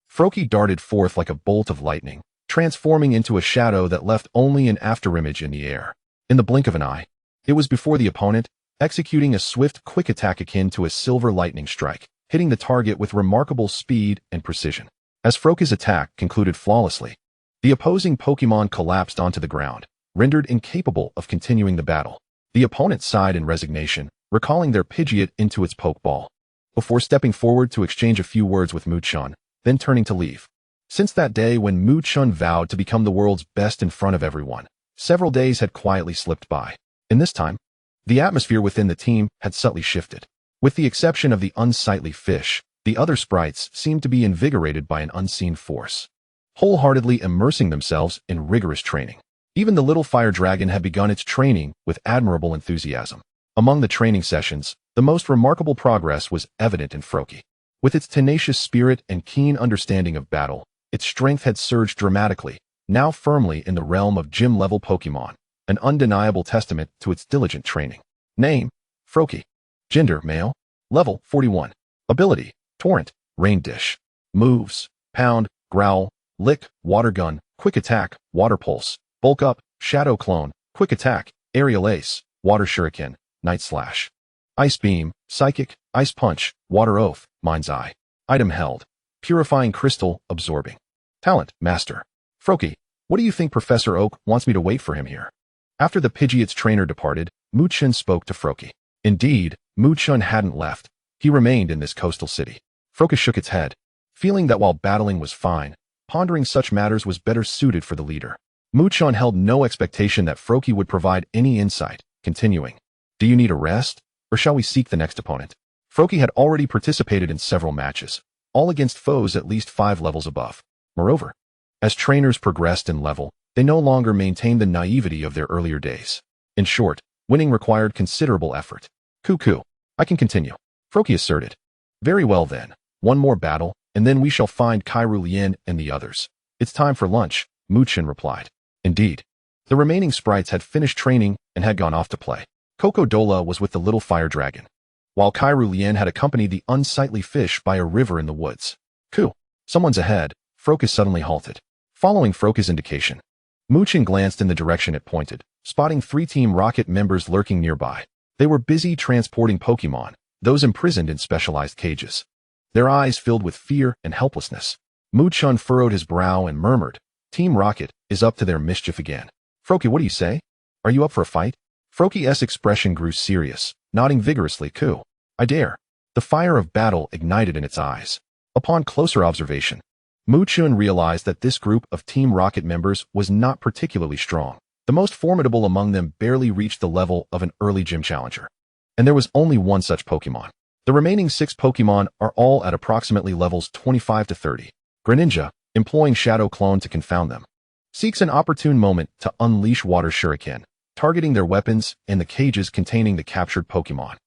Froakie darted forth like a bolt of lightning, transforming into a shadow that left only an afterimage in the air. In the blink of an eye, it was before the opponent, executing a swift, quick attack akin to a silver lightning strike, hitting the target with remarkable speed and precision. As Froakie's attack concluded flawlessly, the opposing Pokémon collapsed onto the ground, rendered incapable of continuing the battle. The opponent sighed in resignation, recalling their Pidgeot into its Pokeball, before stepping forward to exchange a few words with Chen, then turning to leave. Since that day when Chen vowed to become the world's best in front of everyone, several days had quietly slipped by. In this time, the atmosphere within the team had subtly shifted. With the exception of the unsightly fish, the other sprites seemed to be invigorated by an unseen force, wholeheartedly immersing themselves in rigorous training. Even the little fire dragon had begun its training with admirable enthusiasm. Among the training sessions, the most remarkable progress was evident in Froakie. With its tenacious spirit and keen understanding of battle, its strength had surged dramatically, now firmly in the realm of gym-level Pokémon, an undeniable testament to its diligent training. Name: Froakie. Gender: male. Level: 41. Ability: Torrent, Rain Dish. Moves: Pound, Growl, Lick, Water Gun, Quick Attack, Water Pulse, Bulk Up, Shadow Clone, Quick Attack, Aerial Ace, Water Shuriken, Night Slash. Ice Beam, Psychic, Ice Punch, Water Oath, Mind's Eye. Item held: Purifying Crystal, Absorbing. Talent: Master. Froakie, what do you think Professor Oak wants me to wait for him here? After the Pidgeot's trainer departed, Chen spoke to Froakie. Indeed, Chen hadn't left. He remained in this coastal city. Froakie shook its head, feeling that while battling was fine, pondering such matters was better suited for the leader. Chen held no expectation that Froakie would provide any insight, continuing. Do you need a rest, or shall we seek the next opponent? Froakie had already participated in several matches, all against foes at least 5 levels above. Moreover, as trainers progressed in level, they no longer maintained the naivety of their earlier days. In short, winning required considerable effort. Cuckoo, I can continue, Froakie asserted. Very well then, one more battle, and then we shall find Kirlia and the others. It's time for lunch, Chen replied. Indeed. The remaining sprites had finished training and had gone off to play. Coco-Dola was with the little fire dragon, while Kirlia had accompanied the unsightly fish by a river in the woods. Someone's ahead. Froakie suddenly halted. Following Froakie's indication, Chen glanced in the direction it pointed, spotting 3 Team Rocket members lurking nearby. They were busy transporting Pokémon, those imprisoned in specialized cages. Their eyes filled with fear and helplessness. Chen furrowed his brow and murmured, Team Rocket is up to their mischief again. Froakie, what do you say? Are you up for a fight? Froakie's expression grew serious, nodding vigorously. I dare. The fire of battle ignited in its eyes. Upon closer observation, Chen realized that this group of Team Rocket members was not particularly strong. The most formidable among them barely reached the level of an early gym challenger. And there was only one such Pokémon. The remaining 6 Pokémon are all at approximately levels 25 to 30. Greninja, employing Shadow Clone to confound them, seeks an opportune moment to unleash Water Shuriken, targeting their weapons and the cages containing the captured Pokémon.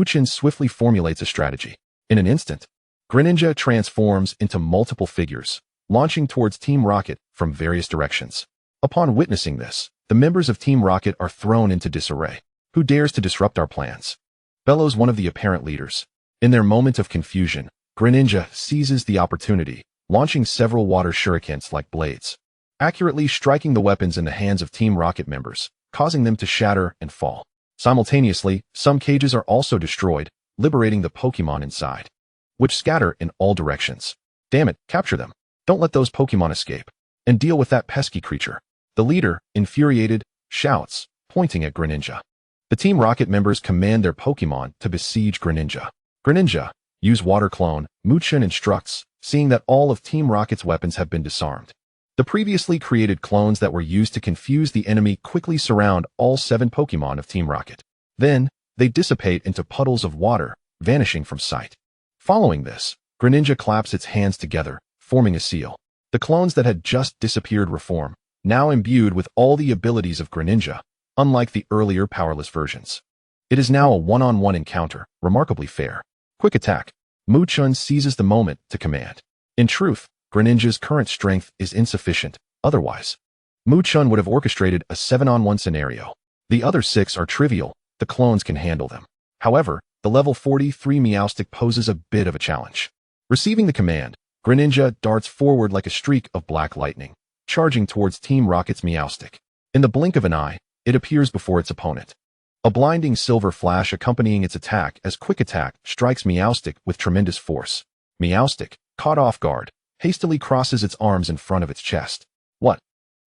Chen swiftly formulates a strategy. In an instant, Greninja transforms into multiple figures, launching towards Team Rocket from various directions. Upon witnessing this, the members of Team Rocket are thrown into disarray. Who dares to disrupt our plans? Bellows one of the apparent leaders. In their moment of confusion, Greninja seizes the opportunity, launching several water shurikens like blades, accurately striking the weapons in the hands of Team Rocket members, causing them to shatter and fall. Simultaneously, some cages are also destroyed, liberating the Pokémon inside, which scatter in all directions. Damn it, capture them. Don't let those Pokémon escape. And deal with that pesky creature. The leader, infuriated, shouts, pointing at Greninja. The Team Rocket members command their Pokémon to besiege Greninja. Greninja, use Water Clone, Chen instructs, seeing that all of Team Rocket's weapons have been disarmed. The previously created clones that were used to confuse the enemy quickly surround all 7 Pokémon of Team Rocket. Then, they dissipate into puddles of water, vanishing from sight. Following this, Greninja claps its hands together, forming a seal. The clones that had just disappeared reform, now imbued with all the abilities of Greninja, unlike the earlier powerless versions. It is now a one-on-one encounter, remarkably fair. Quick Attack. Chen seizes the moment to command. In truth, Greninja's current strength is insufficient, otherwise Chen would have orchestrated a 7-on-1 scenario. The other 6 are trivial, the clones can handle them. However, the level 43 Meowstic poses a bit of a challenge. Receiving the command, Greninja darts forward like a streak of black lightning, charging towards Team Rocket's Meowstic. In the blink of an eye, it appears before its opponent. A blinding silver flash accompanying its attack as Quick Attack strikes Meowstic with tremendous force. Meowstic, caught off guard, hastily crosses its arms in front of its chest. What?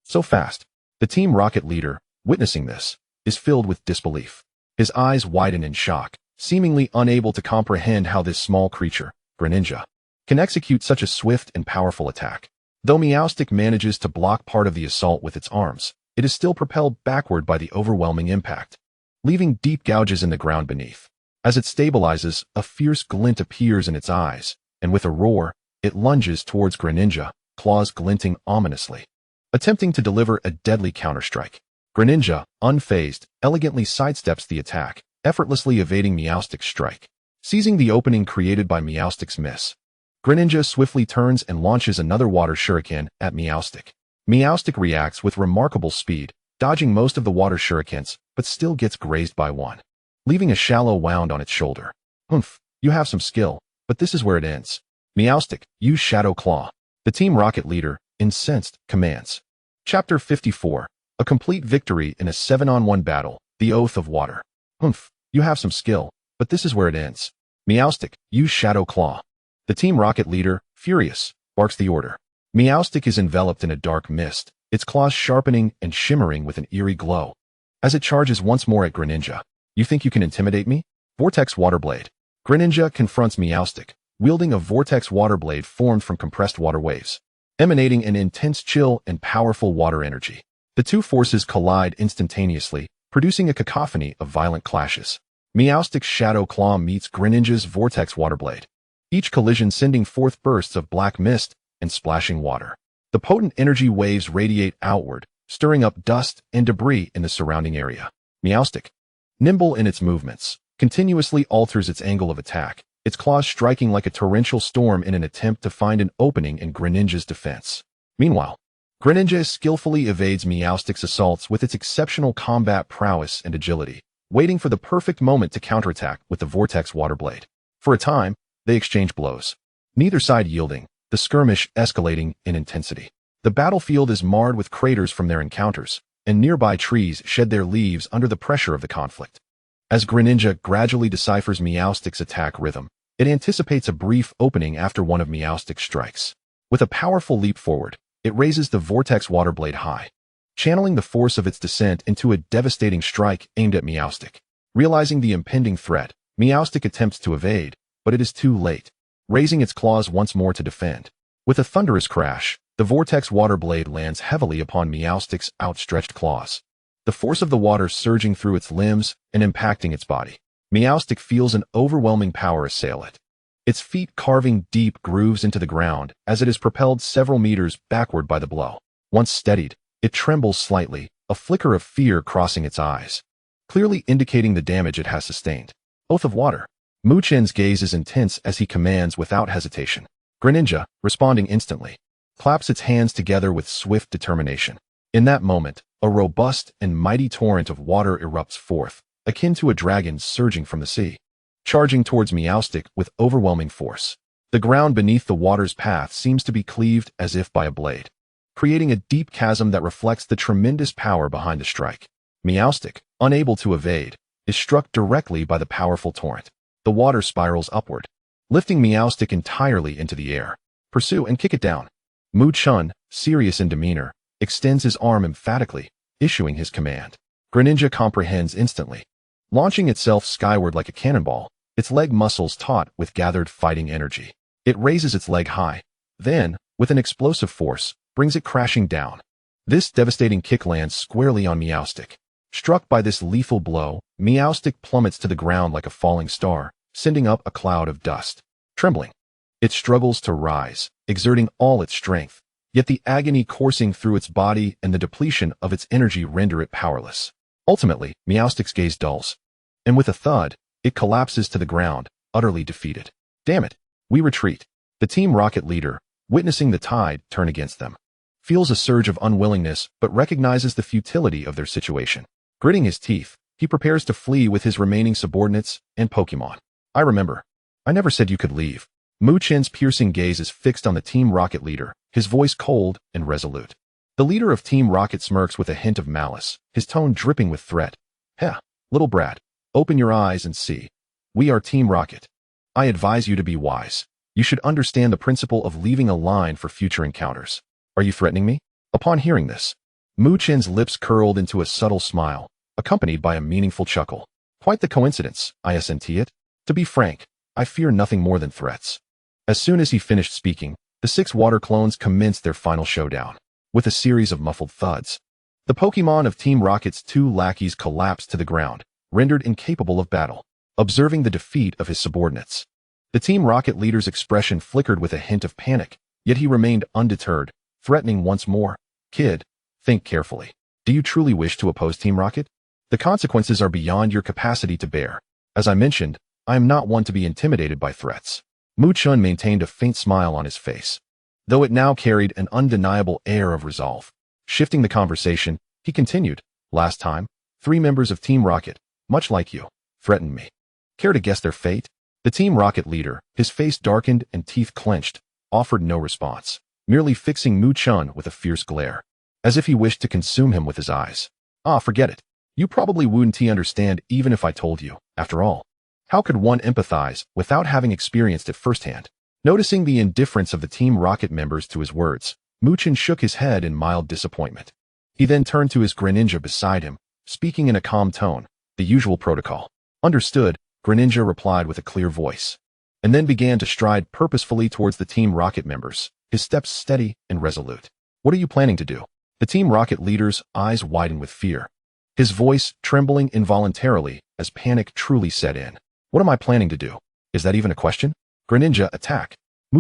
So fast? The Team Rocket leader, witnessing this, is filled with disbelief. His eyes widen in shock, seemingly unable to comprehend how this small creature, Greninja, can execute such a swift and powerful attack. Though Meowstic manages to block part of the assault with its arms, it is still propelled backward by the overwhelming impact, leaving deep gouges in the ground beneath. As it stabilizes, a fierce glint appears in its eyes, and with a roar, it lunges towards Greninja, claws glinting ominously, attempting to deliver a deadly counterstrike. Greninja, unfazed, elegantly sidesteps the attack, effortlessly evading Meowstic's strike. Seizing the opening created by Meowstic's miss, Greninja swiftly turns and launches another water shuriken at Meowstic. Meowstic reacts with remarkable speed, dodging most of the water shurikens, but still gets grazed by one, leaving a shallow wound on its shoulder. Humph, you have some skill, but this is where it ends. Meowstic, use Shadow Claw. The Team Rocket leader, incensed, commands. Chapter 54. A complete victory in a 7-on-1 battle, the Oath of Water. Humph, you have some skill, but this is where it ends. Meowstic, use Shadow Claw. The Team Rocket leader, furious, barks the order. Meowstic is enveloped in a dark mist, its claws sharpening and shimmering with an eerie glow. As it charges once more at Greninja. You think you can intimidate me? Vortex Water Blade. Greninja confronts Meowstic, wielding a Vortex Water Blade formed from compressed water waves, emanating an intense chill and powerful water energy. The two forces collide instantaneously, producing a cacophony of violent clashes. Meowstic's Shadow Claw meets Greninja's Vortex Water Blade, each collision sending forth bursts of black mist and splashing water. The potent energy waves radiate outward, stirring up dust and debris in the surrounding area. Meowstic, nimble in its movements, continuously alters its angle of attack, its claws striking like a torrential storm in an attempt to find an opening in Greninja's defense. Meanwhile, Greninja skillfully evades Meowstic's assaults with its exceptional combat prowess and agility, waiting for the perfect moment to counterattack with the Vortex Water Blade. For a time, they exchange blows, neither side yielding, the skirmish escalating in intensity. The battlefield is marred with craters from their encounters, and nearby trees shed their leaves under the pressure of the conflict. As Greninja gradually deciphers Meowstic's attack rhythm, it anticipates a brief opening after one of Meowstic's strikes. With a powerful leap forward, it raises the Vortex Water Blade high, channeling the force of its descent into a devastating strike aimed at Meowstic. Realizing the impending threat, Meowstic attempts to evade, but it is too late, raising its claws once more to defend. With a thunderous crash, the Vortex Water Blade lands heavily upon Meowstic's outstretched claws, the force of the water surging through its limbs and impacting its body. Meowstic feels an overwhelming power assail it, its feet carving deep grooves into the ground as it is propelled several meters backward by the blow. Once steadied, it trembles slightly, a flicker of fear crossing its eyes, clearly indicating the damage it has sustained. Oath of Water. Chen's gaze is intense as he commands without hesitation. Greninja, responding instantly, claps its hands together with swift determination. In that moment, a robust and mighty torrent of water erupts forth, akin to a dragon surging from the sea, charging towards Meowstic with overwhelming force. The ground beneath the water's path seems to be cleaved as if by a blade, creating a deep chasm that reflects the tremendous power behind the strike. Meowstic, unable to evade, is struck directly by the powerful torrent. The water spirals upward, lifting Meowstic entirely into the air. Pursue and kick it down. Chen, serious in demeanor, extends his arm emphatically, issuing his command. Greninja comprehends instantly. Launching itself skyward like a cannonball, its leg muscles taut with gathered fighting energy. It raises its leg high, then, with an explosive force, brings it crashing down. This devastating kick lands squarely on Meowstic. Struck by this lethal blow, Meowstic plummets to the ground like a falling star, sending up a cloud of dust. Trembling, it struggles to rise, exerting all its strength, yet the agony coursing through its body and the depletion of its energy render it powerless. Ultimately, Meowstic's gaze dulls, and with a thud, it collapses to the ground, utterly defeated. Damn it, we retreat. The Team Rocket leader, witnessing the tide turn against them, feels a surge of unwillingness but recognizes the futility of their situation. Gritting his teeth, he prepares to flee with his remaining subordinates and Pokémon. I remember. I never said you could leave. Chen's piercing gaze is fixed on the Team Rocket leader, his voice cold and resolute. The leader of Team Rocket smirks with a hint of malice, his tone dripping with threat. Heh, little brat, open your eyes and see. We are Team Rocket. I advise you to be wise. You should understand the principle of leaving a line for future encounters. Are you threatening me? Upon hearing this, Chen's lips curled into a subtle smile, accompanied by a meaningful chuckle. Quite the coincidence, isn't it? To be frank, I fear nothing more than threats. As soon as he finished speaking, the 6 water clones commenced their final showdown. With a series of muffled thuds, the Pokémon of Team Rocket's 2 lackeys collapsed to the ground, rendered incapable of battle. observing the defeat of his subordinates. The Team Rocket leader's expression flickered with a hint of panic, yet he remained undeterred, threatening once more. Kid, think carefully. Do you truly wish to oppose Team Rocket? The consequences are beyond your capacity to bear. As I mentioned, I am not one to be intimidated by threats. Chen maintained a faint smile on his face, though it now carried an undeniable air of resolve. Shifting the conversation, he continued, last time, 3 members of Team Rocket, much like you, threatened me. Care to guess their fate? The Team Rocket leader, his face darkened and teeth clenched, offered no response, merely fixing Chen with a fierce glare, as if he wished to consume him with his eyes. Forget it. You probably wouldn't understand even if I told you. After all, how could one empathize without having experienced it firsthand? Noticing the indifference of the Team Rocket members to his words, Chen shook his head in mild disappointment. He then turned to his Greninja beside him, speaking in a calm tone, the usual protocol. Understood, Greninja replied with a clear voice, and then began to stride purposefully towards the Team Rocket members, his steps steady and resolute. What are you planning to do? The Team Rocket leader's eyes widened with fear, his voice trembling involuntarily as panic truly set in. What am I planning to do? Is that even a question? Greninja, attack,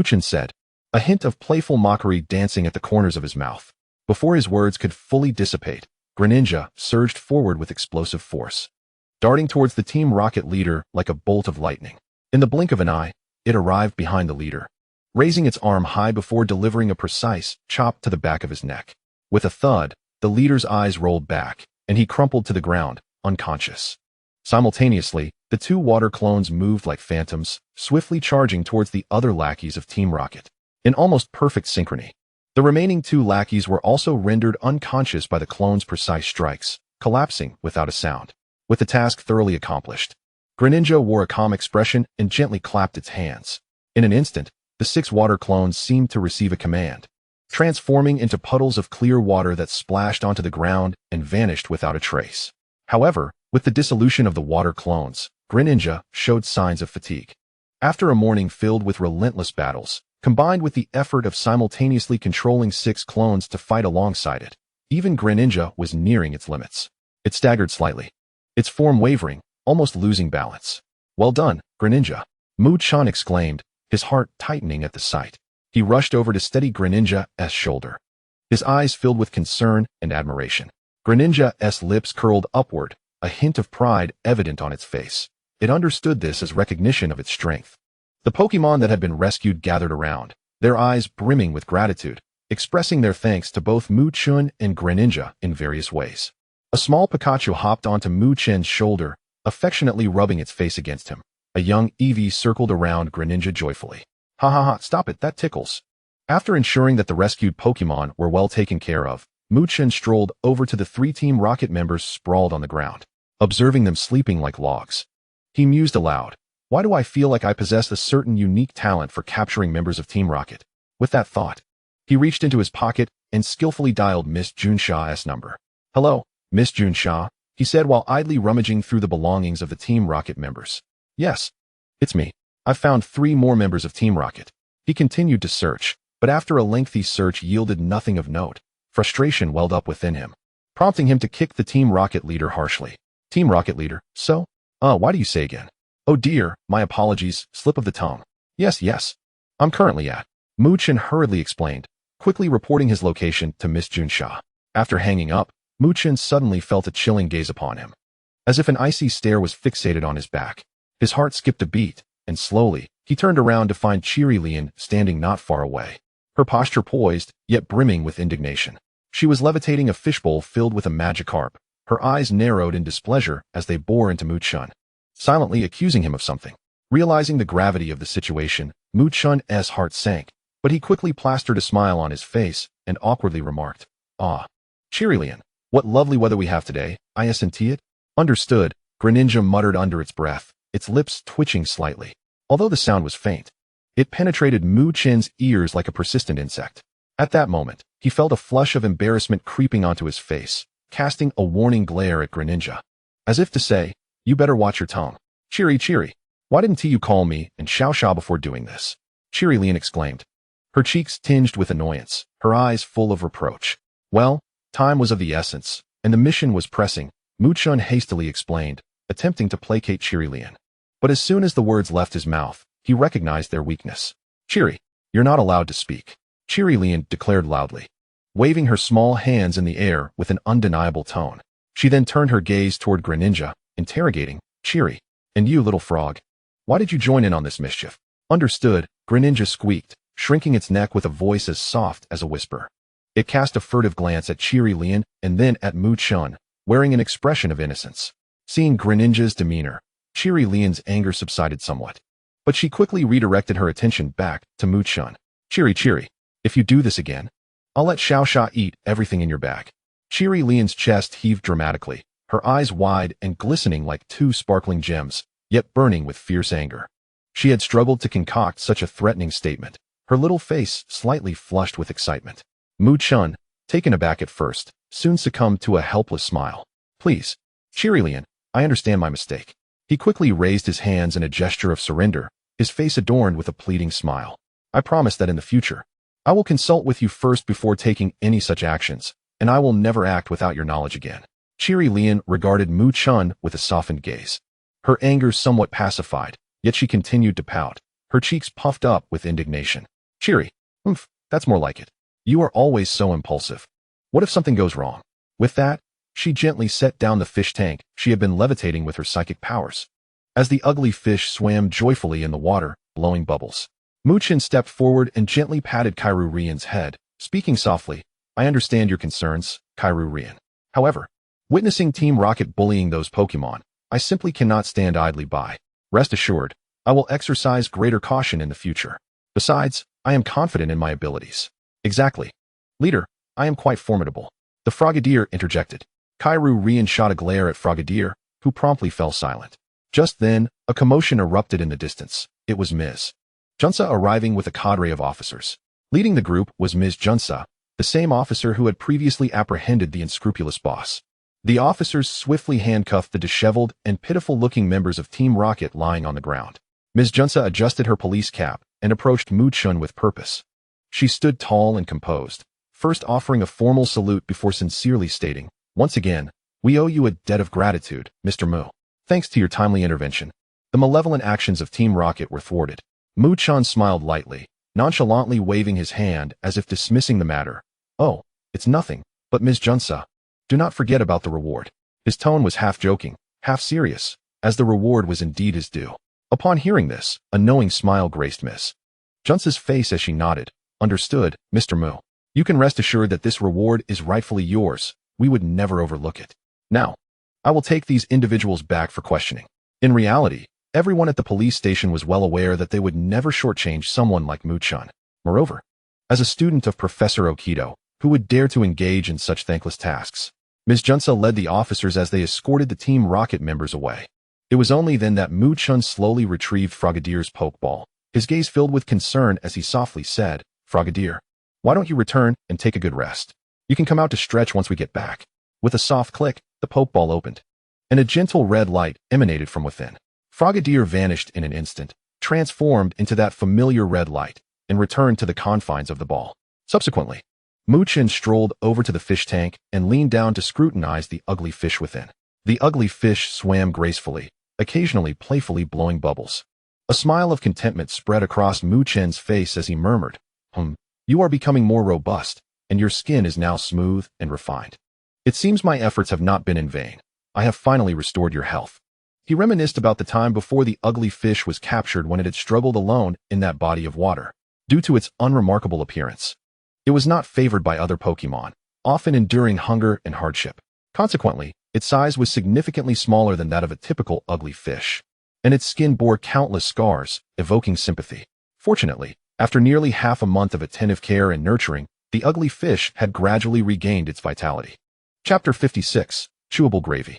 Chen said, a hint of playful mockery dancing at the corners of his mouth. Before his words could fully dissipate, Greninja surged forward with explosive force, darting towards the Team Rocket leader like a bolt of lightning. In the blink of an eye, it arrived behind the leader, raising its arm high before delivering a precise chop to the back of his neck. With a thud, the leader's eyes rolled back, and he crumpled to the ground, unconscious. Simultaneously, the 2 water clones moved like phantoms, swiftly charging towards the other lackeys of Team Rocket. In almost perfect synchrony, the remaining 2 lackeys were also rendered unconscious by the clones' precise strikes, collapsing without a sound. With the task thoroughly accomplished, Greninja wore a calm expression and gently clapped its hands. In an instant, the 6 water clones seemed to receive a command, transforming into puddles of clear water that splashed onto the ground and vanished without a trace. However, with the dissolution of the water clones, Greninja showed signs of fatigue. After a morning filled with relentless battles, combined with the effort of simultaneously controlling 6 clones to fight alongside it, even Greninja was nearing its limits. It staggered slightly, its form wavering, almost losing balance. Well done, Greninja, Chen exclaimed, his heart tightening at the sight. He rushed over to steady Greninja's shoulder, his eyes filled with concern and admiration. Greninja's lips curled upward, a hint of pride evident on its face. It understood this as recognition of its strength. The Pokémon that had been rescued gathered around, their eyes brimming with gratitude, expressing their thanks to both Chen and Greninja in various ways. A small Pikachu hopped onto Chen's shoulder, affectionately rubbing its face against him. A young Eevee circled around Greninja joyfully. Ha ha ha, stop it, that tickles. After ensuring that the rescued Pokémon were well taken care of, Chen strolled over to the 3 Team Rocket members sprawled on the ground, observing them sleeping like logs. He mused aloud. Why do I feel like I possess a certain unique talent for capturing members of Team Rocket? With that thought, he reached into his pocket and skillfully dialed Miss Junsha's number. Hello, Miss Junsha, he said while idly rummaging through the belongings of the Team Rocket members. Yes, it's me. I've found 3 more members of Team Rocket. He continued to search, but after a lengthy search yielded nothing of note. Frustration welled up within him, prompting him to kick the Team Rocket leader harshly. Team Rocket leader, so? Why do you say again? Oh dear, my apologies, slip of the tongue. Yes. I'm currently at. Chen hurriedly explained, quickly reporting his location to Miss Junsha. After hanging up, Chen suddenly felt a chilling gaze upon him, as if an icy stare was fixated on his back. His heart skipped a beat, and slowly, he turned around to find Kirlia standing not far away, her posture poised, yet brimming with indignation. She was levitating a fishbowl filled with a Magikarp, her eyes narrowed in displeasure as they bore into Chen, silently accusing him of something. Realizing the gravity of the situation, Chen's heart sank, but he quickly plastered a smile on his face and awkwardly remarked, Kirlia, what lovely weather we have today, isn't it? Understood, Greninja muttered under its breath, its lips twitching slightly. Although the sound was faint, it penetrated Chen's ears like a persistent insect. At that moment, he felt a flush of embarrassment creeping onto his face, casting a warning glare at Greninja, as if to say, you better watch your tongue. Cheery, why didn't you call me and Xiao before doing this? Kirlia exclaimed, her cheeks tinged with annoyance, her eyes full of reproach. Well, time was of the essence, and the mission was pressing, Chen hastily explained, attempting to placate Kirlia. But as soon as the words left his mouth, he recognized their weakness. "Cheery, you're not allowed to speak," Cheery declared loudly, waving her small hands in the air with an undeniable tone. She then turned her gaze toward Greninja, interrogating, "Cheery, and you, little frog, why did you join in on this mischief?" "Understood," Greninja squeaked, shrinking its neck with a voice as soft as a whisper. It cast a furtive glance at Cheery and then at Chen, wearing an expression of innocence. Seeing Greninja's demeanor, Cheery anger subsided somewhat. But she quickly redirected her attention back to Chen. Cheery, if you do this again, I'll let Xiaosha eat everything in your bag." Cheery chest heaved dramatically, her eyes wide and glistening like two sparkling gems, yet burning with fierce anger. She had struggled to concoct such a threatening statement, her little face slightly flushed with excitement. Chen, taken aback at first, soon succumbed to a helpless smile. "Please, Cheery, I understand my mistake." He quickly raised his hands in a gesture of surrender, his face adorned with a pleading smile. "I promise that in the future, I will consult with you first before taking any such actions, and I will never act without your knowledge again." Cheery regarded Chen with a softened gaze. Her anger somewhat pacified, yet she continued to pout, her cheeks puffed up with indignation. "Cheery, that's more like it. You are always so impulsive. What if something goes wrong?" With that, she gently set down the fish tank she had been levitating with her psychic powers. As the ugly fish swam joyfully in the water, blowing bubbles, Chen stepped forward and gently patted Kairu head, speaking softly, "I understand your concerns, Kairu. However, witnessing Team Rocket bullying those Pokémon, I simply cannot stand idly by. Rest assured, I will exercise greater caution in the future. Besides, I am confident in my abilities." "Exactly. Leader, I am quite formidable," the Frogadier interjected. Kairu shot a glare at Frogadier, who promptly fell silent. Just then, a commotion erupted in the distance. It was Ms. Junsha arriving with a cadre of officers. Leading the group was Ms. Junsha, the same officer who had previously apprehended the unscrupulous boss. The officers swiftly handcuffed the disheveled and pitiful-looking members of Team Rocket lying on the ground. Ms. Junsha adjusted her police cap and approached Chen with purpose. She stood tall and composed, first offering a formal salute before sincerely stating, "Once again, we owe you a debt of gratitude, Mr. Mu. Thanks to your timely intervention, the malevolent actions of Team Rocket were thwarted." Chen smiled lightly, nonchalantly waving his hand as if dismissing the matter. "Oh, it's nothing, but Ms. Junsha, do not forget about the reward." His tone was half joking, half serious, as the reward was indeed his due. Upon hearing this, a knowing smile graced Ms. Junsha's face as she nodded. "Understood, Mr. Mu. You can rest assured that this reward is rightfully yours. We would never overlook it. Now, I will take these individuals back for questioning." In reality, everyone at the police station was well aware that they would never shortchange someone like Chen. Moreover, as a student of Professor Okido, who would dare to engage in such thankless tasks, Ms. Junsha led the officers as they escorted the Team Rocket members away. It was only then that Chen slowly retrieved Frogadier's pokeball, his gaze filled with concern as he softly said, "Frogadier, why don't you return and take a good rest? You can come out to stretch once we get back." With a soft click, the pokeball opened, and a gentle red light emanated from within. Frogadier vanished in an instant, transformed into that familiar red light, and returned to the confines of the ball. Subsequently, Chen strolled over to the fish tank and leaned down to scrutinize the ugly fish within. The ugly fish swam gracefully, occasionally playfully blowing bubbles. A smile of contentment spread across Chen's face as he murmured, "You are becoming more robust, and your skin is now smooth and refined. It seems my efforts have not been in vain. I have finally restored your health." He reminisced about the time before the ugly fish was captured when it had struggled alone in that body of water. Due to its unremarkable appearance, it was not favored by other Pokémon, often enduring hunger and hardship. Consequently, its size was significantly smaller than that of a typical ugly fish, and its skin bore countless scars, evoking sympathy. Fortunately, after nearly half a month of attentive care and nurturing, the ugly fish had gradually regained its vitality. Chapter 56, Chewable Gravy.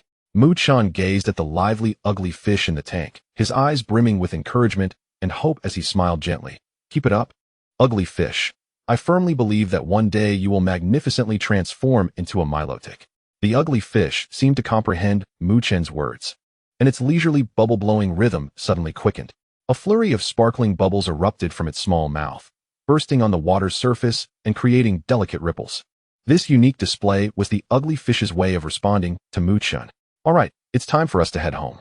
Chen gazed at the lively, ugly fish in the tank, his eyes brimming with encouragement and hope as he smiled gently. "Keep it up, ugly fish. I firmly believe that one day you will magnificently transform into a Milotic." The ugly fish seemed to comprehend Chen's words, and its leisurely bubble-blowing rhythm suddenly quickened. A flurry of sparkling bubbles erupted from its small mouth, bursting on the water's surface and creating delicate ripples. This unique display was the ugly fish's way of responding to Chen. "All right, it's time for us to head home.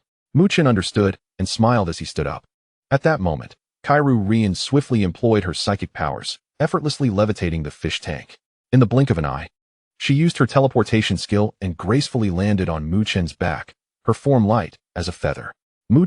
Chen understood and smiled as he stood up. At that moment, Rian swiftly employed her psychic powers, effortlessly levitating the fish tank. In the blink of an eye, she used her teleportation skill and gracefully landed on Chen's back, her form light as a feather.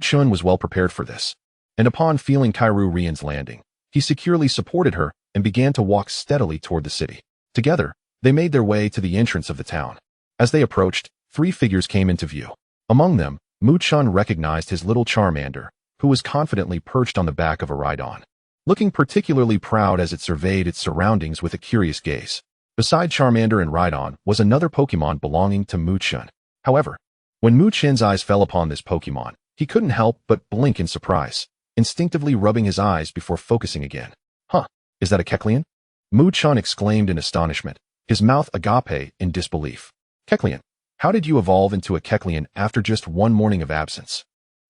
Chen was well prepared for this, and upon feeling Rian's landing, he securely supported her and began to walk steadily toward the city. Together, they made their way to the entrance of the town. As they approached, 3 figures came into view. Among them, Chen recognized his little Charmander, who was confidently perched on the back of a Rhydon, looking particularly proud as it surveyed its surroundings with a curious gaze. Beside Charmander and Rhydon was another Pokémon belonging to Chen. However, when Chen's eyes fell upon this Pokémon, he couldn't help but blink in surprise, instinctively rubbing his eyes before focusing again. Huh, is that a Kecleon? Chen exclaimed in astonishment, his mouth agape in disbelief. Kecleon, how did you evolve into a Kecleon after just 1 morning of absence?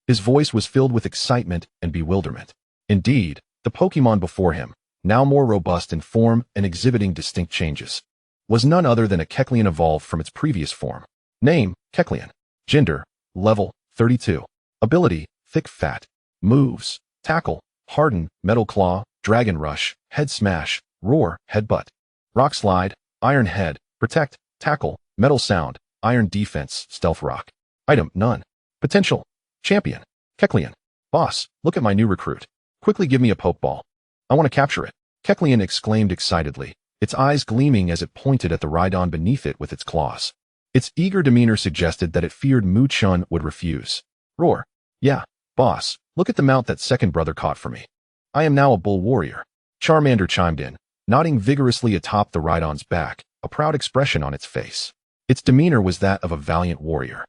His voice was filled with excitement and bewilderment. Indeed, the Pokémon before him, now more robust in form and exhibiting distinct changes, was none other than a Kecleon evolved from its previous form. Name, Kecleon. Gender, level, 32. Ability, Thick Fat. Moves, Tackle, Harden, Metal Claw, Dragon Rush, Head Smash, Roar, Headbutt. Rock Slide, Iron Head, Protect, Tackle, Metal Sound, Iron Defense, Stealth Rock. Item, None. Potential, Champion, Kecleon. Boss, look at my new recruit. Quickly give me a Pokeball. I want to capture it. Kecleon exclaimed excitedly, its eyes gleaming as it pointed at the Rhydon beneath it with its claws. Its eager demeanor suggested that it feared Chen would refuse. Roar. Yeah, boss, look at the mount that second brother caught for me. I am now a bull warrior. Charmander chimed in, nodding vigorously atop the Rhydon's back, a proud expression on its face. Its demeanor was that of a valiant warrior.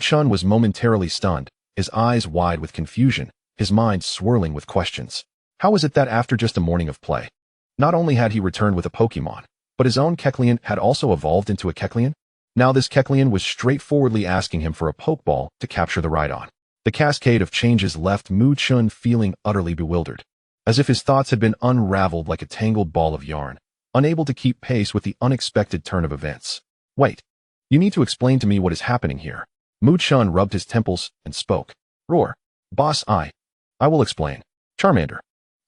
Chen was momentarily stunned, his eyes wide with confusion, his mind swirling with questions. How was it that after just a morning of play, not only had he returned with a Pokémon, but his own Kecleon had also evolved into a Kecleon? Now this Kecleon was straightforwardly asking him for a Pokeball to capture the Rhydon. The cascade of changes left Chen feeling utterly bewildered, as if his thoughts had been unraveled like a tangled ball of yarn, unable to keep pace with the unexpected turn of events. Wait, you need to explain to me what is happening here. Chen rubbed his temples and spoke. Roar. Boss, I will explain. Charmander,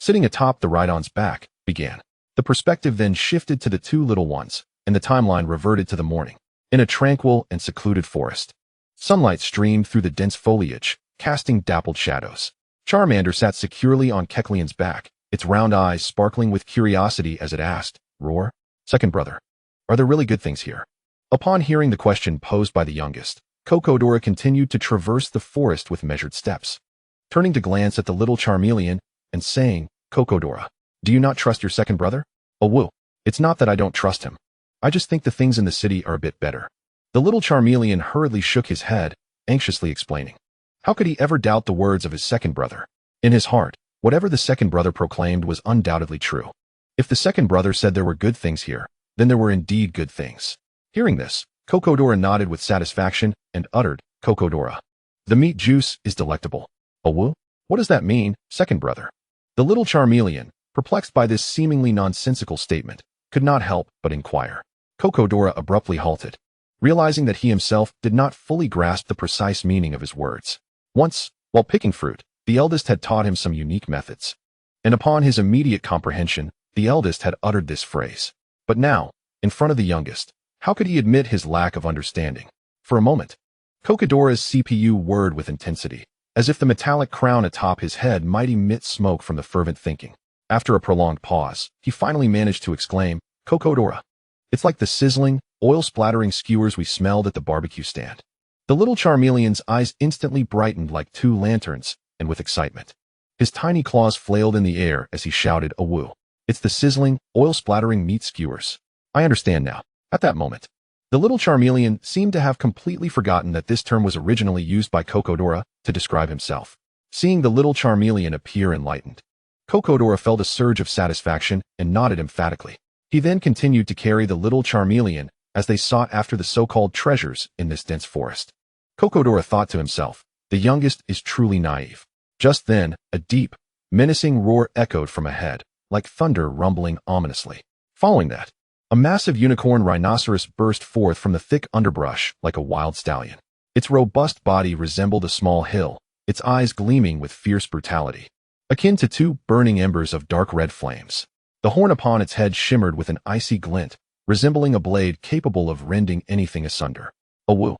sitting atop the Rhydon's back, began. The perspective then shifted to the 2 little ones, and the timeline reverted to the morning. In a tranquil and secluded forest, sunlight streamed through the dense foliage, casting dappled shadows. Charmander sat securely on Kecleon's back, its round eyes sparkling with curiosity as it asked, Roar, second brother, are there really good things here? Upon hearing the question posed by the youngest, Cocodora continued to traverse the forest with measured steps, turning to glance at the little Charmeleon and saying, Cocodora, do you not trust your second brother? Oh woo, it's not that I don't trust him. I just think the things in the city are a bit better. The little Charmeleon hurriedly shook his head, anxiously explaining. How could he ever doubt the words of his second brother? In his heart, whatever the second brother proclaimed was undoubtedly true. If the second brother said there were good things here, then there were indeed good things. Hearing this, Cocodora nodded with satisfaction and uttered, Cocodora. The meat juice is delectable. Oh woo? What does that mean, second brother? The little Charmeleon, perplexed by this seemingly nonsensical statement, could not help but inquire. Cocodora abruptly halted, realizing that he himself did not fully grasp the precise meaning of his words. Once, while picking fruit, the eldest had taught him some unique methods. And upon his immediate comprehension, the eldest had uttered this phrase. But now, in front of the youngest, how could he admit his lack of understanding? For a moment, Cocodora's CPU whirred with intensity, as if the metallic crown atop his head might emit smoke from the fervent thinking. After a prolonged pause, he finally managed to exclaim, Cocodora, it's like the sizzling, oil-splattering skewers we smelled at the barbecue stand. The little Charmeleon's eyes instantly brightened like 2 lanterns, and with excitement. His tiny claws flailed in the air as he shouted, awoo. It's the sizzling, oil-splattering meat skewers. I understand now. At that moment, the little Charmeleon seemed to have completely forgotten that this term was originally used by Cocodora to describe himself. Seeing the little Charmeleon appear enlightened, Cocodora felt a surge of satisfaction and nodded emphatically. He then continued to carry the little Charmeleon as they sought after the so-called treasures in this dense forest. Cocodora thought to himself, the youngest is truly naive. Just then, a deep, menacing roar echoed from ahead, like thunder rumbling ominously. Following that, a massive unicorn rhinoceros burst forth from the thick underbrush like a wild stallion. Its robust body resembled a small hill, its eyes gleaming with fierce brutality, akin to two burning embers of dark red flames. The horn upon its head shimmered with an icy glint, resembling a blade capable of rending anything asunder. "Oh woo!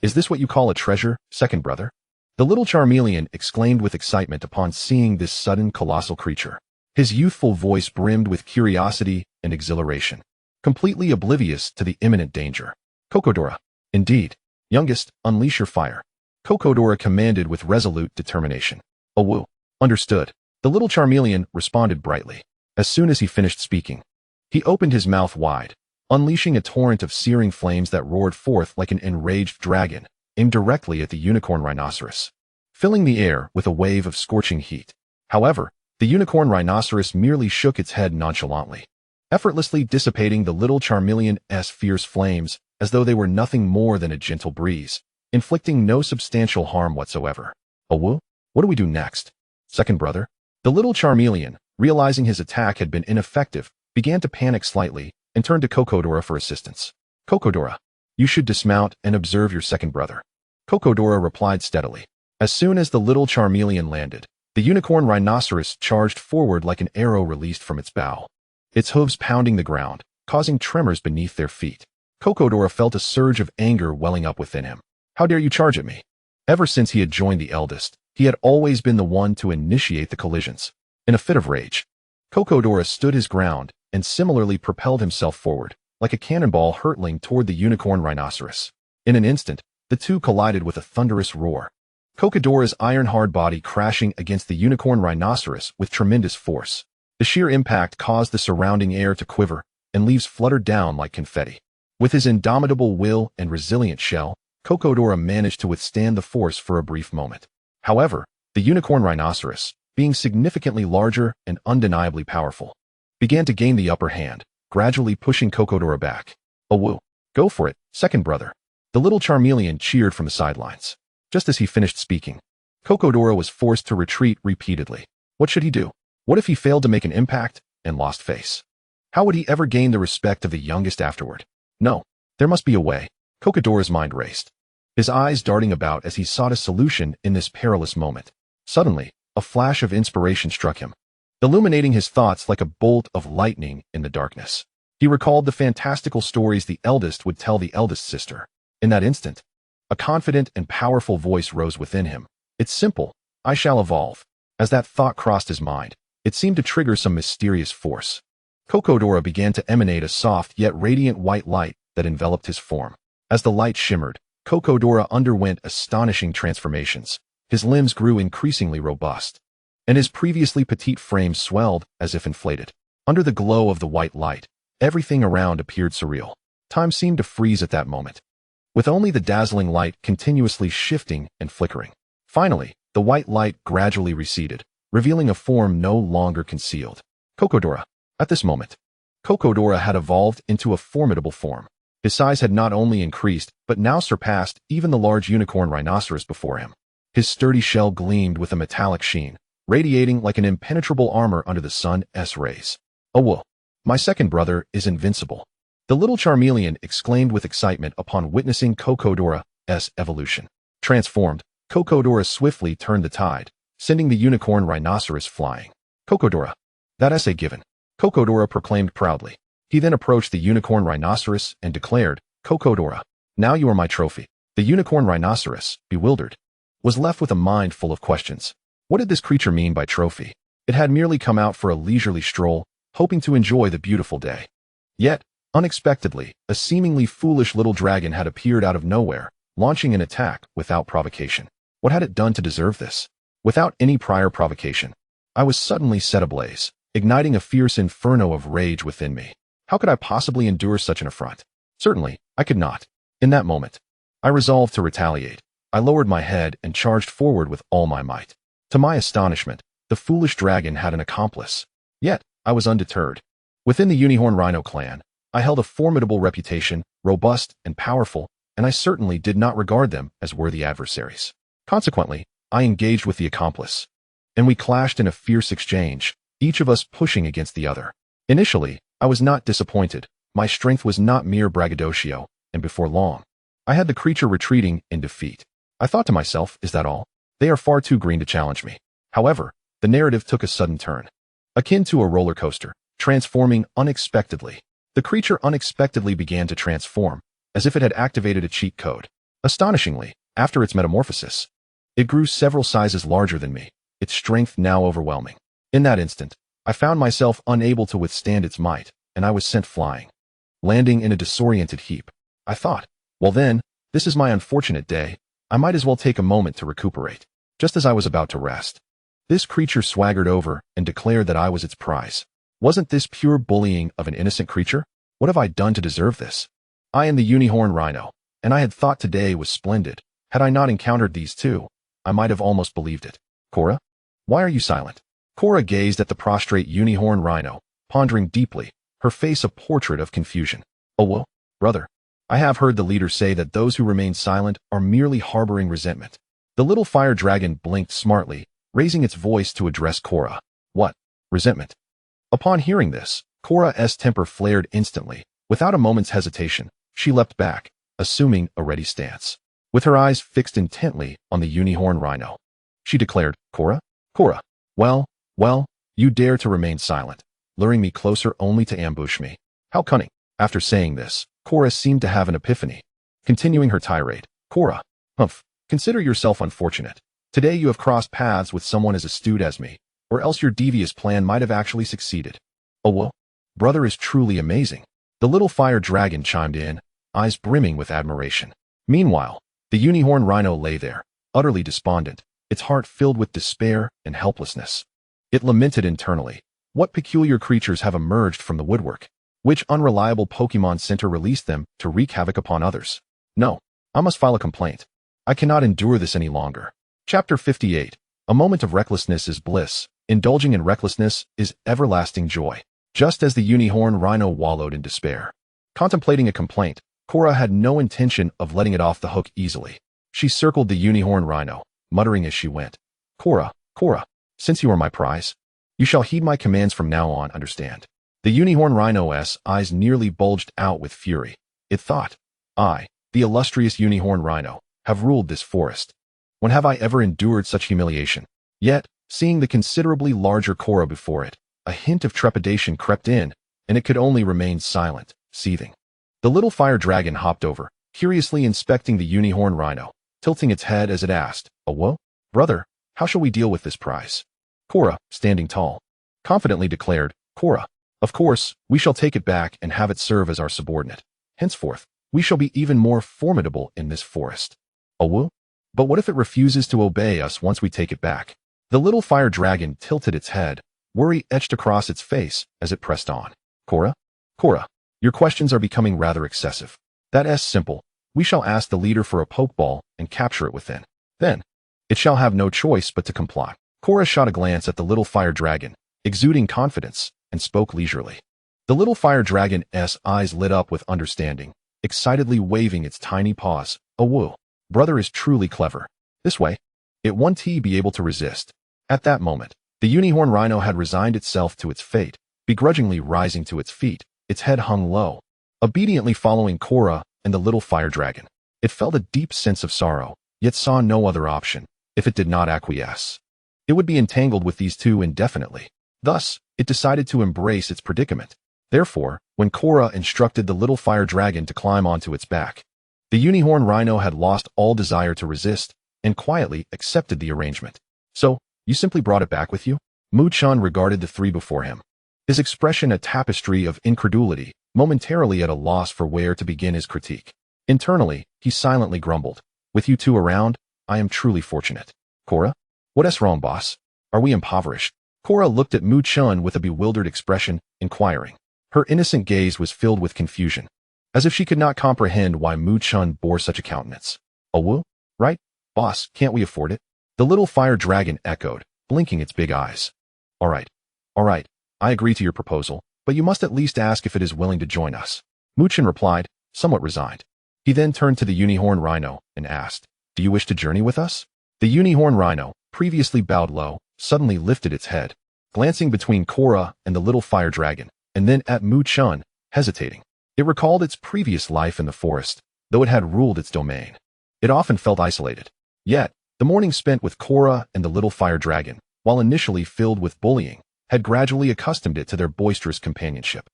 Is this what you call a treasure, second brother?" The little Charmeleon exclaimed with excitement upon seeing this sudden colossal creature. His youthful voice brimmed with curiosity and exhilaration, completely oblivious to the imminent danger. "Cocodora, indeed. Youngest, unleash your fire," Cocodora commanded with resolute determination. "Oh woo! Understood." The little Charmeleon responded brightly. As soon as he finished speaking, he opened his mouth wide, unleashing a torrent of searing flames that roared forth like an enraged dragon, aimed directly at the unicorn rhinoceros, filling the air with a wave of scorching heat. However, the unicorn rhinoceros merely shook its head nonchalantly, effortlessly dissipating the little Charmeleon's fierce flames as though they were nothing more than a gentle breeze, inflicting no substantial harm whatsoever. "Oh woo? What do we do next, second brother?" The little Charmeleon, realizing his attack had been ineffective, began to panic slightly and turned to Cocodora for assistance. "Cocodora, you should dismount and observe your second brother," Cocodora replied steadily. As soon as the little Charmeleon landed, the unicorn rhinoceros charged forward like an arrow released from its bow, its hooves pounding the ground, causing tremors beneath their feet. Cocodora felt a surge of anger welling up within him. "How dare you charge at me?" Ever since he had joined the eldest, he had always been the one to initiate the collisions. In a fit of rage, Cocodora stood his ground and similarly propelled himself forward, like a cannonball hurtling toward the unicorn rhinoceros. In an instant, the two collided with a thunderous roar, Cocodora's iron-hard body crashing against the unicorn rhinoceros with tremendous force. The sheer impact caused the surrounding air to quiver, and leaves fluttered down like confetti. With his indomitable will and resilient shell, Cocodora managed to withstand the force for a brief moment. However, the unicorn rhinoceros, being significantly larger and undeniably powerful, began to gain the upper hand, gradually pushing Cocodora back. "Oh woo! Go for it, second brother!" The little Charmeleon cheered from the sidelines. Just as he finished speaking, Cocodora was forced to retreat repeatedly. What should he do? What if he failed to make an impact and lost face? How would he ever gain the respect of the youngest afterward? No, there must be a way. Cocodora's mind raced, his eyes darting about as he sought a solution in this perilous moment. Suddenly, a flash of inspiration struck him, illuminating his thoughts like a bolt of lightning in the darkness. He recalled the fantastical stories the eldest would tell the eldest sister. In that instant, a confident and powerful voice rose within him. "It's simple. I shall evolve." As that thought crossed his mind, it seemed to trigger some mysterious force. Cocodora began to emanate a soft yet radiant white light that enveloped his form. As the light shimmered, Cocodora underwent astonishing transformations. His limbs grew increasingly robust, and his previously petite frame swelled as if inflated. Under the glow of the white light, everything around appeared surreal. Time seemed to freeze at that moment, with only the dazzling light continuously shifting and flickering. Finally, the white light gradually receded, revealing a form no longer concealed. Cocodora. At this moment, Cocodora had evolved into a formidable form. His size had not only increased, but now surpassed even the large unicorn rhinoceros before him. His sturdy shell gleamed with a metallic sheen, radiating like an impenetrable armor under the sun's rays. "Oh whoa! My second brother is invincible," the little Charmeleon exclaimed with excitement upon witnessing Cocodora's evolution. Transformed, Cocodora swiftly turned the tide, sending the unicorn rhinoceros flying. "Cocodora, that essay given," Cocodora proclaimed proudly. He then approached the unicorn rhinoceros and declared, "Cocodora, now you are my trophy." The unicorn rhinoceros, bewildered, was left with a mind full of questions. What did this creature mean by trophy? It had merely come out for a leisurely stroll, hoping to enjoy the beautiful day. Yet, unexpectedly, a seemingly foolish little dragon had appeared out of nowhere, launching an attack without provocation. What had it done to deserve this? Without any prior provocation, I was suddenly set ablaze, igniting a fierce inferno of rage within me. How could I possibly endure such an affront? Certainly, I could not. In that moment, I resolved to retaliate. I lowered my head and charged forward with all my might. To my astonishment, the foolish dragon had an accomplice. Yet, I was undeterred. Within the Unicorn Rhino clan, I held a formidable reputation, robust and powerful, and I certainly did not regard them as worthy adversaries. Consequently, I engaged with the accomplice, and we clashed in a fierce exchange, each of us pushing against the other. Initially, I was not disappointed. My strength was not mere braggadocio, and before long, I had the creature retreating in defeat. I thought to myself, is that all? They are far too green to challenge me. However, the narrative took a sudden turn. Akin to a roller coaster, transforming unexpectedly. The creature unexpectedly began to transform, as if it had activated a cheat code. Astonishingly, after its metamorphosis, it grew several sizes larger than me, its strength now overwhelming. In that instant, I found myself unable to withstand its might, and I was sent flying. Landing in a disoriented heap. I thought, well then, this is my unfortunate day. I might as well take a moment to recuperate. Just as I was about to rest, this creature swaggered over and declared that I was its prize. Wasn't this pure bullying of an innocent creature? What have I done to deserve this? I am the unicorn rhino, and I had thought today was splendid. Had I not encountered these two, I might have almost believed it. Cora? Why are you silent? Cora gazed at the prostrate unicorn rhino, pondering deeply, her face a portrait of confusion. Oh well, brother. I have heard the leader say that those who remain silent are merely harboring resentment. The little fire dragon blinked smartly, raising its voice to address Cora. What? Resentment? Upon hearing this, Cora's temper flared instantly. Without a moment's hesitation, she leapt back, assuming a ready stance. With her eyes fixed intently on the unicorn rhino, she declared, Cora? Cora, well, you dare to remain silent, luring me closer only to ambush me. How cunning. After saying this, Cora seemed to have an epiphany. Continuing her tirade, Cora, humph, consider yourself unfortunate. Today you have crossed paths with someone as astute as me, or else your devious plan might have actually succeeded. Oh well, brother is truly amazing. The little fire dragon chimed in, eyes brimming with admiration. Meanwhile, the unicorn rhino lay there, utterly despondent, its heart filled with despair and helplessness. It lamented internally. What peculiar creatures have emerged from the woodwork? Which unreliable Pokémon Center released them to wreak havoc upon others? No, I must file a complaint. I cannot endure this any longer. Chapter 58. A moment of recklessness is bliss. Indulging in recklessness is everlasting joy. Just as the unicorn rhino wallowed in despair, contemplating a complaint, Cora had no intention of letting it off the hook easily. She circled the unicorn rhino, muttering as she went, Cora, since you are my prize, you shall heed my commands from now on, understand? The unicorn rhino's eyes nearly bulged out with fury. It thought, I, the illustrious unicorn rhino, have ruled this forest. When have I ever endured such humiliation? Yet, seeing the considerably larger Cora before it, a hint of trepidation crept in, and it could only remain silent, seething. The little fire dragon hopped over, curiously inspecting the unicorn rhino, tilting its head as it asked, oh well, brother, how shall we deal with this prize? Cora, standing tall, confidently declared, Cora, of course, we shall take it back and have it serve as our subordinate. Henceforth, we shall be even more formidable in this forest. Oh well? But what if it refuses to obey us once we take it back? The little fire dragon tilted its head, worry etched across its face as it pressed on. Cora, your questions are becoming rather excessive. That's simple. We shall ask the leader for a pokeball and capture it within. Then, it shall have no choice but to comply. Cora shot a glance at the little fire dragon, exuding confidence, and spoke leisurely. The little fire dragon's eyes lit up with understanding, excitedly waving its tiny paws. Oh woo, brother is truly clever. This way, it won't be able to resist. At that moment, the unicorn rhino had resigned itself to its fate, begrudgingly rising to its feet, its head hung low, obediently following Cora and the little fire dragon. It felt a deep sense of sorrow, yet saw no other option. If it did not acquiesce, it would be entangled with these two indefinitely. Thus, it decided to embrace its predicament. Therefore, when Cora instructed the little fire dragon to climb onto its back, the unicorn rhino had lost all desire to resist and quietly accepted the arrangement. So, you simply brought it back with you? Chen regarded the three before him, his expression a tapestry of incredulity, momentarily at a loss for where to begin his critique. Internally, he silently grumbled, with you two around, I am truly fortunate. Cora? What's wrong, boss? Are we impoverished? Cora looked at Chen with a bewildered expression, inquiring. Her innocent gaze was filled with confusion, as if she could not comprehend why Chen bore such a countenance. Oh woo? Right? Boss, can't we afford it? The little fire dragon echoed, blinking its big eyes. All right, I agree to your proposal, but you must at least ask if it is willing to join us. Chen replied, somewhat resigned. He then turned to the unicorn rhino and asked, do you wish to journey with us? The unicorn rhino, previously bowed low, suddenly lifted its head, glancing between Cora and the little fire dragon, and then at Chen, hesitating. It recalled its previous life in the forest, though it had ruled its domain. It often felt isolated. Yet, the morning spent with Korra and the little fire dragon, while initially filled with bullying, had gradually accustomed it to their boisterous companionship.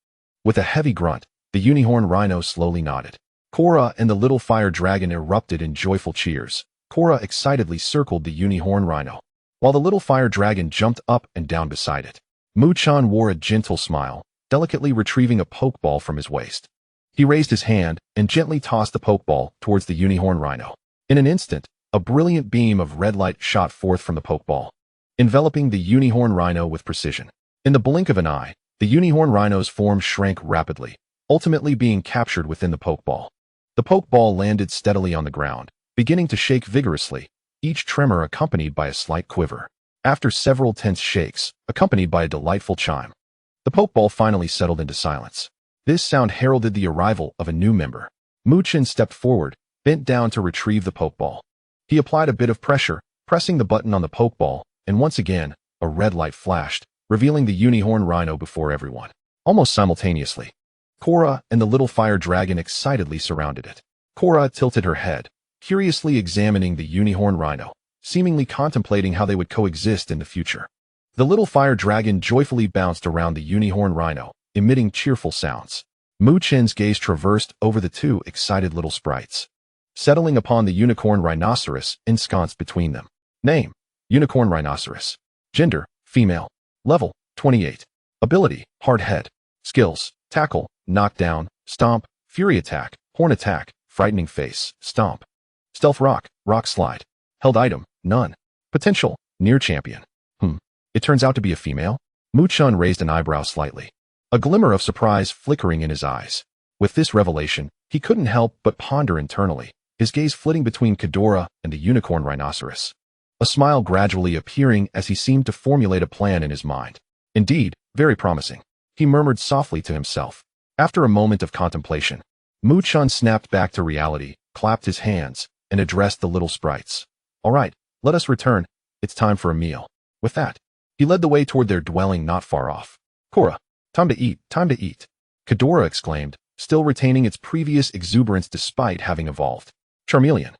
With a heavy grunt, the unicorn rhino slowly nodded. Korra and the little fire dragon erupted in joyful cheers. Korra excitedly circled the unicorn rhino, while the little fire dragon jumped up and down beside it. Mu-chan wore a gentle smile, delicately retrieving a pokeball from his waist. He raised his hand and gently tossed the pokeball towards the unicorn rhino. In an instant, a brilliant beam of red light shot forth from the pokeball, enveloping the unicorn rhino with precision. In the blink of an eye, the unicorn rhino's form shrank rapidly, ultimately being captured within the pokeball. The pokeball landed steadily on the ground, beginning to shake vigorously, each tremor accompanied by a slight quiver. After several tense shakes, accompanied by a delightful chime, the pokeball finally settled into silence. This sound heralded the arrival of a new member. Mu-chan stepped forward, bent down to retrieve the pokeball. He applied a bit of pressure, pressing the button on the pokeball, and once again, a red light flashed, revealing the unicorn rhino before everyone. Almost simultaneously, Korra and the little fire dragon excitedly surrounded it. Korra tilted her head, curiously examining the unicorn rhino, seemingly contemplating how they would coexist in the future. The little fire dragon joyfully bounced around the unicorn rhino, emitting cheerful sounds. Mu-chan's gaze traversed over the two excited little sprites, settling upon the unicorn rhinoceros ensconced between them. Name: Unicorn Rhinoceros. Gender: female. Level: 28. Ability: Hard Head. Skills: Tackle, Knockdown, Stomp, Fury Attack, Horn Attack, Frightening Face, Stomp. Stealth Rock, Rock Slide. Held item: None. Potential: Near Champion. It turns out to be a female? Mu-chan raised an eyebrow slightly, a glimmer of surprise flickering in his eyes. With this revelation, he couldn't help but ponder internally, his gaze flitting between Ghidorah and the unicorn rhinoceros, a smile gradually appearing as he seemed to formulate a plan in his mind. Indeed, very promising, he murmured softly to himself. After a moment of contemplation, Mu-chan snapped back to reality, clapped his hands, and addressed the little sprites. All right, let us return. It's time for a meal. With that, he led the way toward their dwelling not far off. Korra, time to eat, time to eat, Ghidorah exclaimed, still retaining its previous exuberance despite having evolved. Charmeleon,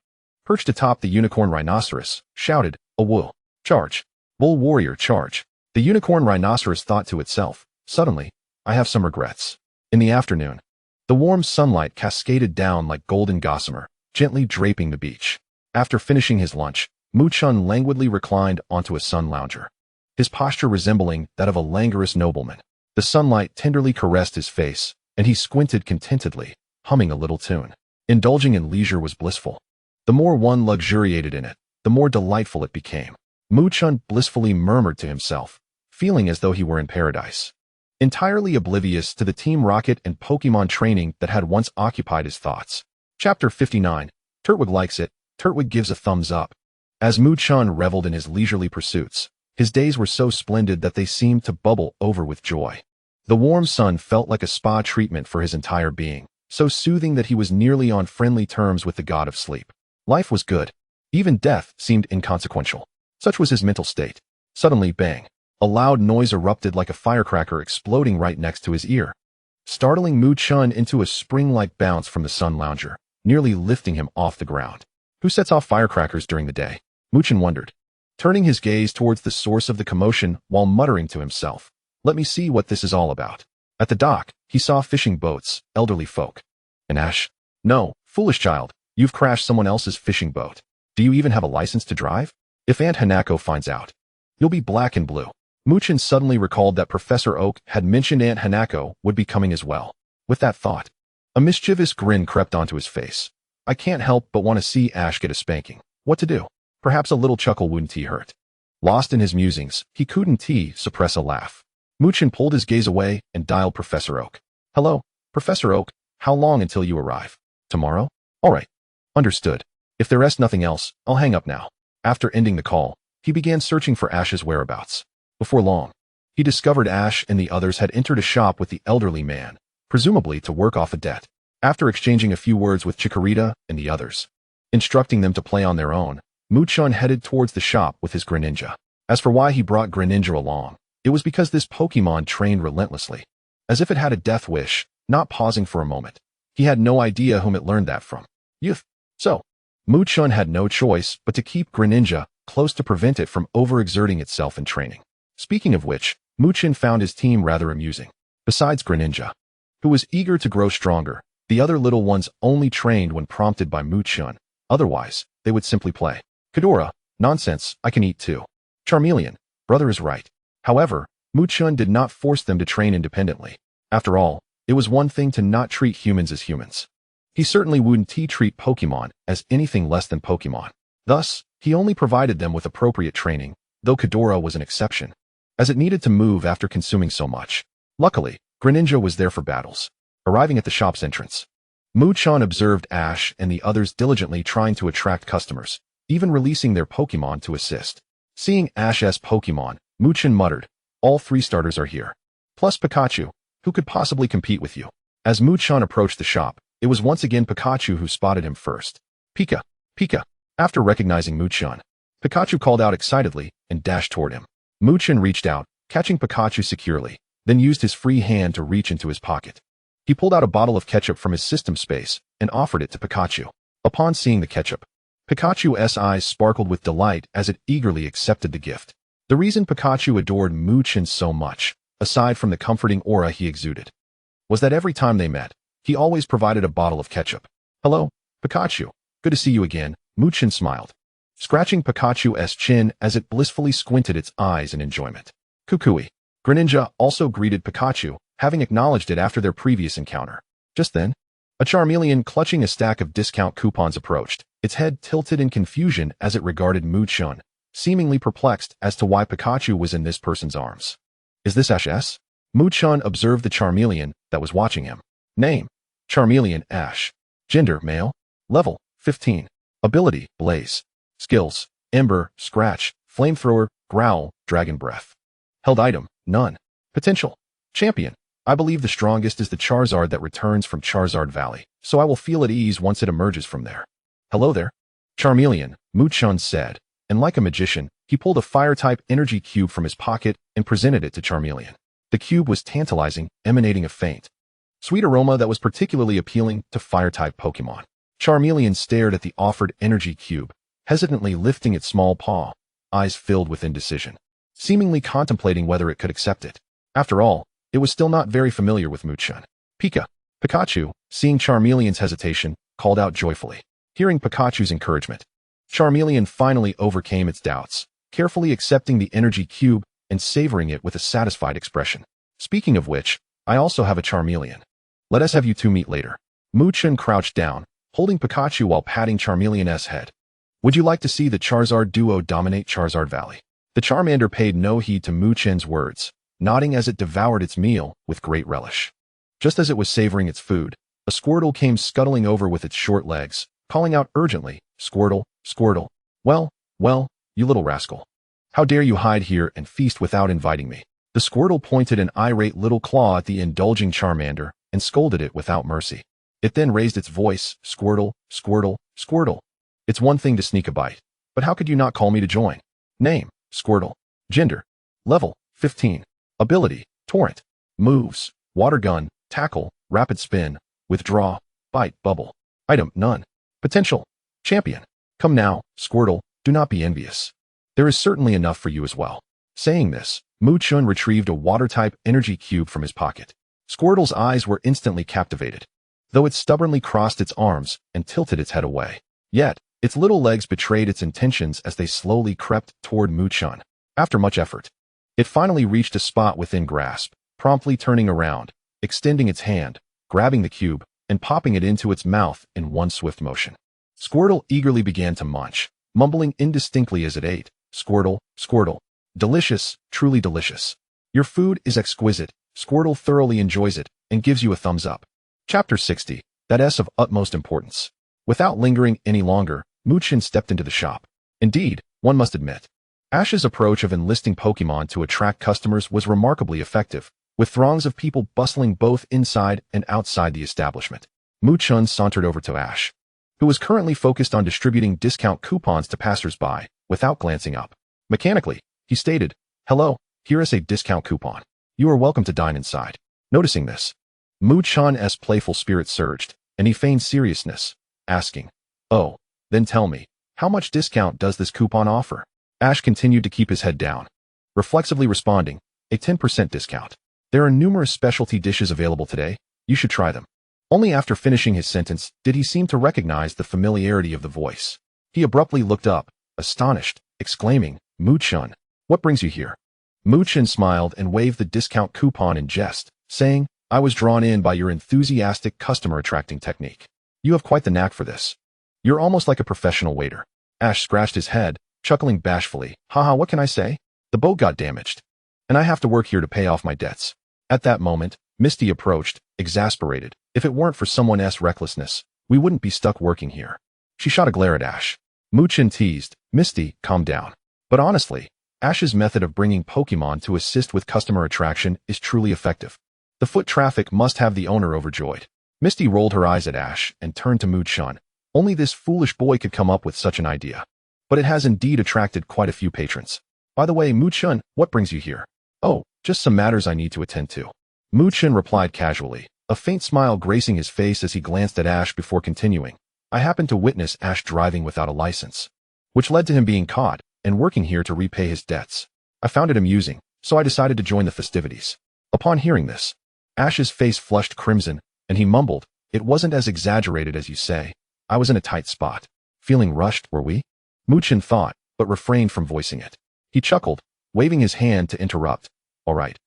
perched atop the unicorn rhinoceros, shouted, "Awoo! Charge! Bull warrior, charge!" The unicorn rhinoceros thought to itself, suddenly, I have some regrets. In the afternoon, the warm sunlight cascaded down like golden gossamer, gently draping the beach. After finishing his lunch, Mu-chan languidly reclined onto a sun lounger, his posture resembling that of a languorous nobleman. The sunlight tenderly caressed his face, and he squinted contentedly, humming a little tune. Indulging in leisure was blissful. The more one luxuriated in it, the more delightful it became. Mu-chan blissfully murmured to himself, feeling as though he were in paradise, entirely oblivious to the Team Rocket and Pokémon training that had once occupied his thoughts. Chapter 59. Turtwig likes it. Turtwig gives a thumbs up. As Mu-chan reveled in his leisurely pursuits, his days were so splendid that they seemed to bubble over with joy. The warm sun felt like a spa treatment for his entire being, so soothing that he was nearly on friendly terms with the god of sleep. Life was good. Even death seemed inconsequential. Such was his mental state. Suddenly, bang! A loud noise erupted like a firecracker exploding right next to his ear, startling Mu-chan into a spring-like bounce from the sun lounger, nearly lifting him off the ground. Who sets off firecrackers during the day? Mu-chan wondered, turning his gaze towards the source of the commotion while muttering to himself, let me see what this is all about. At the dock, he saw fishing boats, elderly folk. And Ash? No, foolish child, you've crashed someone else's fishing boat. Do you even have a license to drive? If Aunt Hanako finds out, you'll be black and blue. Mu-chan suddenly recalled that Professor Oak had mentioned Aunt Hanako would be coming as well. With that thought, a mischievous grin crept onto his face. I can't help but want to see Ash get a spanking. What to do? Perhaps a little chuckle wouldn't hurt. Lost in his musings, he couldn't suppress a laugh. Mu-chan pulled his gaze away and dialed Professor Oak. Hello, Professor Oak, how long until you arrive? Tomorrow? All right. Understood. If there is nothing else, I'll hang up now. After ending the call, he began searching for Ash's whereabouts. Before long, he discovered Ash and the others had entered a shop with the elderly man, presumably to work off a debt. After exchanging a few words with Chikorita and the others, instructing them to play on their own, Mu-chan headed towards the shop with his Greninja. As for why he brought Greninja along, it was because this Pokémon trained relentlessly, as if it had a death wish, not pausing for a moment. He had no idea whom it learned that from. Youth. So, Mu-chun had no choice but to keep Greninja close to prevent it from overexerting itself in training. Speaking of which, Mu-chun found his team rather amusing. Besides Greninja, who was eager to grow stronger, the other little ones only trained when prompted by Mu-chun. Otherwise, they would simply play. Kadora, nonsense, I can eat too. Charmeleon, brother is right. However, Mu-chun did not force them to train independently. After all, it was one thing to not treat humans as humans. He certainly wouldn't treat Pokémon as anything less than Pokémon. Thus, he only provided them with appropriate training, though Kadora was an exception, as it needed to move after consuming so much. Luckily, Greninja was there for battles. Arriving at the shop's entrance, Mu-chun observed Ash and the others diligently trying to attract customers, even releasing their Pokémon to assist. Seeing Ash's Pokémon, Mu-chun muttered, all 3 starters are here. Plus Pikachu, who could possibly compete with you? As Mu-chun approached the shop, it was once again Pikachu who spotted him first. Pika, Pika. After recognizing Mu-chun, Pikachu called out excitedly and dashed toward him. Mu-chun reached out, catching Pikachu securely, then used his free hand to reach into his pocket. He pulled out a bottle of ketchup from his system space and offered it to Pikachu. Upon seeing the ketchup, Pikachu's eyes sparkled with delight as it eagerly accepted the gift. The reason Pikachu adored Mu-chun so much, aside from the comforting aura he exuded, was that every time they met, he always provided a bottle of ketchup. Hello, Pikachu. Good to see you again, Mu-chun smiled, scratching Pikachu's chin as it blissfully squinted its eyes in enjoyment. Kukui. Greninja also greeted Pikachu, having acknowledged it after their previous encounter. Just then, a Charmeleon clutching a stack of discount coupons approached, its head tilted in confusion as it regarded Mu-chun, seemingly perplexed as to why Pikachu was in this person's arms. Is this Ash S? Mu-chun observed the Charmeleon that was watching him. Name: Charmeleon Ash. Gender: male. Level: 15. Ability: Blaze. Skills: Ember, Scratch, Flamethrower, Growl, Dragon Breath. Held item: none. Potential: Champion. I believe the strongest is the Charizard that returns from Charizard Valley, so I will feel at ease once it emerges from there. Hello there, Charmeleon, Mu-chun said, and like a magician, he pulled a Fire-type energy cube from his pocket and presented it to Charmeleon. The cube was tantalizing, emanating a faint, sweet aroma that was particularly appealing to Fire-type Pokémon. Charmeleon stared at the offered energy cube, hesitantly lifting its small paw, eyes filled with indecision, seemingly contemplating whether it could accept it. After all, it was still not very familiar with Mu-chun. Pika. Pikachu, seeing Charmeleon's hesitation, called out joyfully. Hearing Pikachu's encouragement, Charmeleon finally overcame its doubts, carefully accepting the energy cube and savoring it with a satisfied expression. Speaking of which, I also have a Charmeleon. Let us have you two meet later. Mu-chun crouched down, holding Pikachu while patting Charmeleon's head. Would you like to see the Charizard duo dominate Charizard Valley? The Charmander paid no heed to Mu-chun's words, nodding as it devoured its meal with great relish. Just as it was savoring its food, a Squirtle came scuttling over with its short legs, calling out urgently, Squirtle, Squirtle. Well, you little rascal. How dare you hide here and feast without inviting me? The Squirtle pointed an irate little claw at the indulging Charmander and scolded it without mercy. It then raised its voice, Squirtle, Squirtle, Squirtle. It's one thing to sneak a bite, but how could you not call me to join? Name: Squirtle. Gender: level: 15. Ability: Torrent. Moves: Water Gun, Tackle, Rapid Spin, Withdraw, Bite, Bubble. Item: none. Potential: Champion. Come now, Squirtle, do not be envious. There is certainly enough for you as well. Saying this, Mu-chun retrieved a water-type energy cube from his pocket. Squirtle's eyes were instantly captivated, though it stubbornly crossed its arms and tilted its head away. Yet, its little legs betrayed its intentions as they slowly crept toward Mu-chun. After much effort, it finally reached a spot within grasp, promptly turning around, extending its hand, grabbing the cube, and popping it into its mouth in one swift motion. Squirtle eagerly began to munch, mumbling indistinctly as it ate. Squirtle, Squirtle. Delicious, truly delicious. Your food is exquisite. Squirtle thoroughly enjoys it and gives you a thumbs up. Chapter 60. That is of utmost importance. Without lingering any longer, Mu-chun stepped into the shop. Indeed, one must admit, Ash's approach of enlisting Pokémon to attract customers was remarkably effective, with throngs of people bustling both inside and outside the establishment. Mu-chun sauntered over to Ash, who was currently focused on distributing discount coupons to passers-by, without glancing up. Mechanically, he stated, Hello, here is a discount coupon. You are welcome to dine inside. Noticing this, Mu-chun's playful spirit surged, and he feigned seriousness. asking, "Oh, then tell me, how much discount does this coupon offer?" Ash continued to keep his head down, reflexively responding, "A 10% discount. There are numerous specialty dishes available today. You should try them." Only after finishing his sentence did he seem to recognize the familiarity of the voice. He abruptly looked up, astonished, exclaiming, "Mu-chan, what brings you here?" Mu-chan smiled and waved the discount coupon in jest, saying, "I was drawn in by your enthusiastic customer-attracting technique. You have quite the knack for this. You're almost like a professional waiter." Ash scratched his head, chuckling bashfully. "Haha, what can I say? The boat got damaged, and I have to work here to pay off my debts." At that moment, Misty approached, exasperated. "If it weren't for someone's recklessness, we wouldn't be stuck working here." She shot a glare at Ash. Mu-chan teased, "Misty, calm down." But honestly, Ash's method of bringing Pokémon to assist with customer attraction is truly effective. The foot traffic must have the owner overjoyed. Misty rolled her eyes at Ash and turned to Mu-chan. Only this foolish boy could come up with such an idea. But it has indeed attracted quite a few patrons. "By the way, Mu-chan, what brings you here?" "Oh, just some matters I need to attend to." Mu-chan replied casually, a faint smile gracing his face as he glanced at Ash before continuing. "I happened to witness Ash driving without a license, which led to him being caught and working here to repay his debts. I found it amusing, so I decided to join the festivities." Upon hearing this, Ash's face flushed crimson, and he mumbled, "It wasn't as exaggerated as you say. I was in a tight spot. Feeling rushed, were we?" Mu-chan thought, but refrained from voicing it. He chuckled, waving his hand to interrupt. All right,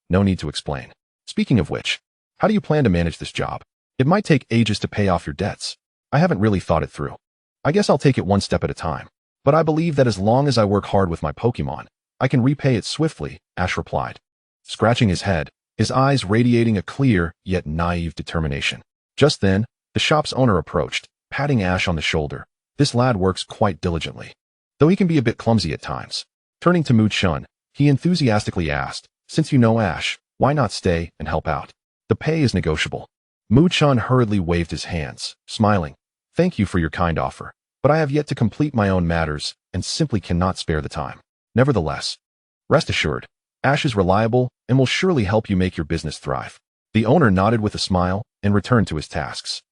no need to explain. Speaking of which, how do you plan to manage this job? It might take ages to pay off your debts. I haven't really thought it through. I guess I'll take it one step at a time. But I believe that as long as I work hard with my Pokémon, I can repay it swiftly," Ash replied, scratching his head, his eyes radiating a clear yet naive determination. Just then, the shop's owner approached, patting Ash on the shoulder. "This lad works quite diligently, though he can be a bit clumsy at times." Turning to Mu-chan, he enthusiastically asked, "Since you know Ash, why not stay and help out? The pay is negotiable." Mu-chan hurriedly waved his hands, smiling. "Thank you for your kind offer, but I have yet to complete my own matters and simply cannot spare the time. Nevertheless, rest assured, Ash is reliable and will surely help you make your business thrive." The owner nodded with a smile and returned to his tasks.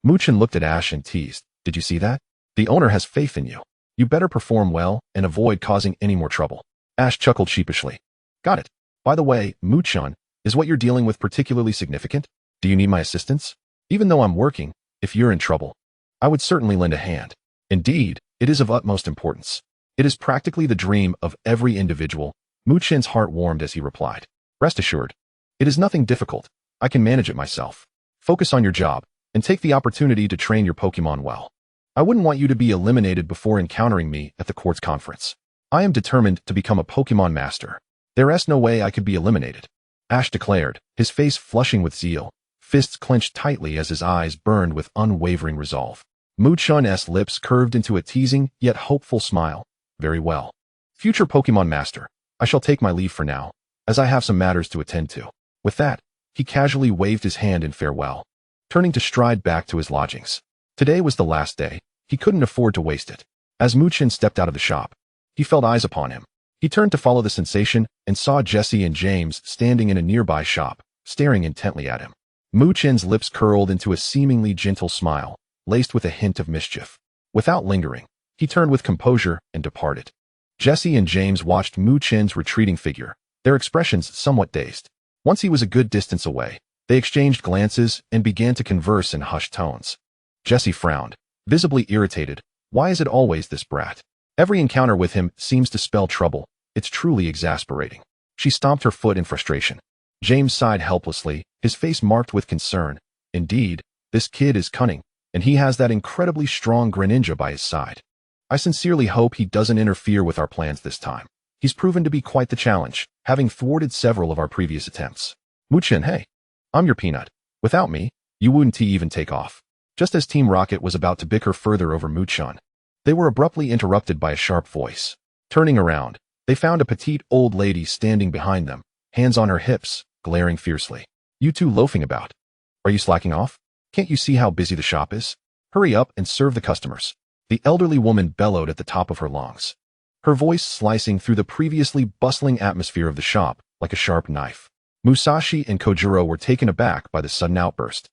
Mu-chan looked at Ash and teased, "Did you see that? The owner has faith in you. You better perform well and avoid causing any more trouble." Ash chuckled sheepishly. "Got it. By the way, Mu-chan, is what you're dealing with particularly significant? Do you need my assistance? Even though I'm working, if you're in trouble, I would certainly lend a hand. Indeed, it is of utmost importance. It is practically the dream of every individual." Mu-chan's heart warmed as he replied, "Rest assured, it is nothing difficult. I can manage it myself. Focus on your job and take the opportunity to train your Pokémon well. I wouldn't want you to be eliminated before encountering me at the Quartz Conference. I am determined to become a Pokémon master. There's no way I could be eliminated," Ash declared, his face flushing with zeal, fists clenched tightly as his eyes burned with unwavering resolve. Mu-chan's lips curved into a teasing yet hopeful smile. "Very well. Future Pokémon master, I shall take my leave for now, as I have some matters to attend to." With that, he casually waved his hand in farewell, turning to stride back to his lodgings. Today was the last day. He couldn't afford to waste it. As Mu-chan stepped out of the shop, he felt eyes upon him. He turned to follow the sensation and saw Jesse and James standing in a nearby shop, staring intently at him. Mu-chan's lips curled into a seemingly gentle smile, laced with a hint of mischief. Without lingering, he turned with composure and departed. Jesse and James watched Mu-chan's retreating figure, their expressions somewhat dazed. Once he was a good distance away, they exchanged glances and began to converse in hushed tones. Jesse frowned, visibly irritated. Why is it always this brat? Every encounter with him seems to spell trouble. It's truly exasperating. She stomped her foot in frustration. James sighed helplessly, his face marked with concern. Indeed, this kid is cunning, and he has that incredibly strong Greninja by his side. I sincerely hope he doesn't interfere with our plans this time. He's proven to be quite the challenge, having thwarted several of our previous attempts. Mu-chan, hey, I'm your peanut. Without me, you wouldn't even take off." Just as Team Rocket was about to bicker further over Mu-chan, they were abruptly interrupted by a sharp voice. Turning around, they found a petite old lady standing behind them, hands on her hips, glaring fiercely. "You two loafing about. Are you slacking off? Can't you see how busy the shop is? Hurry up and serve the customers." The elderly woman bellowed at the top of her lungs, her voice slicing through the previously bustling atmosphere of the shop like a sharp knife. Musashi and Kojiro were taken aback by the sudden outburst.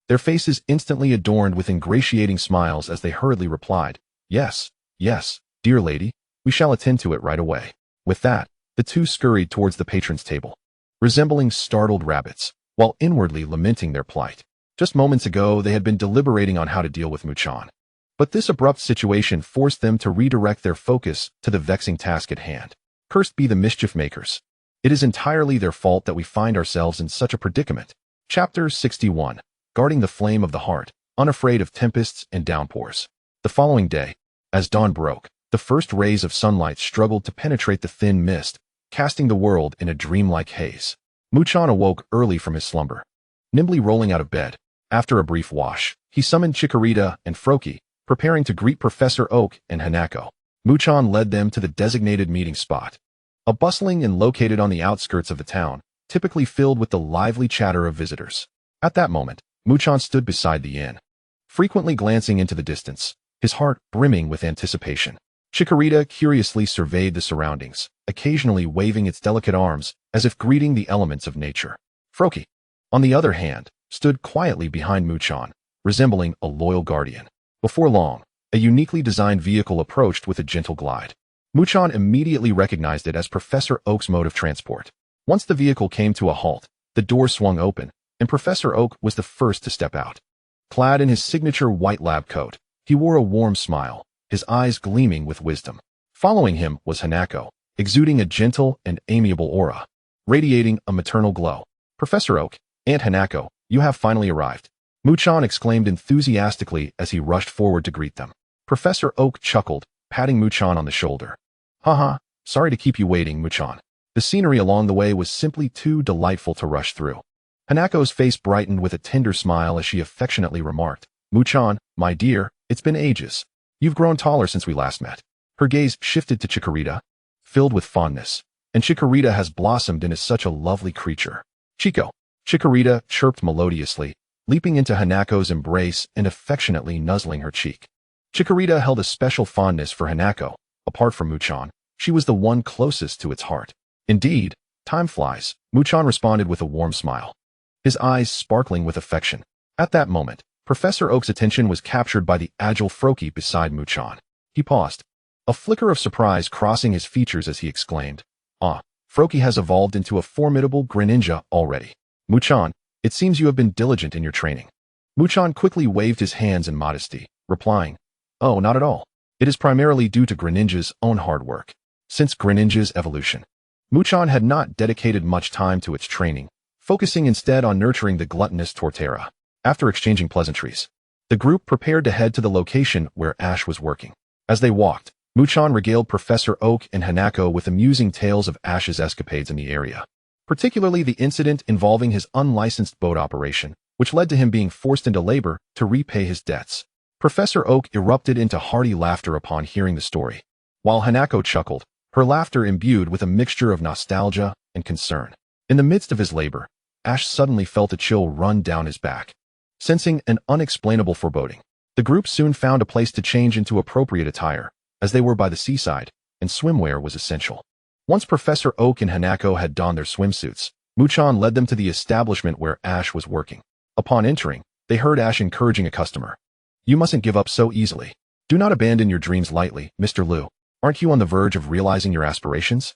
their faces instantly adorned with ingratiating smiles as they hurriedly replied, "Yes, yes, dear lady, we shall attend to it right away." With that, the two scurried towards the patron's table, resembling startled rabbits, while inwardly lamenting their plight. Just moments ago, they had been deliberating on how to deal with Muchan. But this abrupt situation forced them to redirect their focus to the vexing task at hand. Cursed be the mischief makers. It is entirely their fault that we find ourselves in such a predicament. Chapter 61. Guarding the Flame of the Heart, Unafraid of Tempests and Downpours. The following day, as dawn broke, the first rays of sunlight struggled to penetrate the thin mist, casting the world in a dreamlike haze. Muchan awoke early from his slumber. Nimbly rolling out of bed, after a brief wash, he summoned Chikorita and Froakie, preparing to greet Professor Oak and Hanako. Muchan led them to the designated meeting spot, a bustling inn located on the outskirts of the town, typically filled with the lively chatter of visitors. At that moment, Muchan stood beside the inn, frequently glancing into the distance, his heart brimming with anticipation. Chikorita curiously surveyed the surroundings, occasionally waving its delicate arms as if greeting the elements of nature. Froakie, on the other hand, stood quietly behind Muchan, resembling a loyal guardian. Before long, a uniquely designed vehicle approached with a gentle glide. Muchan immediately recognized it as Professor Oak's mode of transport. Once the vehicle came to a halt, the door swung open, and Professor Oak was the first to step out. Clad in his signature white lab coat, he wore a warm smile, his eyes gleaming with wisdom. Following him was Hanako, exuding a gentle and amiable aura, radiating a maternal glow. "Professor Oak, Aunt Hanako, you have finally arrived," Muchan exclaimed enthusiastically as he rushed forward to greet them. Professor Oak chuckled, patting Muchan on the shoulder. "Haha, sorry to keep you waiting, Muchan. The scenery along the way was simply too delightful to rush through." Hanako's face brightened with a tender smile as she affectionately remarked, "Muchan, my dear, it's been ages. You've grown taller since we last met." Her gaze shifted to Chikorita, filled with fondness, and Chikorita has blossomed into such a lovely creature. "Chico," Chikorita chirped melodiously, leaping into Hanako's embrace and affectionately nuzzling her cheek. Chikorita held a special fondness for Hanako. Apart from Muchan, she was the one closest to its heart. "Indeed, time flies," Muchan responded with a warm smile, his eyes sparkling with affection. At that moment, Professor Oak's attention was captured by the agile Froakie beside Muchan. He paused, a flicker of surprise crossing his features as he exclaimed, "Ah, Froakie has evolved into a formidable Greninja already. Muchan, it seems you have been diligent in your training." Muchan quickly waved his hands in modesty, replying, "Oh, not at all. It is primarily due to Greninja's own hard work." Since Greninja's evolution, Muchan had not dedicated much time to its training, focusing instead on nurturing the gluttonous Torterra. After exchanging pleasantries, the group prepared to head to the location where Ash was working. As they walked, Muchan regaled Professor Oak and Hanako with amusing tales of Ash's escapades in the area, particularly the incident involving his unlicensed boat operation, which led to him being forced into labor to repay his debts. Professor Oak erupted into hearty laughter upon hearing the story, while Hanako chuckled, her laughter imbued with a mixture of nostalgia and concern. In the midst of his labor, Ash suddenly felt a chill run down his back. Sensing an unexplainable foreboding, the group soon found a place to change into appropriate attire, as they were by the seaside, and swimwear was essential. Once Professor Oak and Hanako had donned their swimsuits, Muchan led them to the establishment where Ash was working. Upon entering, they heard Ash encouraging a customer. "You mustn't give up so easily. Do not abandon your dreams lightly, Mr. Liu. Aren't you on the verge of realizing your aspirations?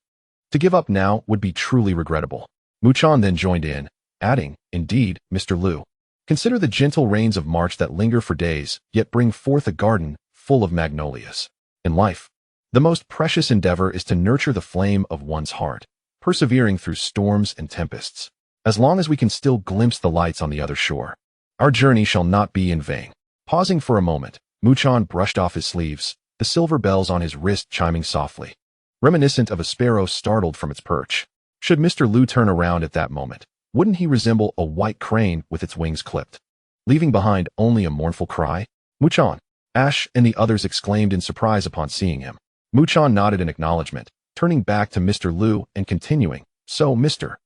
To give up now would be truly regrettable." Muchan then joined in, adding, "Indeed, Mr. Liu. Consider the gentle rains of March that linger for days, yet bring forth a garden full of magnolias. In life, the most precious endeavor is to nurture the flame of one's heart, persevering through storms and tempests. As long as we can still glimpse the lights on the other shore, our journey shall not be in vain." Pausing for a moment, Muchan brushed off his sleeves, the silver bells on his wrist chiming softly, reminiscent of a sparrow startled from its perch. Should Mr. Liu turn around at that moment, wouldn't he resemble a white crane with its wings clipped, leaving behind only a mournful cry? "Muchan!" Ash and the others exclaimed in surprise upon seeing him. Muchan nodded in acknowledgement, turning back to Mr. Liu and continuing, "So, Mr.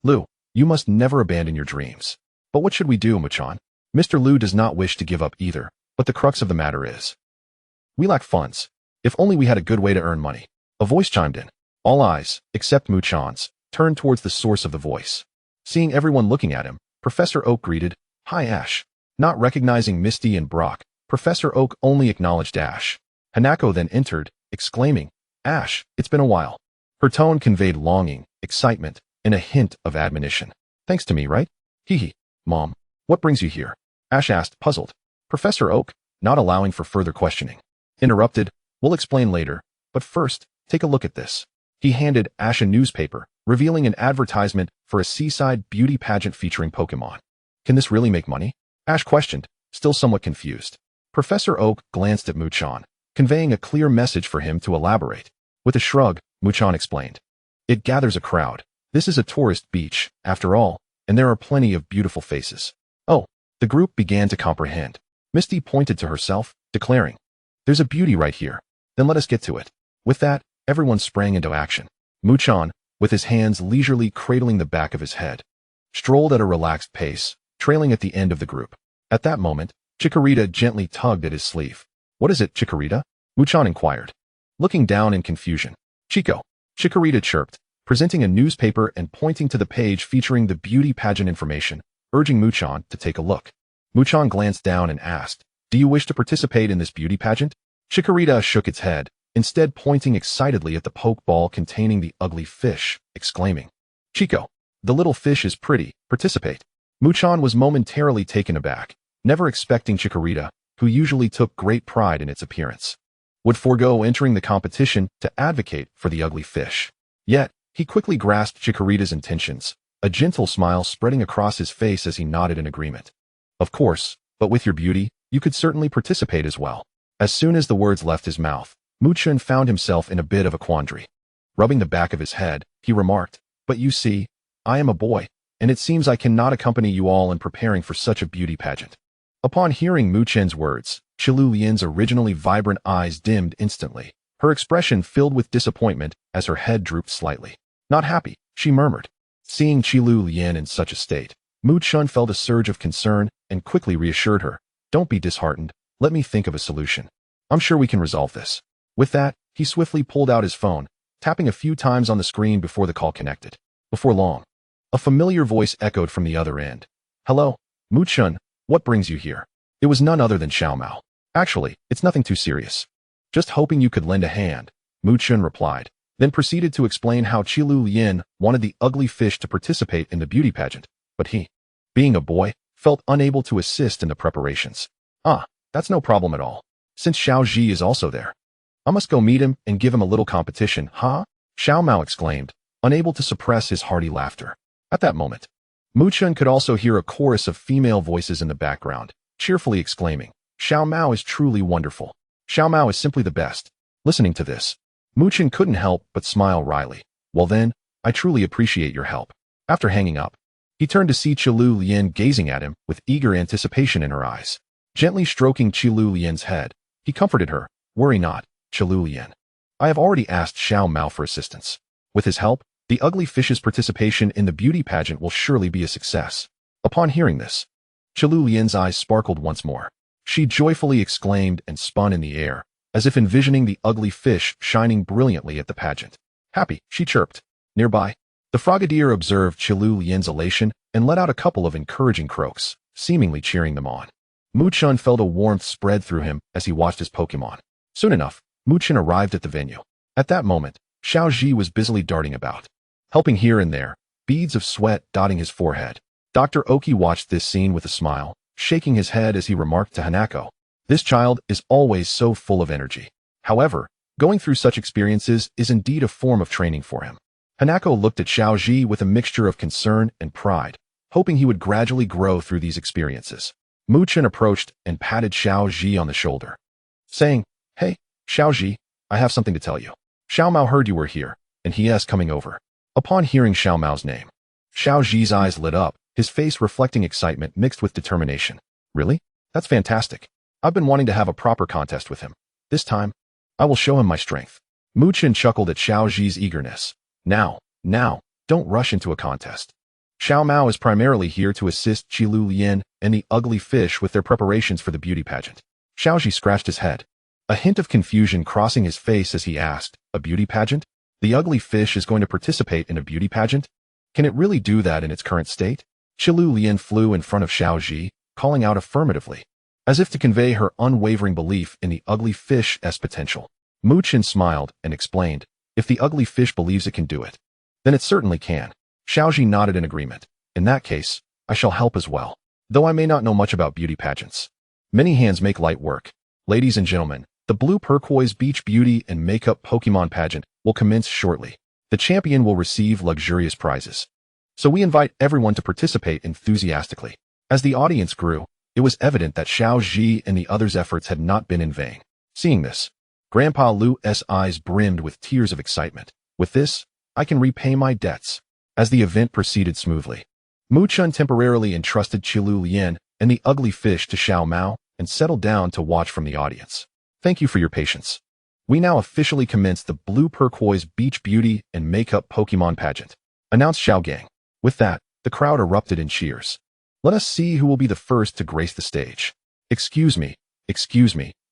Liu, you must never abandon your dreams." "But what should we do, Muchan?" Mr. Liu does not wish to give up either, but the crux of the matter is, "We lack funds. If only we had a good way to earn money." A voice chimed in. All eyes, except Muchan's, turned towards the source of the voice. Seeing everyone looking at him, Professor Oak greeted, "Hi, Ash. Not recognizing Misty and Brock, Professor Oak only acknowledged Ash. Hanako then entered, exclaiming, "Ash, it's been a while." Her tone conveyed longing, excitement, and a hint of admonition. "Thanks to me, right?" "Hee. Mom, what brings you here?" Ash asked, puzzled. Professor Oak, not allowing for further questioning, interrupted, "We'll explain later, but first, take a look at this." He handed Ash a newspaper, revealing an advertisement for a seaside beauty pageant featuring Pokémon. "Can this really make money?" Ash questioned, still somewhat confused. Professor Oak glanced at Muchan, conveying a clear message for him to elaborate. With a shrug, Muchan explained, "It gathers a crowd. This is a tourist beach, after all, and there are plenty of beautiful faces." Oh, the group began to comprehend. Misty pointed to herself, declaring, "There's a beauty right here. Then let us get to it." With that, everyone sprang into action. Muchan, with his hands leisurely cradling the back of his head, strolled at a relaxed pace, trailing at the end of the group. At that moment, Chikorita gently tugged at his sleeve. "What is it, Chikorita?" Muchan inquired. Looking down in confusion, "Chico," Chikorita chirped, presenting a newspaper and pointing to the page featuring the beauty pageant information, urging Muchan to take a look. Muchan glanced down and asked, "Do you wish to participate in this beauty pageant?" Chikorita shook its head, instead pointing excitedly at the pokeball containing the ugly fish, exclaiming, "Chico, the little fish is pretty, participate." Muchan was momentarily taken aback, never expecting Chikorita, who usually took great pride in its appearance, would forego entering the competition to advocate for the ugly fish. Yet, he quickly grasped Chikorita's intentions, a gentle smile spreading across his face as he nodded in agreement. "Of course, but with your beauty, you could certainly participate as well." As soon as the words left his mouth, Muchan found himself in a bit of a quandary. Rubbing the back of his head, he remarked, "But you see, I am a boy, and it seems I cannot accompany you all in preparing for such a beauty pageant." Upon hearing Muchan's words, Qilu Lian's originally vibrant eyes dimmed instantly, her expression filled with disappointment as her head drooped slightly. "Not happy," she murmured. Seeing Qilu Lian in such a state, Muchan felt a surge of concern and quickly reassured her, "Don't be disheartened, let me think of a solution. I'm sure we can resolve this." With that, he swiftly pulled out his phone, tapping a few times on the screen before the call connected. Before long, a familiar voice echoed from the other end. "Hello, Muchan, what brings you here?" It was none other than Xiaomao. "Actually, it's nothing too serious. Just hoping you could lend a hand," Muchan replied, then proceeded to explain how Qilu Lian wanted the ugly fish to participate in the beauty pageant, but he, being a boy, felt unable to assist in the preparations. "Ah, that's no problem at all, since Xiao Ji is also there. I must go meet him and give him a little competition, huh?" Xiaomao exclaimed, unable to suppress his hearty laughter. At that moment, Muchan could also hear a chorus of female voices in the background, cheerfully exclaiming, "Xiaomao is truly wonderful. Xiaomao is simply the best." Listening to this, Muchan couldn't help but smile wryly. "Well then, I truly appreciate your help." After hanging up, he turned to see Qilu Lian gazing at him with eager anticipation in her eyes. Gently stroking Qilu Lian's head, he comforted her, "Worry not, Qilu Lian. I have already asked Xiaomao for assistance. With his help, the ugly fish's participation in the beauty pageant will surely be a success." Upon hearing this, Qilu Lian's eyes sparkled once more. She joyfully exclaimed and spun in the air, as if envisioning the ugly fish shining brilliantly at the pageant. "Happy," she chirped. Nearby, the Frogadier observed Qilu Lian's elation and let out a couple of encouraging croaks, seemingly cheering them on. Muchan felt a warmth spread through him as he watched his Pokémon. Soon enough, Muchan arrived at the venue. At that moment, Xiao Ji was busily darting about, helping here and there, beads of sweat dotting his forehead. Dr. Oki watched this scene with a smile, shaking his head as he remarked to Hanako, "This child is always so full of energy. However, going through such experiences is indeed a form of training for him." Hanako looked at Xiao Ji with a mixture of concern and pride, hoping he would gradually grow through these experiences. Muchan approached and patted Xiao Ji on the shoulder, saying, "Hey, Xiao Ji, I have something to tell you. Xiaomao heard you were here, and he is coming over." Upon hearing Xiaomao's name, Xiao Ji's eyes lit up, his face reflecting excitement mixed with determination. "Really? That's fantastic. I've been wanting to have a proper contest with him. This time, I will show him my strength." Muchan chuckled at Xiao Ji's eagerness. Now, don't rush into a contest. Xiaomao is primarily here to assist Qilu Lian and the ugly fish with their preparations for the beauty pageant." Xiao Ji scratched his head, a hint of confusion crossing his face as he asked, "A beauty pageant? The ugly fish is going to participate in a beauty pageant? Can it really do that in its current state?" Qilu Lian flew in front of Xiao Ji, calling out affirmatively, as if to convey her unwavering belief in the ugly fish's potential. Chen smiled and explained, if the ugly fish believes it can do it, then it certainly can. Xiaoji nodded in agreement. In that case, I shall help as well. Though I may not know much about beauty pageants. Many hands make light work. Ladies and gentlemen, the Blue Turquoise Beach Beauty and Makeup Pokemon pageant will commence shortly. The champion will receive luxurious prizes. So we invite everyone to participate enthusiastically. As the audience grew, it was evident that Xiao Ji and the others' efforts had not been in vain. Seeing this, Grandpa Lu's eyes brimmed with tears of excitement. With this, I can repay my debts. As the event proceeded smoothly, Chen temporarily entrusted Qilu Lian and the ugly fish to Xiao Mao and settled down to watch from the audience. Thank you for your patience. We now officially commence the Blue Turquoise Beach Beauty and Makeup Pokemon pageant, announced Xiao Gang. With that, the crowd erupted in cheers. Let us see who will be the first to grace the stage. Excuse me,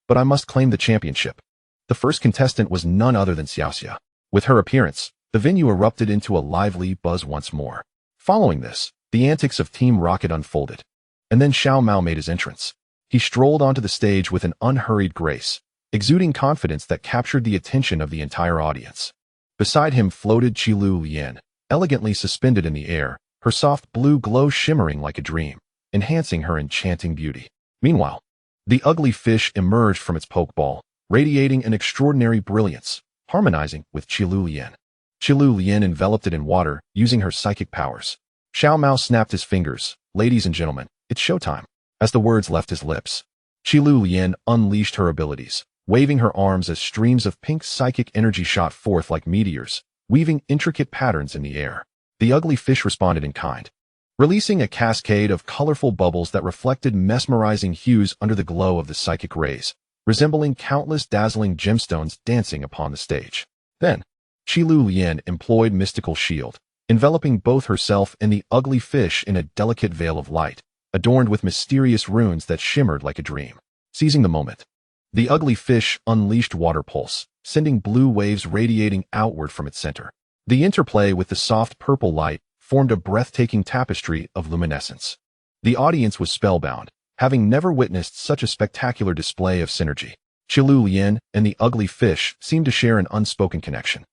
but I must claim the championship. The first contestant was none other than Xiaoxia. With her appearance, the venue erupted into a lively buzz once more. Following this, the antics of Team Rocket unfolded. And then Xiao Mao made his entrance. He strolled onto the stage with an unhurried grace, exuding confidence that captured the attention of the entire audience. Beside him floated Qilu Lian, elegantly suspended in the air, her soft blue glow shimmering like a dream, enhancing her enchanting beauty. Meanwhile, the ugly fish emerged from its pokeball, radiating an extraordinary brilliance, harmonizing with Qilu Lian. Qilu Lian enveloped it in water, using her psychic powers. Xiao Mao snapped his fingers. Ladies and gentlemen, it's showtime. As the words left his lips, Qilu Lian unleashed her abilities, waving her arms as streams of pink psychic energy shot forth like meteors, weaving intricate patterns in the air. The ugly fish responded in kind, releasing a cascade of colorful bubbles that reflected mesmerizing hues under the glow of the psychic rays, resembling countless dazzling gemstones dancing upon the stage. Then, Qilu Lian employed Mystical Shield, enveloping both herself and the ugly fish in a delicate veil of light, adorned with mysterious runes that shimmered like a dream. Seizing the moment, the ugly fish unleashed Water Pulse, sending blue waves radiating outward from its center. The interplay with the soft purple light formed a breathtaking tapestry of luminescence. The audience was spellbound, having never witnessed such a spectacular display of synergy. Qilu Lian and the ugly fish seemed to share an unspoken connection,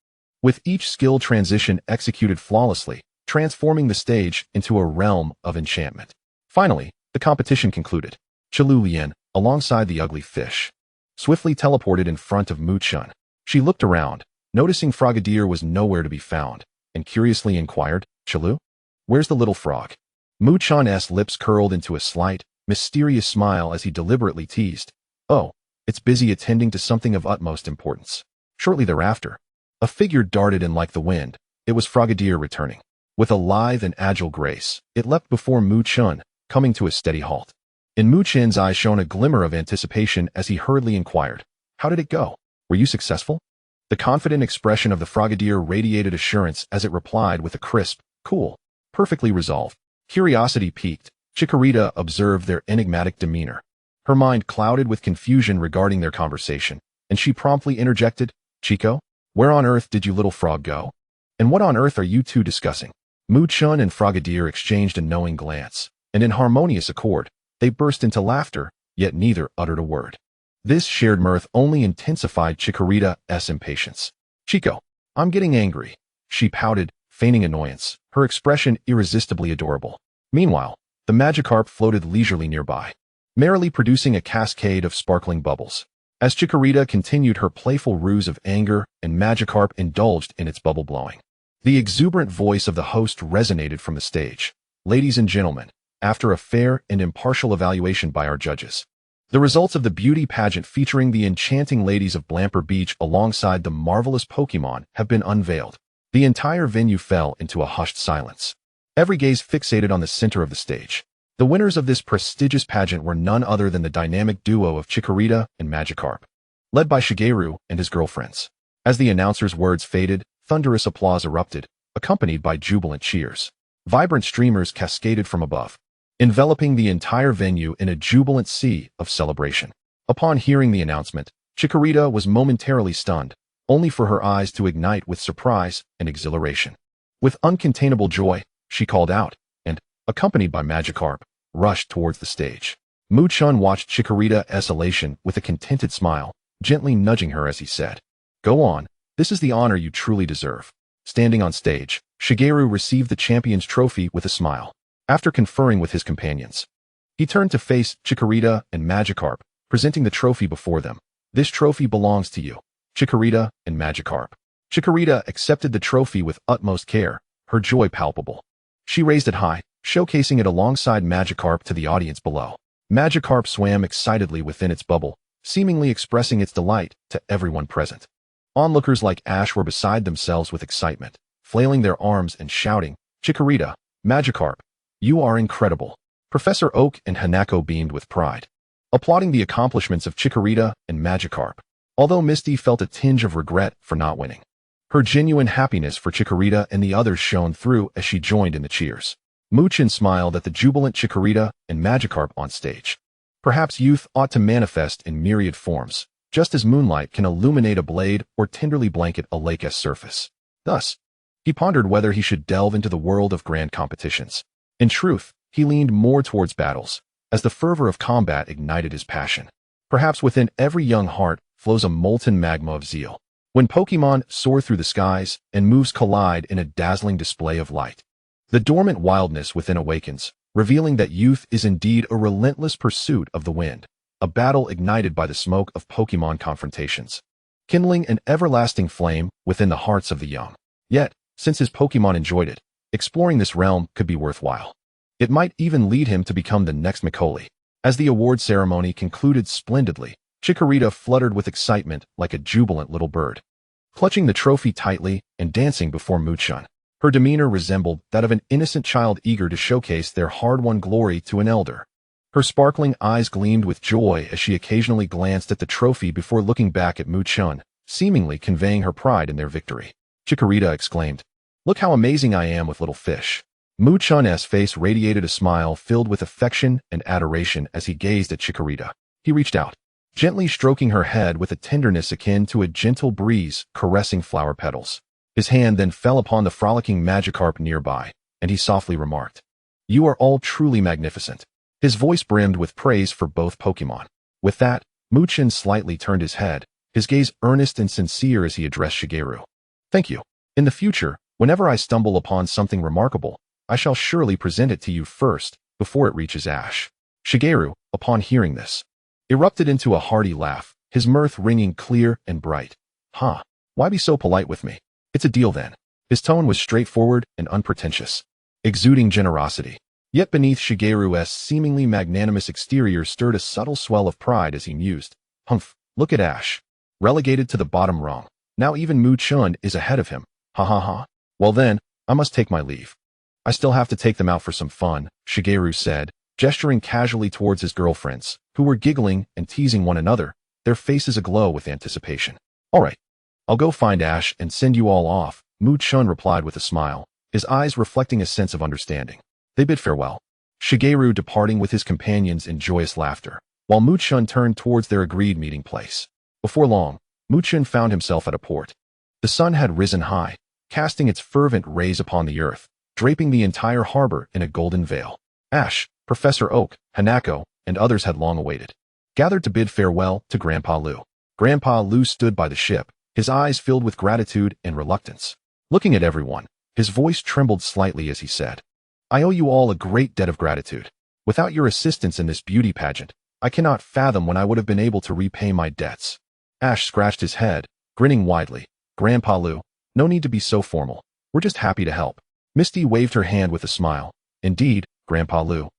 with each skill transition executed flawlessly, transforming the stage into a realm of enchantment. Finally, the competition concluded. Qilu Lian, alongside the ugly fish, swiftly teleported in front of Chen. She looked around, noticing Frogadier was nowhere to be found, and curiously inquired, Qilu? Where's the little frog? Chen's lips curled into a slight, mysterious smile as he deliberately teased, Oh, it's busy attending to something of utmost importance. Shortly thereafter, a figure darted in like the wind. It was Frogadier returning. With a lithe and agile grace, it leapt before Chen, coming to a steady halt. In Chen's eyes shone a glimmer of anticipation as he hurriedly inquired, How did it go? Were you successful? The confident expression of the Frogadier radiated assurance as it replied with a crisp, cool, perfectly resolved. Curiosity piqued, Chikorita observed their enigmatic demeanor. Her mind clouded with confusion regarding their conversation, and she promptly interjected, Chico, where on earth did you little frog go? And what on earth are you two discussing? Chen and Frogadier exchanged a knowing glance, and in harmonious accord, they burst into laughter, yet neither uttered a word. This shared mirth only intensified Chikorita's impatience. Chico, I'm getting angry, she pouted, feigning annoyance, her expression irresistibly adorable. Meanwhile, the Magikarp floated leisurely nearby, merrily producing a cascade of sparkling bubbles. As Chikorita continued her playful ruse of anger and Magikarp indulged in its bubble blowing, the exuberant voice of the host resonated from the stage. Ladies and gentlemen, after a fair and impartial evaluation by our judges, the results of the beauty pageant featuring the enchanting ladies of Blamper Beach alongside the marvelous Pokémon have been unveiled. The entire venue fell into a hushed silence, every gaze fixated on the center of the stage. The winners of this prestigious pageant were none other than the dynamic duo of Chikorita and Magikarp, led by Shigeru and his girlfriends. As the announcer's words faded, thunderous applause erupted, accompanied by jubilant cheers. Vibrant streamers cascaded from above, enveloping the entire venue in a jubilant sea of celebration. Upon hearing the announcement, Chikorita was momentarily stunned, only for her eyes to ignite with surprise and exhilaration. With uncontainable joy, she called out, and, accompanied by Magikarp, rushed towards the stage. Mu-chan watched Chikorita's elation with a contented smile, gently nudging her as he said, "Go on, this is the honor you truly deserve." Standing on stage, Shigeru received the champion's trophy with a smile. After conferring with his companions, he turned to face Chikorita and Magikarp, presenting the trophy before them. "This trophy belongs to you, Chikorita and Magikarp." Chikorita accepted the trophy with utmost care, her joy palpable. She raised it high, showcasing it alongside Magikarp to the audience below. Magikarp swam excitedly within its bubble, seemingly expressing its delight to everyone present. Onlookers like Ash were beside themselves with excitement, flailing their arms and shouting, "Chikorita, Magikarp, you are incredible." Professor Oak and Hanako beamed with pride, applauding the accomplishments of Chikorita and Magikarp, although Misty felt a tinge of regret for not winning. Her genuine happiness for Chikorita and the others shone through as she joined in the cheers. Mu-chan smiled at the jubilant Chikorita and Magikarp on stage. Perhaps youth ought to manifest in myriad forms, just as moonlight can illuminate a blade or tenderly blanket a lake's surface. Thus, he pondered whether he should delve into the world of grand competitions. In truth, he leaned more towards battles, as the fervor of combat ignited his passion. Perhaps within every young heart flows a molten magma of zeal. When Pokémon soar through the skies and moves collide in a dazzling display of light, the dormant wildness within awakens, revealing that youth is indeed a relentless pursuit of the wind, a battle ignited by the smoke of Pokémon confrontations, kindling an everlasting flame within the hearts of the young. Yet, since his Pokémon enjoyed it, exploring this realm could be worthwhile. It might even lead him to become the next Macaulay. As the award ceremony concluded splendidly, Chikorita fluttered with excitement like a jubilant little bird, clutching the trophy tightly and dancing before Mu-chan. Her demeanor resembled that of an innocent child eager to showcase their hard-won glory to an elder. Her sparkling eyes gleamed with joy as she occasionally glanced at the trophy before looking back at Mu-chan, seemingly conveying her pride in their victory. Chikorita exclaimed, "Look how amazing I am with little fish." Mu-chan's face radiated a smile filled with affection and adoration as he gazed at Chikorita. He reached out, gently stroking her head with a tenderness akin to a gentle breeze caressing flower petals. His hand then fell upon the frolicking Magikarp nearby, and he softly remarked, "You are all truly magnificent." His voice brimmed with praise for both Pokémon. With that, Mu-chan slightly turned his head, his gaze earnest and sincere as he addressed Shigeru. "Thank you. In the future, whenever I stumble upon something remarkable, I shall surely present it to you first, before it reaches Ash." Shigeru, upon hearing this, erupted into a hearty laugh, his mirth ringing clear and bright. "Huh, why be so polite with me? It's a deal then." His tone was straightforward and unpretentious, exuding generosity. Yet beneath Shigeru's seemingly magnanimous exterior stirred a subtle swell of pride as he mused, "Humph, look at Ash. Relegated to the bottom rung. Now even Mu-chan is ahead of him. Ha ha ha. Well then, I must take my leave." "I still have to take them out for some fun," Shigeru said, gesturing casually towards his girlfriends, who were giggling and teasing one another, their faces aglow with anticipation. "All right. I'll go find Ash and send you all off," Mu-chan replied with a smile, his eyes reflecting a sense of understanding. They bid farewell, Shigeru departing with his companions in joyous laughter, while Mu-chan turned towards their agreed meeting place. Before long, Mu-chan found himself at a port. The sun had risen high, casting its fervent rays upon the earth, draping the entire harbor in a golden veil. Ash, Professor Oak, Hanako, and others had long awaited, gathered to bid farewell to Grandpa Lu. Grandpa Lu stood by the ship, his eyes filled with gratitude and reluctance. Looking at everyone, his voice trembled slightly as he said, "I owe you all a great debt of gratitude. Without your assistance in this beauty pageant, I cannot fathom when I would have been able to repay my debts." Ash scratched his head, grinning widely. "Grandpa Lu, no need to be so formal. We're just happy to help." Misty waved her hand with a smile. "Indeed, Grandpa Lu.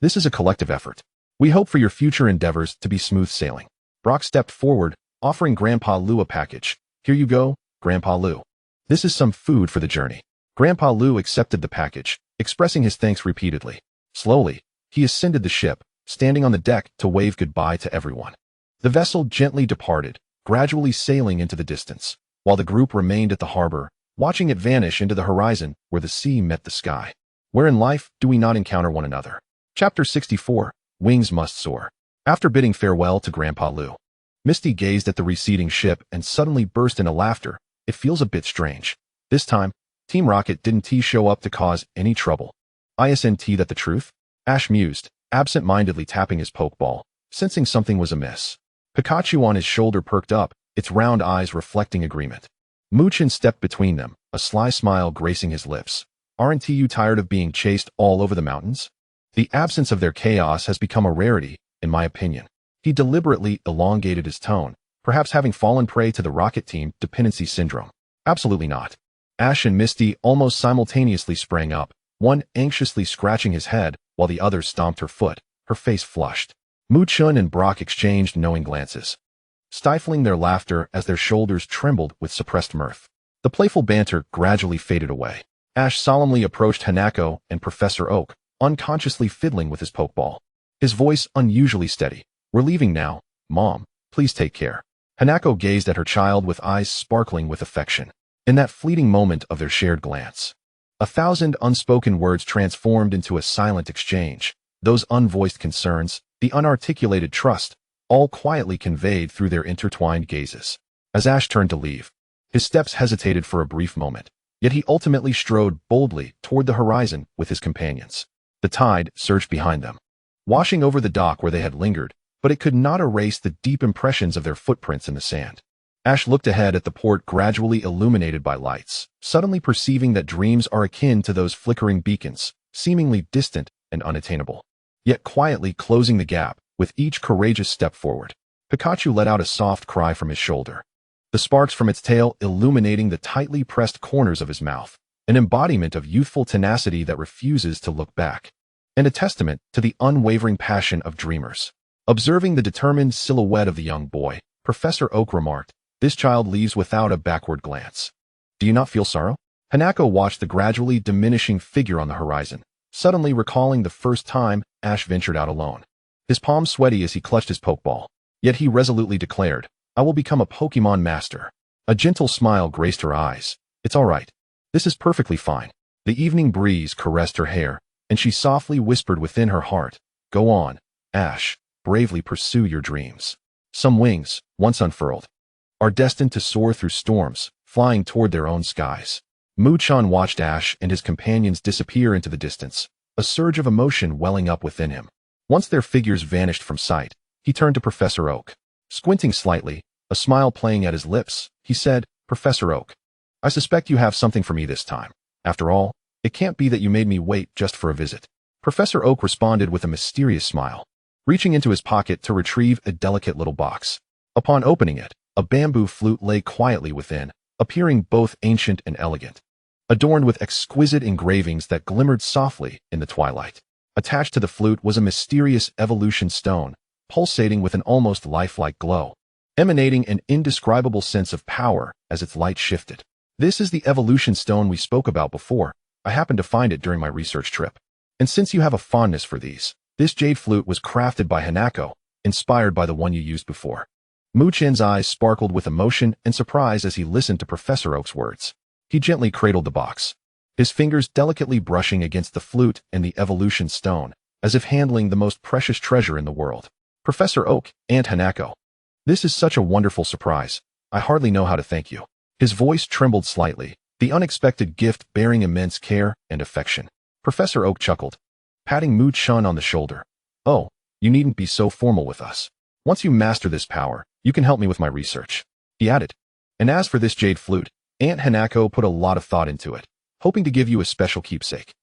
This is a collective effort. We hope for your future endeavors to be smooth sailing." Brock stepped forward, offering Grandpa Lu a package. "Here you go, Grandpa Lu. This is some food for the journey." Grandpa Lu accepted the package, expressing his thanks repeatedly. Slowly, he ascended the ship, standing on the deck to wave goodbye to everyone. The vessel gently departed, gradually sailing into the distance, while the group remained at the harbor, watching it vanish into the horizon where the sea met the sky. Where in life do we not encounter one another? Chapter 64, Wings Must Soar. After bidding farewell to Grandpa Lu, Misty gazed at the receding ship and suddenly burst into laughter. "It feels a bit strange. This time, Team Rocket didn't show up to cause any trouble. Isn't that the truth?" Ash mused, absent-mindedly tapping his pokeball, sensing something was amiss. Pikachu on his shoulder perked up, its round eyes reflecting agreement. Chen stepped between them, a sly smile gracing his lips. Aren't you tired of being chased all over the mountains? The absence of their chaos has become a rarity, in my opinion. He deliberately elongated his tone, perhaps having fallen prey to the Rocket Team dependency syndrome. Absolutely not. Ash and Misty almost simultaneously sprang up, one anxiously scratching his head while the other stomped her foot, her face flushed. Chen and Brock exchanged knowing glances, stifling their laughter as their shoulders trembled with suppressed mirth. The playful banter gradually faded away. Ash solemnly approached Hanako and Professor Oak, unconsciously fiddling with his pokeball. His voice unusually steady. We're leaving now, Mom. Please take care. Hanako gazed at her child with eyes sparkling with affection. In that fleeting moment of their shared glance, 1,000 unspoken words transformed into a silent exchange. Those unvoiced concerns, the unarticulated trust, all quietly conveyed through their intertwined gazes. As Ash turned to leave, his steps hesitated for a brief moment, yet he ultimately strode boldly toward the horizon with his companions. The tide surged behind them, washing over the dock where they had lingered, but it could not erase the deep impressions of their footprints in the sand. Ash looked ahead at the port gradually illuminated by lights, suddenly perceiving that dreams are akin to those flickering beacons, seemingly distant and unattainable, yet quietly closing the gap with each courageous step forward. Pikachu let out a soft cry from his shoulder, the sparks from its tail illuminating the tightly pressed corners of his mouth, an embodiment of youthful tenacity that refuses to look back, and a testament to the unwavering passion of dreamers. Observing the determined silhouette of the young boy, Professor Oak remarked, "This child leaves without a backward glance. Do you not feel sorrow?" Hanako watched the gradually diminishing figure on the horizon, suddenly recalling the first time Ash ventured out alone. His palms sweaty as he clutched his pokeball, yet he resolutely declared, "I will become a Pokémon master." A gentle smile graced her eyes. "It's all right. This is perfectly fine." The evening breeze caressed her hair, and she softly whispered within her heart, "Go on, Ash, bravely pursue your dreams. Some wings, once unfurled, are destined to soar through storms, flying toward their own skies." Chen watched Ash and his companions disappear into the distance, a surge of emotion welling up within him. Once their figures vanished from sight, he turned to Professor Oak. Squinting slightly, a smile playing at his lips, he said, "Professor Oak, I suspect you have something for me this time. After all, it can't be that you made me wait just for a visit." Professor Oak responded with a mysterious smile, reaching into his pocket to retrieve a delicate little box. Upon opening it, a bamboo flute lay quietly within, appearing both ancient and elegant, adorned with exquisite engravings that glimmered softly in the twilight. Attached to the flute was a mysterious evolution stone, pulsating with an almost lifelike glow, emanating an indescribable sense of power as its light shifted. "This is the evolution stone we spoke about before. I happened to find it during my research trip. And since you have a fondness for these, this jade flute was crafted by Hanako, inspired by the one you used before." Chen's eyes sparkled with emotion and surprise as he listened to Professor Oak's words. He gently cradled the box, his fingers delicately brushing against the flute and the evolution stone, as if handling the most precious treasure in the world. "Professor Oak, Aunt Hanako, this is such a wonderful surprise. I hardly know how to thank you." His voice trembled slightly, the unexpected gift bearing immense care and affection. Professor Oak chuckled, patting Chen on the shoulder. "Oh, you needn't be so formal with us. Once you master this power, you can help me with my research," he added. "And as for this jade flute, Aunt Hanako put a lot of thought into it, hoping to give you a special keepsake."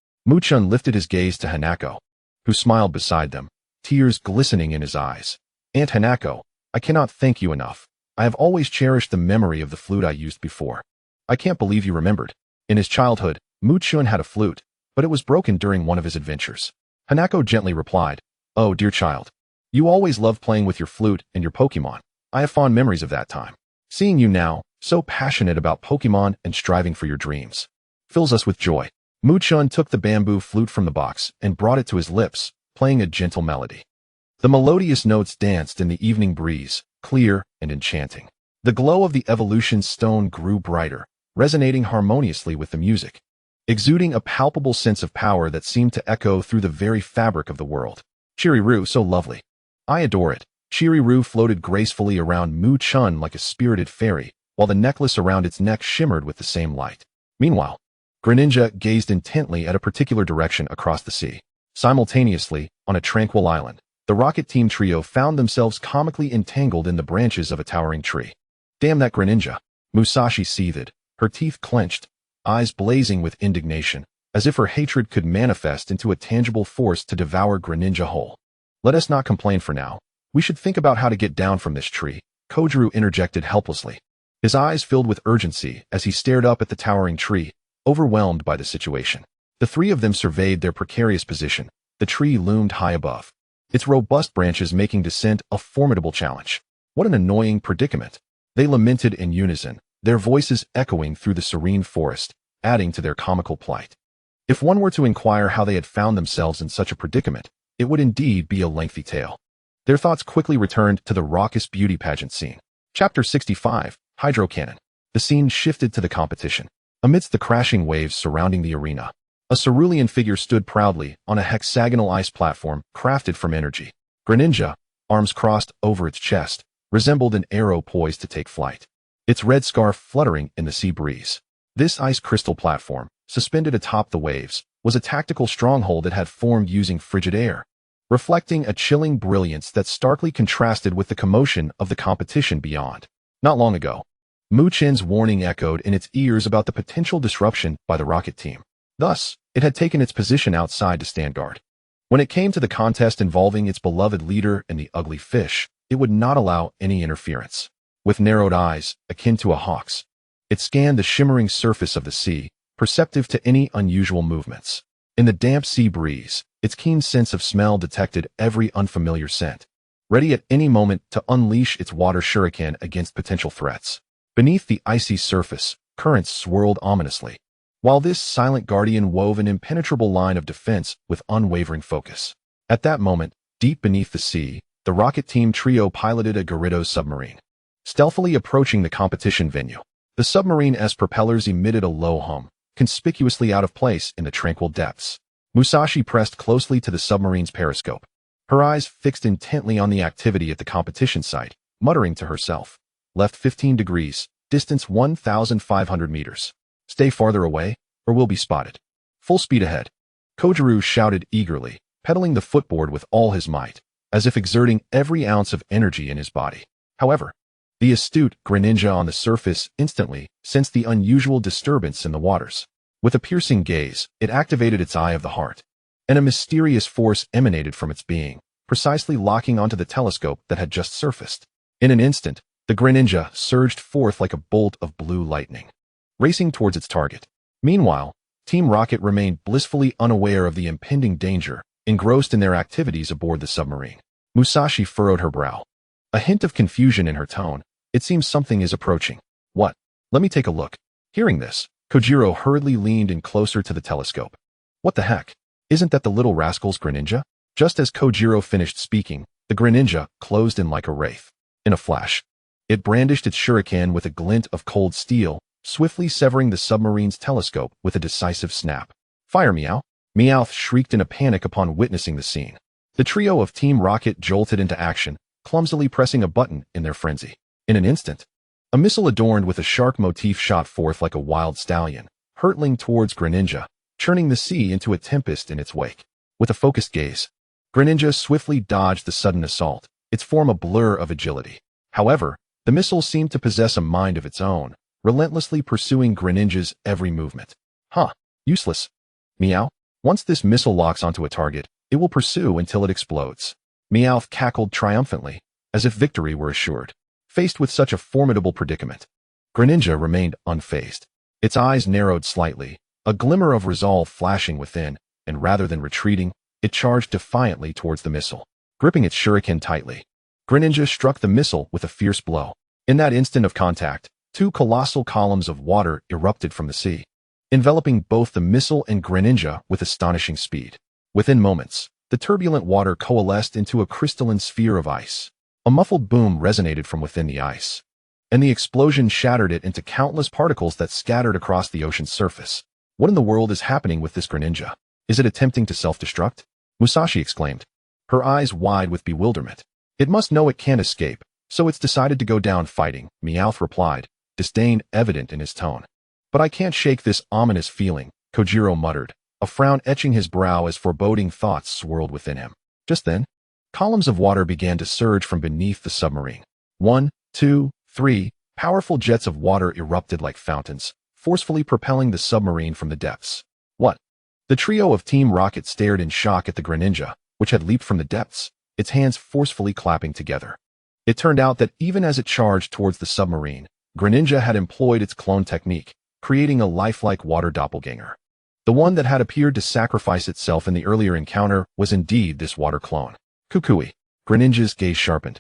Chen lifted his gaze to Hanako, who smiled beside them, tears glistening in his eyes. "Aunt Hanako, I cannot thank you enough. I have always cherished the memory of the flute I used before." "I can't believe you remembered." In his childhood, Chen had a flute, but it was broken during one of his adventures. Hanako gently replied, "Oh, dear child, you always loved playing with your flute and your Pokémon. I have fond memories of that time. Seeing you now, so passionate about Pokémon and striving for your dreams, fills us with joy." Chen took the bamboo flute from the box and brought it to his lips, playing a gentle melody. The melodious notes danced in the evening breeze, clear and enchanting. The glow of the evolution stone grew brighter, resonating harmoniously with the music, exuding a palpable sense of power that seemed to echo through the very fabric of the world. "Chiriru, so lovely. I adore it." Chiriru floated gracefully around Chen like a spirited fairy, while the necklace around its neck shimmered with the same light. Meanwhile, Greninja gazed intently at a particular direction across the sea. Simultaneously, on a tranquil island, the Rocket Team trio found themselves comically entangled in the branches of a towering tree. Damn that Greninja! Musashi seethed, her teeth clenched, eyes blazing with indignation, as if her hatred could manifest into a tangible force to devour Greninja whole. Let us not complain for now. We should think about how to get down from this tree, Kojiru interjected helplessly. His eyes filled with urgency as he stared up at the towering tree, overwhelmed by the situation. The three of them surveyed their precarious position. The tree loomed high above, its robust branches making descent a formidable challenge. What an annoying predicament! They lamented in unison, their voices echoing through the serene forest, adding to their comical plight. If one were to inquire how they had found themselves in such a predicament, it would indeed be a lengthy tale. Their thoughts quickly returned to the raucous beauty pageant scene. Chapter 65, Hydro Cannon. The scene shifted to the competition. Amidst the crashing waves surrounding the arena, a cerulean figure stood proudly on a hexagonal ice platform crafted from energy. Greninja, arms crossed over its chest, resembled an arrow poised to take flight, its red scarf fluttering in the sea breeze. This ice crystal platform, suspended atop the waves, was a tactical stronghold that had formed using frigid air, reflecting a chilling brilliance that starkly contrasted with the commotion of the competition beyond. Not long ago, Chen's warning echoed in its ears about the potential disruption by the Rocket Team. Thus, it had taken its position outside to stand guard. When it came to the contest involving its beloved leader and the ugly fish, it would not allow any interference. With narrowed eyes, akin to a hawk's, it scanned the shimmering surface of the sea, perceptive to any unusual movements. In the damp sea breeze, its keen sense of smell detected every unfamiliar scent, ready at any moment to unleash its water shuriken against potential threats. Beneath the icy surface, currents swirled ominously, while this silent guardian wove an impenetrable line of defense with unwavering focus. At that moment, deep beneath the sea, the Rocket Team trio piloted a Gyarados submarine, stealthily approaching the competition venue. The submarine's propellers emitted a low hum, conspicuously out of place in the tranquil depths. Musashi pressed closely to the submarine's periscope, her eyes fixed intently on the activity at the competition site, muttering to herself. Left 15 degrees, distance 1,500 meters. Stay farther away, or we'll be spotted. Full speed ahead. Kojiru shouted eagerly, pedaling the footboard with all his might, as if exerting every ounce of energy in his body. However, the astute Greninja on the surface instantly sensed the unusual disturbance in the waters. With a piercing gaze, it activated its eye of the heart, and a mysterious force emanated from its being, precisely locking onto the telescope that had just surfaced. In an instant, the Greninja surged forth like a bolt of blue lightning, racing towards its target. Meanwhile, Team Rocket remained blissfully unaware of the impending danger, engrossed in their activities aboard the submarine. Musashi furrowed her brow, a hint of confusion in her tone. It seems something is approaching. What? Let me take a look. Hearing this, Kojiru hurriedly leaned in closer to the telescope. What the heck? Isn't that the little rascal's Greninja? Just as Kojiru finished speaking, the Greninja closed in like a wraith. In a flash, it brandished its shuriken with a glint of cold steel, swiftly severing the submarine's telescope with a decisive snap. Fire, Meow! Meowth shrieked in a panic upon witnessing the scene. The trio of Team Rocket jolted into action, clumsily pressing a button in their frenzy. In an instant, a missile adorned with a shark motif shot forth like a wild stallion, hurtling towards Greninja, churning the sea into a tempest in its wake. With a focused gaze, Greninja swiftly dodged the sudden assault, its form a blur of agility. However, the missile seemed to possess a mind of its own, relentlessly pursuing Greninja's every movement. Useless. Meow. Once this missile locks onto a target, it will pursue until it explodes. Meowth cackled triumphantly, as if victory were assured. Faced with such a formidable predicament, Greninja remained unfazed. Its eyes narrowed slightly, a glimmer of resolve flashing within, and rather than retreating, it charged defiantly towards the missile. Gripping its shuriken tightly, Greninja struck the missile with a fierce blow. In that instant of contact, two colossal columns of water erupted from the sea, enveloping both the missile and Greninja with astonishing speed. Within moments, the turbulent water coalesced into a crystalline sphere of ice. A muffled boom resonated from within the ice, and the explosion shattered it into countless particles that scattered across the ocean's surface. What in the world is happening with this Greninja? Is it attempting to self-destruct? Musashi exclaimed, her eyes wide with bewilderment. It must know it can't escape, so it's decided to go down fighting, Meowth replied, disdain evident in his tone. But I can't shake this ominous feeling, Kojiru muttered, a frown etching his brow as foreboding thoughts swirled within him. Just then, columns of water began to surge from beneath the submarine. 1, 2, 3, powerful jets of water erupted like fountains, forcefully propelling the submarine from the depths. What? The trio of Team Rocket stared in shock at the Greninja, which had leaped from the depths, its hands forcefully clapping together. It turned out that even as it charged towards the submarine, Greninja had employed its clone technique, creating a lifelike water doppelganger. The one that had appeared to sacrifice itself in the earlier encounter was indeed this water clone. Kukui. Greninja's gaze sharpened.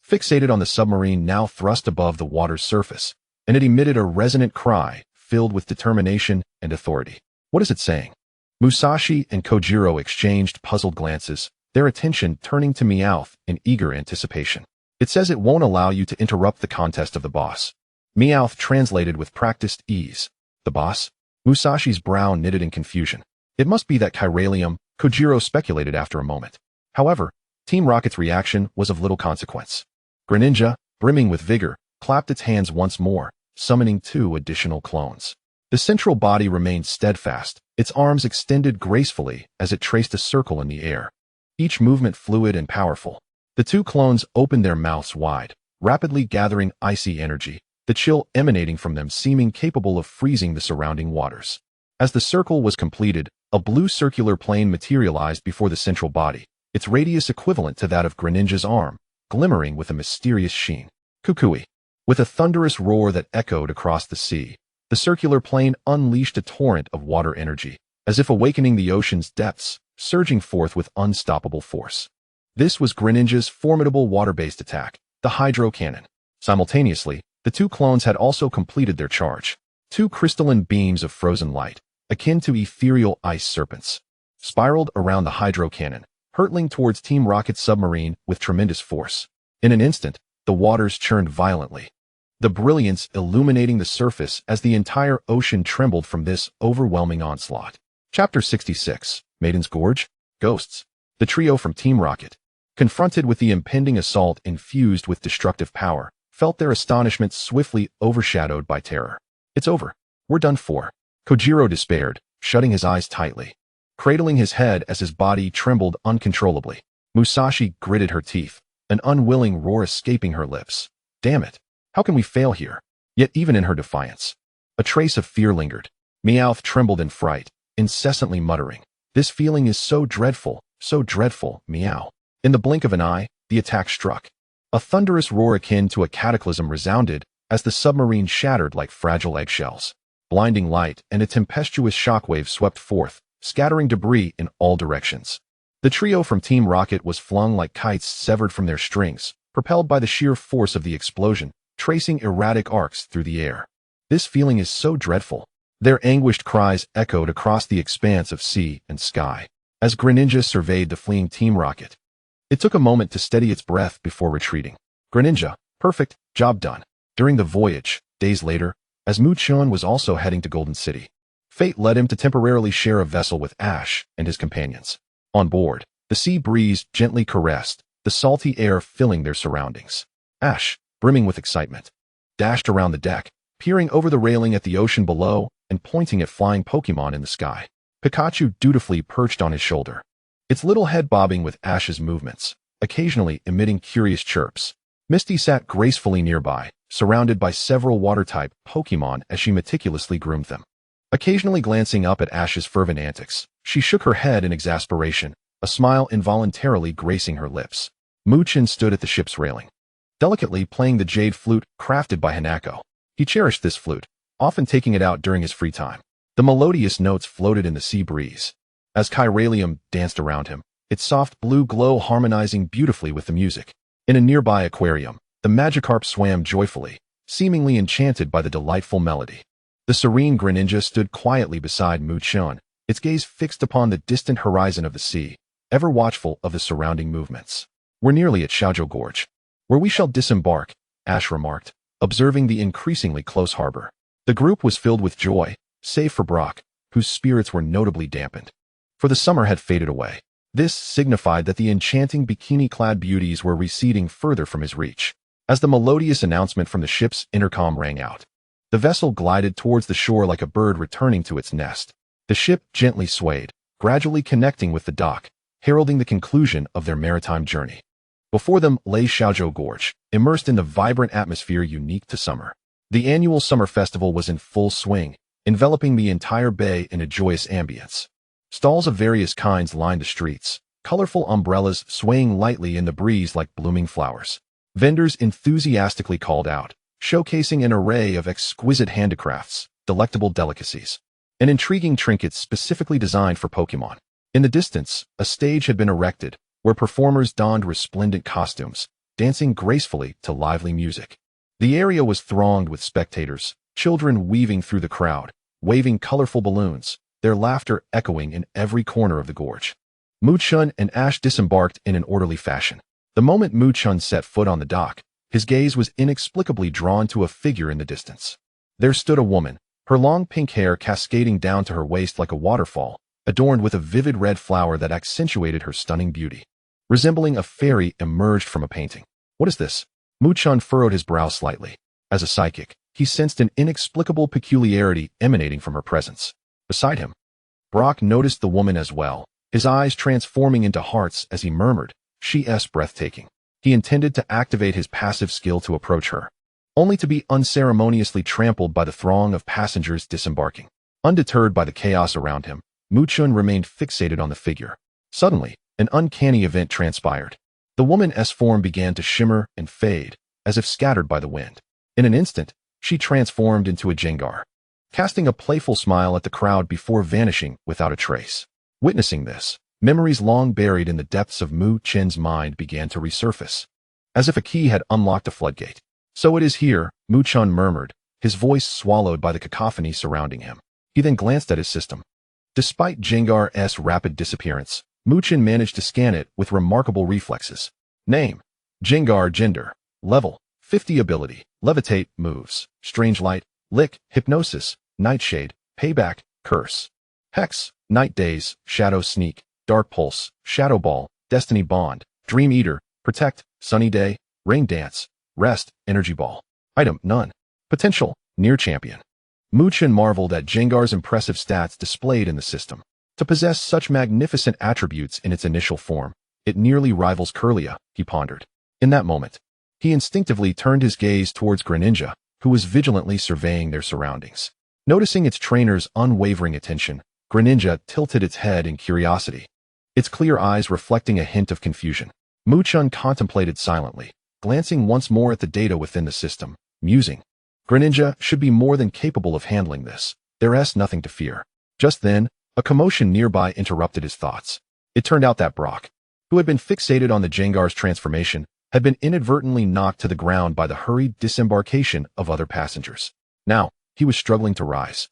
Fixated on the submarine now thrust above the water's surface, and it emitted a resonant cry, filled with determination and authority. What is it saying? Musashi and Kojiro exchanged puzzled glances, their attention turning to Meowth in eager anticipation. It says it won't allow you to interrupt the contest of the boss. Meowth translated with practiced ease. The boss? Musashi's brow knitted in confusion. It must be that chiralium, Kojiro speculated after a moment. However, Team Rocket's reaction was of little consequence. Greninja, brimming with vigor, clapped its hands once more, summoning 2 additional clones. The central body remained steadfast, its arms extended gracefully as it traced a circle in the air. Each movement fluid and powerful. The 2 clones opened their mouths wide, rapidly gathering icy energy, the chill emanating from them seeming capable of freezing the surrounding waters. As the circle was completed, a blue circular plane materialized before the central body, its radius equivalent to that of Greninja's arm, glimmering with a mysterious sheen. Kukui. With a thunderous roar that echoed across the sea, the circular plane unleashed a torrent of water energy, as if awakening the ocean's depths, surging forth with unstoppable force. This was Greninja's formidable water-based attack, the Hydro Cannon. Simultaneously, the 2 clones had also completed their charge. 2 crystalline beams of frozen light, akin to ethereal ice serpents, spiraled around the Hydro Cannon, hurtling towards Team Rocket's submarine with tremendous force. In an instant, the waters churned violently, the brilliance illuminating the surface as the entire ocean trembled from this overwhelming onslaught. Chapter 66, Maiden's Gorge? Ghosts. The trio from Team Rocket, confronted with the impending assault infused with destructive power, felt their astonishment swiftly overshadowed by terror. It's over. We're done for. Kojiro despaired, shutting his eyes tightly, cradling his head as his body trembled uncontrollably. Musashi gritted her teeth, an unwilling roar escaping her lips. Damn it. How can we fail here? Yet even in her defiance, a trace of fear lingered. Meowth trembled in fright, incessantly muttering, "This feeling is so dreadful, meow." In the blink of an eye, the attack struck. A thunderous roar akin to a cataclysm resounded as the submarine shattered like fragile eggshells. Blinding light and a tempestuous shockwave swept forth, scattering debris in all directions. The trio from Team Rocket was flung like kites severed from their strings, propelled by the sheer force of the explosion, tracing erratic arcs through the air. This feeling is so dreadful. Their anguished cries echoed across the expanse of sea and sky as Greninja surveyed the fleeing Team Rocket. It took a moment to steady its breath before retreating. Greninja, perfect, job done. During the voyage, days later, as Chen was also heading to Golden City, fate led him to temporarily share a vessel with Ash and his companions. On board, the sea breeze gently caressed, the salty air filling their surroundings. Ash, brimming with excitement, dashed around the deck, peering over the railing at the ocean below and pointing at flying Pokémon in the sky. Pikachu dutifully perched on his shoulder, its little head bobbing with Ash's movements, occasionally emitting curious chirps. Misty sat gracefully nearby, surrounded by several water-type Pokémon as she meticulously groomed them. Occasionally glancing up at Ash's fervent antics, she shook her head in exasperation, a smile involuntarily gracing her lips. Chen stood at the ship's railing, delicately playing the jade flute crafted by Hanako. He cherished this flute, often taking it out during his free time. The melodious notes floated in the sea breeze as chiralium danced around him, its soft blue glow harmonizing beautifully with the music. In a nearby aquarium, the Magikarp swam joyfully, seemingly enchanted by the delightful melody. The serene Greninja stood quietly beside Chen, its gaze fixed upon the distant horizon of the sea, ever watchful of the surrounding movements. We're nearly at Xiaozhou Gorge, where we shall disembark, Ash remarked, observing the increasingly close harbor. The group was filled with joy, save for Brock, whose spirits were notably dampened. For the summer had faded away. This signified that the enchanting bikini-clad beauties were receding further from his reach. As the melodious announcement from the ship's intercom rang out, the vessel glided towards the shore like a bird returning to its nest. The ship gently swayed, gradually connecting with the dock, heralding the conclusion of their maritime journey. Before them lay Xiaozhou Gorge, immersed in the vibrant atmosphere unique to summer. The annual summer festival was in full swing, enveloping the entire bay in a joyous ambience. Stalls of various kinds lined the streets, colorful umbrellas swaying lightly in the breeze like blooming flowers. Vendors enthusiastically called out, showcasing an array of exquisite handicrafts, delectable delicacies, and intriguing trinkets specifically designed for Pokémon. In the distance, a stage had been erected, where performers donned resplendent costumes, dancing gracefully to lively music. The area was thronged with spectators, children weaving through the crowd, waving colorful balloons, their laughter echoing in every corner of the gorge. Mu-chun and Ash disembarked in an orderly fashion. The moment Mu-chun set foot on the dock, his gaze was inexplicably drawn to a figure in the distance. There stood a woman, her long pink hair cascading down to her waist like a waterfall, adorned with a vivid red flower that accentuated her stunning beauty. Resembling a fairy emerged from a painting. What is this? Mu-chun furrowed his brow slightly. As a psychic, he sensed an inexplicable peculiarity emanating from her presence. Beside him, Brock noticed the woman as well, his eyes transforming into hearts as he murmured, "She's breathtaking." He intended to activate his passive skill to approach her, only to be unceremoniously trampled by the throng of passengers disembarking. Undeterred by the chaos around him, Mu-chun remained fixated on the figure. Suddenly, an uncanny event transpired. The woman's form began to shimmer and fade, as if scattered by the wind. In an instant, she transformed into a Jengar, casting a playful smile at the crowd before vanishing without a trace. Witnessing this, memories long buried in the depths of Mu-chun's mind began to resurface, as if a key had unlocked a floodgate. "So it is here," Mu-chun murmured, his voice swallowed by the cacophony surrounding him. He then glanced at his system. Despite Jengar's rapid disappearance, Mu-chun managed to scan it with remarkable reflexes. Name: Jengar. Gender: Level 50. Ability: Levitate. Moves: Strange Light, Lick, Hypnosis, Nightshade, Payback, Curse. Hex: Night Daze, Shadow Sneak, Dark Pulse, Shadow Ball, Destiny Bond, Dream Eater, Protect, Sunny Day, Rain Dance, Rest, Energy Ball. Item: None. Potential: Near Champion. Mu-chun marveled at Jengar's impressive stats displayed in the system. To possess such magnificent attributes in its initial form, it nearly rivals Kirlia, he pondered. In that moment, he instinctively turned his gaze towards Greninja, who was vigilantly surveying their surroundings. Noticing its trainer's unwavering attention, Greninja tilted its head in curiosity, its clear eyes reflecting a hint of confusion. Mu-chun contemplated silently, glancing once more at the data within the system, musing. Greninja should be more than capable of handling this. There's nothing to fear. Just then, a commotion nearby interrupted his thoughts. It turned out that Brock, who had been fixated on the Jengar's transformation, had been inadvertently knocked to the ground by the hurried disembarkation of other passengers. Now, he was struggling to rise,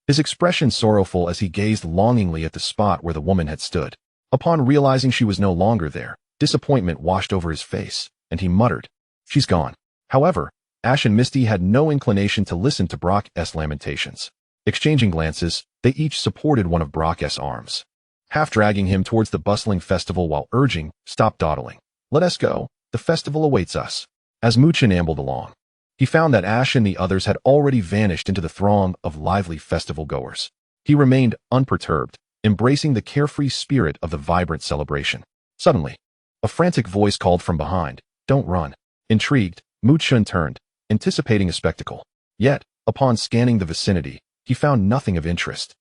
his expression sorrowful as he gazed longingly at the spot where the woman had stood. Upon realizing she was no longer there, disappointment washed over his face, and he muttered, "She's gone." However, Ash and Misty had no inclination to listen to Brock's lamentations. Exchanging glances, they each supported one of Brock's arms, half dragging him towards the bustling festival while urging, "Stop dawdling. Let us go. The festival awaits us." As Mu-chun ambled along, he found that Ash and the others had already vanished into the throng of lively festival goers. He remained unperturbed, embracing the carefree spirit of the vibrant celebration. Suddenly, a frantic voice called from behind, "Don't run." Intrigued, Mu-chun turned, anticipating a spectacle. Yet, upon scanning the vicinity, he found nothing of interest.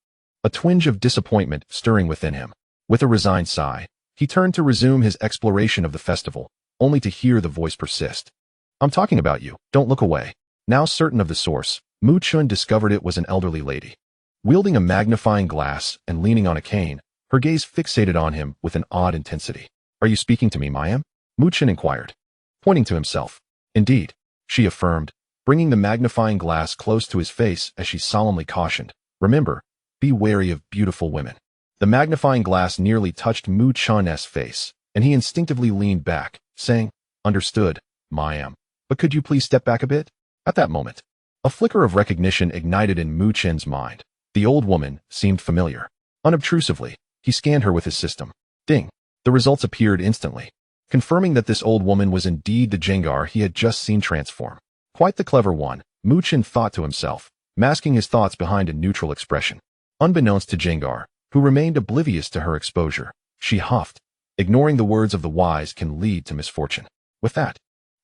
A twinge of disappointment stirring within him. With a resigned sigh, he turned to resume his exploration of the festival, only to hear the voice persist. "I'm talking about you. Don't look away." Now certain of the source, Mu-chun discovered it was an elderly lady. Wielding a magnifying glass and leaning on a cane, her gaze fixated on him with an odd intensity. "Are you speaking to me, Mayam?" Mu-chun inquired, pointing to himself. "Indeed," she affirmed, bringing the magnifying glass close to his face as she solemnly cautioned, "Remember, be wary of beautiful women." The magnifying glass nearly touched Mu-chun's face, and he instinctively leaned back, saying, "Understood, Mayam. But could you please step back a bit?" At that moment, a flicker of recognition ignited in Mu-chun's mind. The old woman seemed familiar. Unobtrusively, he scanned her with his system. Ding! The results appeared instantly, confirming that this old woman was indeed the Jengar he had just seen transform. Quite the clever one, Mu-chun thought to himself, masking his thoughts behind a neutral expression. Unbeknownst to Jengar, who remained oblivious to her exposure, she huffed. Ignoring the words of the wise can lead to misfortune. With that,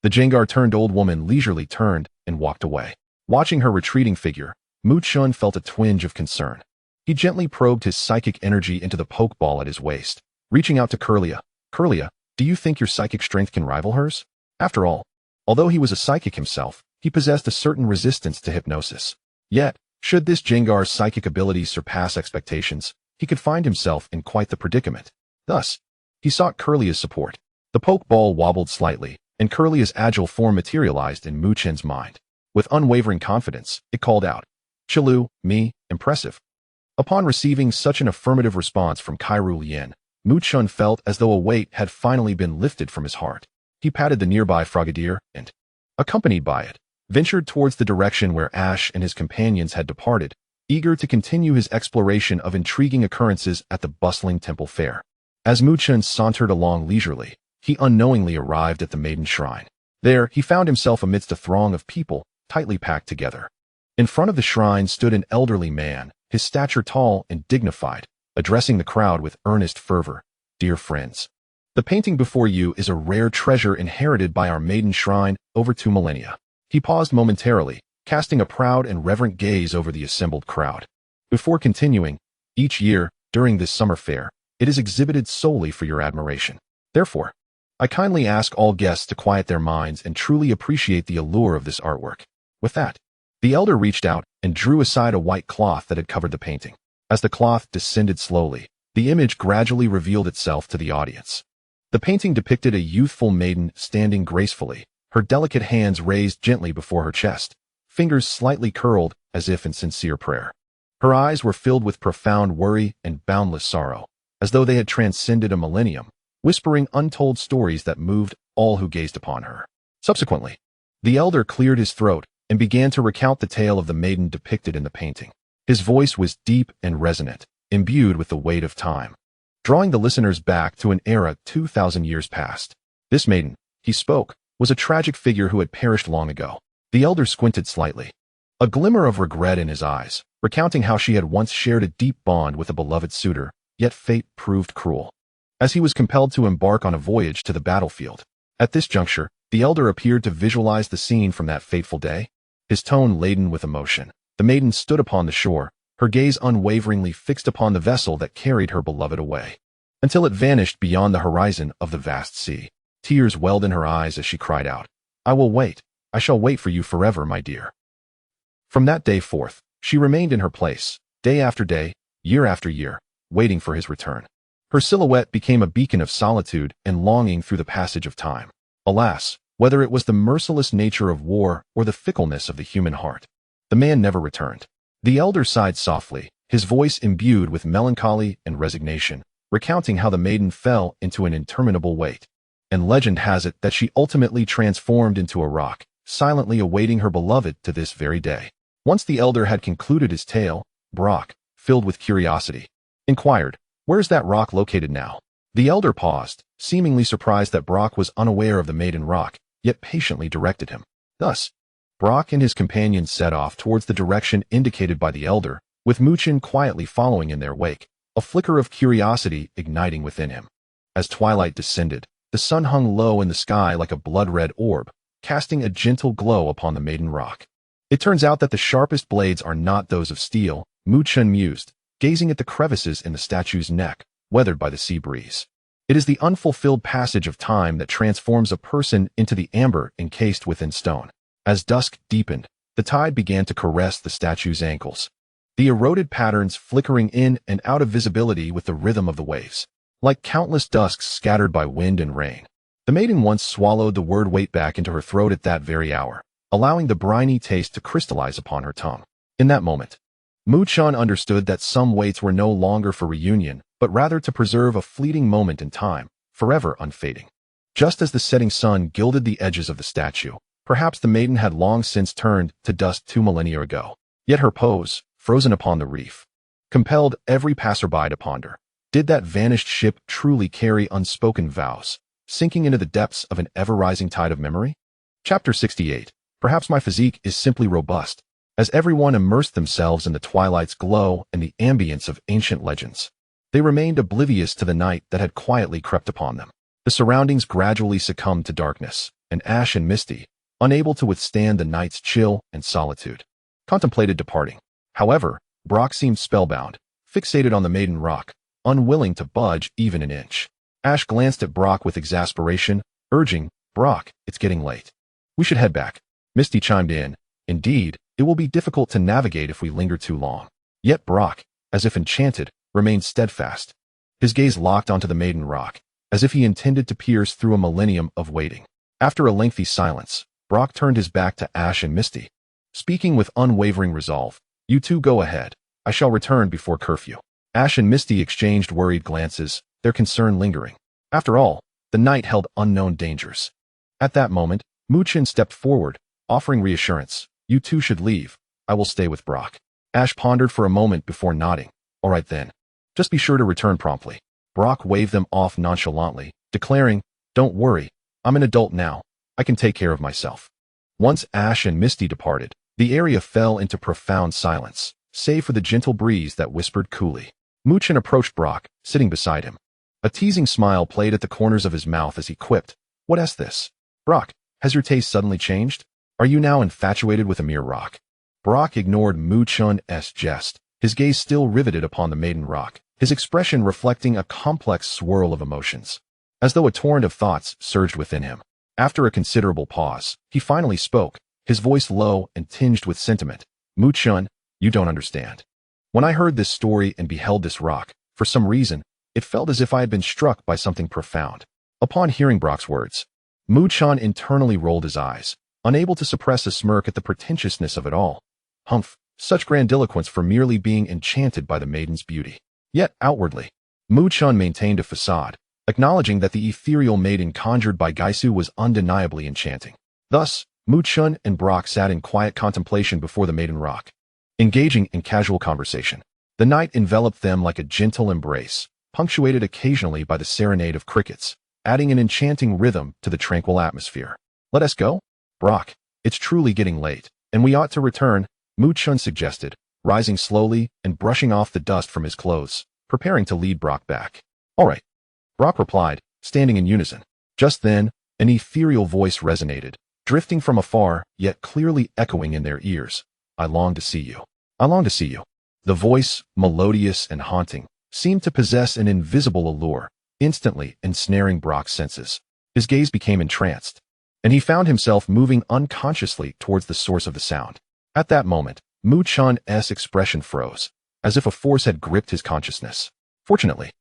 the Jengar-turned-old woman leisurely turned and walked away. Watching her retreating figure, Mu-chun felt a twinge of concern. He gently probed his psychic energy into the pokeball at his waist, reaching out to Kirlia. Kirlia, do you think your psychic strength can rival hers? After all, although he was a psychic himself, he possessed a certain resistance to hypnosis. Yet, should this Jengar's psychic abilities surpass expectations, he could find himself in quite the predicament. Thus, he sought Kirlia's support. The pokeball wobbled slightly, and Kirlia's agile form materialized in Mu-chun's mind. With unwavering confidence, it called out, "Chilu, me, impressive." Upon receiving such an affirmative response from Kairu Lien, Mu-chun felt as though a weight had finally been lifted from his heart. He patted the nearby Frogadier and, accompanied by it, ventured towards the direction where Ash and his companions had departed, eager to continue his exploration of intriguing occurrences at the bustling temple fair. As Mu-chun sauntered along leisurely, he unknowingly arrived at the maiden shrine. There, he found himself amidst a throng of people, tightly packed together. In front of the shrine stood an elderly man, his stature tall and dignified, addressing the crowd with earnest fervor. "Dear friends, the painting before you is a rare treasure inherited by our maiden shrine over 2 millennia. He paused momentarily, casting a proud and reverent gaze over the assembled crowd. Before continuing, each year, during this summer fair, it is exhibited solely for your admiration. Therefore, I kindly ask all guests to quiet their minds and truly appreciate the allure of this artwork." With that, the elder reached out and drew aside a white cloth that had covered the painting. As the cloth descended slowly, the image gradually revealed itself to the audience. The painting depicted a youthful maiden standing gracefully, her delicate hands raised gently before her chest, fingers slightly curled as if in sincere prayer. Her eyes were filled with profound worry and boundless sorrow, as though they had transcended a millennium, whispering untold stories that moved all who gazed upon her. Subsequently, the elder cleared his throat and began to recount the tale of the maiden depicted in the painting. His voice was deep and resonant, imbued with the weight of time, drawing the listeners back to an era 2,000 years past. This maiden, he spoke, was a tragic figure who had perished long ago. The elder squinted slightly, a glimmer of regret in his eyes, recounting how she had once shared a deep bond with a beloved suitor, yet fate proved cruel, as he was compelled to embark on a voyage to the battlefield. At this juncture, the elder appeared to visualize the scene from that fateful day, his tone laden with emotion. The maiden stood upon the shore, her gaze unwaveringly fixed upon the vessel that carried her beloved away, until it vanished beyond the horizon of the vast sea. Tears welled in her eyes as she cried out, "I will wait. I shall wait for you forever, my dear." From that day forth, she remained in her place, day after day, year after year, waiting for his return. Her silhouette became a beacon of solitude and longing through the passage of time. Alas, whether it was the merciless nature of war or the fickleness of the human heart, the man never returned. The elder sighed softly, his voice imbued with melancholy and resignation, recounting how the maiden fell into an interminable wait. And legend has it that she ultimately transformed into a rock, silently awaiting her beloved to this very day. Once the elder had concluded his tale, Brock, filled with curiosity, inquired, "Where's that rock located now?" The elder paused, seemingly surprised that Brock was unaware of the maiden rock, yet patiently directed him. Thus, Brock and his companions set off towards the direction indicated by the elder, with Mu-chun quietly following in their wake, a flicker of curiosity igniting within him. As twilight descended, the sun hung low in the sky like a blood-red orb, casting a gentle glow upon the maiden rock. "It turns out that the sharpest blades are not those of steel," Mu-chun mused, gazing at the crevices in the statue's neck, weathered by the sea breeze. "It is the unfulfilled passage of time that transforms a person into the amber encased within stone." As dusk deepened, the tide began to caress the statue's ankles, the eroded patterns flickering in and out of visibility with the rhythm of the waves, like countless dusks scattered by wind and rain. The maiden once swallowed the word wait back into her throat at that very hour, allowing the briny taste to crystallize upon her tongue. In that moment, Mu-chun understood that some waits were no longer for reunion, but rather to preserve a fleeting moment in time, forever unfading. Just as the setting sun gilded the edges of the statue, perhaps the maiden had long since turned to dust 2 millennia ago. Yet her pose, frozen upon the reef, compelled every passerby to ponder. Did that vanished ship truly carry unspoken vows, sinking into the depths of an ever-rising tide of memory? Chapter 68. Perhaps my physique is simply robust. as everyone immersed themselves in the twilight's glow and the ambience of ancient legends. They remained oblivious to the night that had quietly crept upon them. The surroundings gradually succumbed to darkness, and Ash and Misty, unable to withstand the night's chill and solitude, contemplated departing. However, Brock seemed spellbound, fixated on the maiden rock, unwilling to budge even an inch. Ash glanced at Brock with exasperation, urging, "Brock, it's getting late. We should head back." Misty chimed in, "Indeed, it will be difficult to navigate if we linger too long." Yet Brock, as if enchanted, remained steadfast. His gaze locked onto the maiden rock, as if he intended to pierce through a millennium of waiting. After a lengthy silence, Brock turned his back to Ash and Misty, speaking with unwavering resolve, "You two go ahead. I shall return before curfew." Ash and Misty exchanged worried glances, their concern lingering. After all, the night held unknown dangers. At that moment, Chen stepped forward, offering reassurance. "You two should leave. I will stay with Brock." Ash pondered for a moment before nodding. "All right then. Just be sure to return promptly." Brock waved them off nonchalantly, declaring, "Don't worry. I'm an adult now. I can take care of myself." Once Ash and Misty departed, the area fell into profound silence, save for the gentle breeze that whispered coolly. Chen approached Brock, sitting beside him. A teasing smile played at the corners of his mouth as he quipped, "What is this? Brock, has your taste suddenly changed? Are you now infatuated with a mere rock?" Brock ignored Chen's jest, his gaze still riveted upon the maiden rock, his expression reflecting a complex swirl of emotions, as though a torrent of thoughts surged within him. After a considerable pause, he finally spoke, his voice low and tinged with sentiment. "Chen, you don't understand. When I heard this story and beheld this rock, for some reason, it felt as if I had been struck by something profound." Upon hearing Brock's words, Chen internally rolled his eyes, unable to suppress a smirk at the pretentiousness of it all. Humph, such grandiloquence for merely being enchanted by the maiden's beauty. Yet, outwardly, Chen maintained a facade, acknowledging that the ethereal maiden conjured by Gaisu was undeniably enchanting. Thus, Chen and Brock sat in quiet contemplation before the maiden rock, engaging in casual conversation. The night enveloped them like a gentle embrace, punctuated occasionally by the serenade of crickets, adding an enchanting rhythm to the tranquil atmosphere. "Let us go? Brock, it's truly getting late, and we ought to return," Chen suggested, rising slowly and brushing off the dust from his clothes, preparing to lead Brock back. "All right," Brock replied, standing in unison. Just then, an ethereal voice resonated, drifting from afar, yet clearly echoing in their ears. "I long to see you. I long to see you." The voice, melodious and haunting, seemed to possess an invisible allure, instantly ensnaring Brock's senses. His gaze became entranced, and he found himself moving unconsciously towards the source of the sound. At that moment, Chen's expression froze, as if a force had gripped his consciousness. Fortunately,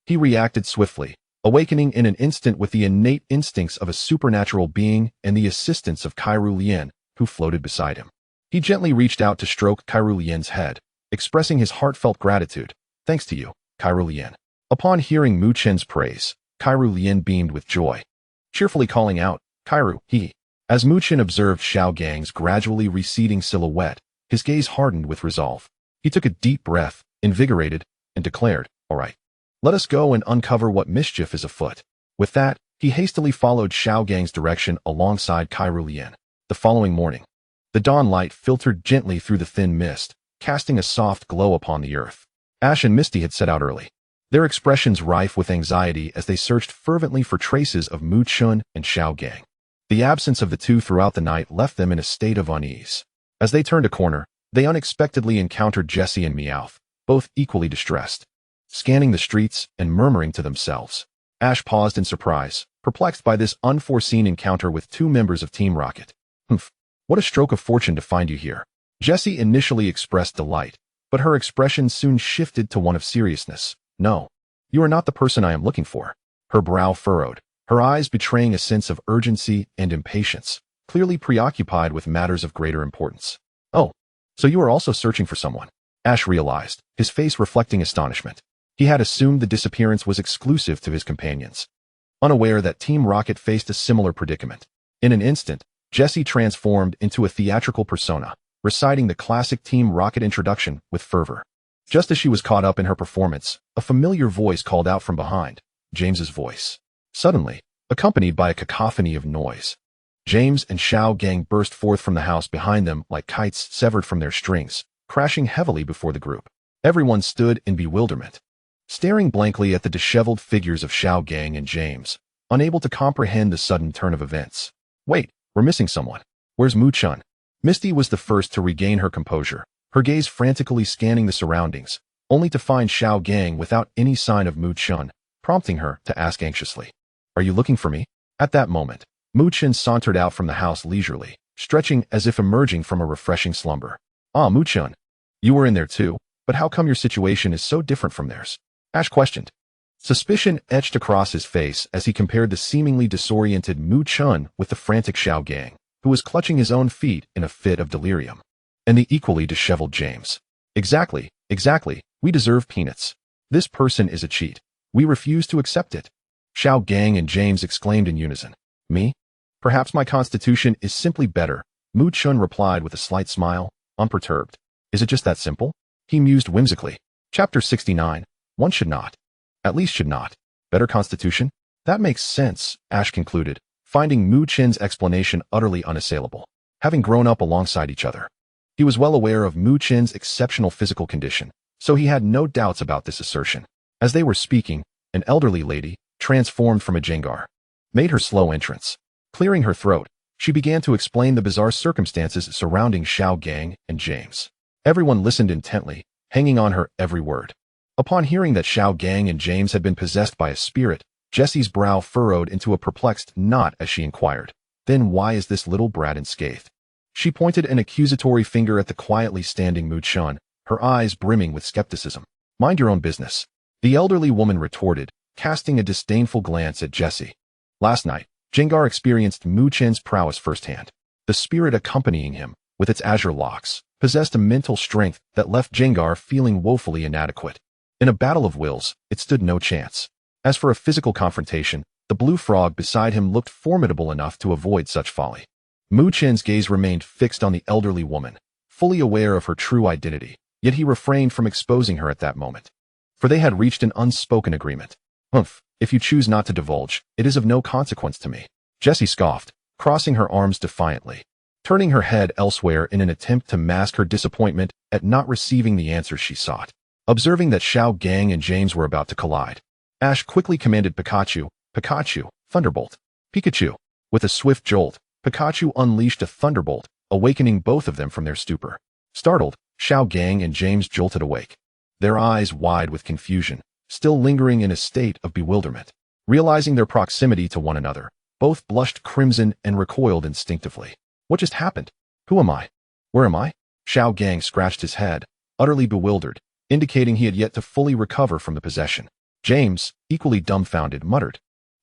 he reacted swiftly, awakening in an instant with the innate instincts of a supernatural being and the assistance of Kirlia, who floated beside him. He gently reached out to stroke Kirlia's head, expressing his heartfelt gratitude. "Thanks to you, Kirlia." Upon hearing Chen's praise, Kirlia beamed with joy, cheerfully calling out, "Kairu, he." As Chen observed Xiaogang's gradually receding silhouette, his gaze hardened with resolve. He took a deep breath, invigorated, and declared, "All right. Let us go and uncover what mischief is afoot." With that, he hastily followed Xiaogang's direction alongside Kirlia. The following morning, the dawn light filtered gently through the thin mist, casting a soft glow upon the earth. Ash and Misty had set out early, their expressions rife with anxiety as they searched fervently for traces of Chen and Xiaogang. The absence of the two throughout the night left them in a state of unease. As they turned a corner, they unexpectedly encountered Jessie and Meowth, both equally distressed, scanning the streets and murmuring to themselves. Ash paused in surprise, perplexed by this unforeseen encounter with two members of Team Rocket. "Humph, what a stroke of fortune to find you here." Jessie initially expressed delight, but her expression soon shifted to one of seriousness. "No, you are not the person I am looking for." Her brow furrowed, her eyes betraying a sense of urgency and impatience, clearly preoccupied with matters of greater importance. "Oh, so you are also searching for someone?" Ash realized, his face reflecting astonishment. He had assumed the disappearance was exclusive to his companions, unaware that Team Rocket faced a similar predicament. In an instant, Jessie transformed into a theatrical persona, reciting the classic Team Rocket introduction with fervor. Just as she was caught up in her performance, a familiar voice called out from behind, James's voice. Suddenly, accompanied by a cacophony of noise, James and Xiao Gang burst forth from the house behind them like kites severed from their strings, crashing heavily before the group. Everyone stood in bewilderment, staring blankly at the disheveled figures of Xiao Gang and James, unable to comprehend the sudden turn of events. Wait, we're missing someone. Where's Mu-chan? Misty was the first to regain her composure, her gaze frantically scanning the surroundings, only to find Xiao Gang without any sign of Mu-chan, prompting her to ask anxiously, "Are you looking for me?" At that moment, Mu-chan sauntered out from the house leisurely, stretching as if emerging from a refreshing slumber. "Ah, Mu-chan. You were in there too, but how come your situation is so different from theirs?" Ash questioned. Suspicion etched across his face as he compared the seemingly disoriented Mu-chan with the frantic Xiao Gang, who was clutching his own feet in a fit of delirium, and the equally disheveled James. Exactly. We deserve peanuts. This person is a cheat. We refuse to accept it." Xiao Gang and James exclaimed in unison. "Me? Perhaps my constitution is simply better," Mu-chan replied with a slight smile, unperturbed. "Is it just that simple?" He mused whimsically. Chapter 69. One should not. At least should not. Better constitution? That makes sense, Ash concluded, finding Mu-chan's explanation utterly unassailable. Having grown up alongside each other, he was well aware of Mu-chan's exceptional physical condition, so he had no doubts about this assertion. As they were speaking, an elderly lady, transformed from a Jengar, made her slow entrance. Clearing her throat, she began to explain the bizarre circumstances surrounding Xiao Gang and James. Everyone listened intently, hanging on her every word. Upon hearing that Xiao Gang and James had been possessed by a spirit, Jessie's brow furrowed into a perplexed knot as she inquired, "Then why is this little brat unscathed?" She pointed an accusatory finger at the quietly standing Mu-chan, her eyes brimming with skepticism. "Mind your own business," the elderly woman retorted, casting a disdainful glance at Jessie. Last night, Jengar experienced Mu-chan's prowess firsthand. The spirit accompanying him, with its azure locks, possessed a mental strength that left Jengar feeling woefully inadequate. In a battle of wills, it stood no chance. As for a physical confrontation, the blue frog beside him looked formidable enough to avoid such folly. Mu-chan's gaze remained fixed on the elderly woman, fully aware of her true identity, yet he refrained from exposing her at that moment. For they had reached an unspoken agreement. "Humph, if you choose not to divulge, it is of no consequence to me," Jessie scoffed, crossing her arms defiantly, turning her head elsewhere in an attempt to mask her disappointment at not receiving the answers she sought. Observing that Xiao Gang and James were about to collide, Ash quickly commanded Pikachu, Thunderbolt. Pikachu. With a swift jolt, Pikachu unleashed a Thunderbolt, awakening both of them from their stupor. Startled, Xiao Gang and James jolted awake, their eyes wide with confusion, still lingering in a state of bewilderment. Realizing their proximity to one another, both blushed crimson and recoiled instinctively. What just happened? Who am I? Where am I? Xiao Gang scratched his head, utterly bewildered, indicating he had yet to fully recover from the possession. James, equally dumbfounded, muttered,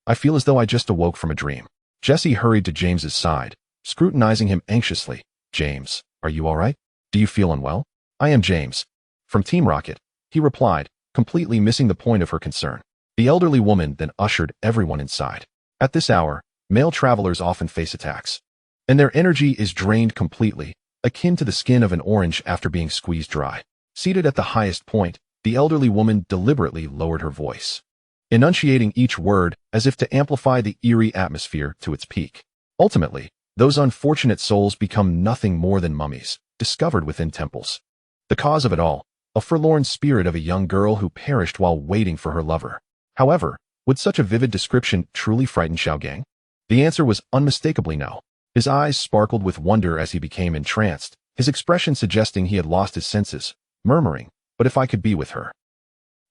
"I feel as though I just awoke from a dream." Jessie hurried to James's side, scrutinizing him anxiously. "James, are you all right? Do you feel unwell?" "I am James. From Team Rocket," he replied, completely missing the point of her concern. The elderly woman then ushered everyone inside. At this hour, male travelers often face attacks, and their energy is drained completely, akin to the skin of an orange after being squeezed dry. Seated at the highest point, the elderly woman deliberately lowered her voice, enunciating each word as if to amplify the eerie atmosphere to its peak. Ultimately, those unfortunate souls become nothing more than mummies, discovered within temples. The cause of it all, a forlorn spirit of a young girl who perished while waiting for her lover. However, would such a vivid description truly frighten Xiao Gang? The answer was unmistakably no. His eyes sparkled with wonder as he became entranced, his expression suggesting he had lost his senses, murmuring, "But if I could be with her."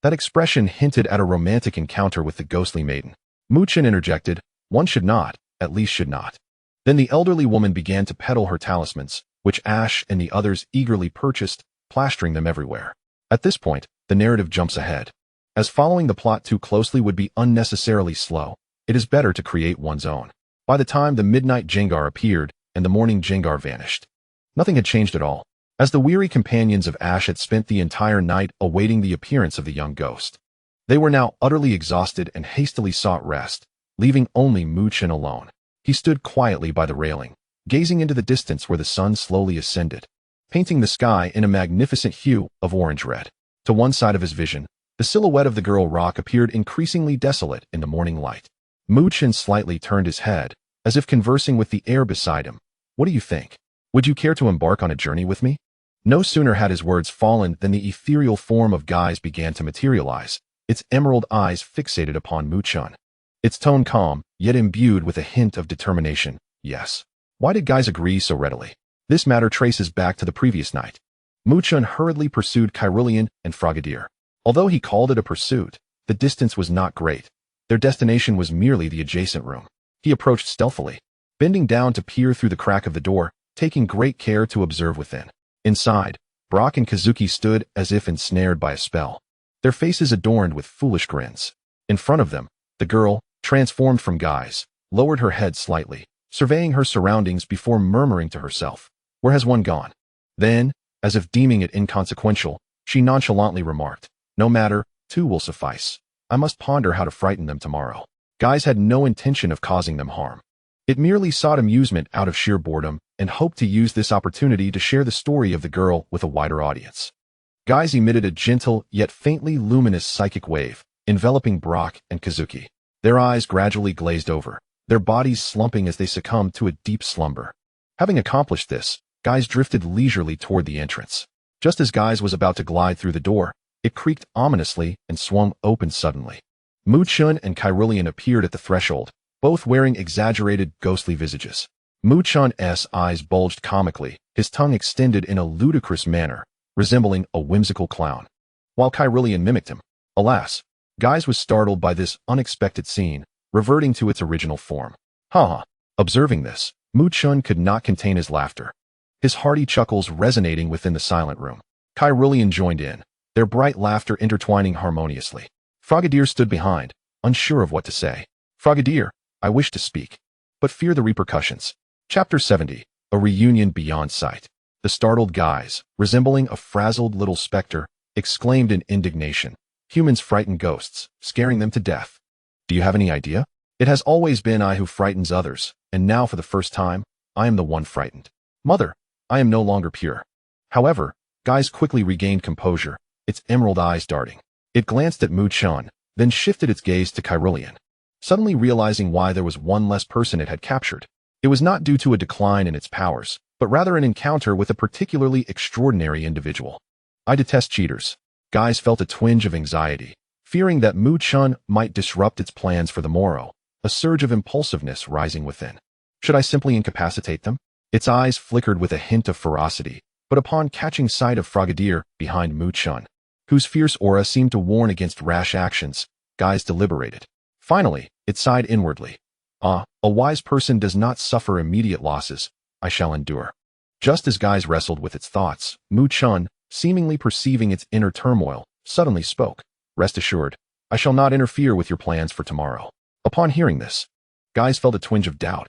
That expression hinted at a romantic encounter with the ghostly maiden. Mu-chan interjected, "One should not, at least should not." Then the elderly woman began to peddle her talismans, which Ash and the others eagerly purchased, plastering them everywhere. At this point, the narrative jumps ahead. As following the plot too closely would be unnecessarily slow, it is better to create one's own. By the time the midnight Jengar appeared and the morning Jengar vanished, nothing had changed at all, as the weary companions of Ash had spent the entire night awaiting the appearance of the young ghost. They were now utterly exhausted and hastily sought rest, leaving only Mu-chan alone. He stood quietly by the railing, gazing into the distance where the sun slowly ascended, painting the sky in a magnificent hue of orange-red. To one side of his vision, the silhouette of the girl rock appeared increasingly desolate in the morning light. Mu-chan slightly turned his head, as if conversing with the air beside him. What do you think? Would you care to embark on a journey with me? No sooner had his words fallen than the ethereal form of Guise began to materialize, its emerald eyes fixated upon Mu-chan. Its tone calm, yet imbued with a hint of determination. Yes. Why did Guise agree so readily? This matter traces back to the previous night. Mu-chan hurriedly pursued Kirlia and Frogadier. Although he called it a pursuit, the distance was not great. Their destination was merely the adjacent room. He approached stealthily, bending down to peer through the crack of the door, taking great care to observe within. Inside, Brock and Kazuki stood as if ensnared by a spell, their faces adorned with foolish grins. In front of them, the girl, transformed from Guise, lowered her head slightly, surveying her surroundings before murmuring to herself, "Where has one gone?" Then, as if deeming it inconsequential, she nonchalantly remarked, "No matter, two will suffice. I must ponder how to frighten them tomorrow." Guise had no intention of causing them harm. It merely sought amusement out of sheer boredom and hoped to use this opportunity to share the story of the girl with a wider audience. Guise emitted a gentle yet faintly luminous psychic wave, enveloping Brock and Kazuki. Their eyes gradually glazed over, their bodies slumping as they succumbed to a deep slumber. Having accomplished this, Guise drifted leisurely toward the entrance. Just as Guise was about to glide through the door, it creaked ominously and swung open suddenly. Mu-chan and Kirlia appeared at the threshold, both wearing exaggerated, ghostly visages. Mu-chan's eyes bulged comically, his tongue extended in a ludicrous manner, resembling a whimsical clown, while Kirlia mimicked him. Alas, Guise was startled by this unexpected scene, reverting to its original form. Ha ha! Observing this, Mu-chan could not contain his laughter, his hearty chuckles resonating within the silent room. Kirlia joined in, their bright laughter intertwining harmoniously. Frogadier stood behind, unsure of what to say. "Frogadier, I wish to speak, but fear the repercussions." Chapter 70, A Reunion Beyond Sight. The startled Guise, resembling a frazzled little specter, exclaimed in indignation, "Humans frighten ghosts, scaring them to death. Do you have any idea? It has always been I who frightens others, and now for the first time, I am the one frightened. Mother, I am no longer pure." However, Guise quickly regained composure, its emerald eyes darting. It glanced at Mu-chan, then shifted its gaze to Kirlia. Suddenly realizing why there was one less person it had captured, it was not due to a decline in its powers, but rather an encounter with a particularly extraordinary individual. "I detest cheaters." Guise felt a twinge of anxiety, fearing that Mu-chan might disrupt its plans for the morrow, a surge of impulsiveness rising within. Should I simply incapacitate them? Its eyes flickered with a hint of ferocity, but upon catching sight of Frogadier behind Mu-chan, whose fierce aura seemed to warn against rash actions, Guise deliberated. Finally, it sighed inwardly. "Ah, a wise person does not suffer immediate losses. I shall endure." Just as Guise wrestled with its thoughts, Mu-chan, seemingly perceiving its inner turmoil, suddenly spoke. "Rest assured, I shall not interfere with your plans for tomorrow." Upon hearing this, Guise felt a twinge of doubt.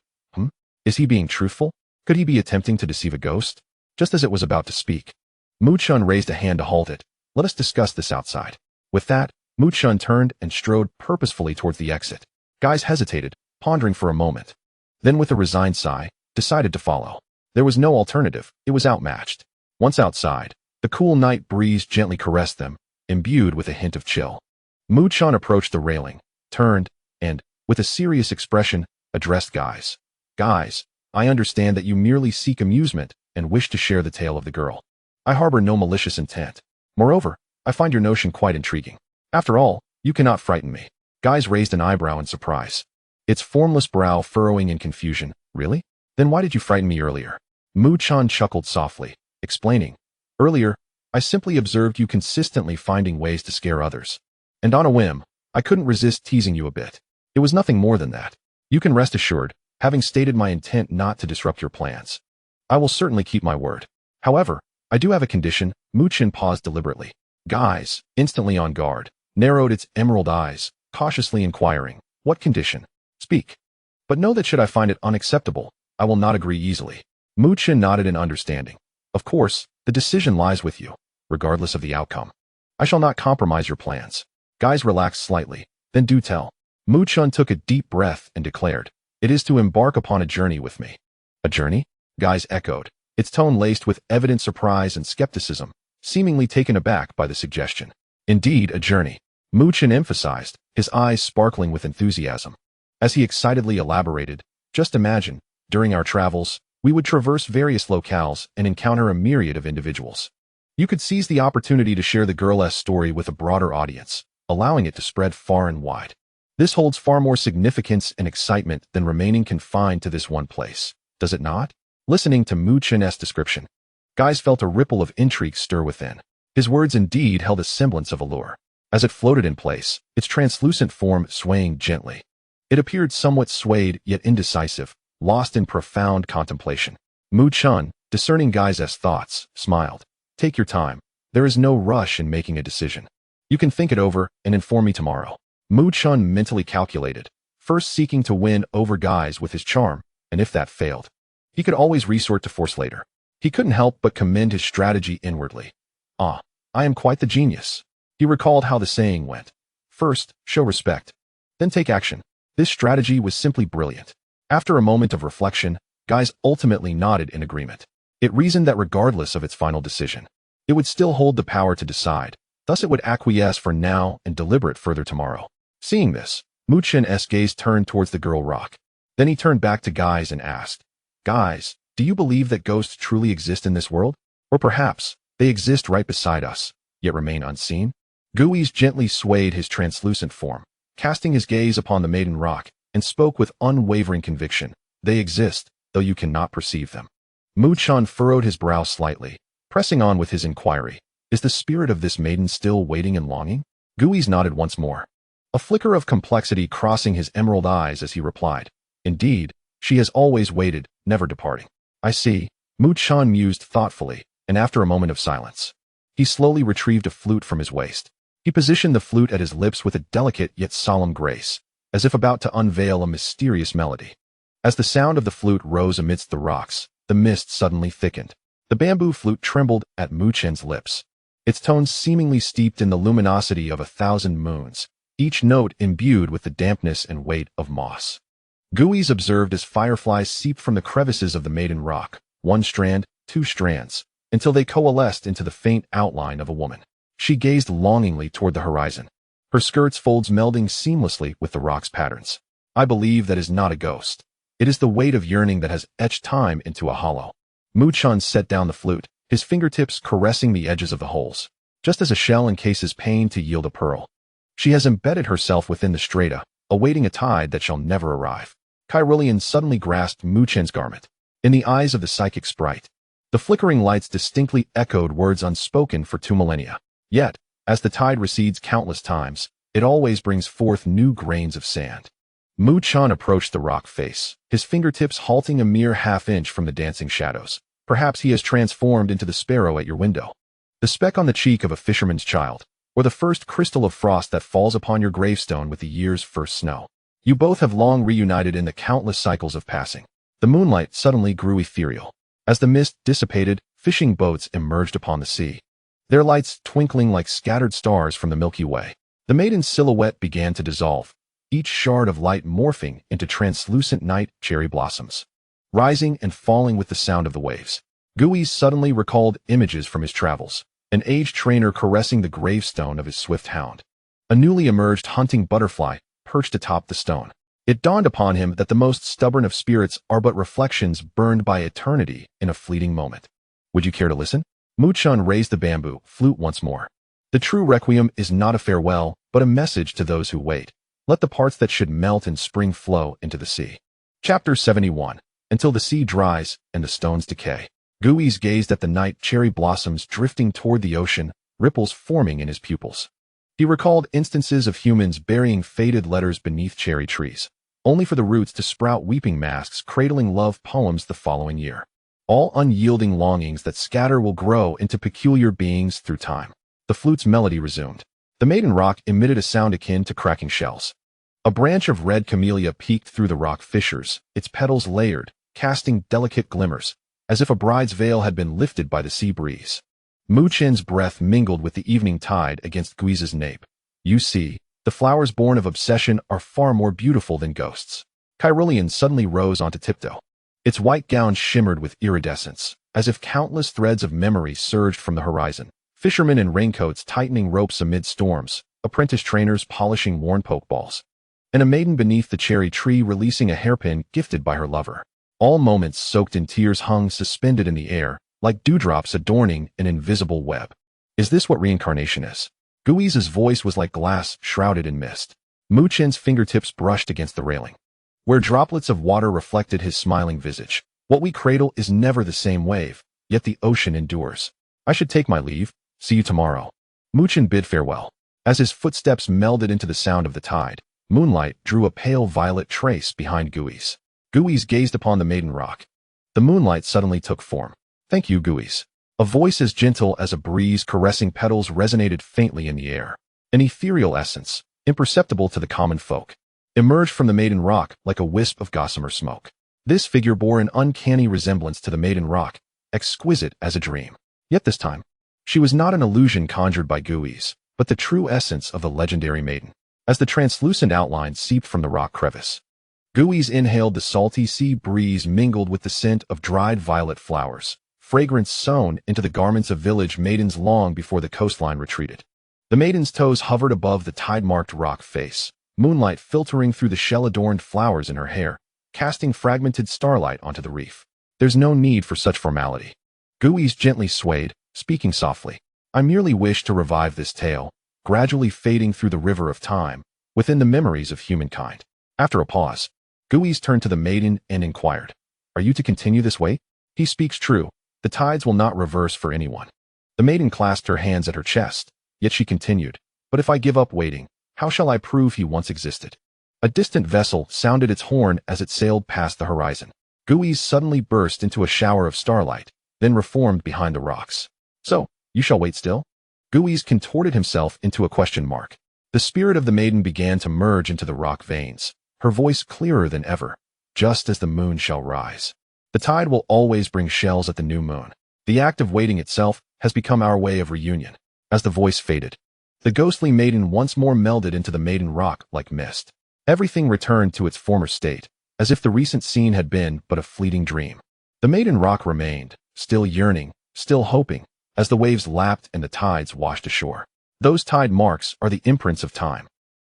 Is he being truthful? Could he be attempting to deceive a ghost? Just as it was about to speak, Mu-chan raised a hand to halt it. "Let us discuss this outside." With that, Mu-chan turned and strode purposefully towards the exit. Guise hesitated, pondering for a moment. Then with a resigned sigh, decided to follow. There was no alternative, it was outmatched. Once outside, the cool night breeze gently caressed them, imbued with a hint of chill. Mu-chan approached the railing, turned, and, with a serious expression, addressed Guise. "Guise, I understand that you merely seek amusement and wish to share the tale of the girl. I harbor no malicious intent. Moreover, I find your notion quite intriguing. After all, you cannot frighten me." Guise raised an eyebrow in surprise, its formless brow furrowing in confusion. "Really? Then why did you frighten me earlier?" Mu-chan chuckled softly, explaining, "Earlier, I simply observed you consistently finding ways to scare others. And on a whim, I couldn't resist teasing you a bit. It was nothing more than that. You can rest assured, having stated my intent not to disrupt your plans. I will certainly keep my word. However, I do have a condition." Mu-chan paused deliberately. Guise, instantly on guard, narrowed its emerald eyes, cautiously inquiring, "What condition? Speak. But know that should I find it unacceptable, I will not agree easily." Mu-chan nodded in understanding. "Of course, the decision lies with you, regardless of the outcome. I shall not compromise your plans." Guise relaxed slightly, then do tell. Mu-chan took a deep breath and declared, "It is to embark upon a journey with me." "A journey?" Guise echoed, its tone laced with evident surprise and skepticism, seemingly taken aback by the suggestion. "Indeed, a journey," Mu-chan emphasized, his eyes sparkling with enthusiasm. As he excitedly elaborated, Just imagine, during our travels, we would traverse various locales and encounter a myriad of individuals. You could seize the opportunity to share the girl's story with a broader audience, allowing it to spread far and wide. This holds far more significance and excitement than remaining confined to this one place, does it not? Listening to Chen's description, Guys felt a ripple of intrigue stir within. His words indeed held a semblance of allure. As it floated in place, its translucent form swaying gently. It appeared somewhat swayed yet indecisive, lost in profound contemplation. Chen, discerning Guy's thoughts, smiled. Take your time. There is no rush in making a decision. You can think it over and inform me tomorrow. Chen mentally calculated, first seeking to win over Guys with his charm, and if that failed, he could always resort to force later. He couldn't help but commend his strategy inwardly. I am quite the genius. He recalled how the saying went. First, show respect, then take action. This strategy was simply brilliant. After a moment of reflection, Guys ultimately nodded in agreement. It reasoned that regardless of its final decision, it would still hold the power to decide. Thus it would acquiesce for now and deliberate further tomorrow. Seeing this, Chen's gaze turned towards the girl rock. Then he turned back to Guys and asked, Guys, do you believe that ghosts truly exist in this world? Or perhaps, they exist right beside us, yet remain unseen? Guis gently swayed his translucent form, casting his gaze upon the maiden rock, and spoke with unwavering conviction. They exist, though you cannot perceive them. Chen furrowed his brow slightly, pressing on with his inquiry. Is the spirit of this maiden still waiting and longing? Guis nodded once more, a flicker of complexity crossing his emerald eyes as he replied. Indeed, she has always waited, never departing. I see. Chen mused thoughtfully, and after a moment of silence, he slowly retrieved a flute from his waist. He positioned the flute at his lips with a delicate yet solemn grace, as if about to unveil a mysterious melody. As the sound of the flute rose amidst the rocks, the mist suddenly thickened. The bamboo flute trembled at Chen's lips, its tones seemingly steeped in the luminosity of 1,000 moons, each note imbued with the dampness and weight of moss. Guis observed as fireflies seeped from the crevices of the maiden rock, one strand, two strands, until they coalesced into the faint outline of a woman. She gazed longingly toward the horizon, her skirt's folds melding seamlessly with the rock's patterns. I believe that is not a ghost. It is the weight of yearning that has etched time into a hollow. Chen set down the flute, his fingertips caressing the edges of the holes, just as a shell encases pain to yield a pearl. She has embedded herself within the strata, awaiting a tide that shall never arrive. Kirlia suddenly grasped Chen's garment. In the eyes of the psychic sprite, the flickering lights distinctly echoed words unspoken for 2 millennia. Yet, as the tide recedes countless times, it always brings forth new grains of sand. Chen approached the rock face, his fingertips halting a mere half-inch from the dancing shadows. Perhaps he has transformed into the sparrow at your window, the speck on the cheek of a fisherman's child, or the first crystal of frost that falls upon your gravestone with the year's first snow. You both have long reunited in the countless cycles of passing. The moonlight suddenly grew ethereal. As the mist dissipated, fishing boats emerged upon the sea, their lights twinkling like scattered stars from the Milky Way. The maiden's silhouette began to dissolve, each shard of light morphing into translucent night cherry blossoms, rising and falling with the sound of the waves. Guis suddenly recalled images from his travels, an aged trainer caressing the gravestone of his swift hound, a newly emerged hunting butterfly perched atop the stone. It dawned upon him that the most stubborn of spirits are but reflections burned by eternity in a fleeting moment. Would you care to listen? Chen raised the bamboo flute once more. The true requiem is not a farewell, but a message to those who wait. Let the parts that should melt in spring flow into the sea. Chapter 71. Until the sea dries and the stones decay. Guis gazed at the night cherry blossoms drifting toward the ocean, ripples forming in his pupils. He recalled instances of humans burying faded letters beneath cherry trees, only for the roots to sprout weeping masks cradling love poems the following year. All unyielding longings that scatter will grow into peculiar beings through time. The flute's melody resumed. The maiden rock emitted a sound akin to cracking shells. A branch of red camellia peeked through the rock fissures, its petals layered, casting delicate glimmers, as if a bride's veil had been lifted by the sea breeze. Chen's breath mingled with the evening tide against Guis's nape. You see, the flowers born of obsession are far more beautiful than ghosts. Kirlia suddenly rose onto tiptoe. Its white gown shimmered with iridescence, as if countless threads of memory surged from the horizon. Fishermen in raincoats tightening ropes amid storms, apprentice trainers polishing worn pokeballs. and a maiden beneath the cherry tree releasing a hairpin gifted by her lover. All moments soaked in tears hung suspended in the air, like dewdrops adorning an invisible web. Is this what reincarnation is? Guise's voice was like glass shrouded in mist. Chen's fingertips brushed against the railing, where droplets of water reflected his smiling visage. What we cradle is never the same wave, yet the ocean endures. I should take my leave. See you tomorrow. Chen bid farewell. As his footsteps melded into the sound of the tide, moonlight drew a pale violet trace behind Guise. Guise gazed upon the maiden rock. The moonlight suddenly took form. Thank you, Guise. A voice as gentle as a breeze caressing petals resonated faintly in the air. An ethereal essence, imperceptible to the common folk, emerged from the maiden rock like a wisp of gossamer smoke. This figure bore an uncanny resemblance to the maiden rock, exquisite as a dream. Yet this time, she was not an illusion conjured by Guise, but the true essence of the legendary maiden. As the translucent outline seeped from the rock crevice, Guise inhaled the salty sea breeze mingled with the scent of dried violet flowers, fragrance sewn into the garments of village maidens long before the coastline retreated. The maiden's toes hovered above the tide-marked rock face, moonlight filtering through the shell-adorned flowers in her hair, casting fragmented starlight onto the reef. There's no need for such formality. Guise gently swayed, speaking softly. I merely wish to revive this tale, gradually fading through the river of time, within the memories of humankind. After a pause, Guise turned to the maiden and inquired, Are you to continue this way? He speaks true. The tides will not reverse for anyone. The maiden clasped her hands at her chest, yet she continued, But if I give up waiting, how shall I prove he once existed? A distant vessel sounded its horn as it sailed past the horizon. Guise suddenly burst into a shower of starlight, then reformed behind the rocks. So, you shall wait still? Guise contorted himself into a question mark. The spirit of the maiden began to merge into the rock veins, her voice clearer than ever, just as the moon shall rise. The tide will always bring shells at the new moon. The act of waiting itself has become our way of reunion. As the voice faded, the ghostly maiden once more melded into the maiden rock like mist. Everything returned to its former state, as if the recent scene had been but a fleeting dream. The maiden rock remained, still yearning, still hoping, as the waves lapped and the tides washed ashore. Those tide marks are the imprints of time,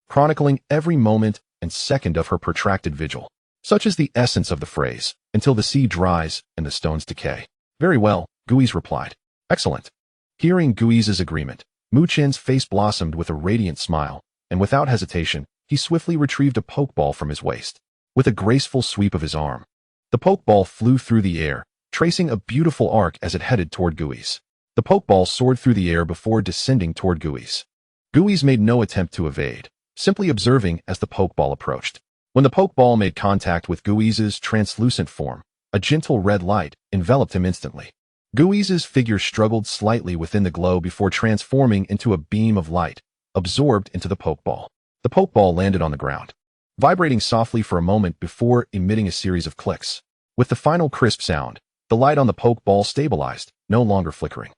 chronicling every moment and second of her protracted vigil. Such is the essence of the phrase, until the sea dries and the stones decay. Very well, Guise replied. Excellent. Hearing Guise's agreement, Chen's face blossomed with a radiant smile, and without hesitation, he swiftly retrieved a pokeball from his waist. With a graceful sweep of his arm, the pokeball flew through the air, tracing a beautiful arc as it headed toward Guise. The pokeball soared through the air before descending toward Guise. Guise made no attempt to evade, simply observing as the pokeball approached. When the pokeball made contact with Guise's translucent form, a gentle red light enveloped him instantly. Guise's figure struggled slightly within the glow before transforming into a beam of light, absorbed into the pokeball. The pokeball landed on the ground, vibrating softly for a moment before emitting a series of clicks. With the final crisp sound, the light on the pokeball stabilized, no longer flickering.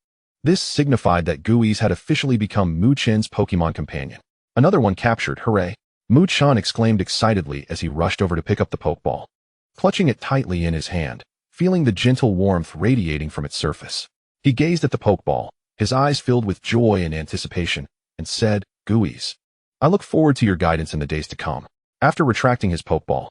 This signified that Guise had officially become Chen's Pokémon companion. Another one captured, hooray! Chen exclaimed excitedly as he rushed over to pick up the pokeball, clutching it tightly in his hand, feeling the gentle warmth radiating from its surface. He gazed at the pokeball, his eyes filled with joy and anticipation, and said, Guise, I look forward to your guidance in the days to come. After retracting his pokeball,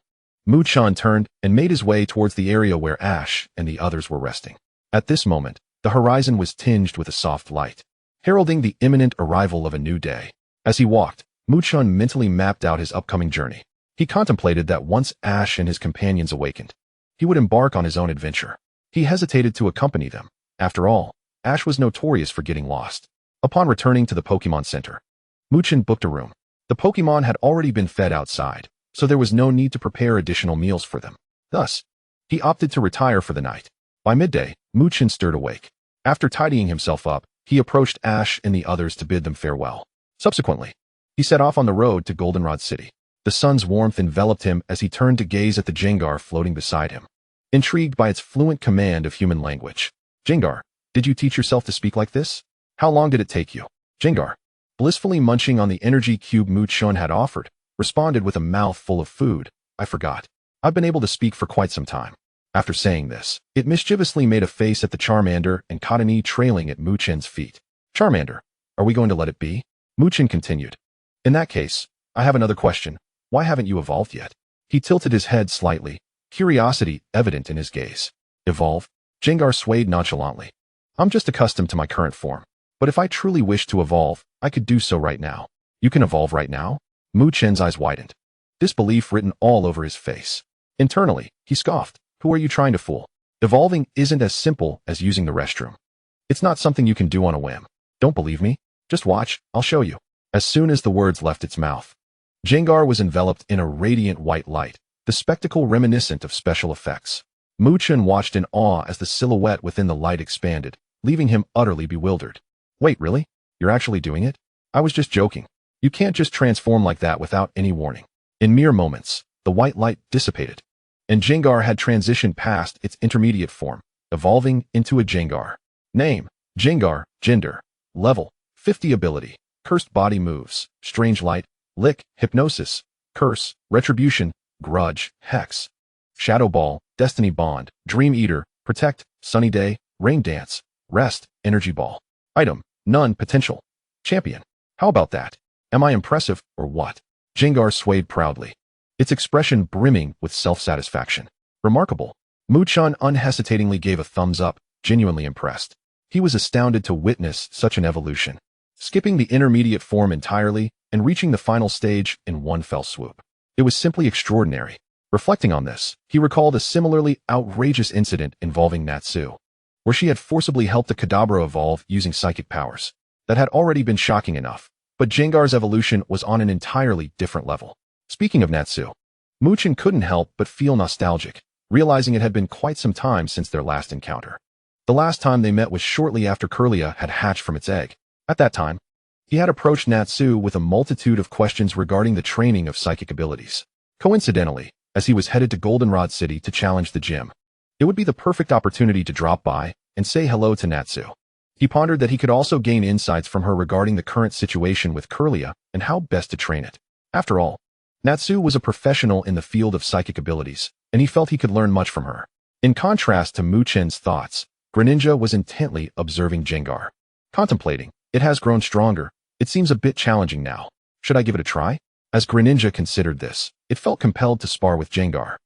Chen turned and made his way towards the area where Ash and the others were resting. At this moment, the horizon was tinged with a soft light, heralding the imminent arrival of a new day. As he walked, Chen mentally mapped out his upcoming journey. He contemplated that once Ash and his companions awakened, he would embark on his own adventure. He hesitated to accompany them. After all, Ash was notorious for getting lost. Upon returning to the Pokémon Center, Chen booked a room. The Pokémon had already been fed outside, so there was no need to prepare additional meals for them. Thus, he opted to retire for the night. By midday, Chen stirred awake. After tidying himself up, he approached Ash and the others to bid them farewell. Subsequently, he set off on the road to Goldenrod City. The sun's warmth enveloped him as he turned to gaze at the Jengar floating beside him, intrigued by its fluent command of human language. Jengar, did you teach yourself to speak like this? How long did it take you? Jengar, blissfully munching on the energy cube Chen had offered, responded with a mouth full of food. I forgot. I've been able to speak for quite some time. After saying this, it mischievously made a face at the Charmander and Cottonee trailing at Chen's feet. Charmander, are we going to let it be? Chen continued. In that case, I have another question. Why haven't you evolved yet? He tilted his head slightly, curiosity evident in his gaze. Evolve? Gengar swayed nonchalantly. I'm just accustomed to my current form. But if I truly wish to evolve, I could do so right now. You can evolve right now? Chen's eyes widened. Disbelief written all over his face. Internally, he scoffed. Who are you trying to fool? Evolving isn't as simple as using the restroom. It's not something you can do on a whim. Don't believe me? Just watch, I'll show you. As soon as the words left its mouth, Gengar was enveloped in a radiant white light, the spectacle reminiscent of special effects. Chen watched in awe as the silhouette within the light expanded, leaving him utterly bewildered. Wait, really? You're actually doing it? I was just joking. You can't just transform like that without any warning. In mere moments, the white light dissipated, and Gengar had transitioned past its intermediate form, evolving into a Gengar. Name: Gengar, gender, level, 50 ability, cursed body moves, strange light, lick, hypnosis, curse, retribution, grudge, hex, shadow ball, destiny bond, dream eater, protect, sunny day, rain dance, rest, energy ball. Item: none, potential. Champion. How about that? Am I impressive, or what? Gengar swayed proudly, its expression brimming with self-satisfaction. Remarkable. Chen unhesitatingly gave a thumbs up, genuinely impressed. He was astounded to witness such an evolution, skipping the intermediate form entirely and reaching the final stage in one fell swoop. It was simply extraordinary. Reflecting on this, he recalled a similarly outrageous incident involving Natsu, where she had forcibly helped a Kadabra evolve using psychic powers. That had already been shocking enough, but Gengar's evolution was on an entirely different level. Speaking of Natsu, Chen couldn't help but feel nostalgic, realizing it had been quite some time since their last encounter. The last time they met was shortly after Kirlia had hatched from its egg. At that time, he had approached Natsu with a multitude of questions regarding the training of psychic abilities. Coincidentally, as he was headed to Goldenrod City to challenge the gym, it would be the perfect opportunity to drop by and say hello to Natsu. He pondered that he could also gain insights from her regarding the current situation with Kirlia and how best to train it. After all, Natsu was a professional in the field of psychic abilities, and he felt he could learn much from her. In contrast to Chen's thoughts, Greninja was intently observing Gengar. Contemplating, it has grown stronger. It seems a bit challenging now. Should I give it a try? As Greninja considered this, it felt compelled to spar with Gengar.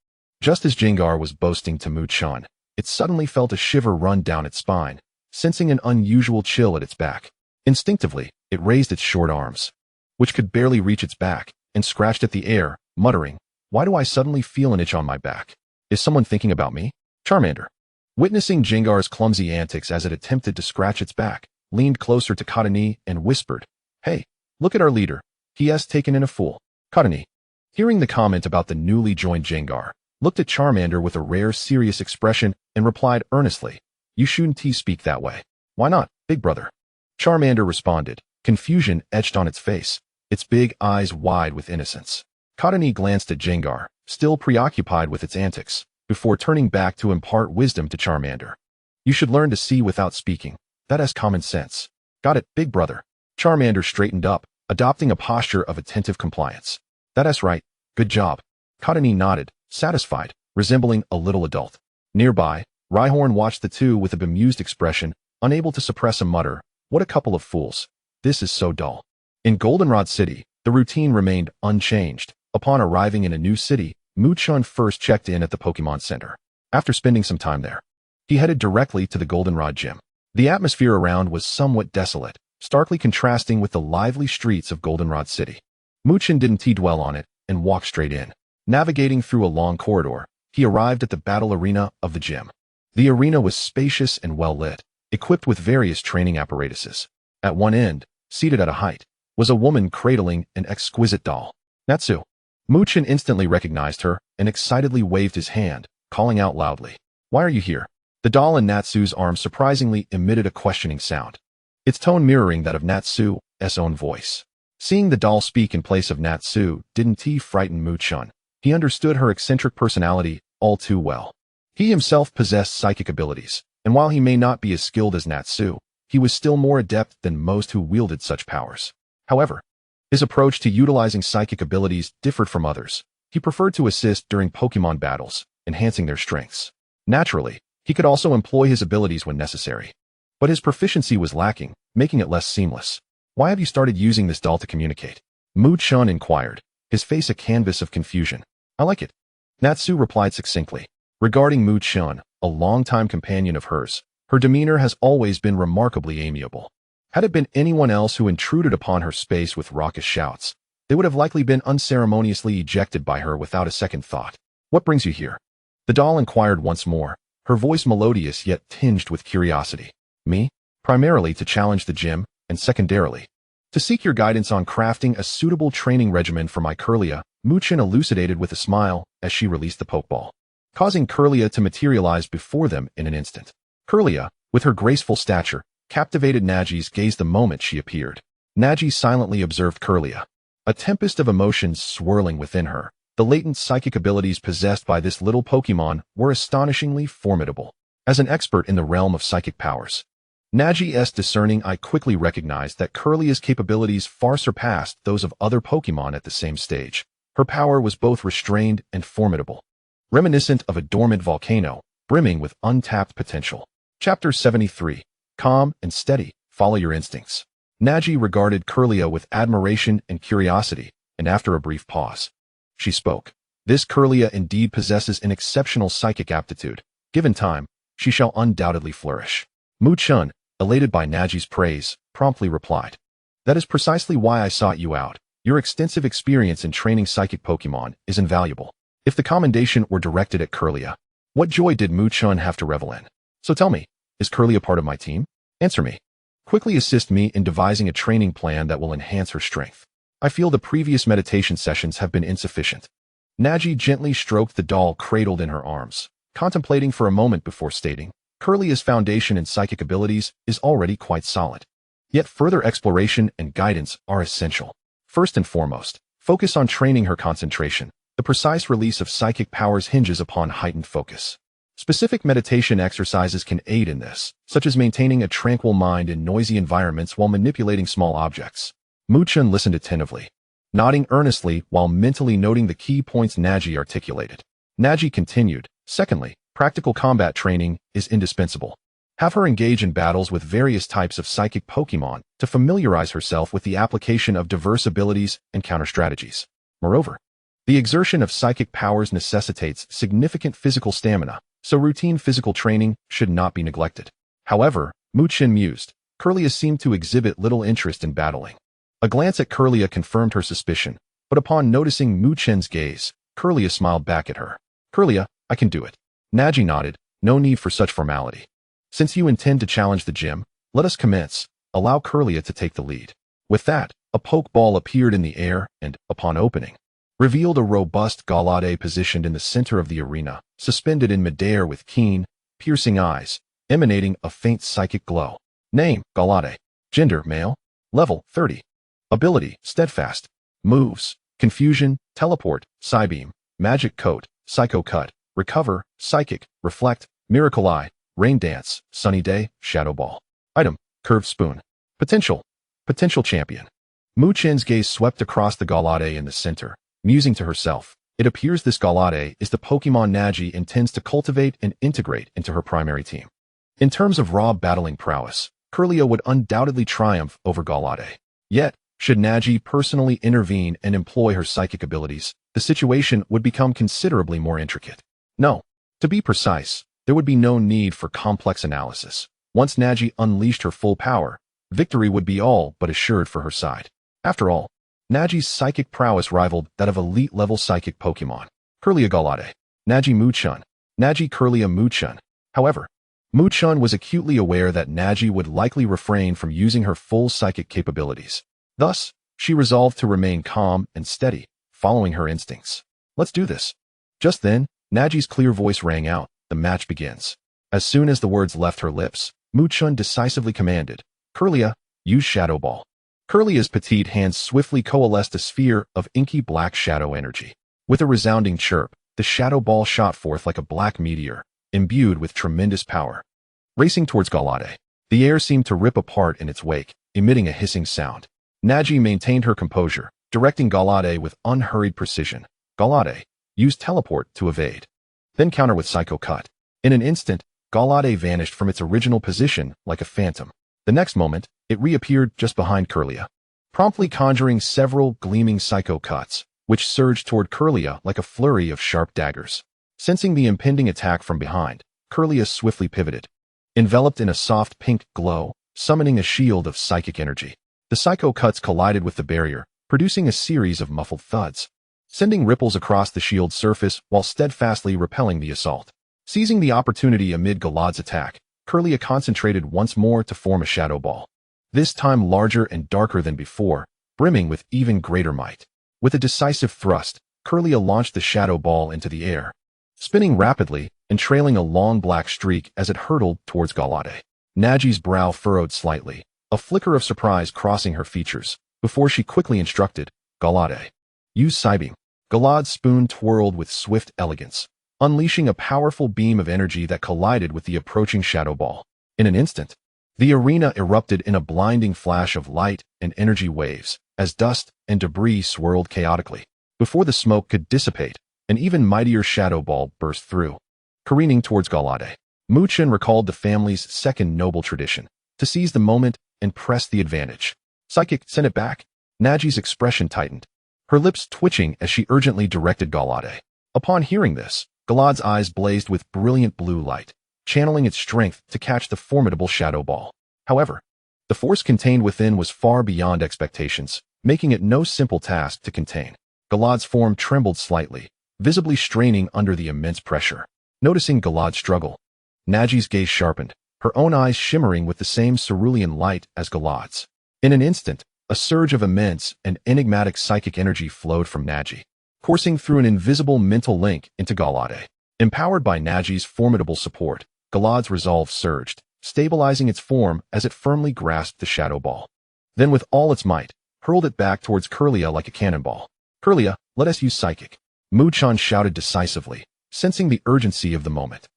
Just as Gengar was boasting to Chen, it suddenly felt a shiver run down its spine, sensing an unusual chill at its back. Instinctively, it raised its short arms, which could barely reach its back, and scratched at the air, muttering, "Why do I suddenly feel an itch on my back? Is someone thinking about me?" Charmander, witnessing Gengar's clumsy antics as it attempted to scratch its back, leaned closer to Cottonee and whispered, "Hey, look at our leader. He has taken in a fool." Cottonee, hearing the comment about the newly joined Gengar, looked at Charmander with a rare serious expression and replied earnestly, "You shouldn't speak that way." "Why not, big brother?" Charmander responded, confusion etched on its face, its big eyes wide with innocence. Cottonee glanced at Gengar, still preoccupied with its antics, before turning back to impart wisdom to Charmander. "You should learn to see without speaking. That has common sense." "Got it, big brother." Charmander straightened up, adopting a posture of attentive compliance. "That's right. Good job." Cottonee nodded, satisfied, resembling a little adult. Nearby, Rhyhorn watched the two with a bemused expression, unable to suppress a mutter, "What a couple of fools. This is so dull." In Goldenrod City, the routine remained unchanged. Upon arriving in a new city, Chen first checked in at the Pokémon Center. After spending some time there, he headed directly to the Goldenrod Gym. The atmosphere around was somewhat desolate, starkly contrasting with the lively streets of Goldenrod City. Chen didn't dwell on it and walked straight in. Navigating through a long corridor, he arrived at the battle arena of the gym. The arena was spacious and well lit, equipped with various training apparatuses. At one end, seated at a height, was a woman cradling an exquisite doll. Natsu. Chen instantly recognized her and excitedly waved his hand, calling out loudly, "Why are you here?" The doll in Natsu's arms surprisingly emitted a questioning sound, its tone mirroring that of Natsu's own voice. Seeing the doll speak in place of Natsu didn't frighten Chen. He understood her eccentric personality all too well. He himself possessed psychic abilities, and while he may not be as skilled as Natsu, he was still more adept than most who wielded such powers. However, his approach to utilizing psychic abilities differed from others. He preferred to assist during Pokémon battles, enhancing their strengths. Naturally, he could also employ his abilities when necessary. But his proficiency was lacking, making it less seamless. "Why have you started using this doll to communicate?" Chen inquired, his face a canvas of confusion. I like it. Natsu replied succinctly. Regarding Chen, a longtime companion of hers, her demeanor has always been remarkably amiable. Had it been anyone else who intruded upon her space with raucous shouts, they would have likely been unceremoniously ejected by her without a second thought. What brings you here? The doll inquired once more, her voice melodious yet tinged with curiosity. Me? Primarily to challenge the gym, and secondarily, to seek your guidance on crafting a suitable training regimen for my Kirlia, Chen elucidated with a smile as she released the Pokeball, causing Kirlia to materialize before them in an instant. Kirlia, with her graceful stature, captivated Nagi's gaze the moment she appeared. Nagi silently observed Kirlia, a tempest of emotions swirling within her. The latent psychic abilities possessed by this little Pokémon were astonishingly formidable. As an expert in the realm of psychic powers, Nagi's discerning eye quickly recognized that Kirlia's capabilities far surpassed those of other Pokémon at the same stage. Her power was both restrained and formidable, reminiscent of a dormant volcano, brimming with untapped potential. Chapter 73. Calm and steady, follow your instincts. Nagi regarded Kirlia with admiration and curiosity, and after a brief pause, she spoke. This Kirlia indeed possesses an exceptional psychic aptitude. Given time, she shall undoubtedly flourish. Chen, elated by Nagi's praise, promptly replied. That is precisely why I sought you out. Your extensive experience in training psychic Pokémon is invaluable. If the commendation were directed at Kirlia, what joy did Chen have to revel in? So tell me, is Kirlia part of my team? Answer me. Quickly assist me in devising a training plan that will enhance her strength. I feel the previous meditation sessions have been insufficient. Nagi gently stroked the doll cradled in her arms, contemplating for a moment before stating, Kirlia's foundation in psychic abilities is already quite solid. Yet further exploration and guidance are essential. First and foremost, focus on training her concentration. The precise release of psychic powers hinges upon heightened focus. Specific meditation exercises can aid in this, such as maintaining a tranquil mind in noisy environments while manipulating small objects. Chen listened attentively, nodding earnestly while mentally noting the key points Nagi articulated. Nagi continued, secondly, practical combat training is indispensable. Have her engage in battles with various types of psychic Pokémon to familiarize herself with the application of diverse abilities and counter-strategies. Moreover, the exertion of psychic powers necessitates significant physical stamina, so routine physical training should not be neglected. However, Chen mused, Kirlia seemed to exhibit little interest in battling. A glance at Kirlia confirmed her suspicion, but upon noticing Chen's gaze, Kirlia smiled back at her. Kirlia, I can do it. Nagi nodded, no need for such formality. Since you intend to challenge the gym, let us commence. Allow Kirlia to take the lead. With that, a Pokeball appeared in the air and, upon opening, revealed a robust Geodude positioned in the center of the arena, suspended in midair with keen, piercing eyes, emanating a faint psychic glow. Name, Geodude. Gender, male. Level, 30. Ability, Steadfast. Moves, Confusion, Teleport, Psybeam, Magic Coat, Psycho Cut, Recover, Psychic, Reflect, Miracle Eye, Rain Dance, Sunny Day, Shadow Ball. Item, Curved Spoon. Potential Champion. Chen's gaze swept across the Geodude in the center, musing to herself. It appears this Geodude is the Pokemon Nagi intends to cultivate and integrate into her primary team. In terms of raw battling prowess, Kirlia would undoubtedly triumph over Geodude. Yet, should Nagi personally intervene and employ her psychic abilities, the situation would become considerably more intricate. No, to be precise, there would be no need for complex analysis. Once Nagi unleashed her full power, victory would be all but assured for her side. After all, Nagi's psychic prowess rivaled that of elite-level psychic Pokémon. Kirlia Geodude. Nagi Chen. Nagi Kirlia Chen. However, Chen was acutely aware that Nagi would likely refrain from using her full psychic capabilities. Thus, she resolved to remain calm and steady, following her instincts. Let's do this. Just then, Nagi's clear voice rang out, the match begins. As soon as the words left her lips, Chen decisively commanded, Kirlia, use Shadow Ball. Kirlia's petite hands swiftly coalesced a sphere of inky black shadow energy. With a resounding chirp, the Shadow Ball shot forth like a black meteor, imbued with tremendous power. Racing towards Geodude, the air seemed to rip apart in its wake, emitting a hissing sound. Nagi maintained her composure, directing Geodude with unhurried precision. Geodude, use Teleport to evade. Then counter with Psycho Cut. In an instant, Geodude vanished from its original position like a phantom. The next moment, it reappeared just behind Kirlia, promptly conjuring several gleaming Psycho Cuts. which surged toward Kirlia like a flurry of sharp daggers. Sensing the impending attack from behind, Kirlia swiftly pivoted, enveloped in a soft pink glow, summoning a shield of psychic energy. The psycho cuts collided with the barrier, producing a series of muffled thuds, sending ripples across the shield's surface while steadfastly repelling the assault. Seizing the opportunity amid Galad's attack, Kirlia concentrated once more to form a shadow ball, this time larger and darker than before, brimming with even greater might. With a decisive thrust, Kirlia launched the shadow ball into the air, spinning rapidly and trailing a long black streak as it hurtled towards Galade. Nagi's brow furrowed slightly, a flicker of surprise crossing her features, before she quickly instructed, "Galade, use Psybeam." Galad's spoon twirled with swift elegance, unleashing a powerful beam of energy that collided with the approaching shadow ball. In an instant, the arena erupted in a blinding flash of light and energy waves, as dust and debris swirled chaotically. Before the smoke could dissipate, an even mightier shadow ball burst through, careening towards Galade. Chen recalled the family's second noble tradition, to seize the moment and press the advantage. "Psychic, send it back." Nagi's expression tightened, her lips twitching as she urgently directed Galade. Upon hearing this, Galad's eyes blazed with brilliant blue light, channeling its strength to catch the formidable shadow ball. However, the force contained within was far beyond expectations, making it no simple task to contain. Galad's form trembled slightly, visibly straining under the immense pressure. Noticing Galad's struggle, Nagi's gaze sharpened, her own eyes shimmering with the same cerulean light as Galad's. In an instant, a surge of immense and enigmatic psychic energy flowed from Nagi, coursing through an invisible mental link into Galade. Empowered by Nagi's formidable support, Galad's resolve surged, stabilizing its form as it firmly grasped the shadow ball. Then with all its might, hurled it back towards Kirlia like a cannonball. "Kirlia, let us use Psychic," Chen shouted decisively, sensing the urgency of the moment.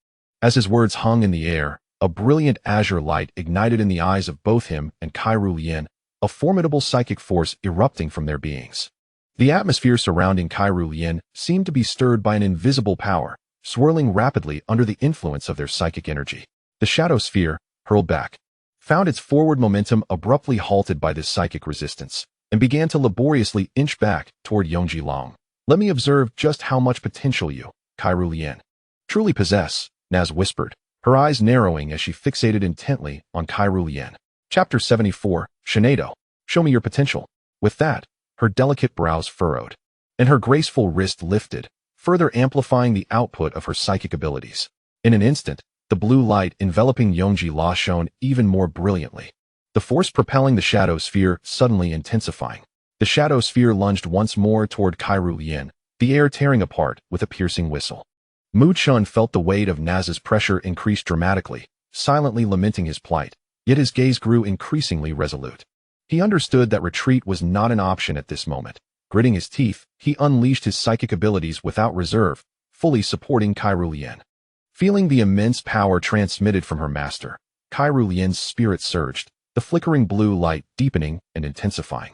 As his words hung in the air, a brilliant azure light ignited in the eyes of both him and Kirlia, a formidable psychic force erupting from their beings. The atmosphere surrounding Kirlia seemed to be stirred by an invisible power, swirling rapidly under the influence of their psychic energy. The shadow sphere, hurled back, found its forward momentum abruptly halted by this psychic resistance, and began to laboriously inch back toward Yongji Long. "Let me observe just how much potential you, Kirlia, truly possess," Naz whispered, her eyes narrowing as she fixated intently on Kirlia. Chapter 74, Shenado, show me your potential. With that, her delicate brows furrowed, and her graceful wrist lifted, further amplifying the output of her psychic abilities. In an instant, the blue light enveloping Yongji La shone even more brilliantly, the force propelling the shadow sphere suddenly intensifying. The shadow sphere lunged once more toward Kirlia, the air tearing apart with a piercing whistle. Chen felt the weight of Naz's pressure increase dramatically, silently lamenting his plight, yet his gaze grew increasingly resolute. He understood that retreat was not an option at this moment. Gritting his teeth, he unleashed his psychic abilities without reserve, fully supporting Kirlia. Feeling the immense power transmitted from her master, Kirlia's spirit surged, the flickering blue light deepening and intensifying.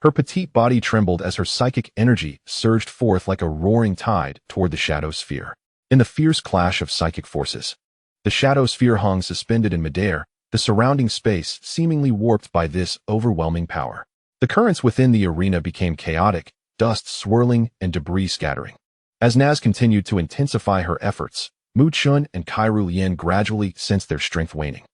Her petite body trembled as her psychic energy surged forth like a roaring tide toward the shadow sphere. In the fierce clash of psychic forces, the shadow sphere hung suspended in midair, the surrounding space seemingly warped by this overwhelming power. The currents within the arena became chaotic, dust swirling and debris scattering. As Naz continued to intensify her efforts, Chen and Kirlia gradually sensed their strength waning.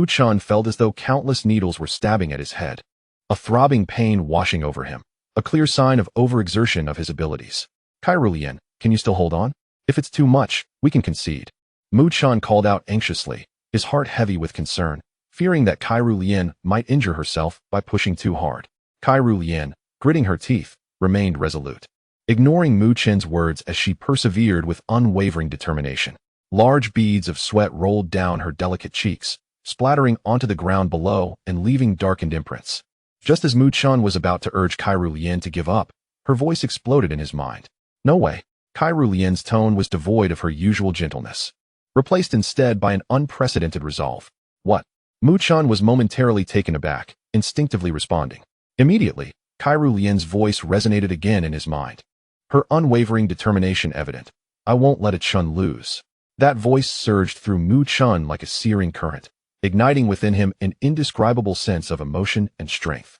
Chen felt as though countless needles were stabbing at his head, a throbbing pain washing over him, a clear sign of overexertion of his abilities. "Kirlia, can you still hold on? If it's too much, we can concede." Chen called out anxiously, his heart heavy with concern, fearing that Kirlia might injure herself by pushing too hard. Kirlia, gritting her teeth, remained resolute, ignoring Chen's words as she persevered with unwavering determination. Large beads of sweat rolled down her delicate cheeks, splattering onto the ground below and leaving darkened imprints. Just as Chen was about to urge Kirlia to give up, her voice exploded in his mind. "No way." Kirlia's tone was devoid of her usual gentleness, replaced instead by an unprecedented resolve. "What?" Chen was momentarily taken aback, instinctively responding. Immediately, Kirlia's voice resonated again in his mind, her unwavering determination evident. "I won't let a Chen lose." That voice surged through Chen like a searing current, igniting within him an indescribable sense of emotion and strength.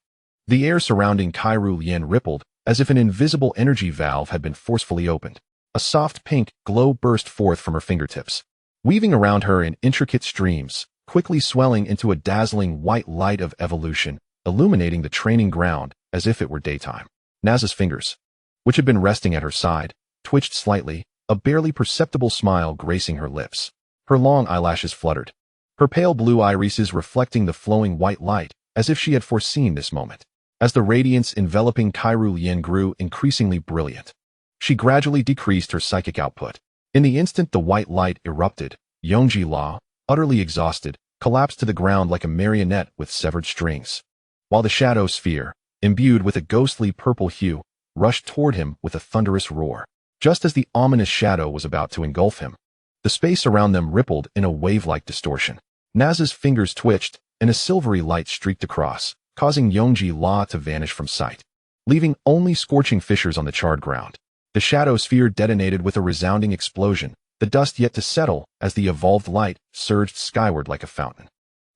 The air surrounding Kirlia rippled, as if an invisible energy valve had been forcefully opened. A soft pink glow burst forth from her fingertips, weaving around her in intricate streams, quickly swelling into a dazzling white light of evolution, illuminating the training ground as if it were daytime. Naz's fingers, which had been resting at her side, twitched slightly, a barely perceptible smile gracing her lips. Her long eyelashes fluttered, her pale blue irises reflecting the flowing white light, as if she had foreseen this moment. As the radiance enveloping Kirlia grew increasingly brilliant, she gradually decreased her psychic output. In the instant the white light erupted, Yonji-La, utterly exhausted, collapsed to the ground like a marionette with severed strings, while the shadow sphere, imbued with a ghostly purple hue, rushed toward him with a thunderous roar. Just as the ominous shadow was about to engulf him, the space around them rippled in a wave-like distortion. Naz's fingers twitched, and a silvery light streaked across, causing Yonji-La to vanish from sight, leaving only scorching fissures on the charred ground. The shadow sphere detonated with a resounding explosion, the dust yet to settle as the evolved light surged skyward like a fountain.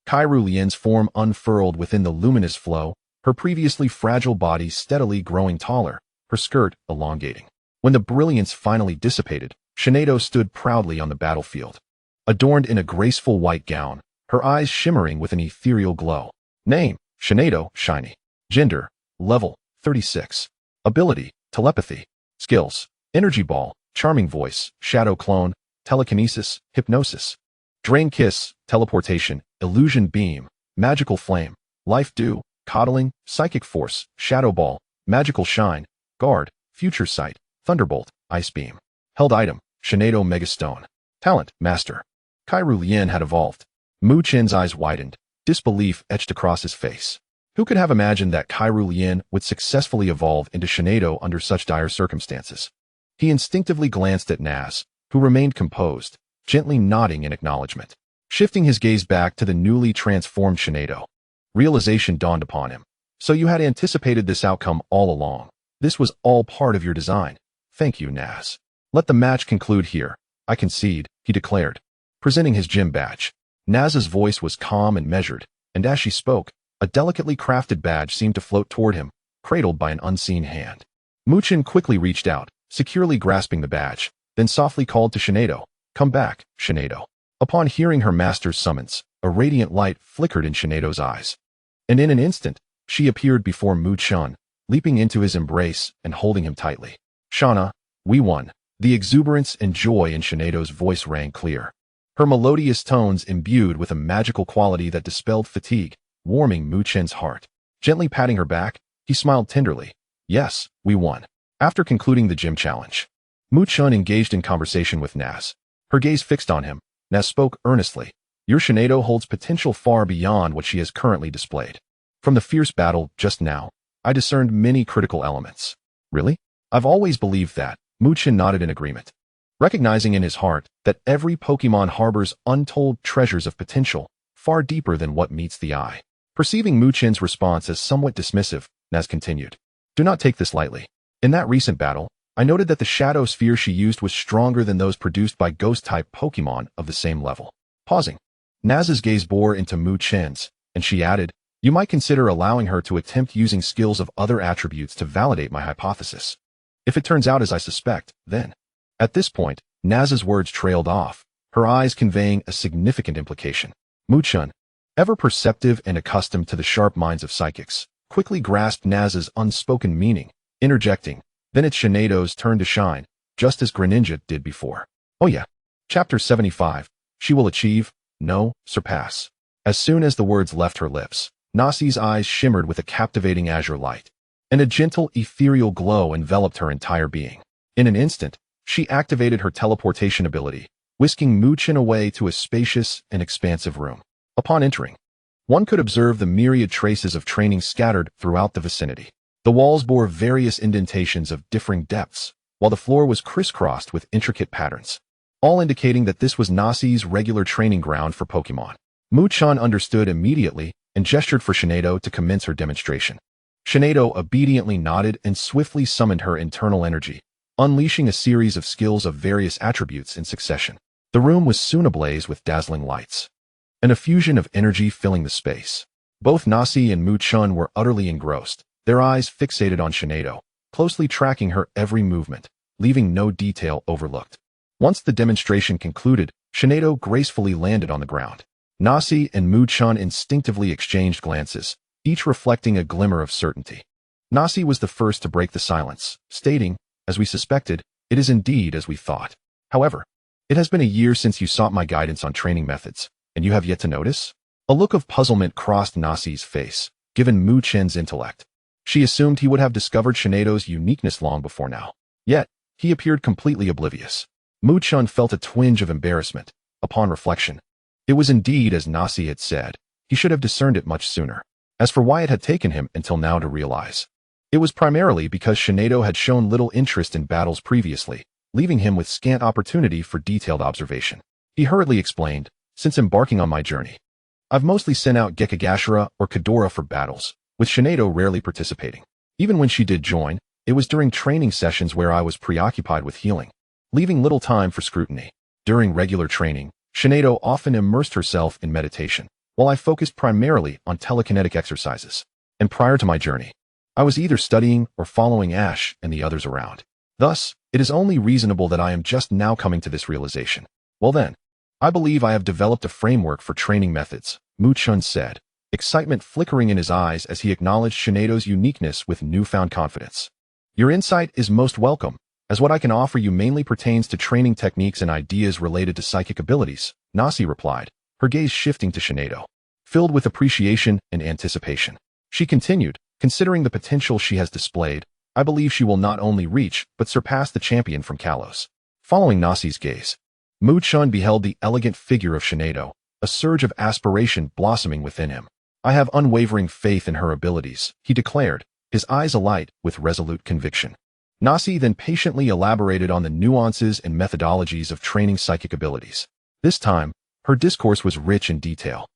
Kirulian's form unfurled within the luminous flow, her previously fragile body steadily growing taller, her skirt elongating. When the brilliance finally dissipated, Shinado stood proudly on the battlefield, adorned in a graceful white gown, her eyes shimmering with an ethereal glow. Name: Shinado, shiny. Gender: level 36. Ability: telepathy. Skills: energy ball, charming voice, shadow clone, telekinesis, hypnosis. Drain kiss, teleportation, illusion beam, magical flame, life dew, coddling, psychic force, shadow ball, magical shine, guard, future sight, thunderbolt, ice beam. Held item: Shinado Megastone. Talent: master. Kirulian had evolved. Mu Chen's eyes widened, disbelief etched across his face. Who could have imagined that Kirulian would successfully evolve into Shinado under such dire circumstances? He instinctively glanced at Naz, who remained composed, gently nodding in acknowledgement. Shifting his gaze back to the newly transformed Shinado, realization dawned upon him. So you had anticipated this outcome all along. This was all part of your design. Thank you, Naz. Let the match conclude here. I concede, he declared, presenting his gym badge. Naz's voice was calm and measured, and as she spoke, a delicately crafted badge seemed to float toward him, cradled by an unseen hand. Mu-Chen quickly reached out, securely grasping the badge, then softly called to Shinado, "Come back, Shinado." Upon hearing her master's summons, a radiant light flickered in Shinado's eyes, and in an instant, she appeared before Mu-Chen, leaping into his embrace and holding him tightly. "Shauna, we won." The exuberance and joy in Shinado's voice rang clear, her melodious tones imbued with a magical quality that dispelled fatigue, warming Mu-Chen's heart. Gently patting her back, he smiled tenderly. "Yes, we won." After concluding the gym challenge, Mu-Chen engaged in conversation with Naz. Her gaze fixed on him, Naz spoke earnestly. "Your Shinado holds potential far beyond what she has currently displayed. From the fierce battle just now, I discerned many critical elements." "Really?" "I've always believed that." Mu-Chen nodded in agreement, recognizing in his heart that every Pokémon harbors untold treasures of potential, far deeper than what meets the eye. Perceiving Mu-Chen's response as somewhat dismissive, Naz continued, "Do not take this lightly. In that recent battle, I noted that the shadow sphere she used was stronger than those produced by ghost-type Pokémon of the same level." Pausing, Naz's gaze bore into Mu-Chen's, and she added, "You might consider allowing her to attempt using skills of other attributes to validate my hypothesis. If it turns out as I suspect, then..." At this point, Naz's words trailed off, her eyes conveying a significant implication. Mu-Chen, ever perceptive and accustomed to the sharp minds of psychics, quickly grasped Naz's unspoken meaning, interjecting, "Then it's Shinado's turn to shine, just as Greninja did before." "Oh yeah." Chapter 75. She will achieve, no, surpass. As soon as the words left her lips, Nasi's eyes shimmered with a captivating azure light, and a gentle, ethereal glow enveloped her entire being. In an instant, she activated her teleportation ability, whisking Mu-Chen away to a spacious and expansive room. Upon entering, one could observe the myriad traces of training scattered throughout the vicinity. The walls bore various indentations of differing depths, while the floor was crisscrossed with intricate patterns, all indicating that this was Nasi's regular training ground for Pokémon. Mu-Chen understood immediately and gestured for Shinado to commence her demonstration. Shinado obediently nodded and swiftly summoned her internal energy, unleashing a series of skills of various attributes in succession. The room was soon ablaze with dazzling lights, an effusion of energy filling the space. Both Nasi and Mu-Chen were utterly engrossed, their eyes fixated on Shinado, closely tracking her every movement, leaving no detail overlooked. Once the demonstration concluded, Shinado gracefully landed on the ground. Nasi and Mu-chan instinctively exchanged glances, each reflecting a glimmer of certainty. Nasi was the first to break the silence, stating, "As we suspected, it is indeed as we thought. However, it has been a year since you sought my guidance on training methods, and you have yet to notice?" A look of puzzlement crossed Nasi's face, given Mu-chan's intellect. She assumed he would have discovered Shinado's uniqueness long before now. Yet, he appeared completely oblivious. Mu-chan felt a twinge of embarrassment. Upon reflection, it was indeed as Nasi had said. He should have discerned it much sooner. As for why it had taken him until now to realize, it was primarily because Shinado had shown little interest in battles previously, leaving him with scant opportunity for detailed observation. He hurriedly explained, "Since embarking on my journey, I've mostly sent out Gekigashira or Kadora for battles, with Shinado rarely participating. Even when she did join, it was during training sessions where I was preoccupied with healing, leaving little time for scrutiny. During regular training, Shinado often immersed herself in meditation, while I focused primarily on telekinetic exercises. And prior to my journey, I was either studying or following Ash and the others around. Thus, it is only reasonable that I am just now coming to this realization. Well then, I believe I have developed a framework for training methods," Mu-chan said, excitement flickering in his eyes as he acknowledged Shinado's uniqueness with newfound confidence. "Your insight is most welcome, as what I can offer you mainly pertains to training techniques and ideas related to psychic abilities," Nasi replied, her gaze shifting to Shinado, filled with appreciation and anticipation. She continued, "Considering the potential she has displayed, I believe she will not only reach but surpass the champion from Kalos." Following Nasi's gaze, Mu-chan beheld the elegant figure of Shinado, a surge of aspiration blossoming within him. "I have unwavering faith in her abilities," he declared, his eyes alight with resolute conviction. Nasi then patiently elaborated on the nuances and methodologies of training psychic abilities. This time, her discourse was rich in detail,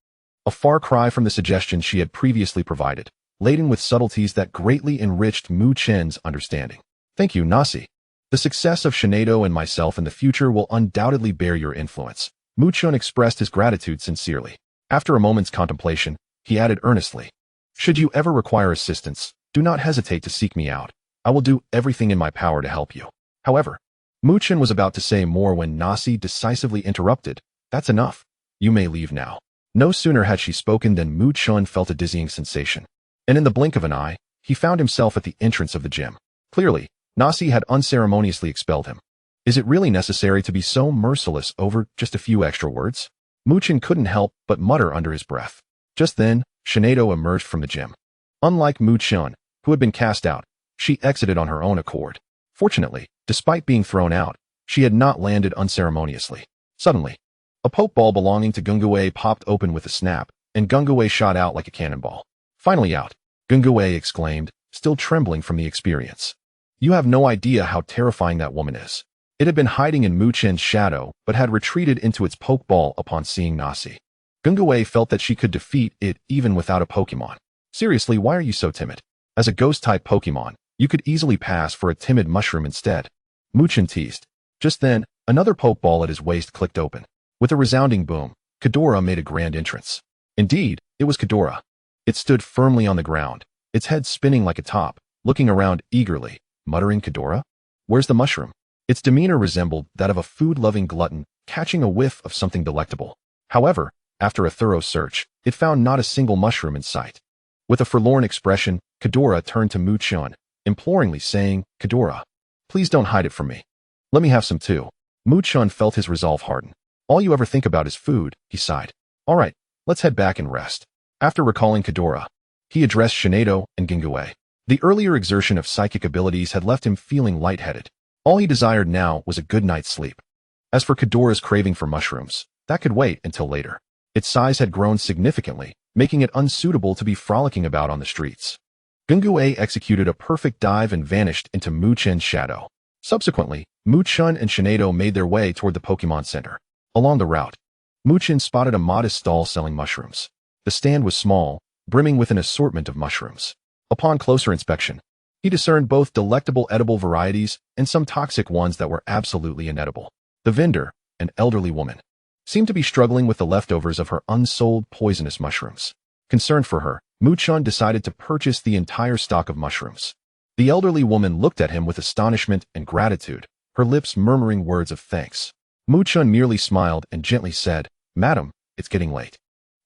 a far cry from the suggestions she had previously provided, laden with subtleties that greatly enriched Mu-chan's understanding. "Thank you, Nasi. The success of Shinado and myself in the future will undoubtedly bear your influence." Mu-chan expressed his gratitude sincerely. After a moment's contemplation, he added earnestly, "Should you ever require assistance, do not hesitate to seek me out. I will do everything in my power to help you." However, Mu-chan was about to say more when Nasi decisively interrupted, "That's enough. You may leave now." No sooner had she spoken than Mu-chan felt a dizzying sensation, and in the blink of an eye, he found himself at the entrance of the gym. Clearly, Nasi had unceremoniously expelled him. Is it really necessary to be so merciless over just a few extra words? Mu-chan couldn't help but mutter under his breath. Just then, Shinado emerged from the gym. Unlike Mu-chan, who had been cast out, she exited on her own accord. Fortunately, despite being thrown out, she had not landed unceremoniously. Suddenly, a Pokeball belonging to Gungue popped open with a snap, and Gungue shot out like a cannonball. "Finally out," Gungue exclaimed, still trembling from the experience. "You have no idea how terrifying that woman is." It had been hiding in Mu-chan's shadow, but had retreated into its Pokeball upon seeing Nasi. Gungue felt that she could defeat it even without a Pokemon. "Seriously, why are you so timid? As a ghost-type Pokemon, you could easily pass for a timid mushroom instead," Mu-chan teased. Just then, another Pokeball at his waist clicked open. With a resounding boom, Kadora made a grand entrance. Indeed, it was Kadora. It stood firmly on the ground, its head spinning like a top, looking around eagerly, muttering, "Kadora? Where's the mushroom?" Its demeanor resembled that of a food-loving glutton catching a whiff of something delectable. However, after a thorough search, it found not a single mushroom in sight. With a forlorn expression, Kadora turned to Mu-chan, imploringly saying, "Kadora, please don't hide it from me. Let me have some too." Mu-chan felt his resolve harden. "All you ever think about is food," he sighed. "All right, let's head back and rest." After recalling Kadora, he addressed Shinado and Gungue. The earlier exertion of psychic abilities had left him feeling lightheaded. All he desired now was a good night's sleep. As for Kadora's craving for mushrooms, that could wait until later. Its size had grown significantly, making it unsuitable to be frolicking about on the streets. Gungue executed a perfect dive and vanished into Mu-chan's shadow. Subsequently, Mu-chan and Shinado made their way toward the Pokemon Center. Along the route, Mu-chan spotted a modest stall selling mushrooms. The stand was small, brimming with an assortment of mushrooms. Upon closer inspection, he discerned both delectable edible varieties and some toxic ones that were absolutely inedible. The vendor, an elderly woman, seemed to be struggling with the leftovers of her unsold poisonous mushrooms. Concerned for her, Mu-chan decided to purchase the entire stock of mushrooms. The elderly woman looked at him with astonishment and gratitude, her lips murmuring words of thanks. Chen merely smiled and gently said, "Madam, it's getting late.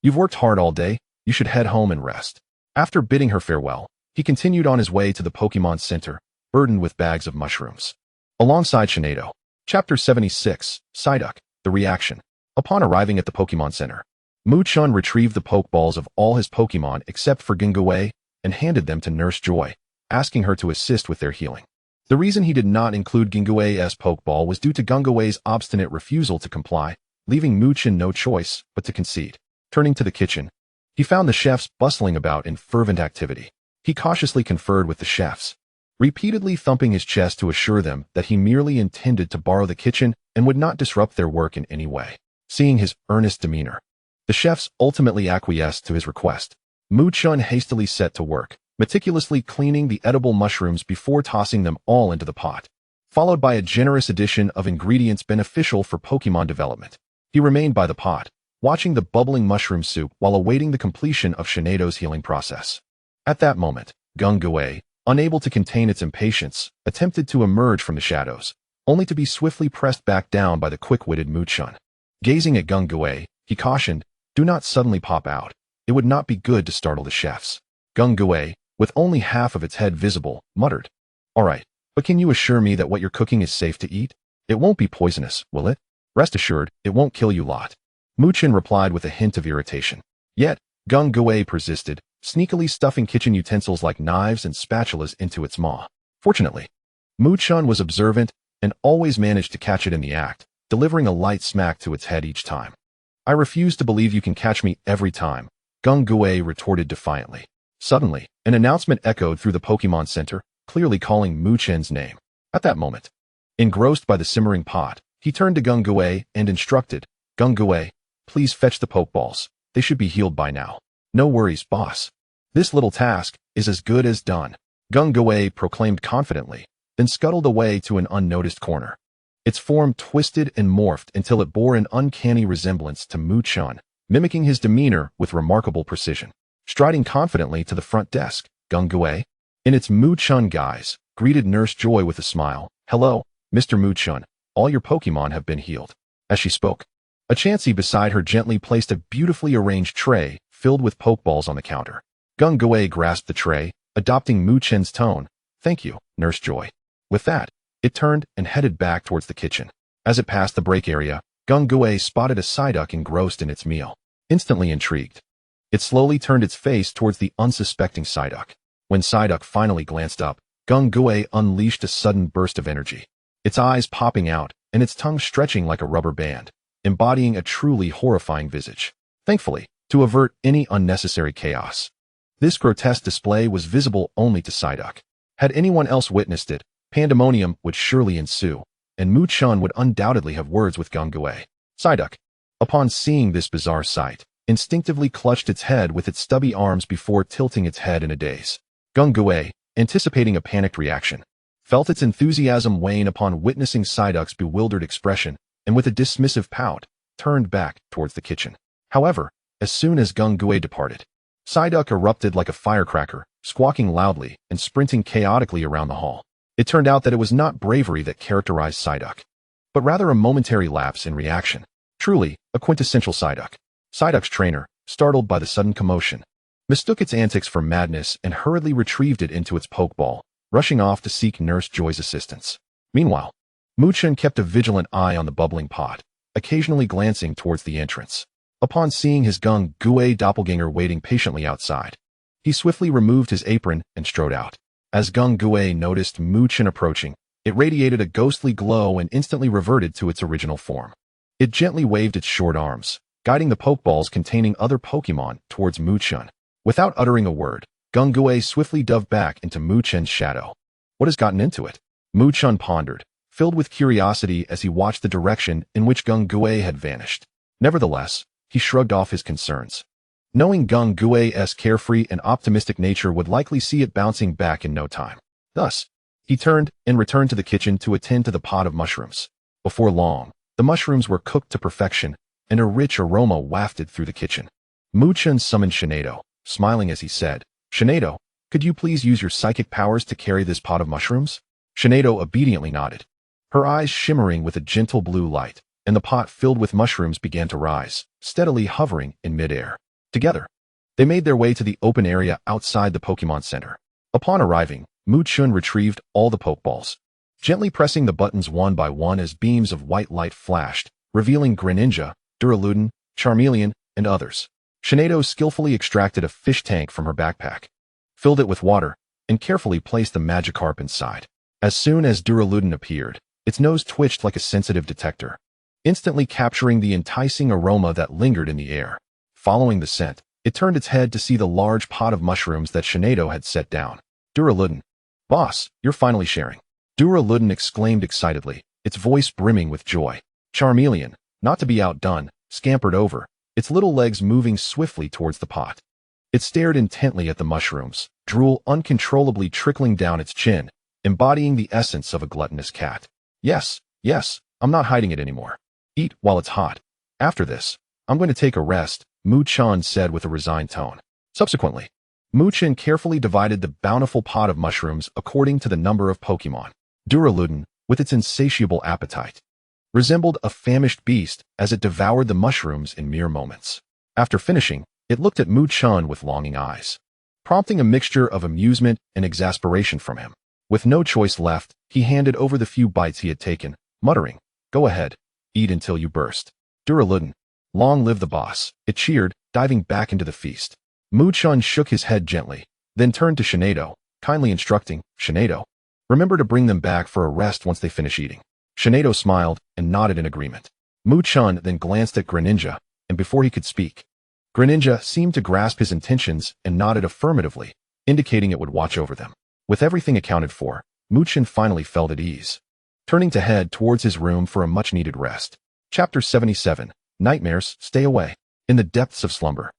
You've worked hard all day, you should head home and rest." After bidding her farewell, he continued on his way to the Pokémon Center, burdened with bags of mushrooms. Alongside Chen. Chapter 76, Psyduck, The Reaction. Upon arriving at the Pokémon Center, Chen retrieved the Pokeballs of all his Pokémon except for Ginguay and handed them to Nurse Joy, asking her to assist with their healing. The reason he did not include Ginguay's Pokeball was due to Ginguay's obstinate refusal to comply, leaving Chen no choice but to concede. Turning to the kitchen, he found the chefs bustling about in fervent activity. He cautiously conferred with the chefs, repeatedly thumping his chest to assure them that he merely intended to borrow the kitchen and would not disrupt their work in any way. Seeing his earnest demeanor, the chefs ultimately acquiesced to his request. Chen hastily set to work, meticulously cleaning the edible mushrooms before tossing them all into the pot, followed by a generous addition of ingredients beneficial for Pokémon development. He remained by the pot, watching the bubbling mushroom soup while awaiting the completion of Shenato's healing process. At that moment, Ginguay, unable to contain its impatience, attempted to emerge from the shadows, only to be swiftly pressed back down by the quick-witted Chen. Gazing at Ginguay, he cautioned, "Do not suddenly pop out. It would not be good to startle the chefs." Ginguay, with only half of its head visible, muttered, "All right, but can you assure me that what you're cooking is safe to eat? It won't be poisonous, will it? Rest assured, it won't kill you lot." Chen replied with a hint of irritation. Yet, Ginguay persisted, sneakily stuffing kitchen utensils like knives and spatulas into its maw. Fortunately, Chen was observant and always managed to catch it in the act, delivering a light smack to its head each time. "I refuse to believe you can catch me every time," Ginguay retorted defiantly. Suddenly, an announcement echoed through the Pokémon Center, clearly calling Chen's name. At that moment, engrossed by the simmering pot, he turned to Ginguay and instructed, "Ginguay, please fetch the Pokeballs. They should be healed by now." "No worries, boss. This little task is as good as done," Ginguay proclaimed confidently, then scuttled away to an unnoticed corner. Its form twisted and morphed until it bore an uncanny resemblance to Chen, mimicking his demeanor with remarkable precision. Striding confidently to the front desk, Ginguay, in its Chen guise, greeted Nurse Joy with a smile. "Hello, Mr. Chen. All your Pokémon have been healed." As she spoke, a Chansey beside her gently placed a beautifully arranged tray filled with Pokeballs on the counter. Ginguay grasped the tray, adopting Chen's tone. "Thank you, Nurse Joy." With that, it turned and headed back towards the kitchen. As it passed the break area, Ginguay spotted a Psyduck engrossed in its meal. Instantly intrigued, it slowly turned its face towards the unsuspecting Psyduck. When Psyduck finally glanced up, Ginguay unleashed a sudden burst of energy, its eyes popping out and its tongue stretching like a rubber band, embodying a truly horrifying visage. Thankfully, to avert any unnecessary chaos, this grotesque display was visible only to Psyduck. Had anyone else witnessed it, pandemonium would surely ensue, and Chen would undoubtedly have words with Ginguay. Psyduck, upon seeing this bizarre sight, instinctively clutched its head with its stubby arms before tilting its head in a daze. Ginguay, anticipating a panicked reaction, felt its enthusiasm wane upon witnessing Psyduck's bewildered expression, and with a dismissive pout, turned back towards the kitchen. However, as soon as Ginguay departed, Psyduck erupted like a firecracker, squawking loudly and sprinting chaotically around the hall. It turned out that it was not bravery that characterized Psyduck, but rather a momentary lapse in reaction. Truly, a quintessential Psyduck. Psyduck's trainer, startled by the sudden commotion, mistook its antics for madness and hurriedly retrieved it into its Pokeball, rushing off to seek Nurse Joy's assistance. Meanwhile, Chen kept a vigilant eye on the bubbling pot, occasionally glancing towards the entrance. Upon seeing his Ginguay doppelganger waiting patiently outside, he swiftly removed his apron and strode out. As Ginguay noticed Chen approaching, it radiated a ghostly glow and instantly reverted to its original form. It gently waved its short arms, guiding the Pokeballs containing other Pokémon towards Chen. Without uttering a word, Ginguay swiftly dove back into Chen's shadow. What has gotten into it? Chen pondered, filled with curiosity as he watched the direction in which Ginguay had vanished. Nevertheless, he shrugged off his concerns, knowing Ginguay's carefree and optimistic nature would likely see it bouncing back in no time. Thus, he turned and returned to the kitchen to attend to the pot of mushrooms. Before long, the mushrooms were cooked to perfection, and a rich aroma wafted through the kitchen. Chen summoned Chen, smiling as he said, "Chen, Could you please use your psychic powers to carry this pot of mushrooms? Shinado obediently nodded, her eyes shimmering with a gentle blue light, and the pot filled with mushrooms began to rise, steadily hovering in midair. Together, they made their way to the open area outside the Pokémon Center. Upon arriving, Chen retrieved all the Pokeballs, gently pressing the buttons one by one as beams of white light flashed, revealing Greninja, Duraludon, Charmeleon, and others. Shinado skillfully extracted a fish tank from her backpack, filled it with water, and carefully placed the Magikarp inside. As soon as Duraludon appeared, its nose twitched like a sensitive detector, instantly capturing the enticing aroma that lingered in the air. Following the scent, it turned its head to see the large pot of mushrooms that Shinado had set down. Duraludon, boss, you're finally sharing. Duraludon exclaimed excitedly, its voice brimming with joy. Charmeleon, not to be outdone, scampered over, its little legs moving swiftly towards the pot. It stared intently at the mushrooms, drool uncontrollably trickling down its chin, embodying the essence of a gluttonous cat. Yes, I'm not hiding it anymore. Eat while it's hot. After this, I'm going to take a rest, Chen said with a resigned tone. Subsequently, Chen carefully divided the bountiful pot of mushrooms according to the number of Pokémon. Duraludon, with its insatiable appetite, resembled a famished beast as it devoured the mushrooms in mere moments. After finishing, it looked at Chen with longing eyes, prompting a mixture of amusement and exasperation from him. With no choice left, he handed over the few bites he had taken, muttering, "Go ahead, eat until you burst." Duraludon, long live the boss, it cheered, diving back into the feast. Chen shook his head gently, then turned to Shinado, kindly instructing, "Shinado, remember to bring them back for a rest once they finish eating." Shinado smiled and nodded in agreement. Chen then glanced at Greninja, and before he could speak, Greninja seemed to grasp his intentions and nodded affirmatively, indicating it would watch over them. With everything accounted for, Chen finally felt at ease, turning to head towards his room for a much-needed rest. Chapter 77. Nightmares, Stay Away. In the depths of slumber,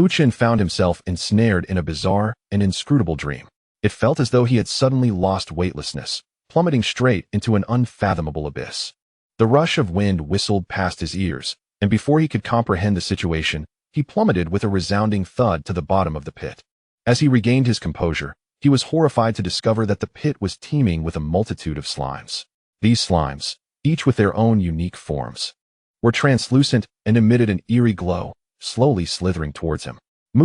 Chen found himself ensnared in a bizarre and inscrutable dream. It felt as though he had suddenly lost weightlessness, plummeting straight into an unfathomable abyss. The rush of wind whistled past his ears, and before he could comprehend the situation, he plummeted with a resounding thud to the bottom of the pit. As he regained his composure, he was horrified to discover that the pit was teeming with a multitude of slimes. These slimes, each with their own unique forms, were translucent and emitted an eerie glow, slowly slithering towards him.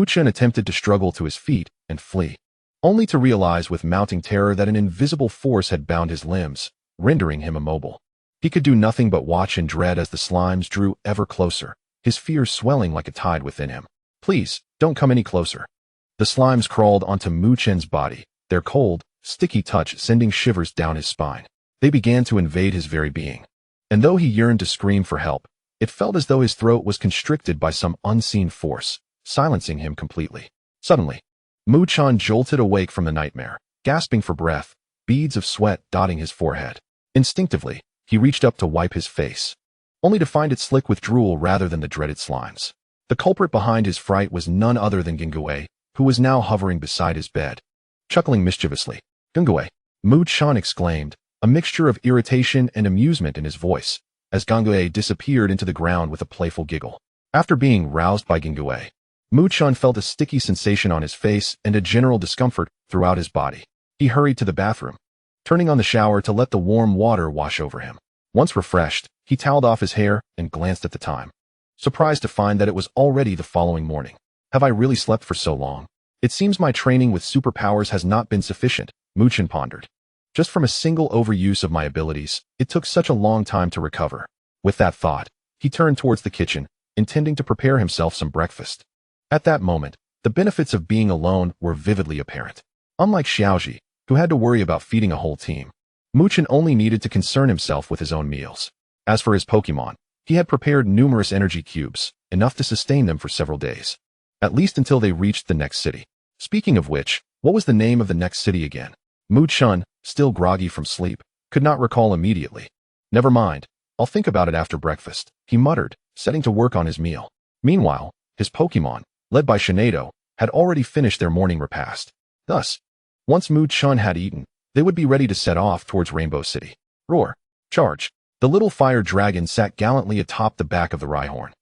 Chen attempted to struggle to his feet and flee, only to realize with mounting terror that an invisible force had bound his limbs, rendering him immobile. He could do nothing but watch in dread as the slimes drew ever closer, his fears swelling like a tide within him. "Please, don't come any closer." The slimes crawled onto Chen's body, their cold, sticky touch sending shivers down his spine. They began to invade his very being. And though he yearned to scream for help, it felt as though his throat was constricted by some unseen force, silencing him completely. Suddenly, Chen jolted awake from the nightmare, gasping for breath, beads of sweat dotting his forehead. Instinctively, he reached up to wipe his face, only to find it slick with drool rather than the dreaded slimes. The culprit behind his fright was none other than Gengue, who was now hovering beside his bed, chuckling mischievously. "Gengue!" Chen exclaimed, a mixture of irritation and amusement in his voice, as Gengue disappeared into the ground with a playful giggle. After being roused by Gengue, Chen felt a sticky sensation on his face and a general discomfort throughout his body. He hurried to the bathroom, turning on the shower to let the warm water wash over him. Once refreshed, he toweled off his hair and glanced at the time, surprised to find that it was already the following morning. Have I really slept for so long? It seems my training with superpowers has not been sufficient, Chen pondered. Just from a single overuse of my abilities, it took such a long time to recover. With that thought, he turned towards the kitchen, intending to prepare himself some breakfast. At that moment, the benefits of being alone were vividly apparent. Unlike Xiaoji, who had to worry about feeding a whole team, Chen only needed to concern himself with his own meals. As for his Pokémon, he had prepared numerous energy cubes, enough to sustain them for several days, at least until they reached the next city. Speaking of which, what was the name of the next city again? Chen, still groggy from sleep, could not recall immediately. "Never mind, I'll think about it after breakfast," he muttered, setting to work on his meal. Meanwhile, his Pokémon, led by Shinado, had already finished their morning repast. Thus, once Chen had eaten, they would be ready to set off towards Rainbow City. Roar! Charge! The little fire dragon sat gallantly atop the back of the Rhyhorn,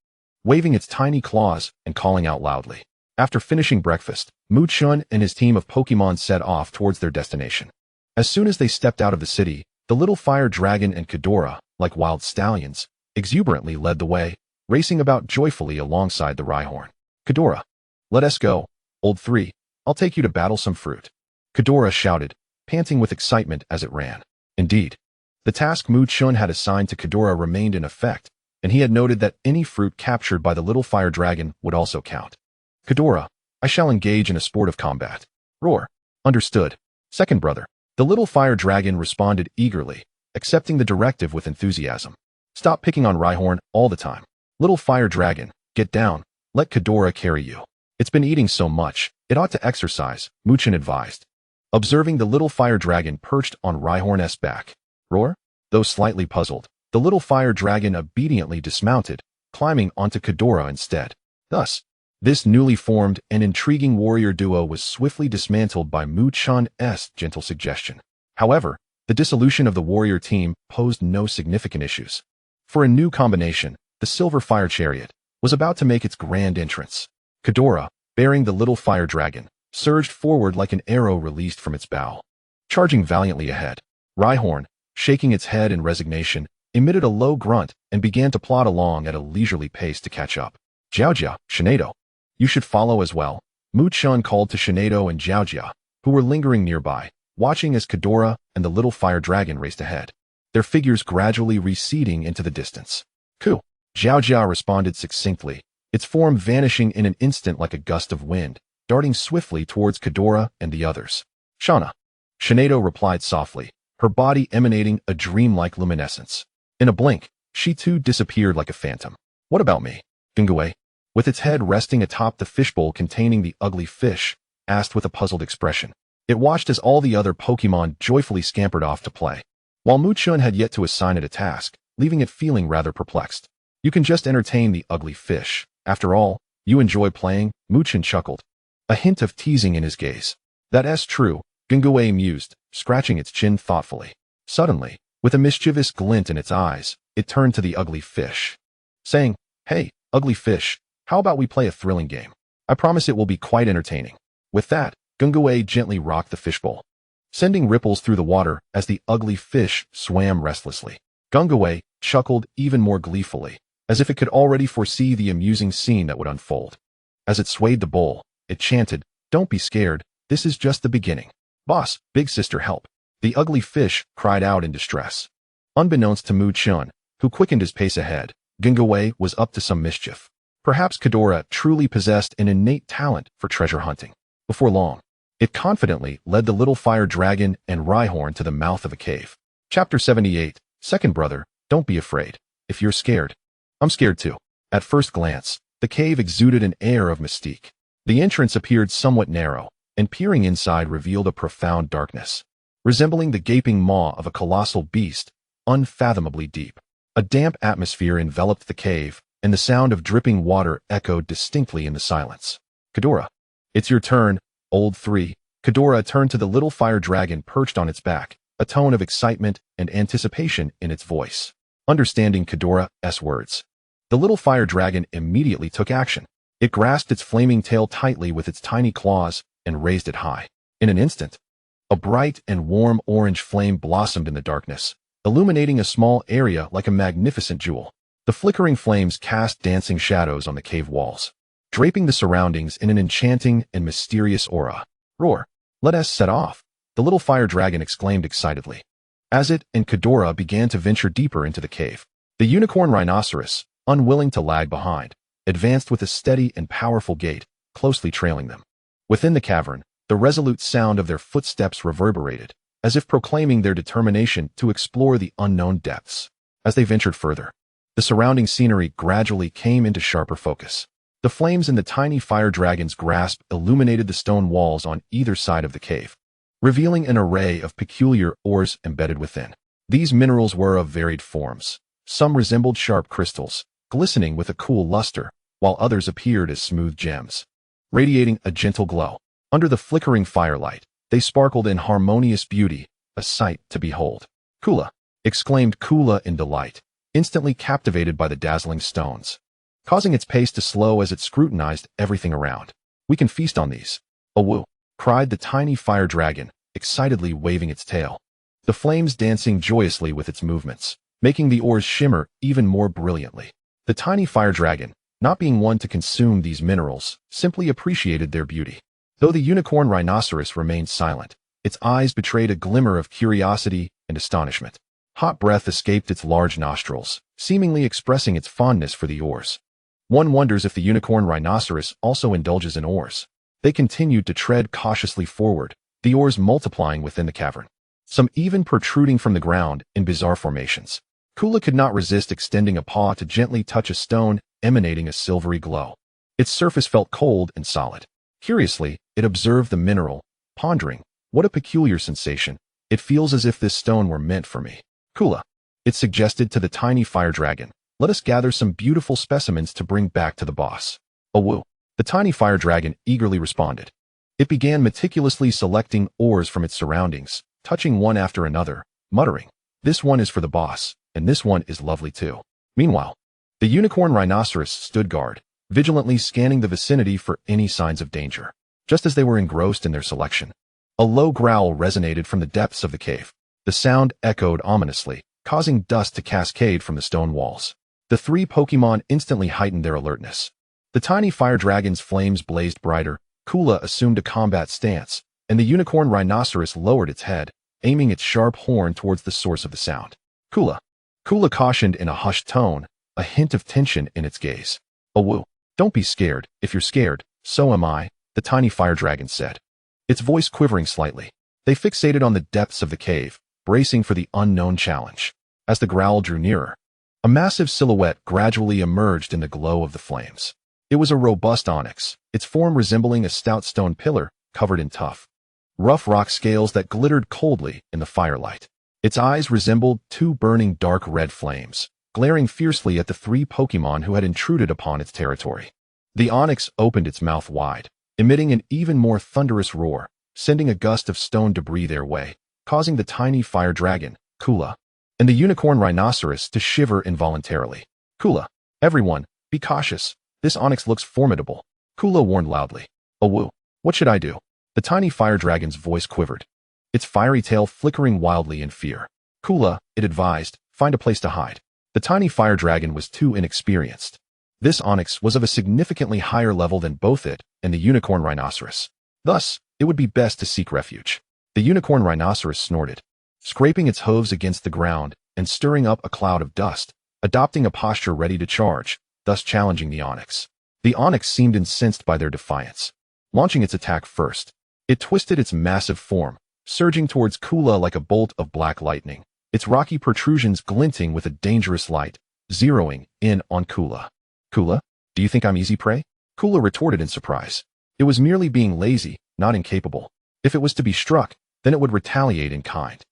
waving its tiny claws and calling out loudly. After finishing breakfast, Chen and his team of Pokémon set off towards their destination. As soon as they stepped out of the city, the little fire dragon and Kadora, like wild stallions, exuberantly led the way, racing about joyfully alongside the Rhyhorn. Kadora, let us go, old three, I'll take you to battle some fruit. Kadora shouted, panting with excitement as it ran. Indeed, the task Chen had assigned to Kadora remained in effect, and he had noted that any fruit captured by the little fire dragon would also count. Kadora, I shall engage in a sport of combat. Roar. Understood. Second brother. The little fire dragon responded eagerly, accepting the directive with enthusiasm. Stop picking on Rhyhorn all the time. Little fire dragon, get down, let Kadora carry you. It's been eating so much, it ought to exercise, Chen advised. Observing the little fire dragon perched on Rhyhorn's back. Roar? Though slightly puzzled, the little fire dragon obediently dismounted, climbing onto Kadora instead. Thus, this newly formed and intriguing warrior duo was swiftly dismantled by Chen's gentle suggestion. However, the dissolution of the warrior team posed no significant issues. For a new combination, the Silver Fire Chariot was about to make its grand entrance. Kadora, bearing the little fire dragon, surged forward like an arrow released from its bow. Charging valiantly ahead, Rhyhorn, shaking its head in resignation, emitted a low grunt and began to plod along at a leisurely pace to catch up. Jiaojia, Shinado, you should follow as well, Chen called to Shinado and Jiaojia, who were lingering nearby, watching as Kadora and the little fire dragon raced ahead, their figures gradually receding into the distance. Ku, Jiaojia responded succinctly, its form vanishing in an instant like a gust of wind, darting swiftly towards Kadora and the others. Shauna, Shinado replied softly, her body emanating a dreamlike luminescence. In a blink, she too disappeared like a phantom. What about me? Gungawei, with its head resting atop the fishbowl containing the ugly fish, asked with a puzzled expression. It watched as all the other Pokémon joyfully scampered off to play, while Chen had yet to assign it a task, leaving it feeling rather perplexed. You can just entertain the ugly fish. After all, you enjoy playing, Chen chuckled, a hint of teasing in his gaze. That's true, Gungawei mused, scratching its chin thoughtfully. Suddenly, with a mischievous glint in its eyes, it turned to the ugly fish, saying, Hey, ugly fish, how about we play a thrilling game? I promise it will be quite entertaining. With that, Gungawei gently rocked the fishbowl, sending ripples through the water as the ugly fish swam restlessly. Gungawei chuckled even more gleefully, as if it could already foresee the amusing scene that would unfold. As it swayed the bowl, it chanted, Don't be scared, this is just the beginning. Boss, big sister help. The ugly fish cried out in distress. Unbeknownst to Chen, who quickened his pace ahead, Gungawei was up to some mischief. Perhaps Kadora truly possessed an innate talent for treasure hunting. Before long, it confidently led the little fire dragon and Rhyhorn to the mouth of a cave. Chapter 78, Second Brother, Don't be afraid. If you're scared, I'm scared too. At first glance, the cave exuded an air of mystique. The entrance appeared somewhat narrow, and peering inside revealed a profound darkness, resembling the gaping maw of a colossal beast, unfathomably deep. A damp atmosphere enveloped the cave, and the sound of dripping water echoed distinctly in the silence. Kadora, it's your turn, old three. Kadora turned to the little fire dragon perched on its back, a tone of excitement and anticipation in its voice. Understanding Kadora's words, the little fire dragon immediately took action. It grasped its flaming tail tightly with its tiny claws and raised it high. In an instant, a bright and warm orange flame blossomed in the darkness, illuminating a small area like a magnificent jewel. The flickering flames cast dancing shadows on the cave walls, draping the surroundings in an enchanting and mysterious aura. Roar, let us set off, the little fire dragon exclaimed excitedly, as it and Kadora began to venture deeper into the cave. The unicorn rhinoceros, unwilling to lag behind, advanced with a steady and powerful gait, closely trailing them. Within the cavern, the resolute sound of their footsteps reverberated, as if proclaiming their determination to explore the unknown depths. As they ventured further, the surrounding scenery gradually came into sharper focus. The flames in the tiny fire dragon's grasp illuminated the stone walls on either side of the cave, revealing an array of peculiar ores embedded within. These minerals were of varied forms. Some resembled sharp crystals, glistening with a cool luster, while others appeared as smooth gems, radiating a gentle glow. Under the flickering firelight, they sparkled in harmonious beauty, a sight to behold. Kula, exclaimed Kula in delight, instantly captivated by the dazzling stones, causing its pace to slow as it scrutinized everything around. We can feast on these. Awoo! Cried the tiny fire dragon, excitedly waving its tail. The flames dancing joyously with its movements, making the ores shimmer even more brilliantly. The tiny fire dragon, not being one to consume these minerals, simply appreciated their beauty. Though the unicorn rhinoceros remained silent, its eyes betrayed a glimmer of curiosity and astonishment. Hot breath escaped its large nostrils, seemingly expressing its fondness for the ores. One wonders if the unicorn rhinoceros also indulges in ores. They continued to tread cautiously forward, the ores multiplying within the cavern, some even protruding from the ground in bizarre formations. Kula could not resist extending a paw to gently touch a stone emanating a silvery glow. Its surface felt cold and solid. Curiously, it observed the mineral, pondering, what a peculiar sensation. It feels as if this stone were meant for me. Kula, it suggested to the tiny fire dragon, let us gather some beautiful specimens to bring back to the boss. Awoo! The tiny fire dragon eagerly responded. It began meticulously selecting ores from its surroundings, touching one after another, muttering, this one is for the boss, and this one is lovely too. Meanwhile, the unicorn rhinoceros stood guard, vigilantly scanning the vicinity for any signs of danger. Just as they were engrossed in their selection, a low growl resonated from the depths of the cave. The sound echoed ominously, causing dust to cascade from the stone walls. The three Pokémon instantly heightened their alertness. The tiny fire dragon's flames blazed brighter, Kula assumed a combat stance, and the unicorn rhinoceros lowered its head, aiming its sharp horn towards the source of the sound. Kula cautioned in a hushed tone, a hint of tension in its gaze. Awoo! Don't be scared. If you're scared, so am I, the tiny fire dragon said, its voice quivering slightly. They fixated on the depths of the cave, bracing for the unknown challenge. As the growl drew nearer, a massive silhouette gradually emerged in the glow of the flames. It was a robust Onix, its form resembling a stout stone pillar covered in tough, rough rock scales that glittered coldly in the firelight. Its eyes resembled two burning dark red flames, glaring fiercely at the three Pokémon who had intruded upon its territory. The Onix opened its mouth wide, emitting an even more thunderous roar, sending a gust of stone debris their way, causing the tiny fire dragon, Kula, and the unicorn rhinoceros to shiver involuntarily. Kula, everyone, be cautious. This Onix looks formidable, Kula warned loudly. Awoo! What should I do? The tiny fire dragon's voice quivered, its fiery tail flickering wildly in fear. Kula, it advised, find a place to hide. The tiny fire dragon was too inexperienced. This Onix was of a significantly higher level than both it and the unicorn rhinoceros. Thus, it would be best to seek refuge. The unicorn rhinoceros snorted, scraping its hooves against the ground and stirring up a cloud of dust, adopting a posture ready to charge, thus challenging the Onix. The Onix seemed incensed by their defiance. Launching its attack first, it twisted its massive form, surging towards Kula like a bolt of black lightning, its rocky protrusions glinting with a dangerous light, zeroing in on Kula. Kula, do you think I'm easy prey? Kula retorted in surprise. It was merely being lazy, not incapable. If it was to be struck, then it would retaliate in kind.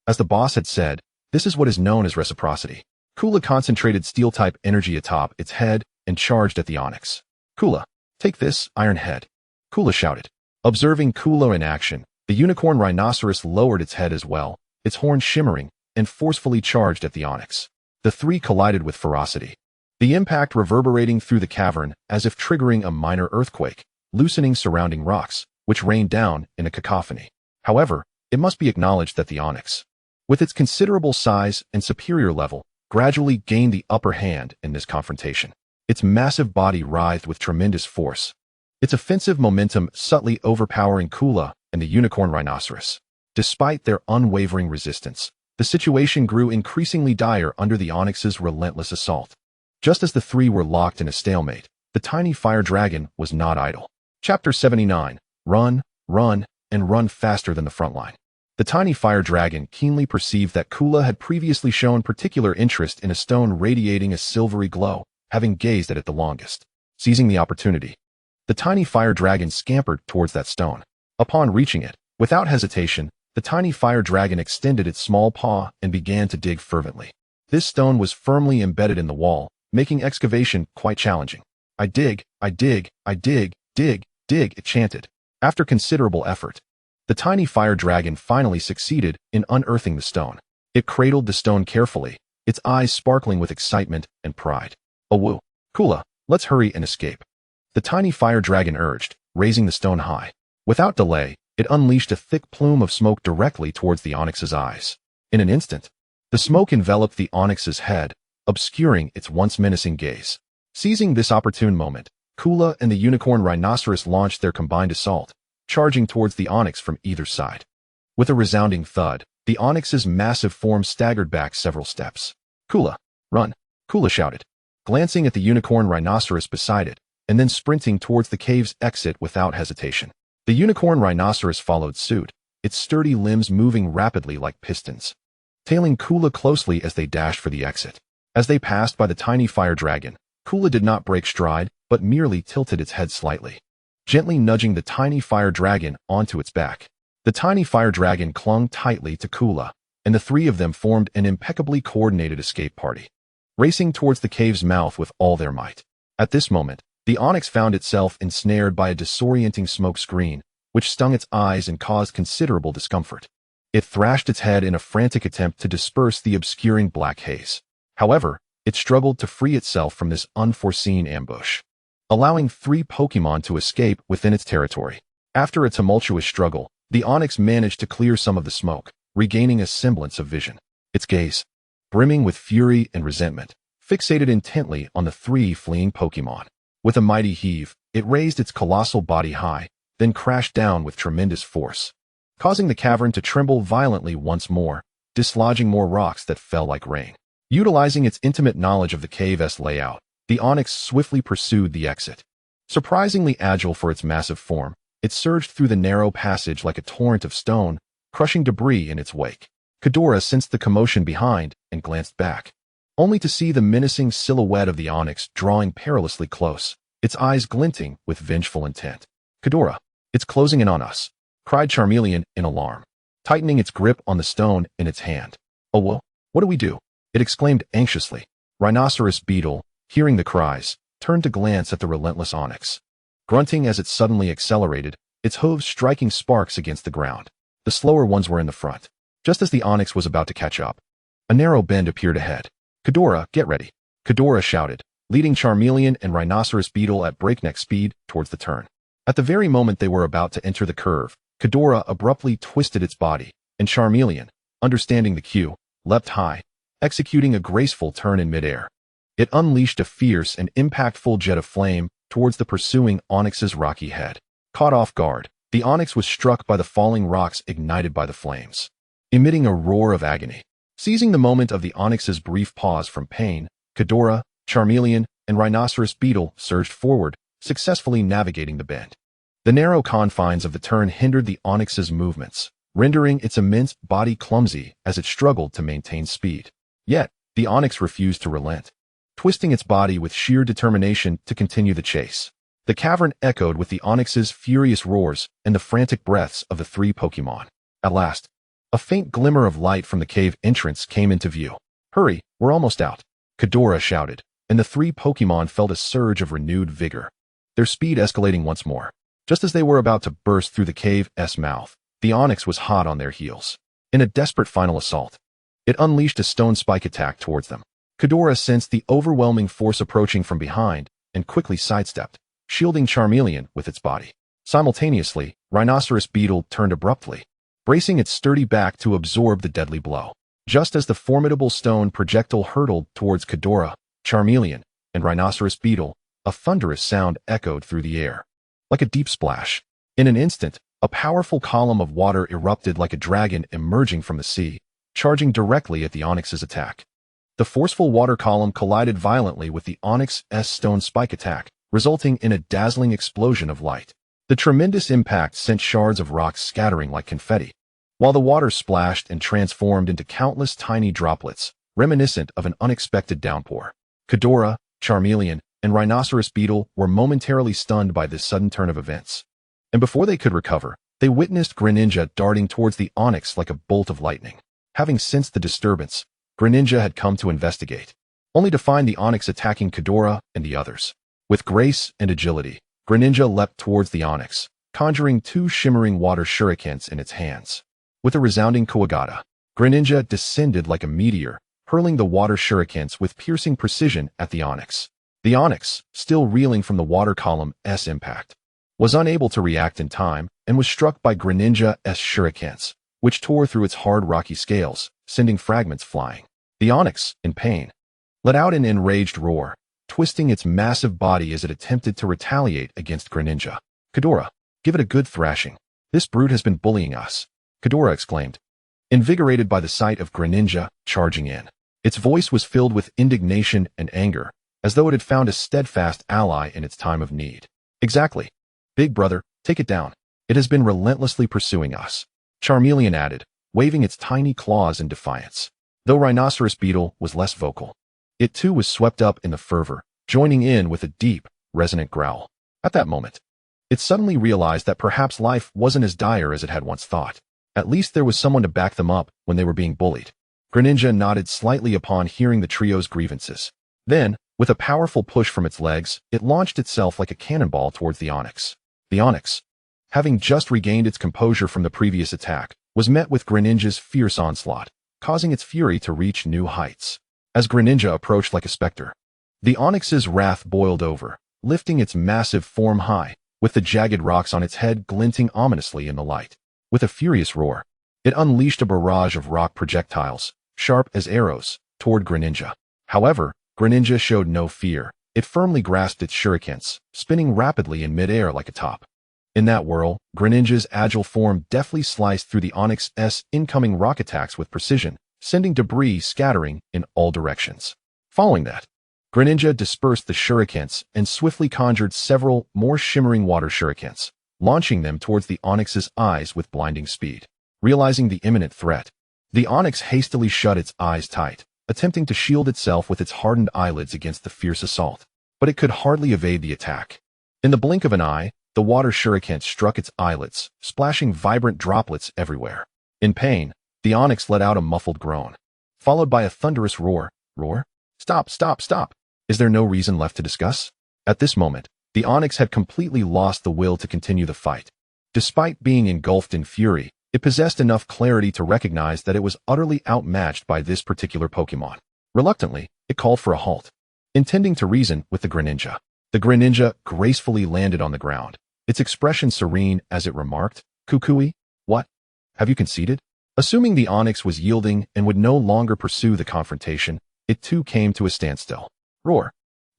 As the boss had said, this is what is known as reciprocity. Kula concentrated steel-type energy atop its head and charged at the Onix. Kula, take this, Iron Head. Kula shouted. Observing Kula in action, the unicorn rhinoceros lowered its head as well, its horn shimmering, and forcefully charged at the Onix. The three collided with ferocity, the impact reverberating through the cavern as if triggering a minor earthquake, loosening surrounding rocks, which rained down in a cacophony. However, it must be acknowledged that the Onix, with its considerable size and superior level, gradually gained the upper hand in this confrontation. Its massive body writhed with tremendous force, its offensive momentum subtly overpowering Kula and the unicorn rhinoceros. Despite their unwavering resistance, the situation grew increasingly dire under the Onix's relentless assault. Just as the three were locked in a stalemate, the tiny fire dragon was not idle. Chapter 79. Run, run, and run faster than the front line. The tiny fire dragon keenly perceived that Kula had previously shown particular interest in a stone radiating a silvery glow, having gazed at it the longest. Seizing the opportunity, the tiny fire dragon scampered towards that stone. Upon reaching it, without hesitation, the tiny fire dragon extended its small paw and began to dig fervently. This stone was firmly embedded in the wall, making excavation quite challenging. I dig, dig, dig, it chanted. After considerable effort, the tiny fire dragon finally succeeded in unearthing the stone. It cradled the stone carefully, its eyes sparkling with excitement and pride. Awoo! Kula, let's hurry and escape. The tiny fire dragon urged, raising the stone high. Without delay, it unleashed a thick plume of smoke directly towards the Onix's eyes. In an instant, the smoke enveloped the Onix's head, obscuring its once menacing gaze. Seizing this opportune moment, Kula and the unicorn rhinoceros launched their combined assault, charging towards the Onix from either side. With a resounding thud, the Onix's massive form staggered back several steps. "Kula, run!" Kula shouted, glancing at the unicorn rhinoceros beside it, and then sprinting towards the cave's exit without hesitation. The unicorn rhinoceros followed suit, its sturdy limbs moving rapidly like pistons, tailing Kula closely as they dashed for the exit. As they passed by the tiny fire dragon, Kula did not break stride, but merely tilted its head slightly, gently nudging the tiny fire dragon onto its back. The tiny fire dragon clung tightly to Kula, and the three of them formed an impeccably coordinated escape party, racing towards the cave's mouth with all their might. At this moment, the Onix found itself ensnared by a disorienting smoke screen, which stung its eyes and caused considerable discomfort. It thrashed its head in a frantic attempt to disperse the obscuring black haze. However, it struggled to free itself from this unforeseen ambush, allowing 3 Pokémon to escape within its territory. After a tumultuous struggle, the Onix managed to clear some of the smoke, regaining a semblance of vision. Its gaze, brimming with fury and resentment, fixated intently on the 3 fleeing Pokémon. With a mighty heave, it raised its colossal body high, then crashed down with tremendous force, causing the cavern to tremble violently once more, dislodging more rocks that fell like rain. Utilizing its intimate knowledge of the cave's layout, the Onix swiftly pursued the exit. Surprisingly agile for its massive form, it surged through the narrow passage like a torrent of stone, crushing debris in its wake. Kadora sensed the commotion behind and glanced back, only to see the menacing silhouette of the Onix drawing perilously close, its eyes glinting with vengeful intent. "Kadora, it's closing in on us," cried Charmeleon in alarm, tightening its grip on the stone in its hand. "Oh well, what do we do?" it exclaimed anxiously. Rhinoceros Beetle, hearing the cries, turned to glance at the relentless Onix, grunting as it suddenly accelerated, its hooves striking sparks against the ground. The slower ones were in the front. Just as the Onix was about to catch up, a narrow bend appeared ahead. "Kadora, get ready," Kadora shouted, leading Charmeleon and Rhinoceros Beetle at breakneck speed towards the turn. At the very moment they were about to enter the curve, Kadora abruptly twisted its body, and Charmeleon, understanding the cue, leapt high, executing a graceful turn in midair. It unleashed a fierce and impactful jet of flame towards the pursuing Onix's rocky head. Caught off guard, the Onix was struck by the falling rocks ignited by the flames, emitting a roar of agony. Seizing the moment of the Onix's brief pause from pain, Kadora, Charmeleon, and Rhinoceros Beetle surged forward, successfully navigating the bend. The narrow confines of the turn hindered the Onix's movements, rendering its immense body clumsy as it struggled to maintain speed. Yet, the Onix refused to relent, twisting its body with sheer determination to continue the chase. The cavern echoed with the Onix's furious roars and the frantic breaths of the 3 Pokémon. At last, a faint glimmer of light from the cave entrance came into view. "Hurry, we're almost out," Kadora shouted, and the 3 Pokémon felt a surge of renewed vigor, their speed escalating once more. Just as they were about to burst through the cave's mouth, the Onix was hot on their heels. In a desperate final assault, it unleashed a stone spike attack towards them. Kadora sensed the overwhelming force approaching from behind and quickly sidestepped, shielding Charmeleon with its body. Simultaneously, Rhinoceros Beetle turned abruptly, bracing its sturdy back to absorb the deadly blow. Just as the formidable stone projectile hurtled towards Kadora, Charmeleon, and Rhinoceros Beetle, a thunderous sound echoed through the air, like a deep splash. In an instant, a powerful column of water erupted like a dragon emerging from the sea, charging directly at the Onix's attack. The forceful water column collided violently with the Onix's stone spike attack, resulting in a dazzling explosion of light. The tremendous impact sent shards of rocks scattering like confetti, while the water splashed and transformed into countless tiny droplets, reminiscent of an unexpected downpour. Kadora, Charmeleon, and Rhinoceros Beetle were momentarily stunned by this sudden turn of events. And before they could recover, they witnessed Greninja darting towards the Onix like a bolt of lightning. Having sensed the disturbance, Greninja had come to investigate, only to find the Onix attacking Kadora and the others. With grace and agility, Greninja leapt towards the Onix, conjuring 2 shimmering water shurikens in its hands. With a resounding kuwagata, Greninja descended like a meteor, hurling the water shurikens with piercing precision at the Onix. The Onix, still reeling from the water column's impact, was unable to react in time and was struck by Greninja's shurikens, which tore through its hard rocky scales, sending fragments flying. The Onix, in pain, let out an enraged roar, twisting its massive body as it attempted to retaliate against Greninja. Ghidorah, give it a good thrashing. This brute has been bullying us, Ghidorah exclaimed, invigorated by the sight of Greninja charging in. Its voice was filled with indignation and anger, as though it had found a steadfast ally in its time of need. Exactly. Big brother, take it down. It has been relentlessly pursuing us, Charmeleon added, waving its tiny claws in defiance. Though Rhinoceros Beetle was less vocal, it too was swept up in the fervor, joining in with a deep, resonant growl. At that moment, it suddenly realized that perhaps life wasn't as dire as it had once thought. At least there was someone to back them up when they were being bullied. Greninja nodded slightly upon hearing the trio's grievances. Then, with a powerful push from its legs, it launched itself like a cannonball towards the Onix. The Onix, having just regained its composure from the previous attack, was met with Greninja's fierce onslaught, causing its fury to reach new heights. As Greninja approached like a specter, the Onix's wrath boiled over, lifting its massive form high, with the jagged rocks on its head glinting ominously in the light. With a furious roar, it unleashed a barrage of rock projectiles, sharp as arrows, toward Greninja. However, Greninja showed no fear. It firmly grasped its shurikens, spinning rapidly in midair like a top. In that whirl, Greninja's agile form deftly sliced through the Onix's incoming rock attacks with precision, sending debris scattering in all directions. Following that, Greninja dispersed the shurikens and swiftly conjured several more shimmering water shurikens, launching them towards the Onix's eyes with blinding speed. Realizing the imminent threat, the Onix hastily shut its eyes tight, attempting to shield itself with its hardened eyelids against the fierce assault. But it could hardly evade the attack. In the blink of an eye, the water shuriken struck its eyelids, splashing vibrant droplets everywhere. In pain, the Onix let out a muffled groan, followed by a thunderous roar. Roar? Stop, stop, stop! Is there no reason left to discuss? At this moment, the Onix had completely lost the will to continue the fight. Despite being engulfed in fury, it possessed enough clarity to recognize that it was utterly outmatched by this particular Pokémon. Reluctantly, it called for a halt, intending to reason with the Greninja. The Greninja gracefully landed on the ground, its expression serene as it remarked, "Kukui, what? Have you conceded?" Assuming the Onix was yielding and would no longer pursue the confrontation, it too came to a standstill. Roar.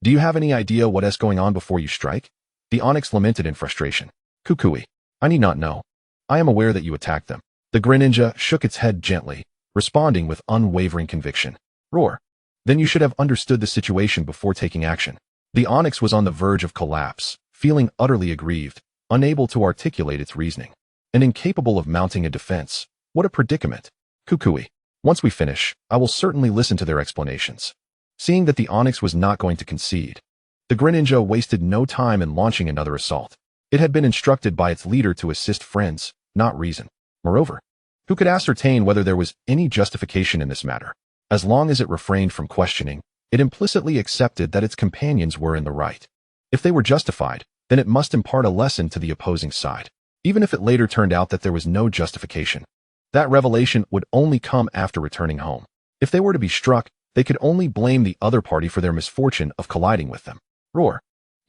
Do you have any idea what is going on before you strike? The Onix lamented in frustration. Kukui, I need not know. I am aware that you attacked them. The Greninja shook its head gently, responding with unwavering conviction. Roar. Then you should have understood the situation before taking action. The Onix was on the verge of collapse, feeling utterly aggrieved, unable to articulate its reasoning, and incapable of mounting a defense. What a predicament. Kukui. Once we finish, I will certainly listen to their explanations. Seeing that the Onix was not going to concede, the Greninja wasted no time in launching another assault. It had been instructed by its leader to assist friends, not reason. Moreover, who could ascertain whether there was any justification in this matter? As long as it refrained from questioning, it implicitly accepted that its companions were in the right. If they were justified, then it must impart a lesson to the opposing side. Even if it later turned out that there was no justification, that revelation would only come after returning home. If they were to be struck, they could only blame the other party for their misfortune of colliding with them. Roar.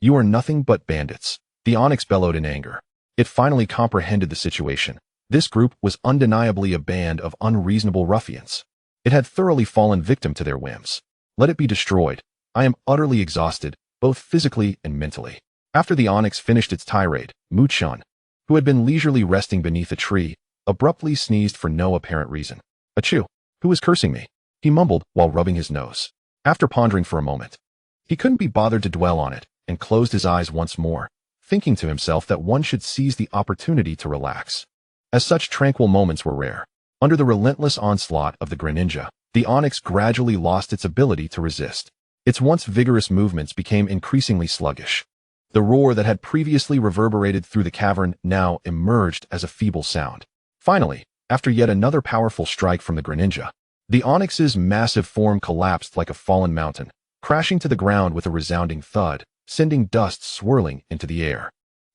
You are nothing but bandits. The Onix bellowed in anger. It finally comprehended the situation. This group was undeniably a band of unreasonable ruffians. It had thoroughly fallen victim to their whims. Let it be destroyed. I am utterly exhausted, both physically and mentally. After the Onix finished its tirade, Chen, who had been leisurely resting beneath a tree, abruptly sneezed for no apparent reason. Achoo! Who is cursing me? He mumbled while rubbing his nose. After pondering for a moment, he couldn't be bothered to dwell on it and closed his eyes once more, thinking to himself that one should seize the opportunity to relax, as such tranquil moments were rare. Under the relentless onslaught of the Greninja, the Onix gradually lost its ability to resist. Its once vigorous movements became increasingly sluggish. The roar that had previously reverberated through the cavern now emerged as a feeble sound. Finally, after yet another powerful strike from the Greninja, the Onix's massive form collapsed like a fallen mountain, crashing to the ground with a resounding thud, sending dust swirling into the air.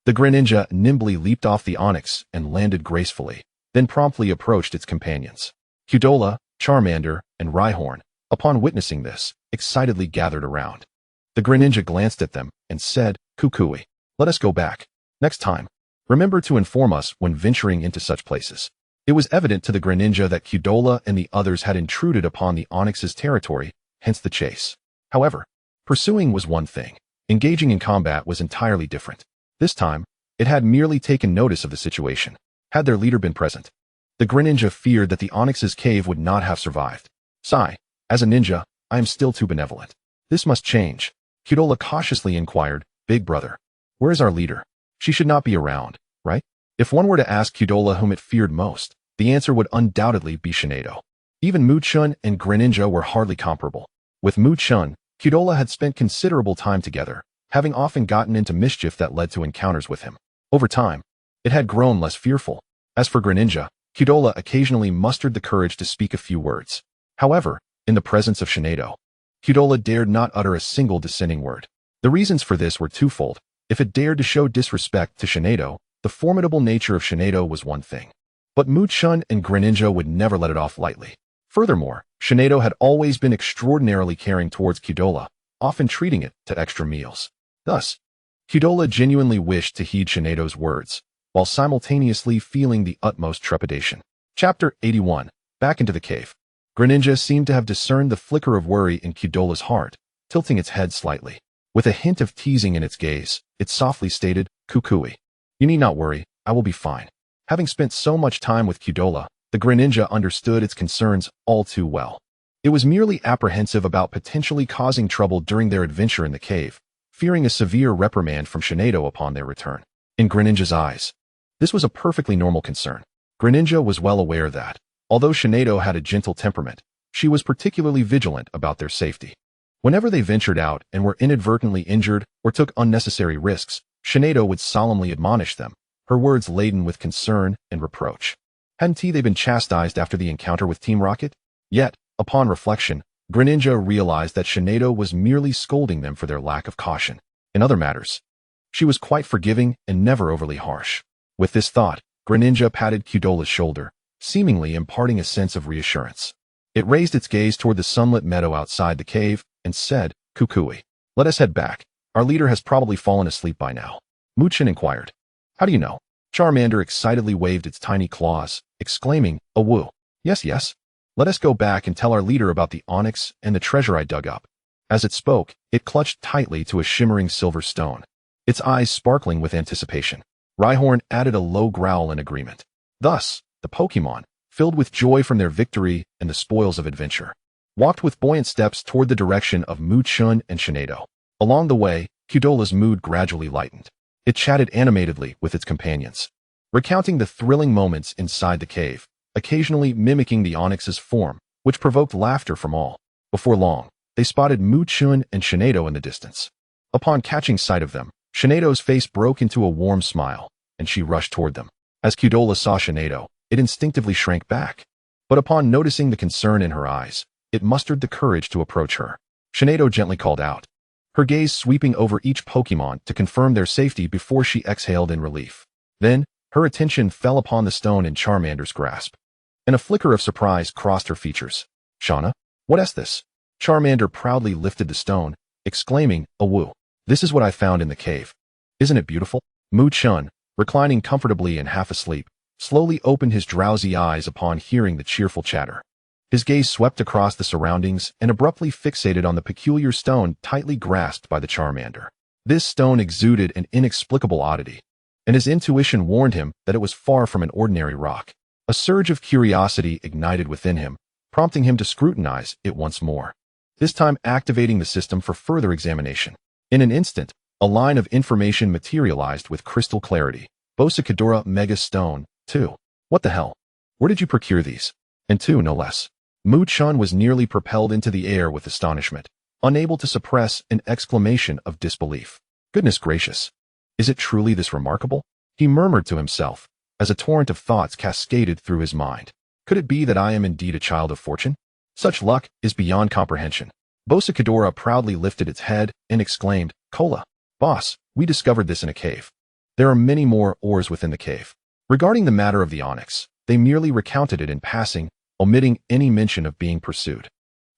The Greninja nimbly leaped off the Onix and landed gracefully, then promptly approached its companions. Heudola, Charmander, and Rhyhorn, upon witnessing this, excitedly gathered around. The Greninja glanced at them and said, Kukui, let us go back. Next time, remember to inform us when venturing into such places. It was evident to the Greninja that Qdola and the others had intruded upon the Onix's territory, hence the chase. However, pursuing was one thing. Engaging in combat was entirely different. This time, it had merely taken notice of the situation. Had their leader been present, the Greninja feared that the Onix's cave would not have survived. Sigh, as a ninja, I am still too benevolent. This must change. Qdola cautiously inquired, Big brother, where is our leader? She should not be around, right? If one were to ask Qdola whom it feared most, the answer would undoubtedly be Shinado. Even Chen and Greninja were hardly comparable. With Chen, Qdola had spent considerable time together, having often gotten into mischief that led to encounters with him. Over time, it had grown less fearful. As for Greninja, Qdola occasionally mustered the courage to speak a few words. However, in the presence of Shinado, Qdola dared not utter a single dissenting word. The reasons for this were twofold. If it dared to show disrespect to Shinado, the formidable nature of Shinado was one thing. But Chen and Greninja would never let it off lightly. Furthermore, Shinado had always been extraordinarily caring towards Qdola, often treating it to extra meals. Thus, Qdola genuinely wished to heed Shinado's words, while simultaneously feeling the utmost trepidation. Chapter 81. Back into the cave. Greninja seemed to have discerned the flicker of worry in Qdola's heart, tilting its head slightly. With a hint of teasing in its gaze, it softly stated, Kukui. You need not worry, I will be fine. Having spent so much time with Qdola, the Greninja understood its concerns all too well. It was merely apprehensive about potentially causing trouble during their adventure in the cave, fearing a severe reprimand from Shinado upon their return. In Greninja's eyes, this was a perfectly normal concern. Greninja was well aware that, although Shinado had a gentle temperament, she was particularly vigilant about their safety. Whenever they ventured out and were inadvertently injured or took unnecessary risks, Shinado would solemnly admonish them, her words laden with concern and reproach. Hadn't they been chastised after the encounter with Team Rocket? Yet, upon reflection, Greninja realized that Shinado was merely scolding them for their lack of caution. In other matters, she was quite forgiving and never overly harsh. With this thought, Greninja patted Qdola's shoulder, seemingly imparting a sense of reassurance. It raised its gaze toward the sunlit meadow outside the cave and said, Kukui, let us head back. Our leader has probably fallen asleep by now. Chen inquired. How do you know? Charmander excitedly waved its tiny claws, exclaiming, Awoo. Yes. Let us go back and tell our leader about the Onix and the treasure I dug up. As it spoke, it clutched tightly to a shimmering silver stone, its eyes sparkling with anticipation. Rhyhorn added a low growl in agreement. Thus, the Pokémon, filled with joy from their victory and the spoils of adventure, walked with buoyant steps toward the direction of Chen and Shinado. Along the way, Qdola's mood gradually lightened. It chatted animatedly with its companions, recounting the thrilling moments inside the cave, occasionally mimicking the Onix's form, which provoked laughter from all. Before long, they spotted Chen and Shinado in the distance. Upon catching sight of them, Shinado's face broke into a warm smile, and she rushed toward them. As Qdola saw Shinado, it instinctively shrank back. But upon noticing the concern in her eyes, it mustered the courage to approach her. Shinado gently called out, her gaze sweeping over each Pokémon to confirm their safety before she exhaled in relief. Then, her attention fell upon the stone in Charmander's grasp, and a flicker of surprise crossed her features. Shauna, what is this? Charmander proudly lifted the stone, exclaiming, Awoo. This is what I found in the cave. Isn't it beautiful? Chen, reclining comfortably and half asleep, slowly opened his drowsy eyes upon hearing the cheerful chatter. His gaze swept across the surroundings and abruptly fixated on the peculiar stone tightly grasped by the Charmander. This stone exuded an inexplicable oddity, and his intuition warned him that it was far from an ordinary rock. A surge of curiosity ignited within him, prompting him to scrutinize it once more, this time activating the system for further examination. In an instant, a line of information materialized with crystal clarity. Bosekadora Mega Stone, 2. What the hell? Where did you procure these? And 2, no less. Chen was nearly propelled into the air with astonishment, unable to suppress an exclamation of disbelief. Goodness gracious! Is it truly this remarkable? He murmured to himself, as a torrent of thoughts cascaded through his mind. Could it be that I am indeed a child of fortune? Such luck is beyond comprehension. Bosekadora proudly lifted its head and exclaimed, Cola, boss, we discovered this in a cave. There are many more ores within the cave. Regarding the matter of the Onix, they merely recounted it in passing, omitting any mention of being pursued.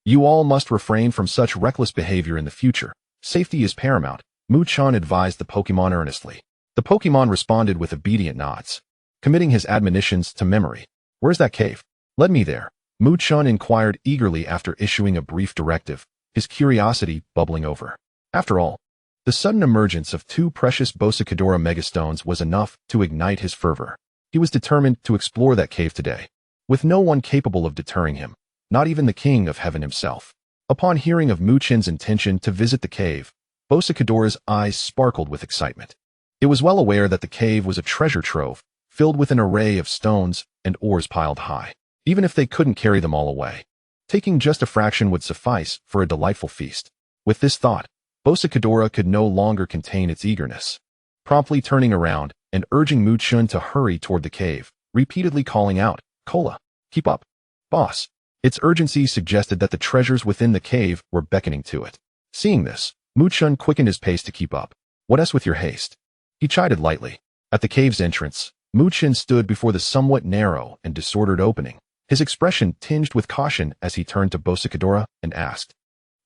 You all must refrain from such reckless behavior in the future. Safety is paramount, Chen advised the Pokémon earnestly. The Pokémon responded with obedient nods, committing his admonitions to memory. Where's that cave? Lead me there. Chen inquired eagerly after issuing a brief directive, his curiosity bubbling over. After all, the sudden emergence of 2 precious Bossicadora megastones was enough to ignite his fervor. He was determined to explore that cave today, with no one capable of deterring him, not even the King of Heaven himself. Upon hearing of Chen's intention to visit the cave, Bossicadora's eyes sparkled with excitement. It was well aware that the cave was a treasure trove, filled with an array of stones and ores piled high, even if they couldn't carry them all away. Taking just a fraction would suffice for a delightful feast. With this thought, Bossicadora could no longer contain its eagerness. Promptly turning around and urging Chen to hurry toward the cave, repeatedly calling out, "Cola, keep up, boss." Its urgency suggested that the treasures within the cave were beckoning to it. Seeing this, Chen quickened his pace to keep up. "What else with your haste?" he chided lightly. At the cave's entrance, Chen stood before the somewhat narrow and disordered opening, his expression tinged with caution as he turned to Bossicadora and asked,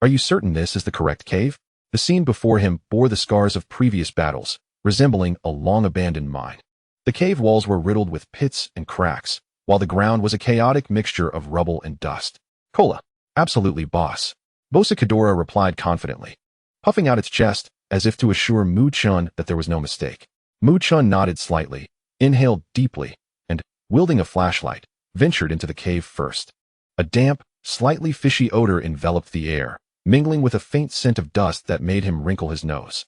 "Are you certain this is the correct cave?" The scene before him bore the scars of previous battles, resembling a long-abandoned mine. The cave walls were riddled with pits and cracks, while the ground was a chaotic mixture of rubble and dust. "Cola, absolutely, boss," Bossicadora replied confidently, puffing out its chest as if to assure Chen that there was no mistake. Chen nodded slightly, inhaled deeply, and, wielding a flashlight, ventured into the cave first. A damp, slightly fishy odor enveloped the air, mingling with a faint scent of dust that made him wrinkle his nose.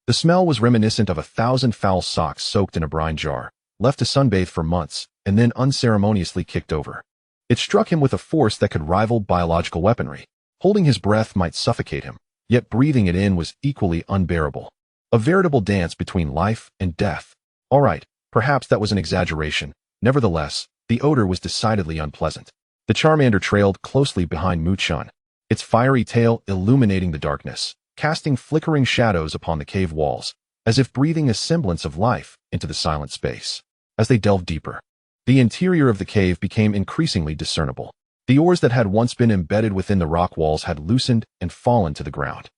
The smell was reminiscent of 1,000 foul socks soaked in a brine jar, left to sunbathe for months, and then unceremoniously kicked over. It struck him with a force that could rival biological weaponry. Holding his breath might suffocate him, yet breathing it in was equally unbearable. A veritable dance between life and death. All right, perhaps that was an exaggeration. Nevertheless, the odor was decidedly unpleasant. The Charmander trailed closely behind Chen, its fiery tail illuminating the darkness, casting flickering shadows upon the cave walls, as if breathing a semblance of life into the silent space. As they delved deeper, the interior of the cave became increasingly discernible. The ores that had once been embedded within the rock walls had loosened and fallen to the ground.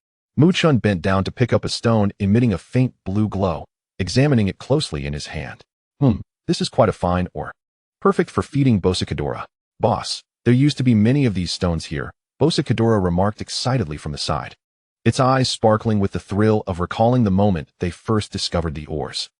Chen bent down to pick up a stone emitting a faint blue glow, examining it closely in his hand. This is quite a fine ore. Perfect for feeding Bossicadora. Boss, there used to be many of these stones here, Bossicadora remarked excitedly from the side, its eyes sparkling with the thrill of recalling the moment they first discovered the ores.